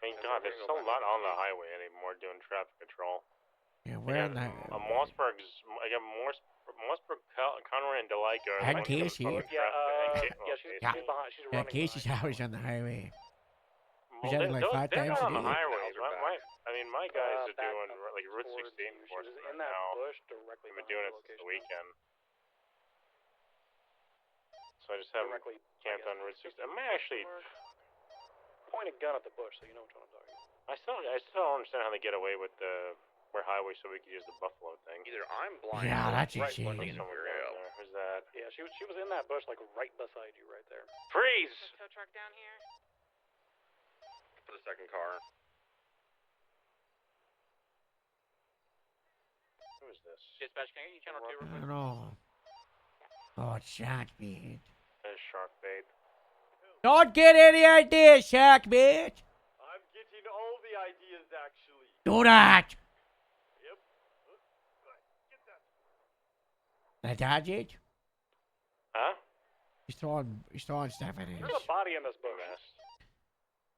I mean, God, there's still not on the highway anymore doing traffic control. yeah, we're on the Mossberg's. I got Mossberg, Conroy, and Delica. are And like doing Casey. fucking Yeah, traffic. she's Yeah. behind. She's yeah, running Casey's always on the highway. Well, He's on it like 5 they're times not a on the day. highways. I mean, my guys are doing like Route towards 16 you. She was enforcement in right that now. bush directly We've been behind doing the it since the location. weekend. So I just have Directly, camped on Route 16. I may actually. Point a gun at the bush so you know which one I'm talking about. I still don't understand how they get away with the where highway so we could use the buffalo thing. Either I'm blind. Yeah, or that's right insane. looking in a weird area. Who's that? Yeah, she was in that bush like right beside you, right there. Freeze! Tow truck down here. For the second car. Who is this? Dispatch, can I get you channel 2 real I quick? don't know. Oh, it's Sharkbait. There's shark bait. Don't get any ideas, Sharkbait. I'm getting all the ideas, actually. Do that. Yep. Get that. That dodge it? Huh? He's throwing stuff at There's us. a body in this bush.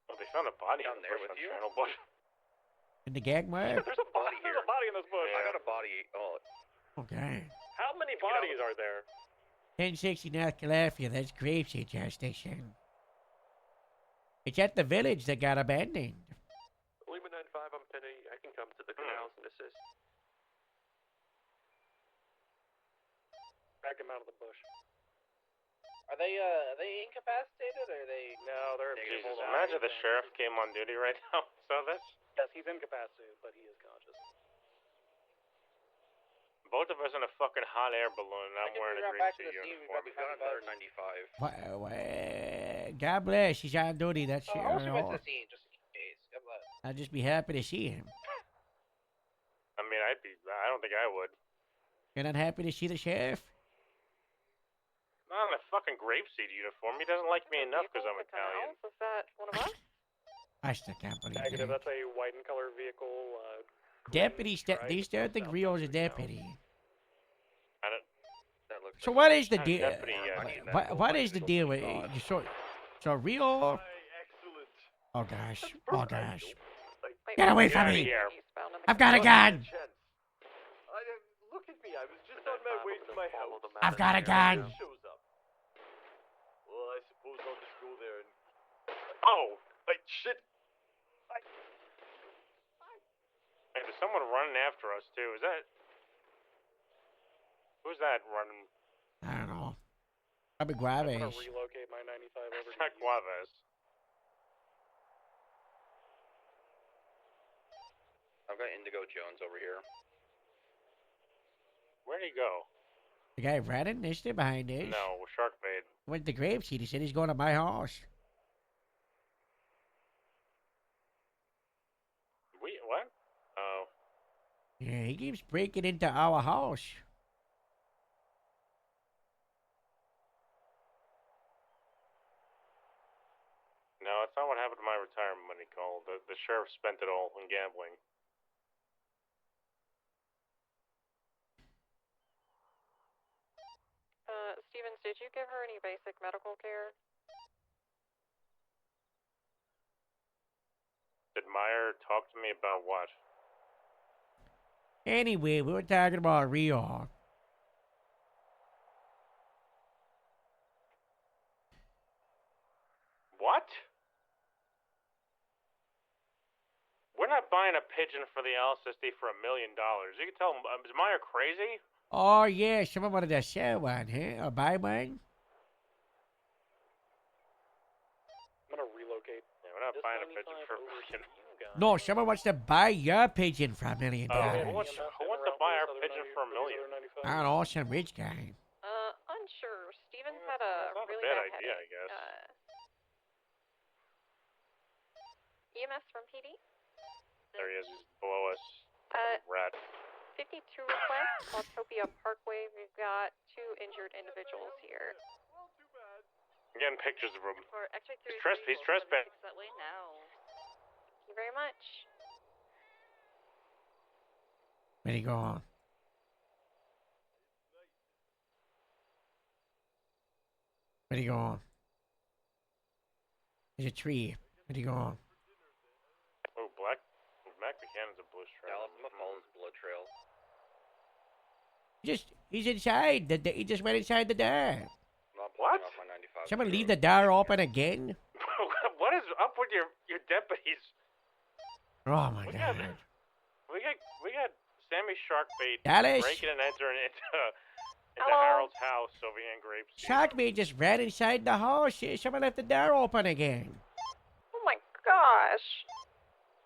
Oh, they found a body Down on there the bush with on you? Channel Bush. In the gag mark? There's a body here. There's a body in this bush. I got a body. Oh, Okay. How many bodies are there? 1060 North Calafia, that's Grapeseed jurisdiction. It's at the village that got abandoned. Lima 95, I'm Penny. I can come to the canals and assist. Back him out of the bush. Are they incapacitated or are they? No, they're Jesus, hold on. imagine the sheriff came on duty right now. So this. Yes, he's incapacitated, but he is conscious. Both of us in a fucking hot air balloon, and I'm wearing a back green to suit the scene. We've uniform. got another 95. God bless, he's on duty. That's Oh, I also went to the scene just in case. God bless. I'd just be happy to see him. I mean, I don't think I would. You're not happy to see the sheriff? Not in a fucking grapeseed uniform. He doesn't like me enough because I'm Italian. Is that one of us? I still can't believe Negative. that. That's a white and color vehicle. Deputy, they still think Rio's a deputy. I don't. That looks So like what a is the deal? Deputy, yeah. What is the deal with so Rio? Excellent. Oh gosh! Oh gosh! Wait, Get away Get from out of me! here. Eastbound on the I've got a gun! Look at me. I was just on my way to my house. I've got a gun! Shows up. Well, I suppose I'll just go there and. Oh! Like shit. Hey, there's someone running after us too. Is that? Who's that running? I don't know. Probably I'm gonna Guaves. relocate my 95 over It's to not you. Guaves. I've got Indigo Jones over here. Where'd he go? The guy running, is still behind us. No, Sharkbait. Went to Grapeseed. He said he's going to my house. What? Oh. Yeah, he keeps breaking into our house. No, that's not what happened to my retirement money, Cole. The sheriff spent it all on gambling. Stevens, did you give her any basic medical care? Did Meyer talk to me about what? Anyway, we were talking about Rio. What? We're not buying a pigeon for the LSSD for $1 million. You can tell him, is Meyer crazy? Oh, yeah, someone wanted to sell one, huh? Or buy one? I'm gonna relocate. Yeah, we're not buying a pigeon for $1 million. No, someone wants to buy your pigeon for $1 million. Oh, who wants to buy our pigeon for $1 million? I don't know, some rich guy. Unsure. Stevens had a Not a really bad bad idea, I headache. guess. EMS from PD? There he is. He's below us. Rat. 52 request, Autopia Parkway. We've got 2 injured individuals here. I'm getting pictures of him. For X-ray He's trespassing. that way now. Thank you very much. Where'd he go? Where'd he go? There's a tree. Where'd he go? Oh, Mac Buchanan's a blue trail. Alabama Falls Blood Trail. He's inside. He just went inside the door. I'm not blocking off my 95. Someone leave the door open again? What is up with your deputies? Oh my We god. We got Sammy Sharkbait Dallas? breaking and entering into Hello? Harold's house over here in Grapeseed. Sharkbait just ran inside the house. Someone left the door open again. Oh my gosh.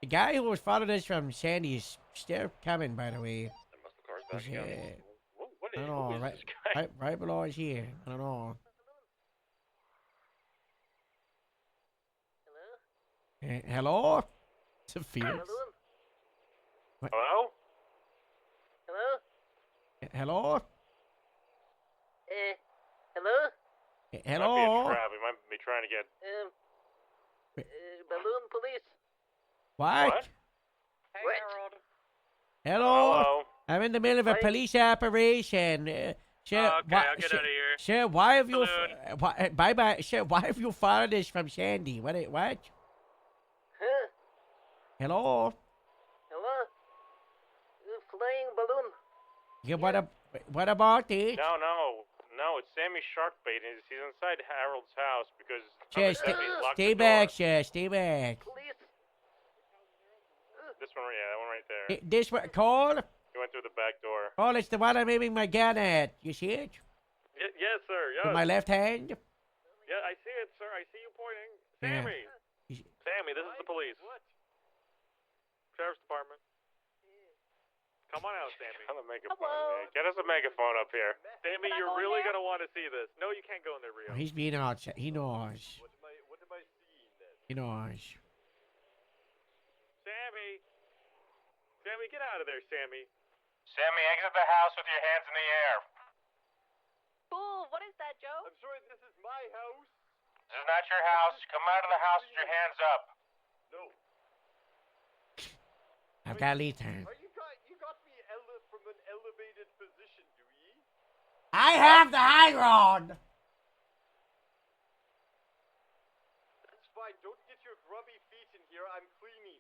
The guy who was following us from Sandy's still coming, by the way. Cars He's, back again. I don't know, right below us here. I don't know. Hello? It's a Felix. Hello? Hello? Hello? Hello? Might be a Hello? trap. We might be trying to get. Balloon police. What? Hey, Harold. Hello? Hello? I'm in the middle of a police operation. Sir, Okay, I'll get out of here. Sir, why have you... Balloon. Bye-bye. Sir, why have you followed us from Sandy? What? Huh? Hello? Hello? Flying balloon. Yeah, what about it? No, it's Sammy Sharkbait. He's inside Harold's house because Sir, Sammy's locked stay the door. back, sir. Stay back. Police. This one, yeah, that one right there. This one, Cole? He went through the back door. Cole, it's the one I'm aiming my gun at. You see it? Yes, sir. Yes. With my left hand? Yeah, I see it, sir. I see you pointing. Yeah. Sammy. Sammy, this is the police. What? Sheriff's Department. Come on out, Sammy. Get us a megaphone up here. Sammy, you're really going to want to see this. No, you can't go in there, Rio. He's being outside. He knows. What am I seeing then? He knows. Sammy. Sammy, get out of there, Sammy. Sammy, exit the house with your hands in the air. Fool, what is that, Joe? I'm sorry, this is my house. This is not your house. Come out of the house with your hands up. No. I've got lead time. You got me from an elevated position, do ye? I have the high ground. That's fine. Don't get your grubby feet in here. I'm cleaning.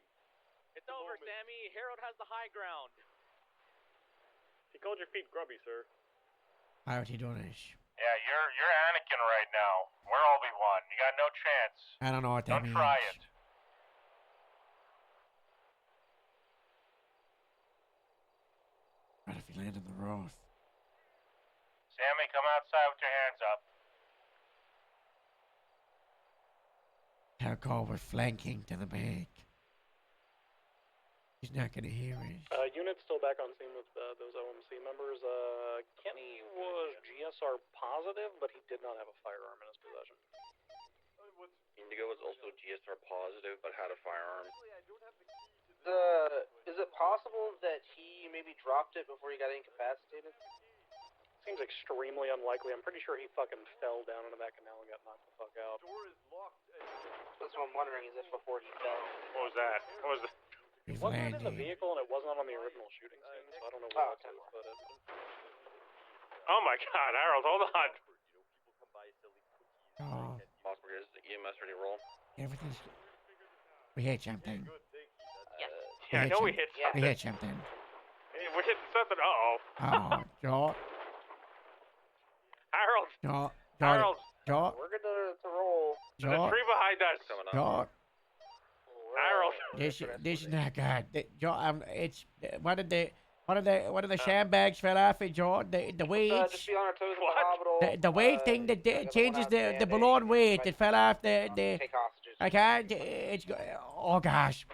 It's over, Sammy. Harold has the high ground. He called your feet grubby, sir. Why would he do this? Yeah, you're Anakin right now. We're Obi-Wan. You got no chance. I don't know what that means. Don't try it. What if he landed the roof? Sammy, come outside with your hands up. Tell Cole we're flanking to the bank. He's not gonna hear us. Unit's still back on scene with those OMC members. Kenny was GSR positive, but he did not have a firearm in his possession. Indigo was also GSR positive, but had a firearm. Is it possible that he maybe dropped it before he got incapacitated? Seems extremely unlikely. I'm pretty sure he fucking fell down into that canal and got knocked the fuck out. That's what I'm wondering, is if before he fell. What was that? What was that? He's Wasn't it in the landing. vehicle and it wasn't on the original shooting scene, so I don't know where it's put it. Oh my God, Harold, hold on. Oh, Possible is the EMS ready to roll. everything's. We hit something. Yeah, I know we hit We something. hit something. We hit something. Uh-oh. Oh, Joe. Harold. Joe. Harold. Joe. We're good to roll. There's a Joe. tree behind us. Joe. Harold. This is not good. Joe, it's one of the sandbags fell off it, Joe. The weight. Just be on our toes with the hospital. The weight thing that changes the balloon weight. It fell off the. Take hostages. I can't. It's. Oh gosh.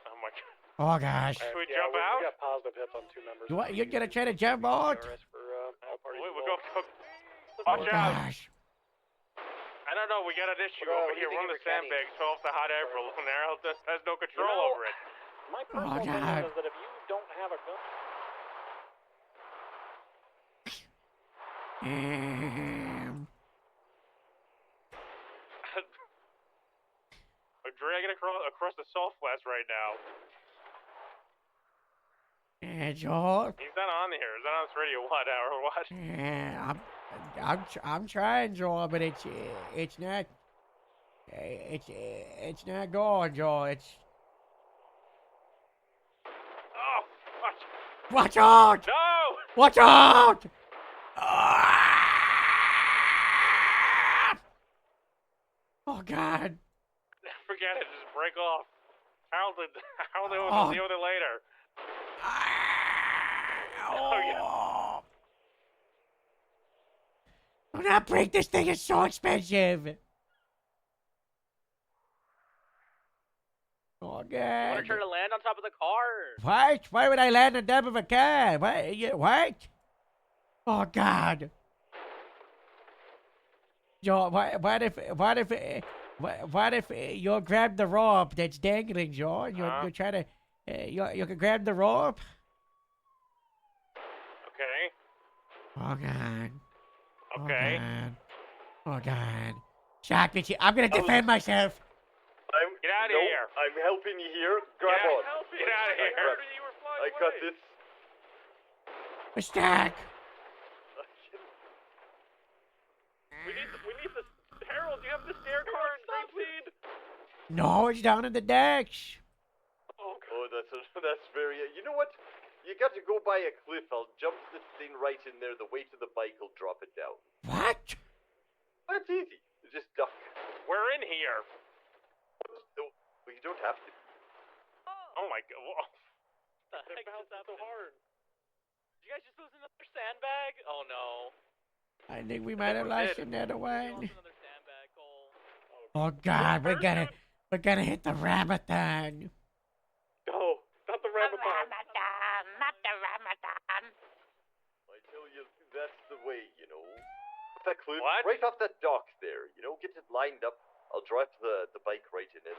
Oh my God. Oh gosh. Should we Yeah, jump we out? got positive hits on 2 members. You're gonna try to jump out? We'll go. Oh Watch out. gosh. I don't know. We got an issue Well, over what do here. you One of think the of Kenny? sandbags fell off the hot air balloon. Harold just has no control know, over it. My personal God. opinion is that if you don't have a gun, We're dragging across the salt flats right now. Joe. He's not on here. He's not on this radio. What, Harold? What? I'm trying, Joe, but it's not. It's not going, Joe. It's. Oh, Watch out! No! Watch out! Oh God! Forget it. Just break off. Harold will Oh. deal with it later. Oh. Do not break this thing. It's so expensive. Oh, You want God. to try to land on top of the car? What? Why would I land on top of a car? What? What? Oh, God. Joe, what if you grab the rope that's dangling, Joe, and you try to, you can grab the rope? Okay. Oh, God. Okay. Oh, God. Shotgun, I'm gonna defend myself. Get out of here. I'm helping you here. Grab on. Get out of here. I got this. Stack. We need the Harold. You have the stair car in Grapeseed? No, it's down in the decks. Oh, that's very. You know what? You got to go by a cliff. I'll jump this thing right in there. The weight of the bike will drop it down. What? That's easy. You just duck. We're in here. No, well, you don't have to. Oh my god. Whoa. The heck just happened? So hard. Did you guys just lose another sandbag? Oh no. I think we might have lost another one. Another sandbag, Cole. Oh, God, we're gonna hit the Ramathon. No, not the Ramathon. Not the Ramadan. I tell you, that's the way, you know. That cliff, What? right off that dock there, you know, get it lined up. I'll drive the bike right in it.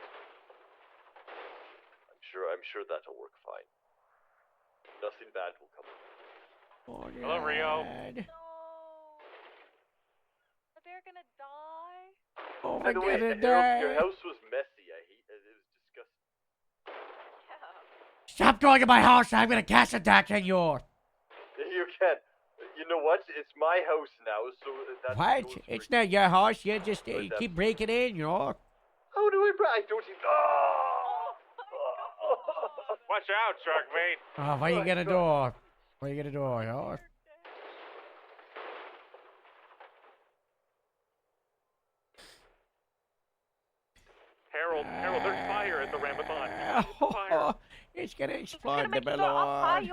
I'm sure that'll work fine. Nothing bad will come. Oh, God. Hello, Rio. They're gonna die. Oh, By my the way, God, Harold, your house was messy. I hate it. It was disgusting. Stop going to my house. I'm gonna cast attack on you. You can. You know what? It's my house now, so that's What? yours for It's not your house. You just you keep breaking in, you know. How do I don't even. Watch out, shark mate. Oh, what are you gonna do? What are you gonna do, you know? Harold, there's fire at the Ramathon. Oh, it's gonna explode the balloon.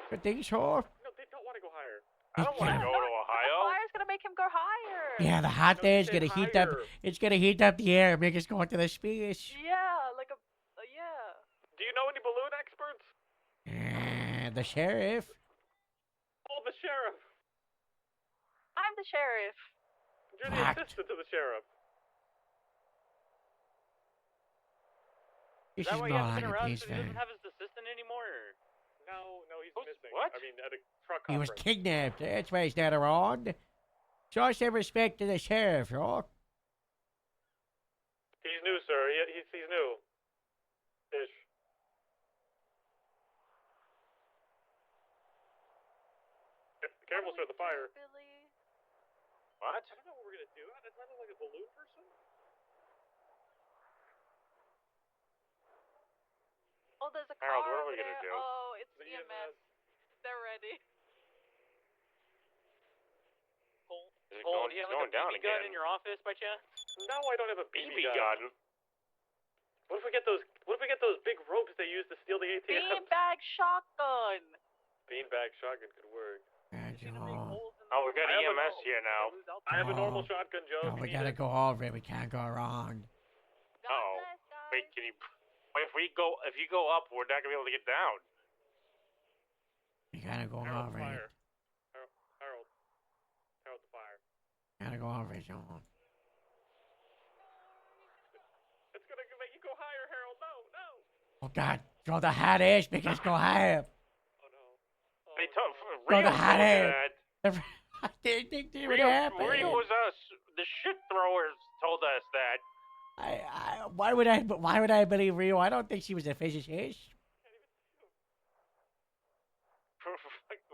Good thing, sure. No, they don't want to go higher. I don't want to go to Ohio. Fire's gonna make him go higher. Yeah, the hot air is gonna heat up. It's gonna heat up the air, make us go into the space. Yeah, like a yeah. Do you know any balloon experts? The sheriff. Oh, the sheriff. I'm the sheriff. You're the What? assistant to the sheriff. This Is that is why you not haven't been a around? peace Because he doesn't van. have his assistant anymore? No, he's missing. What? I mean, at a truck He was conference. kidnapped. That's why he's not around. Show some respect to the sheriff, you know. He's new, sir. He's new. Ish. Careful, sir. The fire. What? I don't know what we're gonna do. Does that look like a balloon person? Oh, there's a Harold, car what are over we gonna there. do? Oh, it's The EMS. They're ready. Cole, Is it Cole, going, do you have it's like a going down BB gun again? in your office by chance? No, I don't have a BB BB gun. gun. What if we get those? What if we get those big ropes they use to steal the ATM? Beanbag shotgun. Beanbag shotgun could work. Oh, we got EMS here now. I have a normal shotgun, Joe. No, if we you need gotta it. go over it. We can't go around. Oh, wait, can you? If you go up, we're not gonna be able to get down. We gotta go Harold, over the it. fire. Harold, the fire. Gotta go over it, John. It's gonna make you go higher, Harold. No. Oh, God. Throw the hot ash. Make us go higher. They told Go Rio the hot told me air. that. I didn't think they would Rio happen. was us. The shit throwers told us that. Why would I believe Rio? I don't think she was a physicist.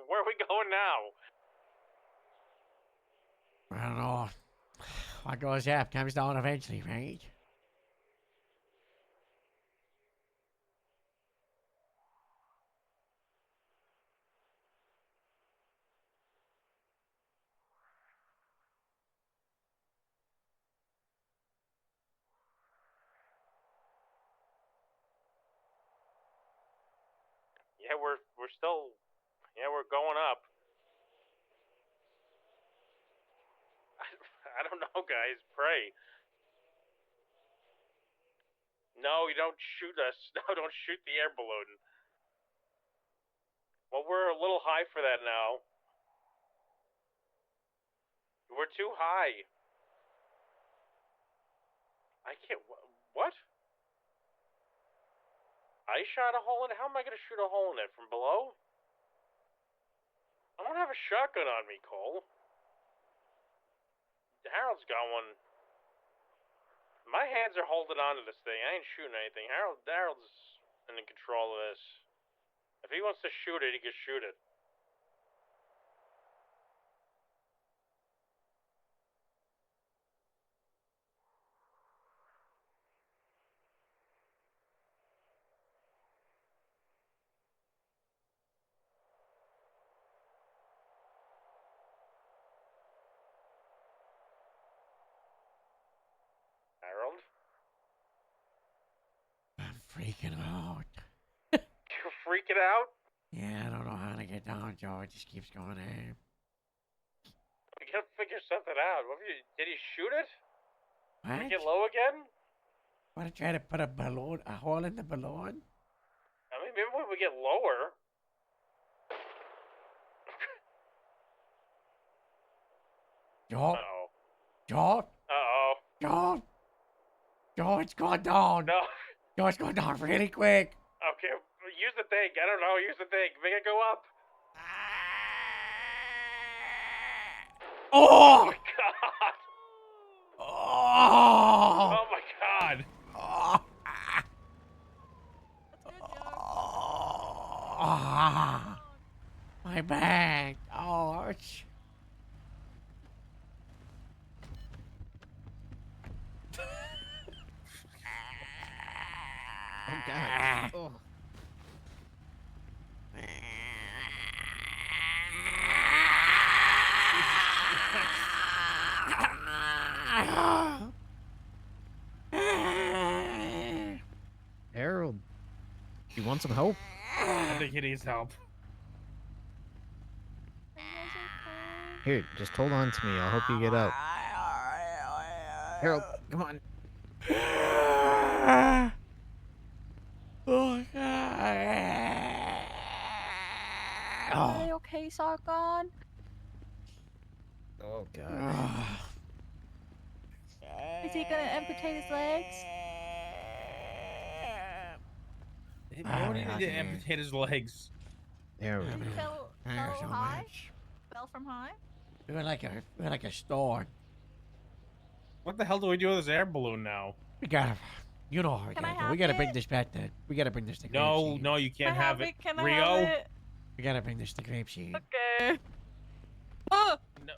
Where are we going now? I don't know. What goes up comes down eventually, right? Yeah, we're still Yeah, we're going up. I don't know, guys. Pray. No, you don't shoot us. No, don't shoot the air balloon. Well, we're a little high for that now. We're too high. I can't. What? I shot a hole in it? How am I going to shoot a hole in it? From below? I don't have a shotgun on me, Cole. Harold's got one. My hands are holding on to this thing. I ain't shooting anything. Harold's in control of this. If he wants to shoot it, he can shoot it. Harold? I'm freaking out. You're freaking out? Yeah, I don't know how to get down, Joe. It just keeps going in. We gotta figure something out. Did he shoot it? What? Did it get low again? Want to try to put a hole in the balloon? I mean, maybe when we get lower. Joe? Uh-oh. Joe? Uh-oh. Joe? Joe, it's going down. No. Joe, it's going down really quick. Okay, use the thing. I don't know. Use the thing. Make it go up. Oh! Oh my god! Oh! Oh my god! Oh! My back. Ouch. Oh god. Oh. Harold, you want some help? I think he needs help. Here, just hold on to me. I'll help you get up. Harold, come on. Oh, God. Are you okay, Sargon? Oh god. Is he gonna amputate his legs? He don't need to amputate his legs. There we go. Fell so high? much. Fell from high? We're like a storm. What the hell do we do with this air balloon now? We gotta, you know how we Can I gotta do. We have gotta bring it? this back to. We gotta bring this to No, Grapeseed. no, you can't have it. Can I Rio? have it? We gotta bring this to Grapeseed. Okay. Oh! No.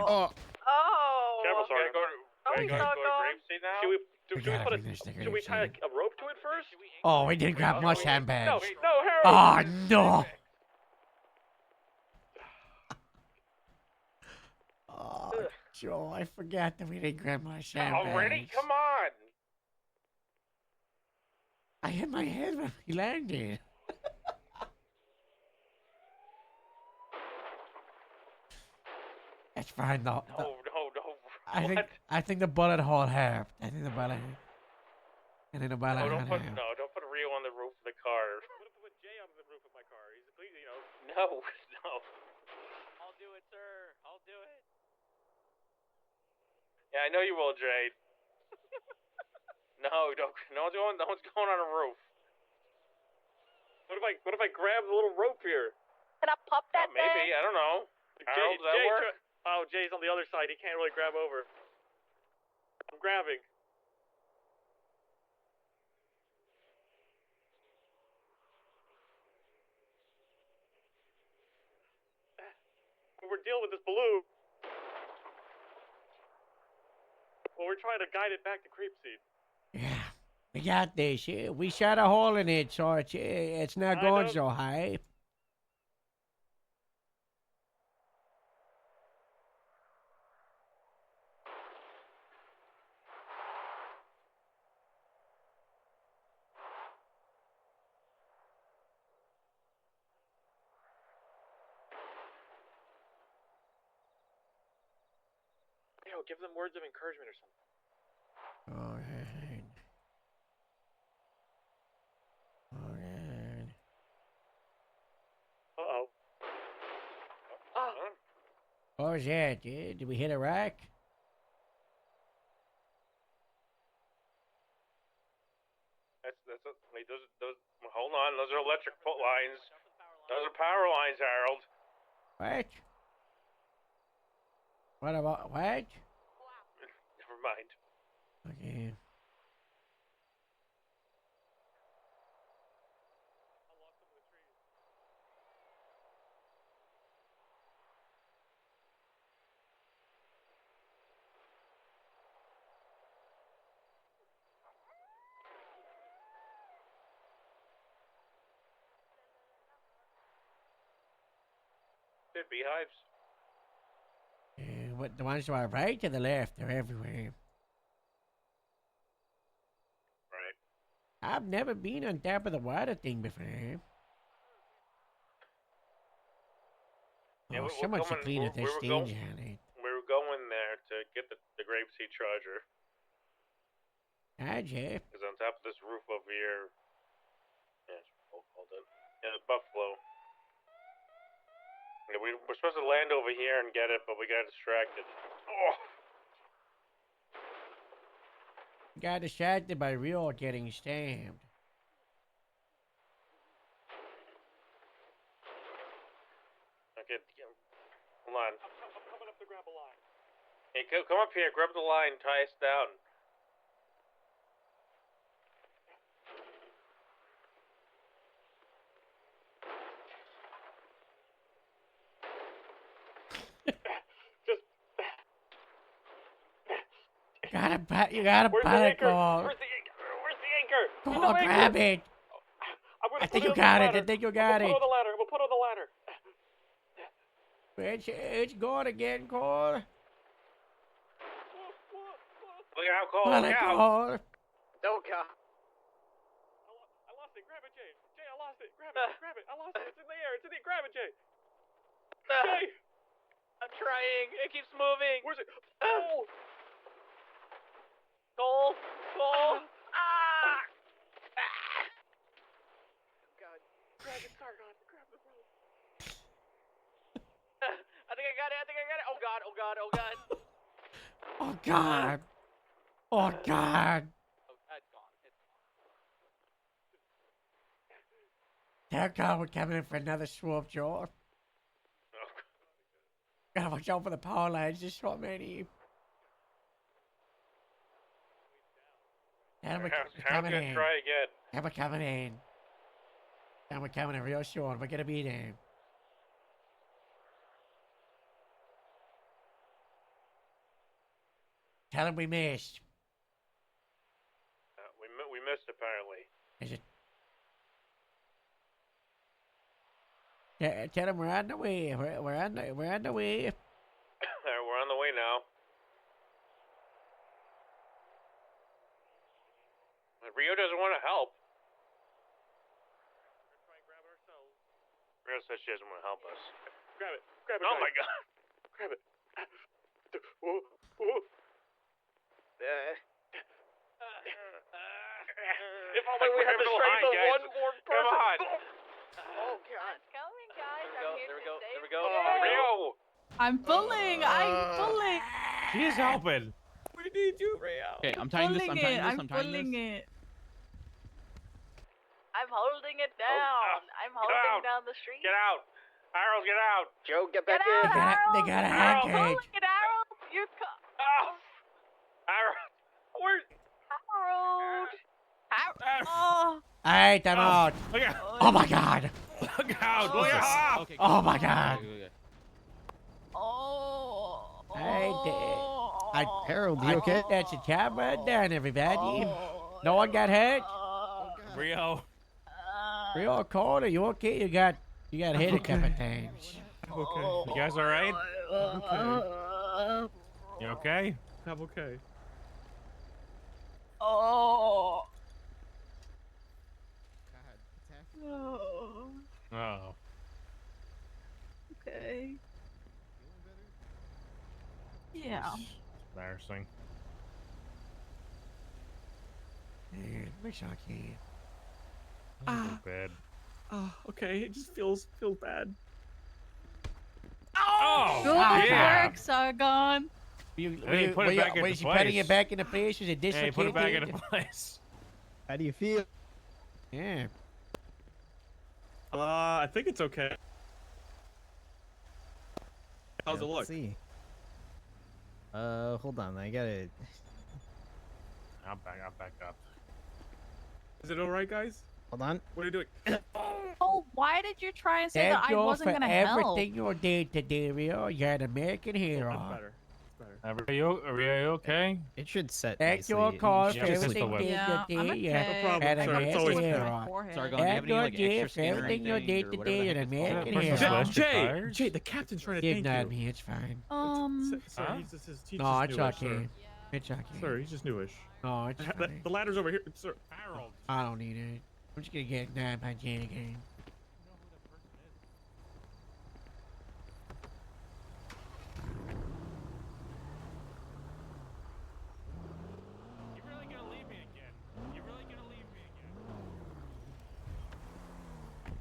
Oh. Oh. Careful, sorry. Go to Sargon. Grapeseed now? Should we gotta put bring this to should we tie Grapeseed. a rope to it first? Oh, we didn't grab my No, sandbags. no, Harold! Oh no! Oh, Joe, I forgot that we didn't grab my sandbags. Already? Come on! I hit my head when we landed. That's fine though. No. I think the bullet hole halved. I think the bullet. No, don't put Rio on the roof of the car. What if we put Jay on the roof of my car? He's completely, No. I'll do it, sir. I'll do it. Yeah, I know you will, Jade. No, don't. No one's going on a roof. What if I grab the little rope here? Can I pop that Maybe, I don't know. Harold, does that work? Oh, Jay's on the other side. He can't really grab over. I'm grabbing. We're dealing with this balloon. Well, we're trying to guide it back to Creepseed. Yeah, we got this. Yeah, we shot a hole in it, so it's not going so high. know, give them words of encouragement or something. Alright. Alright. Uh-oh. What was that, dude? Did we hit a rack? Wait, those, hold on, those are electric lines. Those are power lines, Harold. What? What about, what? Never mind. Okay. They're beehives. Yeah, what, the ones to our right or the left? They're everywhere. Right. I've never been on top of the water thing before. Yeah, Oh, we're someone should going- clean up we this were stage going- on it. We were going there to get the grapeseed charger. Hi, Jeff. Because on top of this roof over here. Yeah, it's called it. Yeah, Buffalo. Yeah, we're supposed to land over here and get it, but we got distracted. Oh! Got distracted by Rio getting stabbed. Okay, hold on. I'm coming up to grab a line. Hey, come up here, grab the line, tie us down. You gotta Where's the put it, anchor? Cole. Where's the anchor? Where's the anchor? There's Cole, no anchor. grab it. I'm gonna I put think it you on the got it. ladder. I think you I'm got gonna it. put it on the ladder. I'm gonna put it on the ladder. It's going again, Cole. Look out, Cole. Pull Look it, out. Cole. Don't come. I lost it. Grab it, Jay. Jay, I lost it. Grab it. Grab it. I lost it. It's in the air. It's in the air. Grab it, Jay. Jay. I'm trying. It keeps moving. Where's it? Oh. Cole. Cole. Ah! God. Grab it, Sargon. Grab the rope. I think I got it. I think I got it. Oh God. Oh God. Oh God. Oh, God. Oh, God. Oh, it's gone. It's Tell Carl we're coming in for another swoop, Joel. Gotta watch out for the power lines. There's so many. And we're coming gonna in. try again. And we're coming in. And we're coming in real soon. We're gonna be there. Tell him we missed. We missed apparently. Is it? Tell him we're on the way. We're on the way. We're on the way now. But Rio doesn't want to help. Rio says she doesn't want to help us. Grab it. Grab it. Oh guys. my God. Grab it. Whoa. Whoa. If only we had the strength of one more person. Come on. Oh God. Coming, guys. There we go. There we go. Rio. I'm pulling. I'm pulling. She is helping. We need you, Rio. Okay, I'm tying this. I'm tying this. I'm pulling it. I'm holding it down. I'm holding down the street. Get out. Harold, get out. Joe, get back Get in. out, They got a Harold. hackage. Pulling it out. You're Harold. Where's Harold. Oh. Alright, I'm out. Look out. Oh my God. Look out. Look out. Okay, Oh my God. Oh. Harold, you I okay? think that's a job right done, everybody. No one got hurt? Rio. Real cold? Are you okay? You got hit a couple times. Okay. You guys all right? Okay. You okay? I'm okay. Oh. Oh. Okay. Yeah. Embarrassing. Man, wish I can. Bad. Okay, it just feels bad. Oh, Good yeah. work, Sargon. Hey, put it back into Was he putting it place. back into place? Was it Hey, dislocated? put it back into place. How do you feel? Yeah. I think it's okay. How's it Let's look? see. Hold on. I gotta. I'll back up. Is it alright, guys? Hold on. What are you doing? Oh, why did you try and say Thank that I you wasn't for gonna help? everything you did today, Rio. You're an American hero. Are you okay? It should set. Thank you, nicely. of course, You for should just everything flip you the did web. today. I'm You're okay. No problem, an sir. It's American always hero. Sargon, do you have any like extra skin or everything you anything, did or today. whatever You're the an heck it's called? American hero. Jay, the captain's trying to Give thank that you. me, it's fine. Sir, he's just No, newish, it's sir. okay. It's okay. Sir, he's just newish. No, it's fine. The ladder's over here, sir. Harold. I don't need it. I'm just gonna get 9 by Jane again. You're really gonna leave me again? You're really gonna leave me again?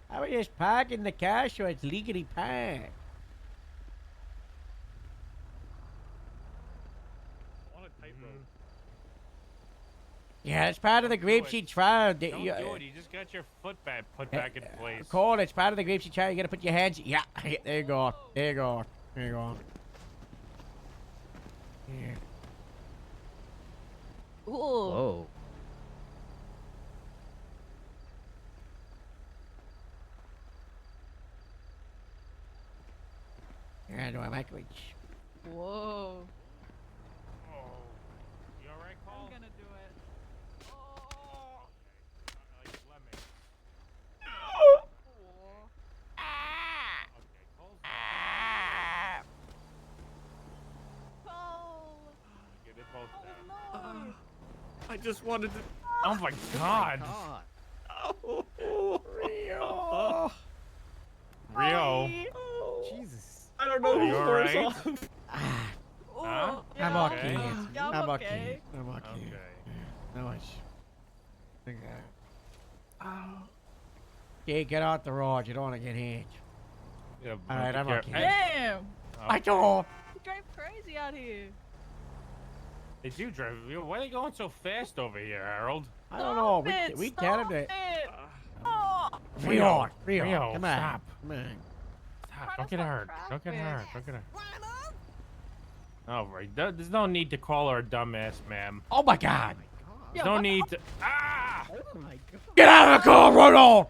I was just parking the car so it's legally parked. On a tightrope. Yeah, it's part of the grapeseed trial. Don't do it. You just got your foot put back in place. Cole, it's part of the grapeseed trial. You gotta put your hands. Yeah, there you go. There you go. There you go. Yeah. Ooh. Whoa. Yeah, do I like which? Whoa. You alright, Cole? I'm gonna do it. Get it both down. I just wanted to. Oh my god. Oh, Rio. Rio. Jesus. I don't know Are you who's worse alright? off. Huh? I'm Yeah, okay. yeah, I'm okay. okay. I'm okay. Okay. No, it's. Okay, get out the road. You don't want to get hit. Yeah, All right, I'm okay. Damn. I don't. You drive crazy out here. They do drive. Why are they going so fast over here, Harold? I don't know. We tell him that. Rio, Rio, come on. stop. Come on. Stop. Don't get hurt. Don't get hurt. Don't get hurt. All right. There's no need to call her a dumbass, ma'am. Oh my God. There's no need to. Ah! Oh my god. Get out of the car, run on.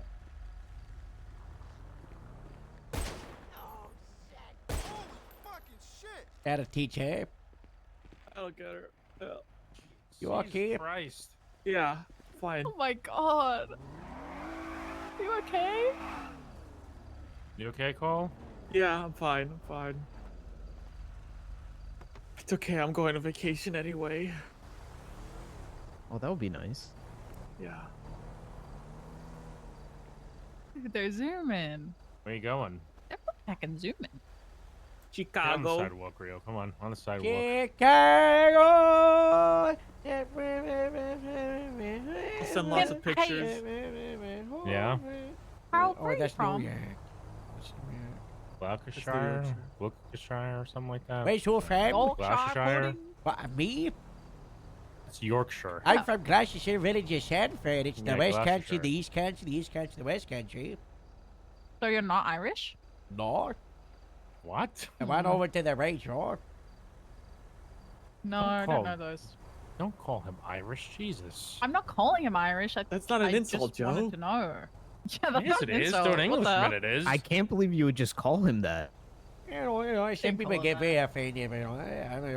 That'll teach her. I'll get her. Yeah. You okay? Christ. Yeah, fine. Oh my god. You okay? You okay, Cole? Yeah, I'm fine. I'm fine. It's okay. I'm going on vacation anyway. Oh, that would be nice. Yeah. They're zooming. Where you going? I can zoom in. Get on the sidewalk, Rio. Come on the sidewalk. Chicago. I'll send lots of pictures. Yeah. Harold, Oh, where are you that's from? New York. Gloucestershire? Worcestershire or something like that. Where's your from? Gloucestershire? What, me? It's Yorkshire. I'm from Gloucestershire Village of Sanford. It's the Yeah, West Country, Gloucestershire. the East Country, the East Country, the West Country. So you're not Irish? North. What? I went over to the right shore. No, Don't I call- don't know those. Don't call him Irish, Jesus. I'm not calling him Irish. That's not an I insult, just wanted Joe. to know. Yeah, that's Yes, not it an is. insult. To an What the Englishman, hell? it is. I can't believe you would just call him that. You know, some people call get it very offended, but I mean,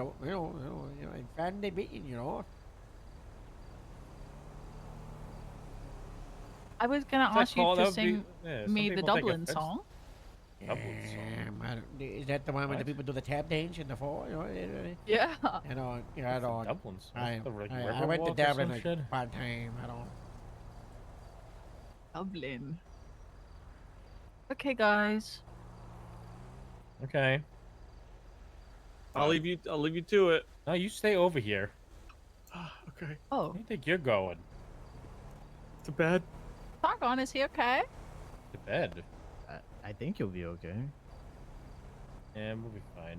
I'm fan of beating, you know. I was gonna What's that ask you called? That to would be- sing yeah, some me the people take Dublin offense. song. Is that the one where the What? people do the tap dance in the fall? You know, Yeah. I don't. I don't. Dublin's. I What's the, like, I went to Riverwalk or Dublin some like shit? one time. I don't. Dublin. Okay, guys. Okay. I'll leave you to it. No, you stay over here. Okay. Oh. Where do you think you're going? To bed. Sargon, is he okay? To bed. I think you'll be okay. Yeah, we'll be fine.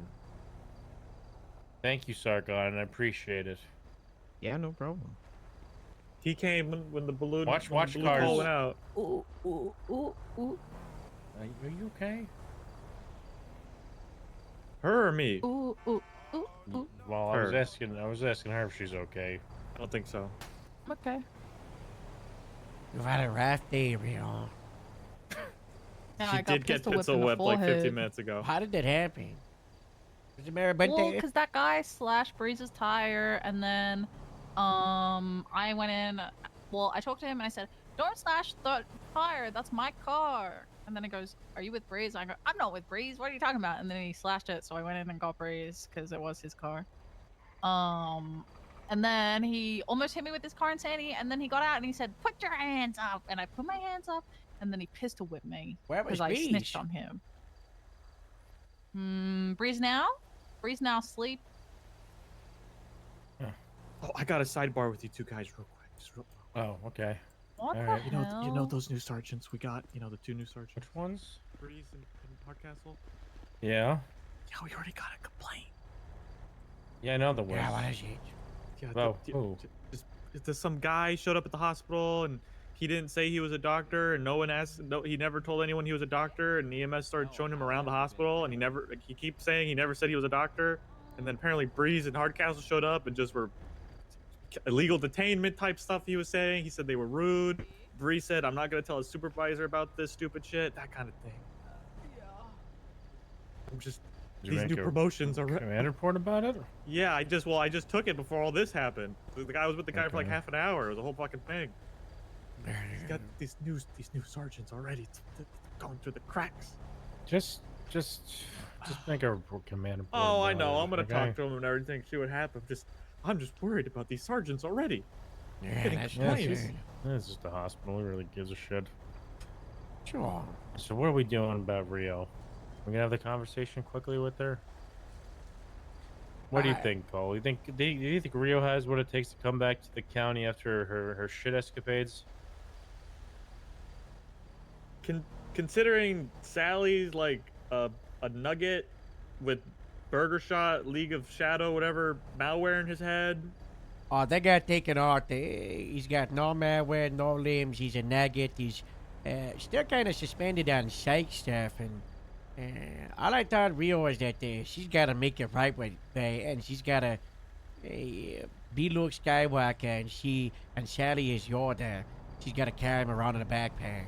Thank you, Sargon. I appreciate it. Yeah, no problem. He came when the balloon. Watch when the balloon cars. call went out. Ooh, ooh, ooh, ooh. Are you okay? Her or me? Ooh, ooh, ooh, ooh. Well, I was asking her if she's okay. I don't think so. Okay. You've had a rough day, Rio. Yeah, She I got did get pistol whipped pistol in the whipped like 15 forehead. minutes ago. How did that happen? Was it Marabente? Well, because that guy slashed Breeze's tire, and then, I went in. Well, I talked to him and I said, "Don't slash the tire. That's my car." And then he goes, "Are you with Breeze?" I go, "I'm not with Breeze. What are you talking about?" And then he slashed it, so I went in and got Breeze because it was his car. And then he almost hit me with his car insanity, and then he got out and he said, "Put your hands up," and I put my hands up, and then he pistol whipped me Where was because I Breeze? snitched on him. Breeze now? Breeze now sleep. Oh, I got a sidebar with you two guys real quick. Just real Oh, okay. What All the right. hell? You know those new sergeants we got? You know the two new sergeants? Which ones? Breeze and Hardcastle? Yeah. Yeah, we already got a complaint. Yeah, I know the ones. Yeah, what is it? Yeah, Oh, who? just some guy showed up at the hospital and he didn't say he was a doctor, and no one asked. No, he never told anyone he was a doctor, and EMS started showing him around the hospital, and he keeps saying he never said he was a doctor, and then apparently Breeze and Hardcastle showed up and just were illegal detainment type stuff he was saying. He said they were rude. Breeze said, "I'm not gonna tell his supervisor about this stupid shit," that kind of thing. I'm just Did you these make new a promotions are. command report about it? Yeah, I just took it before all this happened. The guy was with the guy for like half an hour. It was a whole fucking thing. He's got these new sergeants already going through the cracks. Just make a command report. Oh, I about know. it, I'm gonna okay? talk to him and everything, see what happened. I'm just worried about these sergeants already. Yeah, Getting that's complaints. This is the hospital. Who really gives a shit? Sure. So what are we doing about Rio? We gonna have the conversation quickly with her? What do you think, Cole? Do you think Rio has what it takes to come back to the county after her shit escapades? Considering Sally's like a nugget with Burger Shot, League of Shadow, whatever malware in his head. Oh, they got taken out. He's got no malware, no limbs. He's a nugget. He's still kind of suspended on psych stuff. And all I thought Rio was that she's got to make it right with and she's got to be Luke Skywalker, and Sally is Yoda. She's got to carry him around in a backpack.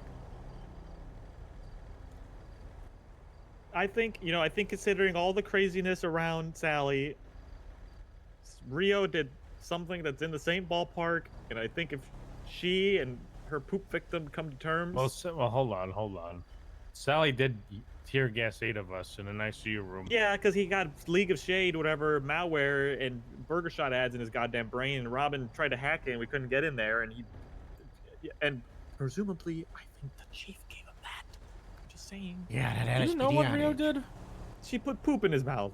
I think considering all the craziness around Sally, Rio did something that's in the same ballpark, and I think if she and her poop victim come to terms. Well, hold on. Sally did tear gas 8 of us in an ICU room. Yeah, because he got League of Shade, whatever, malware and Burger Shot ads in his goddamn brain, and Robin tried to hack it, and we couldn't get in there, and presumably, I think the chief gave him that. I'm just saying. Yeah, that Do you know what Rio did? She put poop in his mouth.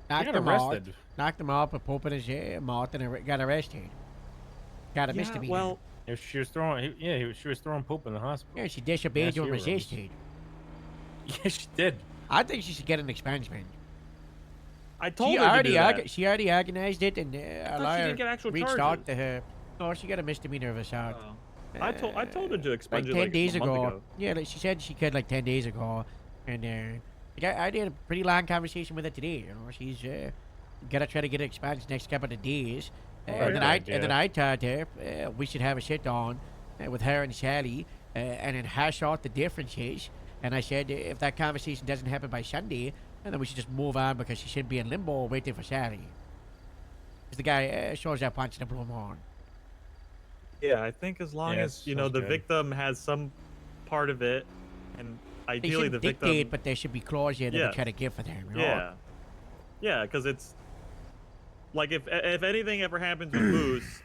Knocked got him arrested. Knocked him off, put poop in his mouth, and got arrested. Got a misdemeanor. Well, if she was throwing, she was throwing poop in the hospital. Yeah, she disobeyed you and ICU rooms. resisted. Yeah, she did. I think she should get an expungement. I told her to do that. She already organized it, and thought a she lawyer didn't get actual reached charges. out to her. No, she got a misdemeanor of assault. I told her to expunge like it 10 days a month ago. ago. Yeah, like she said she could like 10 days ago, and I did a pretty long conversation with her today. You know, she's gotta try to get it expunged next couple of days, and then I told her we should have a sit down with her and Sally, and then hash out the differences. And I said if that conversation doesn't happen by Sunday, then we should just move on because she shouldn't be in limbo waiting for Sally. Because the guy shows up once in a blue moon. Yeah, I think as long as the good. victim has some part of it, and They ideally the shouldn't victim. dictate, but there should be closure that Yes. we try to give for them. You know? Yeah, yeah, because it's like if anything ever happens with Moose,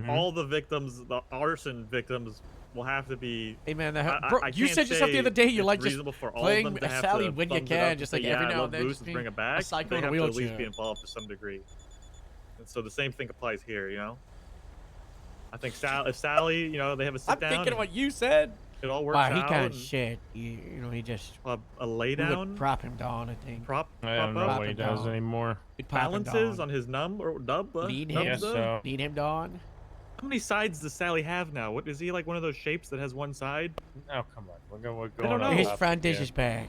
all the victims, the arson victims, will have to be. Hey man, Bro, you can't said yourself the other say day you it's like just reasonable for all playing of them to have Sally to when you thumbs it can, up just and like say, every yeah, I now love and then, Bruce, just let's bring being it back. a psycho They in a have to at least wheelchair. be involved to some degree. And so the same thing applies here, you know. I think if Sally, you know, they have a sit I'm down. thinking of what you said. It all works Wow, out. he can't and shit. You know, he just a lay we would down. prop him down. I think. Prop I don't know up. what he does anymore. We'd prop him Balances down. on his nub or dub. Lead nub him. dub? Lead him down. How many sides does Sally have now? What is he like? One of those shapes that has one side? Oh come on, we're going I don't know. on His topic front is here. his back.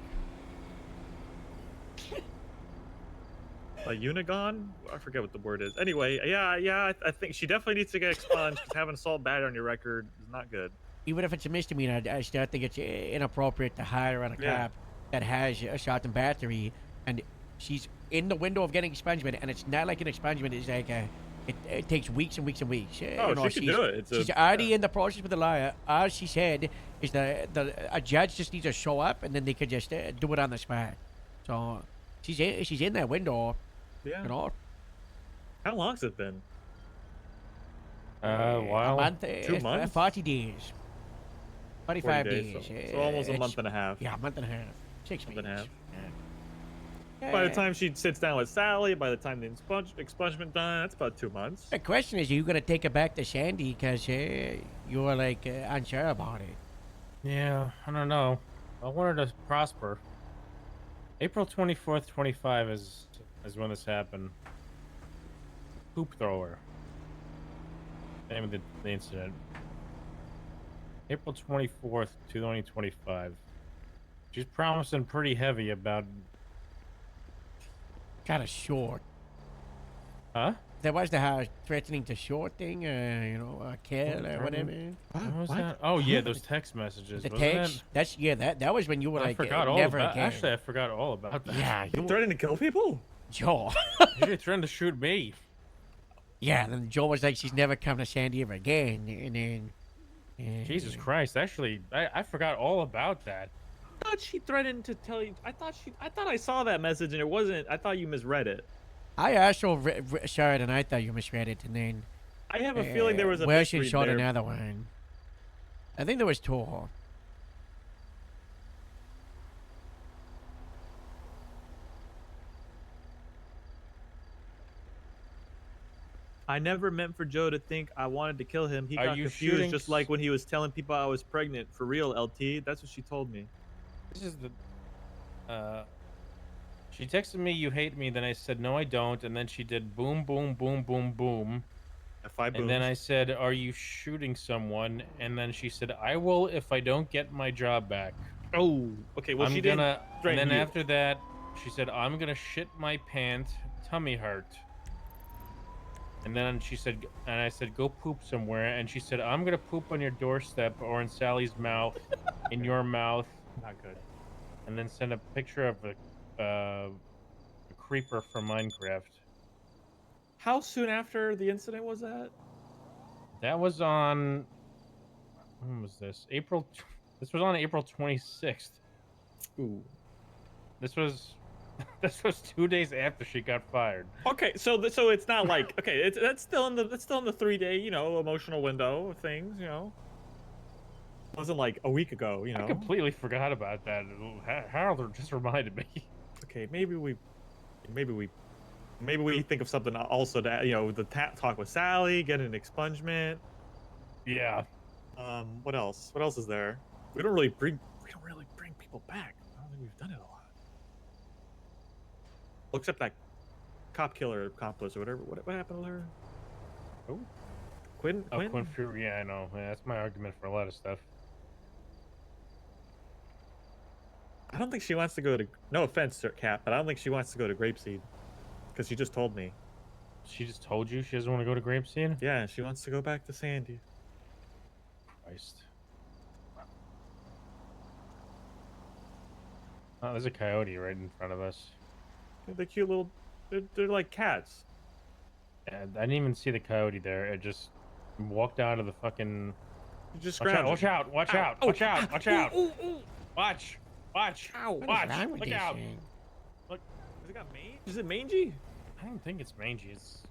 A unigon? I forget what the word is. Anyway, yeah. I think she definitely needs to get expunged because having assault battery on your record is not good. Even if it's a misdemeanor, I still think it's inappropriate to hire on a Yeah. cop that has a shot and battery, and she's in the window of getting expungement, and it's not like an expungement. It's like it takes weeks and weeks and weeks. Oh, You know, she can do it. She's already in the process with the lawyer. All she said is that a judge just needs to show up, and then they could just do it on the spot. So she's in that window. Yeah. You know, How long's it been? Wow. a month, 2 months? 40 days. 45 days, days. so almost a it's- month and a half. Yeah, a month and a half. 6 Month weeks. and a half. Yeah. By the time she sits down with Sally, by the time the expungement done, that's about 2 months. The question is, are you going to take it back to Sandy because you were like unsure about it? Yeah, I don't know. I want her to prosper. April 24th, 25 is when this happened. Poop thrower. Name of the incident. April 24th, 2025. She's promising pretty heavy about. Kind of short. Huh? That was the threatening to short thing, you know, kill or whatever. What was that? Oh yeah, those text messages. The wasn't text. it? That's that was when you were I like forgot all never about. again. Actually, I forgot all about that. Yeah, You threatening to kill people? Joe. You're threatening to shoot me. Yeah, then Joe was like, she's never come to Sandy ever again, and then. Jesus Christ! Actually, I forgot all about that. I thought she threatened to tell you. I thought I saw that message and it wasn't. I thought you misread it. I also saw it, and I thought you misread it, and then. I have a feeling there was a Well, she misread showed there. another one. I think there was two. I never meant for Joe to think I wanted to kill him. He Are got you confused, shooting just like when he was telling people I was pregnant. For real, LT. That's what she told me. This is the. She texted me, "You hate me." Then I said, "No, I don't." And then she did boom, boom, boom, boom, boom. Five and then I said, "Are you shooting someone?" And then she said, "I will if I don't get my job back." Oh, okay. Well, I'm she gonna. didn't And threaten then you. after that, she said, "I'm gonna shit my pants, tummy hurt." And then she said, and I said, "Go poop somewhere." And she said, "I'm gonna poop on your doorstep or in Sally's mouth, in your mouth." Not good. And then send a picture of a creeper from Minecraft. How soon after the incident was that? That was on. When was this? This was on April 26th. Ooh. This was 2 days after she got fired. Okay, so it's not like okay, that's still in the 3-day emotional window of things, It wasn't like a week ago, I completely forgot about that. Harold just reminded me. Okay, maybe we think of something also to the talk with Sally, get an expungement. Yeah. What else? What else is there? We don't really bring people back. I don't think we've done it a lot. Well, except that cop killer accomplice or whatever. What happened to her? Oh, Quinn. Oh, Quinn Fury. Yeah, I know. Yeah, that's my argument for a lot of stuff. I don't think she wants to go to. No offense, Sir Cap, but I don't think she wants to go to Grapeseed, because she just told me. She just told you she doesn't want to go to Grapeseed? Yeah, she wants to go back to Sandy. Christ. Oh, there's a coyote right in front of us. They're cute little. They're like cats. Yeah, I didn't even see the coyote there. It just walked out of the fucking. Just watch out! scrounging. Watch out! Watch Ow. out! Oh. Watch out! Watch out! Ooh, ooh, ooh. Watch! Watch! What is Watch! wrong with Look this out! thing? Look. Has it got mange? Is it mangy? I don't think it's mangy. It's.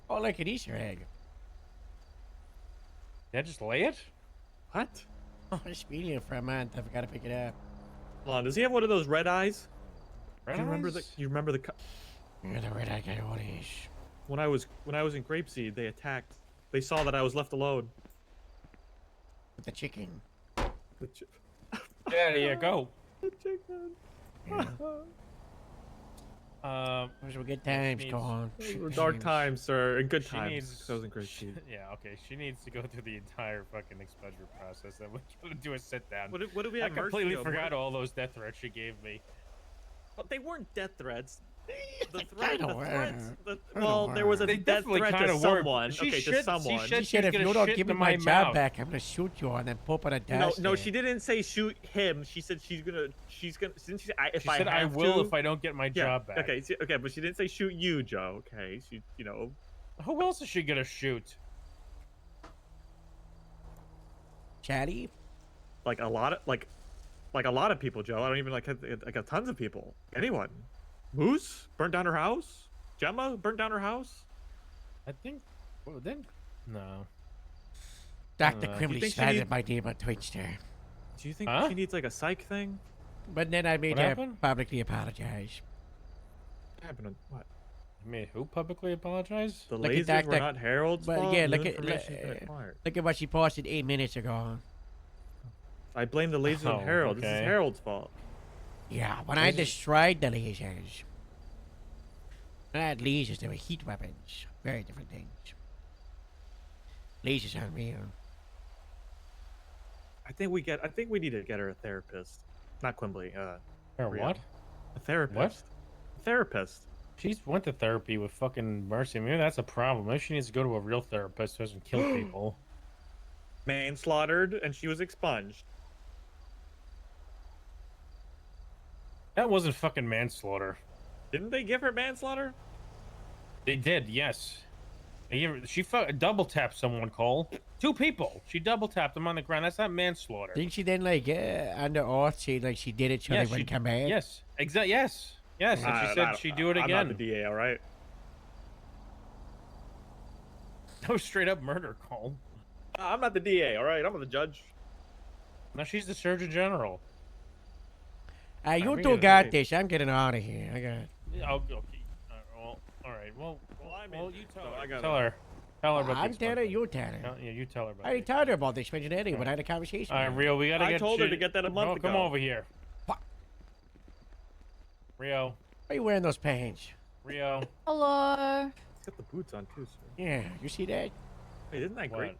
Oh, look at Easter egg. Did I just lay it? What? Oh, it's been here for a month. I forgot to pick it up. Hold on, does he have one of those red eyes? Red Do you remember the? eyes? You remember the? You're the red eye coyotes. When I was in Grapeseed, they attacked. They saw that I was left alone. With the chicken. The There you go. The chicken. Those were good times, needs- Colin. Those were dark times, sir, and good She times. needs- 'cause I was in Grapeseed. Yeah, okay. She needs to go through the entire fucking expungement process. Then we gotta do a sit down. What do we I have mercy completely of? forgot all those death threats she gave me. But they weren't death threats. The kinda threats. were. Well, there was a They death definitely threat kinda to were. someone. She Okay, should- to she someone. should- She She's said, if gonna you don't shit give me in my my job mouth. back, I'm gonna shoot you and then pop on a No, dash. no, she didn't say shoot him. She said she's gonna. Didn't she say, if She I said, "I have will to?" if I don't get my Yeah, job back." Okay, okay, but she didn't say shoot you, Joe. Okay, she, Who else is she gonna shoot? Chatty? like a lot of people, Joe. I don't even like tons of people. Anyone? Moose burnt down her house. Gemma burnt down her house. I think. Well, then. No. Dr. you Quimbley think she started need- my name on Twitch there. Do you think Huh? she needs like a psych thing? But then I made What her happened? publicly apologize. What happened? What? I mean, who publicly apologized? The Look at lasers were Dr. not Harold's But fault. yeah, New look at information's been acquired. look at what she posted 8 minutes ago. I blame the lasers Oh, on Harold. This okay. is Harold's fault. Yeah, when I destroyed the lasers. I had lasers, they were heat weapons. Very different things. Lasers aren't real. I think we need to get her a therapist. Not Quimbley. Or Rio. what? A therapist. What? A therapist. She's went to therapy with fucking Mercy. Maybe that's a problem. Maybe she needs to go to a real therapist who doesn't kill people. Manslaughtered, and she was expunged. That wasn't fucking manslaughter. Didn't they give her manslaughter? They did, yes. She double tapped someone, Cole. 2 people. She double tapped them on the ground. That's not manslaughter. Didn't she then like under oath say like she did it so they wouldn't come back? Yes, exactly. Yes, yes. And she said she'd do it again. I'm not the DA, all right. No straight up murder, Cole. I'm not the DA, all right. I'm not the judge. No, she's the Surgeon General. You we two gotta got wait. this. I'm getting out of here. I got. Yeah, okay. Well, all right. Well, you tell her. I gotta- Tell her. Tell her about I'm this telling her, one. you tell her. Yeah, you tell her about I already it. told her about this mention anyway. I had a conversation. All right, with her. Rio, we gotta I get told her you- to get that a month No, Come ago. over here. Rio. Why are you wearing those pants? Rio. Hello. He's got the boots on too, sir. Yeah, you see that? Wait, isn't that great? What?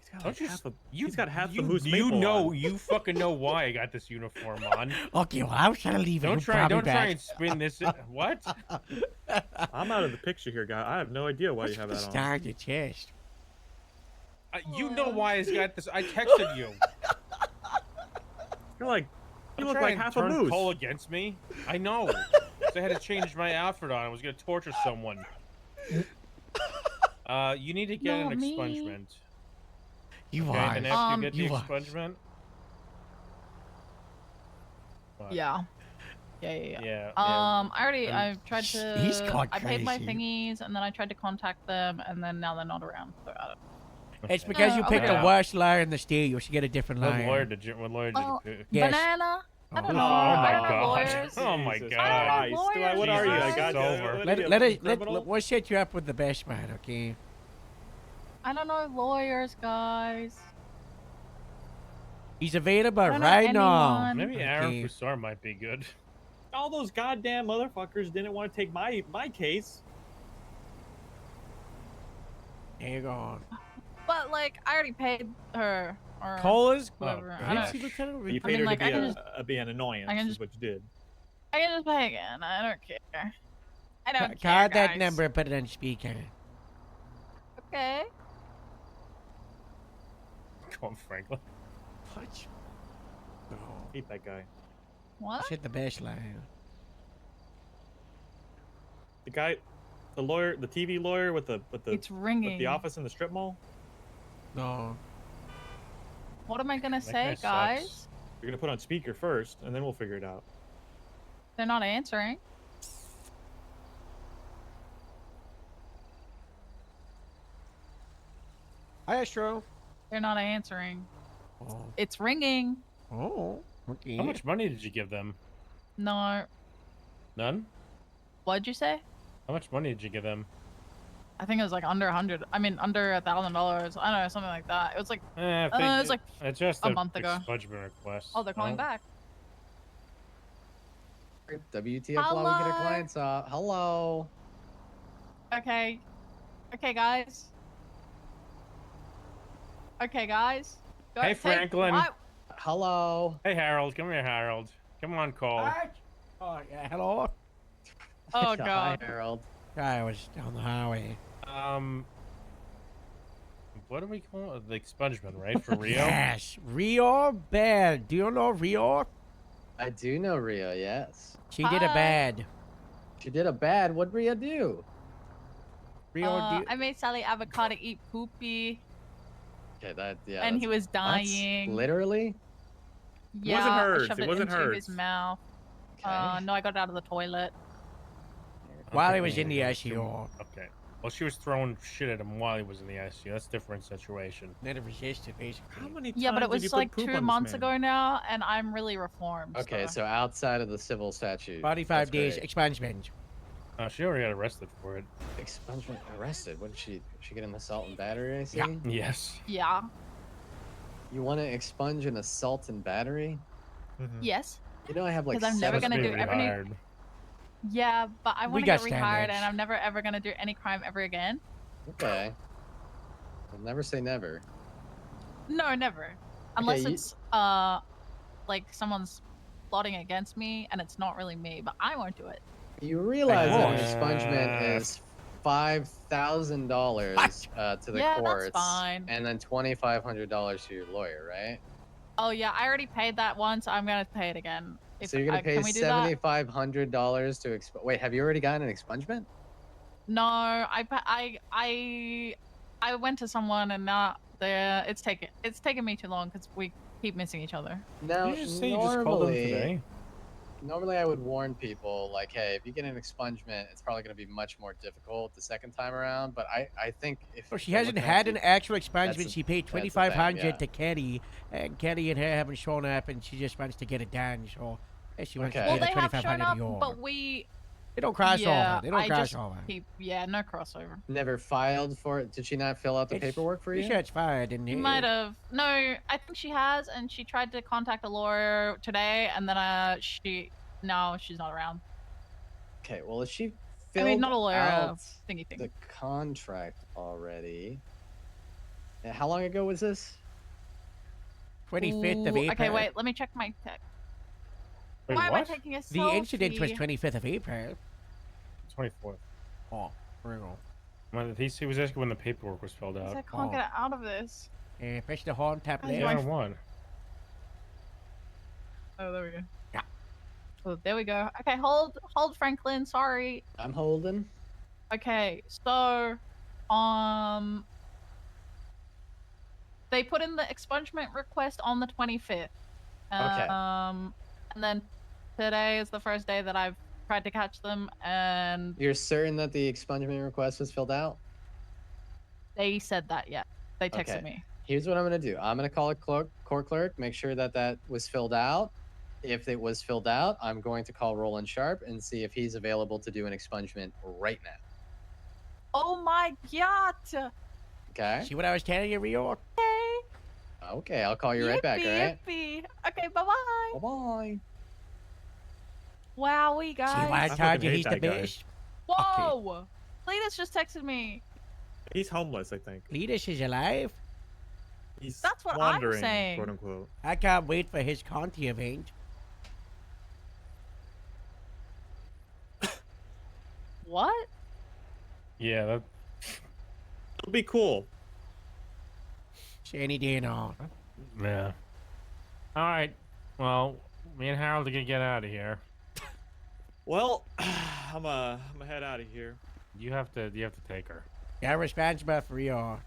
He's got Don't like you half s- a. He's got half the You, moose you maple know, on. you fucking know why I got this uniform on. Okay, well I was trying to leave it. Don't You try, probably don't try back. and spin this. What? I'm out of the picture here, guy. I have no idea why you have that on. Star your chest. You know why I got this. I texted you. You're like, you Don't look try like and half a turn moose. Cole against me. I know. So I had to change my outfit on. I was gonna torture someone. You need to get Not an me. expungement. You Okay, are. and after you get the you are. expungement. What? Yeah. Yeah. Yeah. I already. I tried He's to. gone I paid my crazy. thingies, and then I tried to contact them, and then now they're not around. So I don't. It's because you I'll picked figure the it out. worst liar in the state. You should get a different What liar. lawyer did you? What lawyer did Oh, you pick? Yes. banana. I don't know. Oh I don't my know god. lawyers. Oh my Jesus god. Christ. lawyers, What are you? I Jesus, got it's you. over. What are Let you, let a us criminal? we'll set you up with the best man, okay? I don't know lawyers, guys. He's available I don't know right now. anyone. Maybe Aaron Okay. Fusar might be good. All those goddamn motherfuckers didn't want to take my case. There you go. But like, I already paid her. Or Cola's. whatever. Oh, I gosh. don't. You I paid mean, her like, to I be, can just- be an annoyance. I can is just- what you did. I can just pay again. I don't care. I don't care, Call that guys. number and put it on speaker. Okay. Come on, Franklin. What? Hate that guy. What? Shit, the best liar. The guy, the lawyer, the TV lawyer with the It's ringing. with the office in the strip mall. No. What am I gonna That say, guy guys? sucks. You're gonna put on speaker first, and then we'll figure it out. They're not answering. Hi, Astro. They're not answering. Oh. It's ringing. Oh. Okay. How much money did you give them? No. None? What'd you say? How much money did you give them? I think it was like under under $1,000. I don't know, something like that. It was like, it was like it's just a month ago. Expungement request. Oh, they're calling back. WTF while we get our clients up. Hello. Okay. Okay, guys. Okay, guys. Go, Hey, Franklin. Hello. Hey, Harold. Come here, Harold. Come on, Cole. Oh, yeah, hello. Oh, Hi, God. Harold. I was on the highway. What do we call it? The expungement, right? For Rio? Yes, Rio bad. Do you know Rio? I do know Rio, yes. She did a bad. She did a bad? What'd Rio do? Rio, I made Sally Avocado eat poopy, Okay, yeah. and that's he was nuts. dying. Literally? Yeah, wasn't I hers. shoved It it wasn't into hers. his mouth. No, I got it out of the toilet. While he was in the ICU. Okay. Well, she was throwing shit at him while he was in the ICU. That's a different situation. Never resisted, basically. How many Yeah, but it times did you was put like poop 2 on this months man? ago now, and I'm really reformed. Okay, so outside of the civil statute. 45 That's days great. expungement. She already got arrested for it. Expungement arrested? What did she get an assault and battery, I see? Yeah. Yes. Yeah. You want to expunge an assault and battery? Yes. You know I have like 'Cause I'm never seven- gonna do every- Rehired. Yeah, but I We want to got get rehired, standards. and I'm never ever gonna do any crime ever again. Okay. I'll never say never. No, never. Unless you- it's like someone's plotting against me, and it's not really me, but I won't do it. You realize that an expungement is $5,000 to the Yeah, that's courts, fine. and then $2,500 to your lawyer, right? Oh yeah, I already paid that once. I'm gonna pay it again. So you're gonna pay can we do that? $7,500 to wait. Have you already gotten an expungement? No, I went to someone, and now it's taken me too long because we keep missing each other. Now, Did you just say you just called him today? Normally, I would warn people like, hey, if you get an expungement, it's probably going to be much more difficult the second time around. But I think if Well, she we're hasn't looking at had the- an actual that's expungement. the- She paid that's the thing, 2,500 yeah. to Kenny, and Kenny and her haven't shown up, and she just wants to get it done. So she wants Okay. to Well, pay they the have shown 2,500 up, euro. but we. They don't cross yeah, over. They don't I cross just over. yeah, no crossover. Never filed for it. Did she not fill out the paperwork for you? Sure, it's fired. And She might have. No, I think she has, and she tried to contact a lawyer today, and then she's not around. Okay. Well, if she I filled mean, not a lawyer, out thingy thing. the contract already. And how long ago was this? 25th of Ooh, April. Okay, wait. Let me check my text. Wait, Why am I what? taking a The selfie? incident was 25th of April. 24th. Oh, real. Well, he was asking when the paperwork was filled out. I can't get out of this. Press the horn, tap How's left. my Yeah, one. Oh, there we go. Yeah. Oh, there we go. Okay, hold, Franklin. Sorry. I'm holding. Okay, so, they put in the expungement request on the 25th. Okay. And then today is the first day that I've tried to catch them, and You're certain that the expungement request was filled out? they said that, yeah. They texted Okay. me. Here's what I'm going to do. I'm going to call a court clerk, make sure that that was filled out. If it was filled out, I'm going to call Roland Sharp and see if he's available to do an expungement right now. Oh my god! Okay? See what I was telling you, Rio? Okay, I'll call you right back, all right? Yippee. Okay, bye-bye. Bye-bye. Wowie, guys. See why I told you he's the best? Whoa! Cletus just texted me. He's homeless, I think. Cletus is alive. He's That's what I'm wandering, saying. quote unquote. I can't wait for his Conti event. What? Yeah, that. It'll be cool. It's any day now. Yeah. All right. Well, me and Harold are gonna get out of here. Well, I'm gonna head out of here. You have to take her. You're responsible for Rio.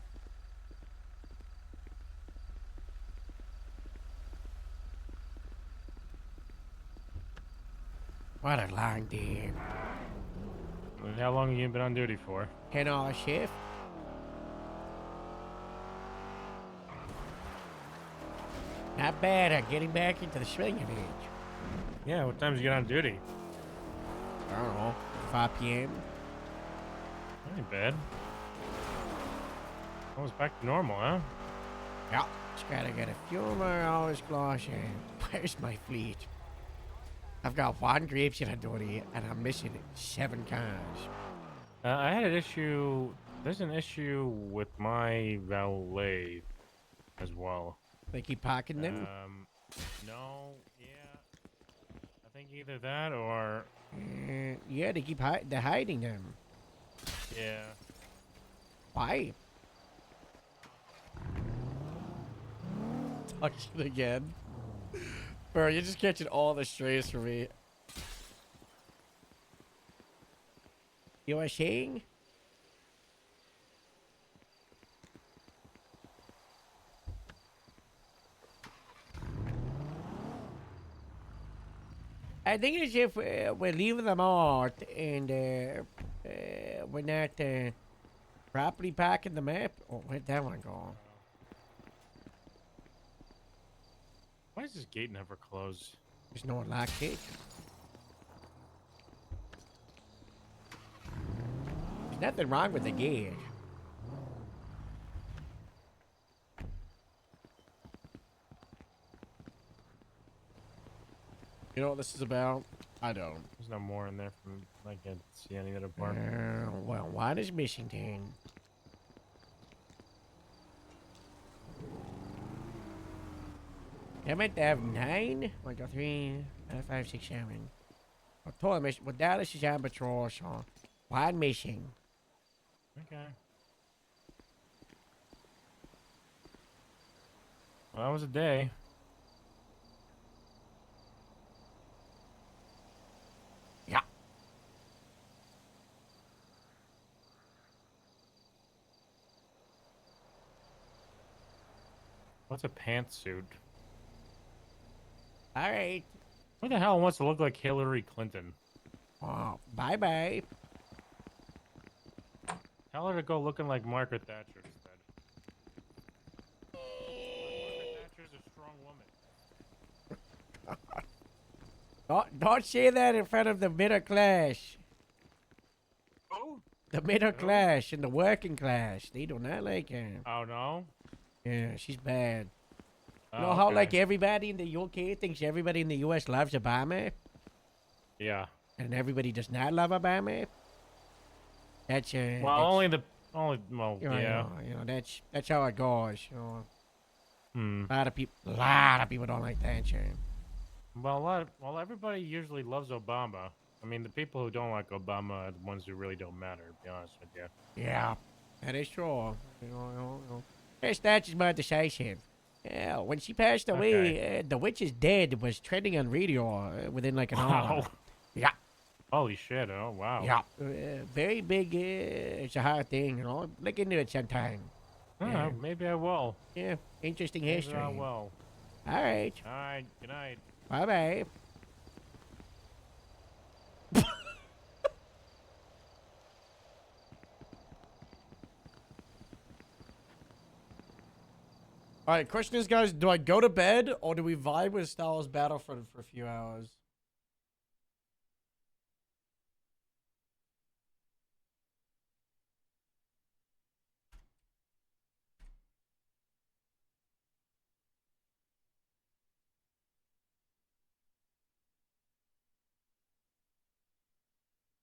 What a long day. How long have you been on duty for? 10-hour shift. Not bad. I'm getting back into the swing of it. Yeah, what time did you get on duty? I don't know. 5 p.m. Ain't bad. Almost back to normal, huh? Yeah. Just gotta get a few more hours closer. Where's my fleet? I've got 1 grapeship on duty, and I'm missing 7 cars. I had an issue. There's an issue with my valet as well. They keep parking them? No, yeah. I think either that or... Yeah, they keep they're hiding them. Yeah. Why? Talk shit again. Bro, you're just catching all the strays for me. You are saying? I think it's if we're leaving them out and we're not properly packing them up. Oh, where'd that one go? Why does this gate never close? There's no lock gate. There's nothing wrong with the gate. You know what this is about? I don't. There's no more in there from I can't see any other part. Well, what is missing then? I meant to have 9. 1, 2, 3, 4, 5, 6, 7. I told him, well, Dallas is on patrol, so 1 missing. Okay. Well, that was a day. Yeah. What's a pantsuit? All right. Who the hell wants to look like Hillary Clinton? Oh, bye-bye. Tell her to go looking like Margaret Thatcher instead. Margaret Thatcher's a strong woman. Don't say that in front of the middle class. Oh? The middle class and the working class. They do not like her. Oh, no? Yeah, she's bad. You Oh, know how, okay. like, everybody in the UK thinks everybody in the US loves Obama? Yeah. And everybody does not love Obama? That's, Well, that's, well, you know, yeah. You know, that's how it goes, you know. Hmm. A lot of people don't like Thatcher. Well, everybody usually loves Obama. I mean, the people who don't like Obama are the ones who really don't matter, to be honest with you. Yeah, that is true. You know. Hey, Thatcher's more decisive. Yeah, when she passed away, The Witch's Dead was trending on radio within like an hour. Wow. Yeah. Holy shit, oh, wow. Yeah. Very big, it's a hard thing, you know. Look into it sometime. Yeah, maybe I will. Yeah, interesting Maybe history. I will. All right. All right, good night. Bye-bye. Alright, question is, guys, do I go to bed or do we vibe with Star Wars Battlefront for a few hours?